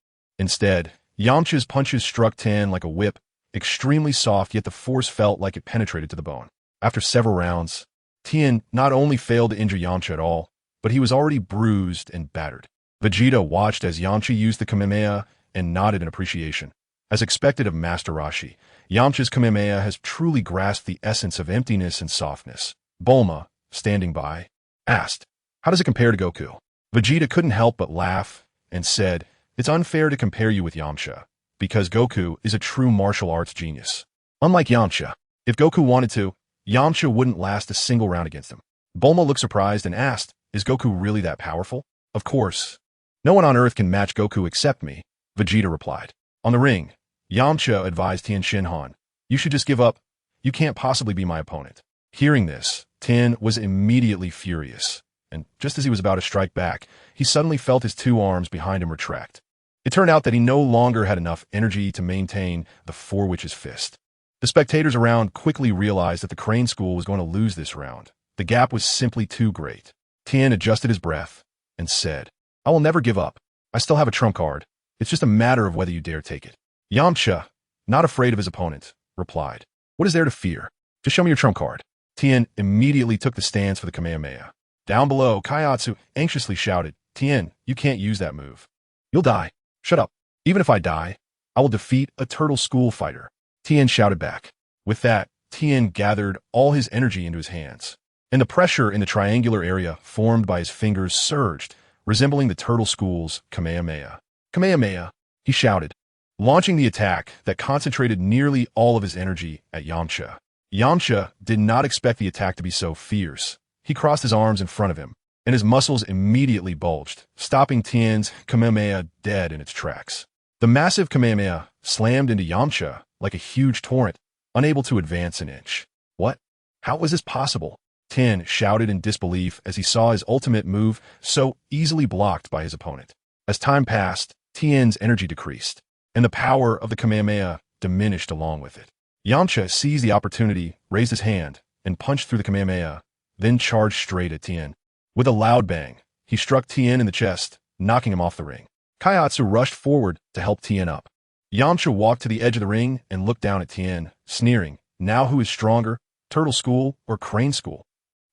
Instead, Yamcha's punches struck Tien like a whip, extremely soft, yet the force felt like it penetrated to the bone. After several rounds, Tien not only failed to injure Yamcha at all, but he was already bruised and battered. Vegeta watched as Yamcha used the Kamehameha and nodded in appreciation. As expected of Master Roshi, Yamcha's Kamehameha has truly grasped the essence of emptiness and softness. Bulma, standing by, asked, "How does it compare to Goku?" Vegeta couldn't help but laugh and said, It's unfair to compare you with Yamcha, because Goku is a true martial arts genius. Unlike Yamcha, if Goku wanted to, Yamcha wouldn't last a single round against him. Bulma looked surprised and asked, is Goku really that powerful? Of course. No one on Earth can match Goku except me, Vegeta replied. On the ring, Yamcha advised Tien Shinhan, you should just give up. You can't possibly be my opponent. Hearing this, Tien was immediately furious, and just as he was about to strike back, he suddenly felt his two arms behind him retract. It turned out that he no longer had enough energy to maintain the Four Witches' fist. The spectators around quickly realized that the Crane School was going to lose this round. The gap was simply too great. Tien adjusted his breath and said, I will never give up. I still have a trump card. It's just a matter of whether you dare take it. Yamcha, not afraid of his opponent, replied, what is there to fear? Just show me your trump card. Tien immediately took the stance for the Kamehameha. Down below, Kaiatsu anxiously shouted, Tien, you can't use that move. You'll die. Shut up. Even if I die, I will defeat a turtle school fighter. Tien shouted back. With that, Tien gathered all his energy into his hands, and the pressure in the triangular area formed by his fingers surged, resembling the turtle school's Kamehameha. Kamehameha, he shouted, launching the attack that concentrated nearly all of his energy at Yamcha. Yamcha did not expect the attack to be so fierce. He crossed his arms in front of him, and his muscles immediately bulged, stopping Tien's Kamehameha dead in its tracks. The massive Kamehameha slammed into Yamcha like a huge torrent, unable to advance an inch. What? How was this possible? Tien shouted in disbelief as he saw his ultimate move so easily blocked by his opponent. As time passed, Tien's energy decreased, and the power of the Kamehameha diminished along with it. Yamcha seized the opportunity, raised his hand, and punched through the Kamehameha, then charged straight at Tien. With a loud bang, he struck Tien in the chest, knocking him off the ring. Kaiatsu rushed forward to help Tien up. Yamcha walked to the edge of the ring and looked down at Tien, sneering, now who is stronger, Turtle School or Crane School?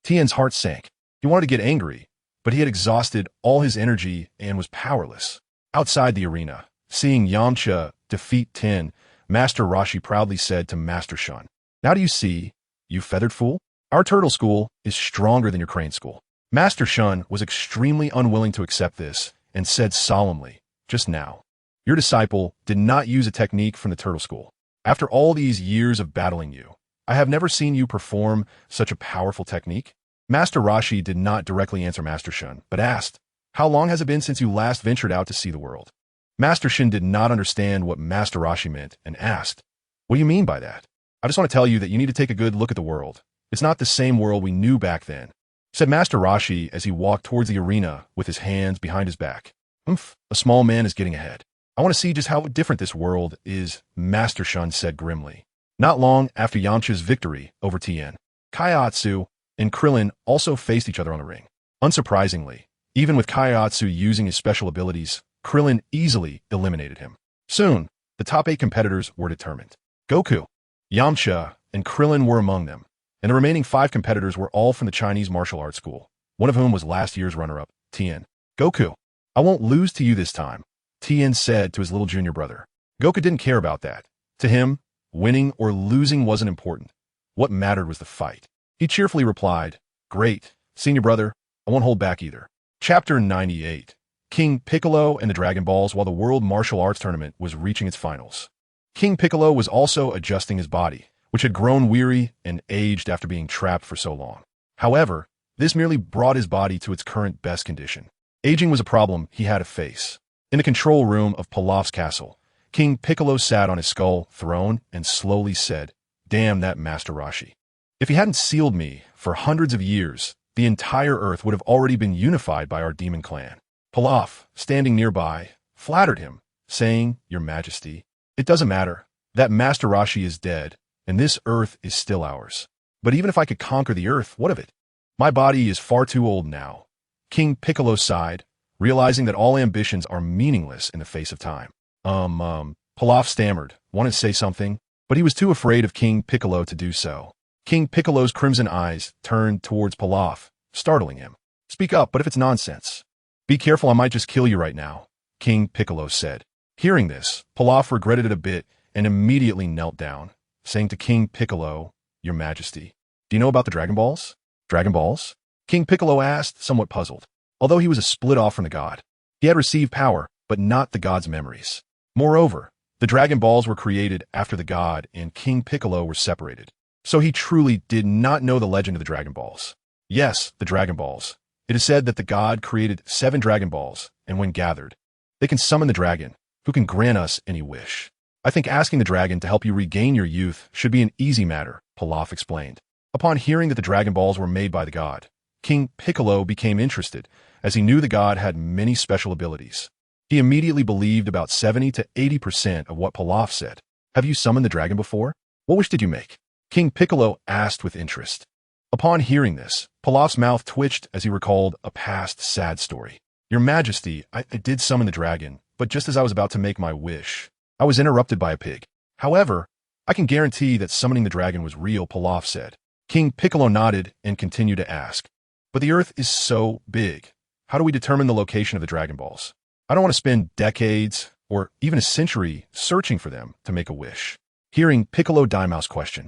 Tien's heart sank. He wanted to get angry, but he had exhausted all his energy and was powerless. Outside the arena, seeing Yamcha defeat Tien, Master Roshi proudly said to Master Shun, now do you see, you feathered fool? Our Turtle School is stronger than your Crane School. Master Shun was extremely unwilling to accept this and said solemnly, just now, your disciple did not use a technique from the Turtle School. After all these years of battling you, I have never seen you perform such a powerful technique. Master Roshi did not directly answer Master Shun, but asked, how long has it been since you last ventured out to see the world? Master Shun did not understand what Master Roshi meant and asked, what do you mean by that? I just want to tell you that you need to take a good look at the world. It's not the same world we knew back then, said Master Roshi as he walked towards the arena with his hands behind his back. A small man is getting ahead. I want to see just how different this world is, Master Shun said grimly. Not long after Yamcha's victory over Tien, Kaiatsu and Krillin also faced each other on the ring. Unsurprisingly, even with Kaiatsu using his special abilities, Krillin easily eliminated him. Soon, the top 8 competitors were determined. Goku, Yamcha, and Krillin were among them, and the remaining 5 competitors were all from the Chinese martial arts school, one of whom was last year's runner-up, Tien. Goku, I won't lose to you this time, Tien said to his little junior brother. Goku didn't care about that. To him, winning or losing wasn't important. What mattered was the fight. He cheerfully replied, great, senior brother, I won't hold back either. Chapter 98. King Piccolo and the Dragon Balls while the World Martial Arts Tournament was reaching its finals. King Piccolo was also adjusting his body, which had grown weary and aged after being trapped for so long. However, this merely brought his body to its current best condition. Aging was a problem he had to face. In the control room of Pilaf's castle, King Piccolo sat on his skull throne and slowly said, damn that Master Roshi. If he hadn't sealed me for hundreds of years, the entire earth would have already been unified by our demon clan. Pilaf, standing nearby, flattered him, saying, Your Majesty, it doesn't matter. That Master Roshi is dead, and this earth is still ours. But even if I could conquer the earth, what of it? My body is far too old now. King Piccolo sighed, realizing that all ambitions are meaningless in the face of time. Pilaf stammered, wanted to say something, but he was too afraid of King Piccolo to do so. King Piccolo's crimson eyes turned towards Pilaf, startling him. Speak up, but if it's nonsense. Be careful, I might just kill you right now, King Piccolo said. Hearing this, Pilaf regretted it a bit and immediately knelt down, saying to King Piccolo, Your Majesty, do you know about the Dragon Balls? Dragon Balls? King Piccolo asked, somewhat puzzled. Although he was a split off from the god, he had received power but not the god's memories. Moreover, the Dragon Balls were created after the god and King Piccolo were separated. So he truly did not know the legend of the Dragon Balls. Yes, the Dragon Balls. It is said that the god created 7 Dragon Balls, and when gathered, they can summon the dragon, who can grant us any wish. I think asking the dragon to help you regain your youth should be an easy matter, Pilaf explained. Upon hearing that the Dragon Balls were made by the god, King Piccolo became interested, as he knew the god had many special abilities. He immediately believed about 70 to 80% of what Pilaf said. Have you summoned the dragon before? What wish did you make? King Piccolo asked with interest. Upon hearing this, Pilaf's mouth twitched as he recalled a past sad story. Your Majesty, I did summon the dragon, but just as I was about to make my wish, I was interrupted by a pig. However, I can guarantee that summoning the dragon was real, Pilaf said. King Piccolo nodded and continued to ask. But the earth is so big. How do we determine the location of the Dragon Balls? I don't want to spend decades or even a century searching for them to make a wish. Hearing Piccolo Daimau's question,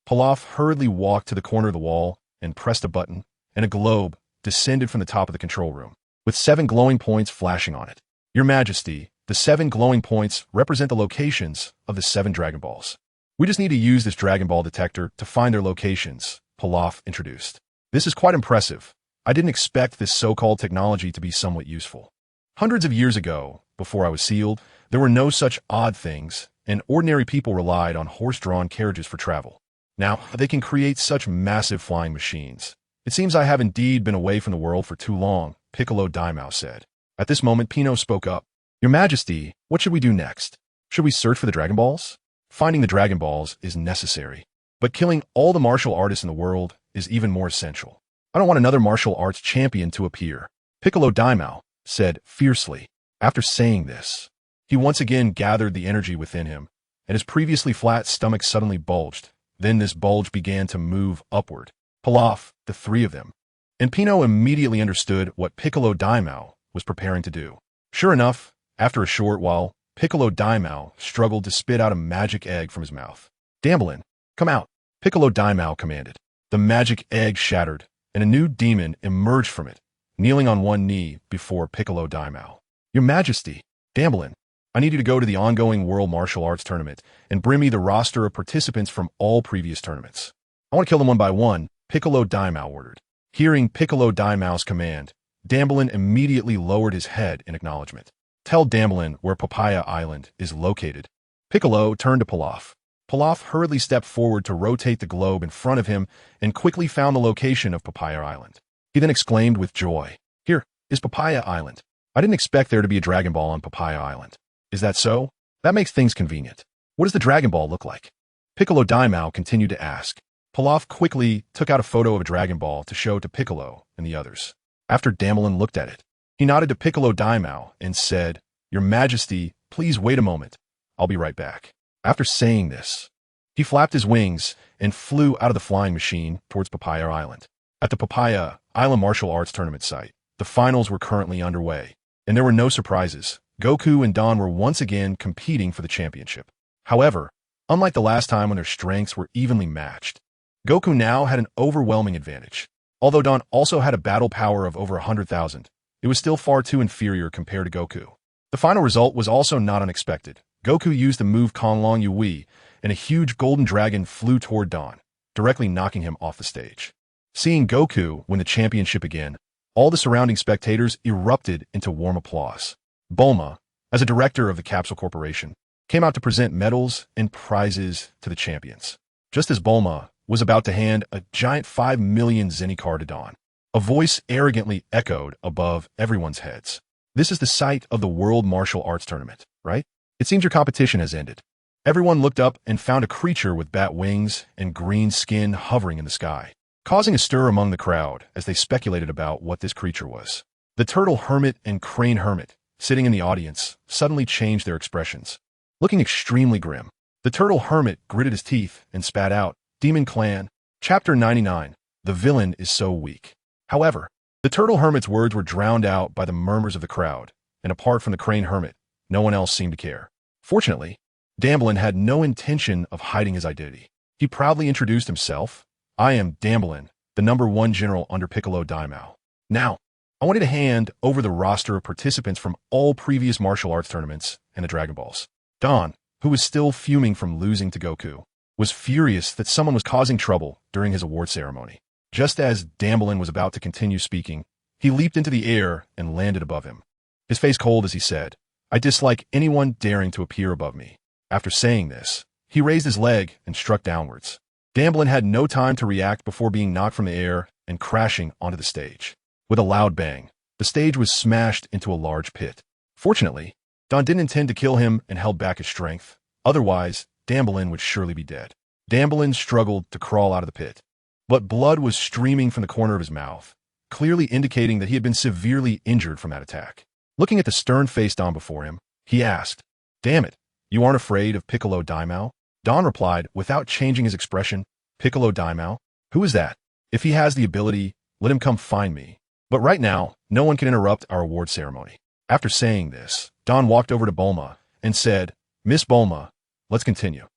Pilaf hurriedly walked to the corner of the wall and pressed a button, and a globe descended from the top of the control room, with 7 glowing points flashing on it. Your Majesty, the 7 glowing points represent the locations of the 7 Dragon Balls. We just need to use this Dragon Ball detector to find their locations, Pilaf introduced. This is quite impressive. I didn't expect this so-called technology to be somewhat useful. Hundreds of years ago, before I was sealed, there were no such odd things, and ordinary people relied on horse-drawn carriages for travel. Now, they can create such massive flying machines. It seems I have indeed been away from the world for too long, Piccolo Daimao said. At this moment, Pino spoke up. Your Majesty, what should we do next? Should we search for the Dragon Balls? Finding the Dragon Balls is necessary, but killing all the martial artists in the world is even more essential. I don't want another martial arts champion to appear, Piccolo Daimao said fiercely. After saying this, he once again gathered the energy within him, and his previously flat stomach suddenly bulged. Then this bulge began to move upward. Pilaf, the 3 of them. And Pino immediately understood what Piccolo Daimao was preparing to do. Sure enough, after a short while, Piccolo Daimao struggled to spit out a magic egg from his mouth. Damblin, come out, Piccolo Daimao commanded. The magic egg shattered, and a new demon emerged from it, kneeling on one knee before Piccolo Daimao. Your Majesty, Damblin, I need you to go to the ongoing World Martial Arts Tournament and bring me the roster of participants from all previous tournaments. I want to kill them one by one, Piccolo Daimao ordered. Hearing Piccolo Daimao's command, Damblin immediately lowered his head in acknowledgement. Tell Damblin where Papaya Island is located. Piccolo turned to Pilaf. Pilaf hurriedly stepped forward to rotate the globe in front of him and quickly found the location of Papaya Island. He then exclaimed with joy, Here is Papaya Island. I didn't expect there to be a Dragon Ball on Papaya Island. Is that so? That makes things convenient. What does the Dragon Ball look like? Piccolo Daimao continued to ask. Pilaf quickly took out a photo of a Dragon Ball to show to Piccolo and the others. After Damblin looked at it, he nodded to Piccolo Daimao and said, Your Majesty, please wait a moment. I'll be right back. After saying this, he flapped his wings and flew out of the flying machine towards Papaya Island. At the Papaya Island Martial Arts Tournament site, the finals were currently underway, and there were no surprises. Goku and Don were once again competing for the championship. However, unlike the last time when their strengths were evenly matched, Goku now had an overwhelming advantage. Although Don also had a battle power of over 100,000, it was still far too inferior compared to Goku. The final result was also not unexpected. Goku used the move Konglong Yui, and a huge golden dragon flew toward Don, directly knocking him off the stage. Seeing Goku win the championship again, all the surrounding spectators erupted into warm applause. Bulma, as a director of the Capsule Corporation, came out to present medals and prizes to the champions. Just as Bulma was about to hand a giant 5 million Zenny card to Don, a voice arrogantly echoed above everyone's heads. This is the site of the World Martial Arts Tournament, right? It seems your competition has ended. Everyone looked up and found a creature with bat wings and green skin hovering in the sky, causing a stir among the crowd as they speculated about what this creature was. The Turtle Hermit and Crane Hermit, sitting in the audience, suddenly changed their expressions. Looking extremely grim, the Turtle Hermit gritted his teeth and spat out, Demon Clan, Chapter 99, The Villain is So Weak. However, the Turtle Hermit's words were drowned out by the murmurs of the crowd, and apart from the Crane Hermit, no one else seemed to care. Fortunately, Damblin had no intention of hiding his identity. He proudly introduced himself. I am Damblin, the #1 general under Piccolo Daimao. Now, I I wanted to hand over the roster of participants from all previous martial arts tournaments and the Dragon Balls. Don, who was still fuming from losing to Goku, was furious that someone was causing trouble during his award ceremony. Just as Damblin was about to continue speaking, he leaped into the air and landed above him. His face cold as he said, "I dislike anyone daring to appear above me." After saying this, he raised his leg and struck downwards. Damblin had no time to react before being knocked from the air and crashing onto the stage. With a loud bang, the stage was smashed into a large pit. Fortunately, Don didn't intend to kill him and held back his strength. Otherwise, Damblin would surely be dead. Damblin struggled to crawl out of the pit, but blood was streaming from the corner of his mouth, clearly indicating that he had been severely injured from that attack. Looking at the stern-faced Don before him, he asked, "Damn it, you aren't afraid of Piccolo Daimao?" Don replied without changing his expression, "Piccolo Daimao? Who is that? If he has the ability, let him come find me. But right now, no one can interrupt our award ceremony." After saying this, Don walked over to Bulma and said, "Miss Bulma, let's continue."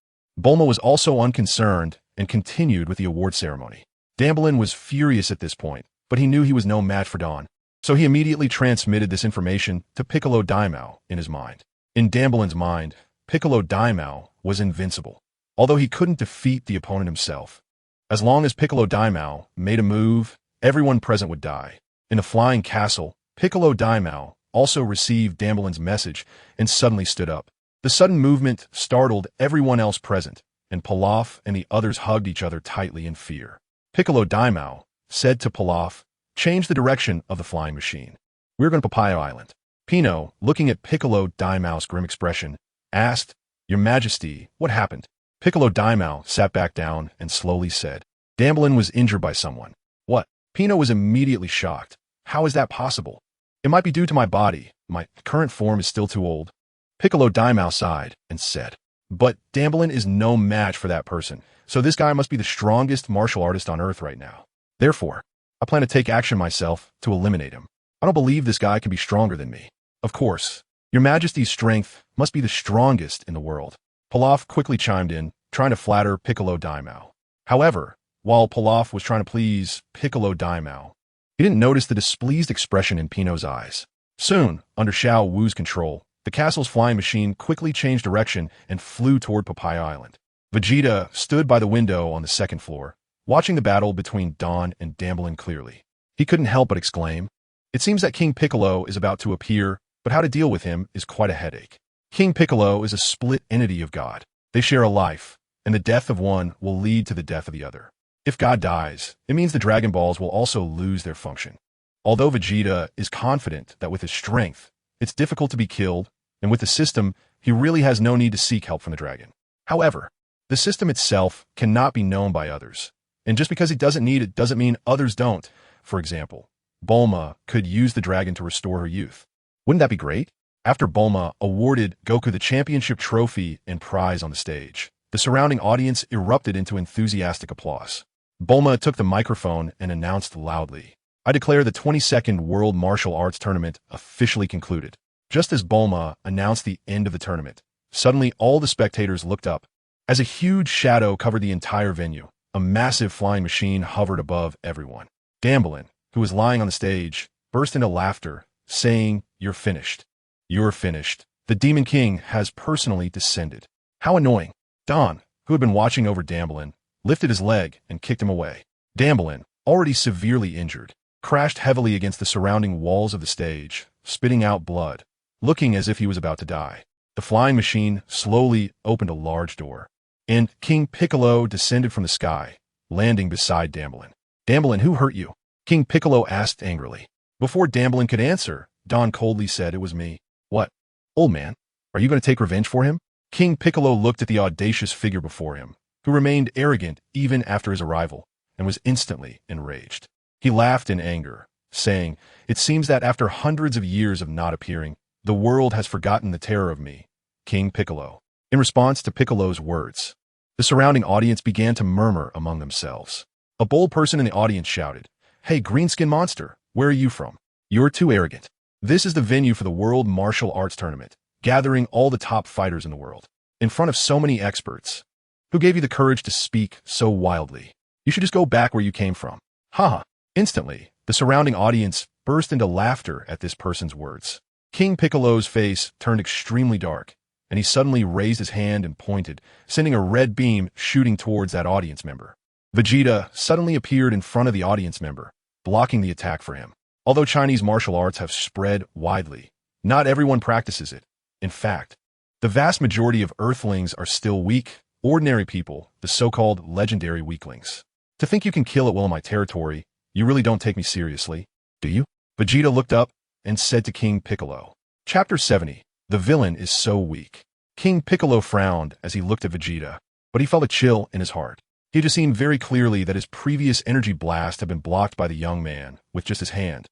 Bulma was also unconcerned and continued with the award ceremony. Damblin was furious at this point, but he knew he was no match for Don, so he immediately transmitted this information to Piccolo Daimao in his mind. In Damblin's mind, Piccolo Daimao was invincible, although he couldn't defeat the opponent himself. As long as Piccolo Daimao made a move, everyone present would die. In the flying castle, Piccolo Daimao also received Damblin's message and suddenly stood up. The sudden movement startled everyone else present, and Pilaf and the others hugged each other tightly in fear. Piccolo Daimao said to Pilaf, "Change the direction of the flying machine. We're going to Papaya Island." Pino, looking at Piccolo Daimao's grim expression, asked, "Your Majesty, what happened?" Piccolo Daimao sat back down and slowly said, "Damblin was injured by someone." "What?" Pino was immediately shocked. "How is that possible?" "It might be due to my body. My current form is still too old." Piccolo Daimao sighed and said, "But Damblin is no match for that person, so this guy must be the strongest martial artist on Earth right now. Therefore, I plan to take action myself to eliminate him. I don't believe this guy can be stronger than me." "Of course, Your Majesty's strength must be the strongest in the world." Pilaf quickly chimed in, trying to flatter Piccolo Daimao. However, while Pilaf was trying to please Piccolo Daimao, he didn't notice the displeased expression in Pino's eyes. Soon, under Xiao Wu's control, the castle's flying machine quickly changed direction and flew toward Papaya Island. Vegeta stood by the window on the second floor, watching the battle between Don and Damblin clearly. He couldn't help but exclaim, "It seems that King Piccolo is about to appear, but how to deal with him is quite a headache." King Piccolo is a split entity of God. They share a life, and the death of one will lead to the death of the other. If God dies, it means the Dragon Balls will also lose their function. Although Vegeta is confident that with his strength, it's difficult to be killed, and with the system, he really has no need to seek help from the dragon. However, the system itself cannot be known by others, and just because he doesn't need it doesn't mean others don't. For example, Bulma could use the dragon to restore her youth. Wouldn't that be great? After Bulma awarded Goku the championship trophy and prize on the stage, the surrounding audience erupted into enthusiastic applause. Bulma took the microphone and announced loudly, "I declare the 22nd World Martial Arts Tournament officially concluded." Just as Bulma announced the end of the tournament, suddenly all the spectators looked up. As a huge shadow covered the entire venue, a massive flying machine hovered above everyone. Damblin, who was lying on the stage, burst into laughter, saying, "You're finished. You're finished. The Demon King has personally descended." How annoying. Don, who had been watching over Damblin, lifted his leg and kicked him away. Damblin, already severely injured, crashed heavily against the surrounding walls of the stage, spitting out blood, looking as if he was about to die. The flying machine slowly opened a large door, and King Piccolo descended from the sky, landing beside Damblin. "Damblin, who hurt you?" King Piccolo asked angrily. Before Damblin could answer, Don coldly said, "It was me." "What? Old man, are you going to take revenge for him?" King Piccolo looked at the audacious figure before him, who remained arrogant even after his arrival, and was instantly enraged. He laughed in anger, saying, "It seems that after hundreds of years of not appearing, the world has forgotten the terror of me, King Piccolo." In response to Piccolo's words, the surrounding audience began to murmur among themselves. A bold person in the audience shouted, "Hey, greenskin monster, where are you from? You're too arrogant. This is the venue for the World Martial Arts Tournament, gathering all the top fighters in the world, in front of so many experts. Who gave you the courage to speak so wildly? You should just go back where you came from." Haha. Instantly, the surrounding audience burst into laughter at this person's words. King Piccolo's face turned extremely dark, and he suddenly raised his hand and pointed, sending a red beam shooting towards that audience member. Vegeta suddenly appeared in front of the audience member, blocking the attack for him. Although Chinese martial arts have spread widely, not everyone practices it. In fact, the vast majority of Earthlings are still weak, ordinary people, the so-called legendary weaklings. To think you can kill at will in my territory, you really don't take me seriously, do you? Vegeta looked up and said to King Piccolo. Chapter 70. The villain is so weak. King Piccolo frowned as he looked at Vegeta, but he felt a chill in his heart. He had just seen very clearly that his previous energy blast had been blocked by the young man with just his hand.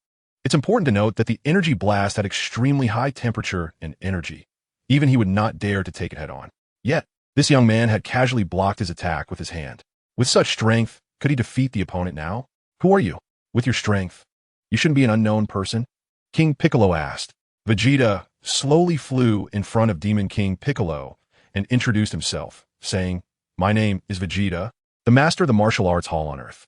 It's important to note that the energy blast had extremely high temperature and energy. Even he would not dare to take it head-on. Yet, this young man had casually blocked his attack with his hand. With such strength, could he defeat the opponent now? Who are you? With your strength, you shouldn't be an unknown person? King Piccolo asked. Vegeta slowly flew in front of Demon King Piccolo and introduced himself, saying, "My name is Vegeta, the master of the martial arts hall on Earth.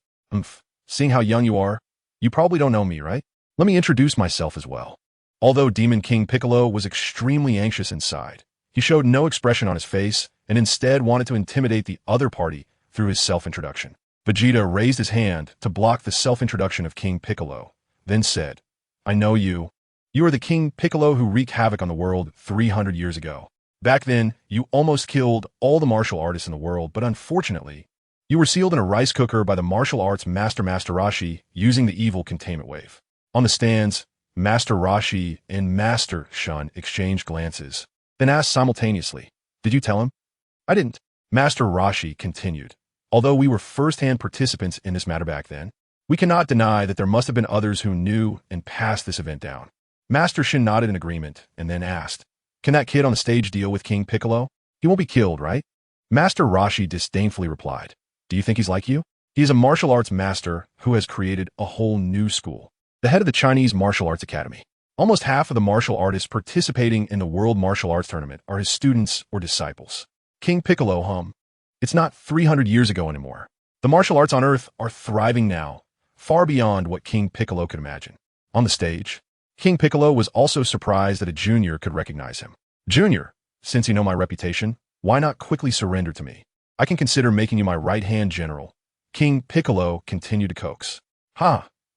Seeing how young you are, you probably don't know me, right? Let me introduce myself as well." Although Demon King Piccolo was extremely anxious inside, he showed no expression on his face and instead wanted to intimidate the other party through his self-introduction. Vegeta raised his hand to block the self-introduction of King Piccolo, then said, "I know you. You are the King Piccolo who wreaked havoc on the world 300 years ago. Back then, you almost killed all the martial artists in the world, but unfortunately, you were sealed in a rice cooker by the martial arts Master Rashi using the evil containment wave." On the stands, Master Rashi and Master Shun exchanged glances, then asked simultaneously, "Did you tell him?" "I didn't." Master Rashi continued. "Although we were first-hand participants in this matter back then, we cannot deny that there must have been others who knew and passed this event down." Master Shin nodded in agreement and then asked, "Can that kid on the stage deal with King Piccolo? He won't be killed, right?" Master Rashi disdainfully replied, "Do you think he's like you? He is a martial arts master who has created a whole new school, the head of the Chinese Martial Arts Academy. Almost half of the martial artists participating in the World Martial Arts Tournament are his students or disciples." King Piccolo It's not 300 years ago anymore. The martial arts on Earth are thriving now, far beyond what King Piccolo could imagine. On the stage, King Piccolo was also surprised that a junior could recognize him. "Junior, since you know my reputation, why not quickly surrender to me? I can consider making you my right-hand general." King Piccolo continued to coax.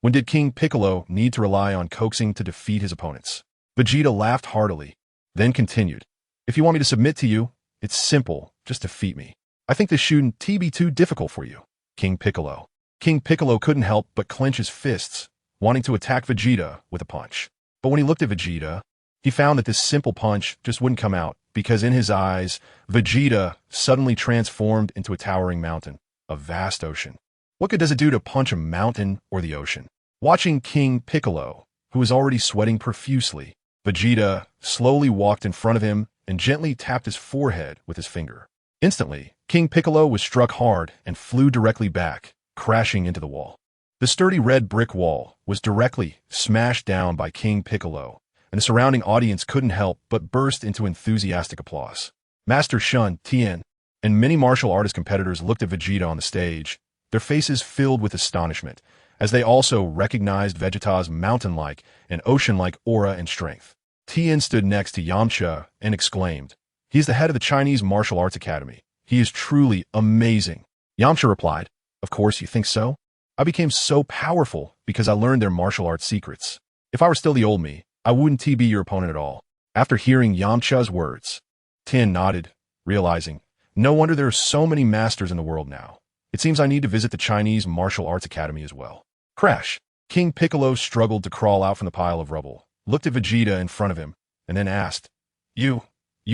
When did King Piccolo need to rely on coaxing to defeat his opponents? Vegeta laughed heartily, then continued, "If you want me to submit to you, it's simple, just defeat me. I think this shouldn't be too difficult for you." King Piccolo couldn't help but clench his fists, wanting to attack Vegeta with a punch. But when he looked at Vegeta, he found that this simple punch just wouldn't come out, because in his eyes, Vegeta suddenly transformed into a towering mountain, a vast ocean. What good does it do to punch a mountain or the ocean? Watching King Piccolo, who was already sweating profusely, Vegeta slowly walked in front of him and gently tapped his forehead with his finger. Instantly, King Piccolo was struck hard and flew directly back, crashing into the wall. The sturdy red brick wall was directly smashed down by King Piccolo, and the surrounding audience couldn't help but burst into enthusiastic applause. Master Shun, Tien, and many martial artist competitors looked at Vegeta on the stage, their faces filled with astonishment, as they also recognized Vegeta's mountain-like and ocean-like aura and strength. Tien stood next to Yamcha and exclaimed, "He is the head of the Chinese Martial Arts Academy. He is truly amazing." Yamcha replied, "Of course you think so? I became so powerful because I learned their martial arts secrets. If I were still the old me, I wouldn't be your opponent at all." After hearing Yamcha's words, Tien nodded, realizing, no wonder there are so many masters in the world now. It seems I need to visit the Chinese Martial Arts Academy as well. Crash! King Piccolo struggled to crawl out from the pile of rubble, looked at Vegeta in front of him, and then asked, You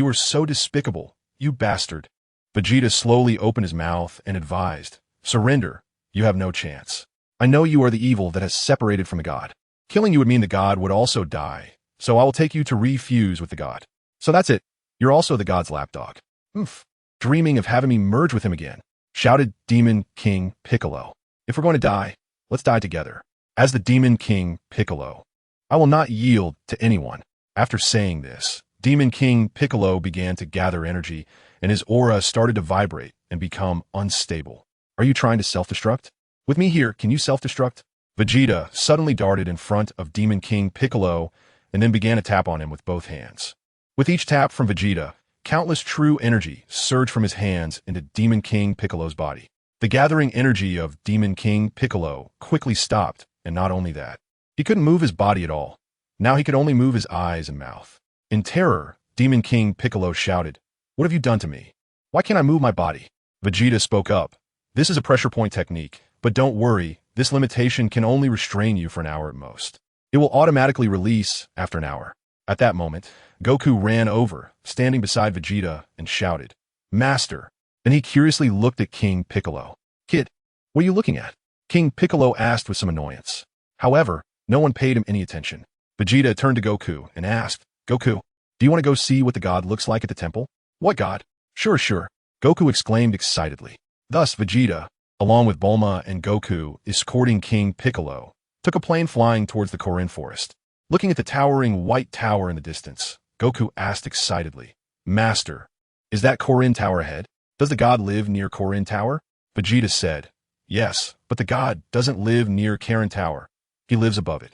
are so despicable, you bastard." Vegeta slowly opened his mouth and advised, "Surrender, you have no chance. I know you are the evil that has separated from the god. Killing you would mean the god would also die, so I will take you to refuse with the god. So that's it, you're also the god's lapdog." Dreaming of having me merge with him again, shouted Demon King Piccolo. "If we're going to die, let's die together. As the Demon King Piccolo, I will not yield to anyone." After saying this, Demon King Piccolo began to gather energy, and his aura started to vibrate and become unstable. "Are you trying to self-destruct? With me here, can you self-destruct?" Vegeta suddenly darted in front of Demon King Piccolo and then began to tap on him with both hands. With each tap from Vegeta, countless true energy surged from his hands into Demon King Piccolo's body. The gathering energy of Demon King Piccolo quickly stopped, and not only that, he couldn't move his body at all. Now he could only move his eyes and mouth. In terror, Demon King Piccolo shouted, "What have you done to me? Why can't I move my body?" Vegeta spoke up. "This is a pressure point technique, but don't worry, this limitation can only restrain you for an hour at most. It will automatically release after an hour." At that moment, Goku ran over, standing beside Vegeta, and shouted, "Master!" Then he curiously looked at King Piccolo. "Kid, what are you looking at?" King Piccolo asked with some annoyance. However, no one paid him any attention. Vegeta turned to Goku and asked, "Goku, do you want to go see what the god looks like at the temple?" "What god?" Sure. Goku exclaimed excitedly. Thus, Vegeta, along with Bulma and Goku escorting King Piccolo, took a plane flying towards the Korin forest. Looking at the towering white tower in the distance, Goku asked excitedly, "Master, is that Korin Tower ahead? Does the god live near Korin Tower?" Vegeta said, "Yes, but the god doesn't live near Korin Tower. He lives above it."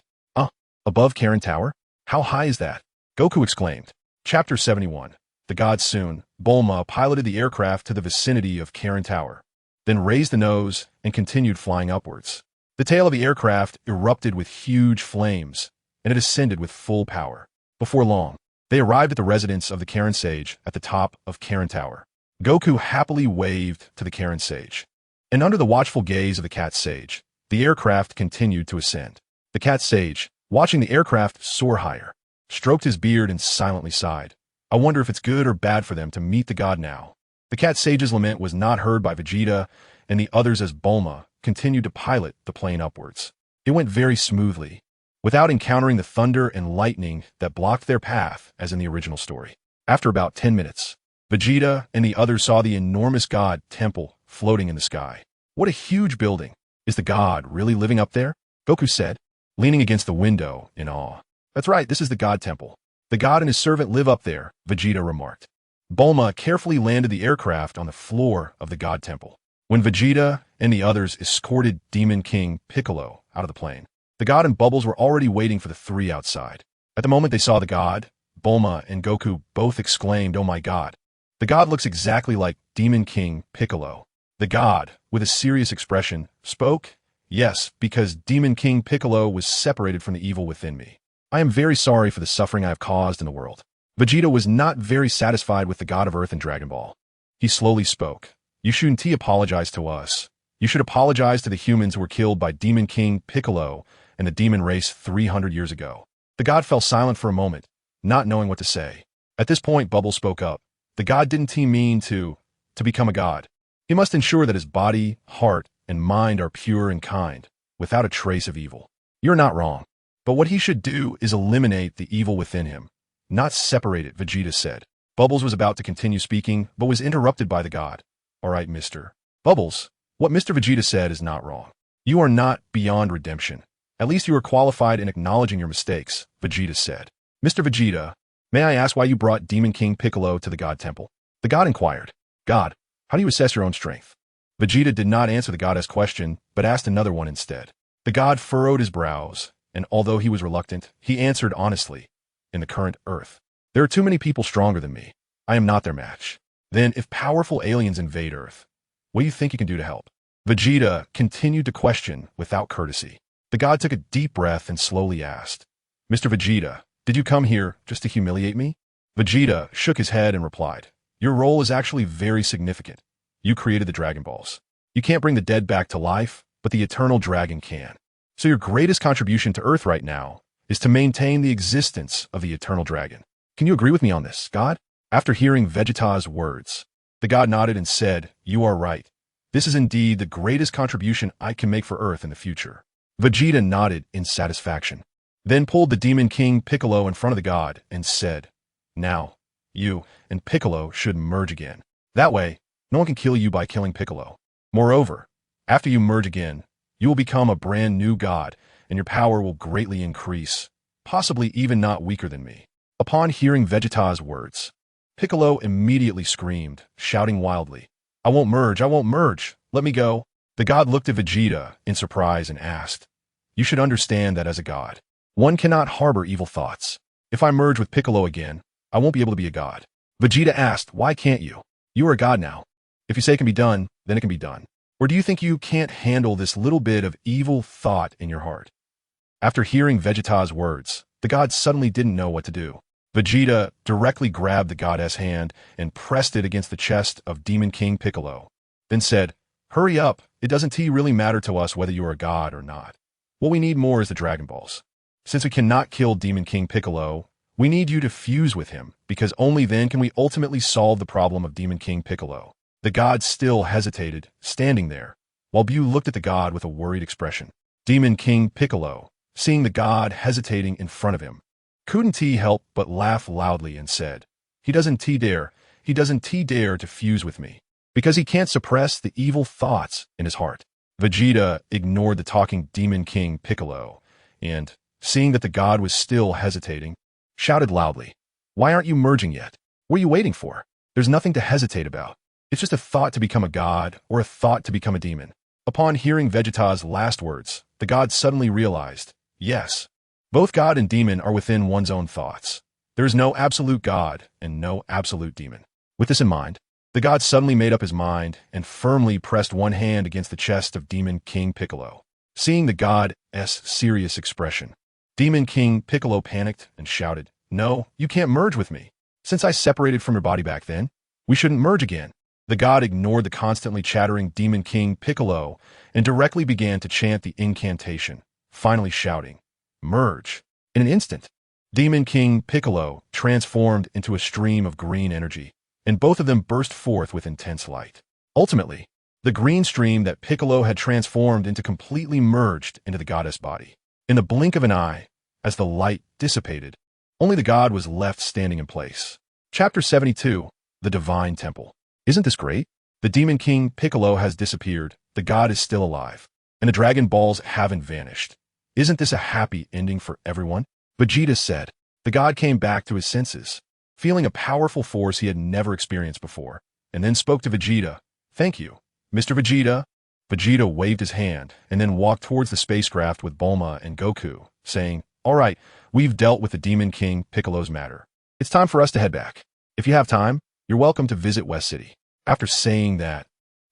Above Korin Tower? How high is that?" Goku exclaimed. Chapter 71. The god soon. Bulma piloted the aircraft to the vicinity of Korin Tower, then raised the nose and continued flying upwards. The tail of the aircraft erupted with huge flames, and it ascended with full power. Before long, they arrived at the residence of the Korin Sage at the top of Korin Tower. Goku happily waved to the Korin Sage, and under the watchful gaze of the Cat Sage, the aircraft continued to ascend. The Cat Sage, watching the aircraft soar higher, stroked his beard and silently sighed. "I wonder if it's good or bad for them to meet the god now." The Cat Sage's lament was not heard by Vegeta and the others as Bulma continued to pilot the plane upwards. It went very smoothly, without encountering the thunder and lightning that blocked their path as in the original story. After about 10 minutes, Vegeta and the others saw the enormous god temple floating in the sky. "What a huge building! Is the god really living up there?" Goku said, leaning against the window in awe. "That's right, this is the god temple. The god and his servant live up there," Vegeta remarked. Bulma carefully landed the aircraft on the floor of the god temple. When Vegeta and the others escorted Demon King Piccolo out of the plane, the god and Bubbles were already waiting for the three outside. At the moment they saw the god, Bulma and Goku both exclaimed, "Oh my god. The god looks exactly like Demon King Piccolo." The god, with a serious expression, spoke, "Yes, because Demon King Piccolo was separated from the evil within me. I am very sorry for the suffering I have caused in the world." Vegeta was not very satisfied with the god of Earth in Dragon Ball. He slowly spoke. "You shouldn't apologize to us. You should apologize to the humans who were killed by Demon King Piccolo and the demon race 300 years ago." The god fell silent for a moment, not knowing what to say. At this point, Bubbles spoke up. "The god didn't mean to become a god. He must ensure that his body, heart, and mind are pure and kind, without a trace of evil." "You're not wrong. But what he should do is eliminate the evil within him, not separate it," Vegeta said. Bubbles was about to continue speaking, but was interrupted by the god. "All right, Mr. Bubbles, what Mr. Vegeta said is not wrong. You are not beyond redemption. At least you are qualified in acknowledging your mistakes," Vegeta said. "Mr. Vegeta, may I ask why you brought Demon King Piccolo to the god temple?" The god inquired. "God, how do you assess your own strength?" Vegeta did not answer the goddess question, but asked another one instead. The god furrowed his brows, and although he was reluctant, he answered honestly, "In the current Earth, there are too many people stronger than me. I am not their match." "Then, if powerful aliens invade Earth, what do you think you can do to help?" Vegeta continued to question without courtesy. The god took a deep breath and slowly asked, "Mr. Vegeta, did you come here just to humiliate me?" Vegeta shook his head and replied, "Your role is actually very significant. You created the Dragon Balls. You can't bring the dead back to life, but the eternal dragon can. So your greatest contribution to Earth right now is to maintain the existence of the eternal dragon. Can you agree with me on this, God?" After hearing Vegeta's words, the god nodded and said, "You are right. This is indeed the greatest contribution I can make for Earth in the future." Vegeta nodded in satisfaction, then pulled the Demon King Piccolo in front of the god and said, "Now, you and Piccolo should merge again. That way, no one can kill you by killing Piccolo. Moreover, after you merge again, you will become a brand new god, and your power will greatly increase, possibly even not weaker than me." Upon hearing Vegeta's words, Piccolo immediately screamed, shouting wildly, I won't merge, let me go." The god looked at Vegeta in surprise and asked, You should understand that as a god, one cannot harbor evil thoughts. If I merge with Piccolo again, I won't be able to be a god." Vegeta asked, "Why can't you? You are a god now. If you say it can be done, then it can be done. Or do you think you can't handle this little bit of evil thought in your heart?" After hearing Vegeta's words, the god suddenly didn't know what to do. Vegeta directly grabbed the goddess' hand and pressed it against the chest of Demon King Piccolo, then said, "Hurry up, it doesn't really matter to us whether you are a god or not. What we need more is the Dragon Balls. Since we cannot kill Demon King Piccolo, we need you to fuse with him, because only then can we ultimately solve the problem of Demon King Piccolo." The god still hesitated, standing there, while Bu looked at the god with a worried expression. Demon King Piccolo, seeing the god hesitating in front of him, couldn't help but laugh loudly and said, he doesn't dare to fuse with me, because he can't suppress the evil thoughts in his heart." Vegeta ignored the talking Demon King Piccolo, and, seeing that the god was still hesitating, shouted loudly, "Why aren't you merging yet? What are you waiting for? There's nothing to hesitate about. It's just a thought to become a god or a thought to become a demon." Upon hearing Vegeta's last words, the god suddenly realized, yes, both god and demon are within one's own thoughts. There is no absolute god and no absolute demon. With this in mind, the god suddenly made up his mind and firmly pressed one hand against the chest of Demon King Piccolo. Seeing the god's serious expression, Demon King Piccolo panicked and shouted, "No, you can't merge with me. Since I separated from your body back then, we shouldn't merge again." The god ignored the constantly chattering Demon King Piccolo and directly began to chant the incantation, finally shouting, "Merge." In an instant, Demon King Piccolo transformed into a stream of green energy, and both of them burst forth with intense light. Ultimately, the green stream that Piccolo had transformed into completely merged into the goddess body. In the blink of an eye, as the light dissipated, only the god was left standing in place. Chapter 72, The Divine Temple. Isn't this great? The Demon King Piccolo has disappeared, the god is still alive, and the Dragon Balls haven't vanished. Isn't this a happy ending for everyone? Vegeta said. The god came back to his senses, feeling a powerful force he had never experienced before, and then spoke to Vegeta. "Thank you, Mr. Vegeta." Vegeta waved his hand and then walked towards the spacecraft with Bulma and Goku, saying, "All right, we've dealt with the Demon King Piccolo's matter. It's time for us to head back. If you have time, you're welcome to visit West City." After saying that,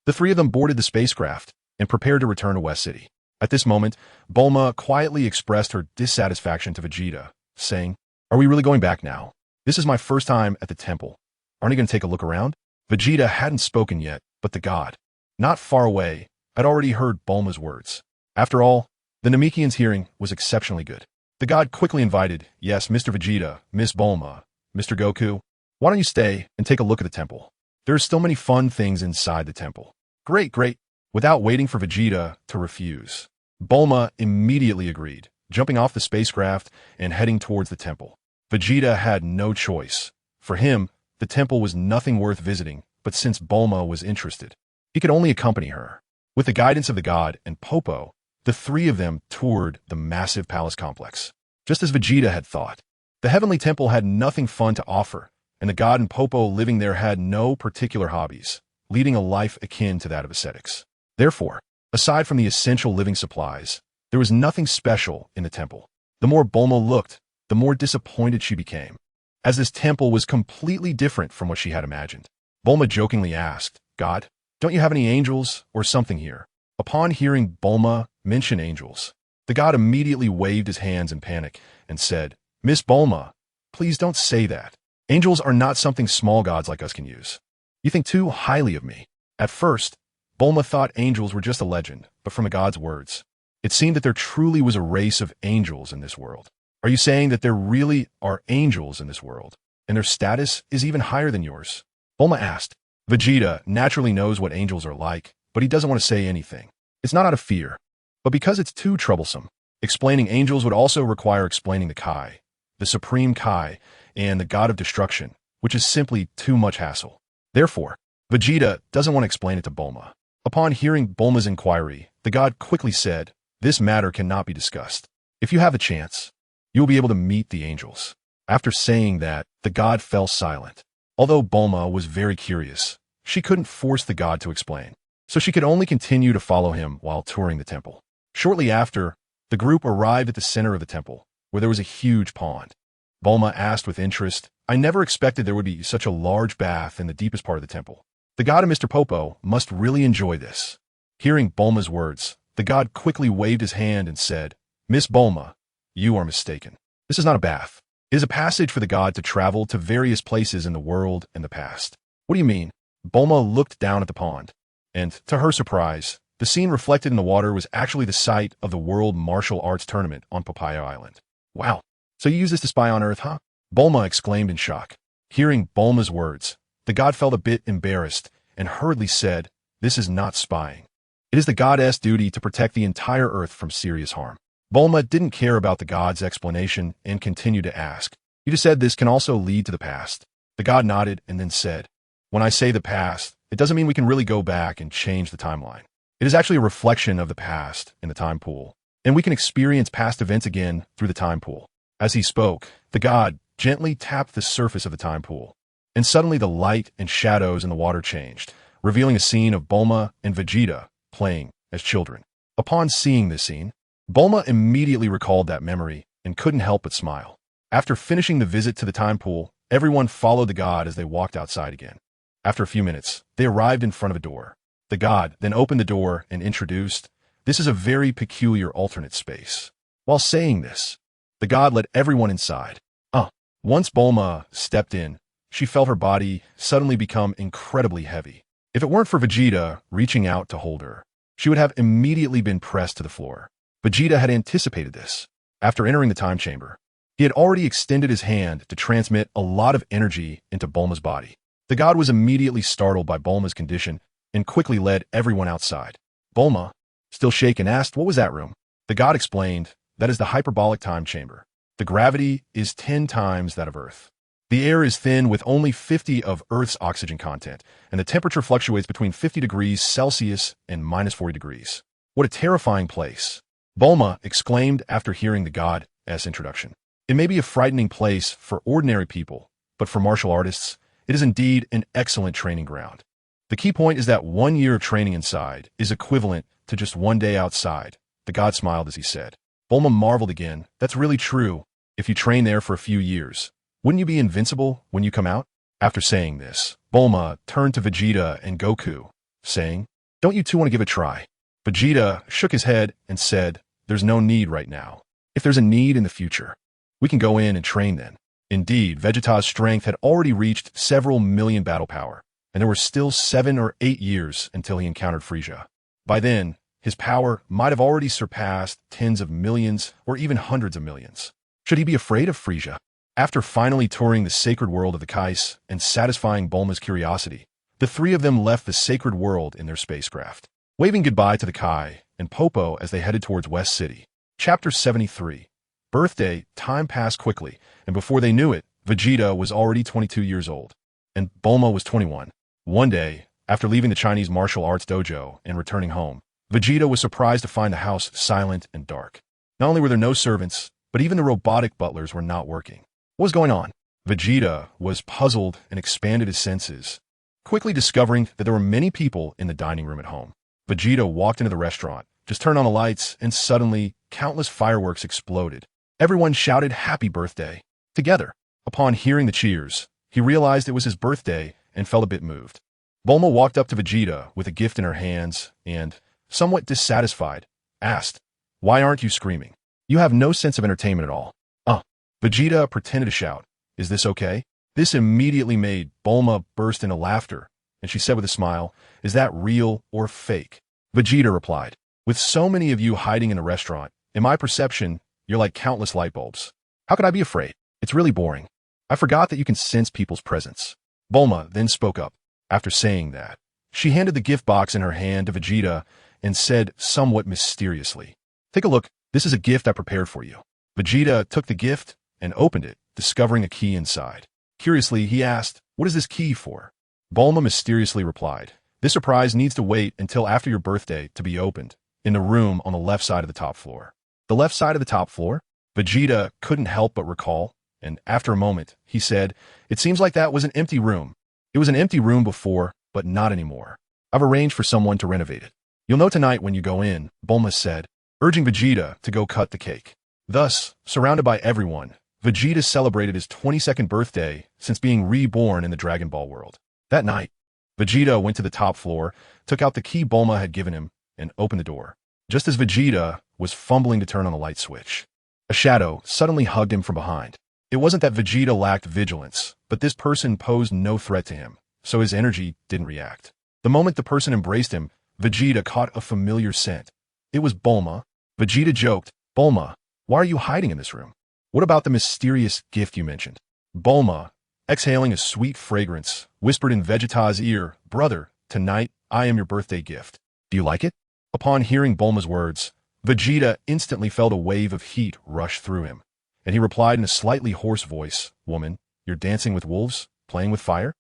the three of them boarded the spacecraft and prepared to return to West City. At this moment, Bulma quietly expressed her dissatisfaction to Vegeta, saying, "Are we really going back now? This is my first time at the temple. Aren't you going to take a look around?" Vegeta hadn't spoken yet, but the god, not far away, had already heard Bulma's words. After all, the Namekian's hearing was exceptionally good. The god quickly invited, "Yes, Mr. Vegeta, Miss Bulma, Mr. Goku, why don't you stay and take a look at the temple? There are still many fun things inside the temple." Great. Without waiting for Vegeta to refuse, Bulma immediately agreed, jumping off the spacecraft and heading towards the temple. Vegeta had no choice. For him, the temple was nothing worth visiting, but since Bulma was interested, he could only accompany her. With the guidance of the god and Popo, the three of them toured the massive palace complex. Just as Vegeta had thought, the heavenly temple had nothing fun to offer, and the god and Popo living there had no particular hobbies, leading a life akin to that of ascetics. Therefore, aside from the essential living supplies, there was nothing special in the temple. The more Bulma looked, the more disappointed she became, as this temple was completely different from what she had imagined. Bulma jokingly asked, "God, don't you have any angels or something here?" Upon hearing Bulma mention angels, the god immediately waved his hands in panic and said, "Miss Bulma, please don't say that. Angels are not something small gods like us can use. You think too highly of me." At first, Bulma thought angels were just a legend, but from the god's words, it seemed that there truly was a race of angels in this world. "Are you saying that there really are angels in this world, and their status is even higher than yours?" Bulma asked. Vegeta naturally knows what angels are like, but he doesn't want to say anything. It's not out of fear, but because it's too troublesome. Explaining angels would also require explaining the Kai, the Supreme Kai, and the God of Destruction, which is simply too much hassle. Therefore, Vegeta doesn't want to explain it to Bulma. Upon hearing Bulma's inquiry, the god quickly said, "This matter cannot be discussed. If you have a chance, you will be able to meet the angels." After saying that, the god fell silent. Although Bulma was very curious, she couldn't force the god to explain, so she could only continue to follow him while touring the temple. Shortly after, The group arrived at the center of the temple, where there was a huge pond. Bulma asked with interest, I never expected there would be such a large bath in the deepest part of the temple. The god of Mr. Popo must really enjoy this. Hearing Bulma's words, the god quickly waved his hand and said, Miss Bulma, you are mistaken. This is not a bath. It is a passage for the god to travel to various places in the world and the past. What do you mean? Bulma looked down at the pond, and, to her surprise, the scene reflected in the water was actually the site of the World Martial Arts Tournament on Papaya Island. Wow, so you use this to spy on Earth, huh? Bulma exclaimed in shock. Hearing Bulma's words, the god felt a bit embarrassed and hurriedly said, This is not spying. It is the goddess' duty to protect the entire Earth from serious harm. Bulma didn't care about the god's explanation and continued to ask, You just said this can also lead to the past. The god nodded and then said, When I say the past, it doesn't mean we can really go back and change the timeline. It is actually a reflection of the past in the time pool, and we can experience past events again through the time pool. As he spoke, the god gently tapped the surface of the time pool, and suddenly the light and shadows in the water changed, revealing a scene of Bulma and Vegeta playing as children. Upon seeing this scene, Bulma immediately recalled that memory and couldn't help but smile. After finishing the visit to the time pool, everyone followed the god as they walked outside again. After a few minutes, they arrived in front of a door. The god then opened the door and introduced, This is a very peculiar alternate space. While saying this, the god let everyone inside. Once Bulma stepped in, she felt her body suddenly become incredibly heavy. If it weren't for Vegeta reaching out to hold her, she would have immediately been pressed to the floor. Vegeta had anticipated this. After entering the time chamber, he had already extended his hand to transmit a lot of energy into Bulma's body. The god was immediately startled by Bulma's condition and quickly led everyone outside. Bulma, still shaken, asked, What was that room? The god explained, That is the hyperbolic time chamber. The gravity is 10 times that of Earth. The air is thin with only 50 of Earth's oxygen content, and the temperature fluctuates between 50 degrees Celsius and minus 40 degrees. What a terrifying place. Bulma exclaimed after hearing the god's introduction. It may be a frightening place for ordinary people, but for martial artists, it is indeed an excellent training ground. The key point is that 1 year of training inside is equivalent to just 1 day outside. The god smiled as he said. Bulma marveled again. That's really true. If you train there for a few years, wouldn't you be invincible when you come out? After saying this, Bulma turned to Vegeta and Goku, saying, Don't you two want to give it a try? Vegeta shook his head and said, There's no need right now. If there's a need in the future, we can go in and train then. Indeed, Vegeta's strength had already reached several million battle power, and there were still 7 or 8 years until he encountered Frieza. By then, his power might have already surpassed tens of millions or even hundreds of millions. Should he be afraid of Frieza? After finally touring the sacred world of the Kais and satisfying Bulma's curiosity, the three of them left the sacred world in their spacecraft, waving goodbye to the Kai and Popo as they headed towards West City. Chapter 73. Birthday. Time passed quickly, and before they knew it, Vegeta was already 22 years old, and Bulma was 21. One day, after leaving the Chinese martial arts dojo and returning home, Vegeta was surprised to find the house silent and dark. Not only were there no servants, but even the robotic butlers were not working. What was going on? Vegeta was puzzled and expanded his senses, quickly discovering that there were many people in the dining room at home. Vegeta walked into the restaurant, just turned on the lights, and suddenly, countless fireworks exploded. Everyone shouted happy birthday together. Upon hearing the cheers, he realized it was his birthday and felt a bit moved. Bulma walked up to Vegeta with a gift in her hands and, somewhat dissatisfied, asked, Why aren't you screaming? You have no sense of entertainment at all. Vegeta pretended to shout, Is this okay? This immediately made Bulma burst into laughter, and she said with a smile, Is that real or fake? Vegeta replied, With so many of you hiding in a restaurant, in my perception, you're like countless light bulbs. How could I be afraid? It's really boring. I forgot that you can sense people's presence. Bulma then spoke up. After saying that, she handed the gift box in her hand to Vegeta and said somewhat mysteriously, Take a look, this is a gift I prepared for you. Vegeta took the gift and opened it, discovering a key inside. Curiously, he asked, What is this key for? Bulma mysteriously replied, This surprise needs to wait until after your birthday to be opened, in the room on the left side of the top floor. The left side of the top floor? Vegeta couldn't help but recall, and after a moment, he said, It seems like that was an empty room. It was an empty room before, but not anymore. I've arranged for someone to renovate it. You'll know tonight when you go in, Bulma said. urging Vegeta to go cut the cake. Thus, surrounded by everyone, Vegeta celebrated his 22nd birthday since being reborn in the Dragon Ball world. That night, Vegeta went to the top floor, took out the key Bulma had given him, and opened the door. Just as Vegeta was fumbling to turn on the light switch, a shadow suddenly hugged him from behind. It wasn't that Vegeta lacked vigilance, but this person posed no threat to him, so his energy didn't react. The moment the person embraced him, Vegeta caught a familiar scent. It was Bulma. Vegeta joked, "Bulma, why are you hiding in this room? What about the mysterious gift you mentioned?" Bulma, exhaling a sweet fragrance, whispered in Vegeta's ear, "Brother, tonight I am your birthday gift. Do you like it?" Upon hearing Bulma's words, Vegeta instantly felt a wave of heat rush through him, and he replied in a slightly hoarse voice, "Woman, you're dancing with wolves, playing with fire?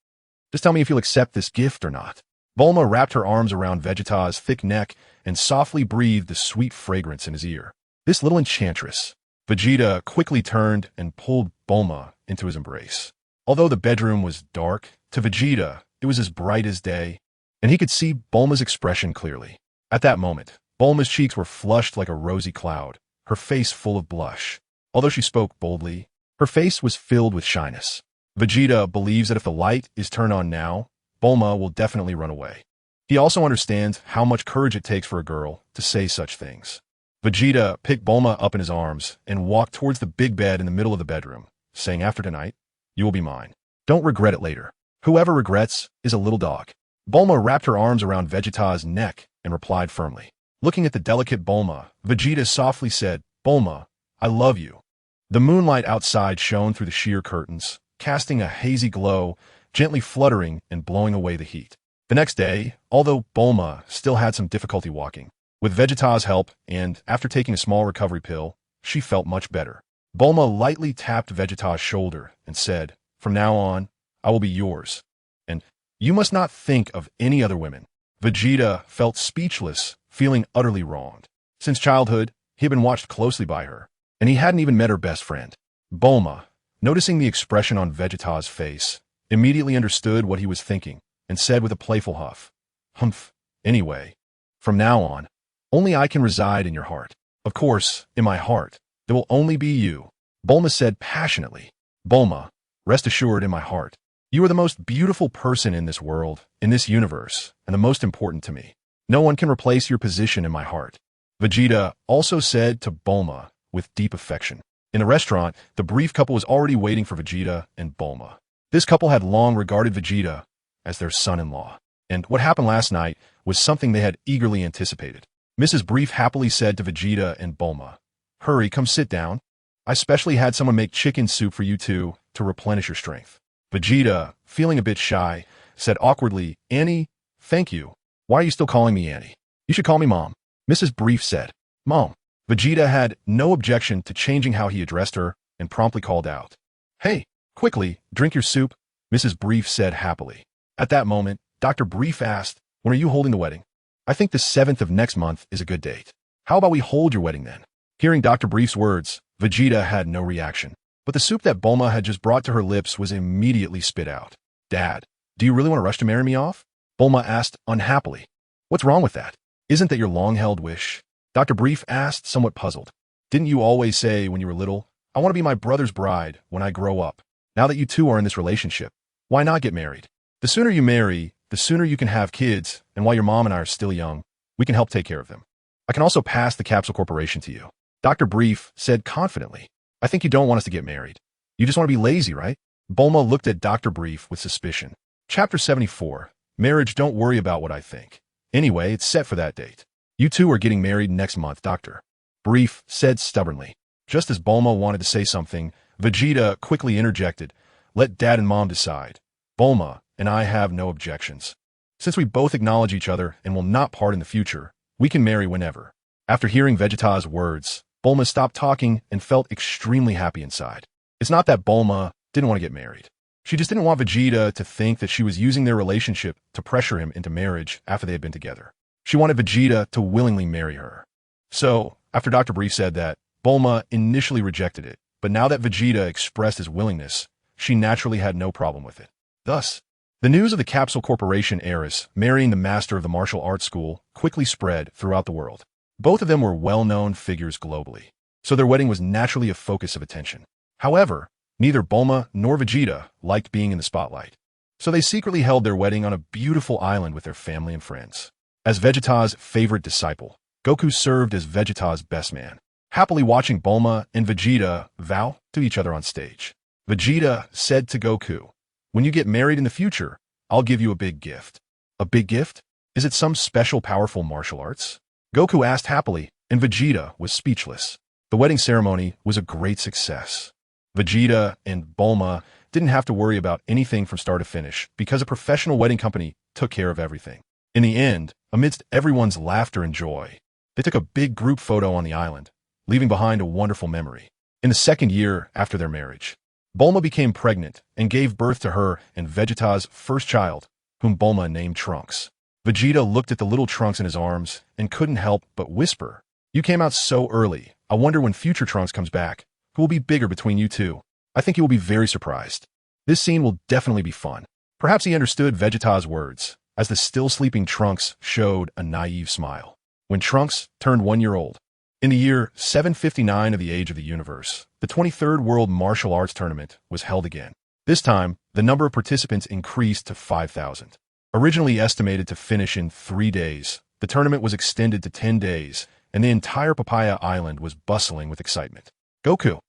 Just tell me if you'll accept this gift or not." Bulma wrapped her arms around Vegeta's thick neck and softly breathed the sweet fragrance in his ear. This little enchantress. Vegeta quickly turned and pulled Bulma into his embrace. Although the bedroom was dark, to Vegeta it was as bright as day, and he could see Bulma's expression clearly. At that moment, Bulma's cheeks were flushed like a rosy cloud, her face full of blush. Although she spoke boldly, her face was filled with shyness. Vegeta believes that if the light is turned on now, Bulma will definitely run away. He also understands how much courage it takes for a girl to say such things. Vegeta picked Bulma up in his arms and walked towards the big bed in the middle of the bedroom, saying, "After tonight, you will be mine. Don't regret it later. Whoever regrets is a little dog." Bulma wrapped her arms around Vegeta's neck and replied firmly. Looking at the delicate Bulma, Vegeta softly said, "Bulma, I love you." The moonlight outside shone through the sheer curtains, casting a hazy glow, gently fluttering and blowing away the heat. The next day, although Bulma still had some difficulty walking, with Vegeta's help and after taking a small recovery pill, she felt much better. Bulma lightly tapped Vegeta's shoulder and said, "From now on, I will be yours. And you must not think of any other women." Vegeta felt speechless, feeling utterly wronged. Since childhood, he had been watched closely by her, and he hadn't even met her best friend. Bulma, noticing the expression on Vegeta's face, immediately understood what he was thinking and said with a playful huff, "Humph, anyway, from now on, only I can reside in your heart. Of course, in my heart, there will only be you." Bulma said passionately, "Bulma, rest assured in my heart, you are the most beautiful person in this world, in this universe, and the most important to me. No one can replace your position in my heart." Vegeta also said to Bulma with deep affection. In the restaurant, the brief couple was already waiting for Vegeta and Bulma. This couple had long regarded Vegeta as their son-in-law, and what happened last night was something they had eagerly anticipated. Mrs. Brief happily said to Vegeta and Bulma, "Hurry, come sit down. I specially had someone make chicken soup for you two to replenish your strength." Vegeta, feeling a bit shy, said awkwardly, "Annie, thank you. Why are you still calling me Annie? You should call me Mom." Mrs. Brief said, "Mom." Vegeta had no objection to changing how he addressed her and promptly called out, "Hey, quickly, drink your soup," Mrs. Brief said happily. At that moment, Dr. Brief asked, "When are you holding the wedding?" "I think the 7th of next month is a good date. How about we hold your wedding then?" Hearing Dr. Brief's words, Vegeta had no reaction, but the soup that Bulma had just brought to her lips was immediately spit out. "Dad, do you really want to rush to marry me off?" Bulma asked unhappily. "What's wrong with that? Isn't that your long-held wish?" Dr. Brief asked, somewhat puzzled. "Didn't you always say when you were little, 'I want to be my brother's bride when I grow up'? Now that you two are in this relationship, why not get married? The sooner you marry, the sooner you can have kids, and while your mom and I are still young, we can help take care of them. I can also pass the Capsule Corporation to you." Dr. Brief said confidently, "I think you don't want us to get married. You just want to be lazy, right?" Bulma looked at Dr. Brief with suspicion. Chapter 74, Marriage. Don't worry about what I think. Anyway, it's set for that date. You two are getting married next month, Dr. Brief said stubbornly. Just as Bulma wanted to say something, Vegeta quickly interjected, "Let Dad and Mom decide. Bulma and I have no objections. Since we both acknowledge each other and will not part in the future, we can marry whenever." After hearing Vegeta's words, Bulma stopped talking and felt extremely happy inside. It's not that Bulma didn't want to get married. She just didn't want Vegeta to think that she was using their relationship to pressure him into marriage after they had been together. She wanted Vegeta to willingly marry her. So, after Dr. Brief said that, Bulma initially rejected it, but now that Vegeta expressed his willingness, she naturally had no problem with it. Thus, the news of the Capsule Corporation heiress marrying the master of the martial arts school quickly spread throughout the world. Both of them were well-known figures globally, so their wedding was naturally a focus of attention. However, neither Bulma nor Vegeta liked being in the spotlight, so they secretly held their wedding on a beautiful island with their family and friends. As Vegeta's favorite disciple, Goku served as Vegeta's best man, happily watching Bulma and Vegeta vow to each other on stage. Vegeta said to Goku, "When you get married in the future, I'll give you a big gift." A big gift? Is it some special powerful martial arts? Goku asked happily, and Vegeta was speechless. The wedding ceremony was a great success. Vegeta and Bulma didn't have to worry about anything from start to finish because a professional wedding company took care of everything. In the end, amidst everyone's laughter and joy, they took a big group photo on the island, leaving behind a wonderful memory. In the second year after their marriage, Bulma became pregnant and gave birth to her and Vegeta's first child, whom Bulma named Trunks. Vegeta looked at the little Trunks in his arms and couldn't help but whisper, "You came out so early. I wonder when future Trunks comes back, who will be bigger between you two. I think he will be very surprised." This scene will definitely be fun. Perhaps he understood Vegeta's words, as the still sleeping Trunks showed a naive smile. When Trunks turned 1 year old, in the year 759 of the Age of the Universe, the 23rd World Martial Arts Tournament was held again. This time, the number of participants increased to 5,000. Originally estimated to finish in 3 days, the tournament was extended to 10 days, and the entire Papaya Island was bustling with excitement. Goku,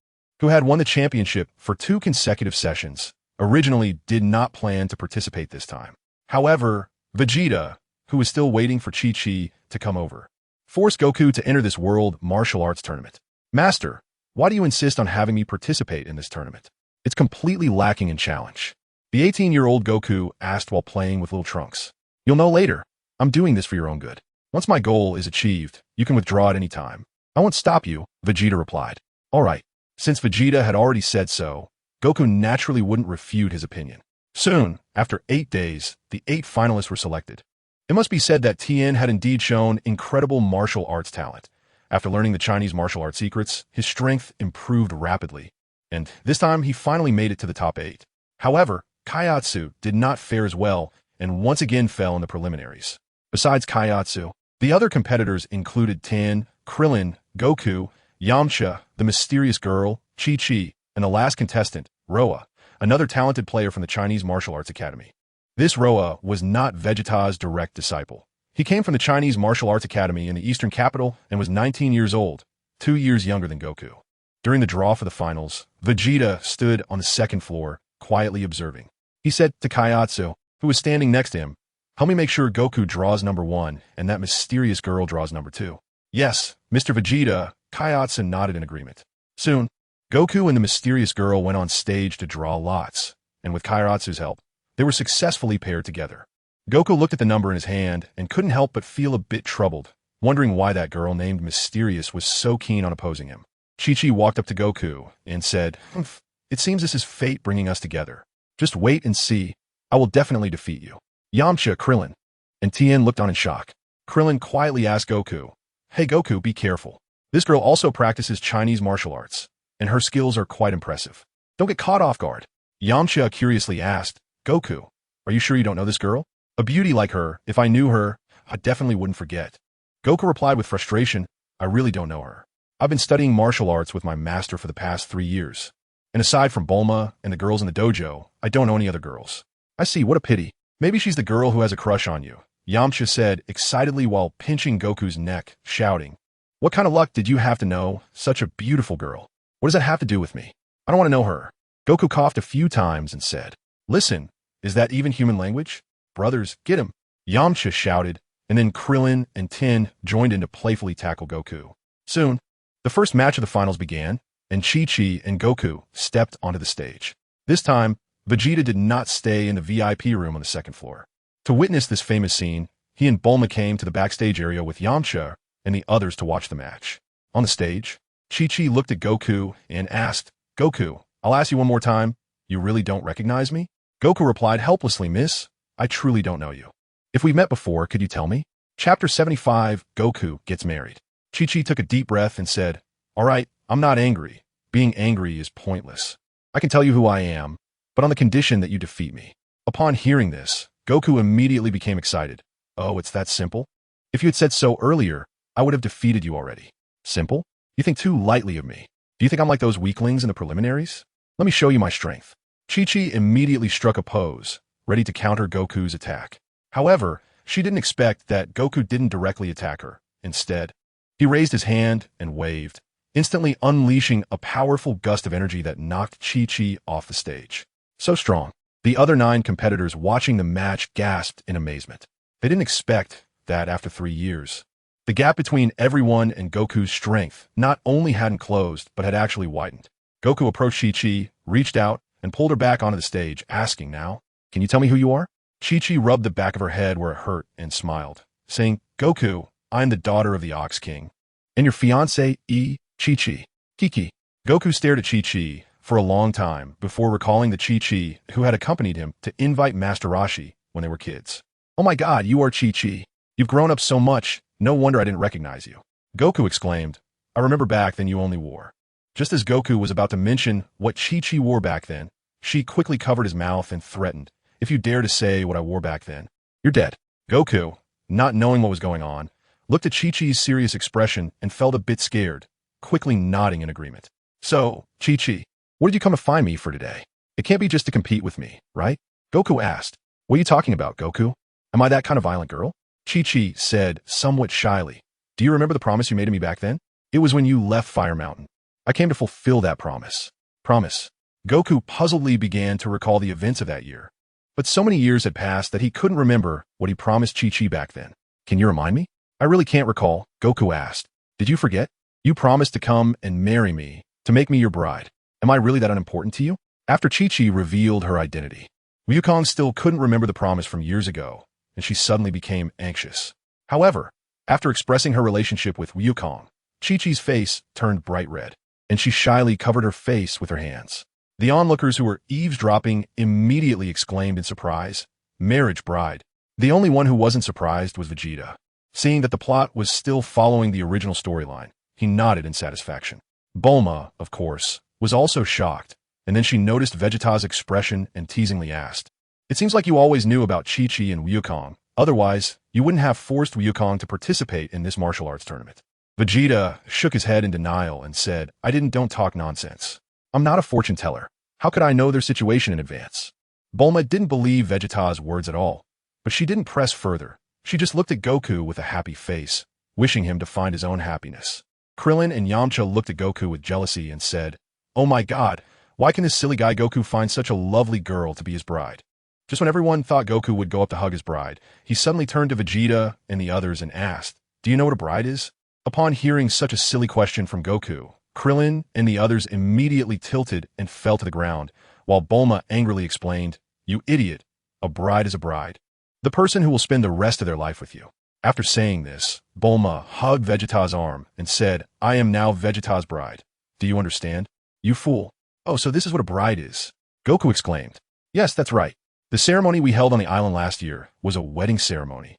who had won the championship for 2 consecutive sessions, originally did not plan to participate this time. However, Vegeta, who was still waiting for Chi-Chi to come over, forced Goku to enter this world martial arts tournament. "Master, why do you insist on having me participate in this tournament? It's completely lacking in challenge." The 18-year-old Goku asked while playing with little Trunks. "You'll know later. I'm doing this for your own good. Once my goal is achieved, you can withdraw at any time. I won't stop you," Vegeta replied. All right. Since Vegeta had already said so, Goku naturally wouldn't refute his opinion. Soon, after 8 days, the 8 finalists were selected. It must be said that Tien had indeed shown incredible martial arts talent. After learning the Chinese martial arts secrets, his strength improved rapidly, and this time he finally made it to the top 8. However, Kaiatsu did not fare as well and once again fell in the preliminaries. Besides Kaiatsu, the other competitors included Tien, Krillin, Goku, Yamcha, the mysterious girl, Chi-Chi, and the last contestant, Roa, another talented player from the Chinese Martial Arts Academy. This Roa was not Vegeta's direct disciple. He came from the Chinese Martial Arts Academy in the Eastern capital and was 19 years old, 2 years younger than Goku. During the draw for the finals, Vegeta stood on the second floor, quietly observing. He said to Kaiatsu, who was standing next to him, "Help me make sure Goku draws number 1 and that mysterious girl draws number 2. "Yes, Mr. Vegeta," Kaiatsu nodded in agreement. Soon, Goku and the mysterious girl went on stage to draw lots, and with Kaiatsu's help, they were successfully paired together. Goku looked at the number in his hand and couldn't help but feel a bit troubled, wondering why that girl named Mysterious was so keen on opposing him. Chi-Chi walked up to Goku and said, "Humph, it seems this is fate bringing us together. Just wait and see. I will definitely defeat you." Yamcha, Krillin, and Tien looked on in shock. Krillin quietly asked Goku, "Hey Goku, be careful. This girl also practices Chinese martial arts, and her skills are quite impressive. Don't get caught off guard." Yamcha curiously asked, "Goku, are you sure you don't know this girl? A beauty like her, if I knew her, I definitely wouldn't forget." Goku replied with frustration, "I really don't know her. I've been studying martial arts with my master for the past 3 years. And aside from Bulma and the girls in the dojo, I don't know any other girls." "I see, what a pity. Maybe she's the girl who has a crush on you," Yamcha said excitedly while pinching Goku's neck, shouting, "What kind of luck did you have to know such a beautiful girl? What does that have to do with me? I don't want to know her." Goku coughed a few times and said, "Listen, is that even human language? Brothers, get him." Yamcha shouted, and then Krillin and Tien joined in to playfully tackle Goku. Soon, the first match of the finals began, and Chi-Chi and Goku stepped onto the stage. This time, Vegeta did not stay in the VIP room on the second floor. To witness this famous scene, he and Bulma came to the backstage area with Yamcha and the others to watch the match. On the stage, Chi-Chi looked at Goku and asked, "Goku, I'll ask you one more time. You really don't recognize me?" Goku replied helplessly, "Miss, I truly don't know you. If we met before, could you tell me?" Chapter 75, Goku Gets Married. Chi-Chi took a deep breath and said, "All right, I'm not angry. Being angry is pointless. I can tell you who I am, but on the condition that you defeat me." Upon hearing this, Goku immediately became excited. "Oh, it's that simple? If you had said so earlier, I would have defeated you already. Simple? You think too lightly of me. Do you think I'm like those weaklings in the preliminaries? Let me show you my strength. Chi-Chi immediately struck a pose, ready to counter Goku's attack. However, she didn't expect that Goku didn't directly attack her. Instead, he raised his hand and waved, instantly unleashing a powerful gust of energy that knocked Chi-Chi off the stage. So strong. The other 9 competitors watching the match gasped in amazement. They didn't expect that after 3 years. The gap between everyone and Goku's strength not only hadn't closed, but had actually widened. Goku approached Chi-Chi, reached out, and pulled her back onto the stage, asking now, "Can you tell me who you are?" Chi-Chi rubbed the back of her head where it hurt and smiled, saying, "Goku, I'm the daughter of the Ox King. And your fiancé, Chi-Chi. Kiki." Goku stared at Chi-Chi for a long time before recalling the Chi-Chi who had accompanied him to invite Master Roshi when they were kids. "Oh my god, you are Chi-Chi. You've grown up so much, no wonder I didn't recognize you." Goku exclaimed, "I remember back then you only wore." Just as Goku was about to mention what Chi-Chi wore back then, she quickly covered his mouth and threatened, "If you dare to say what I wore back then, you're dead." Goku, not knowing what was going on, looked at Chi-Chi's serious expression and felt a bit scared, quickly nodding in agreement. "So, Chi-Chi, what did you come to find me for today? It can't be just to compete with me, right?" Goku asked. "What are you talking about, Goku? Am I that kind of violent girl?" Chi-Chi said somewhat shyly, "Do you remember the promise you made to me back then? It was when you left Fire Mountain. I came to fulfill that promise." Promise. Goku puzzledly began to recall the events of that year. But so many years had passed that he couldn't remember what he promised Chi-Chi back then. "Can you remind me?" "I really can't recall," Goku asked. "Did you forget? You promised to come and marry me, to make me your bride. Am I really that unimportant to you?" After Chi-Chi revealed her identity, Wukong still couldn't remember the promise from years ago, and she suddenly became anxious. However, after expressing her relationship with Wukong, Chi-Chi's face turned bright red, and she shyly covered her face with her hands. The onlookers who were eavesdropping immediately exclaimed in surprise, "Marriage bride." The only one who wasn't surprised was Vegeta. Seeing that the plot was still following the original storyline, he nodded in satisfaction. Bulma, of course, was also shocked, and then she noticed Vegeta's expression and teasingly asked, "It seems like you always knew about Chi-Chi and Wukong. Otherwise, you wouldn't have forced Wukong to participate in this martial arts tournament." Vegeta shook his head in denial and said, Don't talk nonsense. I'm not a fortune teller. How could I know their situation in advance?" Bulma didn't believe Vegeta's words at all, but she didn't press further. She just looked at Goku with a happy face, wishing him to find his own happiness. Krillin and Yamcha looked at Goku with jealousy and said, "Oh my god, why can this silly guy Goku find such a lovely girl to be his bride?" Just when everyone thought Goku would go up to hug his bride, he suddenly turned to Vegeta and the others and asked, "Do you know what a bride is?" Upon hearing such a silly question from Goku, Krillin and the others immediately tilted and fell to the ground, while Bulma angrily explained, "You idiot, a bride is a bride. The person who will spend the rest of their life with you." After saying this, Bulma hugged Vegeta's arm and said, "I am now Vegeta's bride. Do you understand? You fool." "Oh, so this is what a bride is," Goku exclaimed. "Yes, that's right. The ceremony we held on the island last year was a wedding ceremony."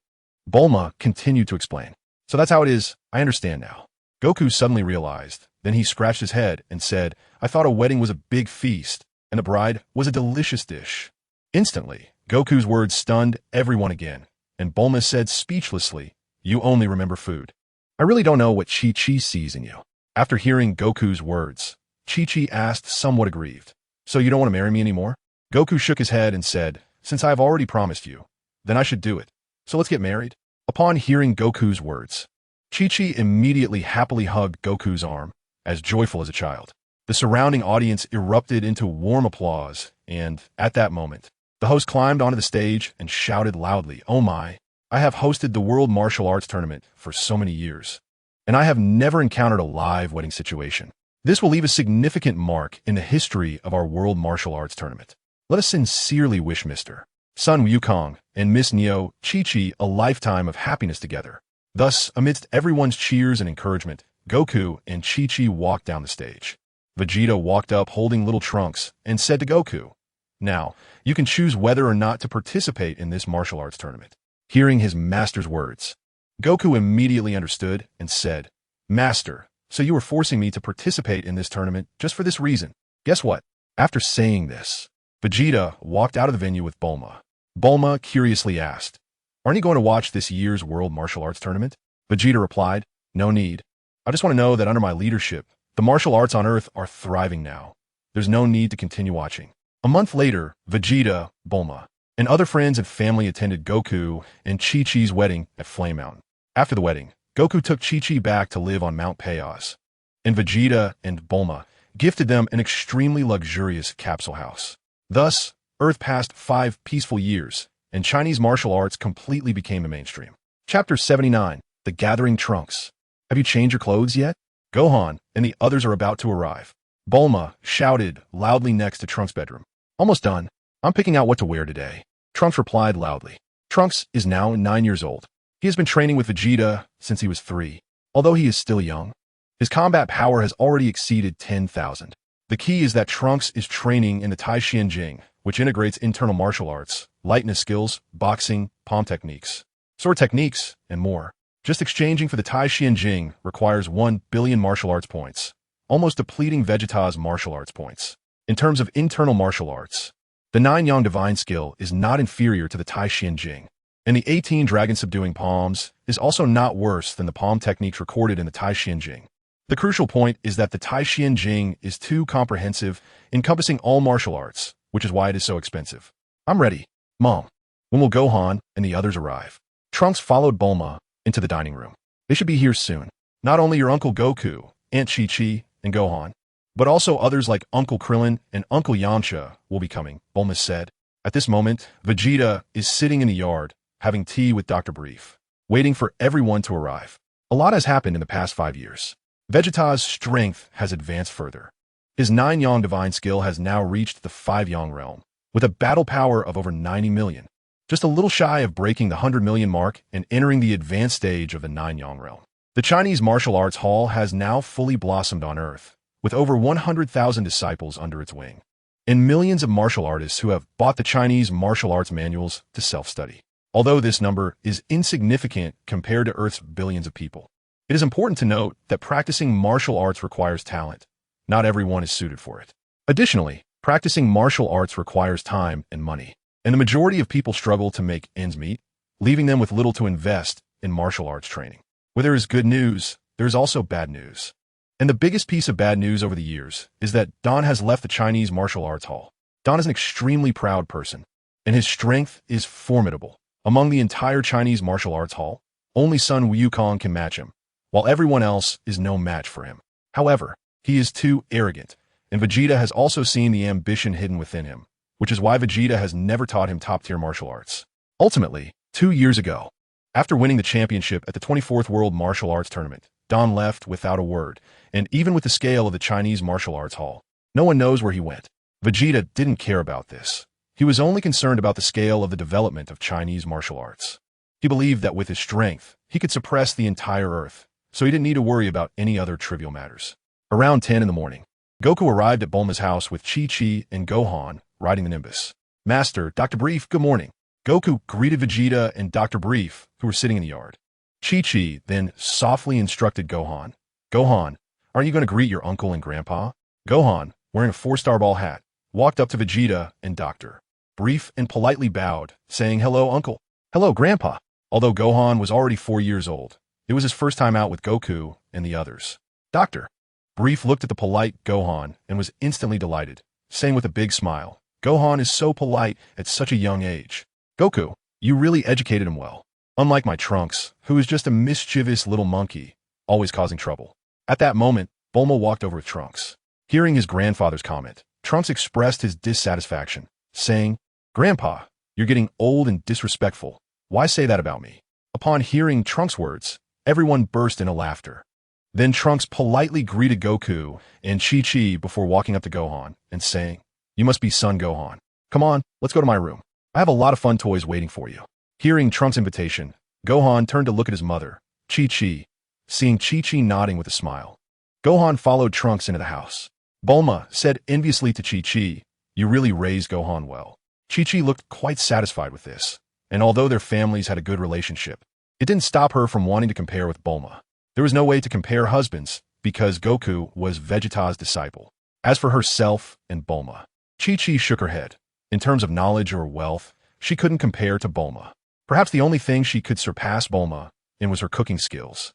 Bulma continued to explain. "So that's how it is. I understand now." Goku suddenly realized. Then he scratched his head and said, "I thought a wedding was a big feast, and the bride was a delicious dish." Instantly, Goku's words stunned everyone again, and Bulma said speechlessly, "You only remember food. I really don't know what Chi-Chi sees in you." After hearing Goku's words, Chi-Chi asked somewhat aggrieved, "So you don't want to marry me anymore?" Goku shook his head and said, "Since I have already promised you, then I should do it. So let's get married." Upon hearing Goku's words, Chi-Chi immediately happily hugged Goku's arm, as joyful as a child. The surrounding audience erupted into warm applause, and, at that moment, the host climbed onto the stage and shouted loudly, "Oh my, I have hosted the World Martial Arts Tournament for so many years, and I have never encountered a live wedding situation. This will leave a significant mark in the history of our World Martial Arts Tournament. Let us sincerely wish Mr. Sun Wukong and Miss Neo Chi-Chi a lifetime of happiness together." Thus, amidst everyone's cheers and encouragement, Goku and Chi-Chi walked down the stage. Vegeta walked up holding little Trunks and said to Goku, "Now, you can choose whether or not to participate in this martial arts tournament." Hearing his master's words, Goku immediately understood and said, "Master, so you were forcing me to participate in this tournament just for this reason. Guess what?" After saying this, Vegeta walked out of the venue with Bulma. Bulma curiously asked, "Aren't you going to watch this year's World Martial Arts Tournament?" Vegeta replied, No need. I just want to know that under my leadership, the martial arts on Earth are thriving now. There's no need to continue watching. A month later, Vegeta, Bulma, and other friends and family attended Goku and Chi-Chi's wedding at Flame Mountain. After the wedding, Goku took Chi-Chi back to live on Mount Payos, and Vegeta and Bulma gifted them an extremely luxurious capsule house. Thus, Earth passed 5 peaceful years, and Chinese martial arts completely became the mainstream. Chapter 79, The Gathering Trunks. Have you changed your clothes yet? Gohan and the others are about to arrive. Bulma shouted loudly next to Trunks' bedroom. Almost done. I'm picking out what to wear today. Trunks replied loudly. Trunks is now 9 years old. He has been training with Vegeta since he was 3. Although he is still young, his combat power has already exceeded 10,000. The key is that Trunks is training in the Tai Xian Jing, which integrates internal martial arts, lightness skills, boxing, palm techniques, sword techniques, and more. Just exchanging for the Tai Xian Jing requires 1 billion martial arts points, almost depleting Vegeta's martial arts points. In terms of internal martial arts, the 9 Yang divine skill is not inferior to the Tai Xian Jing, and the 18 dragon subduing palms is also not worse than the palm techniques recorded in the Tai Xian Jing. The crucial point is that the Tai Xian Jing is too comprehensive, encompassing all martial arts, which is why it is so expensive. I'm ready, Mom. When will Gohan and the others arrive? Trunks followed Bulma into the dining room. They should be here soon. Not only your Uncle Goku, Aunt Chi-Chi, and Gohan, but also others like Uncle Krillin and Uncle Yamcha will be coming, Bulma said. At this moment, Vegeta is sitting in the yard, having tea with Dr. Brief, waiting for everyone to arrive. A lot has happened in the past 5 years. Vegeta's strength has advanced further. His 9 Yang divine skill has now reached the 5 Yang realm, with a battle power of over 90 million. Just a little shy of breaking the 100 million mark and entering the advanced stage of the 9 Yang realm. The Chinese martial arts hall has now fully blossomed on Earth, with over 100,000 disciples under its wing, and millions of martial artists who have bought the Chinese martial arts manuals to self-study. Although this number is insignificant compared to Earth's billions of people, it is important to note that practicing martial arts requires talent. Not everyone is suited for it. Additionally, practicing martial arts requires time and money, and the majority of people struggle to make ends meet, leaving them with little to invest in martial arts training. Where there is good news, there is also bad news. And the biggest piece of bad news over the years is that Don has left the Chinese martial arts hall. Don is an extremely proud person, and his strength is formidable. Among the entire Chinese martial arts hall, only son Wukong can match him, while everyone else is no match for him. However, he is too arrogant, and Vegeta has also seen the ambition hidden within him, which is why Vegeta has never taught him top-tier martial arts. Ultimately, 2 years ago, after winning the championship at the 24th World Martial Arts Tournament, Don left without a word, and even with the scale of the Chinese martial arts hall, no one knows where he went. Vegeta didn't care about this. He was only concerned about the scale of the development of Chinese martial arts. He believed that with his strength, he could suppress the entire Earth, so he didn't need to worry about any other trivial matters. Around 10 in the morning, Goku arrived at Bulma's house with Chi-Chi and Gohan riding the Nimbus. Master, Dr. Brief, good morning. Goku greeted Vegeta and Dr. Brief, who were sitting in the yard. Chi-Chi then softly instructed Gohan, Gohan, aren't you going to greet your uncle and grandpa? Gohan, wearing a 4-star ball hat, walked up to Vegeta and Dr. Brief and politely bowed, saying, hello, uncle. Hello, grandpa. Although Gohan was already 4 years old, it was his first time out with Goku and the others. Dr. Brief looked at the polite Gohan and was instantly delighted, saying with a big smile, Gohan is so polite at such a young age. Goku, you really educated him well. Unlike my Trunks, who is just a mischievous little monkey, always causing trouble. At that moment, Bulma walked over with Trunks. Hearing his grandfather's comment, Trunks expressed his dissatisfaction, saying, Grandpa, you're getting old and disrespectful. Why say that about me? Upon hearing Trunks' words, everyone burst into laughter. Then Trunks politely greeted Goku and Chi-Chi before walking up to Gohan and saying, you must be son Gohan. Come on, let's go to my room. I have a lot of fun toys waiting for you. Hearing Trunks' invitation, Gohan turned to look at his mother, Chi-Chi, seeing Chi-Chi nodding with a smile. Gohan followed Trunks into the house. Bulma said enviously to Chi-Chi, you really raised Gohan well. Chi-Chi looked quite satisfied with this, and although their families had a good relationship, it didn't stop her from wanting to compare with Bulma. There was no way to compare husbands because Goku was Vegeta's disciple. As for herself and Bulma, Chi-Chi shook her head. In terms of knowledge or wealth, she couldn't compare to Bulma. Perhaps the only thing she could surpass Bulma in was her cooking skills.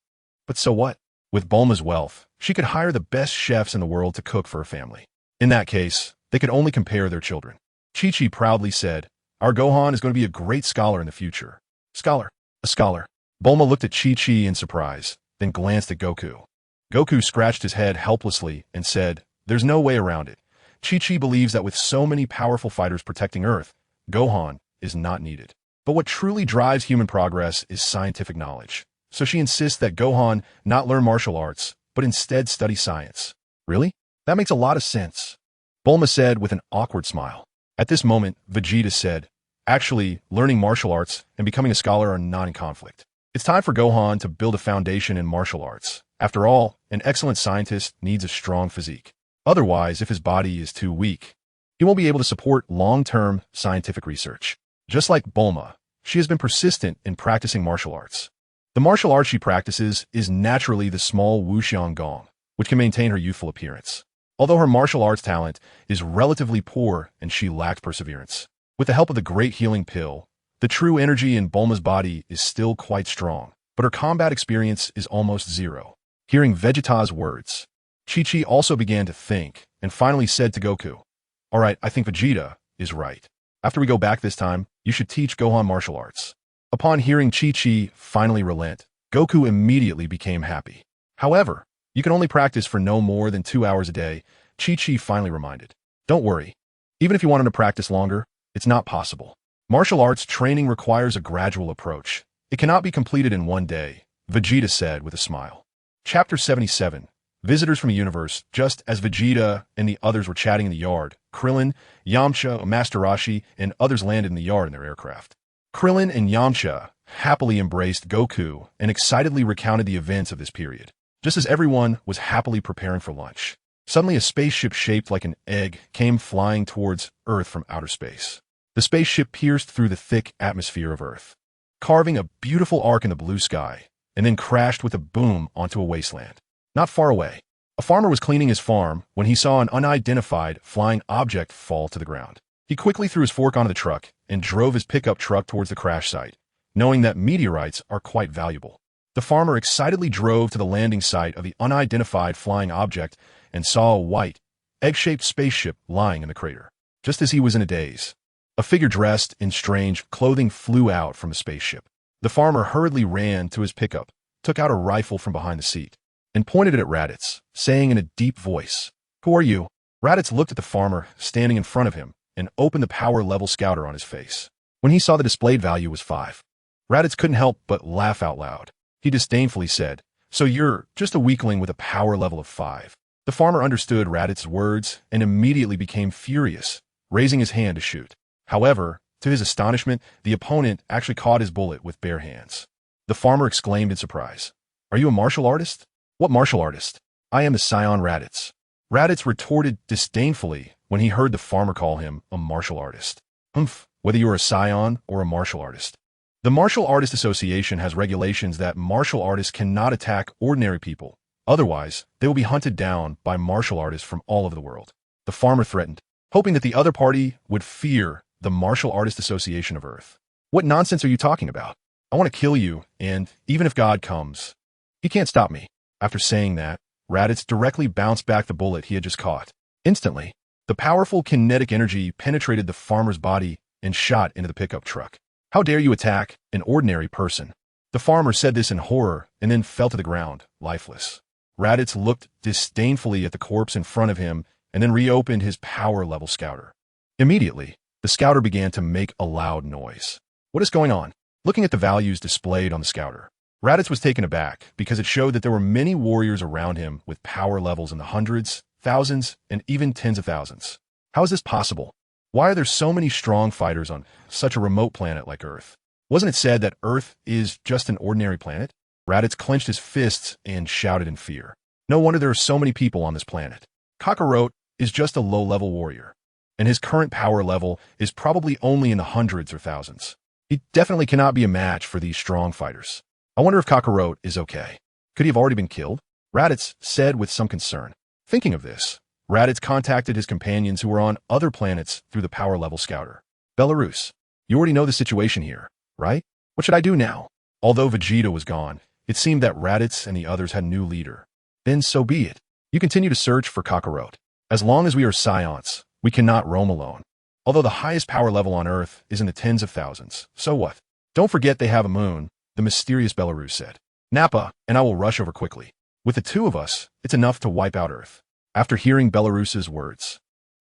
But so what? With Bulma's wealth, she could hire the best chefs in the world to cook for her family. In that case, they could only compare their children. Chi-Chi proudly said, "Our Gohan is going to be a great scholar in the future." Scholar. A scholar. Bulma looked at Chi-Chi in surprise, then glanced at Goku. Goku scratched his head helplessly and said, "There's no way around it. Chi-Chi believes that with so many powerful fighters protecting Earth, Gohan is not needed. But what truly drives human progress is scientific knowledge. So she insists that Gohan not learn martial arts, but instead study science." Really? That makes a lot of sense, Bulma said with an awkward smile. At this moment, Vegeta said, "Actually, learning martial arts and becoming a scholar are not in conflict. It's time for Gohan to build a foundation in martial arts. After all, an excellent scientist needs a strong physique. Otherwise, if his body is too weak, he won't be able to support long-term scientific research." Just like Bulma, she has been persistent in practicing martial arts. The martial art she practices is naturally the small Wuxia Gong, which can maintain her youthful appearance. Although her martial arts talent is relatively poor and she lacks perseverance, with the help of the great healing pill, the true energy in Bulma's body is still quite strong, but her combat experience is almost zero. Hearing Vegeta's words, Chi-Chi also began to think and finally said to Goku, "All right, I think Vegeta is right. After we go back this time, you should teach Gohan martial arts." Upon hearing Chi-Chi finally relent, Goku immediately became happy. However, you can only practice for no more than 2 hours a day, Chi-Chi finally reminded. "Don't worry. Even if you wanted to practice longer, it's not possible. Martial arts training requires a gradual approach. It cannot be completed in one day," Vegeta said with a smile. Chapter 77. Visitors from a universe. Just as Vegeta and the others were chatting in the yard, Krillin, Yamcha, Master Roshi, and others landed in the yard in their aircraft. Krillin and Yamcha happily embraced Goku and excitedly recounted the events of this period. Just as everyone was happily preparing for lunch, suddenly a spaceship shaped like an egg came flying towards Earth from outer space. The spaceship pierced through the thick atmosphere of Earth, carving a beautiful arc in the blue sky, and then crashed with a boom onto a wasteland. Not far away, a farmer was cleaning his farm when he saw an unidentified flying object fall to the ground. He quickly threw his fork onto the truck and drove his pickup truck towards the crash site, knowing that meteorites are quite valuable. The farmer excitedly drove to the landing site of the unidentified flying object and saw a white, egg-shaped spaceship lying in the crater. Just as he was in a daze, a figure dressed in strange clothing flew out from the spaceship. The farmer hurriedly ran to his pickup, took out a rifle from behind the seat, and pointed it at Raditz, saying in a deep voice, "Who are you?" Raditz looked at the farmer standing in front of him and opened the power level scouter on his face. When he saw the displayed value was 5, Raditz couldn't help but laugh out loud. He disdainfully said, "So you're just a weakling with a power level of 5. The farmer understood Raditz's words and immediately became furious, raising his hand to shoot. However, to his astonishment, the opponent actually caught his bullet with bare hands. The farmer exclaimed in surprise, "Are you a martial artist?" "What martial artist?" "I am the Scion Raditz." Raditz retorted disdainfully when he heard the farmer call him a martial artist. Whether you are a Scion or a martial artist. The Martial Artist Association has regulations that martial artists cannot attack ordinary people. Otherwise, they will be hunted down by martial artists from all over the world. The farmer threatened, hoping that the other party would fear the Martial Artist Association of Earth. "What nonsense are you talking about? I want to kill you, and even if God comes, he can't stop me." After saying that, Raditz directly bounced back the bullet he had just caught. Instantly, the powerful kinetic energy penetrated the farmer's body and shot into the pickup truck. "How dare you attack an ordinary person?" The farmer said this in horror and then fell to the ground, lifeless. Raditz looked disdainfully at the corpse in front of him and then reopened his power level scouter. Immediately, the scouter began to make a loud noise. "What is going on?" Looking at the values displayed on the scouter, Raditz was taken aback because it showed that there were many warriors around him with power levels in the hundreds, thousands, and even tens of thousands. How is this possible? Why are there so many strong fighters on such a remote planet like Earth? Wasn't it said that Earth is just an ordinary planet? Raditz clenched his fists and shouted in fear. No wonder there are so many people on this planet. Kakarot is just a low-level warrior, and his current power level is probably only in the hundreds or thousands. He definitely cannot be a match for these strong fighters. I wonder if Kakarot is okay. Could he have already been killed? Raditz said with some concern. Thinking of this, Raditz contacted his companions who were on other planets through the power level scouter. "Belarus, you already know the situation here, right? What should I do now?" Although Vegeta was gone, It seemed that Raditz and the others had a new leader. Then so be it. You continue to search for Kakarot. As long as we are scions, we cannot roam alone. Although the highest power level on Earth is in the tens of thousands, so what? Don't forget they have a moon, the mysterious Belarus said. Nappa and I will rush over quickly. With the two of us, it's enough to wipe out Earth. After hearing Belarus's words,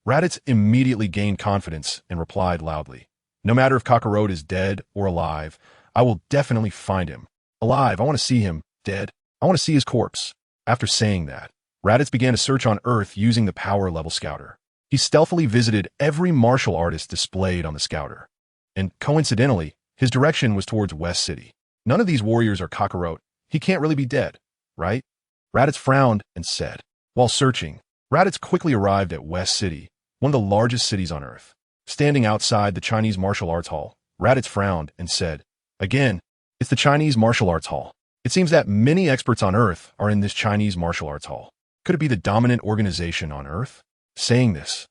Raditz immediately gained confidence and replied loudly. No matter if Kakarot is dead or alive, I will definitely find him. Alive, I want to see him. Dead, I want to see his corpse. After saying that, Raditz began to search on Earth using the power level scouter. He stealthily visited every martial artist displayed on the scouter. And coincidentally, his direction was towards West City. None of these warriors are Kakarot. He can't really be dead, right? Raditz frowned and said. While searching, Raditz quickly arrived at West City, one of the largest cities on Earth. Standing outside the Chinese martial arts hall, Raditz frowned and said, Again, it's the Chinese martial arts hall. It seems that many experts on Earth are in this Chinese martial arts hall. Could it be the dominant organization on Earth? Saying this,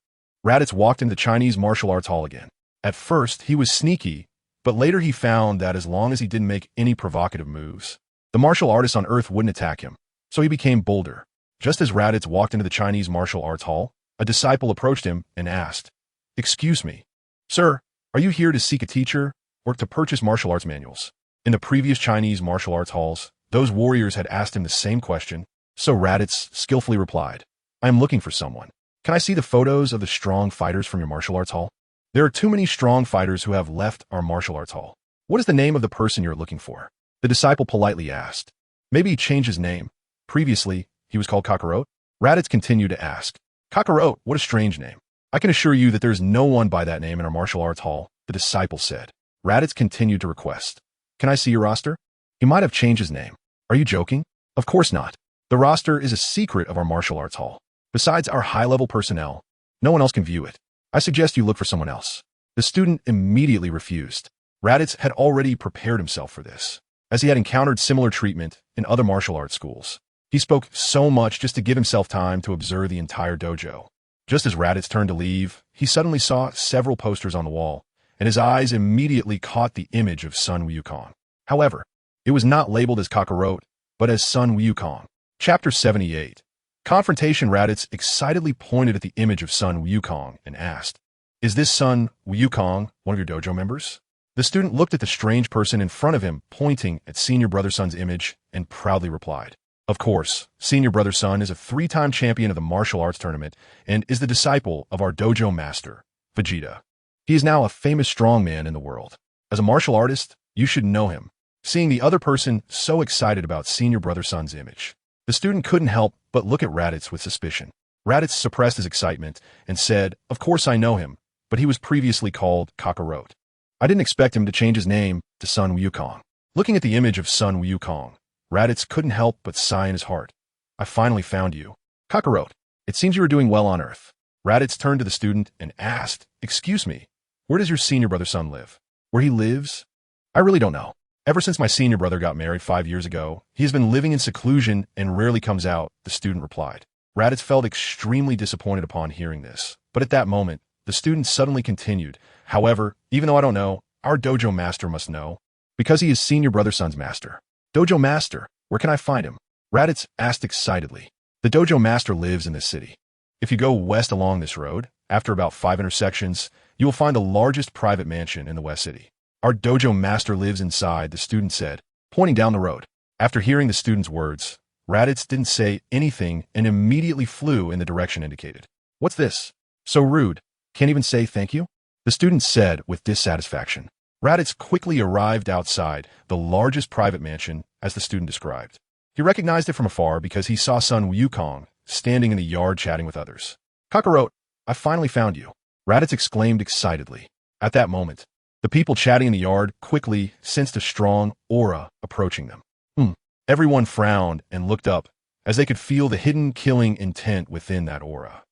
Raditz walked into the Chinese martial arts hall again. At first, he was sneaky, but later he found that as long as he didn't make any provocative moves, the martial artists on Earth wouldn't attack him, so he became bolder. Just as Raditz walked into the Chinese martial arts hall, a disciple approached him and asked, Excuse me, sir, are you here to seek a teacher or to purchase martial arts manuals? In the previous Chinese martial arts halls, those warriors had asked him the same question, so Raditz skillfully replied, I am looking for someone. Can I see the photos of the strong fighters from your martial arts hall? There are too many strong fighters who have left our martial arts hall. What is the name of the person you're looking for? The disciple politely asked. Maybe he changed his name. Previously, he was called Kakarot. Raditz continued to ask. Kakarot, what a strange name. I can assure you that there is no one by that name in our martial arts hall, the disciple said. Raditz continued to request. Can I see your roster? He might have changed his name. Are you joking? Of course not. The roster is a secret of our martial arts hall. Besides our high-level personnel, no one else can view it. I suggest you look for someone else. The student immediately refused. Raditz had already prepared himself for this, as he had encountered similar treatment in other martial arts schools. He spoke so much just to give himself time to observe the entire dojo. Just as Raditz turned to leave, he suddenly saw several posters on the wall, and his eyes immediately caught the image of Sun Wukong. However, it was not labeled as Kakarot, but as Sun Wukong. Chapter 78. Confrontation. Raditz excitedly pointed at the image of Sun Wukong and asked, Is this Sun Wukong one of your dojo members? The student looked at the strange person in front of him, pointing at Senior Brother Sun's image, and proudly replied, Of course, Senior Brother Sun is a 3-time champion of the martial arts tournament and is the disciple of our dojo master, Vegeta. He is now a famous strongman in the world. As a martial artist, you should know him. Seeing the other person so excited about Senior Brother Sun's image, the student couldn't help but look at Raditz with suspicion. Raditz suppressed his excitement and said, Of course I know him, but he was previously called Kakarot. I didn't expect him to change his name to Sun Wukong. Looking at the image of Sun Wukong, Raditz couldn't help but sigh in his heart. I finally found you. Kakarot, it seems you are doing well on Earth. Raditz turned to the student and asked, Excuse me, where does your Senior Brother Sun live? Where he lives? I really don't know. Ever since my senior brother got married 5 years ago, he has been living in seclusion and rarely comes out, the student replied. Raditz felt extremely disappointed upon hearing this, but at that moment, the student suddenly continued, However, even though I don't know, our dojo master must know, because he is Senior Brother Sun's master. Dojo master, where can I find him? Raditz asked excitedly. The dojo master lives in this city. If you go west along this road, after about 5 intersections, you will find the largest private mansion in the West City. Our dojo master lives inside, the student said, pointing down the road. After hearing the student's words, Raditz didn't say anything and immediately flew in the direction indicated. What's this? So rude. Can't even say thank you? The student said with dissatisfaction. Raditz quickly arrived outside the largest private mansion, as the student described. He recognized it from afar because he saw Sun Wukong standing in the yard chatting with others. Kakarot, I finally found you. Raditz exclaimed excitedly. At that moment, the people chatting in the yard quickly sensed a strong aura approaching them. Everyone frowned and looked up, as they could feel the hidden killing intent within that aura.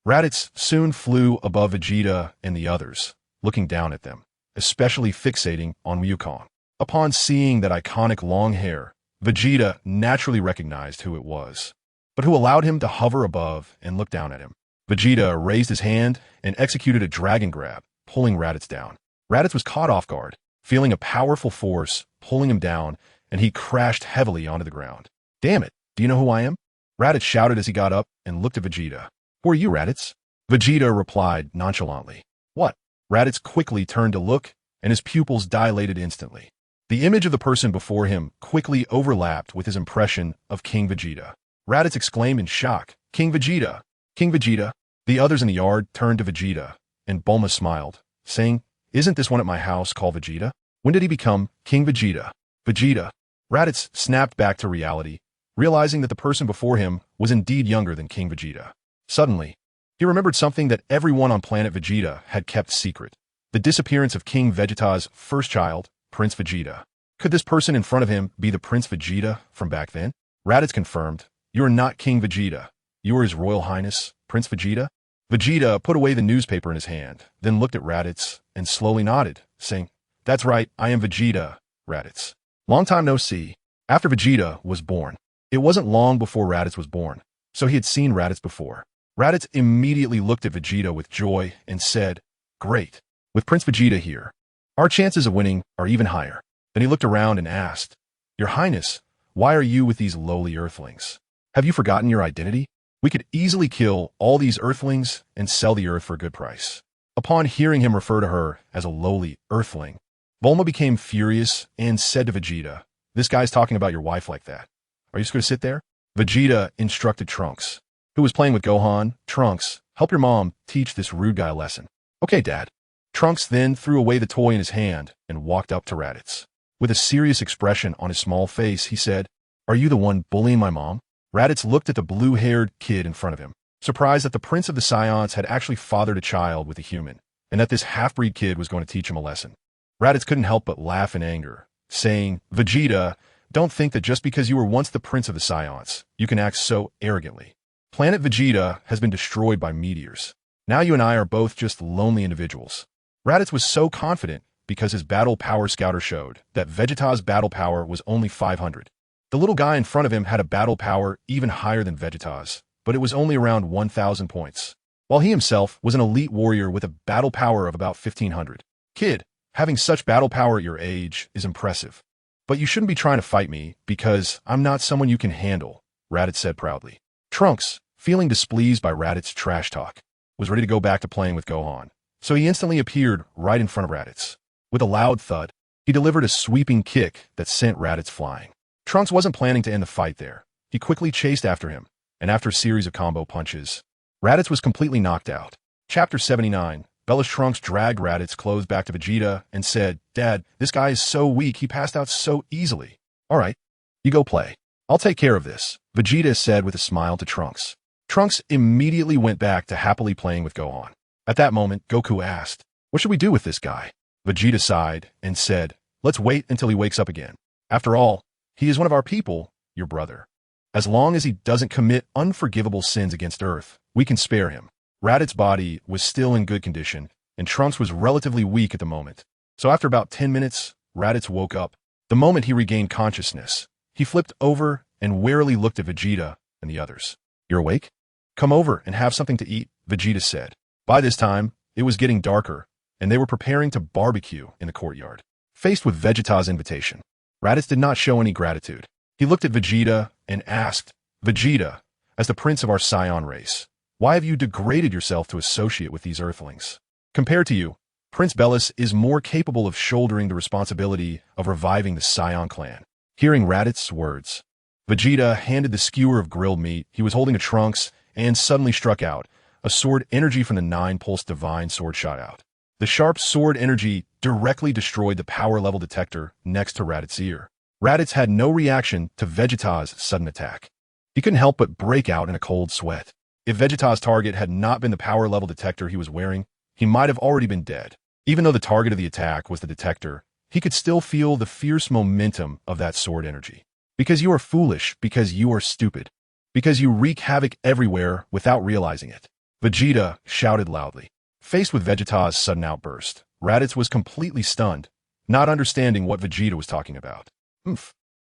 Raditz soon flew above Vegeta and the others, looking down at them, especially fixating on Wukong. Upon seeing that iconic long hair, Vegeta naturally recognized who it was, but who allowed him to hover above and look down at him. Vegeta raised his hand and executed a dragon grab, pulling Raditz down. Raditz was caught off guard, feeling a powerful force pulling him down, and he crashed heavily onto the ground. Damn it, do you know who I am? Raditz shouted as he got up and looked at Vegeta. Who are you, Raditz? Vegeta replied nonchalantly. What? Raditz quickly turned to look, and his pupils dilated instantly. The image of the person before him quickly overlapped with his impression of King Vegeta. Raditz exclaimed in shock, King Vegeta! King Vegeta! The others in the yard turned to Vegeta, and Bulma smiled, saying, Isn't this one at my house called Vegeta? When did he become King Vegeta? Vegeta. Raditz snapped back to reality, realizing that the person before him was indeed younger than King Vegeta. Suddenly, he remembered something that everyone on planet Vegeta had kept secret. The disappearance of King Vegeta's first child, Prince Vegeta. Could this person in front of him be the Prince Vegeta from back then? Raditz confirmed, You are not King Vegeta. You are His Royal Highness, Prince Vegeta. Vegeta put away the newspaper in his hand, then looked at Raditz and slowly nodded, saying, That's right, I am Vegeta, Raditz. Long time no see. After Vegeta was born. It wasn't long before Raditz was born, so he had seen Raditz before. Raditz immediately looked at Vegeta with joy and said, Great. With Prince Vegeta here, our chances of winning are even higher. Then he looked around and asked, Your Highness, why are you with these lowly earthlings? Have you forgotten your identity? We could easily kill all these earthlings and sell the earth for a good price. Upon hearing him refer to her as a lowly earthling, Bulma became furious and said to Vegeta, This guy's talking about your wife like that. Are you just going to sit there? Vegeta instructed Trunks, who was playing with Gohan, Trunks, help your mom teach this rude guy a lesson. Okay, Dad. Trunks then threw away the toy in his hand and walked up to Raditz. With a serious expression on his small face, he said, Are you the one bullying my mom? Raditz looked at the blue-haired kid in front of him, surprised that the Prince of the Scions had actually fathered a child with a human, and that this half-breed kid was going to teach him a lesson. Raditz couldn't help but laugh in anger, saying, Vegeta, don't think that just because you were once the Prince of the Scions, you can act so arrogantly. Planet Vegeta has been destroyed by meteors. Now you and I are both just lonely individuals. Raditz was so confident because his battle power scouter showed that Vegeta's battle power was only 500. The little guy in front of him had a battle power even higher than Vegeta's, but it was only around 1,000 points, while he himself was an elite warrior with a battle power of about 1,500. Kid, having such battle power at your age is impressive. But you shouldn't be trying to fight me, because I'm not someone you can handle, Raditz said proudly. Trunks, feeling displeased by Raditz's trash talk, was ready to go back to playing with Gohan, so he instantly appeared right in front of Raditz. With a loud thud, he delivered a sweeping kick that sent Raditz flying. Trunks wasn't planning to end the fight there. He quickly chased after him, and after a series of combo punches, Raditz was completely knocked out. Chapter 79. Bella's Trunks dragged Raditz's clothes back to Vegeta and said, Dad, this guy is so weak he passed out so easily. All right, you go play. I'll take care of this, Vegeta said with a smile to Trunks. Trunks immediately went back to happily playing with Gohan. At that moment, Goku asked, What should we do with this guy? Vegeta sighed and said, Let's wait until he wakes up again. After all, he is one of our people, your brother. As long as he doesn't commit unforgivable sins against Earth, we can spare him. Raditz's body was still in good condition, and Trunks was relatively weak at the moment. So after about 10 minutes, Raditz woke up. The moment he regained consciousness, he flipped over and warily looked at Vegeta and the others. You're awake? Come over and have something to eat, Vegeta said. By this time, it was getting darker, and they were preparing to barbecue in the courtyard. Faced with Vegeta's invitation, Raditz did not show any gratitude. He looked at Vegeta and asked, Vegeta, as the prince of our Scion race, why have you degraded yourself to associate with these earthlings? Compared to you, Prince Bellis is more capable of shouldering the responsibility of reviving the Scion clan. Hearing Raditz's words, Vegeta handed the skewer of grilled meat he was holding to Trunks and suddenly struck out. A sword energy from the 9-pulse divine sword shot out. The sharp sword energy directly destroyed the power level detector next to Raditz's ear. Raditz had no reaction to Vegeta's sudden attack. He couldn't help but break out in a cold sweat. If Vegeta's target had not been the power level detector he was wearing, he might have already been dead. Even though the target of the attack was the detector, he could still feel the fierce momentum of that sword energy. Because you are foolish, because you are stupid, because you wreak havoc everywhere without realizing it. Vegeta shouted loudly. Faced with Vegeta's sudden outburst, Raditz was completely stunned, not understanding what Vegeta was talking about.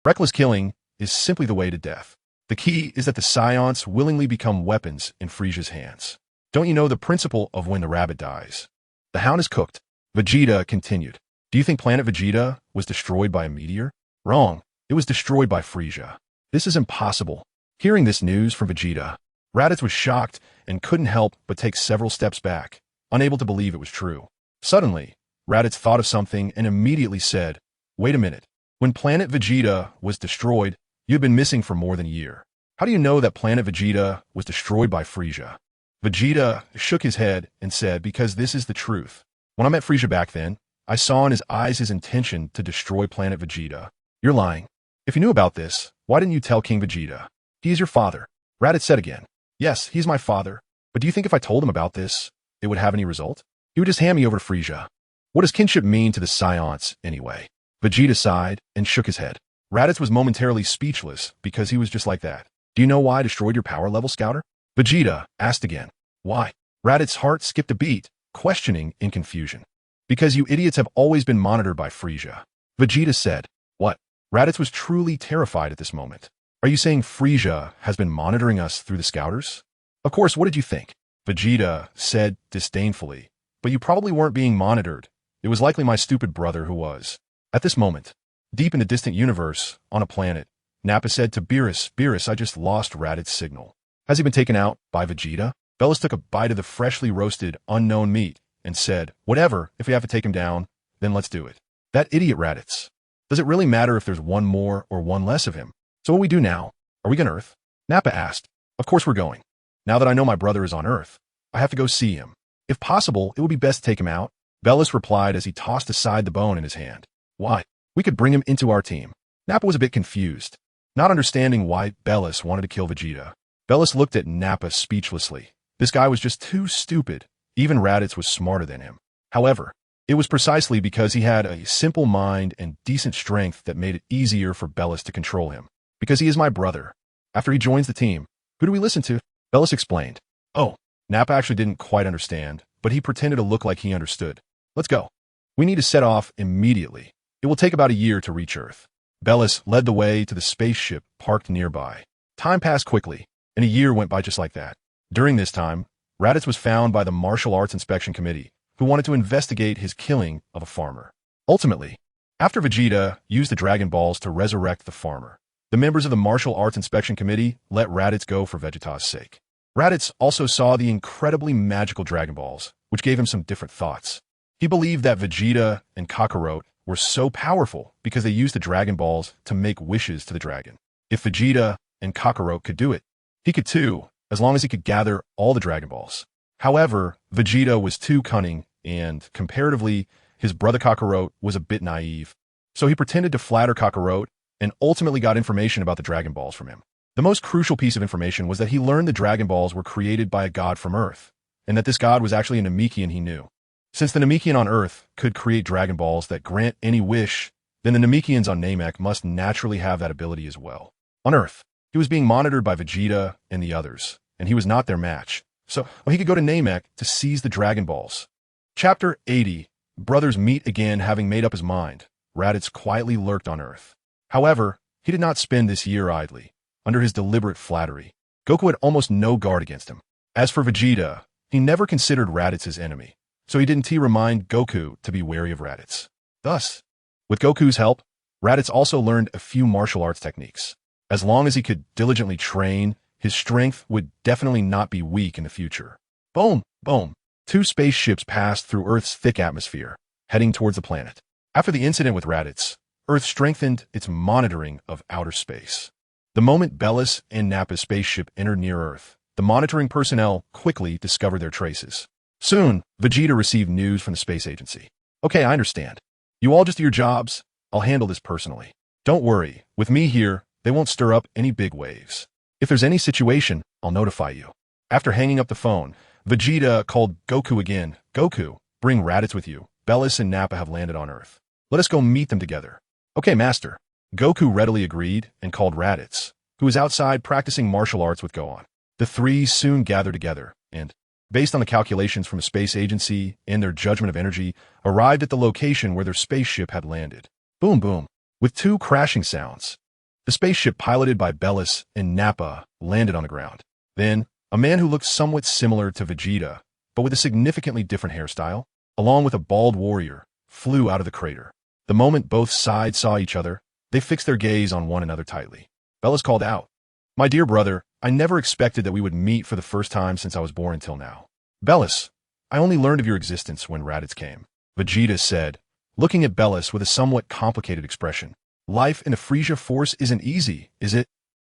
Reckless killing is simply the way to death. The key is that the Scions willingly become weapons in Frieza's hands. Don't you know the principle of when the rabbit dies? The hound is cooked. Vegeta continued. Do you think planet Vegeta was destroyed by a meteor? Wrong. It was destroyed by Frisia. This is impossible. Hearing this news from Vegeta, Raditz was shocked and couldn't help but take several steps back, unable to believe it was true. Suddenly, Raditz thought of something and immediately said, "Wait a minute. When planet Vegeta was destroyed, you had been missing for more than a year. How do you know that planet Vegeta was destroyed by Frisia?" Vegeta shook his head and said, "Because this is the truth. When I met Frisia back then, I saw in his eyes his intention to destroy planet Vegeta." "You're lying. If you knew about this, why didn't you tell King Vegeta? He is your father." Raditz said again, "Yes, he's my father. But do you think if I told him about this, it would have any result? He would just hand me over to Frisia. What does kinship mean to the Scions, anyway?" Vegeta sighed and shook his head. Raditz was momentarily speechless because he was just like that. "Do you know why I destroyed your power level, Scouter?" Vegeta asked again. "Why?" Raditz's heart skipped a beat, questioning in confusion. "Because you idiots have always been monitored by Frisia." Vegeta said. "What?" Raditz was truly terrified at this moment. "Are you saying Frisia has been monitoring us through the Scouters?" "Of course, what did you think?" Vegeta said disdainfully. "But you probably weren't being monitored. It was likely my stupid brother who was." At this moment, deep in the distant universe, on a planet, Nappa said to Beerus, "Beerus, I just lost Raditz's signal." "Has he been taken out by Vegeta?" Beerus took a bite of the freshly roasted, unknown meat and said, "Whatever, if we have to take him down, then let's do it." "That idiot Raditz. Does it really matter if there's one more or one less of him? So what we do now? Are we going to Earth?" Nappa asked. "Of course we're going. Now that I know my brother is on Earth, I have to go see him. If possible, it would be best to take him out." Beerus replied as he tossed aside the bone in his hand. "Why? We could bring him into our team." Nappa was a bit confused, not understanding why Beerus wanted to kill Vegeta. Beerus looked at Nappa speechlessly. This guy was just too stupid. Even Raditz was smarter than him. However, it was precisely because he had a simple mind and decent strength that made it easier for Beerus to control him. "Because he is my brother. After he joins the team, who do we listen to?" Beerus explained. "Oh." Nappa actually didn't quite understand, but he pretended to look like he understood. "Let's go. We need to set off immediately. It will take about a year to reach Earth." Beerus led the way to the spaceship parked nearby. Time passed quickly, and a year went by just like that. During this time, Raditz was found by the Martial Arts Inspection Committee, who wanted to investigate his killing of a farmer. Ultimately, after Vegeta used the Dragon Balls to resurrect the farmer, the members of the Martial Arts Inspection Committee let Raditz go for Vegeta's sake. Raditz also saw the incredibly magical Dragon Balls, which gave him some different thoughts. He believed that Vegeta and Kakarot were so powerful because they used the Dragon Balls to make wishes to the dragon. If Vegeta and Kakarot could do it, he could too, as long as he could gather all the Dragon Balls. However, Vegeta was too cunning, and, comparatively, his brother Kakarot was a bit naive. So he pretended to flatter Kakarot and ultimately got information about the Dragon Balls from him. The most crucial piece of information was that he learned the Dragon Balls were created by a god from Earth, and that this god was actually a Namekian he knew. Since the Namekian on Earth could create Dragon Balls that grant any wish, then the Namekians on Namek must naturally have that ability as well. On Earth, he was being monitored by Vegeta and the others, and he was not their match. So, he could go to Namek to seize the Dragon Balls. Chapter 80. Brothers meet again. Having made up his mind, Raditz quietly lurked on Earth. However, he did not spend this year idly. Under his deliberate flattery, Goku had almost no guard against him. As for Vegeta, he never considered Raditz his enemy, so he didn't remind Goku to be wary of Raditz. Thus, with Goku's help, Raditz also learned a few martial arts techniques. As long as he could diligently train, his strength would definitely not be weak in the future. Boom, boom. Two spaceships passed through Earth's thick atmosphere, heading towards the planet. After the incident with Raditz, Earth strengthened its monitoring of outer space. The moment Beerus and Nappa's spaceship entered near Earth, the monitoring personnel quickly discovered their traces. Soon, Vegeta received news from the space agency. "Okay, I understand. You all just do your jobs. I'll handle this personally. Don't worry, with me here, they won't stir up any big waves. If there's any situation, I'll notify you." After hanging up the phone, Vegeta called Goku again. "Goku, bring Raditz with you. Beerus and Nappa have landed on Earth. Let us go meet them together." "Okay, Master." Goku readily agreed and called Raditz, who was outside practicing martial arts with Gohan. The three soon gathered together and, based on the calculations from the space agency and their judgment of energy, arrived at the location where their spaceship had landed. Boom, boom. With two crashing sounds, the spaceship piloted by Beerus and Nappa landed on the ground. Then, a man who looked somewhat similar to Vegeta, but with a significantly different hairstyle, along with a bald warrior, flew out of the crater. The moment both sides saw each other, They fixed their gaze on one another tightly. Belis called out, "My dear brother, I never expected that we would meet for the first time since I was born until now." "Belis, I only learned of your existence when Raditz came," Vegeta said, looking at Belis with a somewhat complicated expression. "Life in the Frisia Force isn't easy, is it?"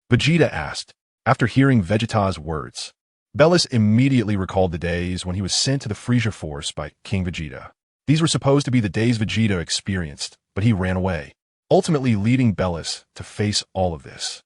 Vegeta asked, after hearing Vegeta's words. Belis immediately recalled the days when he was sent to the Frisia Force by King Vegeta. These were supposed to be the days Vegeta experienced, but he ran away, ultimately leading Belis to face all of this.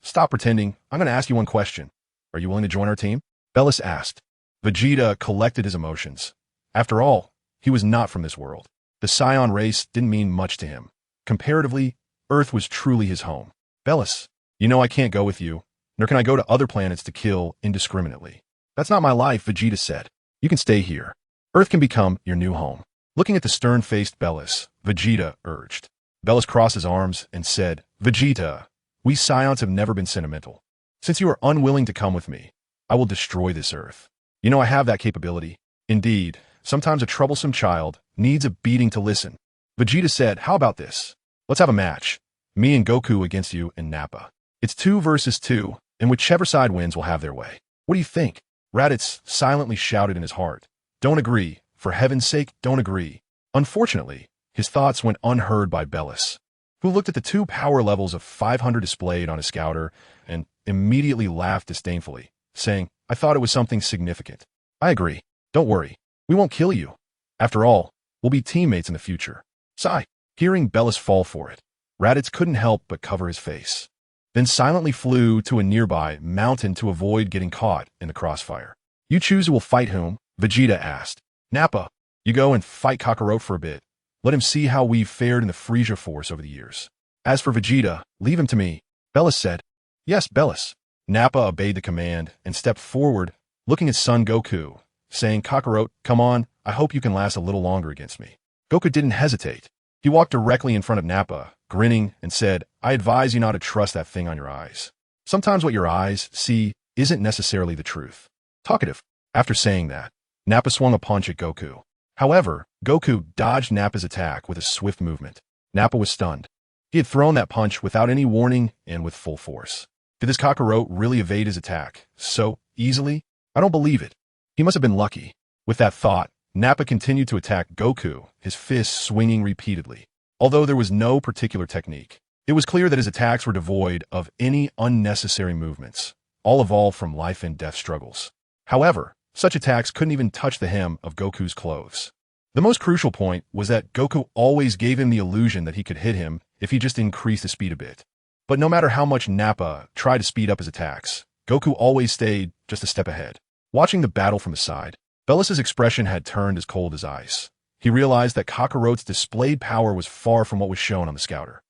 Stop pretending. I'm going to ask you one question. Are you willing to join our team?" Belis asked. Vegeta collected his emotions. After all, he was not from this world. The Scion race didn't mean much to him. Comparatively, Earth was truly his home. "Belis, you know I can't go with you, nor can I go to other planets to kill indiscriminately. That's not my life," Vegeta said. "You can stay here. Earth can become your new home." Looking at the stern-faced Belis, Vegeta urged. Belis crossed his arms and said, "Vegeta, we Scions have never been sentimental. Since you are unwilling to come with me, I will destroy this Earth. You know I have that capability. Indeed, sometimes a troublesome child needs a beating to listen." Vegeta said, "How about this? Let's have a match. Me and Goku against you and Nappa. It's 2 versus 2, and whichever side wins will have their way. What do you think?" Raditz silently shouted in his heart, "Don't agree. For heaven's sake, don't agree." Unfortunately, his thoughts went unheard by Belis, who looked at the 2 power levels of 500 displayed on his scouter and immediately laughed disdainfully, saying, "I thought it was something significant." "I agree. Don't worry. We won't kill you. After all, we'll be teammates in the future." Sigh. Hearing Belis fall for it, Raditz couldn't help but cover his face, then silently flew to a nearby mountain to avoid getting caught in the crossfire. "You choose who will fight whom?" Vegeta asked. "Nappa, you go and fight Kakarot for a bit. Let him see how we've fared in the Frisia Force over the years. As for Vegeta, leave him to me." Belis said. "Yes, Belis." Nappa obeyed the command and stepped forward, looking at son Goku, saying, "Kakarot, come on, I hope you can last a little longer against me." Goku didn't hesitate. He walked directly in front of Nappa, grinning, and said, "I advise you not to trust that thing on your eyes. Sometimes what your eyes see isn't necessarily the truth." Talkative. After saying that, Nappa swung a punch at Goku. However, Goku dodged Nappa's attack with a swift movement. Nappa was stunned. He had thrown that punch without any warning and with full force. Did this Kakarot really evade his attack so easily? I don't believe it. He must have been lucky. With that thought, Nappa continued to attack Goku, his fists swinging repeatedly. Although there was no particular technique, it was clear that his attacks were devoid of any unnecessary movements, all evolved from life and death struggles. However, such attacks couldn't even touch the hem of Goku's clothes. The most crucial point was that Goku always gave him the illusion that he could hit him if he just increased the speed a bit. But no matter how much Nappa tried to speed up his attacks, Goku always stayed just a step ahead. Watching the battle from the side, Belis's expression had turned as cold as ice. He realized that Kakarot's displayed power was far from what was shown on the scouter.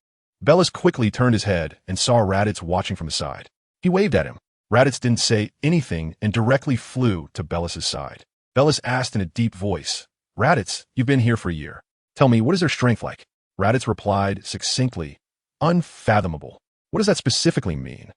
Belis quickly turned his head and saw Raditz watching from the side. He waved at him. Raditz didn't say anything and directly flew to Belis's side. Belis asked in a deep voice, "Raditz, you've been here for a year. Tell me, what is their strength like?" Raditz replied succinctly, "Unfathomable." "What does that specifically mean?"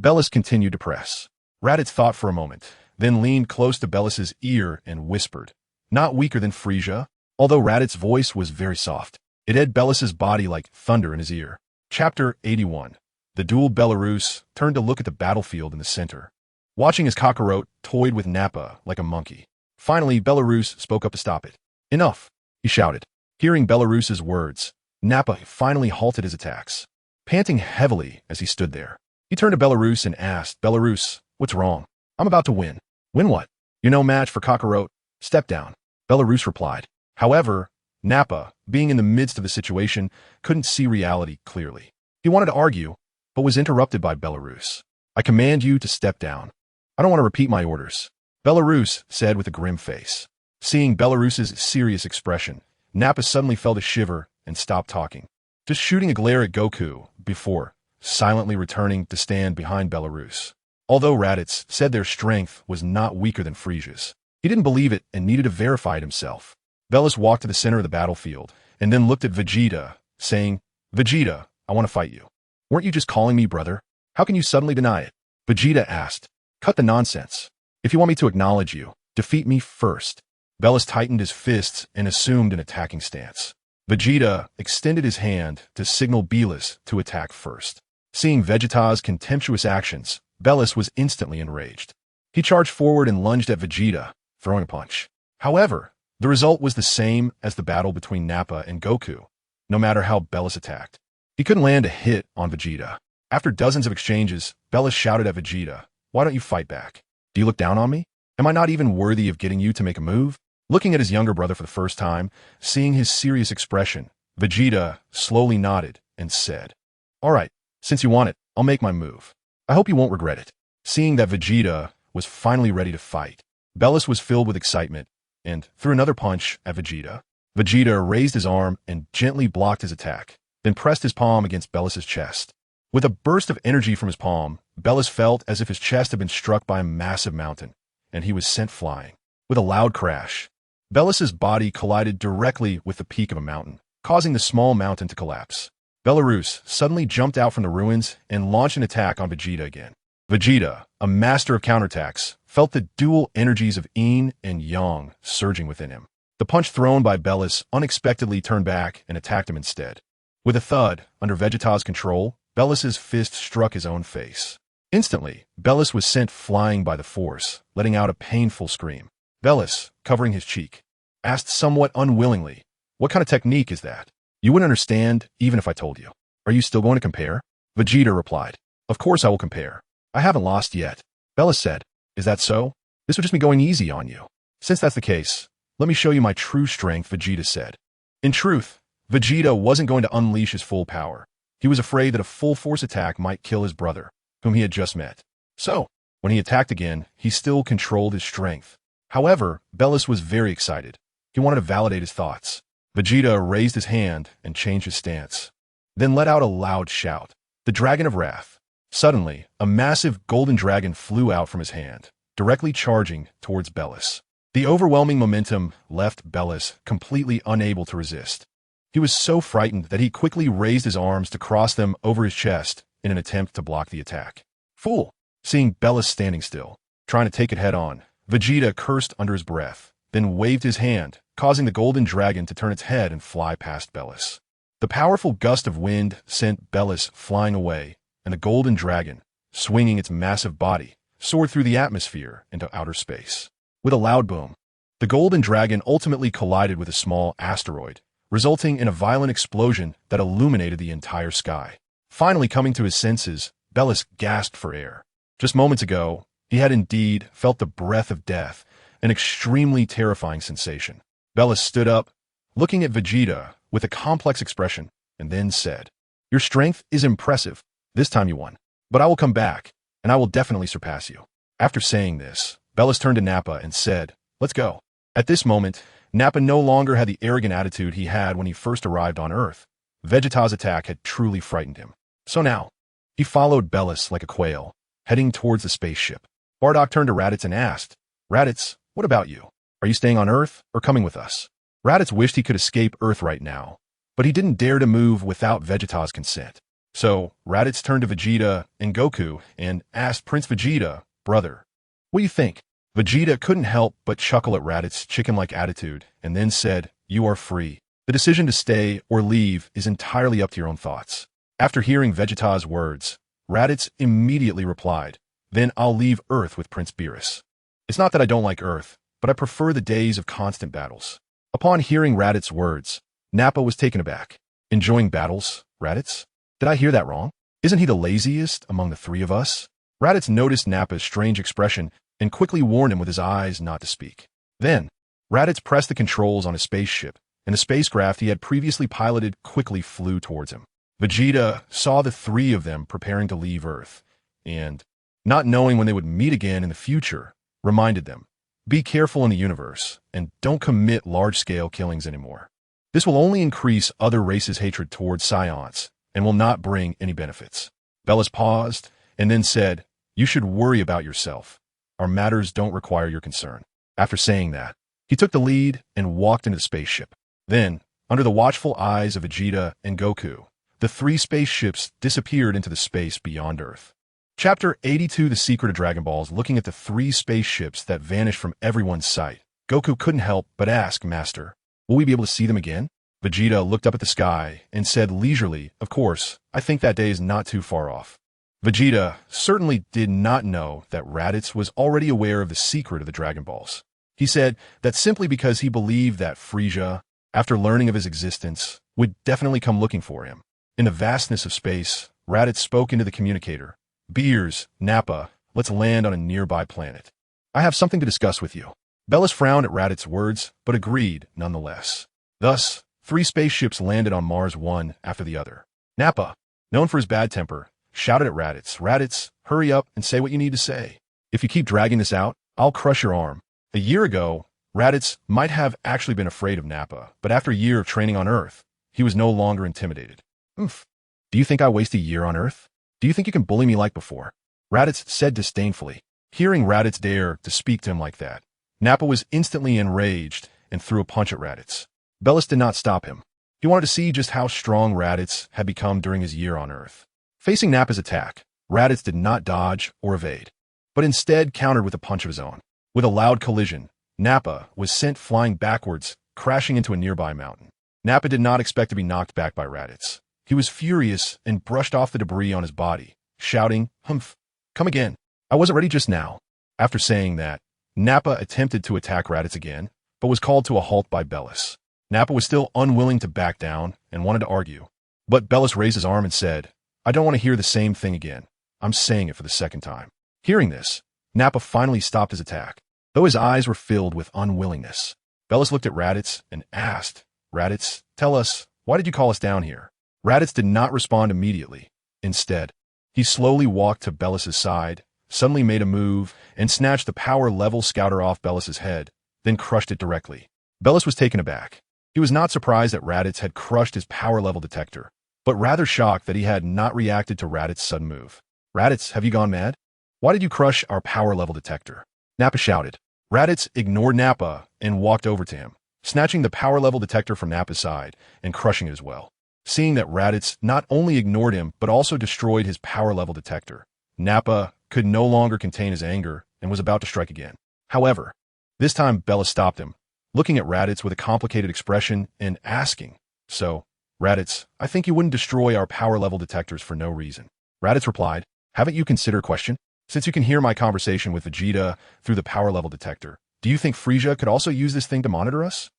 Belis continued to press. Raditz thought for a moment, then leaned close to Belis's ear and whispered, "Not weaker than Frisia." Although Raditz's voice was very soft, it had Belis's body like thunder in his ear. Chapter 81. The dual Belarus turned to look at the battlefield in the center, watching as Kakarot toyed with Nappa like a monkey. Finally, Belarus spoke up to stop it. "Enough," he shouted. Hearing Belarus's words, Nappa finally halted his attacks, panting heavily as he stood there. He turned to Belarus and asked, "Belarus, what's wrong? I'm about to win." "Win what? You're no match for Kakarot. Step down," Belarus replied. However, Nappa, being in the midst of the situation, couldn't see reality clearly. He wanted to argue, but was interrupted by Belarus. "I command you to step down. I don't want to repeat my orders," Belarus said with a grim face. Seeing Belarus's serious expression, Nappa suddenly felt a shiver and stopped talking, just shooting a glare at Goku before silently returning to stand behind Belarus. Although Raditz said their strength was not weaker than Frisia's, he didn't believe it and needed to verify it himself. Belis walked to the center of the battlefield and then looked at Vegeta, saying, "Vegeta, I want to fight you." "Weren't you just calling me brother? How can you suddenly deny it?" Vegeta asked. "Cut the nonsense. If you want me to acknowledge you, defeat me first." Belis tightened his fists and assumed an attacking stance. Vegeta extended his hand to signal Belis to attack first. Seeing Vegeta's contemptuous actions, Belis was instantly enraged. He charged forward and lunged at Vegeta, throwing a punch. However, the result was the same as the battle between Nappa and Goku, no matter how Belis attacked. He couldn't land a hit on Vegeta. After dozens of exchanges, Belis shouted at Vegeta, "Why don't you fight back? Do you look down on me? Am I not even worthy of getting you to make a move?" Looking at his younger brother for the first time, seeing his serious expression, Vegeta slowly nodded and said, "All right, since you want it, I'll make my move. I hope you won't regret it." Seeing that Vegeta was finally ready to fight, Belis was filled with excitement and threw another punch at Vegeta. Vegeta raised his arm and gently blocked his attack, then pressed his palm against Belis's chest. With a burst of energy from his palm, Belis felt as if his chest had been struck by a massive mountain, and he was sent flying. With a loud crash, Belis's body collided directly with the peak of a mountain, causing the small mountain to collapse. Belarus suddenly jumped out from the ruins and launched an attack on Vegeta again. Vegeta, a master of counterattacks, felt the dual energies of Yin and Yang surging within him. The punch thrown by Belis unexpectedly turned back and attacked him instead. With a thud, under Vegeta's control, Belis's fist struck his own face. Instantly, Belis was sent flying by the force, letting out a painful scream. Belis, covering his cheek, asked somewhat unwillingly, "What kind of technique is that? You wouldn't understand even if I told you. Are you still going to compare?" Vegeta replied, "Of course I will compare. I haven't lost yet." Belis said, "Is that so? This would just be going easy on you." "Since that's the case, let me show you my true strength," Vegeta said. In truth, Vegeta wasn't going to unleash his full power. He was afraid that a full-force attack might kill his brother, whom he had just met. So, when he attacked again, he still controlled his strength. However, Belis was very excited. He wanted to validate his thoughts. Vegeta raised his hand and changed his stance, then let out a loud shout. The Dragon of Wrath. Suddenly, a massive golden dragon flew out from his hand, directly charging towards Belis. The overwhelming momentum left Belis completely unable to resist. He was so frightened that he quickly raised his arms to cross them over his chest in an attempt to block the attack. "Fool!" Seeing Belis standing still, trying to take it head on, Vegeta cursed under his breath, then waved his hand, causing the golden dragon to turn its head and fly past Belis. The powerful gust of wind sent Belis flying away, and the golden dragon, swinging its massive body, soared through the atmosphere into outer space. With a loud boom, the golden dragon ultimately collided with a small asteroid, resulting in a violent explosion that illuminated the entire sky. Finally coming to his senses, Belis gasped for air. Just moments ago, he had indeed felt the breath of death, an extremely terrifying sensation. Belis stood up, looking at Vegeta with a complex expression, and then said, "Your strength is impressive. This time you won. But I will come back, and I will definitely surpass you." After saying this, Belis turned to Nappa and said, "Let's go." At this moment, Nappa no longer had the arrogant attitude he had when he first arrived on Earth. Vegeta's attack had truly frightened him. So now, he followed Belis like a quail, heading towards the spaceship. Bardock turned to Raditz and asked, "Raditz, what about you? Are you staying on Earth or coming with us?" Raditz wished he could escape Earth right now, but he didn't dare to move without Vegeta's consent. So, Raditz turned to Vegeta and Goku and asked Prince Vegeta, "Brother, what do you think?" Vegeta couldn't help but chuckle at Raditz's chicken-like attitude and then said, "You are free. The decision to stay or leave is entirely up to your own thoughts." After hearing Vegeta's words, Raditz immediately replied, "Then I'll leave Earth with Prince Beerus. It's not that I don't like Earth, but I prefer the days of constant battles." Upon hearing Raditz's words, Nappa was taken aback. "Enjoying battles, Raditz? Did I hear that wrong? Isn't he the laziest among the three of us?" Raditz noticed Nappa's strange expression and quickly warned him with his eyes not to speak. Then, Raditz pressed the controls on his spaceship, and the spacecraft he had previously piloted quickly flew towards him. Vegeta saw the three of them preparing to leave Earth, and, not knowing when they would meet again in the future, reminded them, "Be careful in the universe, and don't commit large-scale killings anymore. This will only increase other races' hatred towards Scions, and will not bring any benefits." Belis paused, and then said, "You should worry about yourself. Our matters don't require your concern." After saying that, he took the lead and walked into the spaceship. Then, under the watchful eyes of Vegeta and Goku, the three spaceships disappeared into the space beyond Earth. Chapter 82, The Secret of Dragon Balls. Looking at the three spaceships that vanished from everyone's sight, Goku couldn't help but ask, "Master, will we be able to see them again?" Vegeta looked up at the sky and said leisurely, "Of course, I think that day is not too far off." Vegeta certainly did not know that Raditz was already aware of the secret of the Dragon Balls. He said that simply because he believed that Frieza, after learning of his existence, would definitely come looking for him. In the vastness of space, Raditz spoke into the communicator. "Beers, Nappa, let's land on a nearby planet. I have something to discuss with you." Bellis frowned at Raditz's words, but agreed nonetheless. Thus, 3 spaceships landed on Mars one after the other. Nappa, known for his bad temper, shouted at Raditz, "Raditz, hurry up and say what you need to say. If you keep dragging this out, I'll crush your arm." A year ago, Raditz might have actually been afraid of Nappa, but after a year of training on Earth, he was no longer intimidated. "Oof. Do you think I waste a year on Earth? Do you think you can bully me like before?" Raditz said disdainfully. Hearing Raditz dare to speak to him like that, Nappa was instantly enraged and threw a punch at Raditz. Bellis did not stop him. He wanted to see just how strong Raditz had become during his year on Earth. Facing Nappa's attack, Raditz did not dodge or evade, but instead countered with a punch of his own. With a loud collision, Nappa was sent flying backwards, crashing into a nearby mountain. Nappa did not expect to be knocked back by Raditz. He was furious and brushed off the debris on his body, shouting, "Humph, come again. I wasn't ready just now." After saying that, Nappa attempted to attack Raditz again, but was called to a halt by Bellis. Nappa was still unwilling to back down and wanted to argue. But Bellis raised his arm and said, "I don't want to hear the same thing again. I'm saying it for the second time." Hearing this, Nappa finally stopped his attack, though his eyes were filled with unwillingness. Bellis looked at Raditz and asked, "Raditz, tell us, why did you call us down here?" Raditz did not respond immediately. Instead, he slowly walked to Bellis's side, suddenly made a move, and snatched the power level scouter off Bellis's head, then crushed it directly. Bellis was taken aback. He was not surprised that Raditz had crushed his power level detector, but rather shocked that he had not reacted to Raditz's sudden move. "Raditz, have you gone mad? Why did you crush our power level detector?" Nappa shouted. Raditz ignored Nappa and walked over to him, snatching the power level detector from Nappa's side and crushing it as well. Seeing that Raditz not only ignored him, but also destroyed his power level detector, Nappa could no longer contain his anger and was about to strike again. However, this time Bellis stopped him, looking at Raditz with a complicated expression and asking, "So, Raditz, I think you wouldn't destroy our power level detectors for no reason." Raditz replied, "Haven't you considered a question? Since you can hear my conversation with Vegeta through the power level detector, do you think Frieza could also use this thing to monitor us?"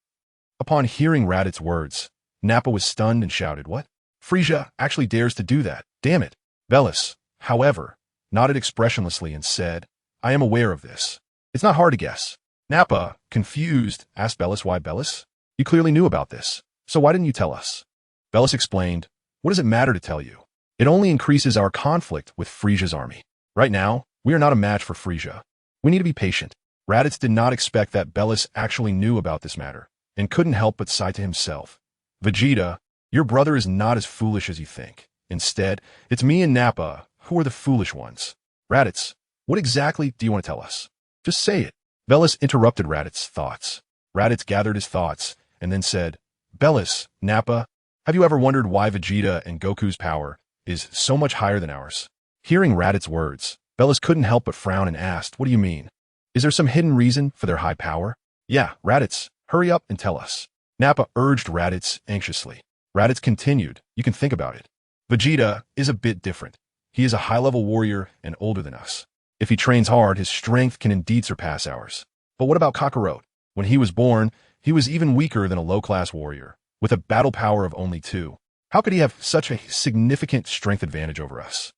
Upon hearing Raditz's words, Nappa was stunned and shouted, "What? Frieza actually dares to do that? Damn it." Bellis, however, nodded expressionlessly and said, "I am aware of this. It's not hard to guess." Nappa, confused, asked Bellis, "Why, Bellis? You clearly knew about this. So why didn't you tell us?" Bellis explained, "What does it matter to tell you? It only increases our conflict with Frieza's army. Right now, we are not a match for Frieza. We need to be patient." Raditz did not expect that Bellis actually knew about this matter, and couldn't help but sigh to himself. "Vegeta, your brother is not as foolish as you think. Instead, it's me and Nappa who are the foolish ones. Raditz, what exactly do you want to tell us? Just say it." Bellis interrupted Raditz's thoughts. Raditz gathered his thoughts and then said, "Bellis, Nappa, have you ever wondered why Vegeta and Goku's power is so much higher than ours?" Hearing Raditz's words, Bellis couldn't help but frown and asked, "What do you mean? Is there some hidden reason for their high power?" "Yeah, Raditz, hurry up and tell us." Nappa urged Raditz anxiously. Raditz continued, "You can think about it. Vegeta is a bit different. He is a high-level warrior and older than us. If he trains hard, his strength can indeed surpass ours. But what about Kakarot? When he was born, he was even weaker than a low-class warrior, with a battle power of only 2. How could he have such a significant strength advantage over us?"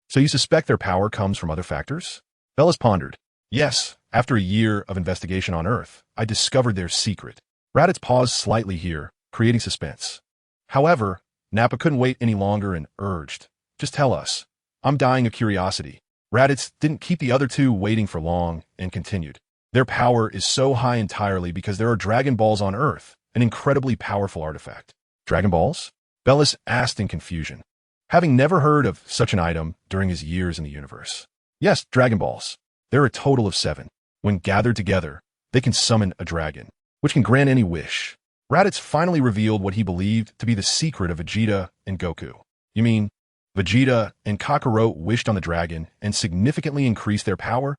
"So you suspect their power comes from other factors?" Bellis pondered. "Yes, after a year of investigation on Earth, I discovered their secret." Raditz paused slightly here, creating suspense. However, Nappa couldn't wait any longer and urged, "Just tell us. I'm dying of curiosity." Raditz didn't keep the other two waiting for long and continued. "Their power is so high entirely because there are Dragon Balls on Earth, an incredibly powerful artifact." "Dragon Balls?" Bellis asked in confusion, having never heard of such an item during his years in the universe. "Yes, Dragon Balls. There are a total of 7. When gathered together, they can summon a dragon, which can grant any wish." Raditz finally revealed what he believed to be the secret of Vegeta and Goku. "You mean Vegeta and Kakarot wished on the dragon and significantly increased their power?"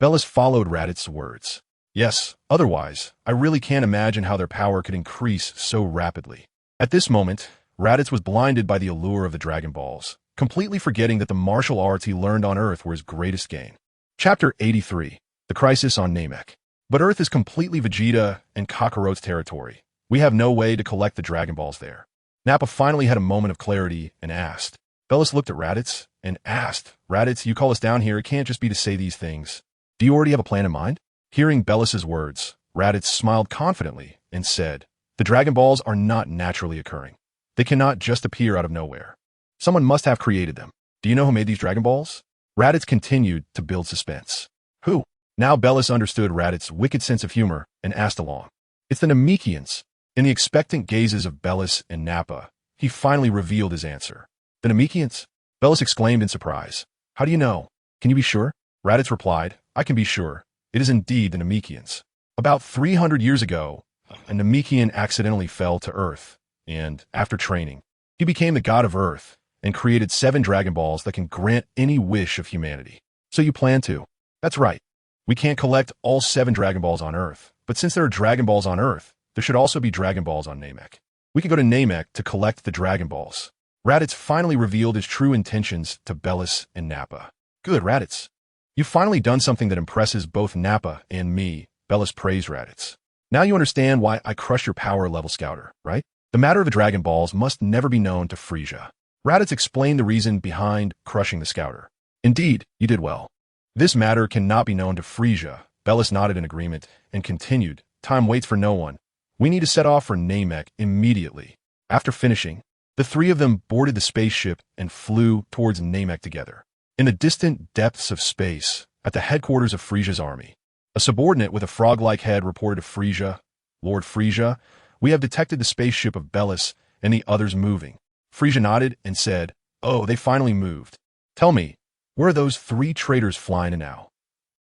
Bellis followed Raditz's words. "Yes, otherwise, I really can't imagine how their power could increase so rapidly." At this moment, Raditz was blinded by the allure of the Dragon Balls, completely forgetting that the martial arts he learned on Earth were his greatest gain. Chapter 83. The Crisis on Namek. But Earth is completely Vegeta and Kakarot's territory. We have no way to collect the Dragon Balls there. Nappa finally had a moment of clarity and asked. Bellis looked at Raditz and asked, Raditz, you call us down here, it can't just be to say these things. Do you already have a plan in mind? Hearing Bellis's words, Raditz smiled confidently and said, the Dragon Balls are not naturally occurring. They cannot just appear out of nowhere. Someone must have created them. Do you know who made these Dragon Balls? Raditz continued to build suspense. Who? Now Bellis understood Raditz's wicked sense of humor and asked along. It's the Namekians. In the expectant gazes of Bellis and Nappa, he finally revealed his answer. The Namekians? Bellis exclaimed in surprise. How do you know? Can you be sure? Raditz replied, I can be sure. It is indeed the Namekians. About 300 years ago, a Namekian accidentally fell to Earth, and, after training, he became the god of Earth and created 7 Dragon Balls that can grant any wish of humanity. So you plan to? That's right. We can't collect all 7 Dragon Balls on Earth, but since there are Dragon Balls on Earth, there should also be Dragon Balls on Namek. We can go to Namek to collect the Dragon Balls. Raditz finally revealed his true intentions to Bellis and Nappa. Good, Raditz. You've finally done something that impresses both Nappa and me, Bellis praised Raditz. Now you understand why I crush your power level, Scouter, right? The matter of the Dragon Balls must never be known to Frieza. Raditz explained the reason behind crushing the Scouter. Indeed, you did well. This matter cannot be known to Frieza. Bellis nodded in agreement and continued, time waits for no one. We need to set off for Namek immediately. After finishing, the 3 of them boarded the spaceship and flew towards Namek together. In the distant depths of space, at the headquarters of Frieza's army, a subordinate with a frog-like head reported to Frieza, Lord Frieza, we have detected the spaceship of Bellis and the others moving. Frieza nodded and said, oh, they finally moved. Tell me, where are those 3 traitors flying in now?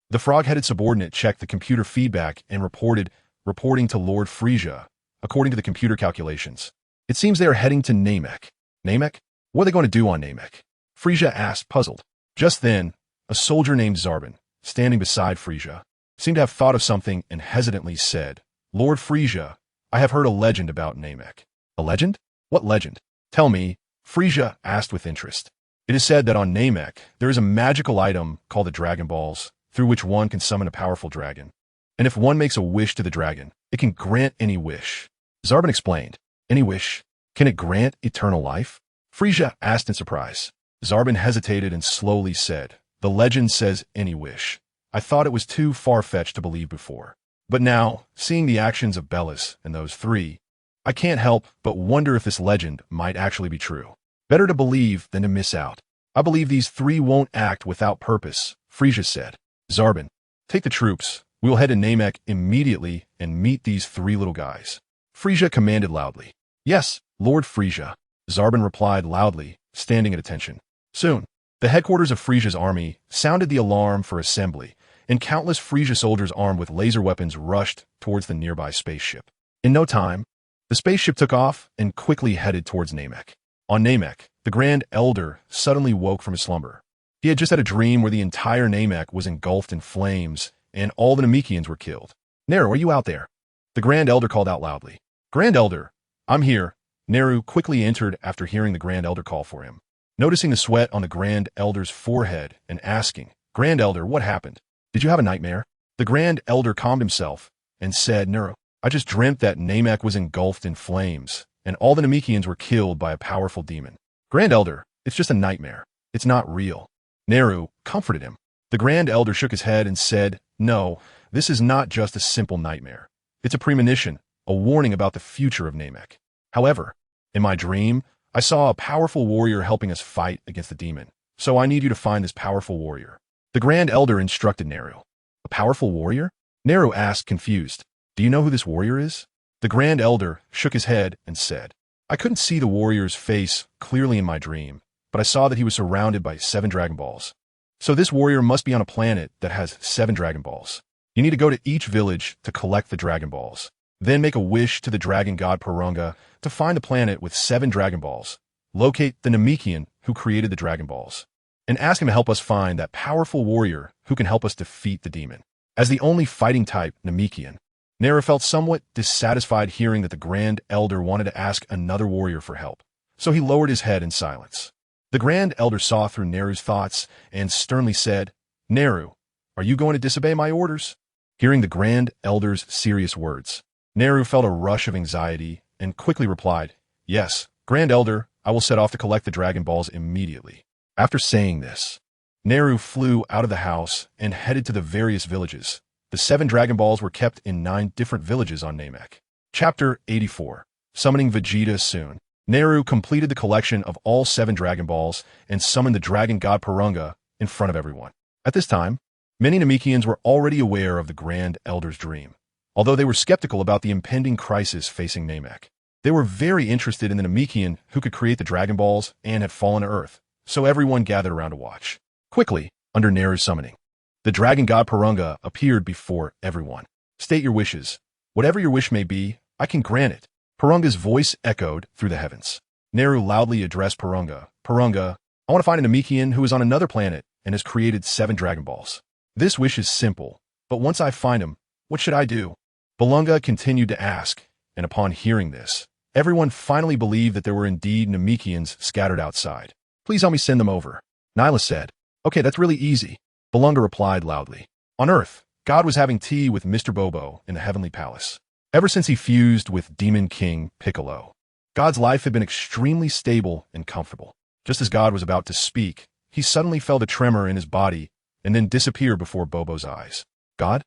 The frog-headed subordinate checked the computer feedback and reporting to Lord Frieza, according to the computer calculations. It seems they are heading to Namek. Namek? What are they going to do on Namek? Frieza asked, puzzled. Just then, a soldier named Zarbon, standing beside Frieza, seemed to have thought of something and hesitantly said, Lord Frieza, I have heard a legend about Namek. A legend? What legend? Tell me, Frieza asked with interest. It is said that on Namek, there is a magical item called the Dragon Balls, through which one can summon a powerful dragon. And if one makes a wish to the dragon, it can grant any wish. Zarbon explained. Any wish? Can it grant eternal life? Frieza asked in surprise. Zarbon hesitated and slowly said, the legend says any wish. I thought it was too far-fetched to believe before. But now, seeing the actions of Bellis and those 3, I can't help but wonder if this legend might actually be true. Better to believe than to miss out. I believe these 3 won't act without purpose, Frieza said. Zarbon, take the troops. We will head to Namek immediately and meet these 3 little guys. Frieza commanded loudly. Yes, Lord Frieza. Zarbon replied loudly, standing at attention. Soon, the headquarters of Frieza's army sounded the alarm for assembly, and countless Frieza soldiers armed with laser weapons rushed towards the nearby spaceship. In no time, the spaceship took off and quickly headed towards Namek. On Namek, the Grand Elder suddenly woke from his slumber. He had just had a dream where the entire Namek was engulfed in flames, and all the Namekians were killed. Neru, are you out there? The Grand Elder called out loudly. Grand Elder, I'm here. Neru quickly entered after hearing the Grand Elder call for him. Noticing the sweat on the Grand Elder's forehead and asking, Grand Elder, what happened? Did you have a nightmare? The Grand Elder calmed himself and said, Neru, I just dreamt that Namek was engulfed in flames, and all the Namekians were killed by a powerful demon. Grand Elder, it's just a nightmare. It's not real. Neru comforted him. The Grand Elder shook his head and said, no, this is not just a simple nightmare. It's a premonition, a warning about the future of Namek. However, in my dream, I saw a powerful warrior helping us fight against the demon, so I need you to find this powerful warrior. The Grand Elder instructed Neru. A powerful warrior? Neru asked, confused. Do you know who this warrior is? The Grand Elder shook his head and said, I couldn't see the warrior's face clearly in my dream, but I saw that he was surrounded by 7 Dragon Balls. So this warrior must be on a planet that has 7 Dragon Balls. You need to go to each village to collect the Dragon Balls. Then make a wish to the dragon god Porunga to find the planet with 7 Dragon Balls. Locate the Namekian who created the Dragon Balls, and ask him to help us find that powerful warrior who can help us defeat the demon. As the only fighting type Namekian, Naru felt somewhat dissatisfied hearing that the Grand Elder wanted to ask another warrior for help, so he lowered his head in silence. The Grand Elder saw through Naru's thoughts and sternly said, "Naru, are you going to disobey my orders?" Hearing the Grand Elder's serious words, Naru felt a rush of anxiety and quickly replied, "Yes, Grand Elder, I will set off to collect the Dragon Balls immediately." After saying this, Naru flew out of the house and headed to the various villages. The 7 Dragon Balls were kept in 9 different villages on Namek. Chapter 84. Summoning Vegeta Soon. Naru completed the collection of all 7 Dragon Balls and summoned the Dragon God Purunga in front of everyone. At this time, many Namekians were already aware of the Grand Elder's dream, although they were skeptical about the impending crisis facing Namek. They were very interested in the Namekian who could create the Dragon Balls and had fallen to Earth, so everyone gathered around to watch. Quickly, under Naru's summoning, the Dragon God Purunga appeared before everyone. "State your wishes. Whatever your wish may be, I can grant it." Purunga's voice echoed through the heavens. Naru loudly addressed Purunga. "Purunga, I want to find a Namekian who is on another planet and has created 7 Dragon Balls. This wish is simple, but once I find him, what should I do?" Purunga continued to ask, and upon hearing this, everyone finally believed that there were indeed Namekians scattered outside. "Please help me send them over," Nyla said. "Okay, that's really easy." Purunga replied loudly. On Earth, God was having tea with Mr. Bobo in the Heavenly Palace. Ever since he fused with Demon King Piccolo, God's life had been extremely stable and comfortable. Just as God was about to speak, he suddenly felt a tremor in his body and then disappeared before Bobo's eyes. "God?"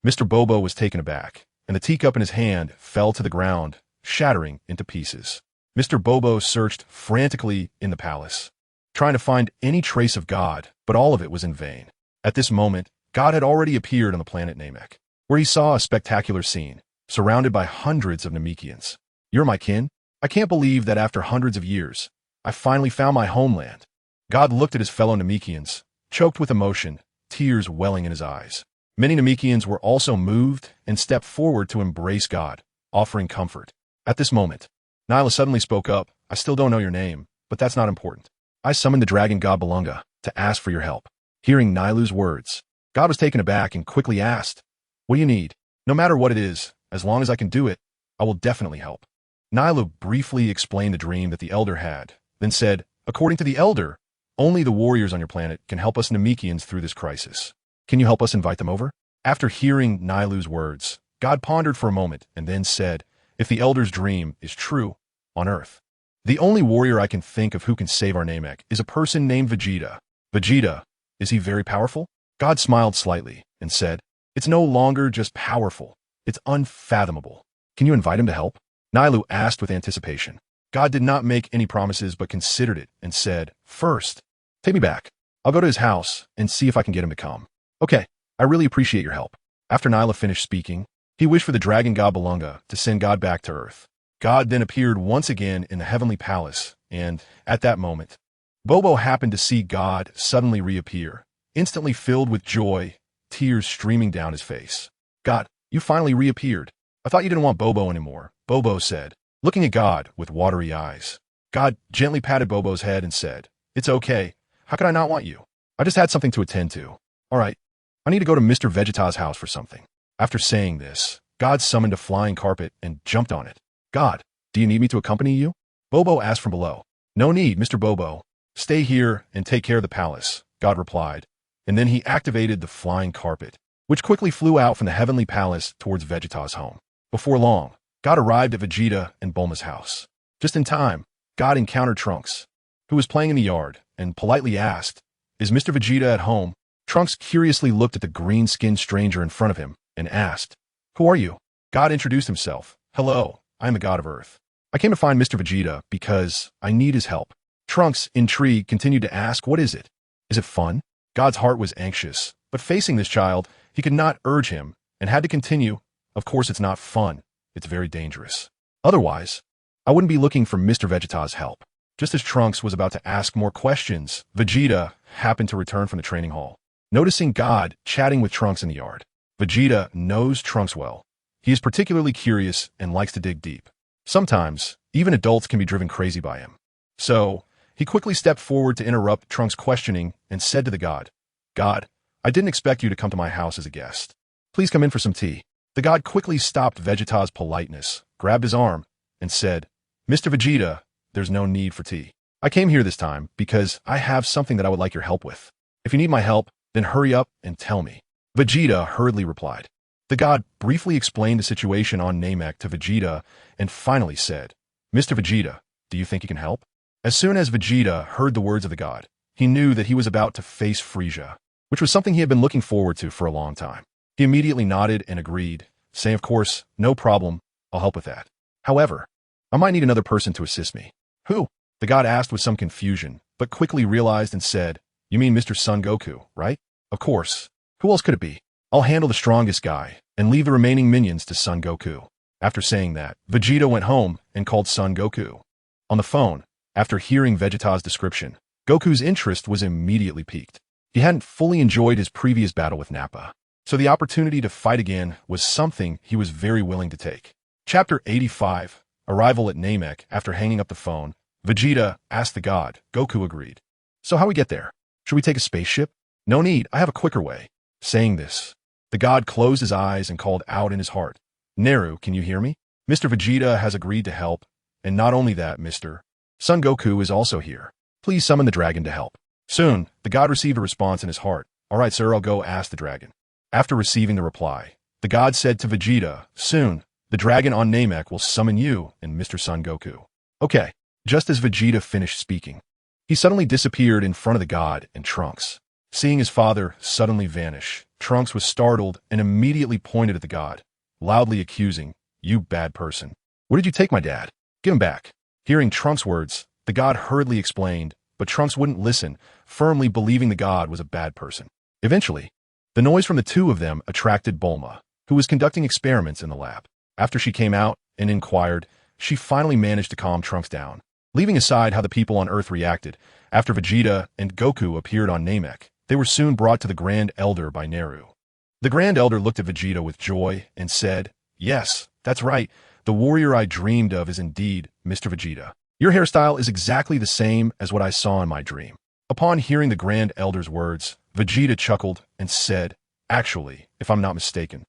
Mr. Bobo was taken aback, and the teacup in his hand fell to the ground, shattering into pieces. Mr. Bobo searched frantically in the palace, trying to find any trace of God, but all of it was in vain. At this moment, God had already appeared on the planet Namek, where he saw a spectacular scene, surrounded by hundreds of Namekians. "You're my kin? I can't believe that after hundreds of years, I finally found my homeland." God looked at his fellow Namekians, choked with emotion, tears welling in his eyes. Many Namekians were also moved and stepped forward to embrace God, offering comfort. At this moment, Nyla suddenly spoke up. "I still don't know your name, but that's not important. I summoned the Dragon God Balunga to ask for your help." Hearing Nylu's words, God was taken aback and quickly asked, "What do you need? No matter what it is, as long as I can do it, I will definitely help." Nylu briefly explained the dream that the Elder had, then said, "According to the Elder, only the warriors on your planet can help us Namekians through this crisis. Can you help us invite them over?" After hearing Nylu's words, God pondered for a moment and then said, "If the Elder's dream is true, on Earth, the only warrior I can think of who can save our Namek is a person named Vegeta." "Vegeta? Is he very powerful?" God smiled slightly and said, "It's no longer just powerful, it's unfathomable. Can you invite him to help?" Nylu asked with anticipation. God did not make any promises but considered it and said, "First, take me back. I'll go to his house and see if I can get him to come." "Okay, I really appreciate your help." After Nyla finished speaking, he wished for the Dragon God Balunga to send God back to Earth. God then appeared once again in the Heavenly Palace, and at that moment, Bobo happened to see God suddenly reappear, instantly filled with joy, tears streaming down his face. "God, you finally reappeared. I thought you didn't want Bobo anymore," Bobo said, looking at God with watery eyes. God gently patted Bobo's head and said, "It's okay. How could I not want you? I just had something to attend to. All right, I need to go to Mr. Vegeta's house for something." After saying this, God summoned a flying carpet and jumped on it. "God, do you need me to accompany you?" Bobo asked from below. "No need, Mr. Bobo. Stay here and take care of the palace," God replied, and then he activated the flying carpet, which quickly flew out from the Heavenly Palace towards Vegeta's home. Before long, God arrived at Vegeta and Bulma's house. Just in time, God encountered Trunks, who was playing in the yard, and politely asked, "Is Mr. Vegeta at home?" Trunks curiously looked at the green-skinned stranger in front of him and asked, "Who are you?" God introduced himself. "Hello, I am the God of Earth. I came to find Mr. Vegeta because I need his help." Trunks, intrigued, continued to ask, "What is it? Is it fun?" God's heart was anxious, but facing this child, he could not urge him and had to continue, "Of course it's not fun. It's very dangerous. Otherwise, I wouldn't be looking for Mr. Vegeta's help." Just as Trunks was about to ask more questions, Vegeta happened to return from the training hall. Noticing God chatting with Trunks in the yard, Vegeta knows Trunks well. He is particularly curious and likes to dig deep. Sometimes, even adults can be driven crazy by him. So, he quickly stepped forward to interrupt Trunks' questioning and said to the God, "God, I didn't expect you to come to my house as a guest. Please come in for some tea." The god quickly stopped Vegeta's politeness, grabbed his arm, and said, "Mr. Vegeta, there's no need for tea. I came here this time because I have something that I would like your help with. If you need my help, then hurry up and tell me." Vegeta hurriedly replied. The god briefly explained the situation on Namek to Vegeta and finally said, "Mr. Vegeta, do you think you can help?" As soon as Vegeta heard the words of the god, he knew that he was about to face Frieza, which was something he had been looking forward to for a long time. He immediately nodded and agreed, saying, "Of course, no problem, I'll help with that. However, I might need another person to assist me." "Who?" the god asked with some confusion, but quickly realized and said, "You mean Mr. Son Goku, right?" "Of course. Who else could it be? I'll handle the strongest guy and leave the remaining minions to Son Goku." After saying that, Vegeta went home and called Son Goku. On the phone, after hearing Vegeta's description, Goku's interest was immediately piqued. He hadn't fully enjoyed his previous battle with Nappa, so the opportunity to fight again was something he was very willing to take. Chapter 85, Arrival at Namek. After hanging up the phone, Vegeta asked the god. Goku agreed. "So how we get there? Should we take a spaceship?" "No need, I have a quicker way." Saying this, the god closed his eyes and called out in his heart, "Neru, can you hear me? Mr. Vegeta has agreed to help, and not only that, Mr. Son Goku is also here. Please summon the dragon to help." Soon, the god received a response in his heart. "All right, sir, I'll go ask the dragon." After receiving the reply, the god said to Vegeta, "Soon, the dragon on Namek will summon you and Mr. Son Goku." "Okay." Just as Vegeta finished speaking, he suddenly disappeared in front of the god and Trunks. Seeing his father suddenly vanish, Trunks was startled and immediately pointed at the god, loudly accusing, "You bad person. Where did you take my dad? Give him back." Hearing Trunks' words, the god hurriedly explained, but Trunks wouldn't listen, firmly believing the god was a bad person. Eventually, the noise from the two of them attracted Bulma, who was conducting experiments in the lab. After she came out and inquired, she finally managed to calm Trunks down. Leaving aside how the people on Earth reacted, after Vegeta and Goku appeared on Namek, they were soon brought to the Grand Elder by Neru. The Grand Elder looked at Vegeta with joy and said, "Yes, that's right. The warrior I dreamed of is indeed Mr. Vegeta. Your hairstyle is exactly the same as what I saw in my dream." Upon hearing the Grand Elder's words, Vegeta chuckled and said, "Actually, if I'm not mistaken,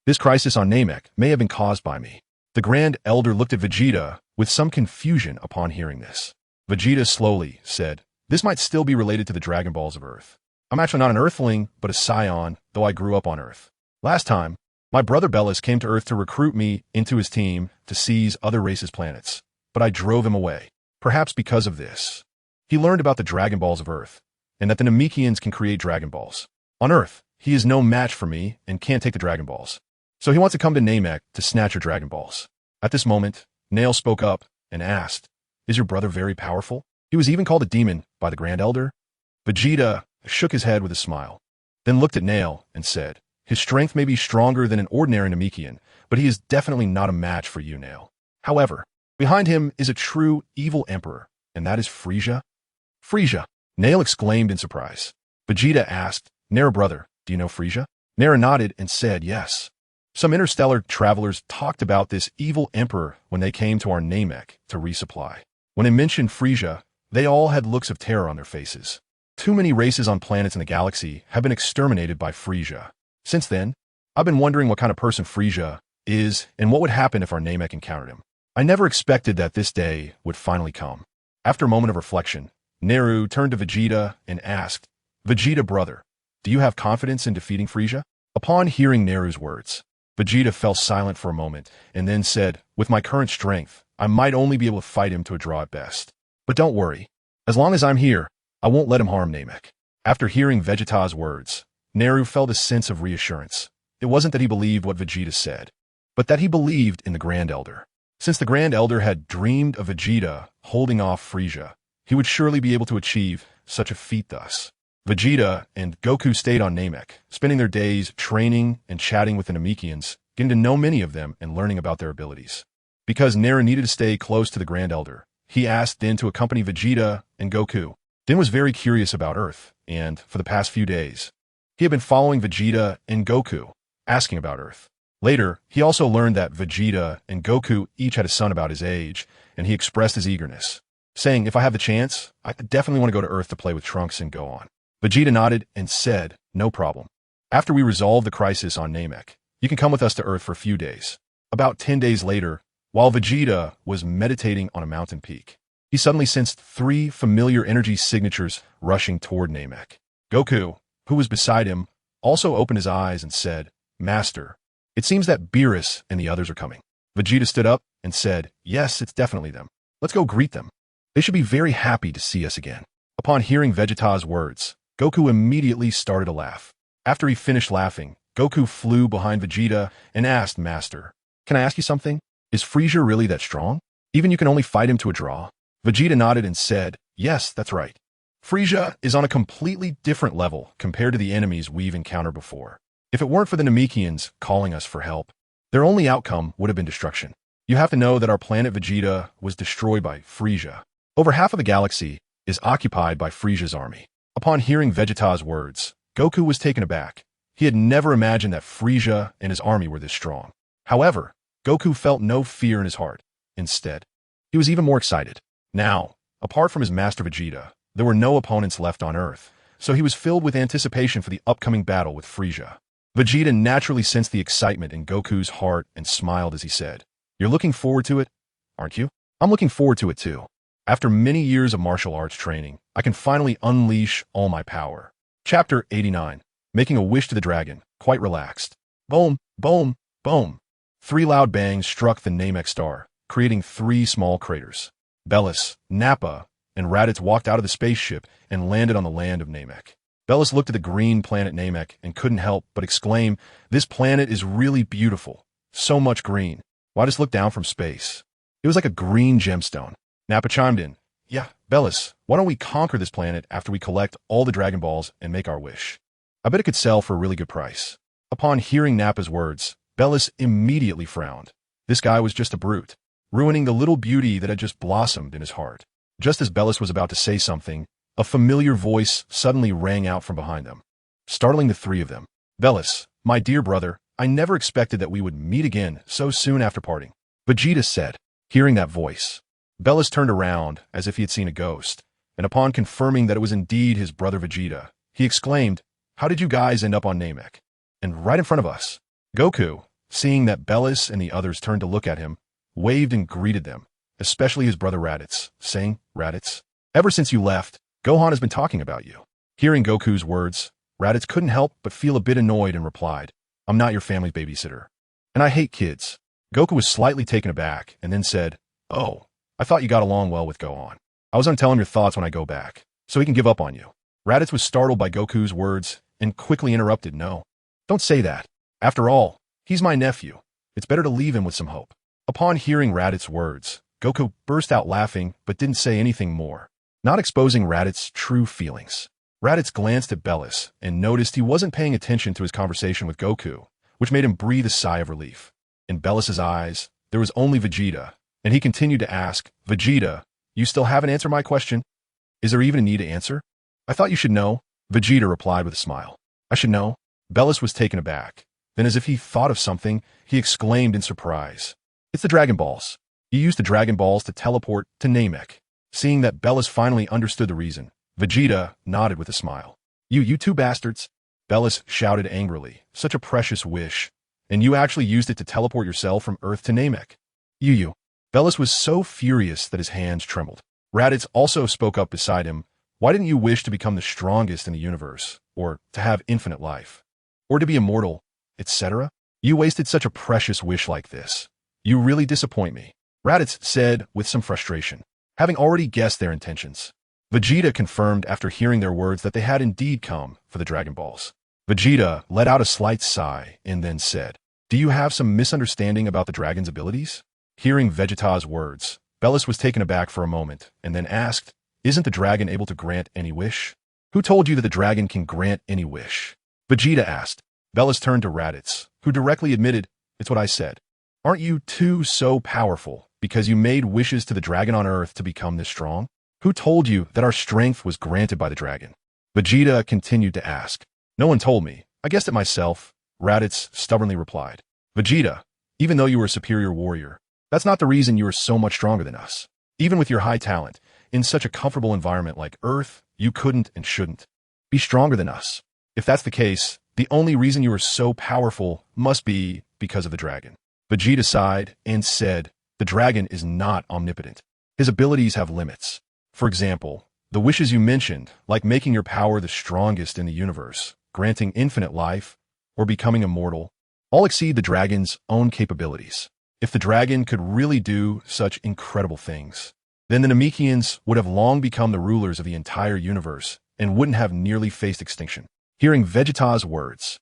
this crisis on Namek may have been caused by me." The Grand Elder looked at Vegeta with some confusion upon hearing this. Vegeta slowly said, "This might still be related to the Dragon Balls of Earth. I'm actually not an Earthling, but a Scion, though I grew up on Earth. Last time, my brother Belus came to Earth to recruit me into his team to seize other races' planets, but I drove him away. Perhaps because of this, he learned about the Dragon Balls of Earth, and that the Namekians can create Dragon Balls. On Earth, he is no match for me and can't take the Dragon Balls. So he wants to come to Namek to snatch your Dragon Balls." At this moment, Nail spoke up and asked, "Is your brother very powerful? He was even called a demon by the Grand Elder?" Vegeta shook his head with a smile, then looked at Nail and said, "His strength may be stronger than an ordinary Namekian, but he is definitely not a match for you, Nail. However, behind him is a true evil emperor, and that is Frieza." "Frieza!" Nail exclaimed in surprise. Vegeta asked, "Nera brother, do you know Frieza?" Nera nodded and said yes. Some interstellar travelers talked about this evil emperor when they came to our Namek to resupply. When they mentioned Frieza, they all had looks of terror on their faces. Too many races on planets in the galaxy have been exterminated by Frieza. Since then, I've been wondering what kind of person Frieza is and what would happen if our Namek encountered him. I never expected that this day would finally come. After a moment of reflection, Neru turned to Vegeta and asked, "Vegeta brother, do you have confidence in defeating Frieza?" Upon hearing Neru's words, Vegeta fell silent for a moment and then said, "With my current strength, I might only be able to fight him to a draw at best. But don't worry, as long as I'm here, I won't let him harm Namek." After hearing Vegeta's words, Neru felt a sense of reassurance. It wasn't that he believed what Vegeta said, but that he believed in the Grand Elder. Since the Grand Elder had dreamed of Vegeta holding off Frieza, he would surely be able to achieve such a feat thus. Vegeta and Goku stayed on Namek, spending their days training and chatting with the Namekians, getting to know many of them and learning about their abilities. Because Nera needed to stay close to the Grand Elder, he asked Din to accompany Vegeta and Goku. Din was very curious about Earth, and for the past few days, he had been following Vegeta and Goku, asking about Earth. Later, he also learned that Vegeta and Goku each had a son about his age, and he expressed his eagerness, saying, "If I have the chance, I definitely want to go to Earth to play with Trunks and go on." Vegeta nodded and said, "No problem. After we resolve the crisis on Namek, You can come with us to Earth for a few days. About 10 days later, while Vegeta was meditating on a mountain peak, he suddenly sensed 3 familiar energy signatures rushing toward Namek. Goku, who was beside him, also opened his eyes and said, "Master, it seems that Beerus and the others are coming." Vegeta stood up and said, "Yes, it's definitely them. Let's go greet them. They should be very happy to see us again." Upon hearing Vegeta's words, Goku immediately started to laugh. After he finished laughing, Goku flew behind Vegeta and asked, "Master, can I ask you something? Is Frieza really that strong? Even you can only fight him to a draw?" Vegeta nodded and said, "Yes, that's right. Frieza is on a completely different level compared to the enemies we've encountered before. If it weren't for the Namekians calling us for help, their only outcome would have been destruction. You have to know that our planet Vegeta was destroyed by Frieza. Over half of the galaxy is occupied by Frieza's army." Upon hearing Vegeta's words, Goku was taken aback. He had never imagined that Frieza and his army were this strong. However, Goku felt no fear in his heart. Instead, he was even more excited. Now, apart from his master Vegeta, there were no opponents left on Earth, so he was filled with anticipation for the upcoming battle with Frieza. Vegeta naturally sensed the excitement in Goku's heart and smiled as he said, "You're looking forward to it, aren't you? I'm looking forward to it too. After many years of martial arts training, I can finally unleash all my power." Chapter 89. Making a wish to the dragon, quite relaxed. Boom, boom, boom. 3 loud bangs struck the Namek star, creating 3 small craters. Bellis, Nappa, and Raditz walked out of the spaceship and landed on the land of Namek. Bellis looked at the green planet Namek and couldn't help but exclaim, "This planet is really beautiful. So much green. Why just look down from space?" It was like a green gemstone. Nappa chimed in, "Yeah, Bellis, why don't we conquer this planet after we collect all the Dragon Balls and make our wish? I bet it could sell for a really good price." Upon hearing Nappa's words, Bellis immediately frowned. This guy was just a brute, ruining the little beauty that had just blossomed in his heart. Just as Bellis was about to say something, a familiar voice suddenly rang out from behind them, startling the 3 of them. "Bellis, my dear brother, I never expected that we would meet again so soon after parting," Vegeta said. Hearing that voice, Bellis turned around as if he had seen a ghost, and upon confirming that it was indeed his brother Vegeta, he exclaimed, "How did you guys end up on Namek? And right in front of us?" Goku, seeing that Bellis and the others turned to look at him, waved and greeted them, especially his brother Raditz, saying, "Raditz, ever since you left, Gohan has been talking about you." Hearing Goku's words, Raditz couldn't help but feel a bit annoyed and replied, "I'm not your family's babysitter, and I hate kids." Goku was slightly taken aback and then said, "Oh, I thought you got along well with Gohan. I was going to tell him your thoughts when I go back, so he can give up on you." Raditz was startled by Goku's words and quickly interrupted, "No, don't say that. After all, he's my nephew. It's better to leave him with some hope." Upon hearing Raditz's words, Goku burst out laughing but didn't say anything more, not exposing Raditz's true feelings. Raditz glanced at Bellis and noticed he wasn't paying attention to his conversation with Goku, which made him breathe a sigh of relief. In Bellis's eyes, there was only Vegeta, and he continued to ask, "Vegeta, you still haven't answered my question? Is there even a need to answer?" "I thought you should know," Vegeta replied with a smile. "I should know?" Bellis was taken aback. Then, as if he thought of something, he exclaimed in surprise, "It's the Dragon Balls. You used the Dragon Balls to teleport to Namek." Seeing that Bellis finally understood the reason, Vegeta nodded with a smile. You 2 bastards," Bellis shouted angrily, "such a precious wish. And you actually used it to teleport yourself from Earth to Namek." You. Bellis was so furious that his hands trembled. Raditz also spoke up beside him, "Why didn't you wish to become the strongest in the universe, or to have infinite life, or to be immortal, etc.? You wasted such a precious wish like this. You really disappoint me," Raditz said with some frustration, having already guessed their intentions. Vegeta confirmed after hearing their words that they had indeed come for the Dragon Balls. Vegeta let out a slight sigh and then said, "Do you have some misunderstanding about the dragon's abilities?" Hearing Vegeta's words, Bellis was taken aback for a moment and then asked, "Isn't the dragon able to grant any wish?" "Who told you that the dragon can grant any wish?" Vegeta asked. Bellis turned to Raditz, who directly admitted, "It's what I said. Aren't you 2 so powerful because you made wishes to the dragon on Earth to become this strong? Who told you that our strength was granted by the dragon?" Vegeta continued to ask. "No one told me. I guessed it myself," Raditz stubbornly replied. "Vegeta, even though you were a superior warrior, that's not the reason you are so much stronger than us. Even with your high talent, in such a comfortable environment like Earth, you couldn't and shouldn't be stronger than us. If that's the case, The only reason you are so powerful must be because of the dragon. Vegeta sighed and said, the dragon is not omnipotent. His abilities have limits. For example, the wishes you mentioned, like making your power the strongest in the universe, granting infinite life, or becoming immortal, all exceed the dragon's own capabilities. If the dragon could really do such incredible things, then the Namekians would have long become the rulers of the entire universe and wouldn't have nearly faced extinction. Hearing Vegeta's words,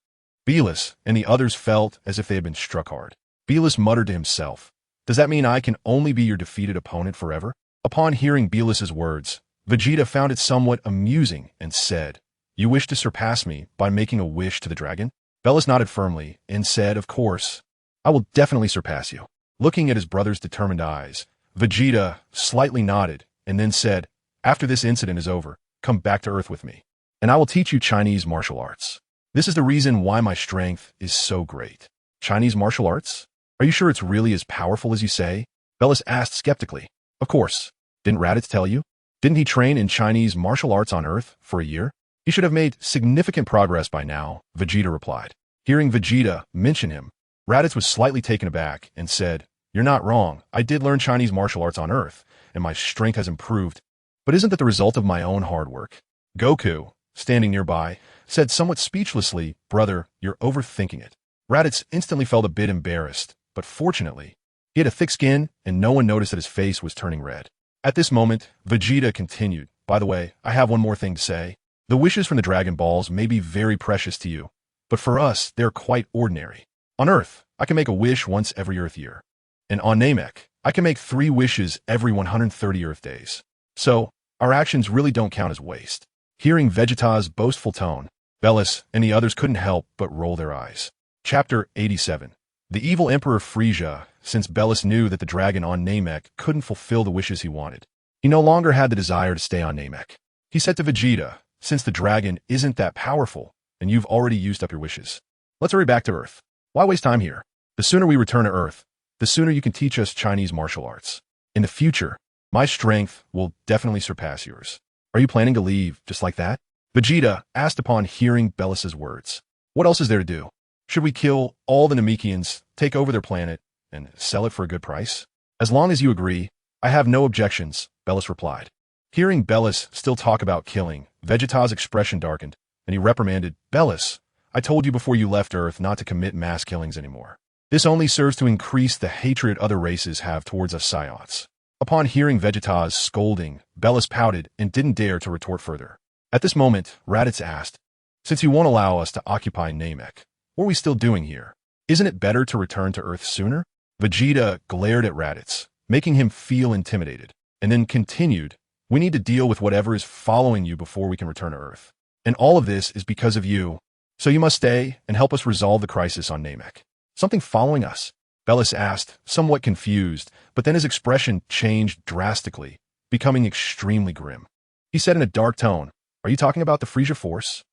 Belis and the others felt as if they had been struck hard. Belis muttered to himself, does that mean I can only be your defeated opponent forever? Upon hearing Belis's words, Vegeta found it somewhat amusing and said, you wish to surpass me by making a wish to the dragon? Belis nodded firmly and said, of course, I will definitely surpass you. Looking at his brother's determined eyes, Vegeta slightly nodded and then said, after this incident is over, come back to Earth with me, and I will teach you Chinese martial arts. This is the reason why my strength is so great. Chinese martial arts? Are you sure it's really as powerful as you say? Belis asked skeptically. Of course. Didn't Raditz tell you? Didn't he train in Chinese martial arts on Earth for a year? He should have made significant progress by now, Vegeta replied. Hearing Vegeta mention him, Raditz was slightly taken aback and said, you're not wrong. I did learn Chinese martial arts on Earth, and my strength has improved. But isn't that the result of my own hard work? Goku, standing nearby, said somewhat speechlessly, brother, you're overthinking it. Raditz instantly felt a bit embarrassed, but fortunately, he had a thick skin and no one noticed that his face was turning red. At this moment, Vegeta continued, by the way, I have one more thing to say. The wishes from the Dragon Balls may be very precious to you, but for us, they're quite ordinary. On Earth, I can make a wish once every Earth year. And on Namek, I can make 3 wishes every 130 Earth days. So, our actions really don't count as waste. Hearing Vegeta's boastful tone, Belis and the others couldn't help but roll their eyes. Chapter 87. The evil Emperor Frisia, since Belis knew that the dragon on Namek couldn't fulfill the wishes he wanted. He no longer had the desire to stay on Namek. He said to Vegeta, since the dragon isn't that powerful, and you've already used up your wishes, let's hurry back to Earth. Why waste time here? The sooner we return to Earth, the sooner you can teach us Chinese martial arts. In the future, my strength will definitely surpass yours. Are you planning to leave just like that? Vegeta asked upon hearing Belis's words. What else is there to do? Should we kill all the Namekians, take over their planet, and sell it for a good price? As long as you agree, I have no objections, Belis replied. Hearing Belis still talk about killing, Vegeta's expression darkened, and he reprimanded, Belis, I told you before you left Earth not to commit mass killings anymore. This only serves to increase the hatred other races have towards us Saiyans. Upon hearing Vegeta's scolding, Belis pouted and didn't dare to retort further. At this moment, Raditz asked, since you won't allow us to occupy Namek, what are we still doing here? Isn't it better to return to Earth sooner? Vegeta glared at Raditz, making him feel intimidated, and then continued, we need to deal with whatever is following you before we can return to Earth. And all of this is because of you. So you must stay and help us resolve the crisis on Namek. Something following us? Belis asked, somewhat confused, but then his expression changed drastically, becoming extremely grim. He said in a dark tone, are you talking about the Frisia Force?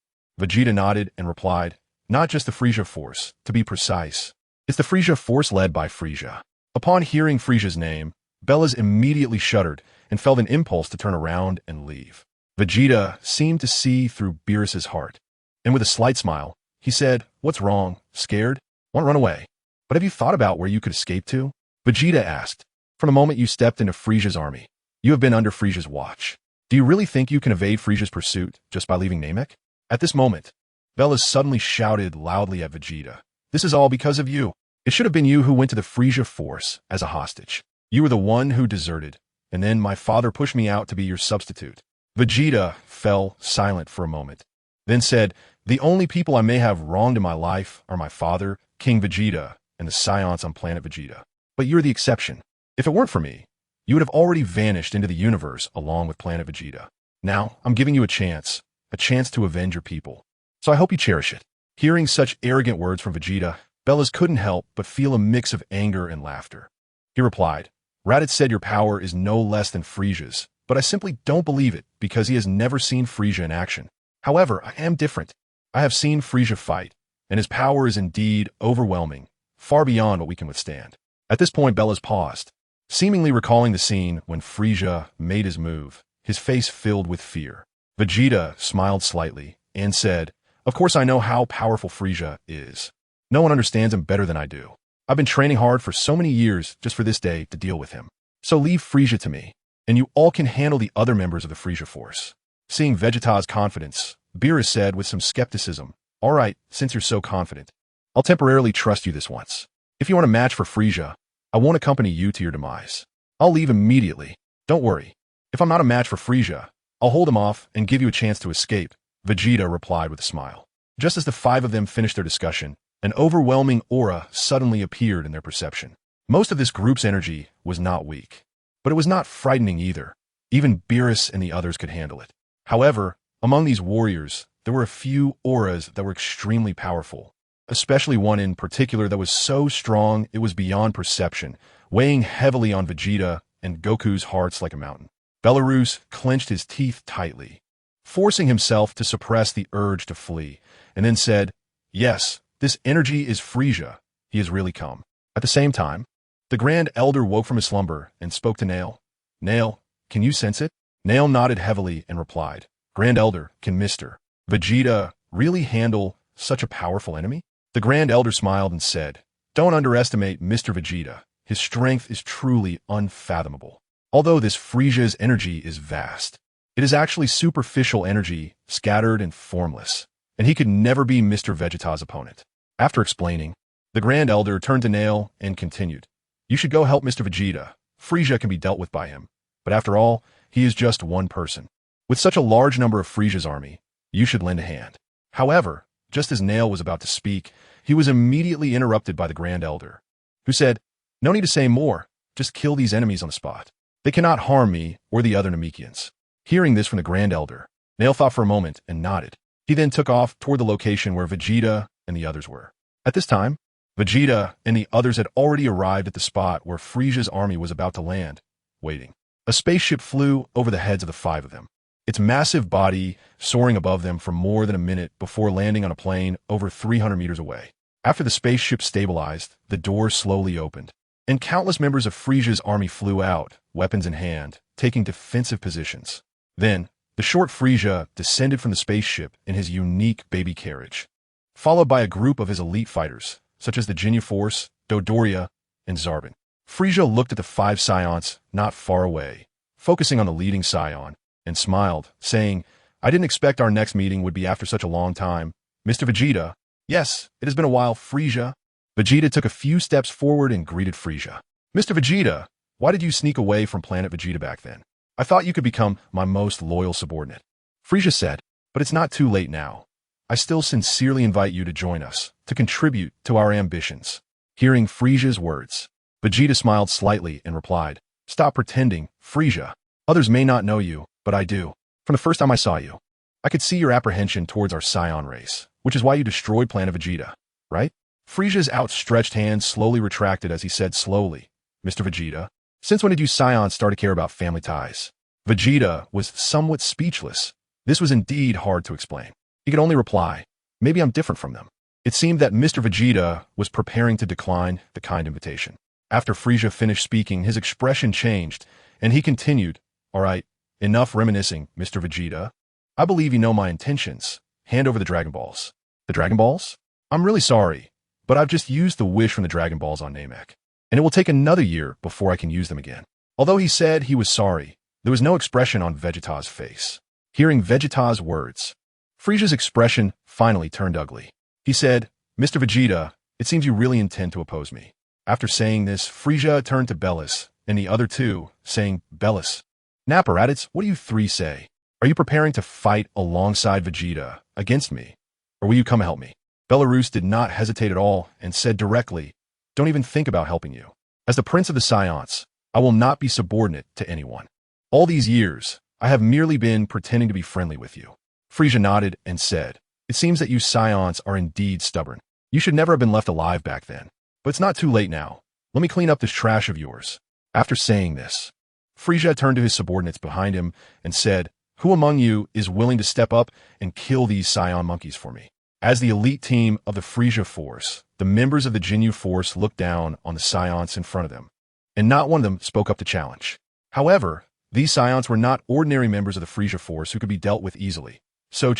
Vegeta nodded and replied, not just the Frisia Force, to be precise. It's the Frisia Force led by Frisia. Upon hearing Frisia's name, Belis immediately shuddered and felt an impulse to turn around and leave. Vegeta seemed to see through Beerus's heart, and with a slight smile, he said, what's wrong? Scared? Want to run away? But have you thought about where you could escape to? Vegeta asked. From the moment you stepped into Frisia's army, you have been under Frisia's watch. Do you really think you can evade Frisia's pursuit just by leaving Namek? At this moment, Belis suddenly shouted loudly at Vegeta. This is all because of you. It should have been you who went to the Frisia Force as a hostage. You were the one who deserted, and then my father pushed me out to be your substitute. Vegeta fell silent for a moment, then said, the only people I may have wronged in my life are my father, King Vegeta, and the Saiyans on planet Vegeta. But you're the exception. If it weren't for me, you would have already vanished into the universe along with planet Vegeta. Now, I'm giving you a chance to avenge your people. So I hope you cherish it. Hearing such arrogant words from Vegeta, Belis couldn't help but feel a mix of anger and laughter. He replied, Raditz said your power is no less than Frisia's, but I simply don't believe it because he has never seen Frisia in action. However, I am different. I have seen Frisia fight, and his power is indeed overwhelming, far beyond what we can withstand. At this point, Belis paused, seemingly recalling the scene when Frisia made his move, his face filled with fear. Vegeta smiled slightly and said, Of course I know how powerful Frisia is. No one understands him better than I do. I've been training hard for so many years just for this day to deal with him. So leave Frisia to me, and you all can handle the other members of the Frisia force." Seeing Vegeta's confidence, Beerus said with some skepticism, "All right, since you're so confident, I'll temporarily trust you this once. If you want a match for Frisia, I won't accompany you to your demise. I'll leave immediately. Don't worry. If I'm not a match for Frisia, I'll hold him off and give you a chance to escape," Vegeta replied with a smile. Just as the five of them finished their discussion, an overwhelming aura suddenly appeared in their perception. Most of this group's energy was not weak, but it was not frightening either. Even Beerus and the others could handle it. However, among these warriors, there were a few auras that were extremely powerful, especially one in particular that was so strong it was beyond perception, weighing heavily on Vegeta and Goku's hearts like a mountain. Belarus clenched his teeth tightly, forcing himself to suppress the urge to flee, and then said, "Yes, this energy is Frisia. He has really come." At the same time, the Grand Elder woke from his slumber and spoke to Nail. "Nail, can you sense it?" Nail nodded heavily and replied, "Grand Elder, can Mr. Vegeta really handle such a powerful enemy?" The Grand Elder smiled and said, "Don't underestimate Mr. Vegeta. His strength is truly unfathomable. Although this Frisia's energy is vast, it is actually superficial energy, scattered and formless, and he could never be Mr. Vegeta's opponent." After explaining, the Grand Elder turned to Nail and continued, "You should go help Mr. Vegeta. Frisia can be dealt with by him, but after all, he is just one person. With such a large number of Frisia's army, you should lend a hand." However, just as Nail was about to speak, he was immediately interrupted by the Grand Elder, who said, "No need to say more. Just kill these enemies on the spot. They cannot harm me or the other Namekians." Hearing this from the Grand Elder, Nail thought for a moment and nodded. He then took off toward the location where Vegeta and the others were. At this time, Vegeta and the others had already arrived at the spot where Frisia's army was about to land, waiting. A spaceship flew over the heads of the five of them, its massive body soaring above them for more than a minute before landing on a plane over 300 meters away. After the spaceship stabilized, the door slowly opened, and countless members of Frisia's army flew out, weapons in hand, taking defensive positions. Then, the short Frisia descended from the spaceship in his unique baby carriage, followed by a group of his elite fighters, such as the Ginyu Force, Dodoria, and Zarbon. Frisia looked at the five Scions not far away, focusing on the leading Scion, and smiled, saying, "I didn't expect our next meeting would be after such a long time. Mr. Vegeta." "Yes, it has been a while, Frisia." Vegeta took a few steps forward and greeted Frisia. "Mr. Vegeta, why did you sneak away from planet Vegeta back then? I thought you could become my most loyal subordinate." Frisia said, "But it's not too late now. I still sincerely invite you to join us, to contribute to our ambitions." Hearing Frisia's words, Vegeta smiled slightly and replied, "Stop pretending, Frisia. Others may not know you, but I do. From the first time I saw you, I could see your apprehension towards our Scion race, which is why you destroyed planet Vegeta, right?" Frisia's outstretched hand slowly retracted as he said slowly, "Mr. Vegeta, since when did you Scions start to care about family ties?" Vegeta was somewhat speechless. This was indeed hard to explain. He could only reply, "Maybe I'm different from them." It seemed that Mr. Vegeta was preparing to decline the kind invitation. After Frisia finished speaking, his expression changed, and he continued, "All right, enough reminiscing, Mr. Vegeta. I believe you know my intentions. Hand over the Dragon Balls." "The Dragon Balls? I'm really sorry, but I've just used the wish from the Dragon Balls on Namek, and it will take another year before I can use them again." Although he said he was sorry, there was no expression on Vegeta's face. Hearing Vegeta's words, Frisia's expression finally turned ugly. He said, "Mr. Vegeta, it seems you really intend to oppose me." After saying this, Frisia turned to Bellis and the other two, saying, "Bellis, Naparadits, what do you three say? Are you preparing to fight alongside Vegeta against me, or will you come help me?" Belarus did not hesitate at all and said directly, "Don't even think about helping you. As the Prince of the Scions, I will not be subordinate to anyone. All these years, I have merely been pretending to be friendly with you." Frisia nodded and said, "It seems that you Scions are indeed stubborn. You should never have been left alive back then. But it's not too late now. Let me clean up this trash of yours." After saying this, Frisia turned to his subordinates behind him and said, "Who among you is willing to step up and kill these Scion monkeys for me?" As the elite team of the Frisia force, the members of the Ginyu Force looked down on the Scions in front of them, and not one of them spoke up to challenge. However, these Scions were not ordinary members of the Frisia force who could be dealt with easily. So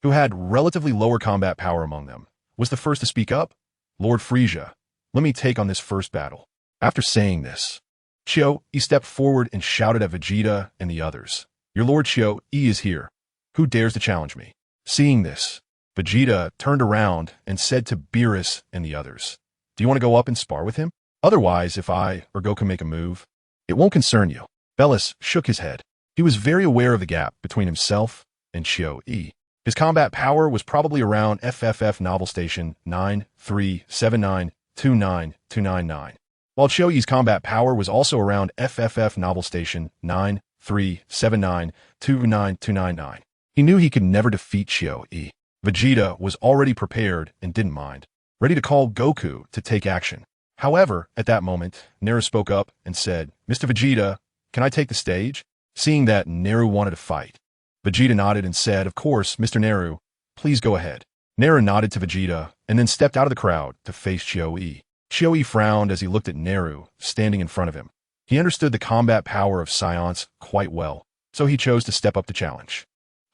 who had relatively lower combat power among them, was the first to speak up. Lord Frisia, let me take on this first battle. After saying this, Chio-E stepped forward and shouted at Vegeta and the others. Your Lord Chio-E is here. Who dares to challenge me? Seeing this, Vegeta turned around and said to Beerus and the others, do you want to go up and spar with him? Otherwise, if I or Goku make a move, it won't concern you. Beerus shook his head. He was very aware of the gap between himself and Chio-E. His combat power was probably around FFF Novel Station 937929299, while Chio-E's combat power was also around FFF Novel Station 937929299. He knew he could never defeat Chio-E. Vegeta was already prepared and didn't mind, ready to call Goku to take action. However, at that moment, Neru spoke up and said, Mr. Vegeta, can I take the stage? Seeing that Neru wanted to fight, Vegeta nodded and said, of course, Mr. Neru, please go ahead. Neru nodded to Vegeta and then stepped out of the crowd to face Chio-E. Chio-E frowned as he looked at Neru standing in front of him. He understood the combat power of Science quite well, so he chose to step up to challenge.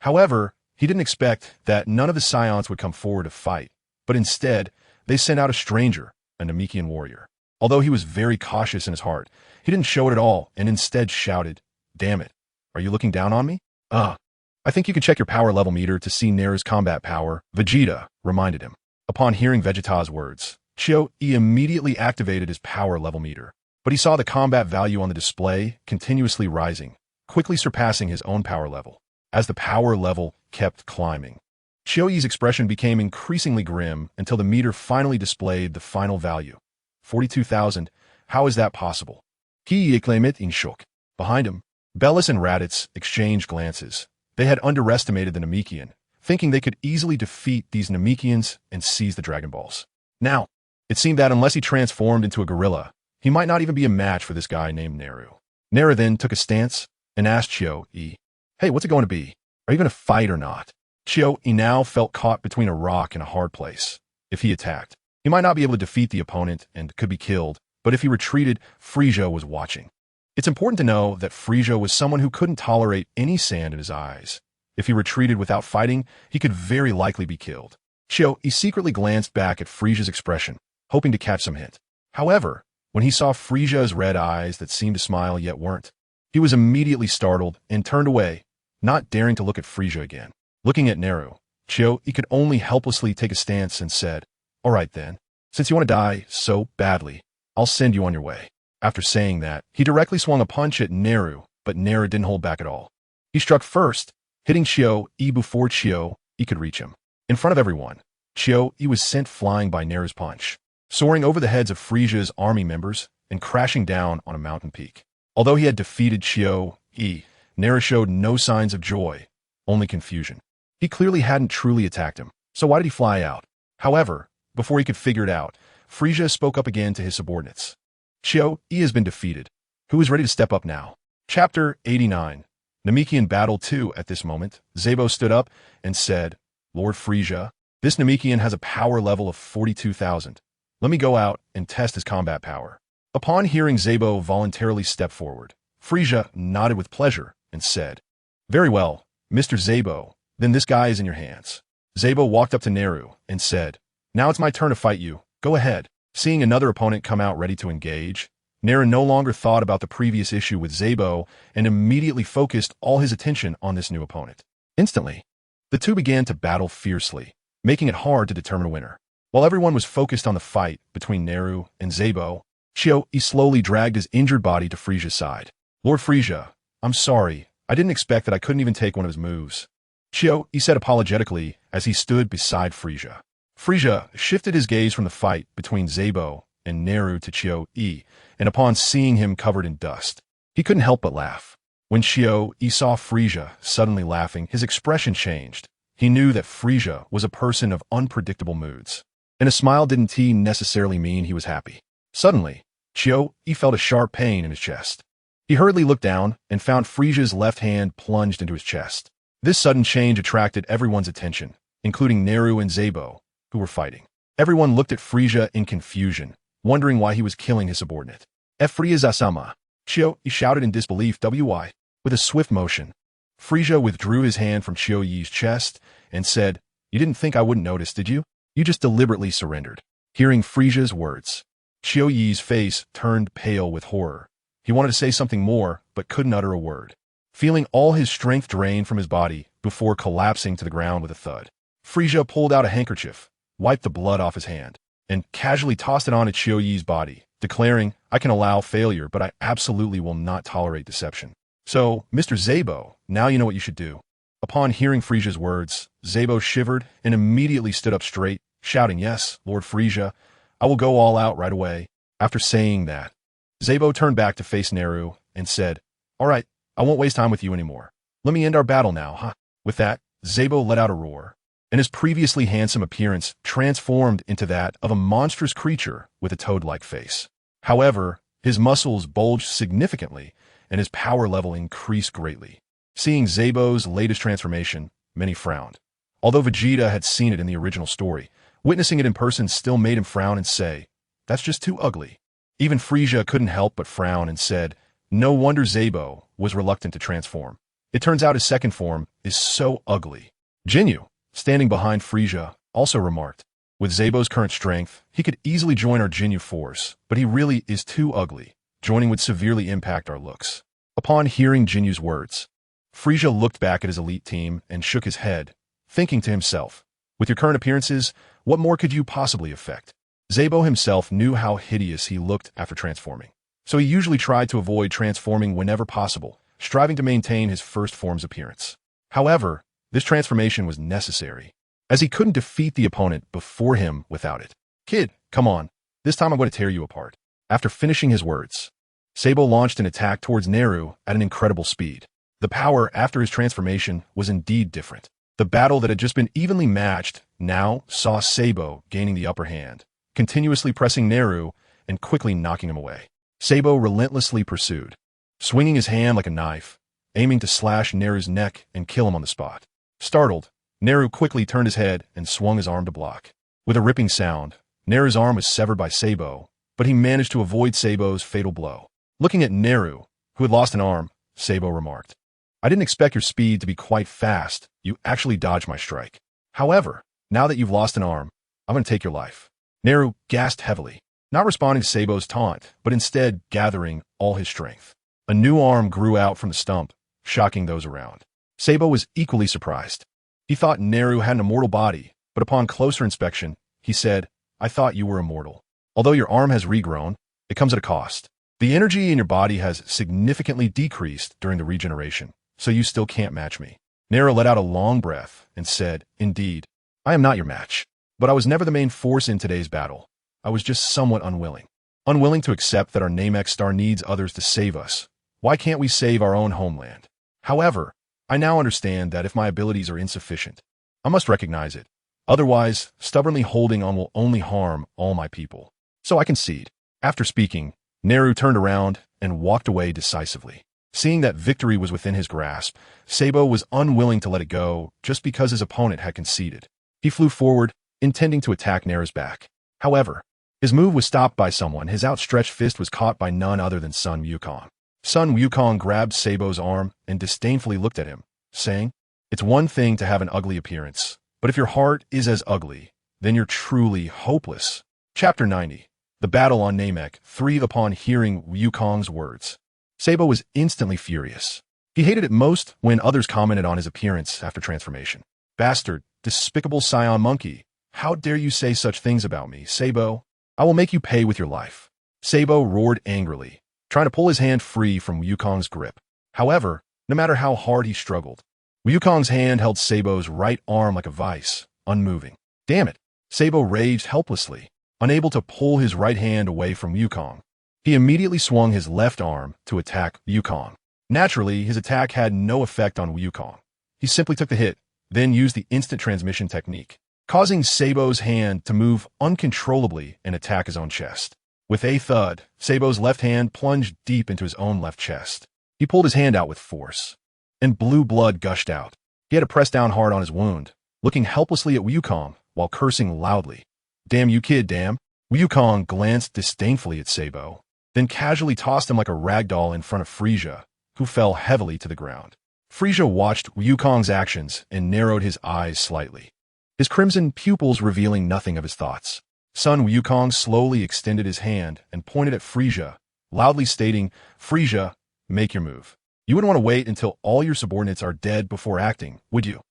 However, he didn't expect that none of the Science would come forward to fight, but instead, they sent out a stranger, a Namekian warrior. Although he was very cautious in his heart, he didn't show it at all and instead shouted, damn it, are you looking down on me? I think you can check your power level meter to see Neru's combat power, Vegeta reminded him. Upon hearing Vegeta's words, Chio-E immediately activated his power level meter, but he saw the combat value on the display continuously rising, quickly surpassing his own power level. As the power level kept climbing, Chio-E's expression became increasingly grim until the meter finally displayed the final value. 42,000. How is that possible? He exclaimed in shock. Behind him, Beerus and Raditz exchanged glances. They had underestimated the Namekian, thinking they could easily defeat these Namekians and seize the Dragon Balls. Now, it seemed that unless he transformed into a gorilla, he might not even be a match for this guy named Neru. Neru then took a stance and asked Chio-E, hey, what's it going to be? Are you going to fight or not? Chio-E now felt caught between a rock and a hard place. If he attacked, he might not be able to defeat the opponent and could be killed, but if he retreated, Frisia was watching. It's important to know that Frisia was someone who couldn't tolerate any sand in his eyes. If he retreated without fighting, he could very likely be killed. Chio-E secretly glanced back at Frisia's expression, hoping to catch some hint. However, when he saw Frisia's red eyes that seemed to smile yet weren't, he was immediately startled and turned away, not daring to look at Frisia again. Looking at Neru, Chio-E could only helplessly take a stance and said, all right then, since you want to die so badly, I'll send you on your way. After saying that, he directly swung a punch at Neru, but Neru didn't hold back at all. He struck first, hitting Chio-E before Chio-E could reach him. In front of everyone, Chio-E was sent flying by Neru's punch, soaring over the heads of Frisia's army members and crashing down on a mountain peak. Although he had defeated Chio-E, Neru showed no signs of joy, only confusion. He clearly hadn't truly attacked him, so why did he fly out? However, before he could figure it out, Frisia spoke up again to his subordinates. Chio-E has been defeated. Who is ready to step up now? Chapter 89. Namekian Battle 2. At this moment, Zabo stood up and said, Lord Frisia, this Namekian has a power level of 42,000. Let me go out and test his combat power. Upon hearing Zabo voluntarily step forward, Frisia nodded with pleasure and said, very well, Mr. Zabo, then this guy is in your hands. Zabo walked up to Neru and said, now it's my turn to fight you. Go ahead. Seeing another opponent come out ready to engage, Neru no longer thought about the previous issue with Zabo and immediately focused all his attention on this new opponent. Instantly, the two began to battle fiercely, making it hard to determine a winner. While everyone was focused on the fight between Neru and Zabo, Chio-E slowly dragged his injured body to Frisia's side. Lord Frisia, I'm sorry. I didn't expect that I couldn't even take one of his moves. Chio-E said apologetically as he stood beside Frisia. Frisia shifted his gaze from the fight between Zabo and Neru to Chio-E, and upon seeing him covered in dust, he couldn't help but laugh. When Chio-E saw Frisia suddenly laughing, his expression changed. He knew that Frisia was a person of unpredictable moods, and a smile didn't necessarily mean he was happy. Suddenly, Chio-E felt a sharp pain in his chest. He hurriedly looked down and found Frisia's left hand plunged into his chest. This sudden change attracted everyone's attention, including Neru and Zabo, who were fighting. Everyone looked at Frisia in confusion, wondering why he was killing his subordinate. Frisia-sama, Chio-E shouted in disbelief. With a swift motion, Frisia withdrew his hand from Chio-E's chest and said, "You didn't think I wouldn't notice, did you? You just deliberately surrendered." Hearing Frisia's words, Qiu Yi's face turned pale with horror. He wanted to say something more, but couldn't utter a word. Feeling all his strength drain from his body before collapsing to the ground with a thud, Frisia pulled out a handkerchief, wiped the blood off his hand, and casually tossed it onto Qiu Yi's body, declaring, "I can allow failure, but I absolutely will not tolerate deception. So, Mr. Zabo, now you know what you should do." Upon hearing Frisia's words, Zabo shivered and immediately stood up straight, shouting, "Yes, Lord Frisia, I will go all out right away." After saying that, Zabo turned back to face Neru and said, "All right, I won't waste time with you anymore. Let me end our battle now, huh?" With that, Zabo let out a roar, and his previously handsome appearance transformed into that of a monstrous creature with a toad-like face. However, his muscles bulged significantly, and his power level increased greatly. Seeing Zabo's latest transformation, many frowned. Although Vegeta had seen it in the original story, witnessing it in person still made him frown and say, "That's just too ugly." Even Frisia couldn't help but frown and said, no wonder Zabo was reluctant to transform. It turns out his second form is so ugly. Jin Yong, standing behind Frisia, also remarked, "With Zabo's current strength, he could easily join our Jin Yong force, but he really is too ugly. Joining would severely impact our looks." Upon hearing Jin Yong's words, Frisia looked back at his elite team and shook his head, thinking to himself, "With your current appearances, what more could you possibly affect?" Zabo himself knew how hideous he looked after transforming, so he usually tried to avoid transforming whenever possible, striving to maintain his first form's appearance. However, this transformation was necessary, as he couldn't defeat the opponent before him without it. "Kid, come on. This time I'm going to tear you apart." After finishing his words, Zabo launched an attack towards Neru at an incredible speed. The power after his transformation was indeed different. The battle that had just been evenly matched now saw Zabo gaining the upper hand, continuously pressing Neru and quickly knocking him away. Zabo relentlessly pursued, swinging his hand like a knife, aiming to slash Neru's neck and kill him on the spot. Startled, Neru quickly turned his head and swung his arm to block. With a ripping sound, Neru's arm was severed by Zabo, but he managed to avoid Zabo's fatal blow. Looking at Neru, who had lost an arm, Zabo remarked, "I didn't expect your speed to be quite fast. You actually dodged my strike. However, now that you've lost an arm, I'm going to take your life." Neru gasped heavily, not responding to Zabo's taunt, but instead gathering all his strength. A new arm grew out from the stump, shocking those around. Zabo was equally surprised. He thought Neru had an immortal body, but upon closer inspection, he said, "I thought you were immortal. Although your arm has regrown, it comes at a cost. The energy in your body has significantly decreased during the regeneration, so you still can't match me." Neru let out a long breath and said, "Indeed, I am not your match. But I was never the main force in today's battle. I was just somewhat unwilling. Unwilling to accept that our Namek star needs others to save us. Why can't we save our own homeland? However, I now understand that if my abilities are insufficient, I must recognize it. Otherwise, stubbornly holding on will only harm all my people. So I concede." After speaking, Neru turned around and walked away decisively. Seeing that victory was within his grasp, Zabo was unwilling to let it go just because his opponent had conceded. He flew forward, intending to attack Neru's back. However, his move was stopped by someone. His outstretched fist was caught by none other than Sun Wukong. Sun Wukong grabbed Zabo's arm and disdainfully looked at him, saying, "It's one thing to have an ugly appearance, but if your heart is as ugly, then you're truly hopeless." Chapter 90. The Battle on Namek 3. Upon hearing Wukong's words, Zabo was instantly furious. He hated it most when others commented on his appearance after transformation. "Bastard, despicable scion monkey, how dare you say such things about me, Zabo? I will make you pay with your life." Zabo roared angrily, trying to pull his hand free from Wukong's grip. However, no matter how hard he struggled, Wukong's hand held Zabo's right arm like a vice, unmoving. Damn it! Zabo raged helplessly, unable to pull his right hand away from Wukong. He immediately swung his left arm to attack Wukong. Naturally, his attack had no effect on Wukong. He simply took the hit, then used the instant transmission technique, causing Zabo's hand to move uncontrollably and attack his own chest. With a thud, Zabo's left hand plunged deep into his own left chest. He pulled his hand out with force, and blue blood gushed out. He had to press down hard on his wound, looking helplessly at Wukong while cursing loudly. "Damn you, kid, damn." Wukong glanced disdainfully at Zabo, then casually tossed him like a rag doll in front of Frisia, who fell heavily to the ground. Frieza watched Wukong's actions and narrowed his eyes slightly, his crimson pupils revealing nothing of his thoughts. Son Wukong slowly extended his hand and pointed at Frieza, loudly stating, "Frieza, make your move. You wouldn't want to wait until all your subordinates are dead before acting, would you?"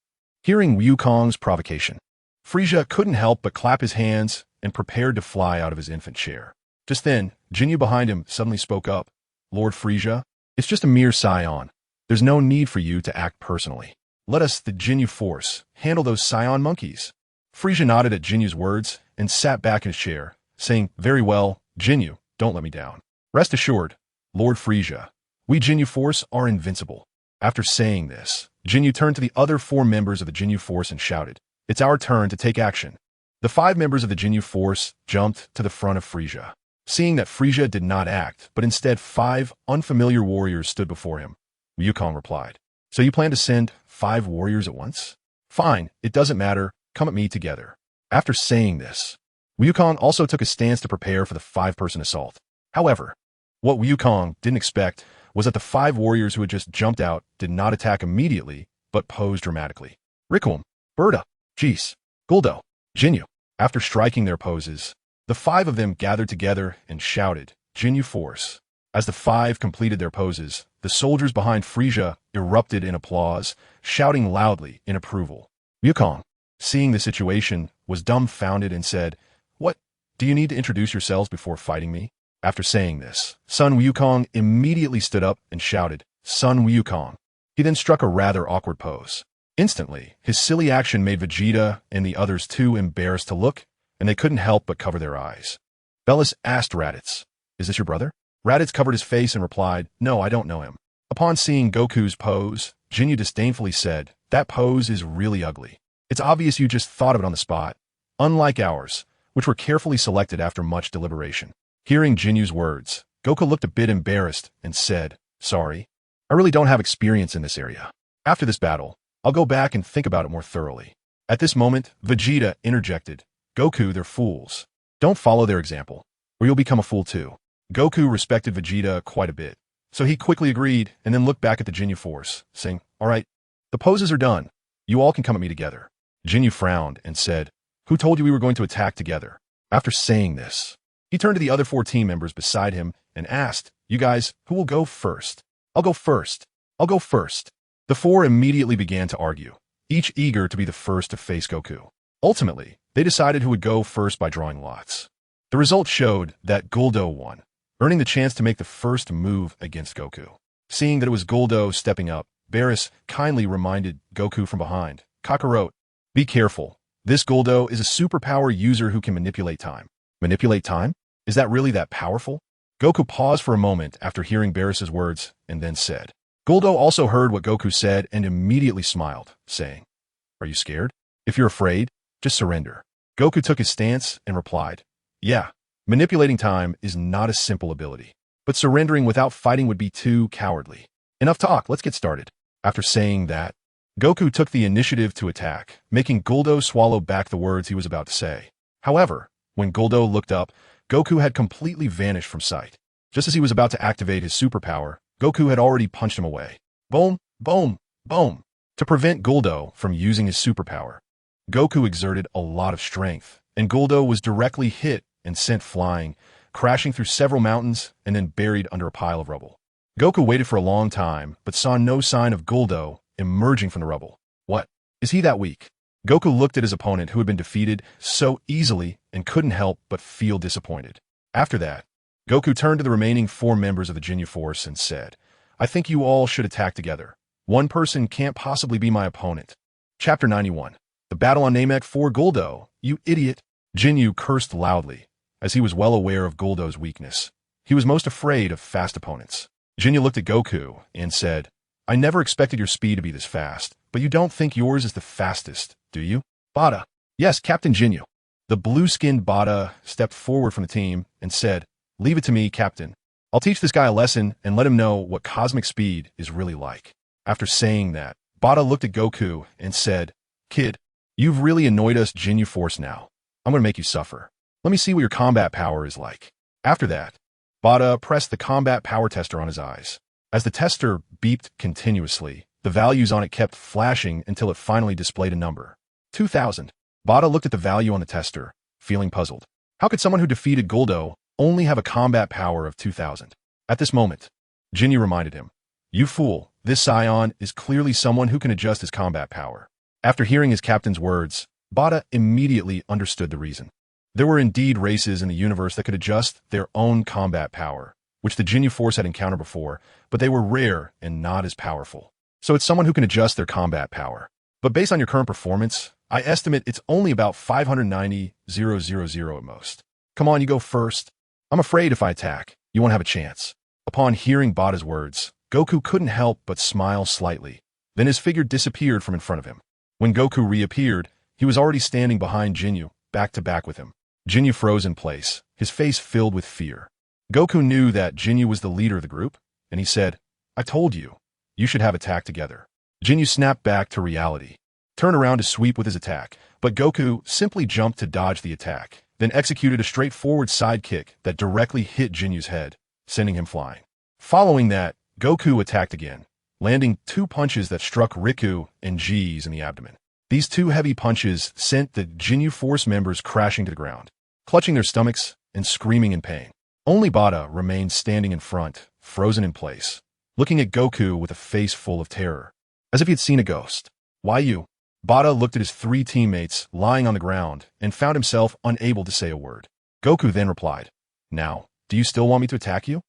Hearing Wukong's provocation, Frieza couldn't help but clap his hands and prepared to fly out of his infant chair. Just then, Jin Yong behind him suddenly spoke up. "Lord Frieza, it's just a mere scion. There's no need for you to act personally. Let us, the Jin Yong force, handle those scion monkeys." Frieza nodded at Jin Yong's words and sat back in his chair, saying, "Very well, Jin Yong, don't let me down. Rest assured, Lord Frieza, we Jin Yong force are invincible." After saying this, Jin Yong turned to the other 4 members of the Jin Yong force and shouted, "It's our turn to take action." The 5 members of the Jin Yong force jumped to the front of Frieza. Seeing that Frieza did not act, but instead 5 unfamiliar warriors stood before him, Wukong replied, "So you plan to send 5 warriors at once? Fine, it doesn't matter, come at me together." After saying this, Wukong also took a stance to prepare for the 5-person assault. However, what Wukong didn't expect was that the 5 warriors who had just jumped out did not attack immediately, but posed dramatically. Rikum, Berta, Jis, Guldo, Jinyu. After striking their poses, the 5 of them gathered together and shouted, "Jinyu Force." As the 5 completed their poses, the soldiers behind Frieza erupted in applause, shouting loudly in approval. Wukong, seeing the situation, was dumbfounded and said, "What? Do you need to introduce yourselves before fighting me?" After saying this, Son Wukong immediately stood up and shouted, "Son Wukong." He then struck a rather awkward pose. Instantly, his silly action made Vegeta and the others too embarrassed to look, and they couldn't help but cover their eyes. Bellis asked Raditz, "Is this your brother?" Raditz covered his face and replied, "No, I don't know him." Upon seeing Goku's pose, Jin Yong disdainfully said, "That pose is really ugly. It's obvious you just thought of it on the spot, unlike ours, which were carefully selected after much deliberation." Hearing Jin Yong's words, Goku looked a bit embarrassed and said, "Sorry, I really don't have experience in this area. After this battle, I'll go back and think about it more thoroughly." At this moment, Vegeta interjected, "Goku, they're fools. Don't follow their example, or you'll become a fool too." Goku respected Vegeta quite a bit, so he quickly agreed and then looked back at the Jin Yong force, saying, "All right, the poses are done. You all can come at me together." Jin Yong frowned and said, "Who told you we were going to attack together?" After saying this, he turned to the other 4 team members beside him and asked, "You guys, who will go first?" "I'll go first. I'll go first." The 4 immediately began to argue, each eager to be the first to face Goku. Ultimately, they decided who would go first by drawing lots. The result showed that Guldo won, earning the chance to make the first move against Goku. Seeing that it was Guldo stepping up, Barris kindly reminded Goku from behind, "Kakarot, be careful. This Guldo is a superpower user who can manipulate time." Manipulate time? Is that really that powerful? Goku paused for a moment after hearing Barris's words and then said. Guldo also heard what Goku said and immediately smiled, saying, "Are you scared? If you're afraid, just surrender." Goku took his stance and replied, "Yeah, manipulating time is not a simple ability, but surrendering without fighting would be too cowardly. Enough talk, let's get started." After saying that, Goku took the initiative to attack, making Guldo swallow back the words he was about to say. However, when Guldo looked up, Goku had completely vanished from sight. Just as he was about to activate his superpower, Goku had already punched him away. Boom, boom, boom. To prevent Guldo from using his superpower, Goku exerted a lot of strength, and Guldo was directly hit and sent flying, crashing through several mountains and then buried under a pile of rubble. Goku waited for a long time, but saw no sign of Guldo emerging from the rubble. What? Is he that weak? Goku looked at his opponent who had been defeated so easily and couldn't help but feel disappointed. After that, Goku turned to the remaining 4 members of the Jin Yong force and said, "I think you all should attack together. One person can't possibly be my opponent." Chapter 91. The Battle on Namek for Guldo, you idiot. Jin Yong cursed loudly, as he was well aware of Guldo's weakness. He was most afraid of fast opponents. Jin Yong looked at Goku and said, "I never expected your speed to be this fast, but you don't think yours is the fastest, do you?" Bada. Yes, Captain Jin Yong. The blue-skinned Bada stepped forward from the team and said, "Leave it to me, Captain. I'll teach this guy a lesson and let him know what cosmic speed is really like." After saying that, Bada looked at Goku and said, "Kid, you've really annoyed us Jin Yong force now. I'm going to make you suffer. Let me see what your combat power is like." After that, Bada pressed the combat power tester on his eyes. As the tester beeped continuously, The values on it kept flashing until it finally displayed a number. 2,000. Bada looked at the value on the tester, feeling puzzled. How could someone who defeated Guldo only have a combat power of 2,000? At this moment, Jinyu reminded him, "You fool, this scion is clearly someone who can adjust his combat power." After hearing his captain's words, Bada immediately understood the reason. There were indeed races in the universe that could adjust their own combat power, which the Jinyu Force had encountered before, but they were rare and not as powerful. So it's someone who can adjust their combat power. But based on your current performance, I estimate it's only about 590,000 at most. Come on, you go first. I'm afraid if I attack, you won't have a chance. Upon hearing Bada's words, Goku couldn't help but smile slightly. Then his figure disappeared from in front of him. When Goku reappeared, he was already standing behind Jinyu, back to back with him. Jinyu froze in place, his face filled with fear. Goku knew that Jinyu was the leader of the group, and he said, "I told you, you should have attacked together." Jinyu snapped back to reality, turned around to sweep with his attack, but Goku simply jumped to dodge the attack, then executed a straightforward side kick that directly hit Jinyu's head, sending him flying. Following that, Goku attacked again, landing 2 punches that struck Riku and Jeez in the abdomen. These 2 heavy punches sent the Jinyu Force members crashing to the ground, clutching their stomachs and screaming in pain. Only Bada remained standing in front, frozen in place, looking at Goku with a face full of terror, as if he had seen a ghost. "Why you?" Bada looked at his 3 teammates lying on the ground and found himself unable to say a word. Goku then replied, "Now, do you still want me to attack you?"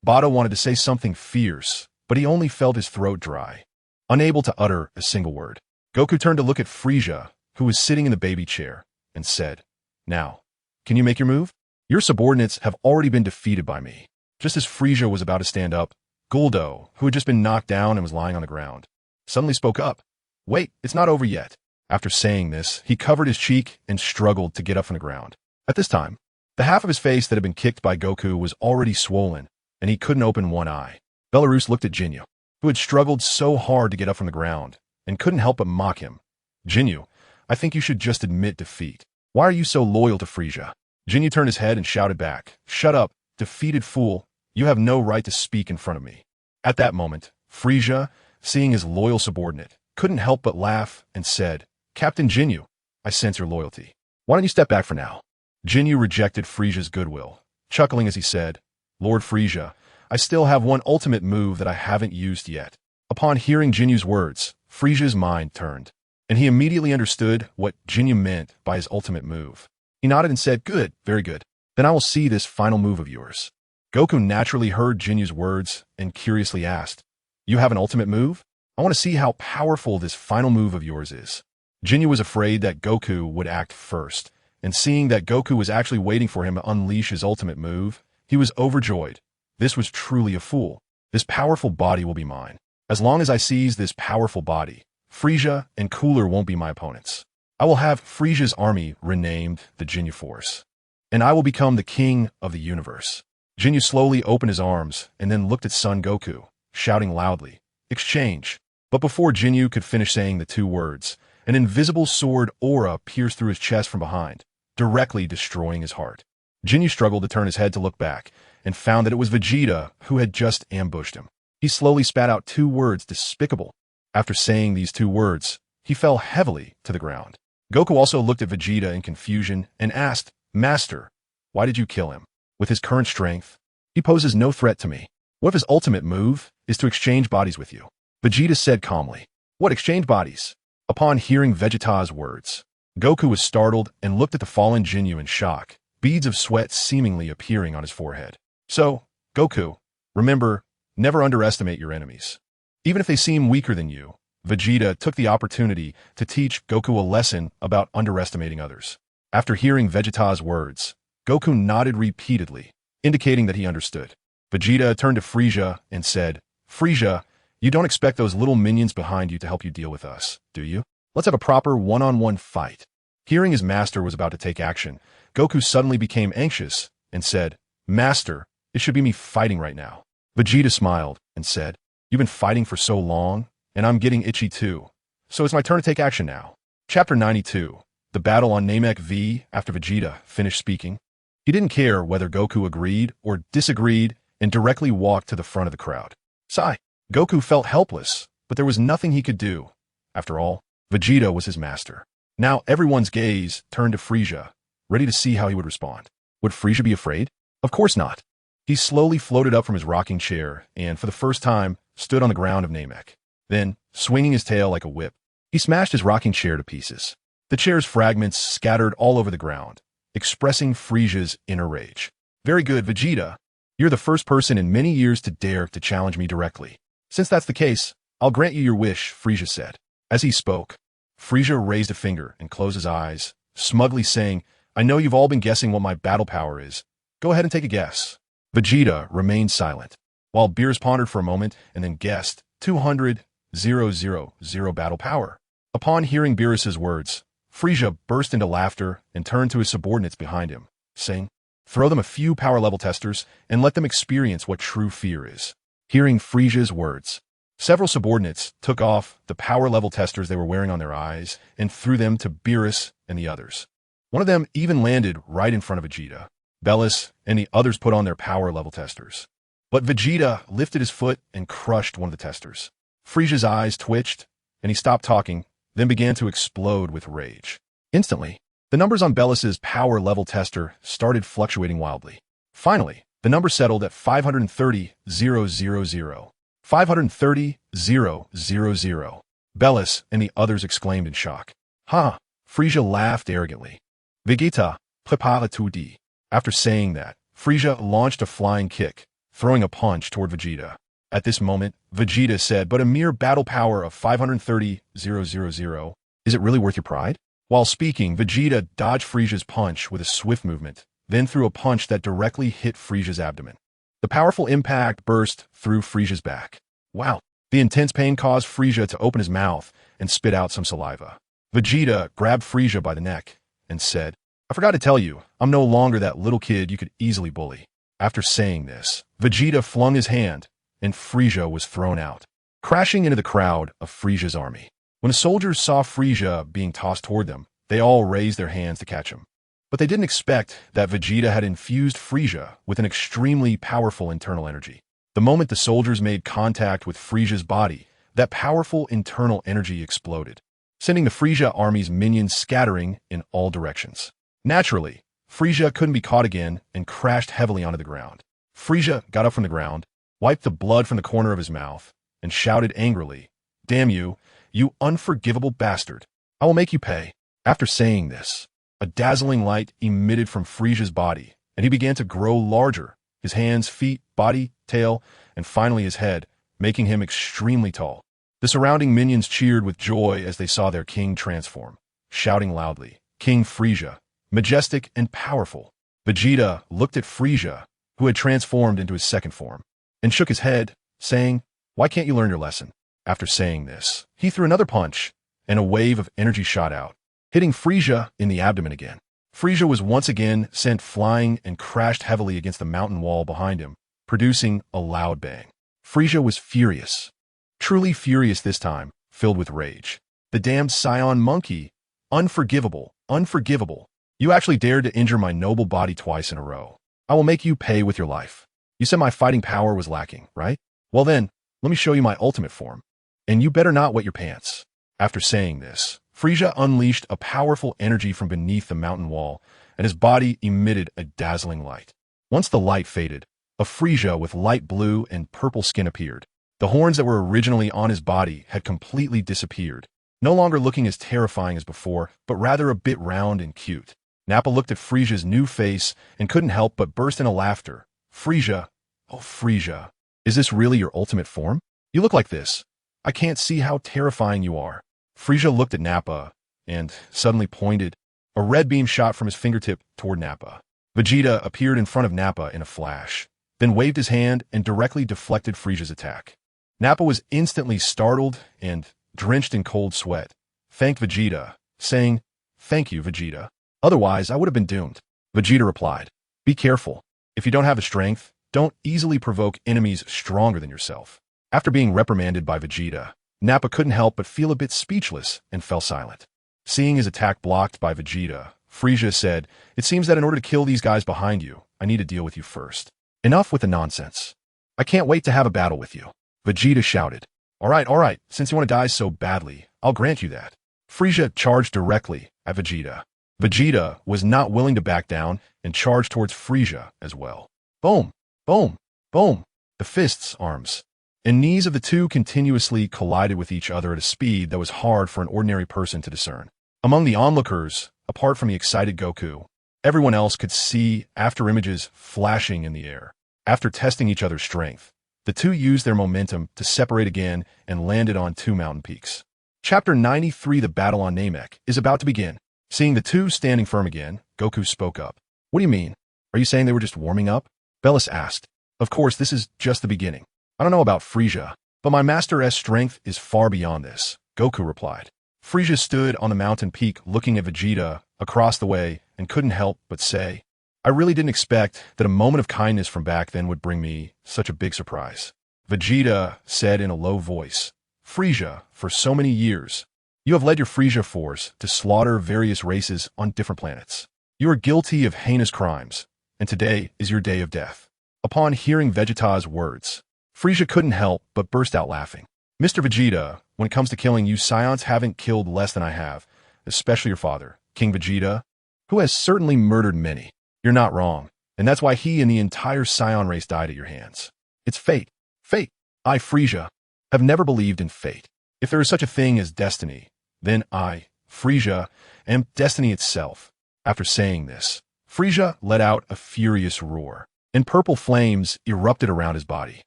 Bada wanted to say something fierce, but he only felt his throat dry, unable to utter a single word. Goku turned to look at Frieza, who was sitting in the baby chair, and said, "Now, can you make your move? Your subordinates have already been defeated by me." Just as Frieza was about to stand up, Guldo, who had just been knocked down and was lying on the ground, suddenly spoke up. "Wait, it's not over yet." After saying this, he covered his cheek and struggled to get up from the ground. At this time, the half of his face that had been kicked by Goku was already swollen, and he couldn't open one eye. Belarus looked at Jinyu, who had struggled so hard to get up from the ground, and couldn't help but mock him. "Jinyu, I think you should just admit defeat. Why are you so loyal to Frieza?" Jinyu turned his head and shouted back, "Shut up, defeated fool. You have no right to speak in front of me." At that moment, Frieza, seeing his loyal subordinate, couldn't help but laugh and said, "Captain Jinyu, I sense your loyalty. Why don't you step back for now?" Jinyu rejected Frieza's goodwill, chuckling as he said, "Lord Frieza, I still have one ultimate move that I haven't used yet." Upon hearing Jinyu's words, Frieza's mind turned, and he immediately understood what Jinyu meant by his ultimate move. He nodded and said, "Good, very good. Then I will see this final move of yours." Goku naturally heard Jinyu's words and curiously asked, "You have an ultimate move? I want to see how powerful this final move of yours is." Jinyu was afraid that Goku would act first, and seeing that Goku was actually waiting for him to unleash his ultimate move, he was overjoyed. This was truly a fool. This powerful body will be mine. As long as I seize this powerful body, Frieza and Cooler won't be my opponents. I will have Frieza's army renamed the Jinyu Force, and I will become the king of the universe. Jinyu slowly opened his arms and then looked at Son Goku, shouting loudly, "Exchange." But before Jinyu could finish saying the 2 words, an invisible sword aura pierced through his chest from behind, directly destroying his heart. Jinyu struggled to turn his head to look back, and found that it was Vegeta who had just ambushed him. He slowly spat out 2 words, "Despicable." After saying these 2 words, he fell heavily to the ground. Goku also looked at Vegeta in confusion and asked, "Master, why did you kill him? With his current strength, he poses no threat to me. What if his ultimate move is to exchange bodies with you?" Vegeta said calmly, "What, exchange bodies?" Upon hearing Vegeta's words, Goku was startled and looked at the fallen Jinyu in shock, beads of sweat seemingly appearing on his forehead. "So, Goku, remember, never underestimate your enemies. Even if they seem weaker than you." Vegeta took the opportunity to teach Goku a lesson about underestimating others. After hearing Vegeta's words, Goku nodded repeatedly, indicating that he understood. Vegeta turned to Frieza and said, "Frieza, you don't expect those little minions behind you to help you deal with us, do you? Let's have a proper one-on-one fight." Hearing his master was about to take action, Goku suddenly became anxious and said, "Master, it should be me fighting right now." Vegeta smiled and said, "You've been fighting for so long, and I'm getting itchy too. So it's my turn to take action now." Chapter 92. The Battle on Namek V. After Vegeta finished speaking, he didn't care whether Goku agreed or disagreed and directly walked to the front of the crowd. "Sai, Goku felt helpless, but there was nothing he could do. After all, Vegeta was his master. Now everyone's gaze turned to Frieza, ready to see how he would respond. Would Frieza be afraid? Of course not. He slowly floated up from his rocking chair and, for the first time, stood on the ground of Namek. Then, swinging his tail like a whip, he smashed his rocking chair to pieces. The chair's fragments scattered all over the ground, expressing Frieza's inner rage. Very good, Vegeta. You're the first person in many years to dare to challenge me directly. Since that's the case, I'll grant you your wish, Frieza said. As he spoke, Frieza raised a finger and closed his eyes, smugly saying, I know you've all been guessing what my battle power is. Go ahead and take a guess. Vegeta remained silent, while Beerus pondered for a moment and then guessed 200,000 battle power. Upon hearing Beerus's words, Frieza burst into laughter and turned to his subordinates behind him, saying, Throw them a few power level testers and let them experience what true fear is. Hearing Frieza's words, several subordinates took off the power level testers they were wearing on their eyes and threw them to Beerus and the others. One of them even landed right in front of Vegeta. Bellis and the others put on their power level testers. But Vegeta lifted his foot and crushed one of the testers. Frieza's eyes twitched, and he stopped talking, then began to explode with rage. Instantly, the numbers on Bellis's power level tester started fluctuating wildly. Finally, the number settled at 530,000. 530,000. Bellis and the others exclaimed in shock. Ha! Frieza laughed arrogantly. Vegeta, prépare-toi. After saying that, Frieza launched a flying kick, throwing a punch toward Vegeta. At this moment, Vegeta said, but a mere battle power of 530,000, is it really worth your pride? While speaking, Vegeta dodged Frieza's punch with a swift movement, then threw a punch that directly hit Frieza's abdomen. The powerful impact burst through Frieza's back. Wow! The intense pain caused Frieza to open his mouth and spit out some saliva. Vegeta grabbed Frieza by the neck and said, I forgot to tell you, I'm no longer that little kid you could easily bully. After saying this, Vegeta flung his hand, and Frieza was thrown out, crashing into the crowd of Frieza's army. When the soldiers saw Frieza being tossed toward them, they all raised their hands to catch him. But they didn't expect that Vegeta had infused Frieza with an extremely powerful internal energy. The moment the soldiers made contact with Frieza's body, that powerful internal energy exploded, sending the Frieza army's minions scattering in all directions. Naturally, Frieza couldn't be caught again and crashed heavily onto the ground. Frieza got up from the ground, wiped the blood from the corner of his mouth, and shouted angrily, Damn you, you unforgivable bastard. I will make you pay. After saying this, a dazzling light emitted from Frieza's body, and he began to grow larger, his hands, feet, body, tail, and finally his head, making him extremely tall. The surrounding minions cheered with joy as they saw their king transform, shouting loudly, King Frieza, majestic and powerful. Vegeta looked at Frieza, who had transformed into his second form, and shook his head, saying, Why can't you learn your lesson? After saying this, he threw another punch, and a wave of energy shot out, hitting Frieza in the abdomen again. Frieza was once again sent flying and crashed heavily against the mountain wall behind him, producing a loud bang. Frieza was furious, truly furious this time, filled with rage. The damned Scion monkey! Unforgivable, unforgivable. You actually dared to injure my noble body twice in a row. I will make you pay with your life. You said my fighting power was lacking, right? Well then, let me show you my ultimate form. And you better not wet your pants. After saying this, Frieza unleashed a powerful energy from beneath the mountain wall, and his body emitted a dazzling light. Once the light faded, a Frieza with light blue and purple skin appeared. The horns that were originally on his body had completely disappeared, no longer looking as terrifying as before, but rather a bit round and cute. Nappa looked at Frieza's new face and couldn't help but burst into laughter. Frieza, oh Frieza, is this really your ultimate form? You look like this. I can't see how terrifying you are. Frieza looked at Nappa and suddenly pointed. A red beam shot from his fingertip toward Nappa. Vegeta appeared in front of Nappa in a flash, then waved his hand and directly deflected Frieza's attack. Nappa was instantly startled and, drenched in cold sweat, thanked Vegeta, saying, Thank you, Vegeta. Otherwise, I would have been doomed. Vegeta replied, Be careful. If you don't have the strength, don't easily provoke enemies stronger than yourself. After being reprimanded by Vegeta, Nappa couldn't help but feel a bit speechless and fell silent. Seeing his attack blocked by Vegeta, Frieza said, It seems that in order to kill these guys behind you, I need to deal with you first. Enough with the nonsense. I can't wait to have a battle with you. Vegeta shouted. All right, since you want to die so badly, I'll grant you that. Frieza charged directly at Vegeta. Vegeta was not willing to back down and charged towards Frieza as well. Boom, boom, boom. The fists, arms, and knees of the two continuously collided with each other at a speed that was hard for an ordinary person to discern. Among the onlookers, apart from the excited Goku, everyone else could see after images flashing in the air. After testing each other's strength, the two used their momentum to separate again and landed on two mountain peaks. Chapter 93, The Battle on Namek, is about to begin. Seeing the two standing firm again, Goku spoke up. What do you mean? Are you saying they were just warming up? Bellis asked. Of course, this is just the beginning. I don't know about Frieza, but my Master's strength is far beyond this, Goku replied. Frieza stood on the mountain peak looking at Vegeta across the way and couldn't help but say, I really didn't expect that a moment of kindness from back then would bring me such a big surprise. Vegeta said in a low voice, Frieza, for so many years, you have led your Frieza force to slaughter various races on different planets. You are guilty of heinous crimes, and today is your day of death. Upon hearing Vegeta's words, Frieza couldn't help but burst out laughing. Mr. Vegeta, when it comes to killing, you Scions haven't killed less than I have, especially your father, King Vegeta, who has certainly murdered many. You're not wrong, and that's why he and the entire Scion race died at your hands. It's fate. Fate. I, Frieza, have never believed in fate. If there is such a thing as destiny, then I, Frieza, am destiny itself. After saying this, Frieza let out a furious roar, and purple flames erupted around his body.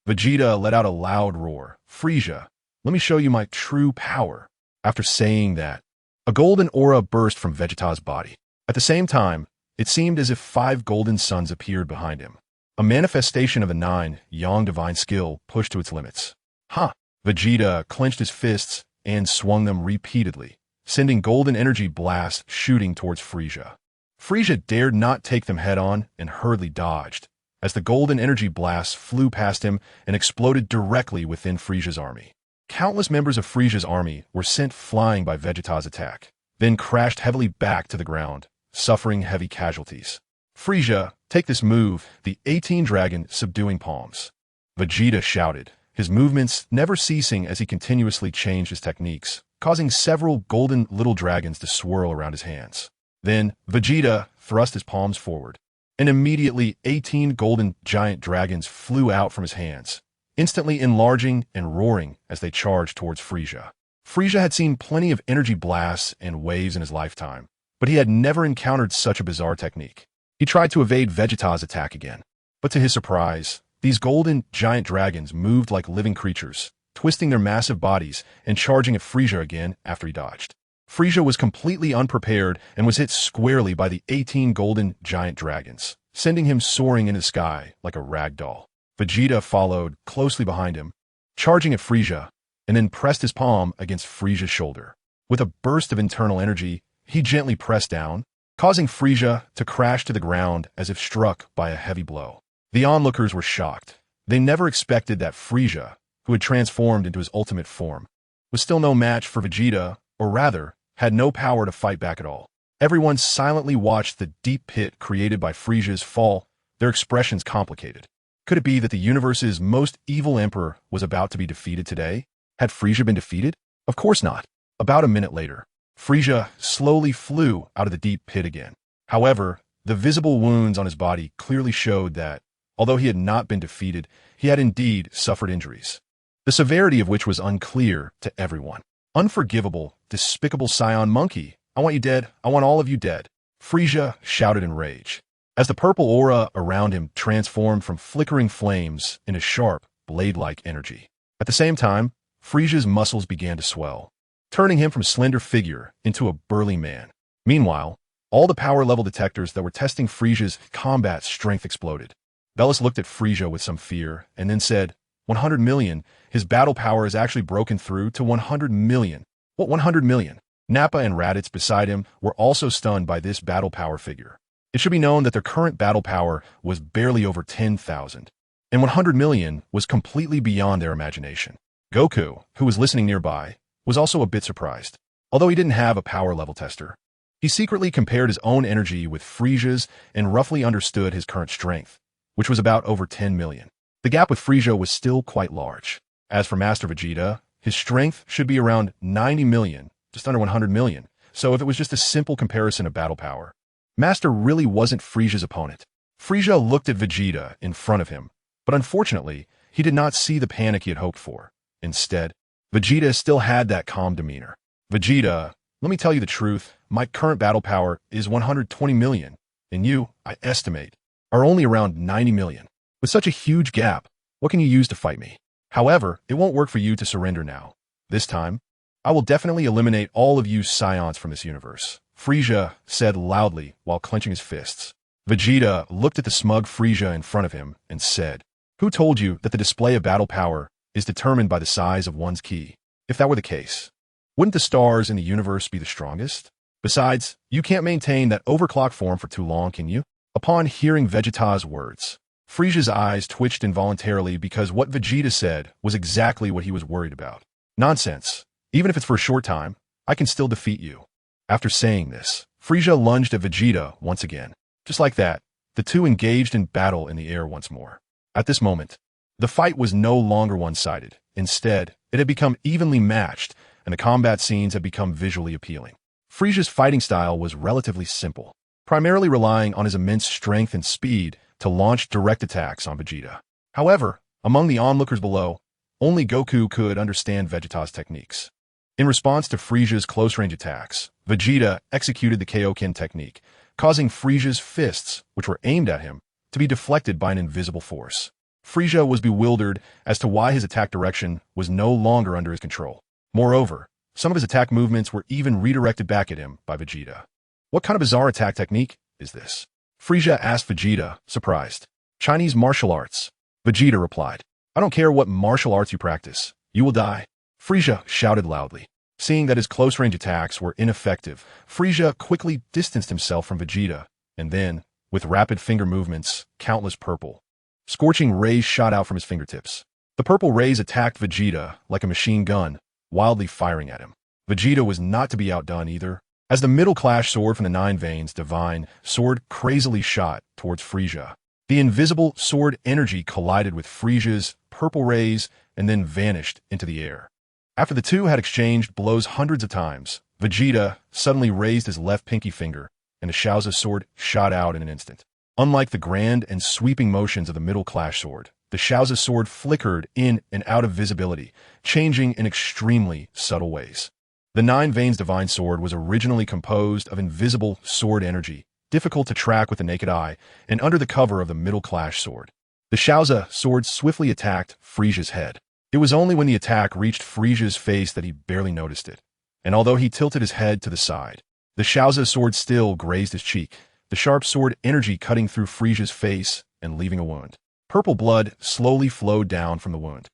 Vegeta let out a loud roar. Frieza, let me show you my true power. After saying that, a golden aura burst from Vegeta's body. At the same time, it seemed as if 5 golden suns appeared behind him. A manifestation of a 9 Yang divine skill pushed to its limits. Ha! Vegeta clenched his fists and swung them repeatedly, sending golden energy blasts shooting towards Frieza. Frieza dared not take them head-on and hurriedly dodged, as the golden energy blasts flew past him and exploded directly within Frieza's army. Countless members of Frieza's army were sent flying by Vegeta's attack, then crashed heavily back to the ground, suffering heavy casualties. Frieza, take this move, the 18 dragon subduing palms. Vegeta shouted, his movements never ceasing as he continuously changed his techniques, causing several golden little dragons to swirl around his hands. Then, Vegeta thrust his palms forward, and immediately 18 golden giant dragons flew out from his hands, instantly enlarging and roaring as they charged towards Frieza. Frieza had seen plenty of energy blasts and waves in his lifetime, but he had never encountered such a bizarre technique. He tried to evade Vegeta's attack again, but to his surprise, these golden giant dragons moved like living creatures, twisting their massive bodies and charging at Frieza again after he dodged. Frieza was completely unprepared and was hit squarely by the 18 golden giant dragons, sending him soaring into the sky like a rag doll. Vegeta followed closely behind him, charging at Frieza, and then pressed his palm against Frieza's shoulder. With a burst of internal energy, he gently pressed down, causing Frieza to crash to the ground as if struck by a heavy blow. The onlookers were shocked. They never expected that Frieza, who had transformed into his ultimate form, was still no match for Vegeta, or rather, had no power to fight back at all. Everyone silently watched the deep pit created by Frieza's fall, their expressions complicated. Could it be that the universe's most evil emperor was about to be defeated today? Had Frieza been defeated? Of course not. About a minute later, Frieza slowly flew out of the deep pit again. However, the visible wounds on his body clearly showed that, although he had not been defeated, he had indeed suffered injuries, the severity of which was unclear to everyone. Unforgivable, despicable Scion monkey, I want you dead, I want all of you dead, Frieza shouted in rage, as the purple aura around him transformed from flickering flames into sharp, blade-like energy. At the same time, Frieza's muscles began to swell, turning him from a slender figure into a burly man. Meanwhile, all the power level detectors that were testing Frieza's combat strength exploded. Bellis looked at Frieza with some fear and then said, 100 million, his battle power is actually broken through to 100 million. What 100 million? Nappa and Raditz beside him were also stunned by this battle power figure. It should be known that their current battle power was barely over 10,000, and 100 million was completely beyond their imagination. Goku, who was listening nearby, was also a bit surprised. Although he didn't have a power level tester, he secretly compared his own energy with Frieza's and roughly understood his current strength, which was about over 10 million. The gap with Frieza was still quite large. As for Master Vegeta, his strength should be around 90 million, just under 100 million. So if it was just a simple comparison of battle power, Master really wasn't Frieza's opponent. Frieza looked at Vegeta in front of him, but unfortunately, he did not see the panic he had hoped for. Instead, Vegeta still had that calm demeanor. Vegeta, let me tell you the truth, my current battle power is 120 million, and you, I estimate, are only around 90 million. With such a huge gap, what can you use to fight me? However, it won't work for you to surrender now. This time, I will definitely eliminate all of you Scions from this universe, Frieza said loudly while clenching his fists. Vegeta looked at the smug Frieza in front of him and said, "Who told you that the display of battle power is determined by the size of one's ki? If that were the case, wouldn't the stars in the universe be the strongest? Besides, you can't maintain that overclock form for too long, can you?" Upon hearing Vegeta's words, Frieza's eyes twitched involuntarily because what Vegeta said was exactly what he was worried about. Nonsense. Even if it's for a short time, I can still defeat you. After saying this, Frieza lunged at Vegeta once again. Just like that, the two engaged in battle in the air once more. At this moment, the fight was no longer one-sided. Instead, it had become evenly matched, and the combat scenes had become visually appealing. Frieza's fighting style was relatively simple, primarily relying on his immense strength and speed to launch direct attacks on Vegeta. However, among the onlookers below, only Goku could understand Vegeta's techniques. In response to Frieza's close-range attacks, Vegeta executed the Kaioken technique, causing Frieza's fists, which were aimed at him, to be deflected by an invisible force. Frieza was bewildered as to why his attack direction was no longer under his control. Moreover, some of his attack movements were even redirected back at him by Vegeta. What kind of bizarre attack technique is this? Frieza asked Vegeta, surprised. Chinese martial arts. Vegeta replied, I don't care what martial arts you practice. You will die. Frieza shouted loudly. Seeing that his close-range attacks were ineffective, Frieza quickly distanced himself from Vegeta, and then, with rapid finger movements, countless purple, scorching rays shot out from his fingertips. The purple rays attacked Vegeta like a machine gun, wildly firing at him. Vegeta was not to be outdone either. As the middle clash sword from the Nine Veins divine sword crazily shot towards Frieza, the invisible sword energy collided with Frieza's purple rays and then vanished into the air. After the two had exchanged blows hundreds of times, Vegeta suddenly raised his left pinky finger, and the Shaoza sword shot out in an instant. Unlike the grand and sweeping motions of the middle clash sword, the Shaoza sword flickered in and out of visibility, changing in extremely subtle ways. The Nine Veins divine sword was originally composed of invisible sword energy, difficult to track with the naked eye, and under the cover of the middle clash sword. The Shaoza sword swiftly attacked Frieza's head. It was only when the attack reached Frieza's face that he barely noticed it, and although he tilted his head to the side, the Shaoza sword still grazed his cheek, the sharp sword energy cutting through Frieza's face and leaving a wound. Purple blood slowly flowed down from the wound.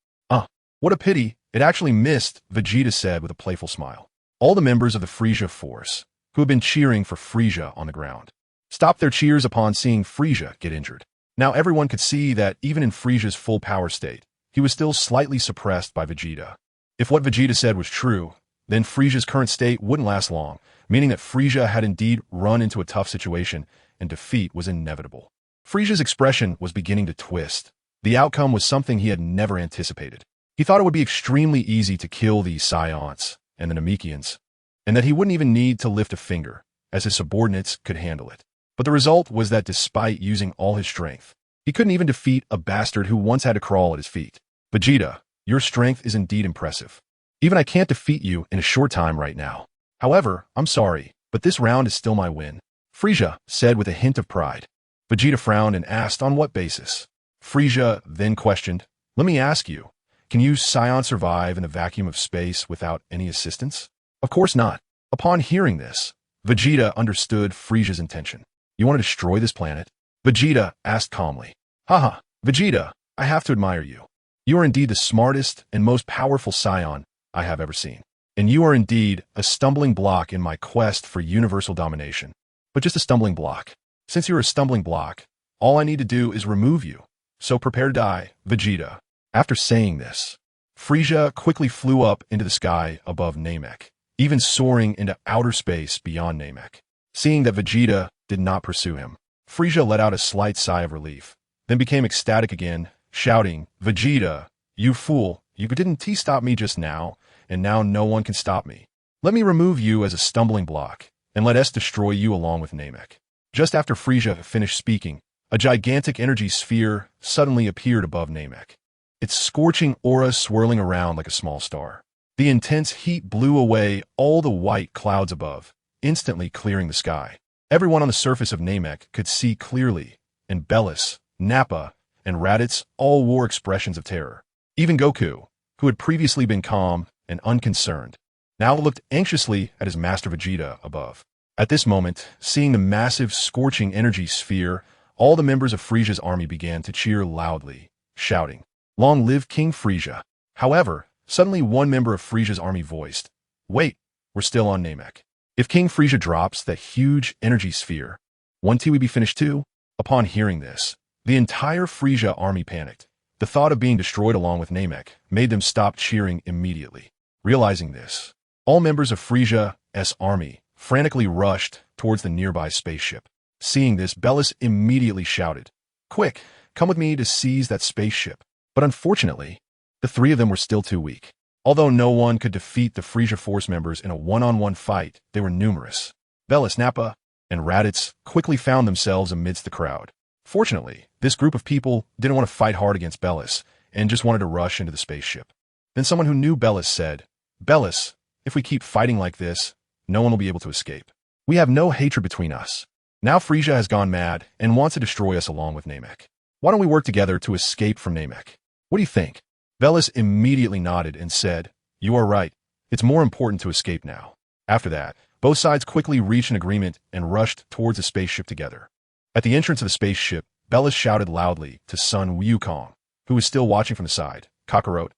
What a pity, it actually missed, Vegeta said with a playful smile. All the members of the Frieza force, who had been cheering for Frieza on the ground, stopped their cheers upon seeing Frieza get injured. Now everyone could see that even in Frieza's full power state, he was still slightly suppressed by Vegeta. If what Vegeta said was true, then Frieza's current state wouldn't last long, meaning that Frieza had indeed run into a tough situation and defeat was inevitable. Frieza's expression was beginning to twist. The outcome was something he had never anticipated. He thought it would be extremely easy to kill the Scions and the Namekians, and that he wouldn't even need to lift a finger, as his subordinates could handle it. But the result was that despite using all his strength, he couldn't even defeat a bastard who once had to crawl at his feet. Vegeta, your strength is indeed impressive. Even I can't defeat you in a short time right now. However, I'm sorry, but this round is still my win, Frieza said with a hint of pride. Vegeta frowned and asked on what basis. Frieza then questioned, let me ask you, can you Scion survive in the vacuum of space without any assistance? Of course not. Upon hearing this, Vegeta understood Frieza's intention. You want to destroy this planet? Vegeta asked calmly. Haha, Vegeta, I have to admire you. You are indeed the smartest and most powerful Scion I have ever seen. And you are indeed a stumbling block in my quest for universal domination. But just a stumbling block. Since you're a stumbling block, all I need to do is remove you. So prepare to die, Vegeta. After saying this, Frieza quickly flew up into the sky above Namek, even soaring into outer space beyond Namek. Seeing that Vegeta did not pursue him, Frieza let out a slight sigh of relief, then became ecstatic again, shouting, Vegeta, you fool, You didn't stop me just now, and now no one can stop me. Let me remove you as a stumbling block, and let us destroy you along with Namek. Just after Frisia finished speaking, a gigantic energy sphere suddenly appeared above Namek, its scorching aura swirling around like a small star. The intense heat blew away all the white clouds above, instantly clearing the sky. Everyone on the surface of Namek could see clearly, and Bellis, Nappa, and Raditz all wore expressions of terror. Even Goku, who had previously been calm and unconcerned, now looked anxiously at his master Vegeta above. At this moment, seeing the massive scorching energy sphere, all the members of Frisia's army began to cheer loudly, shouting, "Long live King Frisia!" However, suddenly one member of Frisia's army voiced, "Wait, we're still on Namek. If King Frisia drops that huge energy sphere, won't we be finished too?" Upon hearing this, the entire Frisia army panicked. The thought of being destroyed along with Namek made them stop cheering immediately. Realizing this, all members of Frisia's army frantically rushed towards the nearby spaceship. Seeing this, Bellis immediately shouted, "Quick, come with me to seize that spaceship." But unfortunately, the three of them were still too weak. Although no one could defeat the Frisia force members in a one-on-one fight, they were numerous. Bellis, Nappa, and Raditz quickly found themselves amidst the crowd. Fortunately, this group of people didn't want to fight hard against Bellis and just wanted to rush into the spaceship. Then someone who knew Bellis said, "Bellis, if we keep fighting like this, no one will be able to escape. We have no hatred between us. Now Frisia has gone mad and wants to destroy us along with Namek. Why don't we work together to escape from Namek? What do you think?" Bellis immediately nodded and said, "You are right. It's more important to escape now." After that, both sides quickly reached an agreement and rushed towards the spaceship together. At the entrance of the spaceship, Bellis shouted loudly to son Wukong, who was still watching from the side, "Kakarot,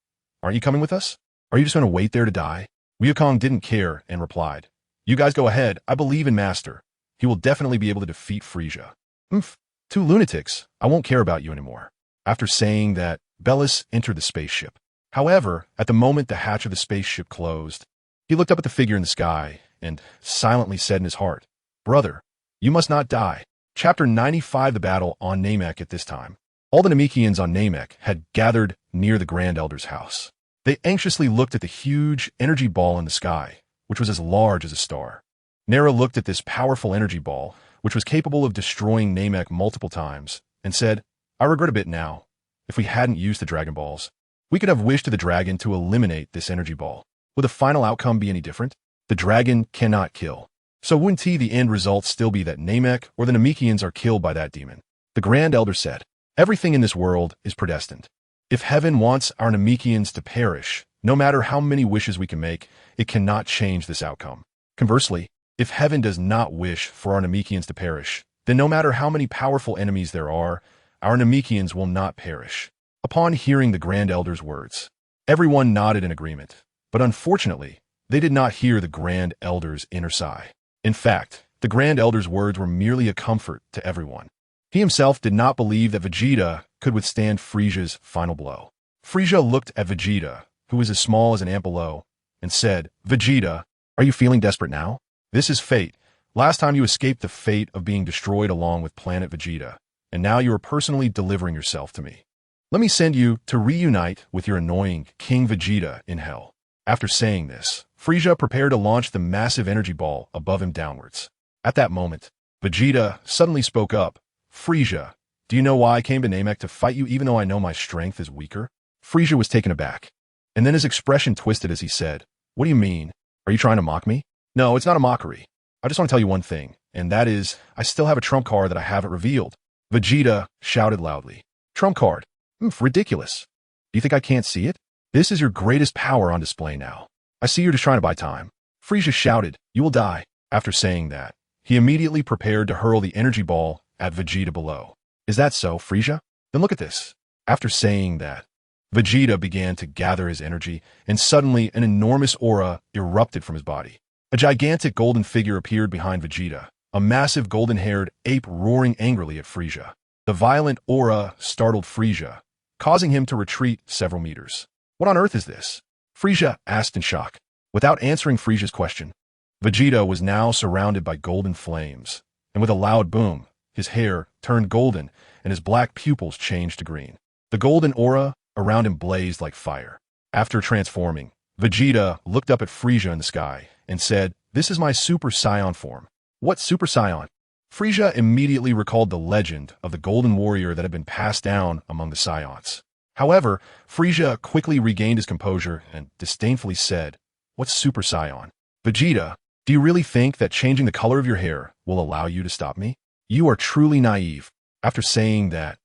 aren't you coming with us? Are you just going to wait there to die?" Wukong didn't care and replied, "You guys go ahead. I believe in Master. He will definitely be able to defeat Frisia." Two lunatics. I won't care about you anymore." After saying that, Bellis entered the spaceship. However, at the moment the hatch of the spaceship closed, he looked up at the figure in the sky and silently said in his heart, "Brother, you must not die." Chapter 95, the battle on Namek. At this time, all the Namekians on Namek had gathered near the Grand Elder's house. They anxiously looked at the huge energy ball in the sky, which was as large as a star. Nera looked at this powerful energy ball, which was capable of destroying Namek multiple times, and said, "I regret a bit now. If we hadn't used the Dragon Balls, we could have wished to the dragon to eliminate this energy ball. Would the final outcome be any different? The dragon cannot kill. So wouldn't the end result still be that Namek or the Namekians are killed by that demon?" The Grand Elder said, "Everything in this world is predestined. If heaven wants our Namekians to perish, no matter how many wishes we can make, it cannot change this outcome. Conversely, if heaven does not wish for our Namekians to perish, then no matter how many powerful enemies there are, our Namekians will not perish." Upon hearing the Grand Elder's words, everyone nodded in agreement, but unfortunately, they did not hear the Grand Elder's inner sigh. In fact, the Grand Elder's words were merely a comfort to everyone. He himself did not believe that Vegeta could withstand Frisia's final blow. Frisia looked at Vegeta, who was as small as an ant below, and said, "Vegeta, are you feeling desperate now? This is fate. Last time you escaped the fate of being destroyed along with planet Vegeta, and now you are personally delivering yourself to me. Let me send you to reunite with your annoying King Vegeta in hell." After saying this, Frisia prepared to launch the massive energy ball above him downwards. At that moment, Vegeta suddenly spoke up, "Frisia, do you know why I came to Namek to fight you even though I know my strength is weaker?" Frisia was taken aback, and then his expression twisted as he said, "What do you mean? Are you trying to mock me?" "No, it's not a mockery. I just want to tell you one thing, and that is, I still have a trump card that I haven't revealed." Vegeta shouted loudly, "Trump card? Ridiculous. Do you think I can't see it? This is your greatest power on display now. I see you're just trying to buy time." Frisia shouted, "You will die." After saying that, he immediately prepared to hurl the energy ball at Vegeta below. "Is that so, Frisia? Then look at this." After saying that, Vegeta began to gather his energy, and suddenly an enormous aura erupted from his body. A gigantic golden figure appeared behind Vegeta, a massive golden-haired ape roaring angrily at Frisia. The violent aura startled Frisia, causing him to retreat several meters. "What on earth is this?" Frisia asked in shock. Without answering Frisia's question, Vegeta was now surrounded by golden flames, and with a loud boom, his hair turned golden and his black pupils changed to green. The golden aura around him blazed like fire. After transforming, Vegeta looked up at Frieza in the sky and said, "This is my Super Saiyan form." "What Super Saiyan?" Frieza immediately recalled the legend of the Golden Warrior that had been passed down among the Saiyans. However, Frieza quickly regained his composure and disdainfully said, "What's Super Saiyan?" "Vegeta, do you really think that changing the color of your hair will allow you to stop me? You are truly naive." After saying that,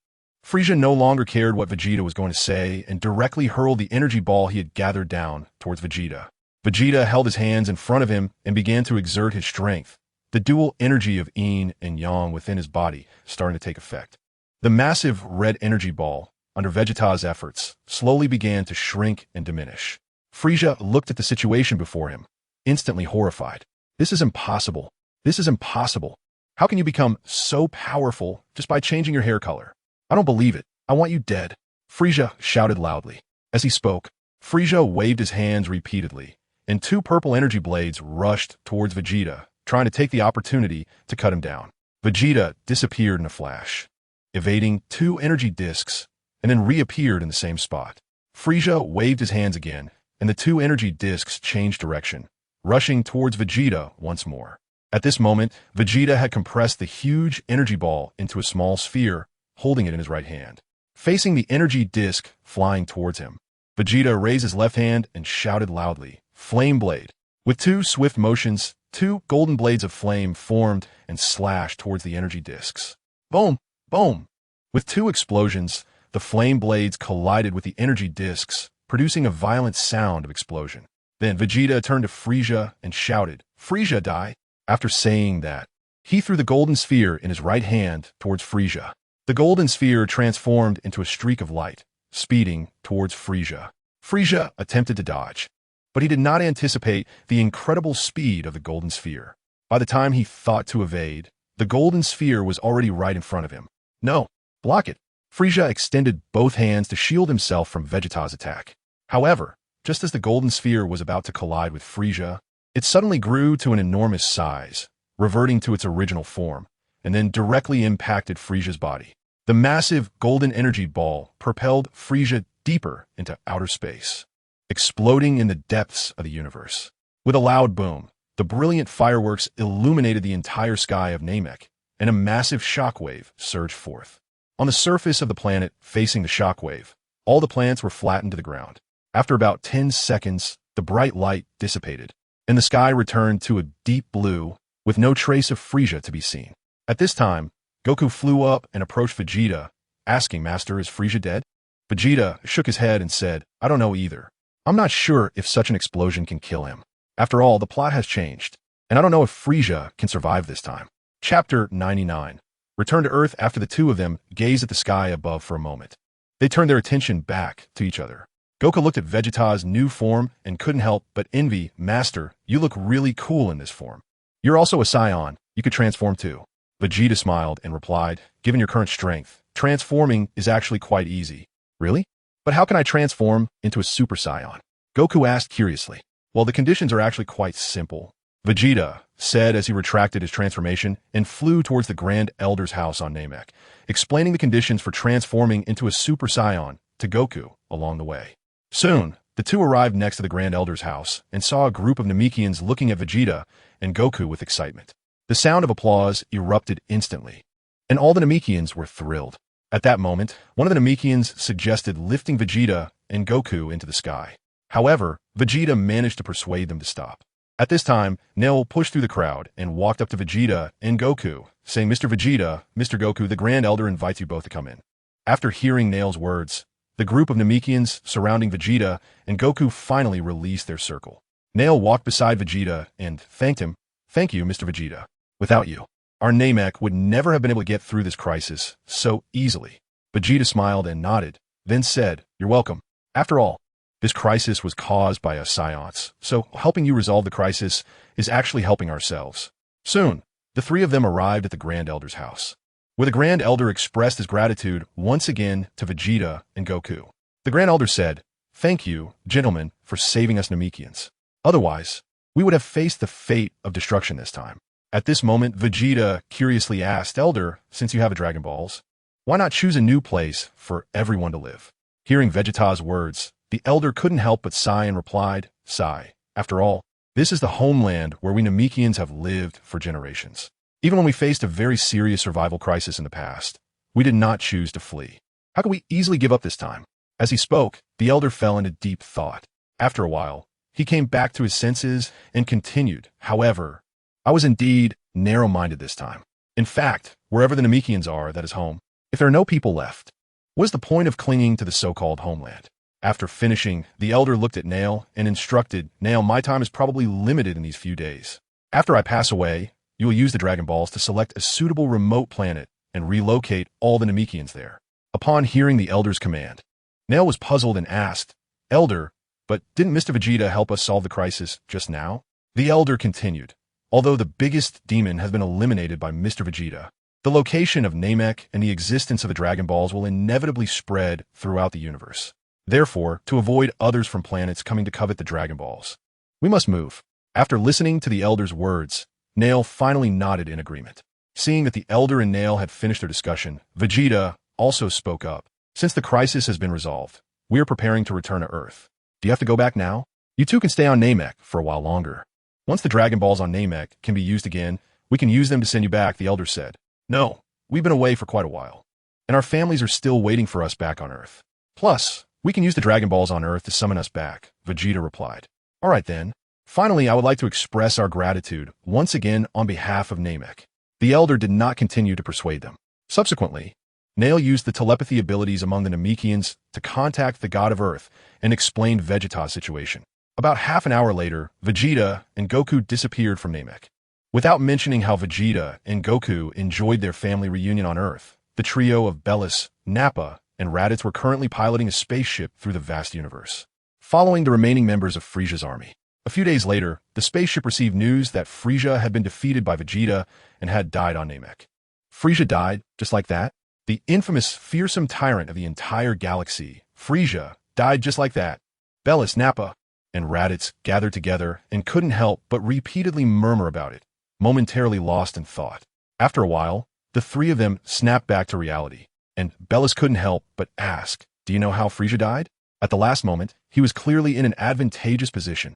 Frieza no longer cared what Vegeta was going to say and directly hurled the energy ball he had gathered down towards Vegeta. Vegeta held his hands in front of him and began to exert his strength, the dual energy of yin and yang within his body starting to take effect. The massive red energy ball, under Vegeta's efforts, slowly began to shrink and diminish. Frieza looked at the situation before him, instantly horrified. "This is impossible. This is impossible. How can you become so powerful just by changing your hair color? I don't believe it. I want you dead." Frieza shouted loudly. As he spoke, Frieza waved his hands repeatedly, and two purple energy blades rushed towards Vegeta, trying to take the opportunity to cut him down. Vegeta disappeared in a flash, evading two energy discs, and then reappeared in the same spot. Frieza waved his hands again, and the two energy discs changed direction, rushing towards Vegeta once more. At this moment, Vegeta had compressed the huge energy ball into a small sphere, holding it in his right hand. Facing the energy disc flying towards him, Vegeta raised his left hand and shouted loudly, "Flame Blade!" With two swift motions, two golden blades of flame formed and slashed towards the energy discs. Boom! Boom! With two explosions, the flame blades collided with the energy discs, producing a violent sound of explosion. Then Vegeta turned to Frieza and shouted, "Frieza, die!" After saying that, he threw the golden sphere in his right hand towards Frieza. The golden sphere transformed into a streak of light, speeding towards Frieza. Frieza attempted to dodge, but he did not anticipate the incredible speed of the golden sphere. By the time he thought to evade, the golden sphere was already right in front of him. "No, block it!" Frieza extended both hands to shield himself from Vegeta's attack. However, just as the golden sphere was about to collide with Frieza, it suddenly grew to an enormous size, reverting to its original form, and then directly impacted Frieza's body. The massive golden energy ball propelled Frieza deeper into outer space, exploding in the depths of the universe. With a loud boom, the brilliant fireworks illuminated the entire sky of Namek, and a massive shockwave surged forth. On the surface of the planet facing the shockwave, all the plants were flattened to the ground. After about 10 seconds, the bright light dissipated, and the sky returned to a deep blue with no trace of Frieza to be seen. At this time, Goku flew up and approached Vegeta, asking, "Master, is Frieza dead?" Vegeta shook his head and said, "I don't know either. I'm not sure if such an explosion can kill him. After all, the plot has changed, and I don't know if Frieza can survive this time." Chapter 99. Return to Earth after the two of them gazed at the sky above for a moment. They turned their attention back to each other. Goku looked at Vegeta's new form and couldn't help but envy. "Master, you look really cool in this form. You're also a Saiyan. You could transform too." Vegeta smiled and replied, "Given your current strength, transforming is actually quite easy." "Really? But how can I transform into a Super Saiyan?" Goku asked curiously. "Well, the conditions are actually quite simple," Vegeta said as he retracted his transformation and flew towards the Grand Elder's house on Namek, explaining the conditions for transforming into a Super Saiyan to Goku along the way. Soon, the two arrived next to the Grand Elder's house and saw a group of Namekians looking at Vegeta and Goku with excitement. The sound of applause erupted instantly, and all the Namekians were thrilled. At that moment, one of the Namekians suggested lifting Vegeta and Goku into the sky. However, Vegeta managed to persuade them to stop. At this time, Nail pushed through the crowd and walked up to Vegeta and Goku, saying, "Mr. Vegeta, Mr. Goku, the Grand Elder invites you both to come in." After hearing Nail's words, the group of Namekians surrounding Vegeta and Goku finally released their circle. Nail walked beside Vegeta and thanked him. "Thank you, Mr. Vegeta. Without you, our Namek would never have been able to get through this crisis so easily." Vegeta smiled and nodded, then said, "You're welcome. After all, this crisis was caused by us Saiyans, so helping you resolve the crisis is actually helping ourselves." Soon, the three of them arrived at the Grand Elder's house, where the Grand Elder expressed his gratitude once again to Vegeta and Goku. The Grand Elder said, "Thank you, gentlemen, for saving us Namekians. Otherwise, we would have faced the fate of destruction this time." At this moment, Vegeta curiously asked, "Elder, since you have a Dragon Balls, why not choose a new place for everyone to live?" Hearing Vegeta's words, The elder couldn't help but sigh and replied, "Sigh. After all, this is the homeland where we Namekians have lived for generations. Even when we faced a very serious survival crisis in the past, we did not choose to flee. How could we easily give up this time?" As he spoke, the elder fell into deep thought. After a while, he came back to his senses and continued, "However, I was indeed narrow-minded this time. In fact, wherever the Namekians are, that is home. If there are no people left, what is the point of clinging to the so-called homeland?" After finishing, the elder looked at Nail and instructed, "Nail, my time is probably limited in these few days. After I pass away, you will use the Dragon Balls to select a suitable remote planet and relocate all the Namekians there." Upon hearing the elder's command, Nail was puzzled and asked, "Elder, but didn't Mr. Vegeta help us solve the crisis just now?" The elder continued, "Although the biggest demon has been eliminated by Mr. Vegeta, the location of Namek and the existence of the Dragon Balls will inevitably spread throughout the universe. Therefore, to avoid others from planets coming to covet the Dragon Balls, we must move." After listening to the elder's words, Nail finally nodded in agreement. Seeing that the elder and Nail had finished their discussion, Vegeta also spoke up. "Since the crisis has been resolved, we are preparing to return to Earth. Do you have to go back now? You two can stay on Namek for a while longer. Once the Dragon Balls on Namek can be used again, we can use them to send you back," the elder said. "No, we've been away for quite a while, and our families are still waiting for us back on Earth. Plus, we can use the Dragon Balls on Earth to summon us back," Vegeta replied. "All right then. Finally, I would like to express our gratitude once again on behalf of Namek." The elder did not continue to persuade them. Subsequently, Nail used the telepathy abilities among the Namekians to contact the god of Earth and explained Vegeta's situation. About half an hour later, Vegeta and Goku disappeared from Namek. Without mentioning how Vegeta and Goku enjoyed their family reunion on Earth, the trio of Bellis, Nappa, and Raditz were currently piloting a spaceship through the vast universe, following the remaining members of Frieza's army. A few days later, the spaceship received news that Frieza had been defeated by Vegeta and had died on Namek. Frieza died, just like that? The infamous, fearsome tyrant of the entire galaxy, Frieza, died just like that. Bellis, Nappa, and Raditz gathered together and couldn't help but repeatedly murmur about it, momentarily lost in thought. After a while, the three of them snapped back to reality, and Bellis couldn't help but ask, "Do you know how Frieza died?" At the last moment, he was clearly in an advantageous position.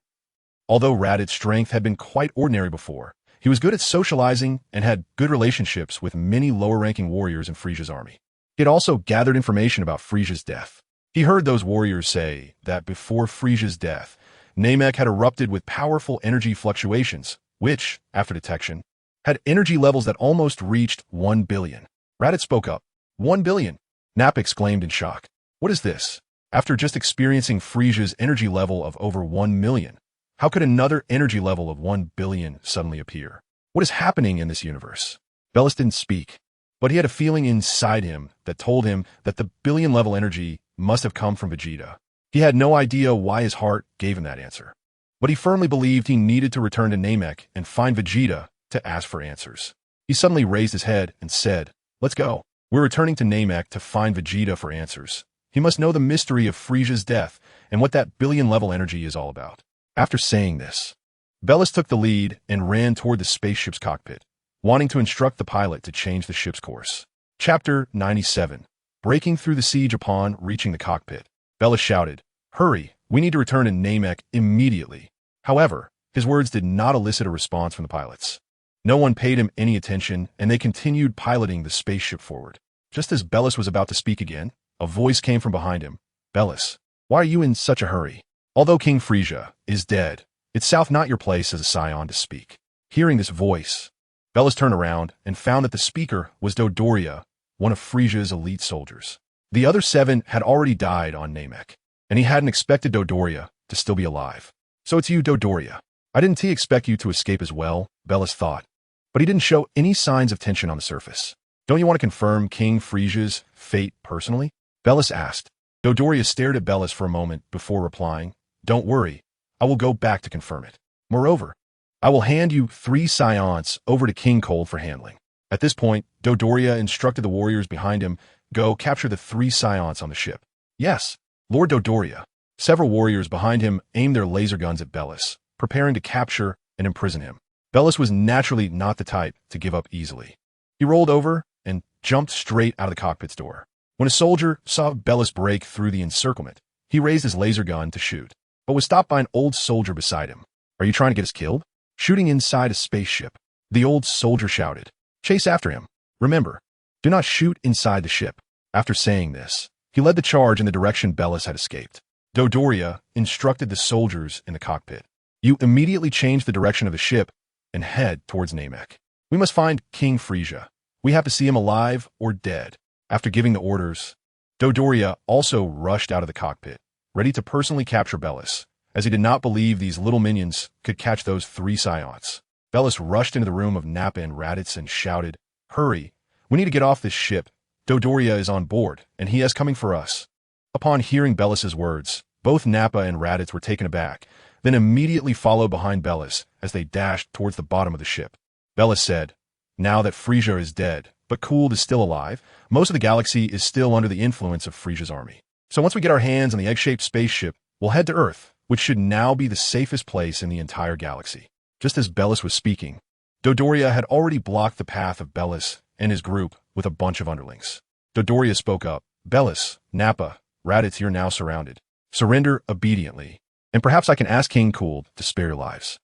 Although Raditz's strength had been quite ordinary before, he was good at socializing and had good relationships with many lower-ranking warriors in Frieza's army. He had also gathered information about Frieza's death. He heard those warriors say that before Frieza's death, Namek had erupted with powerful energy fluctuations, which, after detection, had energy levels that almost reached 1 billion. Raditz spoke up. 1 billion? Nappa exclaimed in shock. What is this? After just experiencing Frieza's energy level of over 1 million, how could another energy level of 1 billion suddenly appear? What is happening in this universe? Bellis didn't speak, but he had a feeling inside him that told him that the billion-level energy must have come from Vegeta. He had no idea why his heart gave him that answer, but he firmly believed he needed to return to Namek and find Vegeta to ask for answers. He suddenly raised his head and said, "Let's go. We're returning to Namek to find Vegeta for answers. He must know the mystery of Frieza's death and what that billion-level energy is all about." After saying this, Bellis took the lead and ran toward the spaceship's cockpit, wanting to instruct the pilot to change the ship's course. Chapter 97. Breaking through the siege. Upon reaching the cockpit, Bellis shouted, "Hurry, we need to return to Namek immediately." However, his words did not elicit a response from the pilots. No one paid him any attention, and they continued piloting the spaceship forward. Just as Bellis was about to speak again, a voice came from behind him. "Bellis, why are you in such a hurry? Although King Frieza is dead, it's not your place as a scion to speak." Hearing this voice, Bellis turned around and found that the speaker was Dodoria, one of Frieza's elite soldiers. The other 7 had already died on Namek, and he hadn't expected Dodoria to still be alive. "So it's you, Dodoria. I didn't expect you to escape as well," Bellis thought, but he didn't show any signs of tension on the surface. "Don't you want to confirm King Frieza's fate personally?" Bellis asked. Dodoria stared at Bellis for a moment before replying, "Don't worry, I will go back to confirm it. Moreover, I will hand you 3 scions over to King Cold for handling." At this point, Dodoria instructed the warriors behind him, "Go capture the 3 scions on the ship." "Yes, Lord Dodoria." Several warriors behind him aimed their laser guns at Bellis, preparing to capture and imprison him. Bellis was naturally not the type to give up easily. He rolled over and jumped straight out of the cockpit's door. When a soldier saw Bellis break through the encirclement, he He raised his laser gun to shoot, but was stopped by an old soldier beside him. Are you trying to get us killed? Shooting inside a spaceship. The old soldier shouted. Chase after him. Remember, do not shoot inside the ship. After saying this, he led the charge in the direction Bellis had escaped. Dodoria instructed the soldiers in the cockpit. You immediately change the direction of the ship and head towards Namek. We must find King Frisia. We have to see him alive or dead. After giving the orders, Dodoria also rushed out of the cockpit, ready to personally capture Bellis, as he did not believe these little minions could catch those 3 psions. Bellis rushed into the room of Nappa and Raditz and shouted, Hurry! We need to get off this ship. Dodoria is on board, and he is coming for us. Upon hearing Bellis's words, both Nappa and Raditz were taken aback, then immediately followed behind Bellis as they dashed towards the bottom of the ship. Bellis said, Now that Frisia is dead, but Cooled is still alive, most of the galaxy is still under the influence of Frisia's army. So once we get our hands on the egg-shaped spaceship, we'll head to Earth, which should now be the safest place in the entire galaxy. Just as Bellis was speaking, Dodoria had already blocked the path of Bellis and his group with a bunch of underlings. Dodoria spoke up, Bellis, Nappa, Raditz, you're now surrounded. Surrender obediently, and perhaps I can ask King Cooled to spare your lives.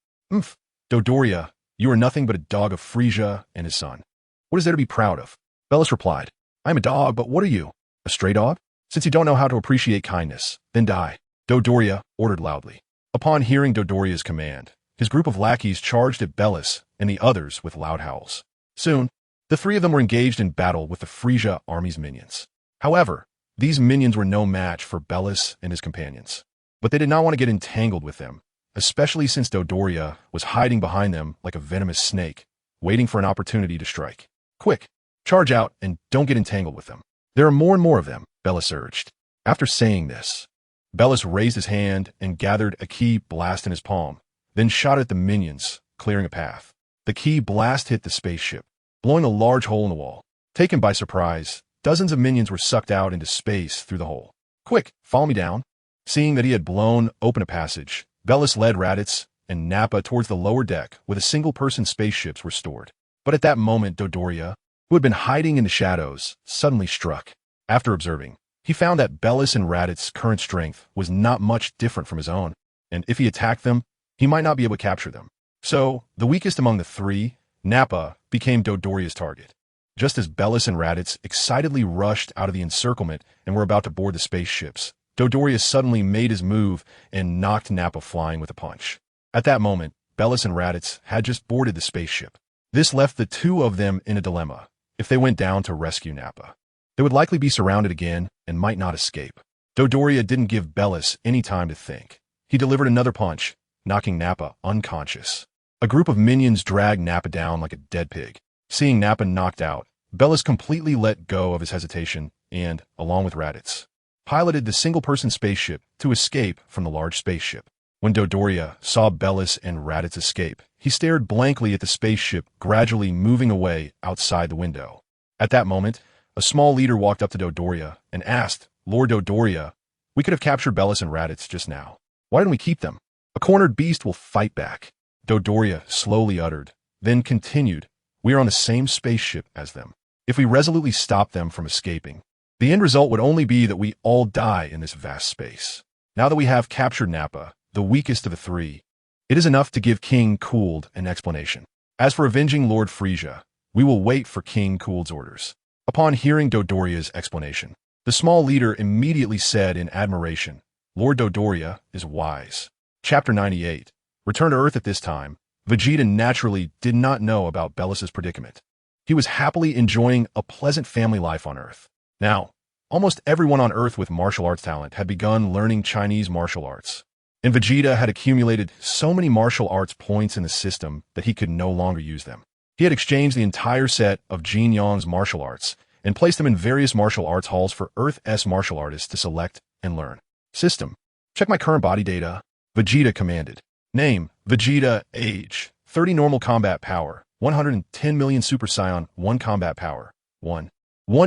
Dodoria, you are nothing but a dog of Frisia and his son. What is there to be proud of? Bellis replied, I'm a dog, but what are you? A stray dog? Since you don't know how to appreciate kindness, then die. Dodoria ordered loudly. Upon hearing Dodoria's command, his group of lackeys charged at Bellis and the others with loud howls. Soon, the 3 of them were engaged in battle with the Frisia army's minions. However, these minions were no match for Bellis and his companions. But they did not want to get entangled with them, especially since Dodoria was hiding behind them like a venomous snake, waiting for an opportunity to strike. Quick, charge out and don't get entangled with them. There are more and more of them, Bellis urged. After saying this, Bellis raised his hand and gathered a key blast in his palm, then shot at the minions, clearing a path. The key blast hit the spaceship, blowing a large hole in the wall. Taken by surprise, dozens of minions were sucked out into space through the hole. Quick, follow me down. Seeing that he had blown open a passage, Bellis led Raditz and Nappa towards the lower deck where the single-person spaceships were stored. But at that moment, Dodoria, who had been hiding in the shadows, suddenly struck. After observing, he found that Bellis and Raditz's current strength was not much different from his own, and if he attacked them, he might not be able to capture them. So, the weakest among the 3, Nappa, became Dodoria's target. Just as Bellis and Raditz excitedly rushed out of the encirclement and were about to board the spaceships, Dodoria suddenly made his move and knocked Nappa flying with a punch. At that moment, Bellis and Raditz had just boarded the spaceship. This left the 2 of them in a dilemma. If they went down to rescue Nappa, they would likely be surrounded again and might not escape. Dodoria didn't give Bellis any time to think. He delivered another punch, knocking Nappa unconscious. A group of minions dragged Nappa down like a dead pig. Seeing Nappa knocked out, Bellis completely let go of his hesitation and, along with Raditz, piloted the single-person spaceship to escape from the large spaceship. When Dodoria saw Bellis and Raditz escape, he stared blankly at the spaceship gradually moving away outside the window. At that moment, a small leader walked up to Dodoria and asked, Lord Dodoria, we could have captured Bellis and Raditz just now. Why didn't we keep them? A cornered beast will fight back. Dodoria slowly uttered, then continued, we are on the same spaceship as them. If we resolutely stop them from escaping, the end result would only be that we all die in this vast space. Now that we have captured Nappa, the weakest of the 3, it is enough to give King Cooled an explanation. As for avenging Lord Frisia, we will wait for King Cooled's orders. Upon hearing Dodoria's explanation, the small leader immediately said in admiration, Lord Dodoria is wise. Chapter 98. Return to Earth at this time. Vegeta naturally did not know about Bellis's predicament. He was happily enjoying a pleasant family life on Earth. Now, almost everyone on Earth with martial arts talent had begun learning Chinese martial arts. And Vegeta had accumulated so many martial arts points in the system that he could no longer use them. He had exchanged the entire set of Jin Yong's martial arts and placed them in various martial arts halls for Earth's martial artists to select and learn. System. Check my current body data. Vegeta commanded. Name. Vegeta. Age. 30 normal combat power. 110 million Super Saiyan. 1 combat power. 1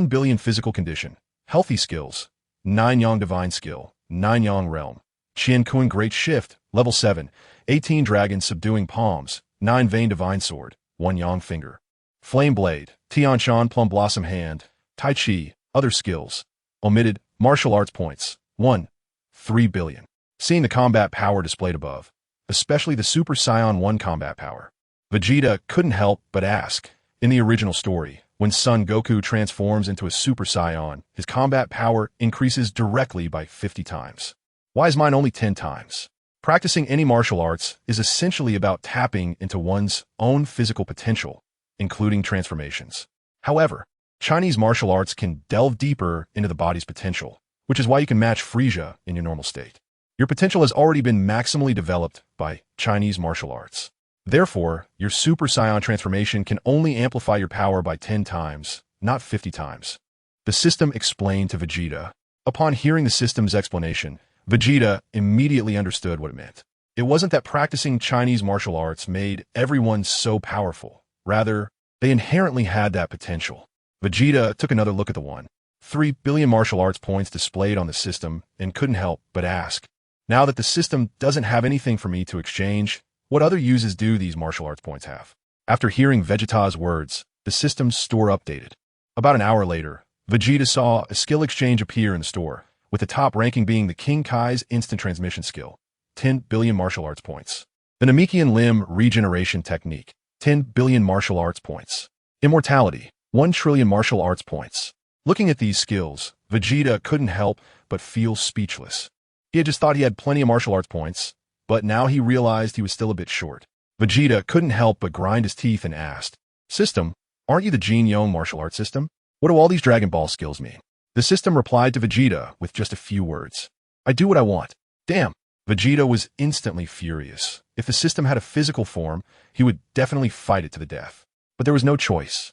billion physical condition. Healthy skills. 9 Yang divine skill. 9 Yang realm. Qian Kun Great Shift, level 7, 18 Dragon Subduing Palms, 9 Vein Divine Sword, 1 Yang Finger. Flame Blade, Tian Shan Plum Blossom Hand, Tai Chi, other skills. Omitted, martial arts points, 1. 3 billion. Seeing the combat power displayed above, especially the Super Saiyan 1 combat power, Vegeta couldn't help but ask. In the original story, when Son Goku transforms into a Super Saiyan, his combat power increases directly by 50 times. Why is mine only 10 times? Practicing any martial arts is essentially about tapping into one's own physical potential, including transformations. However, Chinese martial arts can delve deeper into the body's potential, which is why you can match Frieza in your normal state. Your potential has already been maximally developed by Chinese martial arts. Therefore, your Super Saiyan transformation can only amplify your power by 10 times, not 50 times. The system explained to Vegeta. Upon hearing the system's explanation, Vegeta immediately understood what it meant. It wasn't that practicing Chinese martial arts made everyone so powerful. Rather, they inherently had that potential. Vegeta took another look at the 1.3 billion martial arts points displayed on the system and couldn't help but ask. Now that the system doesn't have anything for me to exchange, what other uses do these martial arts points have? After hearing Vegeta's words, the system's store updated. About an hour later, Vegeta saw a skill exchange appear in the store, with the top ranking being the King Kai's instant transmission skill, 10 billion martial arts points. The Namekian limb regeneration technique, 10 billion martial arts points. Immortality, 1 trillion martial arts points. Looking at these skills, Vegeta couldn't help but feel speechless. He had just thought he had plenty of martial arts points, but now he realized he was still a bit short. Vegeta couldn't help but grind his teeth and asked, "System, aren't you the Jin Yong martial arts system? What do all these Dragon Ball skills mean?" The system replied to Vegeta with just a few words. "I do what I want." Damn! Vegeta was instantly furious. If the system had a physical form, he would definitely fight it to the death. But there was no choice.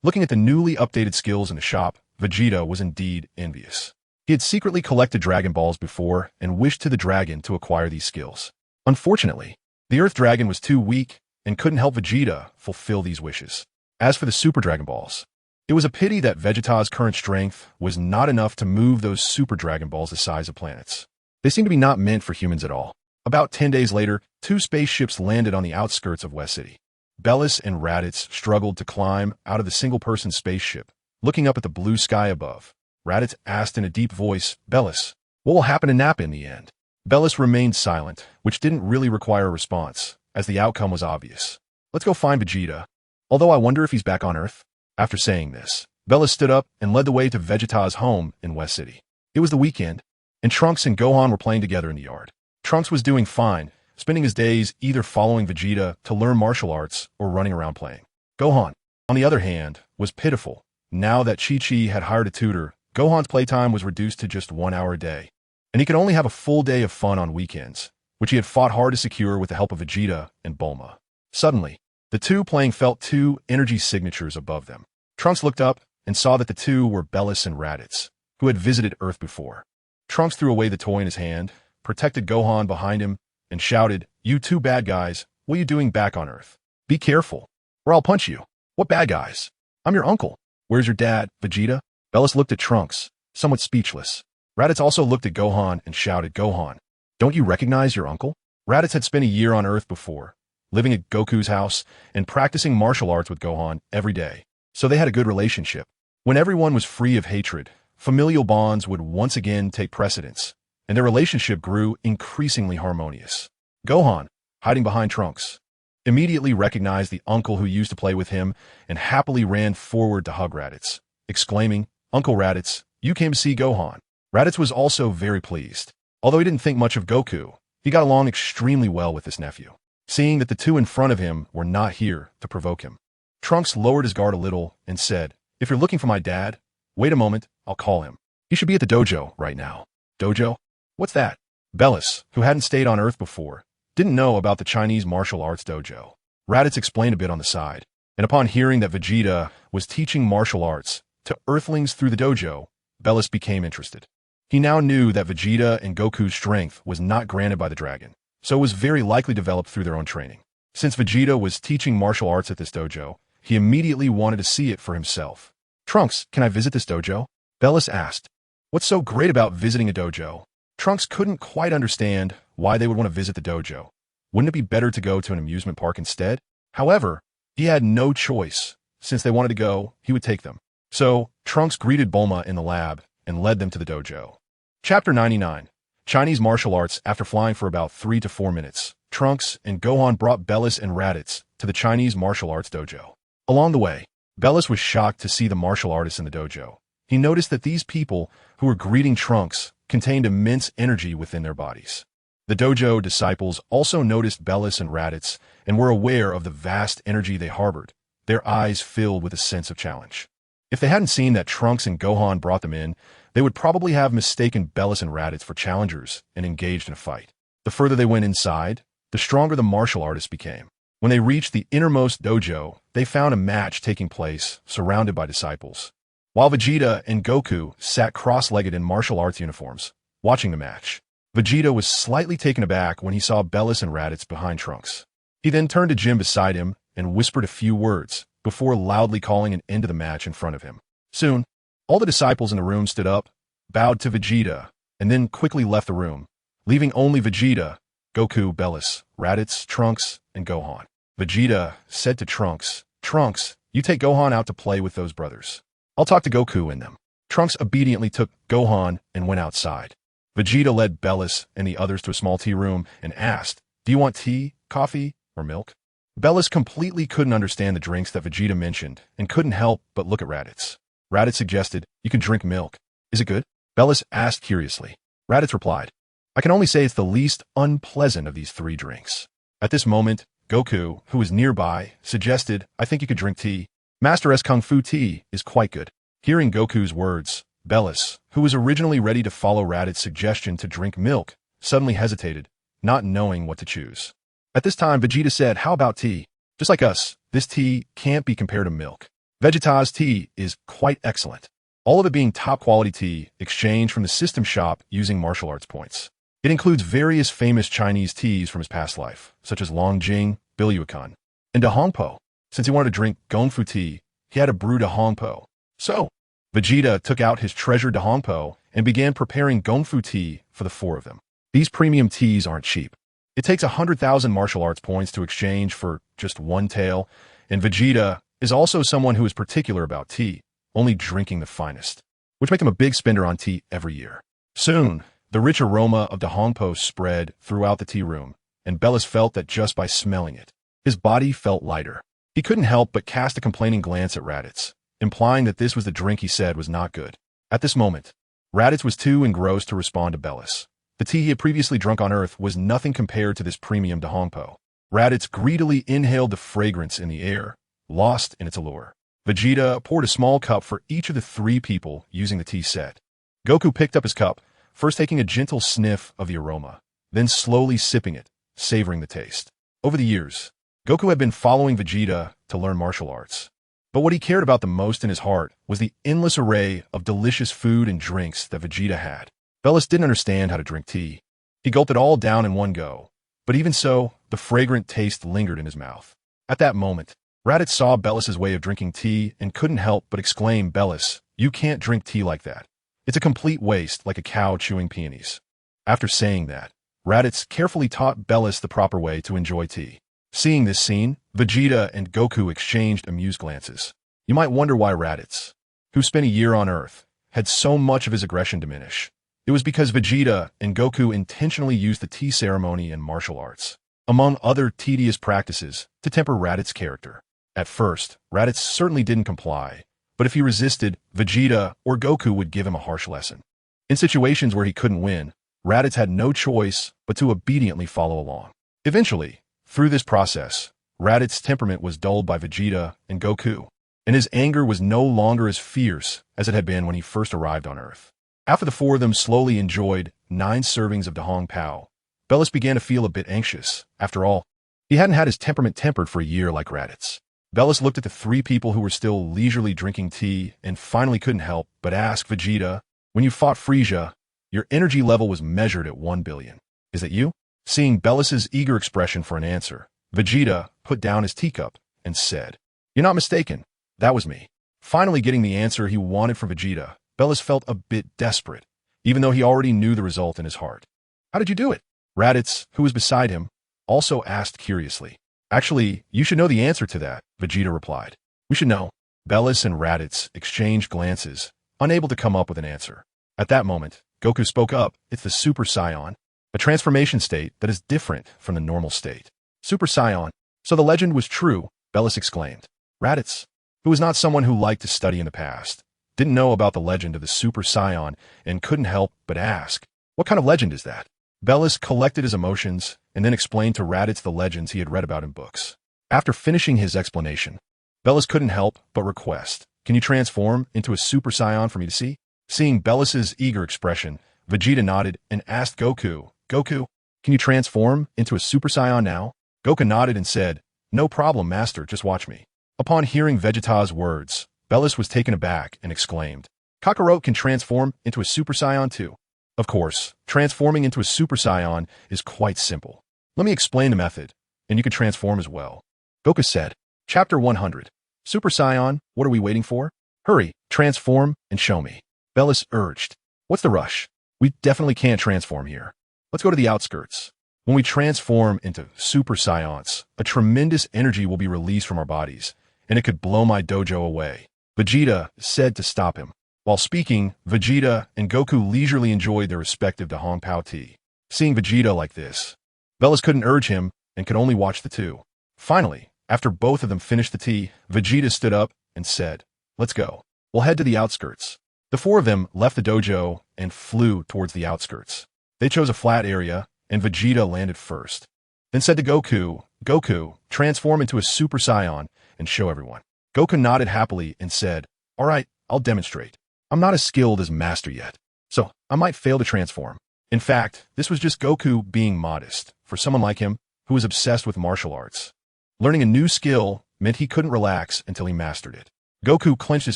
Looking at the newly updated skills in the shop, Vegeta was indeed envious. He had secretly collected Dragon Balls before and wished to the dragon to acquire these skills. Unfortunately, the Earth Dragon was too weak and couldn't help Vegeta fulfill these wishes. As for the Super Dragon Balls, it was a pity that Vegeta's current strength was not enough to move those Super Dragon Balls the size of planets. They seemed to be not meant for humans at all. About 10 days later, 2 spaceships landed on the outskirts of West City. Bellis and Raditz struggled to climb out of the single-person spaceship. Looking up at the blue sky above, Raditz asked in a deep voice, "Bellis, what will happen to Nappa in the end?" Bellis remained silent, which didn't really require a response, as the outcome was obvious. "Let's go find Vegeta. Although I wonder if he's back on Earth." After saying this, Bellis stood up and led the way to Vegeta's home in West City. It was the weekend, and Trunks and Gohan were playing together in the yard. Trunks was doing fine, spending his days either following Vegeta to learn martial arts or running around playing. Gohan, on the other hand, was pitiful. Now that Chi-Chi had hired a tutor, Gohan's playtime was reduced to just 1 hour a day, and he could only have a full day of fun on weekends, which he had fought hard to secure with the help of Vegeta and Bulma. Suddenly, the two playing felt 2 energy signatures above them. Trunks looked up and saw that the 2 were Bellis and Raditz, who had visited Earth before. Trunks threw away the toy in his hand, protected Gohan behind him, and shouted, "You 2 bad guys, what are you doing back on Earth? Be careful, or I'll punch you." "What bad guys? I'm your uncle." "Where's your dad, Vegeta?" Bellis looked at Trunks, somewhat speechless. Raditz also looked at Gohan and shouted, "Gohan, don't you recognize your uncle?" Raditz had spent a year on Earth before, living at Goku's house and practicing martial arts with Gohan every day, so they had a good relationship. When everyone was free of hatred, familial bonds would once again take precedence, and their relationship grew increasingly harmonious. Gohan, hiding behind Trunks, immediately recognized the uncle who used to play with him and happily ran forward to hug Raditz, exclaiming, "Uncle Raditz, you came to see Gohan." Raditz was also very pleased. Although he didn't think much of Goku, he got along extremely well with his nephew, seeing that the 2 in front of him were not here to provoke him. Trunks lowered his guard a little and said, "If you're looking for my dad, wait a moment, I'll call him. He should be at the dojo right now." "Dojo? What's that?" Bellis, who hadn't stayed on Earth before, didn't know about the Chinese martial arts dojo. Raditz explained a bit on the side, and upon hearing that Vegeta was teaching martial arts to Earthlings through the dojo, Bellis became interested. He now knew that Vegeta and Goku's strength was not granted by the dragon, so it was very likely developed through their own training. Since Vegeta was teaching martial arts at this dojo, he immediately wanted to see it for himself. "Trunks, can I visit this dojo?" Bellis asked. What's so great about visiting a dojo? Trunks couldn't quite understand why they would want to visit the dojo. Wouldn't it be better to go to an amusement park instead? However, he had no choice. Since they wanted to go, he would take them. So, Trunks greeted Bulma in the lab and led them to the dojo. Chapter 99. Chinese martial arts. After flying for about 3 to 4 minutes, Trunks and Gohan brought Bellis and Raditz to the Chinese martial arts dojo. Along the way, Bellis was shocked to see the martial artists in the dojo. He noticed that these people who were greeting Trunks contained immense energy within their bodies. The dojo disciples also noticed Bellis and Raditz and were aware of the vast energy they harbored, their eyes filled with a sense of challenge. If they hadn't seen that Trunks and Gohan brought them in, they would probably have mistaken Bellis and Raditz for challengers and engaged in a fight. The further they went inside, the stronger the martial artists became. When they reached the innermost dojo, they found a match taking place, surrounded by disciples. While Vegeta and Goku sat cross-legged in martial arts uniforms, watching the match, Vegeta was slightly taken aback when he saw Bellis and Raditz behind Trunks. He then turned to Jim beside him and whispered a few words before loudly calling an end to the match in front of him. Soon, all the disciples in the room stood up, bowed to Vegeta, and then quickly left the room, leaving only Vegeta, Goku, Bellis, Raditz, Trunks, and Gohan. Vegeta said to Trunks, "Trunks, you take Gohan out to play with those brothers. I'll talk to Goku and them." Trunks obediently took Gohan and went outside. Vegeta led Bellis and the others to a small tea room and asked, "Do you want tea, coffee, or milk?" Bellis completely couldn't understand the drinks that Vegeta mentioned and couldn't help but look at Raditz. Raditz suggested, "You can drink milk. Is it good?" Bellis asked curiously. Raditz replied, "I can only say it's the least unpleasant of these 3 drinks." At this moment, Goku, who was nearby, suggested, "I think you could drink tea. Master S Kung Fu tea is quite good." Hearing Goku's words, Bellis, who was originally ready to follow Raditz's suggestion to drink milk, suddenly hesitated, not knowing what to choose. At this time, Vegeta said, "How about tea? Just like us, this tea can't be compared to milk. Vegeta's tea is quite excellent. All of it being top-quality tea exchanged from the system shop using martial arts points. It includes various famous Chinese teas from his past life, such as Longjing, Bilyukan, and Dahongpo. Since he wanted to drink Gongfu tea, he had to brew Dahongpo. So, Vegeta took out his treasured Dahongpo and began preparing Gongfu tea for the 4 of them. These premium teas aren't cheap. It takes 100,000 martial arts points to exchange for just one tael, and Vegeta is also someone who is particular about tea, only drinking the finest, which makes him a big spender on tea every year. Soon, the rich aroma of Dahongpo spread throughout the tea room, and Bellis felt that just by smelling it, his body felt lighter. He couldn't help but cast a complaining glance at Raditz, implying that this was the drink he said was not good. At this moment, Raditz was too engrossed to respond to Bellis. The tea he had previously drunk on Earth was nothing compared to this premium Dahongpo. Raditz greedily inhaled the fragrance in the air, lost in its allure. Vegeta poured a small cup for each of the 3 people using the tea set. Goku picked up his cup, first taking a gentle sniff of the aroma, then slowly sipping it, savoring the taste. Over the years, Goku had been following Vegeta to learn martial arts. But what he cared about the most in his heart was the endless array of delicious food and drinks that Vegeta had. Bellis didn't understand how to drink tea. He gulped it all down in one go, but even so, the fragrant taste lingered in his mouth. At that moment, Raditz saw Bellis's way of drinking tea and couldn't help but exclaim, "Bellis, you can't drink tea like that. It's a complete waste, like a cow chewing peonies." After saying that, Raditz carefully taught Bellis the proper way to enjoy tea. Seeing this scene, Vegeta and Goku exchanged amused glances. You might wonder why Raditz, who spent a year on Earth, had so much of his aggression diminish. It was because Vegeta and Goku intentionally used the tea ceremony and martial arts, among other tedious practices, to temper Raditz's character. At first, Raditz certainly didn't comply, but if he resisted, Vegeta or Goku would give him a harsh lesson. In situations where he couldn't win, Raditz had no choice but to obediently follow along. Eventually, through this process, Raditz's temperament was dulled by Vegeta and Goku, and his anger was no longer as fierce as it had been when he first arrived on Earth. After the 4 of them slowly enjoyed 9 servings of Dahong Pao, Bellis began to feel a bit anxious. After all, he hadn't had his temperament tempered for a year like Raditz. Bellis looked at the 3 people who were still leisurely drinking tea and finally couldn't help but ask Vegeta, "When you fought Frieza, your energy level was measured at 1 billion. Is that you?" Seeing Bellis's eager expression for an answer, Vegeta put down his teacup and said, "You're not mistaken. That was me." Finally getting the answer he wanted from Vegeta, Bellis felt a bit desperate, even though he already knew the result in his heart. "How did you do it?" Raditz, who was beside him, also asked curiously. "Actually, you should know the answer to that," Vegeta replied. "We should know." Bellis and Raditz exchanged glances, unable to come up with an answer. At that moment, Goku spoke up. It's the Super Saiyan, a transformation state that is different from the normal state. Super Saiyan. So the legend was true, Bellis exclaimed. Raditz, who was not someone who liked to study in the past, didn't know about the legend of the Super Saiyan and couldn't help but ask, what kind of legend is that? Bellis collected his emotions and then explained to Raditz the legends he had read about in books. After finishing his explanation, Bellis couldn't help but request, can you transform into a Super Saiyan for me to see? Seeing Bellis's eager expression, Vegeta nodded and asked Goku, Goku, can you transform into a Super Saiyan now? Goku nodded and said, no problem, Master, just watch me. Upon hearing Vegeta's words, Bellis was taken aback and exclaimed, Kakarot can transform into a Super Saiyan too. Of course, transforming into a Super Saiyan is quite simple. Let me explain the method, and you can transform as well. Goku said, Chapter 100. Super Saiyan, what are we waiting for? Hurry, transform, and show me. Bellis urged. What's the rush? We definitely can't transform here. Let's go to the outskirts. When we transform into Super Saiyans, a tremendous energy will be released from our bodies, and it could blow my dojo away. Vegeta said to stop him. While speaking, Vegeta and Goku leisurely enjoyed their respective Dahong Pao tea. Seeing Vegeta like this, Bellis couldn't urge him and could only watch the two. Finally, after both of them finished the tea, Vegeta stood up and said, let's go. We'll head to the outskirts. The four of them left the dojo and flew towards the outskirts. They chose a flat area, and Vegeta landed first. Then said to Goku, Goku, transform into a Super Saiyan and show everyone. Goku nodded happily and said, all right, I'll demonstrate. I'm not as skilled as Master yet, so I might fail to transform. In fact, this was just Goku being modest for someone like him who was obsessed with martial arts. Learning a new skill meant he couldn't relax until he mastered it. Goku clenched his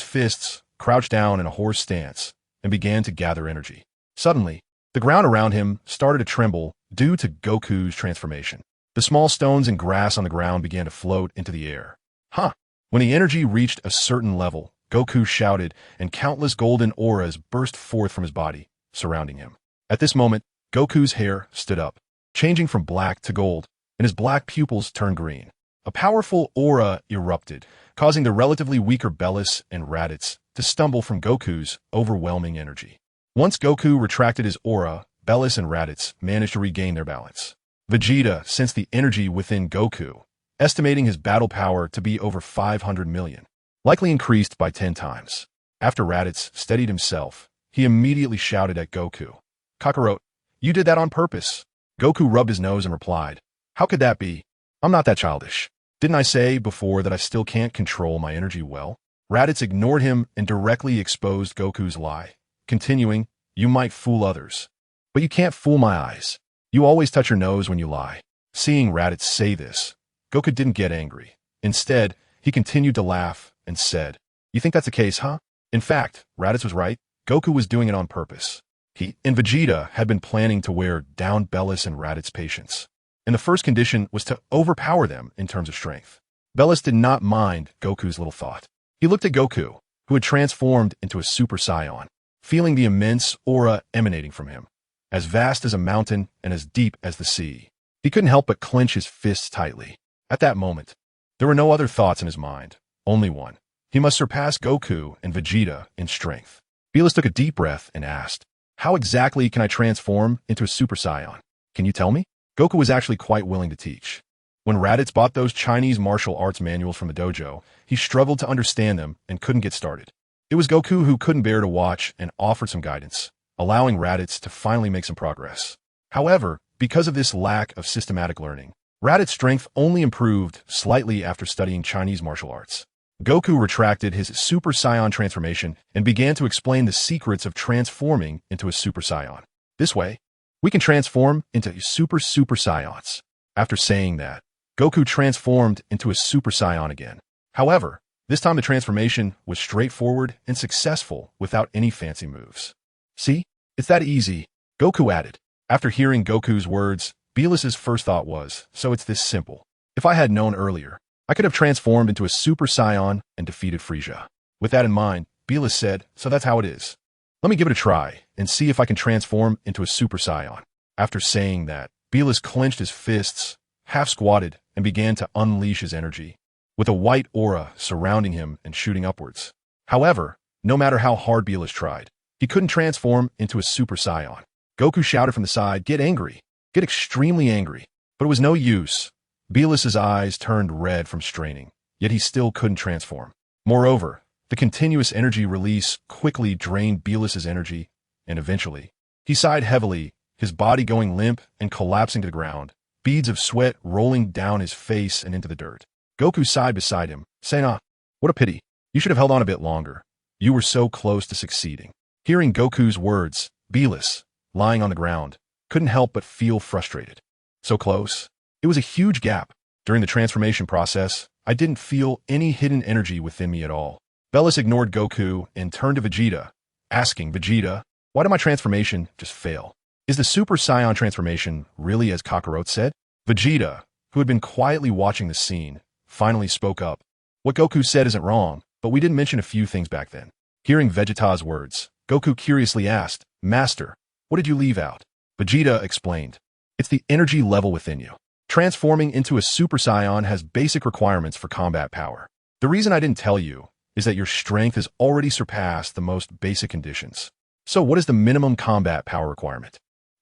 fists, crouched down in a horse stance, and began to gather energy. Suddenly, the ground around him started to tremble due to Goku's transformation. The small stones and grass on the ground began to float into the air. Huh! When the energy reached a certain level, Goku shouted, and countless golden auras burst forth from his body, surrounding him. At this moment, Goku's hair stood up, changing from black to gold, and his black pupils turned green. A powerful aura erupted, causing the relatively weaker Bellis and Raditz to stumble from Goku's overwhelming energy. Once Goku retracted his aura, Bellis and Raditz managed to regain their balance. Vegeta sensed the energy within Goku, estimating his battle power to be over 500 million, likely increased by 10 times. After Raditz steadied himself, he immediately shouted at Goku, Kakarot, you did that on purpose. Goku rubbed his nose and replied, how could that be? I'm not that childish. Didn't I say before that I still can't control my energy well? Raditz ignored him and directly exposed Goku's lie, continuing, you might fool others, but you can't fool my eyes. You always touch your nose when you lie. Seeing Raditz say this, Goku didn't get angry. Instead, he continued to laugh and said, you think that's the case, huh? In fact, Raditz was right. Goku was doing it on purpose. He and Vegeta had been planning to wear down Bellis and Raditz's patience, and the first condition was to overpower them in terms of strength. Bellis did not mind Goku's little thought. He looked at Goku, who had transformed into a Super Saiyan, feeling the immense aura emanating from him, as vast as a mountain and as deep as the sea. He couldn't help but clench his fists tightly. At that moment, there were no other thoughts in his mind, only one. He must surpass Goku and Vegeta in strength. Bellis took a deep breath and asked, how exactly can I transform into a Super Saiyan? Can you tell me? Goku was actually quite willing to teach. When Raditz bought those Chinese martial arts manuals from the dojo, he struggled to understand them and couldn't get started. It was Goku who couldn't bear to watch and offered some guidance, allowing Raditz to finally make some progress. However, because of this lack of systematic learning, Raditz's strength only improved slightly after studying Chinese martial arts. Goku retracted his Super Saiyan transformation and began to explain the secrets of transforming into a Super Saiyan. This way, we can transform into Super Saiyans. After saying that, Goku transformed into a Super Saiyan again. However, this time the transformation was straightforward and successful without any fancy moves. See, it's that easy, Goku added. After hearing Goku's words, Belis's first thought was, so it's this simple. If I had known earlier, I could have transformed into a Super Saiyan and defeated Frieza. With that in mind, Belis said, so that's how it is. Let me give it a try and see if I can transform into a Super Saiyan. After saying that, Belis clenched his fists, half squatted, and began to unleash his energy, with a white aura surrounding him and shooting upwards. However, no matter how hard Belis tried, He couldn't transform into a Super Saiyan. Goku shouted from the side, "Get angry. Get extremely angry." But it was no use. Belis's eyes turned red from straining, yet he still couldn't transform. Moreover, the continuous energy release quickly drained Belis's energy, and eventually, he sighed heavily, his body going limp and collapsing to the ground, beads of sweat rolling down his face and into the dirt. Goku sighed beside him, saying, "Ah, what a pity. You should have held on a bit longer. You were so close to succeeding." Hearing Goku's words, Belis, lying on the ground, couldn't help but feel frustrated. So close. It was a huge gap. During the transformation process, I didn't feel any hidden energy within me at all. Belis ignored Goku and turned to Vegeta, asking Vegeta, "Why did my transformation just fail? Is the Super Saiyan transformation really as Kakarot said?" Vegeta, who had been quietly watching the scene, finally spoke up. "What Goku said isn't wrong, but we didn't mention a few things back then." Hearing Vegeta's words, Goku curiously asked, "Master, what did you leave out?" Vegeta explained, "It's the energy level within you. Transforming into a Super Saiyan has basic requirements for combat power. The reason I didn't tell you is that your strength has already surpassed the most basic conditions. So what is the minimum combat power requirement?"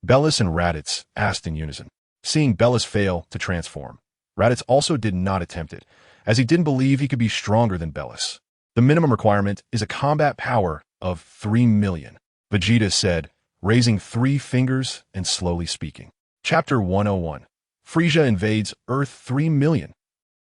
Belis and Raditz asked in unison. Seeing Belis fail to transform, Raditz also did not attempt it, as he didn't believe he could be stronger than Belis. "The minimum requirement is a combat power of 3 million, Vegeta said, raising 3 fingers and slowly speaking. Chapter 101. Frieza invades Earth 3 million.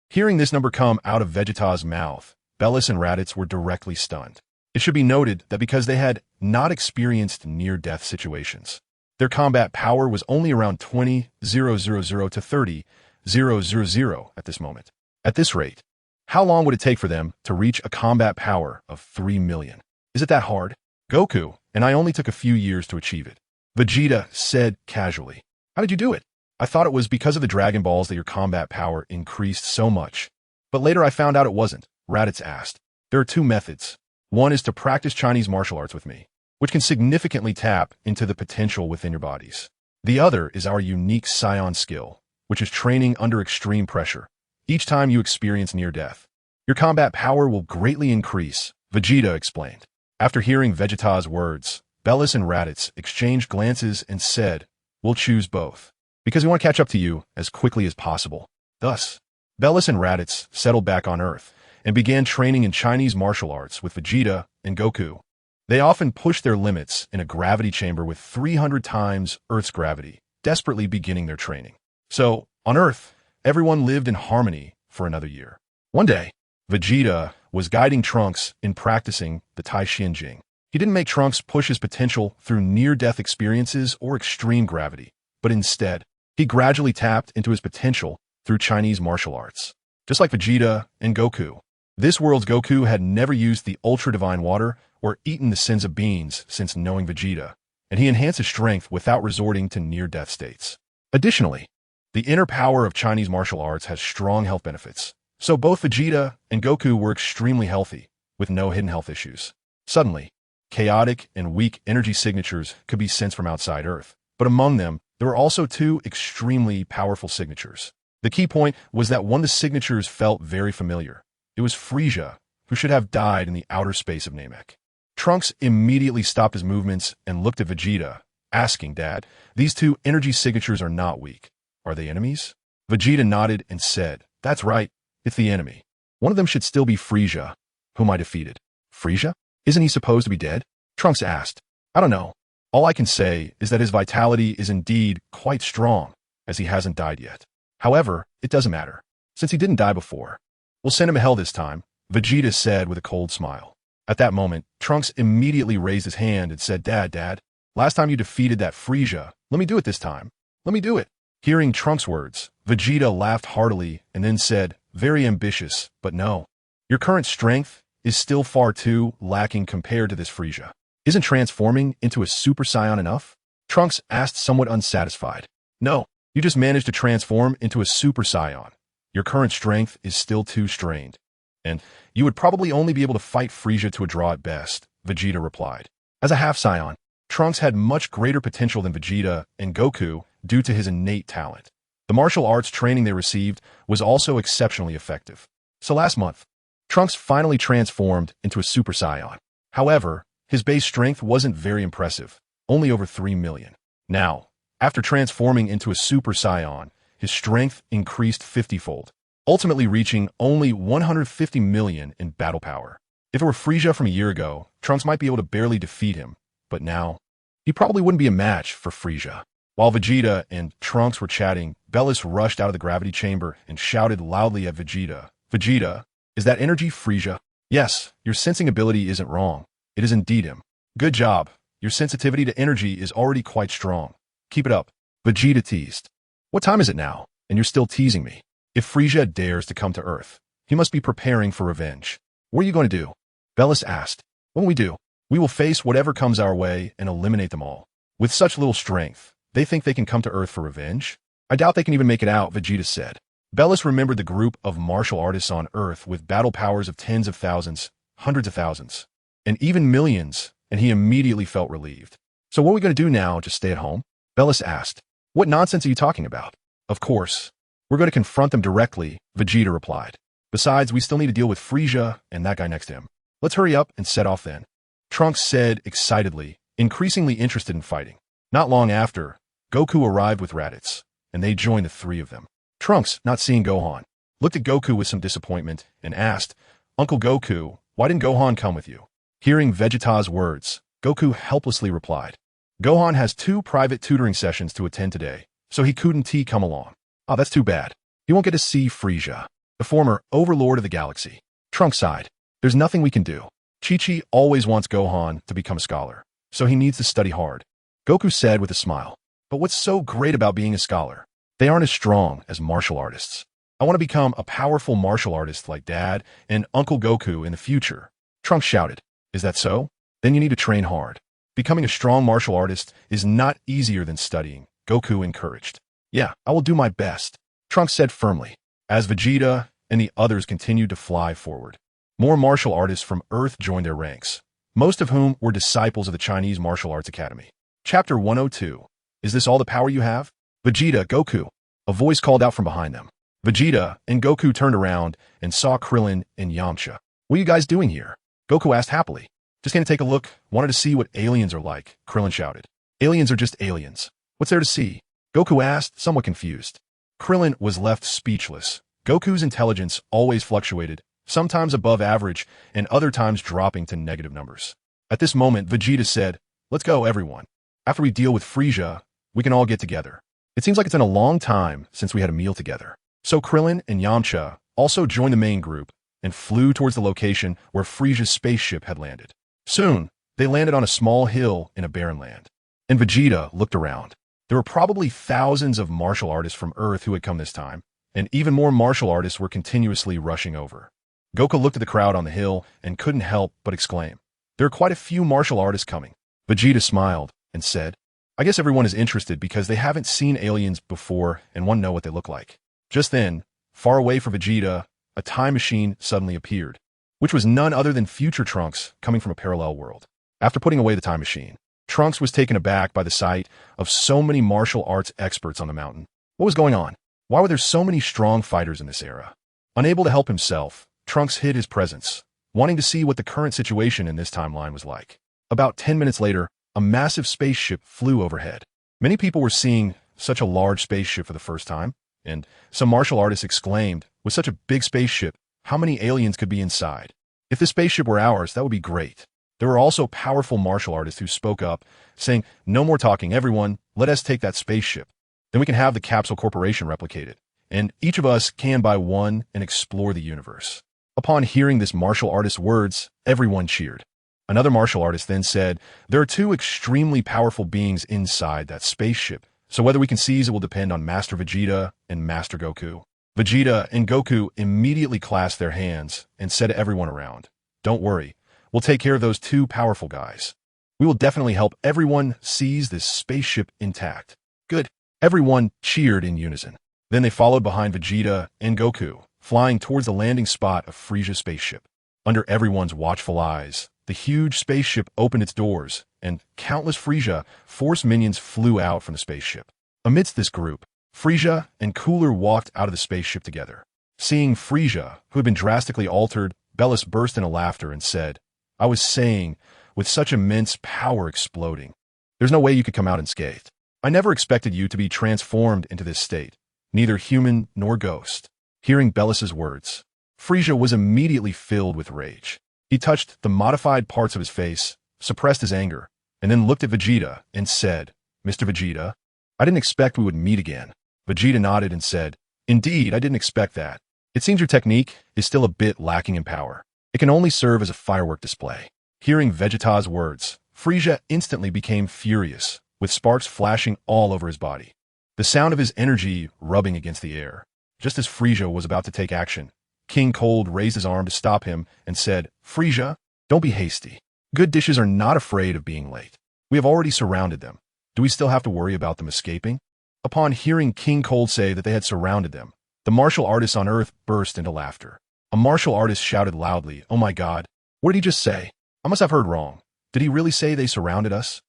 Hearing this number come out of Vegeta's mouth, Belis and Raditz were directly stunned. It should be noted that because they had not experienced near-death situations, their combat power was only around 20,000 to 30,000 at this moment. At this rate, how long would it take for them to reach a combat power of 3 million? Is it that hard? Goku and I only took a few years to achieve it, Vegeta said casually. How did you do it? I thought it was because of the Dragon Balls that your combat power increased so much. But later I found out it wasn't, Raditz asked. There are 2 methods. One is to practice Chinese martial arts with me, which can significantly tap into the potential within your bodies. The other is our unique Scion skill, which is training under extreme pressure. Each time you experience near death, your combat power will greatly increase, Vegeta explained. After hearing Vegeta's words, Belis and Raditz exchanged glances and said, "We'll choose both, because we want to catch up to you as quickly as possible." Thus, Belis and Raditz settled back on Earth and began training in Chinese martial arts with Vegeta and Goku. They often pushed their limits in a gravity chamber with 300 times Earth's gravity, desperately beginning their training. So, on Earth, everyone lived in harmony for another year. One day, Vegeta was guiding Trunks in practicing the Tai Shin Jing. He didn't make Trunks push his potential through near-death experiences or extreme gravity, but instead, he gradually tapped into his potential through Chinese martial arts. Just like Vegeta and Goku, this world's Goku had never used the ultra-divine water or eaten the sins of beans since knowing Vegeta, and he enhanced his strength without resorting to near-death states. Additionally, the inner power of Chinese martial arts has strong health benefits, so both Vegeta and Goku were extremely healthy, with no hidden health issues. Suddenly, chaotic and weak energy signatures could be sensed from outside Earth, but among them, there were also 2 extremely powerful signatures. The key point was that one of the signatures felt very familiar. It was Frieza, who should have died in the outer space of Namek. Trunks immediately stopped his movements and looked at Vegeta, asking, "Dad, these 2 energy signatures are not weak. Are they enemies?" Vegeta nodded and said, "That's right. It's the enemy. One of them should still be Frieza, whom I defeated." "Frieza? Isn't he supposed to be dead?" Trunks asked. "I don't know. All I can say is that his vitality is indeed quite strong, as he hasn't died yet. However, it doesn't matter, since he didn't die before. We'll send him to hell this time," Vegeta said with a cold smile. At that moment, Trunks immediately raised his hand and said, Dad, last time you defeated that Frieza, let me do it this time. Let me do it." Hearing Trunks' words, Vegeta laughed heartily and then said, "Very ambitious, but no. Your current strength is still far too lacking compared to this Frieza. Isn't transforming into a Super Saiyan enough?" Trunks asked, somewhat unsatisfied. "No, you just managed to transform into a Super Saiyan. Your current strength is still too strained, and you would probably only be able to fight Frieza to a draw at best," Vegeta replied. As a half Saiyan, Trunks had much greater potential than Vegeta and Goku due to his innate talent. The martial arts training they received was also exceptionally effective. So last month, Trunks finally transformed into a Super Saiyan. However, His base strength wasn't very impressive, only over 3 million. Now, after transforming into a Super Saiyan, his strength increased 50-fold, ultimately reaching only 150 million in battle power. If it were Frieza from a year ago, Trunks might be able to barely defeat him, but now, he probably wouldn't be a match for Frieza. While Vegeta and Trunks were chatting, Beerus rushed out of the gravity chamber and shouted loudly at Vegeta, "Vegeta, is that energy Frieza?" "Yes, your sensing ability isn't wrong. It is indeed him." "Good job. Your sensitivity to energy is already quite strong. Keep it up," Vegeta teased. "What time is it now? And you're still teasing me?" If Frieza dares to come to Earth, he must be preparing for revenge. "What are you going to do?" Beerus asked. "What will we do? We will face whatever comes our way and eliminate them all. With such little strength, they think they can come to Earth for revenge? I doubt they can even make it out," Vegeta said. Beerus remembered the group of martial artists on Earth with battle powers of tens of thousands, hundreds of thousands, and even millions, and he immediately felt relieved. "So what are we going to do now, just stay at home?" Beerus asked. "What nonsense are you talking about?" "Of course. We're going to confront them directly," Vegeta replied. "Besides, we still need to deal with Frieza and that guy next to him. Let's hurry up and set off then," Trunks said excitedly, increasingly interested in fighting. Not long after, Goku arrived with Raditz, and they joined the three of them. Trunks, not seeing Gohan, looked at Goku with some disappointment and asked, "Uncle Goku, why didn't Gohan come with you?" Hearing Vegeta's words, Goku helplessly replied, "Gohan has 2 private tutoring sessions to attend today, so he couldn't come along." "Oh, that's too bad. He won't get to see Frieza, the former overlord of the galaxy." Trunks sighed. "There's nothing we can do. Chi-Chi always wants Gohan to become a scholar, so he needs to study hard," Goku said with a smile. "But what's so great about being a scholar? They aren't as strong as martial artists. I want to become a powerful martial artist like Dad and Uncle Goku in the future," Trunks shouted. "Is that so? Then you need to train hard. Becoming a strong martial artist is not easier than studying," Goku encouraged. "Yeah, I will do my best," Trunks said firmly, as Vegeta and the others continued to fly forward. More martial artists from Earth joined their ranks, most of whom were disciples of the Chinese Martial Arts Academy. Chapter 102. Is this all the power you have? "Vegeta, Goku," a voice called out from behind them. Vegeta and Goku turned around and saw Krillin and Yamcha. "What are you guys doing here?" Goku asked happily. "Just gonna take a look. Wanted to see what aliens are like," Krillin shouted. "Aliens are just aliens. What's there to see?" Goku asked, somewhat confused. Krillin was left speechless. Goku's intelligence always fluctuated, sometimes above average and other times dropping to negative numbers. At this moment, Vegeta said, "Let's go, everyone. After we deal with Frieza, we can all get together. It seems like it's been a long time since we had a meal together." So Krillin and Yamcha also joined the main group and flew towards the location where Frieza's spaceship had landed. Soon, they landed on a small hill in a barren land. And Vegeta looked around. There were probably thousands of martial artists from Earth who had come this time, and even more martial artists were continuously rushing over. Goku looked at the crowd on the hill and couldn't help but exclaim, "There are quite a few martial artists coming." Vegeta smiled and said, "I guess everyone is interested because they haven't seen aliens before and want to know what they look like." Just then, far away from Vegeta, a time machine suddenly appeared, which was none other than future Trunks coming from a parallel world. After putting away the time machine, Trunks was taken aback by the sight of so many martial arts experts on the mountain. What was going on? Why were there so many strong fighters in this era? Unable to help himself, Trunks hid his presence, wanting to see what the current situation in this timeline was like. About 10 minutes later, a massive spaceship flew overhead. Many people were seeing such a large spaceship for the first time, and some martial artists exclaimed, "With such a big spaceship, how many aliens could be inside? If this spaceship were ours, that would be great." There were also powerful martial artists who spoke up, saying, "No more talking, everyone, let us take that spaceship. Then we can have the Capsule Corporation replicated, and each of us can buy one and explore the universe." Upon hearing this martial artist's words, everyone cheered. Another martial artist then said, "There are 2 extremely powerful beings inside that spaceship, so whether we can seize it will depend on Master Vegeta and Master Goku." Vegeta and Goku immediately clasped their hands and said to everyone around, "Don't worry. We'll take care of those 2 powerful guys. We will definitely help everyone seize this spaceship intact." "Good." Everyone cheered in unison. Then they followed behind Vegeta and Goku, flying towards the landing spot of Frieza's spaceship. Under everyone's watchful eyes, the huge spaceship opened its doors, and countless Frieza Force minions flew out from the spaceship. Amidst this group, Frieza and Cooler walked out of the spaceship together. Seeing Frieza, who had been drastically altered, Beerus burst into laughter and said, "I was saying, with such immense power exploding. There's no way you could come out unscathed. I never expected you to be transformed into this state, neither human nor ghost. Hearing Bellis's words, Frisia was immediately filled with rage. He touched the modified parts of his face, suppressed his anger, and then looked at Vegeta and said, "Mr. Vegeta, I didn't expect we would meet again." Vegeta nodded and said, "Indeed, I didn't expect that. It seems your technique is still a bit lacking in power. It can only serve as a firework display." Hearing Vegeta's words, Frisia instantly became furious, with sparks flashing all over his body. The sound of his energy rubbing against the air. Just as Frisia was about to take action, King Cold raised his arm to stop him and said, "Frisia, don't be hasty. Good dishes are not afraid of being late. We have already surrounded them. Do we still have to worry about them escaping?" Upon hearing King Cold say that they had surrounded them, the martial artists on Earth burst into laughter. A martial artist shouted loudly, "Oh my God, what did he just say? I must have heard wrong. Did he really say they surrounded us?"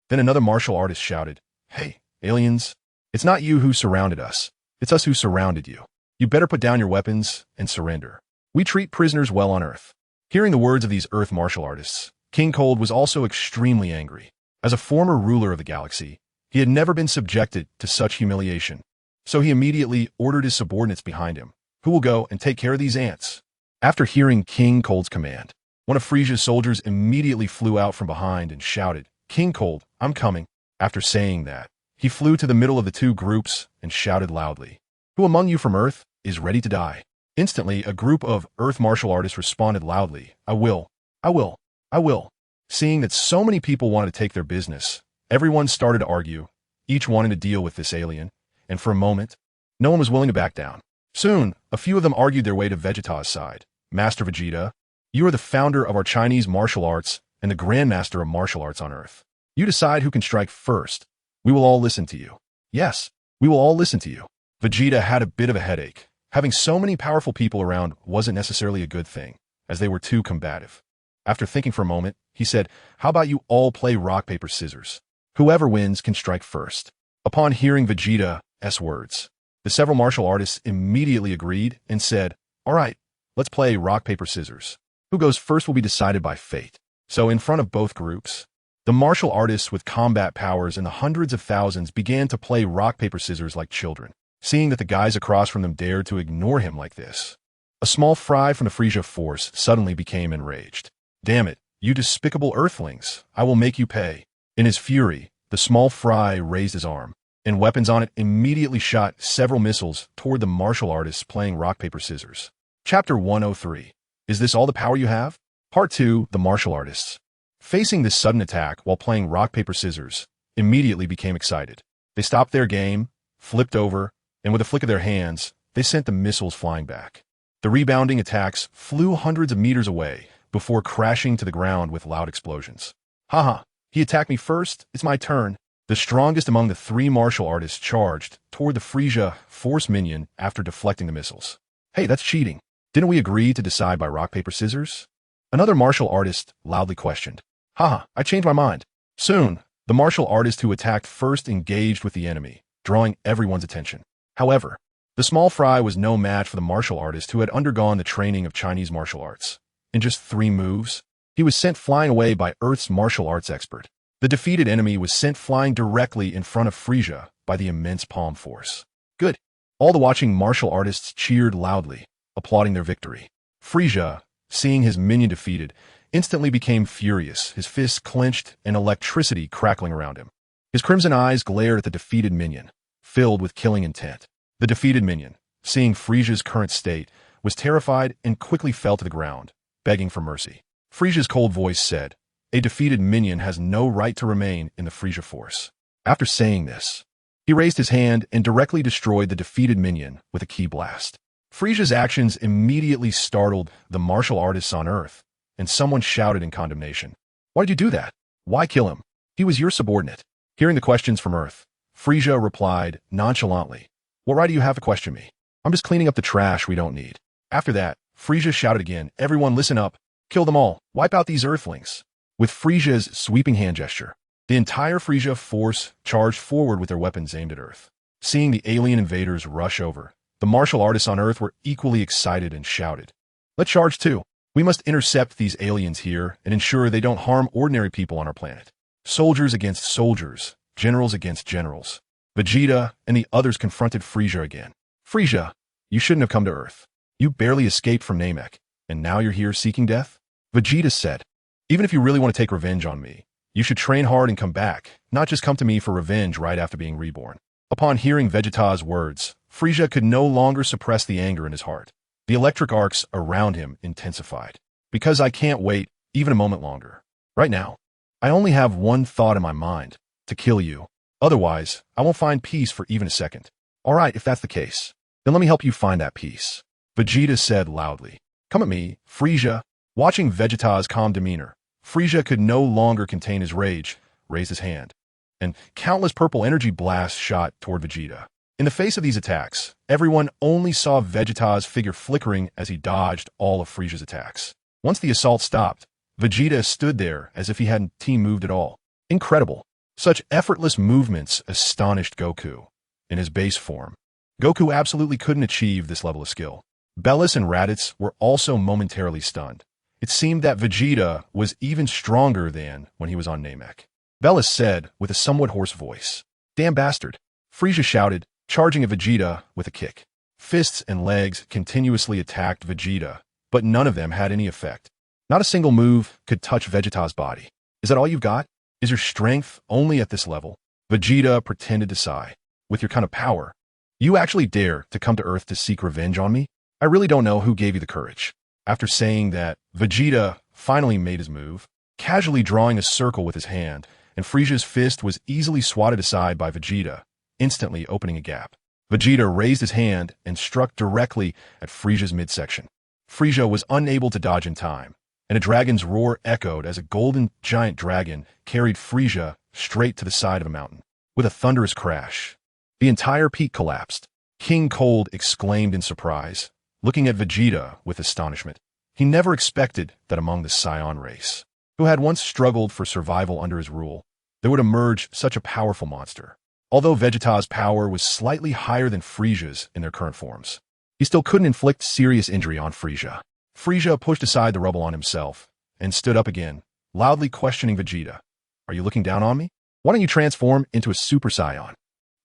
Then another martial artist shouted, "Hey, aliens, it's not you who surrounded us. It's us who surrounded you. You better put down your weapons and surrender. We treat prisoners well on Earth." Hearing the words of these Earth martial artists, King Cold was also extremely angry. As a former ruler of the galaxy, he had never been subjected to such humiliation. So he immediately ordered his subordinates behind him, "Who will go and take care of these ants?" After hearing King Cold's command, one of Frisia's soldiers immediately flew out from behind and shouted, "King Cold, I'm coming." After saying that, he flew to the middle of the two groups and shouted loudly, "Who among you from Earth is ready to die?" Instantly, a group of Earth martial artists responded loudly, "I will, I will, I will." Seeing that so many people wanted to take their business, everyone started to argue, each wanting to deal with this alien, and for a moment, no one was willing to back down. Soon, a few of them argued their way to Vegeta's side. "Master Vegeta, you are the founder of our Chinese martial arts and the grandmaster of martial arts on Earth. You decide who can strike first. We will all listen to you." "Yes, we will all listen to you." Vegeta had a bit of a headache. Having so many powerful people around wasn't necessarily a good thing, as they were too combative. After thinking for a moment, he said, "How about you all play rock, paper, scissors? Whoever wins can strike first." Upon hearing Vegeta's words, the several martial artists immediately agreed and said, "All right, let's play rock, paper, scissors. Who goes first will be decided by fate." So in front of both groups, the martial artists with combat powers in the hundreds of thousands began to play rock, paper, scissors like children. Seeing that the guys across from them dared to ignore him like this, a small fry from the Frisia force suddenly became enraged. "Damn it, you despicable earthlings, I will make you pay." In his fury, the small fry raised his arm, and weapons on it immediately shot several missiles toward the martial artists playing rock, paper, scissors. Chapter 103. Is this all the power you have? Part 2. The martial artists, facing this sudden attack while playing rock, paper, scissors, immediately became excited. They stopped their game, flipped over, and with a flick of their hands, they sent the missiles flying back. The rebounding attacks flew hundreds of meters away before crashing to the ground with loud explosions. "Haha, he attacked me first, it's my turn." The strongest among the three martial artists charged toward the Frisia force minion after deflecting the missiles. "Hey, that's cheating. Didn't we agree to decide by rock, paper, scissors?" Another martial artist loudly questioned. "Haha, I changed my mind." Soon, the martial artist who attacked first engaged with the enemy, drawing everyone's attention. However, the small fry was no match for the martial artist who had undergone the training of Chinese martial arts. In just 3 moves, he was sent flying away by Earth's martial arts expert. The defeated enemy was sent flying directly in front of Frisia by the immense palm force. Good. All the watching martial artists cheered loudly, applauding their victory. Frisia, seeing his minion defeated, instantly became furious, his fists clenched and electricity crackling around him. His crimson eyes glared at the defeated minion, filled with killing intent. The defeated minion, seeing Frisia's current state, was terrified and quickly fell to the ground, begging for mercy. Frisia's cold voice said, "A defeated minion has no right to remain in the Frisia force." After saying this, he raised his hand and directly destroyed the defeated minion with a ki blast. Frisia's actions immediately startled the martial artists on Earth, and someone shouted in condemnation, "Why did you do that? Why kill him? He was your subordinate." Hearing the questions from Earth, Frisia replied nonchalantly, "What right do you have to question me? I'm just cleaning up the trash we don't need." After that, Frisia shouted again, "Everyone listen up. Kill them all. Wipe out these earthlings." With Frisia's sweeping hand gesture, the entire Frisia force charged forward with their weapons aimed at Earth. Seeing the alien invaders rush over, the martial artists on Earth were equally excited and shouted, "Let's charge too." We must intercept these aliens here and ensure they don't harm ordinary people on our planet. Soldiers against soldiers, generals against generals. Vegeta and the others confronted Frieza again. Frieza, you shouldn't have come to Earth. You barely escaped from Namek, and now you're here seeking death? Vegeta said, even if you really want to take revenge on me, you should train hard and come back, not just come to me for revenge right after being reborn. Upon hearing Vegeta's words, Frieza could no longer suppress the anger in his heart. The electric arcs around him intensified. Because I can't wait even a moment longer. Right now, I only have one thought in my mind, to kill you. Otherwise, I won't find peace for even a second. All right, if that's the case, then let me help you find that peace. Vegeta said loudly. Come at me, Frieza. Watching Vegeta's calm demeanor, Frieza could no longer contain his rage, raised his hand, and countless purple energy blasts shot toward Vegeta. In the face of these attacks, everyone only saw Vegeta's figure flickering as he dodged all of Frieza's attacks. Once the assault stopped, Vegeta stood there as if he hadn't moved at all. Incredible. Such effortless movements astonished Goku. In his base form, Goku absolutely couldn't achieve this level of skill. Beerus and Raditz were also momentarily stunned. It seemed that Vegeta was even stronger than when he was on Namek. Beerus said with a somewhat hoarse voice, Damn bastard. Frieza shouted, charging at Vegeta with a kick. Fists and legs continuously attacked Vegeta, but none of them had any effect. Not a single move could touch Vegeta's body. Is that all you've got? Is your strength only at this level? Vegeta pretended to sigh. With your kind of power, you actually dare to come to Earth to seek revenge on me? I really don't know who gave you the courage. After saying that, Vegeta finally made his move, casually drawing a circle with his hand, and Frieza's fist was easily swatted aside by Vegeta, instantly opening a gap. Vegeta raised his hand and struck directly at Frieza's midsection. Frieza was unable to dodge in time, and a dragon's roar echoed as a golden giant dragon carried Frieza straight to the side of a mountain. With a thunderous crash, the entire peak collapsed. King Cold exclaimed in surprise, looking at Vegeta with astonishment. He never expected that among the Scion race, who had once struggled for survival under his rule, there would emerge such a powerful monster. Although Vegeta's power was slightly higher than Frieza's in their current forms, he still couldn't inflict serious injury on Frieza. Frieza pushed aside the rubble on himself and stood up again, loudly questioning Vegeta. Are you looking down on me? Why don't you transform into a Super Saiyan?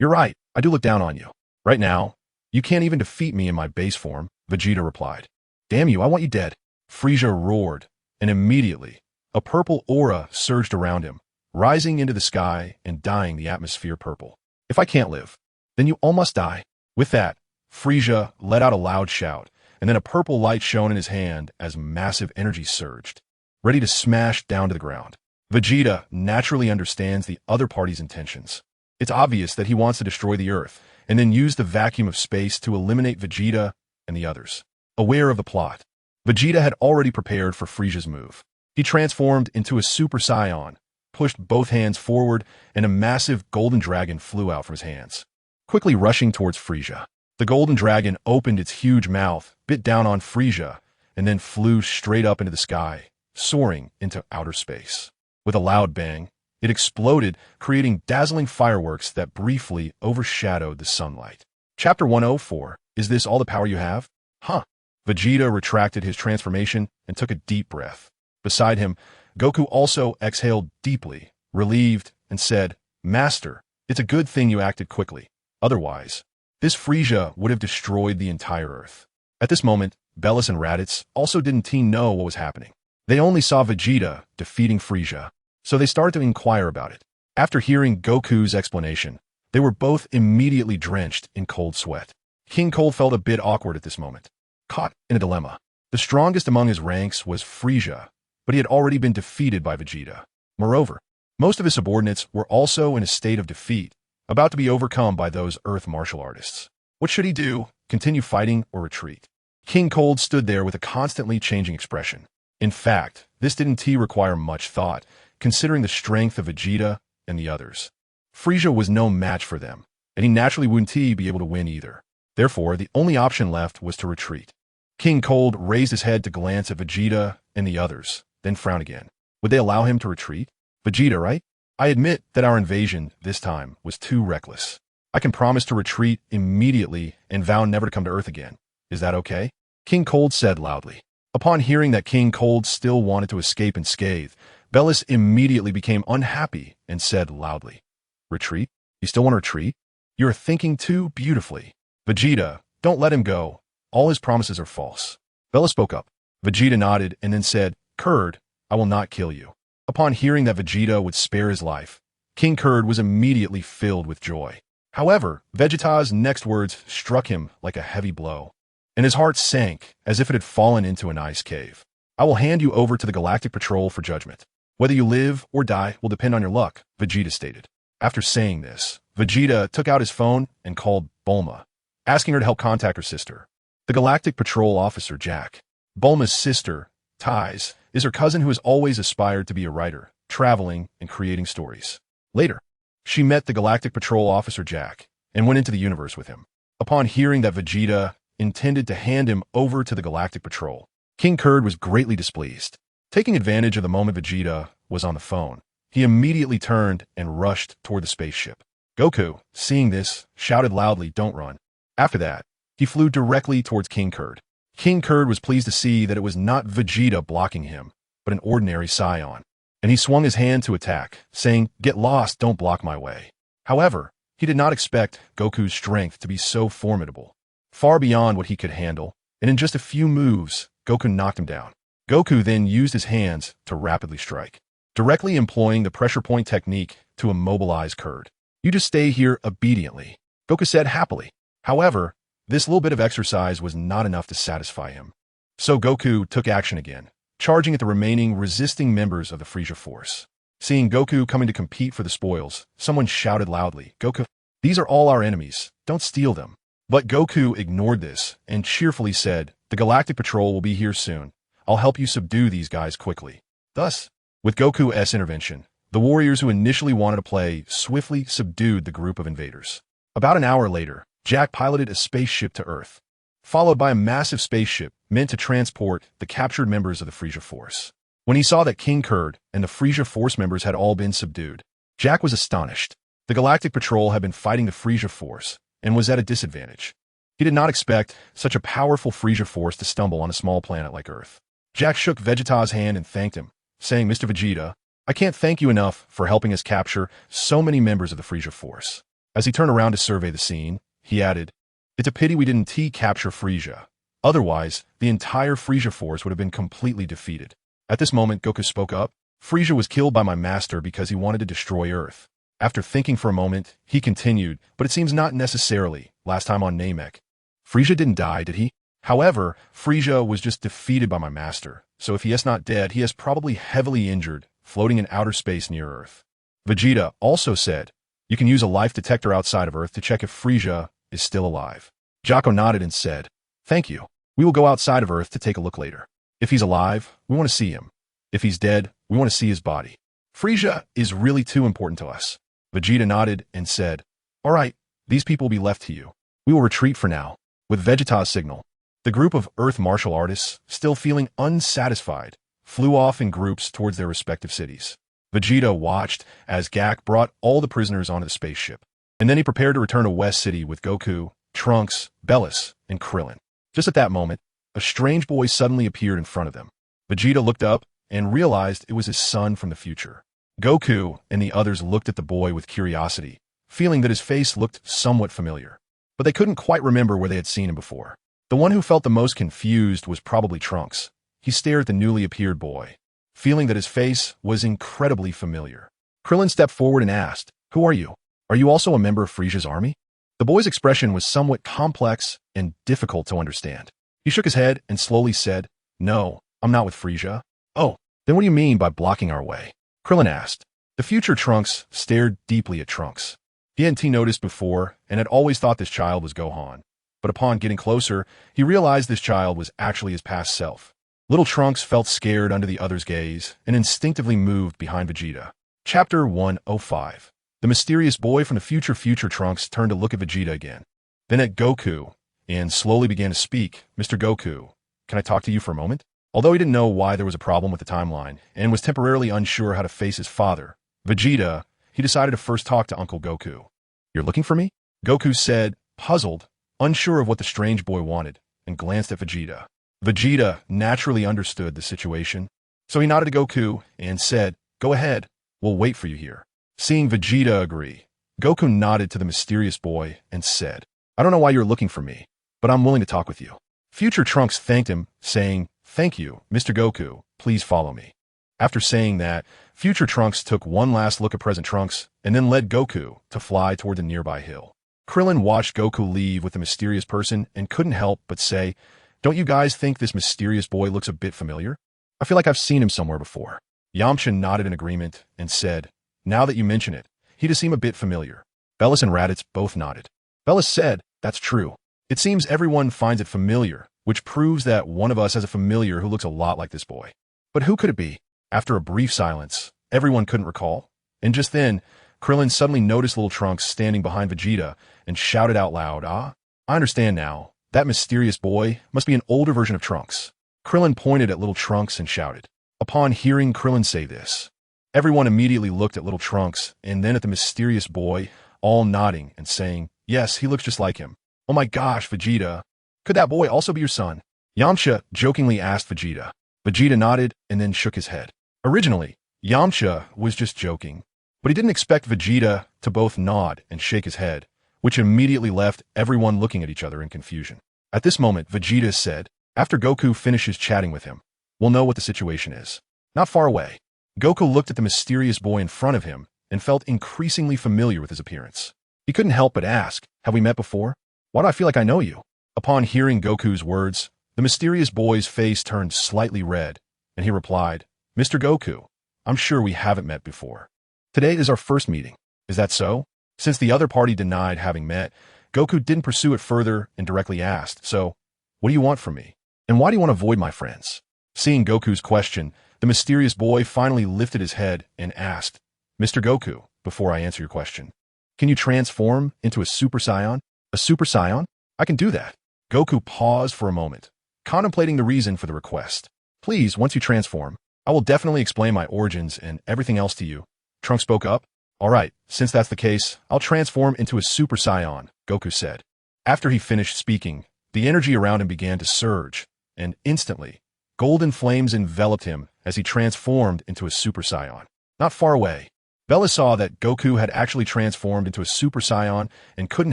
You're right, I do look down on you. Right now, you can't even defeat me in my base form, Vegeta replied. Damn you, I want you dead. Frieza roared, and immediately, a purple aura surged around him, rising into the sky and dyeing the atmosphere purple. If I can't live, then you all must die. With that, Frieza let out a loud shout, and then a purple light shone in his hand as massive energy surged, ready to smash down to the ground. Vegeta naturally understands the other party's intentions. It's obvious that he wants to destroy the Earth, and then use the vacuum of space to eliminate Vegeta and the others. Aware of the plot, Vegeta had already prepared for Frieza's move. He transformed into a Super Saiyan, pushed both hands forward, and a massive golden dragon flew out from his hands, quickly rushing towards Frieza. The golden dragon opened its huge mouth, bit down on Frieza, and then flew straight up into the sky, soaring into outer space. With a loud bang, it exploded, creating dazzling fireworks that briefly overshadowed the sunlight. Chapter 104. Is this all the power you have? Huh. Vegeta retracted his transformation and took a deep breath. Beside him, Goku also exhaled deeply, relieved, and said, Master, it's a good thing you acted quickly. Otherwise, this Frieza would have destroyed the entire Earth. At this moment, Beerus and Raditz also didn't know what was happening. They only saw Vegeta defeating Frieza, so they started to inquire about it. After hearing Goku's explanation, they were both immediately drenched in cold sweat. King Cold felt a bit awkward at this moment, caught in a dilemma. The strongest among his ranks was Frieza, but he had already been defeated by Vegeta. Moreover, most of his subordinates were also in a state of defeat, about to be overcome by those Earth martial artists. What should he do? Continue fighting or retreat? King Cold stood there with a constantly changing expression. In fact, this didn't require much thought, considering the strength of Vegeta and the others. Frieza was no match for them, and he naturally wouldn't be able to win either. Therefore, the only option left was to retreat. King Cold raised his head to glance at Vegeta and the others, then frown again. Would they allow him to retreat? Vegeta, right? I admit that our invasion, this time, was too reckless. I can promise to retreat immediately and vow never to come to Earth again. Is that okay? King Cold said loudly. Upon hearing that King Cold still wanted to escape unscathed, Bellis immediately became unhappy and said loudly, "Retreat? You still want to retreat? You're thinking too beautifully. Vegeta, don't let him go. All his promises are false." Bellis spoke up. Vegeta nodded and then said, "Curd, I will not kill you." Upon hearing that Vegeta would spare his life, King Curd was immediately filled with joy. However, Vegeta's next words struck him like a heavy blow, and his heart sank as if it had fallen into an ice cave. "I will hand you over to the Galactic Patrol for judgment. Whether you live or die will depend on your luck," Vegeta stated. After saying this, Vegeta took out his phone and called Bulma, asking her to help contact her sister, the Galactic Patrol officer Jack. Bulma's sister, Ties, is her cousin who has always aspired to be a writer, traveling and creating stories. Later, she met the Galactic Patrol officer Jack and went into the universe with him. Upon hearing that Vegeta intended to hand him over to the Galactic Patrol, King Curd was greatly displeased. Taking advantage of the moment Vegeta was on the phone, he immediately turned and rushed toward the spaceship. Goku, seeing this, shouted loudly, "Don't run." After that, he flew directly towards King Curd. King Curd was pleased to see that it was not Vegeta blocking him, but an ordinary scion, and he swung his hand to attack, saying, "Get lost, don't block my way." However, he did not expect Goku's strength to be so formidable, far beyond what he could handle, and in just a few moves, Goku knocked him down. Goku then used his hands to rapidly strike, directly employing the pressure point technique to immobilize Curd. "You just stay here obediently," Goku said happily. However, this little bit of exercise was not enough to satisfy him. So Goku took action again, charging at the remaining resisting members of the Frieza Force. Seeing Goku coming to compete for the spoils, someone shouted loudly, "Goku, these are all our enemies. Don't steal them." But Goku ignored this and cheerfully said, "The Galactic Patrol will be here soon. I'll help you subdue these guys quickly." Thus, with Goku's intervention, the warriors who initially wanted to play swiftly subdued the group of invaders. About an hour later, Jack piloted a spaceship to Earth, followed by a massive spaceship meant to transport the captured members of the Frieza Force. When he saw that King Curd and the Frieza Force members had all been subdued, Jack was astonished. The Galactic Patrol had been fighting the Frieza Force and was at a disadvantage. He did not expect such a powerful Frieza Force to stumble on a small planet like Earth. Jack shook Vegeta's hand and thanked him, saying, "Mr. Vegeta, I can't thank you enough for helping us capture so many members of the Frieza Force." As he turned around to survey the scene, he added, "It's a pity we didn't capture Frieza. Otherwise, the entire Frieza Force would have been completely defeated." At this moment, Goku spoke up. "Frieza was killed by my master because he wanted to destroy Earth." After thinking for a moment, he continued, "But it seems not necessarily. Last time on Namek, Frieza didn't die, did he? However, Frieza was just defeated by my master, so if he is not dead, he is probably heavily injured, floating in outer space near Earth." Vegeta also said, "You can use a life detector outside of Earth to check if Frieza is still alive." Jocko nodded and said, "Thank you. We will go outside of Earth to take a look later. If he's alive, we want to see him. If he's dead, we want to see his body. Frieza is really too important to us." Vegeta nodded and said, "All right, these people will be left to you. We will retreat for now." With Vegeta's signal, the group of Earth martial artists, still feeling unsatisfied, flew off in groups towards their respective cities. Vegeta watched as Gak brought all the prisoners onto the spaceship, and then he prepared to return to West City with Goku, Trunks, Bellis, and Krillin. Just at that moment, a strange boy suddenly appeared in front of them. Vegeta looked up and realized it was his son from the future. Goku and the others looked at the boy with curiosity, feeling that his face looked somewhat familiar, but they couldn't quite remember where they had seen him before. The one who felt the most confused was probably Trunks. He stared at the newly appeared boy, feeling that his face was incredibly familiar. Krillin stepped forward and asked, "Who are you? Are you also a member of Frieza's army?" The boy's expression was somewhat complex and difficult to understand. He shook his head and slowly said, "No, I'm not with Frieza." "Oh, then what do you mean by blocking our way?" Krillin asked. The future Trunks stared deeply at Trunks. He hadn't noticed before and had always thought this child was Gohan. But upon getting closer, he realized this child was actually his past self. Little Trunks felt scared under the other's gaze and instinctively moved behind Vegeta. Chapter 105. The mysterious boy from the future Trunks turned to look at Vegeta again, then at Goku, and slowly began to speak. "Mr. Goku, can I talk to you for a moment?" Although he didn't know why there was a problem with the timeline and was temporarily unsure how to face his father, Vegeta, he decided to first talk to Uncle Goku. "You're looking for me?" Goku said, puzzled, unsure of what the strange boy wanted, and glanced at Vegeta. Vegeta naturally understood the situation, so he nodded to Goku and said, "Go ahead, we'll wait for you here." Seeing Vegeta agree, Goku nodded to the mysterious boy and said, "I don't know why you're looking for me, but I'm willing to talk with you." Future Trunks thanked him, saying, "Thank you, Mr. Goku, please follow me." After saying that, Future Trunks took one last look at present Trunks and then led Goku to fly toward the nearby hill. Krillin watched Goku leave with the mysterious person and couldn't help but say, "Don't you guys think this mysterious boy looks a bit familiar? I feel like I've seen him somewhere before." Yamcha nodded in agreement and said, "Now that you mention it, he does seem a bit familiar." Bellis and Raditz both nodded. Bellis said, "That's true. It seems everyone finds it familiar, which proves that one of us has a familiar who looks a lot like this boy. But who could it be?" After a brief silence, everyone couldn't recall. And just then, Krillin suddenly noticed little Trunks standing behind Vegeta and shouted out loud, "Ah, I understand now. That mysterious boy must be an older version of Trunks." Krillin pointed at little Trunks and shouted. Upon hearing Krillin say this, everyone immediately looked at little Trunks and then at the mysterious boy, all nodding and saying, "Yes, he looks just like him. Oh my gosh, Vegeta. Could that boy also be your son?" Yamcha jokingly asked Vegeta. Vegeta nodded and then shook his head. Originally, Yamcha was just joking, but he didn't expect Vegeta to both nod and shake his head, which immediately left everyone looking at each other in confusion. At this moment, Vegeta said, "After Goku finishes chatting with him, we'll know what the situation is." Not far away, Goku looked at the mysterious boy in front of him and felt increasingly familiar with his appearance. He couldn't help but ask, "Have we met before? Why do I feel like I know you?" Upon hearing Goku's words, the mysterious boy's face turned slightly red, and he replied, "Mr. Goku, I'm sure we haven't met before. Today is our first meeting. Is that so?" Since the other party denied having met, Goku didn't pursue it further and directly asked, "So, what do you want from me? And why do you want to avoid my friends?" Seeing Goku's question, the mysterious boy finally lifted his head and asked, "Mr. Goku, before I answer your question, can you transform into a Super Saiyan?" "A Super Saiyan? I can do that." Goku paused for a moment, contemplating the reason for the request. "Please, once you transform, I will definitely explain my origins and everything else to you." Trunks spoke up. "All right, since that's the case, I'll transform into a Super Saiyan," Goku said. After he finished speaking, the energy around him began to surge, and instantly, golden flames enveloped him as he transformed into a Super Saiyan. Not far away, Bella saw that Goku had actually transformed into a Super Saiyan and couldn't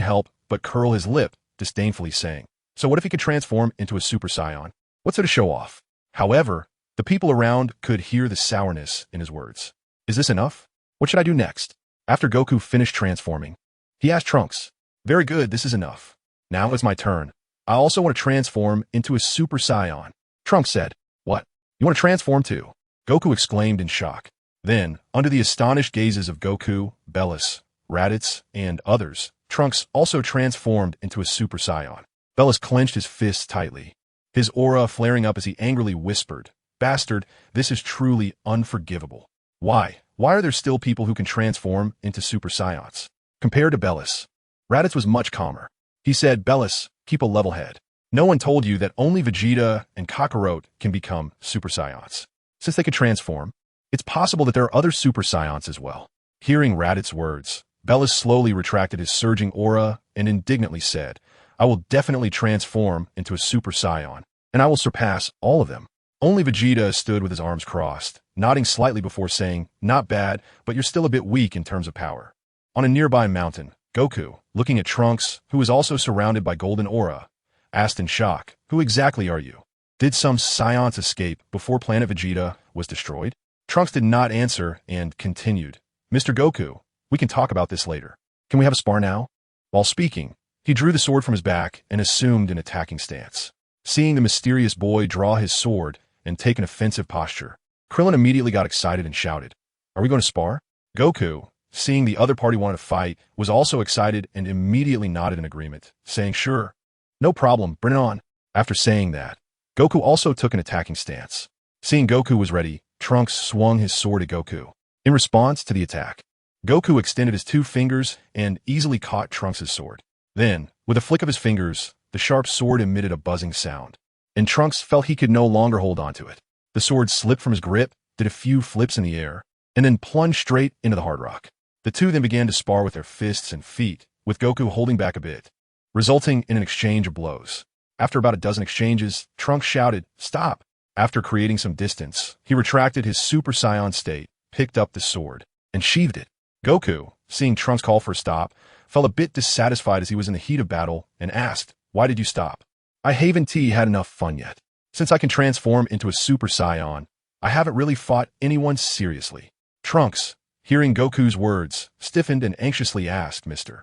help but curl his lip, disdainfully saying, "So what if he could transform into a Super Saiyan? What's there to show off?" However, the people around could hear the sourness in his words. "Is this enough? What should I do next?" After Goku finished transforming, he asked Trunks, "Very good, this is enough. Now it's my turn. I also want to transform into a Super Saiyan." Trunks said, "What? You want to transform too?" Goku exclaimed in shock. Then, under the astonished gazes of Goku, Bellis, Raditz, and others, Trunks also transformed into a Super Saiyan. Bellis clenched his fists tightly, his aura flaring up as he angrily whispered, "Bastard, this is truly unforgivable. Why? Why are there still people who can transform into Super Saiyans?" Compared to Bellis, Raditz was much calmer. He said, "Bellis, keep a level head. No one told you that only Vegeta and Kakarot can become Super Saiyans. Since they could transform, it's possible that there are other Super Saiyans as well." Hearing Raditz's words, Bellis slowly retracted his surging aura and indignantly said, "I will definitely transform into a Super Saiyan, and I will surpass all of them." Only Vegeta stood with his arms crossed, nodding slightly before saying, "Not bad, but you're still a bit weak in terms of power." On a nearby mountain, Goku, looking at Trunks, who was also surrounded by golden aura, asked in shock, "Who exactly are you? Did some Saiyans escape before planet Vegeta was destroyed?" Trunks did not answer and continued, "Mr. Goku, we can talk about this later. Can we have a spar now?" While speaking, he drew the sword from his back and assumed an attacking stance. Seeing the mysterious boy draw his sword and take an offensive posture, Krillin immediately got excited and shouted, "Are we going to spar?" Goku, seeing the other party wanted to fight, was also excited and immediately nodded in agreement, saying, "Sure. No problem, bring it on." After saying that, Goku also took an attacking stance. Seeing Goku was ready, Trunks swung his sword at Goku. In response to the attack, Goku extended his two fingers and easily caught Trunks' sword. Then, with a flick of his fingers, the sharp sword emitted a buzzing sound, and Trunks felt he could no longer hold on to it. The sword slipped from his grip, did a few flips in the air, and then plunged straight into the hard rock. The two then began to spar with their fists and feet, with Goku holding back a bit, resulting in an exchange of blows. After about a dozen exchanges, Trunks shouted, "Stop!" After creating some distance, he retracted his Super Saiyan state, picked up the sword, and sheathed it. Goku, seeing Trunks call for a stop, felt a bit dissatisfied as he was in the heat of battle and asked, "Why did you stop?" "I haven't had enough fun yet. Since I can transform into a Super Saiyan, I haven't really fought anyone seriously." Trunks, hearing Goku's words, stiffened and anxiously asked, "Mr.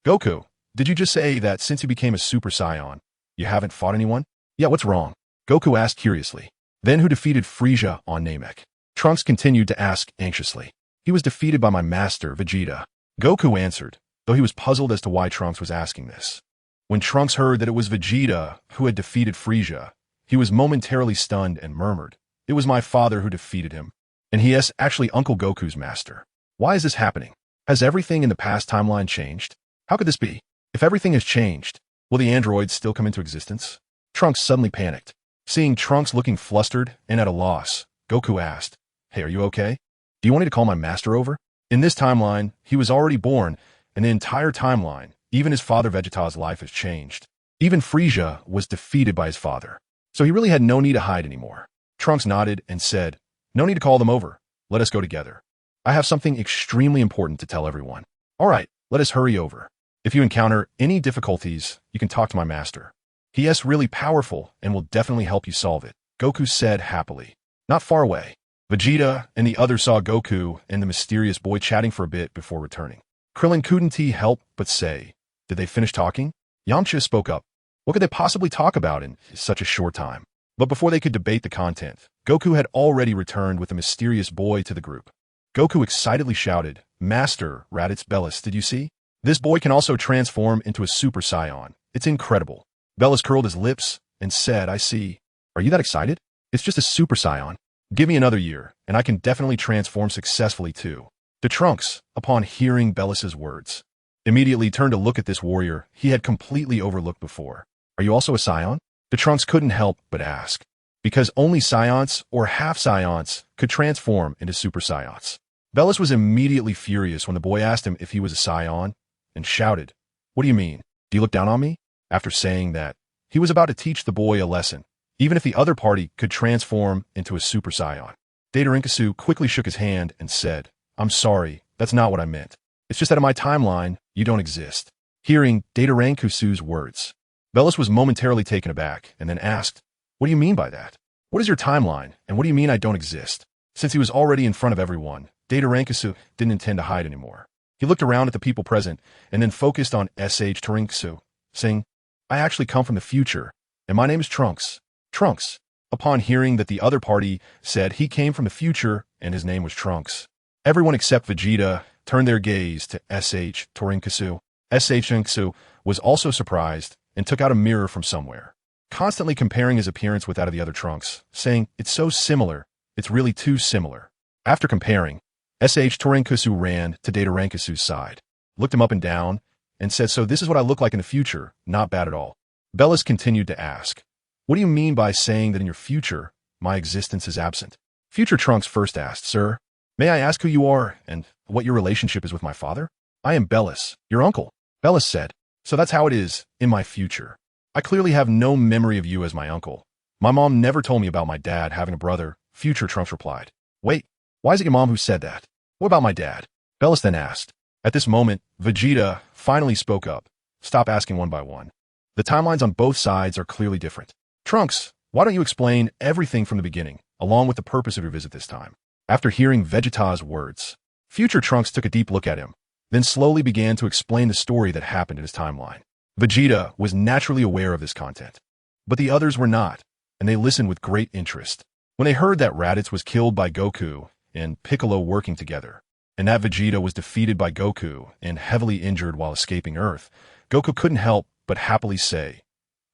Goku, did you just say that since you became a Super Saiyan, you haven't fought anyone?" "Yeah, what's wrong?" Goku asked curiously. "Then who defeated Frieza on Namek?" Trunks continued to ask anxiously. "He was defeated by my master, Vegeta." Goku answered, though he was puzzled as to why Trunks was asking this. When Trunks heard that it was Vegeta who had defeated Frieza, he was momentarily stunned and murmured, "It was my father who defeated him. And he is actually Uncle Goku's master. Why is this happening? Has everything in the past timeline changed? How could this be? If everything has changed, will the androids still come into existence?" Trunks suddenly panicked. Seeing Trunks looking flustered and at a loss, Goku asked, "Hey, are you okay? Do you want me to call my master over?" In this timeline, he was already born, and the entire timeline, even his father Vegeta's life has changed. Even Frieza was defeated by his father, so he really had no need to hide anymore. Trunks nodded and said, "No need to call them over. Let us go together. I have something extremely important to tell everyone." "All right, let us hurry over. If you encounter any difficulties, you can talk to my master. He is really powerful and will definitely help you solve it," Goku said happily. Not far away, Vegeta and the others saw Goku and the mysterious boy chatting for a bit before returning. Krillin couldn't help but say, "Did they finish talking?" Yamcha spoke up. What could they possibly talk about in such a short time? But before they could debate the content, Goku had already returned with the mysterious boy to the group. Goku excitedly shouted, "Master, Raditz Bellis, did you see? This boy can also transform into a Super Saiyan. It's incredible." Bellis curled his lips and said, "I see. Are you that excited? It's just a Super Saiyan. Give me another year, and I can definitely transform successfully too." The Trunks, upon hearing Bellis's words, immediately turned to look at this warrior he had completely overlooked before. "Are you also a Saiyan?" The Trunks couldn't help but ask, because only Saiyans or half Saiyans could transform into Super Saiyans. Bellis was immediately furious when the boy asked him if he was a Saiyan, and shouted, "What do you mean? Do you look down on me?" After saying that, he was about to teach the boy a lesson, even if the other party could transform into a Super Saiyan. Data quickly shook his hand and said, "I'm sorry, that's not what I meant. It's just that in my timeline, you don't exist." Hearing Data words, Bellis was momentarily taken aback and then asked, "What do you mean by that? What is your timeline, and what do you mean I don't exist?" Since he was already in front of everyone, Data didn't intend to hide anymore. He looked around at the people present and then focused on Torinkasu, saying, "I actually come from the future, and my name is Trunks." Trunks, upon hearing that the other party said he came from the future and his name was Trunks, everyone except Vegeta turned their gaze to Torinkasu. Torinkasu was also surprised and took out a mirror from somewhere, constantly comparing his appearance with that of the other Trunks, saying, "It's so similar, it's really too similar." After comparing, Torinkasu ran to Data side, looked him up and down, and said, "So this is what I look like in the future, not bad at all." Bellis continued to ask, "What do you mean by saying that in your future, my existence is absent?" Future Trunks first asked, "Sir, may I ask who you are and what your relationship is with my father?" "I am Bellis, your uncle." Bellis said, "So that's how it is in my future. I clearly have no memory of you as my uncle. My mom never told me about my dad having a brother," Future Trunks replied. "Wait, why is it your mom who said that? What about my dad?" Bellis then asked. At this moment, Vegeta finally spoke up. "Stop asking one by one. The timelines on both sides are clearly different. Trunks, why don't you explain everything from the beginning, along with the purpose of your visit this time?" After hearing Vegeta's words, Future Trunks took a deep look at him, then slowly began to explain the story that happened in his timeline. Vegeta was naturally aware of this content, but the others were not, and they listened with great interest. When they heard that Raditz was killed by Goku and Piccolo working together, and that Vegeta was defeated by Goku and heavily injured while escaping Earth, Goku couldn't help but happily say,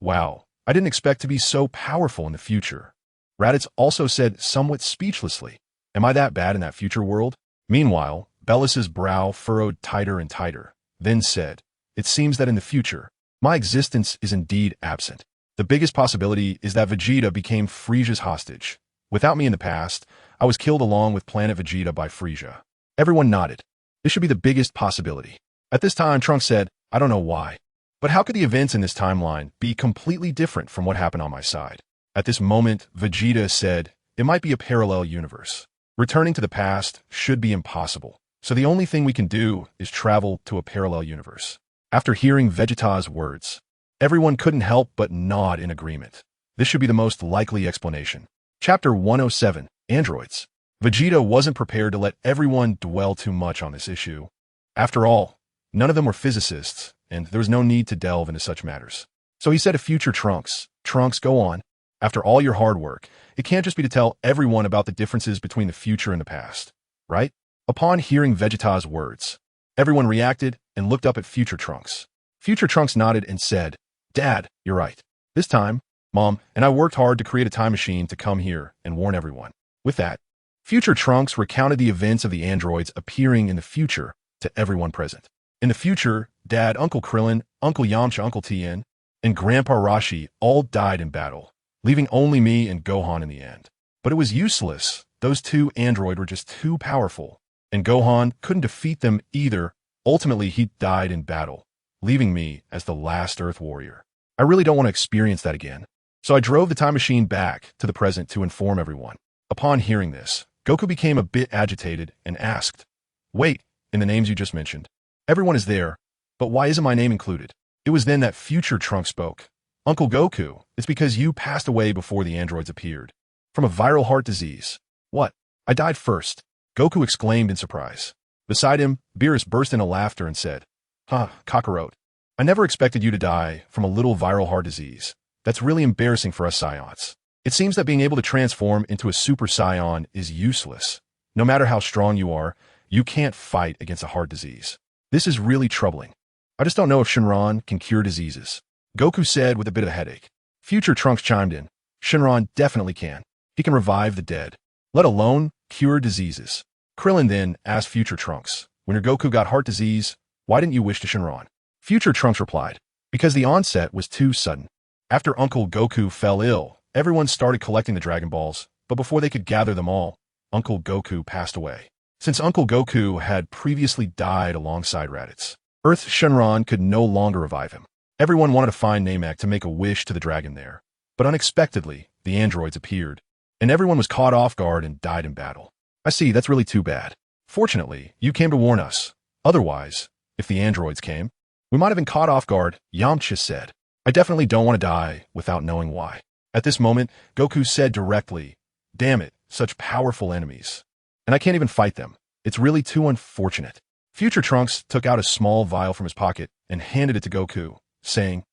"Wow, I didn't expect to be so powerful in the future." Raditz also said somewhat speechlessly, "Am I that bad in that future world?" Meanwhile, Bellis's brow furrowed tighter and tighter, then said, "It seems that in the future, my existence is indeed absent. The biggest possibility is that Vegeta became Frieza's hostage. Without me in the past, I was killed along with Planet Vegeta by Frieza." Everyone nodded. This should be the biggest possibility. At this time, Trunks said, "I don't know why, But how could the events in this timeline be completely different from what happened on my side? At this moment, Vegeta said, it might be a parallel universe. Returning to the past should be impossible. So the only thing we can do is travel to a parallel universe. After hearing Vegeta's words, everyone couldn't help but nod in agreement. This should be the most likely explanation. Chapter 107, Androids. Vegeta wasn't prepared to let everyone dwell too much on this issue. After all, none of them were physicists, and there was no need to delve into such matters. So he said to future Trunks, Trunks, go on. After all your hard work, it can't just be to tell everyone about the differences between the future and the past, right? Upon hearing Vegeta's words, everyone reacted and looked up at future Trunks. Future Trunks nodded and said, Dad, you're right. This time, Mom and I worked hard to create a time machine to come here and warn everyone. With that, future Trunks recounted the events of the androids appearing in the future to everyone present. In the future, Dad, Uncle Krillin, Uncle Yamcha, Uncle Tien, and Grandpa Rashi all died in battle, leaving only me and Gohan in the end. But it was useless. Those two androids were just too powerful, and Gohan couldn't defeat them either. Ultimately, he died in battle, leaving me as the last Earth warrior. I really don't want to experience that again. So I drove the time machine back to the present to inform everyone. Upon hearing this, Goku became a bit agitated and asked, Wait, in the names you just mentioned, everyone is there, but why isn't my name included? It was then that future Trunks spoke. Uncle Goku, it's because you passed away before the androids appeared. From a viral heart disease. What? I died first, Goku exclaimed in surprise. Beside him, Beerus burst into laughter and said, Kakarot, I never expected you to die from a little viral heart disease. That's really embarrassing for us Saions. It seems that being able to transform into a Super Saiyan is useless. No matter how strong you are, you can't fight against a heart disease. This is really troubling. I just don't know if Shenron can cure diseases, Goku said with a bit of a headache. Future Trunks chimed in. Shenron definitely can. He can revive the dead, let alone cure diseases. Krillin then asked Future Trunks, when your Goku got heart disease, why didn't you wish to Shenron? Future Trunks replied, because the onset was too sudden. After Uncle Goku fell ill, everyone started collecting the Dragon Balls, but before they could gather them all, Uncle Goku passed away. Since Uncle Goku had previously died alongside Raditz, Earth Shenron could no longer revive him. Everyone wanted to find Namek to make a wish to the dragon there, but unexpectedly, the androids appeared, and everyone was caught off guard and died in battle. I see, that's really too bad. Fortunately, you came to warn us. Otherwise, if the androids came, we might have been caught off guard, Yamcha said. I definitely don't want to die without knowing why. At this moment, Goku said directly, damn it, such powerful enemies. And I can't even fight them. It's really too unfortunate. Future Trunks took out a small vial from his pocket and handed it to Goku, saying,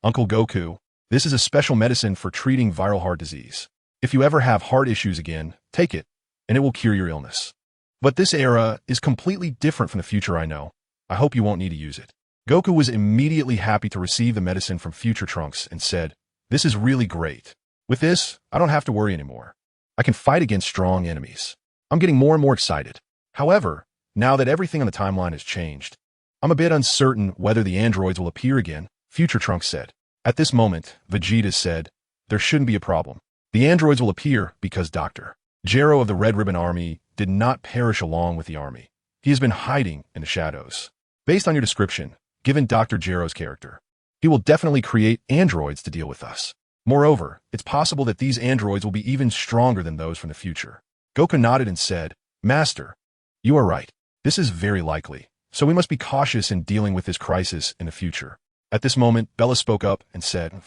Uncle Goku, this is a special medicine for treating viral heart disease. If you ever have heart issues again, take it, and it will cure your illness. But this era is completely different from the future I know. I hope you won't need to use it. Goku was immediately happy to receive the medicine from Future Trunks and said, this is really great. With this, I don't have to worry anymore. I can fight against strong enemies. I'm getting more and more excited. However, now that everything on the timeline has changed, I'm a bit uncertain whether the androids will appear again, Future Trunks said. At this moment, Vegeta said, there shouldn't be a problem. The androids will appear because Dr. Gero of the Red Ribbon Army did not perish along with the army. He has been hiding in the shadows. Based on your description, given Dr. Gero's character, he will definitely create androids to deal with us. Moreover, it's possible that these androids will be even stronger than those from the future. Goku nodded and said, Master, you are right. This is very likely, so we must be cautious in dealing with this crisis in the future. At this moment, Bella spoke up and said,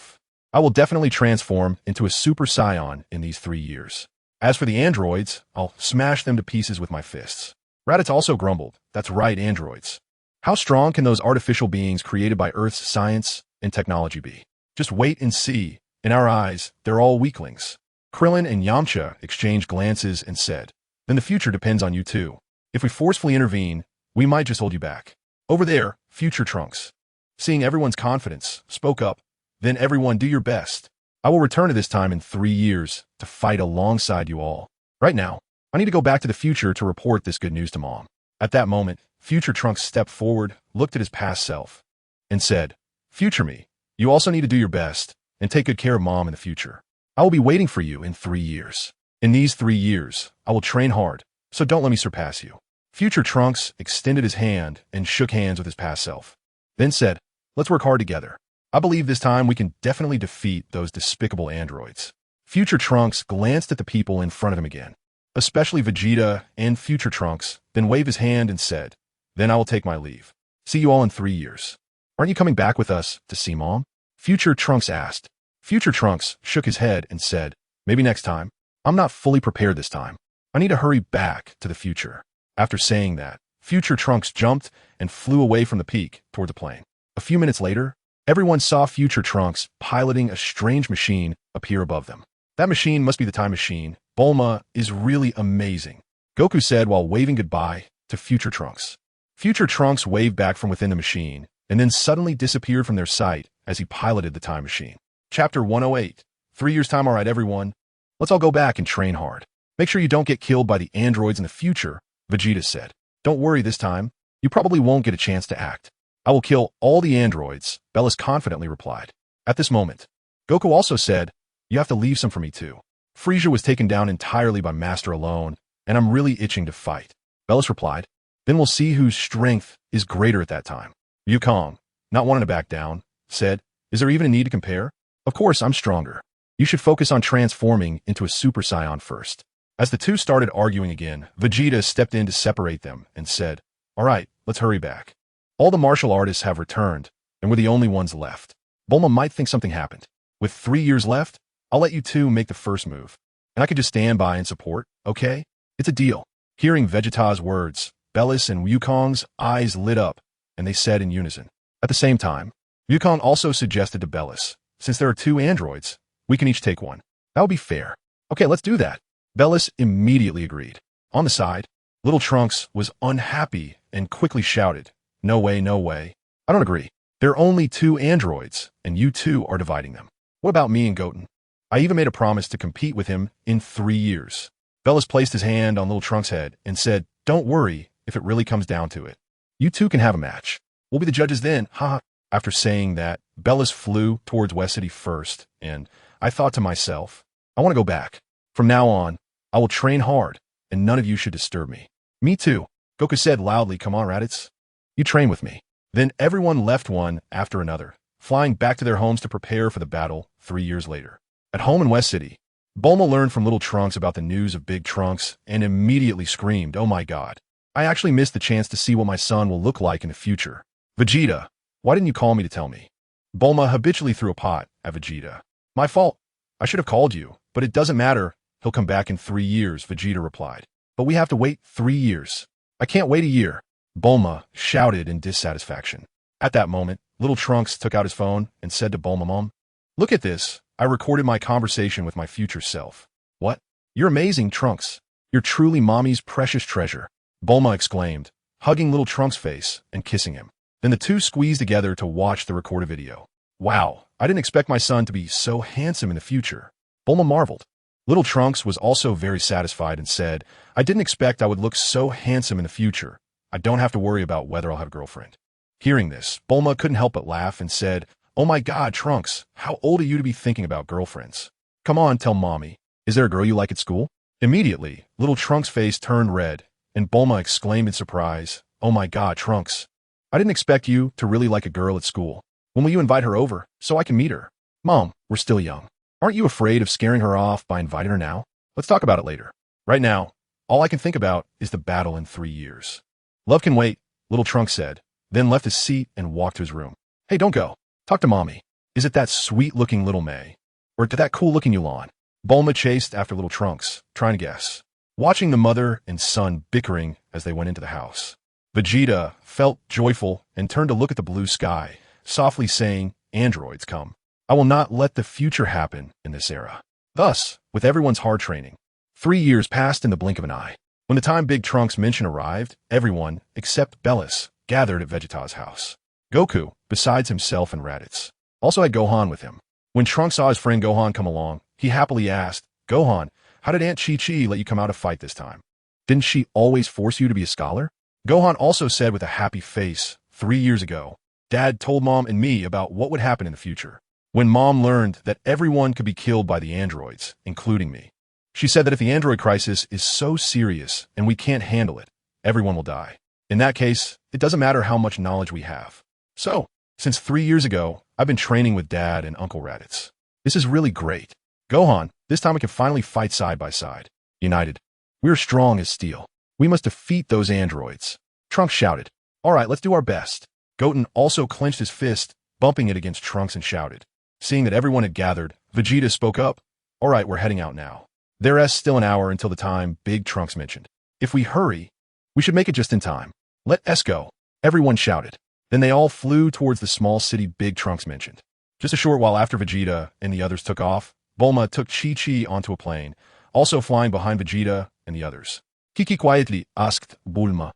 I will definitely transform into a Super Saiyan in these 3 years. As for the androids, I'll smash them to pieces with my fists. Raditz also grumbled, that's right, androids. How strong can those artificial beings created by Earth's science and technology be? Just wait and see. In our eyes, they're all weaklings. Krillin and Yamcha exchanged glances and said, then the future depends on you too. If we forcefully intervene, we might just hold you back. Over there, Future Trunks, seeing everyone's confidence, spoke up, then everyone do your best. I will return to this time in 3 years to fight alongside you all. Right now, I need to go back to the future to report this good news to Mom. At that moment, Future Trunks stepped forward, looked at his past self, and said, Future me, you also need to do your best and take good care of Mom in the future. I will be waiting for you in 3 years. In these 3 years, I will train hard, so don't let me surpass you. Future Trunks extended his hand and shook hands with his past self, then said, Let's work hard together. I believe this time we can definitely defeat those despicable androids. Future Trunks glanced at the people in front of him again, especially Vegeta and Future Trunks, then waved his hand and said, "Then I will take my leave. See you all in 3 years. Aren't you coming back with us to see Mom?" Future Trunks asked. Future Trunks shook his head and said, "Maybe next time. I'm not fully prepared this time. I need to hurry back to the future." After saying that, Future Trunks jumped and flew away from the peak toward the plane. A few minutes later, everyone saw Future Trunks piloting a strange machine appear above them. "That machine must be the time machine. Bulma is really amazing," Goku said while waving goodbye to Future Trunks. Future Trunks waved back from within the machine and then suddenly disappeared from their sight as he piloted the time machine. Chapter 108. 3 years time. All right, everyone. Let's all go back and train hard. Make sure you don't get killed by the androids in the future, Vegeta said. "Don't worry this time. You probably won't get a chance to act. I will kill all the androids," Belis confidently replied. At this moment, Goku also said, "You have to leave some for me too. Frieza was taken down entirely by Master alone, and I'm really itching to fight." Belis replied, "Then we'll see whose strength is greater at that time." Yukong, not wanting to back down, said, "Is there even a need to compare? Of course, I'm stronger. You should focus on transforming into a Super Saiyan first." As the two started arguing again, Vegeta stepped in to separate them and said, "All right, let's hurry back. All the martial artists have returned, and we're the only ones left. Bulma might think something happened. With 3 years left, I'll let you two make the first move, and I can just stand by and support, okay? It's a deal." Hearing Vegeta's words, Belis and Wukong's eyes lit up, and they said in unison. At the same time, Wukong also suggested to Belis, "Since there are 2 androids, we can each take one. That would be fair." "Okay, let's do that." Belis immediately agreed. On the side, Little Trunks was unhappy and quickly shouted, "No way, no way. I don't agree. There are only 2 androids, and you two are dividing them. What about me and Goten? I even made a promise to compete with him in 3 years." Belis placed his hand on Little Trunks' head and said, "Don't worry if it really comes down to it. You two can have a match. We'll be the judges then, haha." After saying that, Belis flew towards West City first, and I thought to myself, I want to go back. From now on, I will train hard, and none of you should disturb me. "Me too," Goku said loudly. "Come on, Raditz. You train with me." Then everyone left one after another, flying back to their homes to prepare for the battle 3 years later. At home in West City, Bulma learned from Little Trunks about the news of Big Trunks and immediately screamed, "Oh my god. I actually missed the chance to see what my son will look like in the future. Vegeta, why didn't you call me to tell me?" Bulma habitually threw a pot at Vegeta. "My fault. I should have called you, but it doesn't matter. He'll come back in 3 years, Vegeta replied. "But we have to wait 3 years. "I can't wait a year," Bulma shouted in dissatisfaction. At that moment, Little Trunks took out his phone and said to Bulma, "Mom, look at this. I recorded my conversation with my future self." "What? You're amazing, Trunks. You're truly Mommy's precious treasure," Bulma exclaimed, hugging Little Trunks' face and kissing him. Then the two squeezed together to watch the recorded video. "Wow, I didn't expect my son to be so handsome in the future," Bulma marveled. Little Trunks was also very satisfied and said, "I didn't expect I would look so handsome in the future. I don't have to worry about whether I'll have a girlfriend." Hearing this, Bulma couldn't help but laugh and said, "Oh my god, Trunks, how old are you to be thinking about girlfriends? Come on, tell Mommy. Is there a girl you like at school?" Immediately, Little Trunks' face turned red, and Bulma exclaimed in surprise, "Oh my god, Trunks. I didn't expect you to really like a girl at school. When will you invite her over, so I can meet her?" "Mom, we're still young. Aren't you afraid of scaring her off by inviting her now? Let's talk about it later. Right now, all I can think about is the battle in 3 years." "Love can wait," Little Trunks said, then left his seat and walked to his room. "Hey, don't go. Talk to Mommy. Is it that sweet-looking little May? Or to that cool-looking Yulan?" Bulma chased after Little Trunks, trying to guess, watching the mother and son bickering as they went into the house. Vegeta felt joyful and turned to look at the blue sky, softly saying, "Androids, come. I will not let the future happen in this era." Thus, with everyone's hard training, 3 years passed in the blink of an eye. When the time Big Trunks' mission arrived, everyone, except Belis, gathered at Vegeta's house. Goku, besides himself and Raditz, also had Gohan with him. When Trunks saw his friend Gohan come along, he happily asked, "Gohan, how did Aunt Chi-Chi let you come out to fight this time? Didn't she always force you to be a scholar?" Gohan also said with a happy face, 3 years ago, Dad told Mom and me about what would happen in the future. When Mom learned that everyone could be killed by the androids, including me. She said that if the android crisis is so serious and we can't handle it, everyone will die. In that case, it doesn't matter how much knowledge we have. So, Since 3 years ago, I've been training with Dad and Uncle Raditz. This is really great. Gohan, this time we can finally fight side by side. United. We're strong as steel. We must defeat those androids. Trunks shouted. All right, let's do our best. Goten also clenched his fist, bumping it against Trunks and shouted. Seeing that everyone had gathered, Vegeta spoke up. All right, we're heading out now. There's still an hour until the time Big Trunks mentioned. If we hurry, we should make it just in time. Let us go. Everyone shouted. Then they all flew towards the small city Big Trunks mentioned. Just a short while after Vegeta and the others took off, Bulma took Chi-Chi onto a plane, also flying behind Vegeta and the others. Kiki quietly asked Bulma,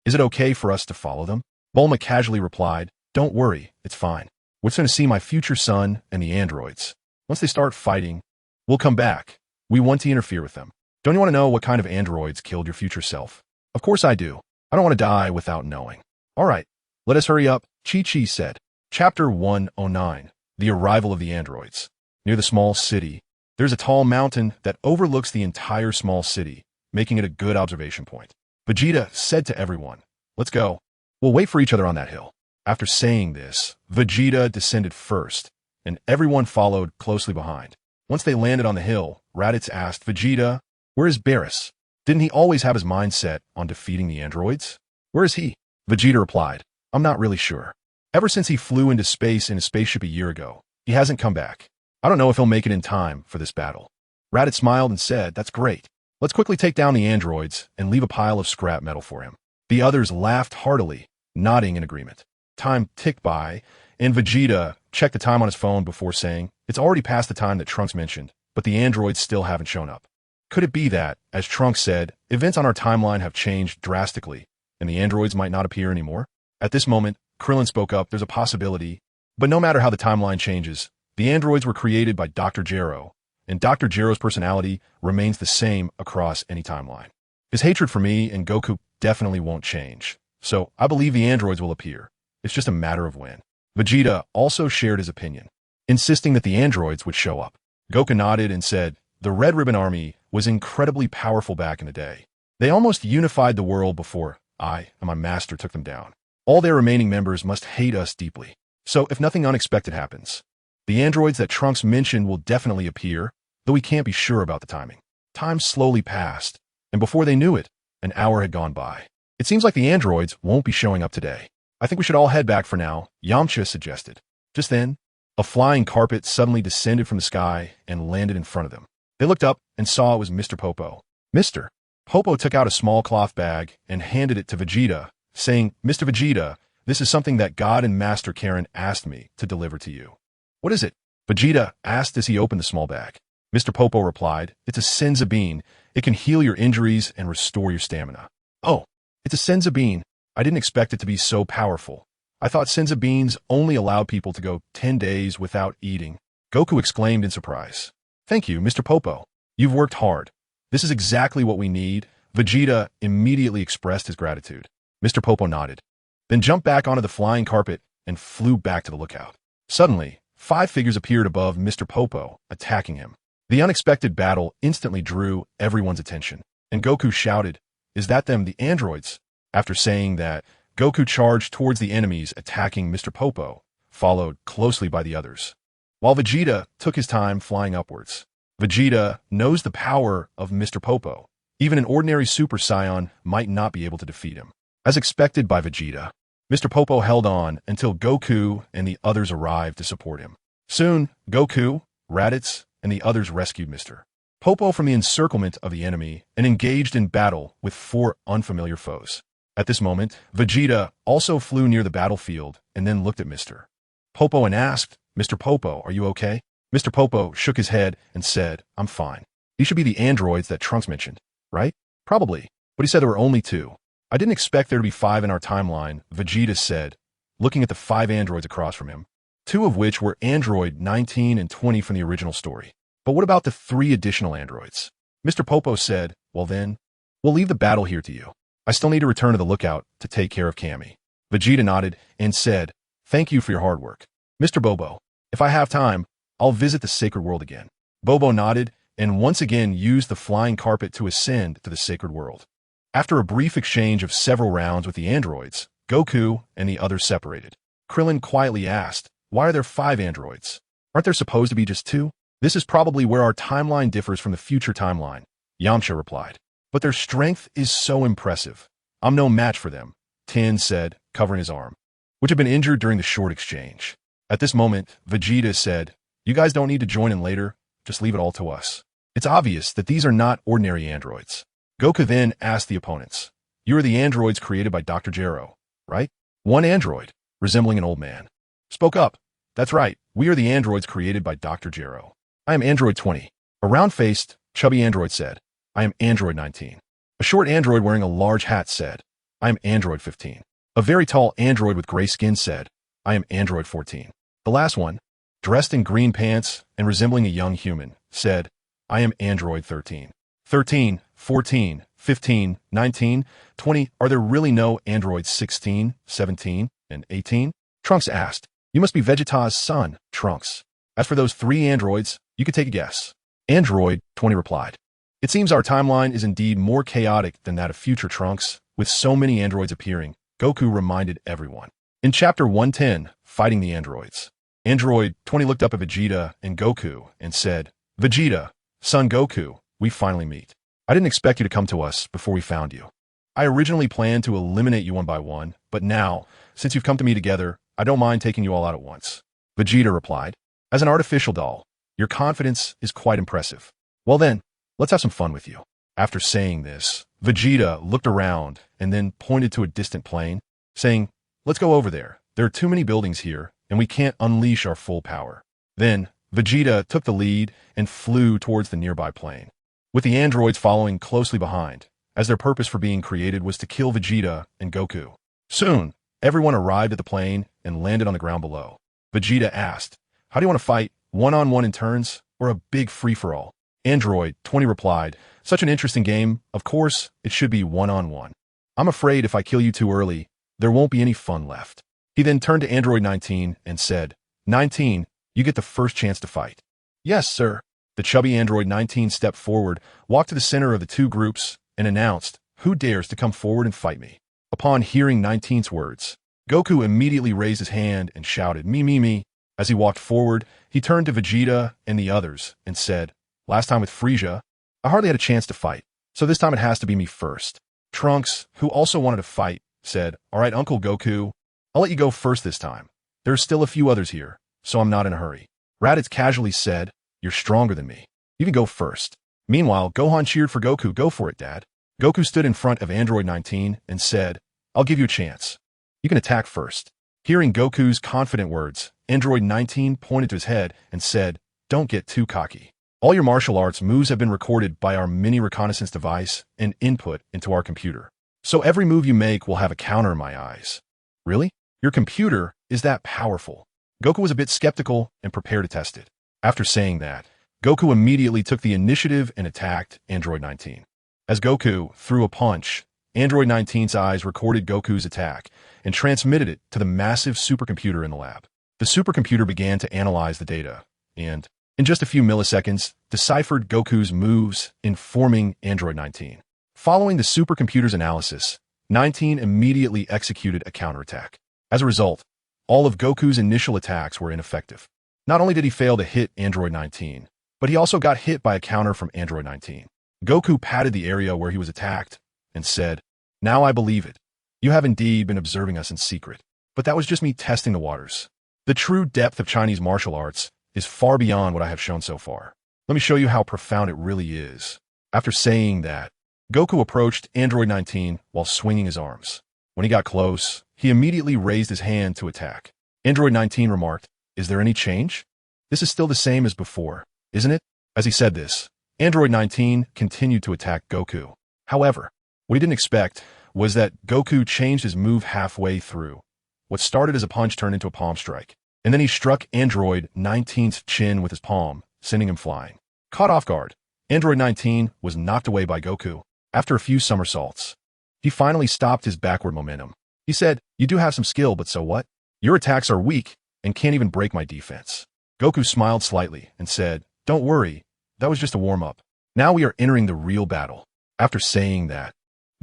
is it okay for us to follow them? Bulma casually replied, don't worry, it's fine. We're going to see my future son and the androids. Once they start fighting, we'll come back. We want to interfere with them. Don't you want to know what kind of androids killed your future self? Of course I do. I don't want to die without knowing. All right, let us hurry up, Chi-Chi said. Chapter 109, The Arrival of the Androids. Near the small city, there's a tall mountain that overlooks the entire small city, making it a good observation point. Vegeta said to everyone, let's go. We'll wait for each other on that hill. After saying this, Vegeta descended first, and everyone followed closely behind. Once they landed on the hill, Raditz asked Vegeta, where is Barris? Didn't he always have his mind set on defeating the androids? Where is he? Vegeta replied, I'm not really sure. Ever since he flew into space in a spaceship a year ago, he hasn't come back. I don't know if he'll make it in time for this battle. Raditz smiled and said, that's great. Let's quickly take down the androids and leave a pile of scrap metal for him. The others laughed heartily, nodding in agreement. Time ticked by, and Vegeta checked the time on his phone before saying, it's already past the time that Trunks mentioned, but the androids still haven't shown up. Could it be that, as Trunks said, events on our timeline have changed drastically, and the androids might not appear anymore? At this moment, Krillin spoke up, there's a possibility, but no matter how the timeline changes, the androids were created by Dr. Gero, and Dr. Gero's personality remains the same across any timeline. His hatred for me and Goku definitely won't change, so I believe the androids will appear. It's just a matter of when. Vegeta also shared his opinion, insisting that the androids would show up. Goku nodded and said, the Red Ribbon Army was incredibly powerful back in the day. They almost unified the world before I and my master took them down. All their remaining members must hate us deeply. So if nothing unexpected happens, the androids that Trunks mentioned will definitely appear, though we can't be sure about the timing. Time slowly passed, and before they knew it, an hour had gone by. It seems like the androids won't be showing up today. I think we should all head back for now, Yamcha suggested. Just then, a flying carpet suddenly descended from the sky and landed in front of them. They looked up and saw it was Mr. Popo. Mr. Popo took out a small cloth bag and handed it to Vegeta, saying, Mr. Vegeta, this is something that God and Master Karen asked me to deliver to you. What is it? Vegeta asked as he opened the small bag. Mr. Popo replied, it's a senza bean. It can heal your injuries and restore your stamina. Oh, it's a senza bean. I didn't expect it to be so powerful. I thought senza beans only allowed people to go 10 days without eating. Goku exclaimed in surprise. Thank you, Mr. Popo. You've worked hard. This is exactly what we need. Vegeta immediately expressed his gratitude. Mr. Popo nodded, then jumped back onto the flying carpet and flew back to the lookout. Suddenly, 5 figures appeared above Mr. Popo, attacking him. The unexpected battle instantly drew everyone's attention, and Goku shouted, is that them, the androids? After saying that, Goku charged towards the enemies attacking Mr. Popo, followed closely by the others. While Vegeta took his time flying upwards. Vegeta knows the power of Mr. Popo. Even an ordinary Super Saiyan might not be able to defeat him. As expected by Vegeta, Mr. Popo held on until Goku and the others arrived to support him. Soon, Goku, Raditz, and the others rescued Mr. Popo from the encirclement of the enemy and engaged in battle with 4 unfamiliar foes. At this moment, Vegeta also flew near the battlefield and then looked at Mr. Popo and asked, Mr. Popo, are you okay? Mr. Popo shook his head and said, I'm fine. These should be the androids that Trunks mentioned, right? Probably, but he said there were only 2. I didn't expect there to be 5 in our timeline, Vegeta said, looking at the 5 androids across from him, 2 of which were Android 19 and 20 from the original story. But what about the 3 additional androids? Mr. Popo said, well then, we'll leave the battle here to you. I still need to return to the lookout to take care of Cammy. Vegeta nodded and said, thank you for your hard work. Mr. Bobo, if I have time, I'll visit the sacred world again. Bobo nodded and once again used the flying carpet to ascend to the sacred world. After a brief exchange of several rounds with the androids, Goku and the others separated. Krillin quietly asked, "Why are there 5 androids? Aren't there supposed to be just 2? This is probably where our timeline differs from the future timeline," Yamcha replied. "But their strength is so impressive. I'm no match for them," Tien said, covering his arm, which had been injured during the short exchange. At this moment, Vegeta said, "You guys don't need to join in later, just leave it all to us." It's obvious that these are not ordinary androids. Goku then asked the opponents, "You are the androids created by Dr. Gero, right?" One android, resembling an old man, spoke up. "That's right, we are the androids created by Dr. Gero. I am Android 20. A round-faced, chubby android said, "I am Android 19. A short android wearing a large hat said, "I am Android 15. A very tall android with gray skin said, "I am Android 14. The last one, dressed in green pants and resembling a young human, said, "I am Android 13. 13, 14, 15, 19, 20, are there really no androids 16, 17, and 18? Trunks asked. "You must be Vegeta's son, Trunks. As for those 3 androids, you could take a guess." Android 20 replied. "It seems our timeline is indeed more chaotic than that of future Trunks, with so many androids appearing," Goku reminded everyone. In Chapter 110, Fighting the Androids, Android 20 looked up at Vegeta and Goku and said, "Vegeta, son Goku, we finally meet. I didn't expect you to come to us before we found you. I originally planned to eliminate you one by one, but now, since you've come to me together, I don't mind taking you all out at once." Vegeta replied, "As an artificial doll, your confidence is quite impressive. Well then, let's have some fun with you." After saying this, Vegeta looked around and then pointed to a distant plain, saying, "Let's go over there. There are too many buildings here, and we can't unleash our full power." Then, Vegeta took the lead and flew towards the nearby plain, with the androids following closely behind, as their purpose for being created was to kill Vegeta and Goku. Soon, everyone arrived at the plain and landed on the ground below. Vegeta asked, "How do you want to fight, one-on-one in turns, or a big free-for-all?" Android 20 replied, "Such an interesting game, of course, it should be one-on-one. I'm afraid if I kill you too early, there won't be any fun left." He then turned to Android 19 and said, "19, you get the first chance to fight." "Yes, sir." The chubby Android 19 stepped forward, walked to the center of the 2 groups, and announced, "Who dares to come forward and fight me?" Upon hearing 19's words, Goku immediately raised his hand and shouted, "Me, me, me." As he walked forward, he turned to Vegeta and the others and said, "Last time with Frieza, I hardly had a chance to fight, so this time it has to be me first." Trunks, who also wanted to fight, said, "All right, Uncle Goku, I'll let you go first this time. There are still a few others here, so I'm not in a hurry." Raditz casually said, "You're stronger than me. You can go first." Meanwhile, Gohan cheered for Goku. "Go for it, Dad." Goku stood in front of Android 19 and said, "I'll give you a chance. You can attack first." Hearing Goku's confident words, Android 19 pointed to his head and said, "Don't get too cocky. All your martial arts moves have been recorded by our mini reconnaissance device and input into our computer. So every move you make will have a counter in my eyes." "Really? Your computer is that powerful?" Goku was a bit skeptical and prepared to test it. After saying that, Goku immediately took the initiative and attacked Android 19. As Goku threw a punch, Android 19's eyes recorded Goku's attack and transmitted it to the massive supercomputer in the lab. The supercomputer began to analyze the data and, in just a few milliseconds, deciphered Goku's moves, informing Android 19. Following the supercomputer's analysis, 19 immediately executed a counterattack. As a result, all of Goku's initial attacks were ineffective. Not only did he fail to hit Android 19, but he also got hit by a counter from Android 19. Goku patted the area where he was attacked and said, "Now I believe it. You have indeed been observing us in secret, but that was just me testing the waters. The true depth of Chinese martial arts is far beyond what I have shown so far. Let me show you how profound it really is." After saying that, Goku approached Android 19 while swinging his arms. When he got close, he immediately raised his hand to attack. Android 19 remarked, "Is there any change? This is still the same as before, isn't it?" As he said this, Android 19 continued to attack Goku. However, what he didn't expect was that Goku changed his move halfway through. What started as a punch turned into a palm strike, and then he struck Android 19's chin with his palm, sending him flying. Caught off guard, Android 19 was knocked away by Goku. After a few somersaults, he finally stopped his backward momentum. He said, "You do have some skill, but so what? Your attacks are weak and can't even break my defense." Goku smiled slightly and said, "Don't worry, that was just a warm-up. Now we are entering the real battle." After saying that,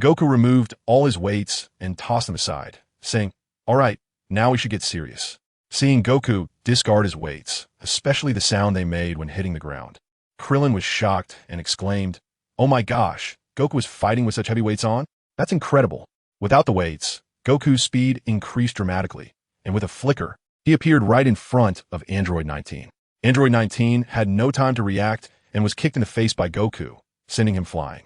Goku removed all his weights and tossed them aside, saying, "All right, Now we should get serious. Seeing Goku discard his weights, especially the sound they made when hitting the ground, Krillin was shocked and exclaimed, "Oh my gosh, Goku was fighting with such heavy weights on? That's incredible." Without the weights, Goku's speed increased dramatically, and with a flicker, he appeared right in front of Android 19. Android 19 had no time to react and was kicked in the face by Goku, sending him flying.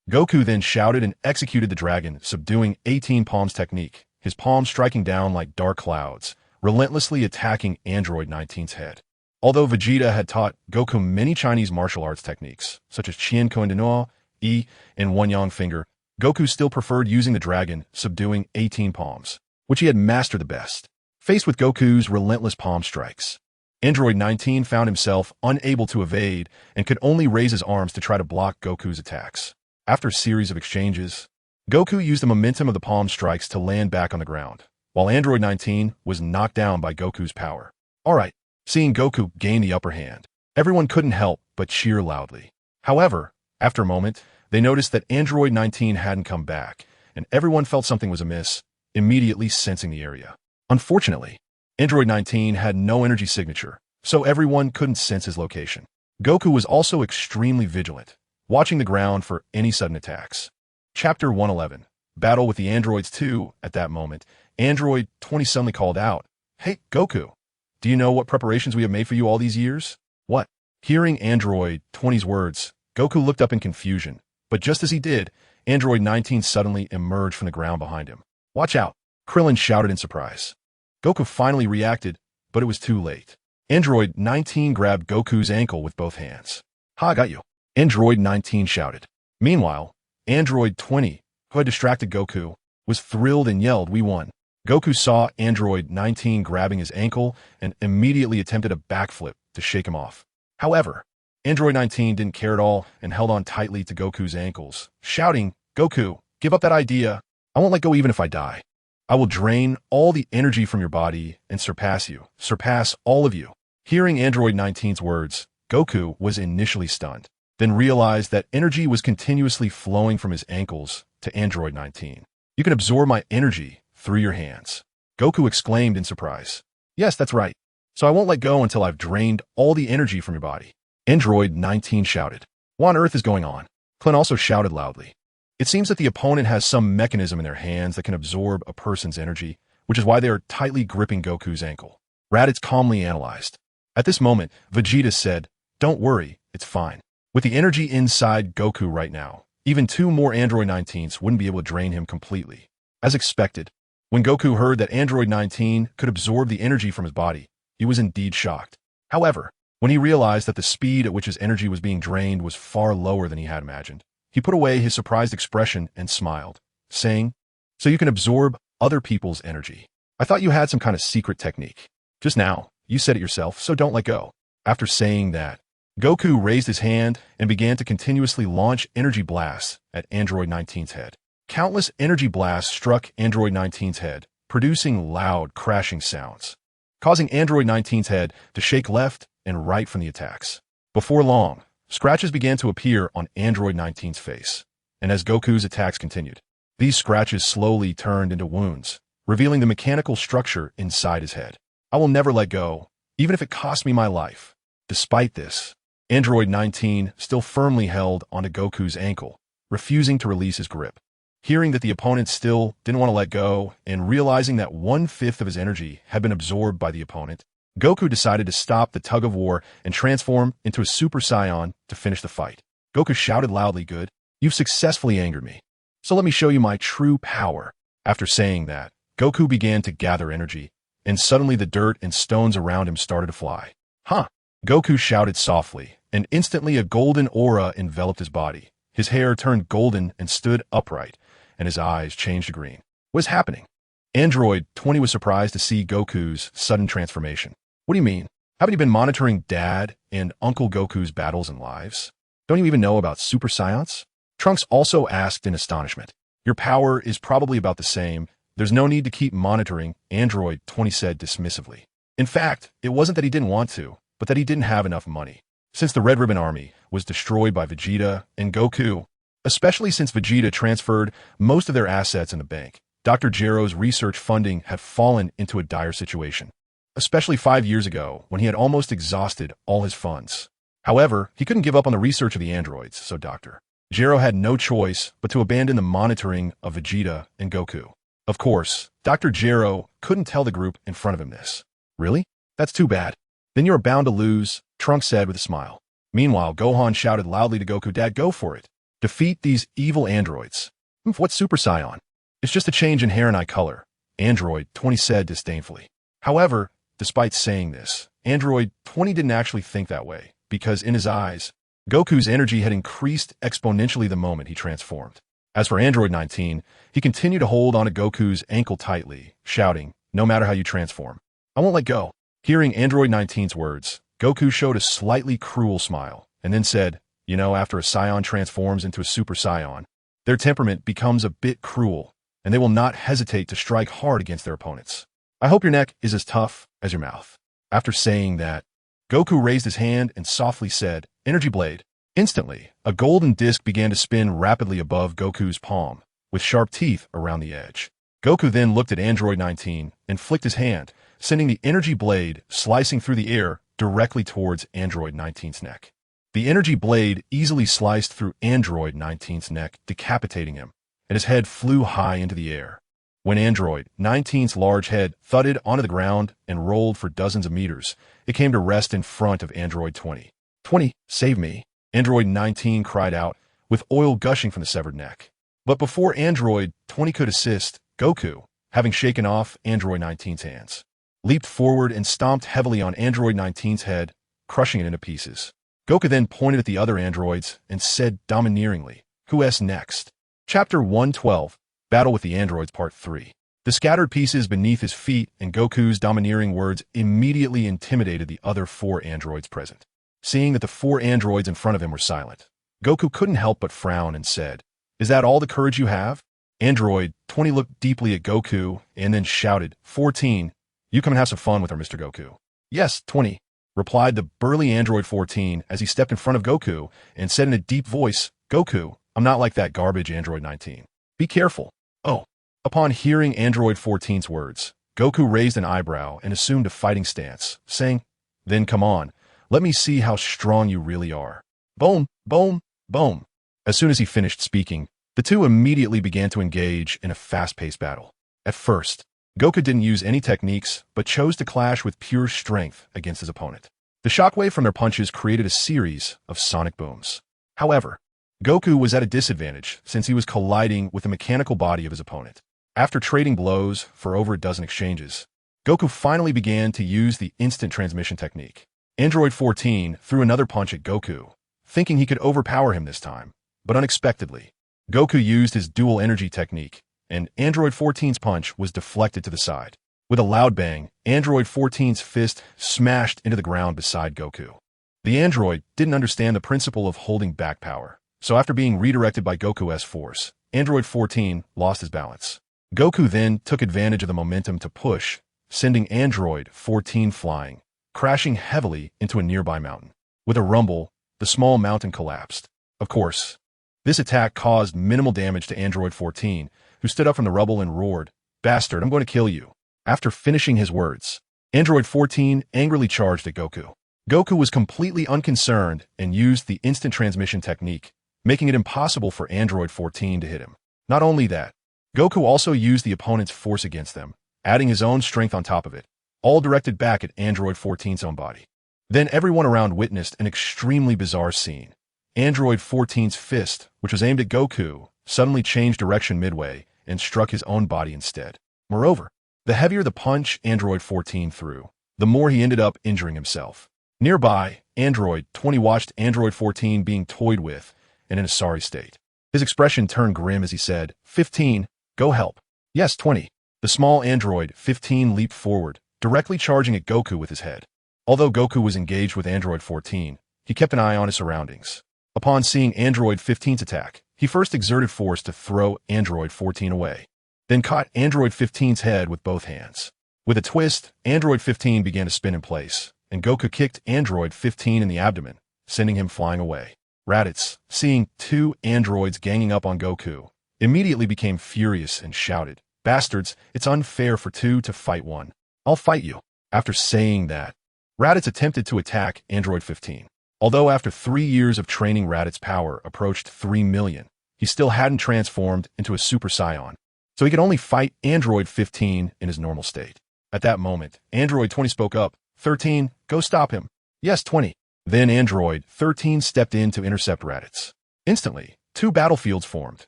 Goku then shouted and executed the dragon, subduing 18 palms technique, his palms striking down like dark clouds, relentlessly attacking Android 19's head. Although Vegeta had taught Goku many Chinese martial arts techniques, such as Qian Koen de No, Yi, and One Yang Finger, Goku still preferred using the dragon, subduing 18 palms, which he had mastered the best. Faced with Goku's relentless palm strikes, Android 19 found himself unable to evade and could only raise his arms to try to block Goku's attacks. After a series of exchanges, Goku used the momentum of the palm strikes to land back on the ground, while Android 19 was knocked down by Goku's power. Alright, seeing Goku gain the upper hand, everyone couldn't help but cheer loudly. However, after a moment, they noticed that Android 19 hadn't come back, and everyone felt something was amiss, immediately sensing the area. Unfortunately, Android 19 had no energy signature, so everyone couldn't sense his location. Goku was also extremely vigilant, watching the ground for any sudden attacks. Chapter 111, Battle with the Androids 2. At that moment, Android 20 suddenly called out, "Hey, Goku, do you know what preparations we have made for you all these years?" "What?" Hearing Android 20's words, Goku looked up in confusion, but just as he did, Android 19 suddenly emerged from the ground behind him. "Watch out!" Krillin shouted in surprise. Goku finally reacted, but it was too late. Android 19 grabbed Goku's ankle with both hands. "Ha, I got you!" Android 19 shouted. Meanwhile, Android 20, who had distracted Goku, was thrilled and yelled, "We won!" Goku saw Android 19 grabbing his ankle and immediately attempted a backflip to shake him off. However, Android 19 didn't care at all and held on tightly to Goku's ankles, shouting, "Goku, give up that idea. I won't let go even if I die. I will drain all the energy from your body and surpass you, surpass all of you." Hearing Android 19's words, Goku was initially stunned, then realized that energy was continuously flowing from his ankles to Android 19. "You can absorb my energy through your hands," Goku exclaimed in surprise. "Yes, that's right. So I won't let go until I've drained all the energy from your body." Android 19 shouted. "What on earth is going on?" Clint also shouted loudly. It seems that the opponent has some mechanism in their hands that can absorb a person's energy, which is why they are tightly gripping Goku's ankle. Raditz calmly analyzed. At this moment, Vegeta said, "Don't worry, it's fine. With the energy inside Goku right now, even 2 more Android 19s wouldn't be able to drain him completely." As expected, when Goku heard that Android 19 could absorb the energy from his body, he was indeed shocked. However, when he realized that the speed at which his energy was being drained was far lower than he had imagined, he put away his surprised expression and smiled, saying, "So you can absorb other people's energy. I thought you had some kind of secret technique. Just now, you said it yourself, so don't let go." After saying that, Goku raised his hand and began to continuously launch energy blasts at Android 19's head. Countless energy blasts struck Android 19's head, producing loud, crashing sounds, causing Android 19's head to shake left and right from the attacks. Before long, scratches began to appear on Android 19's face, and as Goku's attacks continued, these scratches slowly turned into wounds, revealing the mechanical structure inside his head. "I will never let go, even if it costs me my life." Despite this, Android 19 still firmly held onto Goku's ankle, refusing to release his grip. Hearing that the opponent still didn't want to let go, and realizing that 1/5 of his energy had been absorbed by the opponent, Goku decided to stop the tug-of-war and transform into a Super Saiyan to finish the fight. Goku shouted loudly, "Good, you've successfully angered me. So let me show you my true power." After saying that, Goku began to gather energy, and suddenly the dirt and stones around him started to fly. "Huh!" Goku shouted softly, and instantly a golden aura enveloped his body. His hair turned golden and stood upright, and his eyes changed to green. What is happening? Android 20 was surprised to see Goku's sudden transformation. "What do you mean? Haven't you been monitoring Dad and Uncle Goku's battles and lives? Don't you even know about Super Saiyans?" Trunks also asked in astonishment. "Your power is probably about the same. There's no need to keep monitoring," Android 20 said dismissively. In fact, it wasn't that he didn't want to, but that he didn't have enough money. Since the Red Ribbon Army was destroyed by Vegeta and Goku, especially since Vegeta transferred most of their assets in the bank, Dr. Jiro's research funding had fallen into a dire situation, especially 5 years ago when he had almost exhausted all his funds. However, he couldn't give up on the research of the androids, so Dr. Jiro had no choice but to abandon the monitoring of Vegeta and Goku. Of course, Dr. Jiro couldn't tell the group in front of him this. Really? That's too bad. Then you're bound to lose, Trunks said with a smile. Meanwhile, Gohan shouted loudly to Goku, Dad, go for it. Defeat these evil androids. What's Super Saiyan? It's just a change in hair and eye color, Android 20 said disdainfully. However, despite saying this, Android 20 didn't actually think that way, because in his eyes, Goku's energy had increased exponentially the moment he transformed. As for Android 19, he continued to hold onto Goku's ankle tightly, shouting, no matter how you transform, I won't let go. Hearing Android 19's words, Goku showed a slightly cruel smile, and then said, you know, after a Saiyan transforms into a Super Saiyan, their temperament becomes a bit cruel, and they will not hesitate to strike hard against their opponents. I hope your neck is as tough as your mouth. After saying that, Goku raised his hand and softly said, Energy Blade. Instantly, a golden disc began to spin rapidly above Goku's palm, with sharp teeth around the edge. Goku then looked at Android 19 and flicked his hand, sending the energy blade slicing through the air directly towards Android 19's neck. The energy blade easily sliced through Android 19's neck, decapitating him, and his head flew high into the air. When Android 19's large head thudded onto the ground and rolled for dozens of meters, it came to rest in front of Android 20. 20, save me, Android 19 cried out, with oil gushing from the severed neck. But before Android 20 could assist, Goku, having shaken off Android 19's hands, leaped forward and stomped heavily on Android 19's head, crushing it into pieces. Goku then pointed at the other androids and said domineeringly, Who's next? Chapter 112, Battle with the Androids Part 3. The scattered pieces beneath his feet and Goku's domineering words immediately intimidated the other 4 androids present. Seeing that the 4 androids in front of him were silent, Goku couldn't help but frown and said, Is that all the courage you have? Android 20 looked deeply at Goku and then shouted, 14, you come and have some fun with her, Mr. Goku. Yes, 20, replied the burly Android 14 as he stepped in front of Goku and said in a deep voice, Goku, I'm not like that garbage, Android 19. Be careful. Oh. Upon hearing Android 14's words, Goku raised an eyebrow and assumed a fighting stance, saying, Then come on, let me see how strong you really are. Boom, boom, boom. As soon as he finished speaking, the two immediately began to engage in a fast-paced battle. At first, Goku didn't use any techniques, but chose to clash with pure strength against his opponent. The shockwave from their punches created a series of sonic booms. However, Goku was at a disadvantage since he was colliding with the mechanical body of his opponent. After trading blows for over a dozen exchanges, Goku finally began to use the instant transmission technique. Android 14 threw another punch at Goku, thinking he could overpower him this time, but unexpectedly, Goku used his dual energy technique, and Android 14's punch was deflected to the side. With a loud bang, Android 14's fist smashed into the ground beside Goku. The android didn't understand the principle of holding back power, so after being redirected by Goku's force, Android 14 lost his balance. Goku then took advantage of the momentum to push, sending Android 14 flying, crashing heavily into a nearby mountain. With a rumble, the small mountain collapsed. Of course, this attack caused minimal damage to Android 14, who stood up from the rubble and roared, Bastard, I'm going to kill you. After finishing his words, Android 14 angrily charged at Goku. Goku was completely unconcerned and used the instant transmission technique, making it impossible for Android 14 to hit him. Not only that, Goku also used the opponent's force against them, adding his own strength on top of it, all directed back at Android 14's own body. Then everyone around witnessed an extremely bizarre scene. Android 14's fist, which was aimed at Goku, suddenly changed direction midway and struck his own body instead. Moreover, the heavier the punch Android 14 threw, the more he ended up injuring himself. Nearby, Android 20 watched Android 14 being toyed with and in a sorry state. His expression turned grim as he said, 15, go help. Yes, 20. The small android 15 leaped forward, directly charging at Goku with his head. Although Goku was engaged with Android 14, he kept an eye on his surroundings. Upon seeing Android 15's attack, he first exerted force to throw Android 14 away, then caught Android 15's head with both hands. With a twist, Android 15 began to spin in place, and Goku kicked Android 15 in the abdomen, sending him flying away. Raditz, seeing 2 androids ganging up on Goku, immediately became furious and shouted, Bastards, it's unfair for two to fight one. I'll fight you. After saying that, Raditz attempted to attack Android 15. Although after 3 years of training Raditz's power approached 3 million, he still hadn't transformed into a Super Saiyan, so he could only fight Android 15 in his normal state. At that moment, Android 20 spoke up. 13, go stop him. Yes, 20. Then Android 13 stepped in to intercept Raditz. Instantly, 2 battlefields formed.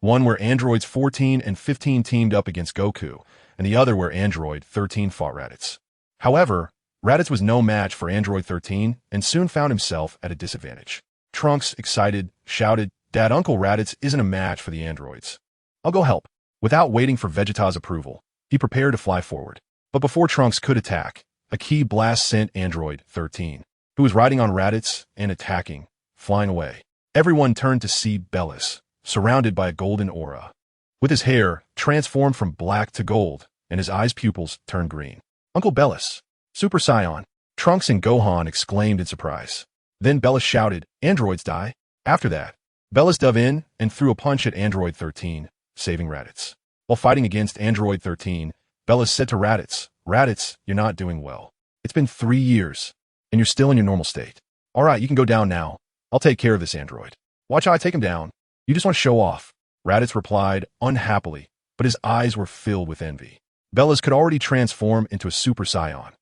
One where Androids 14 and 15 teamed up against Goku, and the other where Android 13 fought Raditz. However, Raditz was no match for Android 13 and soon found himself at a disadvantage. Trunks, excited, shouted, Dad, Uncle Raditz isn't a match for the androids. I'll go help. Without waiting for Vegeta's approval, he prepared to fly forward. But before Trunks could attack, a key blast sent Android 13, who was riding on Raditz and attacking, flying away. Everyone turned to see Bellis, surrounded by a golden aura. With his hair transformed from black to gold, and his eyes' pupils turned green. Uncle Bellis, Super Saiyan, Trunks and Gohan exclaimed in surprise. Then Bellis shouted, Androids die. After that, Bellis dove in and threw a punch at Android 13, saving Raditz. While fighting against Android 13, Bellis said to Raditz, Raditz, you're not doing well. It's been 3 years, and you're still in your normal state. All right, you can go down now. I'll take care of this android. Watch how I take him down. You just want to show off. Raditz replied unhappily, but his eyes were filled with envy. Bellis could already transform into a Super Saiyan.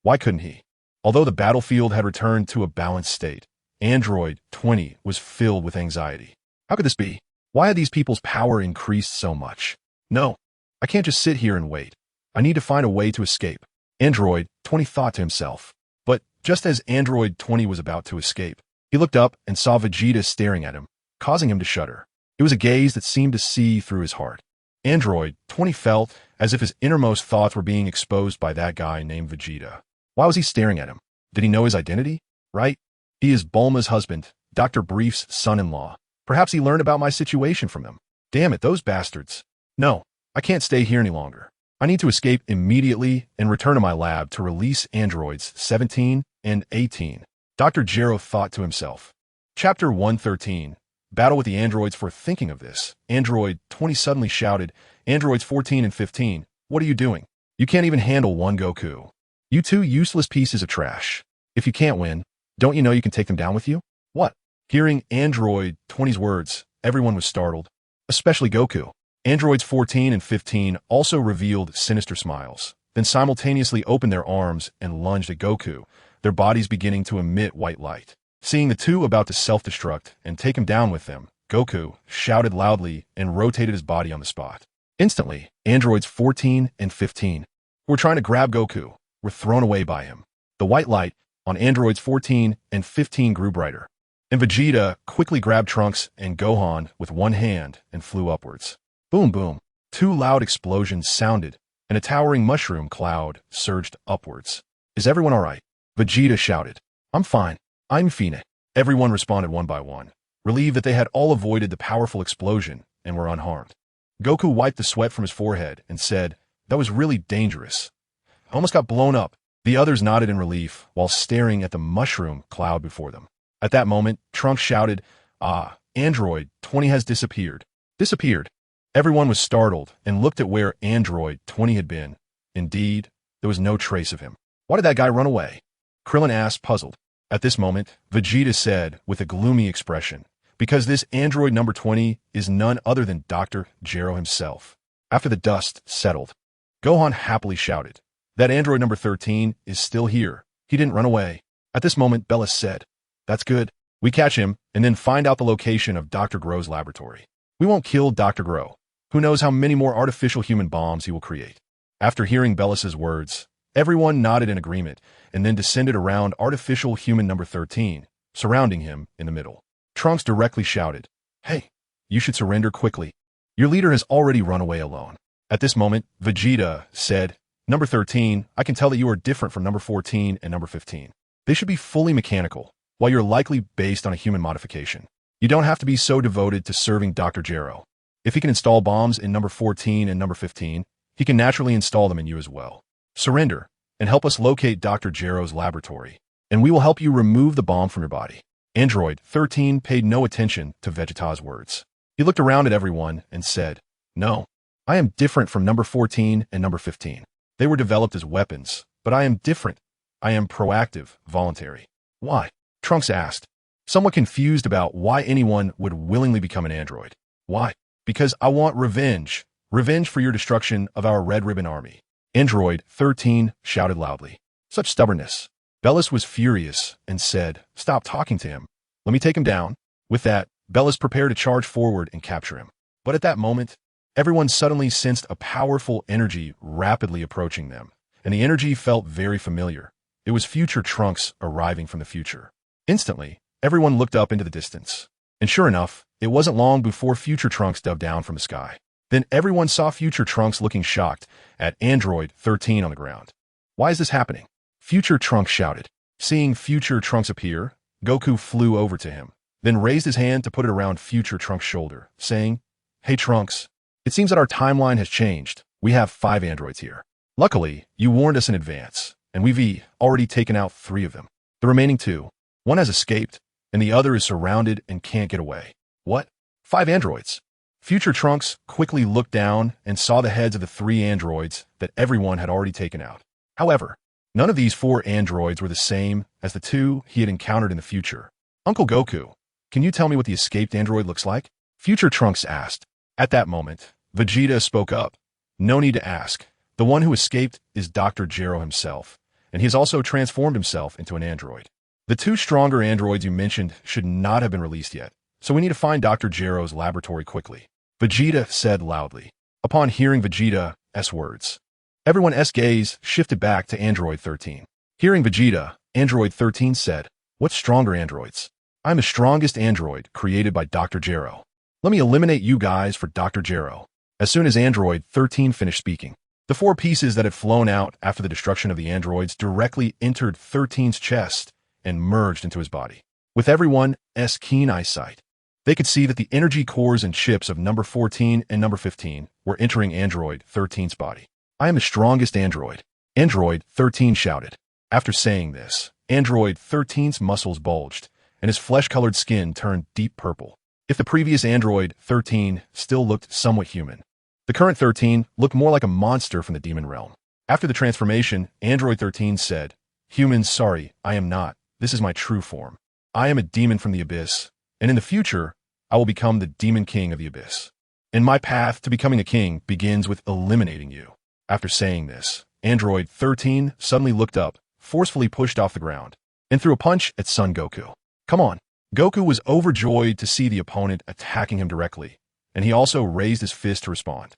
Why couldn't he? Although the battlefield had returned to a balanced state, Android 20 was filled with anxiety. How could this be? Why had these people's power increased so much? No, I can't just sit here and wait. I need to find a way to escape. Android 20 thought to himself. But just as Android 20 was about to escape, he looked up and saw Vegeta staring at him, causing him to shudder. It was a gaze that seemed to see through his heart. Android 20 felt as if his innermost thoughts were being exposed by that guy named Vegeta. Why was he staring at him? Did he know his identity? Right? He is Bulma's husband, Dr. Brief's son-in-law. Perhaps he learned about my situation from him. Damn it, those bastards. No, I can't stay here any longer. I need to escape immediately and return to my lab to release androids 17 and 18. Dr. Gero thought to himself. Chapter 113. Battle with the androids. For thinking of this, Android 20 suddenly shouted, Androids 14 and 15, what are you doing? You can't even handle one Goku. You two useless pieces of trash. If you can't win, don't you know you can take them down with you? What? Hearing Android 20's words, everyone was startled, especially Goku. Androids 14 and 15 also revealed sinister smiles, then simultaneously opened their arms and lunged at Goku, their bodies beginning to emit white light. Seeing the two about to self-destruct and take him down with them, Goku shouted loudly and rotated his body on the spot. Instantly, androids 14 and 15, who were trying to grab Goku, were thrown away by him. The white light on androids 14 and 15 grew brighter, and Vegeta quickly grabbed Trunks and Gohan with one hand and flew upwards. Boom, boom. 2 loud explosions sounded, and a towering mushroom cloud surged upwards. Is everyone all right? Vegeta shouted. I'm fine. I'm fine. Everyone responded one by one, relieved that they had all avoided the powerful explosion and were unharmed. Goku wiped the sweat from his forehead and said, that was really dangerous. I almost got blown up. The others nodded in relief while staring at the mushroom cloud before them. At that moment, Trunks shouted, Android 20 has disappeared. Disappeared. Everyone was startled and looked at where Android 20 had been. Indeed, there was no trace of him. Why did that guy run away? Krillin asked, puzzled. At this moment, Vegeta said with a gloomy expression, because this android number 20 is none other than Dr. Gero himself. After the dust settled, Gohan happily shouted, that android number 13 is still here. He didn't run away. At this moment, Bellis said, that's good. We catch him and then find out the location of Dr. Gro's laboratory. We won't kill Dr. Gro. Who knows how many more artificial human bombs he will create. After hearing Bellis's words, everyone nodded in agreement and then descended around artificial human number 13, surrounding him in the middle. Trunks directly shouted, hey, you should surrender quickly. Your leader has already run away alone. At this moment, Vegeta said, number 13, I can tell that you are different from number 14 and number 15. They should be fully mechanical, while you're likely based on a human modification. You don't have to be so devoted to serving Dr. Gero. If he can install bombs in number 14 and number 15, he can naturally install them in you as well. Surrender, and help us locate Dr. Gero's laboratory, and we will help you remove the bomb from your body. Android 13 paid no attention to Vegeta's words. He looked around at everyone and said, no, I am different from number 14 and number 15. They were developed as weapons, but I am different. I am proactive, voluntary. Why? Trunks asked, somewhat confused about why anyone would willingly become an android. Why? Because I want revenge. Revenge for your destruction of our Red Ribbon Army. Android 13 shouted loudly. Such stubbornness. Bellis was furious and said, stop talking to him. Let me take him down. With that, Bellis prepared to charge forward and capture him. But at that moment, everyone suddenly sensed a powerful energy rapidly approaching them, and the energy felt very familiar. It was future Trunks arriving from the future. Instantly, everyone looked up into the distance. And sure enough, it wasn't long before future Trunks dove down from the sky. Then everyone saw future Trunks looking shocked at Android 13 on the ground. Why is this happening? Future Trunks shouted. Seeing future Trunks appear, Goku flew over to him, then raised his hand to put it around future Trunks' shoulder, saying, Hey Trunks, it seems that our timeline has changed. We have 5 androids here. Luckily, you warned us in advance, and we've already taken out 3 of them. The remaining 2, one has escaped, and the other is surrounded and can't get away. What? 5 androids? Future Trunks quickly looked down and saw the heads of the 3 androids that everyone had already taken out. However, none of these 4 androids were the same as the 2 he had encountered in the future. Uncle Goku, can you tell me what the escaped android looks like? Future Trunks asked. At that moment, Vegeta spoke up. No need to ask. The one who escaped is Dr. Gero himself, and he has also transformed himself into an android. The 2 stronger androids you mentioned should not have been released yet, so we need to find Dr. Gero's laboratory quickly. Vegeta said loudly. Upon hearing Vegeta's words, everyone's gaze shifted back to Android 13. Hearing Vegeta, Android 13 said, What stronger androids? I'm the strongest android created by Dr. Gero. Let me eliminate you guys for Dr. Gero. As soon as Android 13 finished speaking, the 4 pieces that had flown out after the destruction of the androids directly entered 13's chest and merged into his body. With everyone's keen eyesight, they could see that the energy cores and chips of number 14 and number 15 were entering Android 13's body. I am the strongest android. Android 13 shouted. After saying this, Android 13's muscles bulged, and his flesh-colored skin turned deep purple. If the previous Android 13 still looked somewhat human, the current 13 looked more like a monster from the demon realm. After the transformation, Android 13 said, Humans, sorry, I am not. This is my true form. I am a demon from the abyss, and in the future, I will become the demon king of the abyss. And my path to becoming a king begins with eliminating you. After saying this, Android 13 suddenly looked up, forcefully pushed off the ground, and threw a punch at Son Goku. Come on. Goku was overjoyed to see the opponent attacking him directly, and he also raised his fist to respond.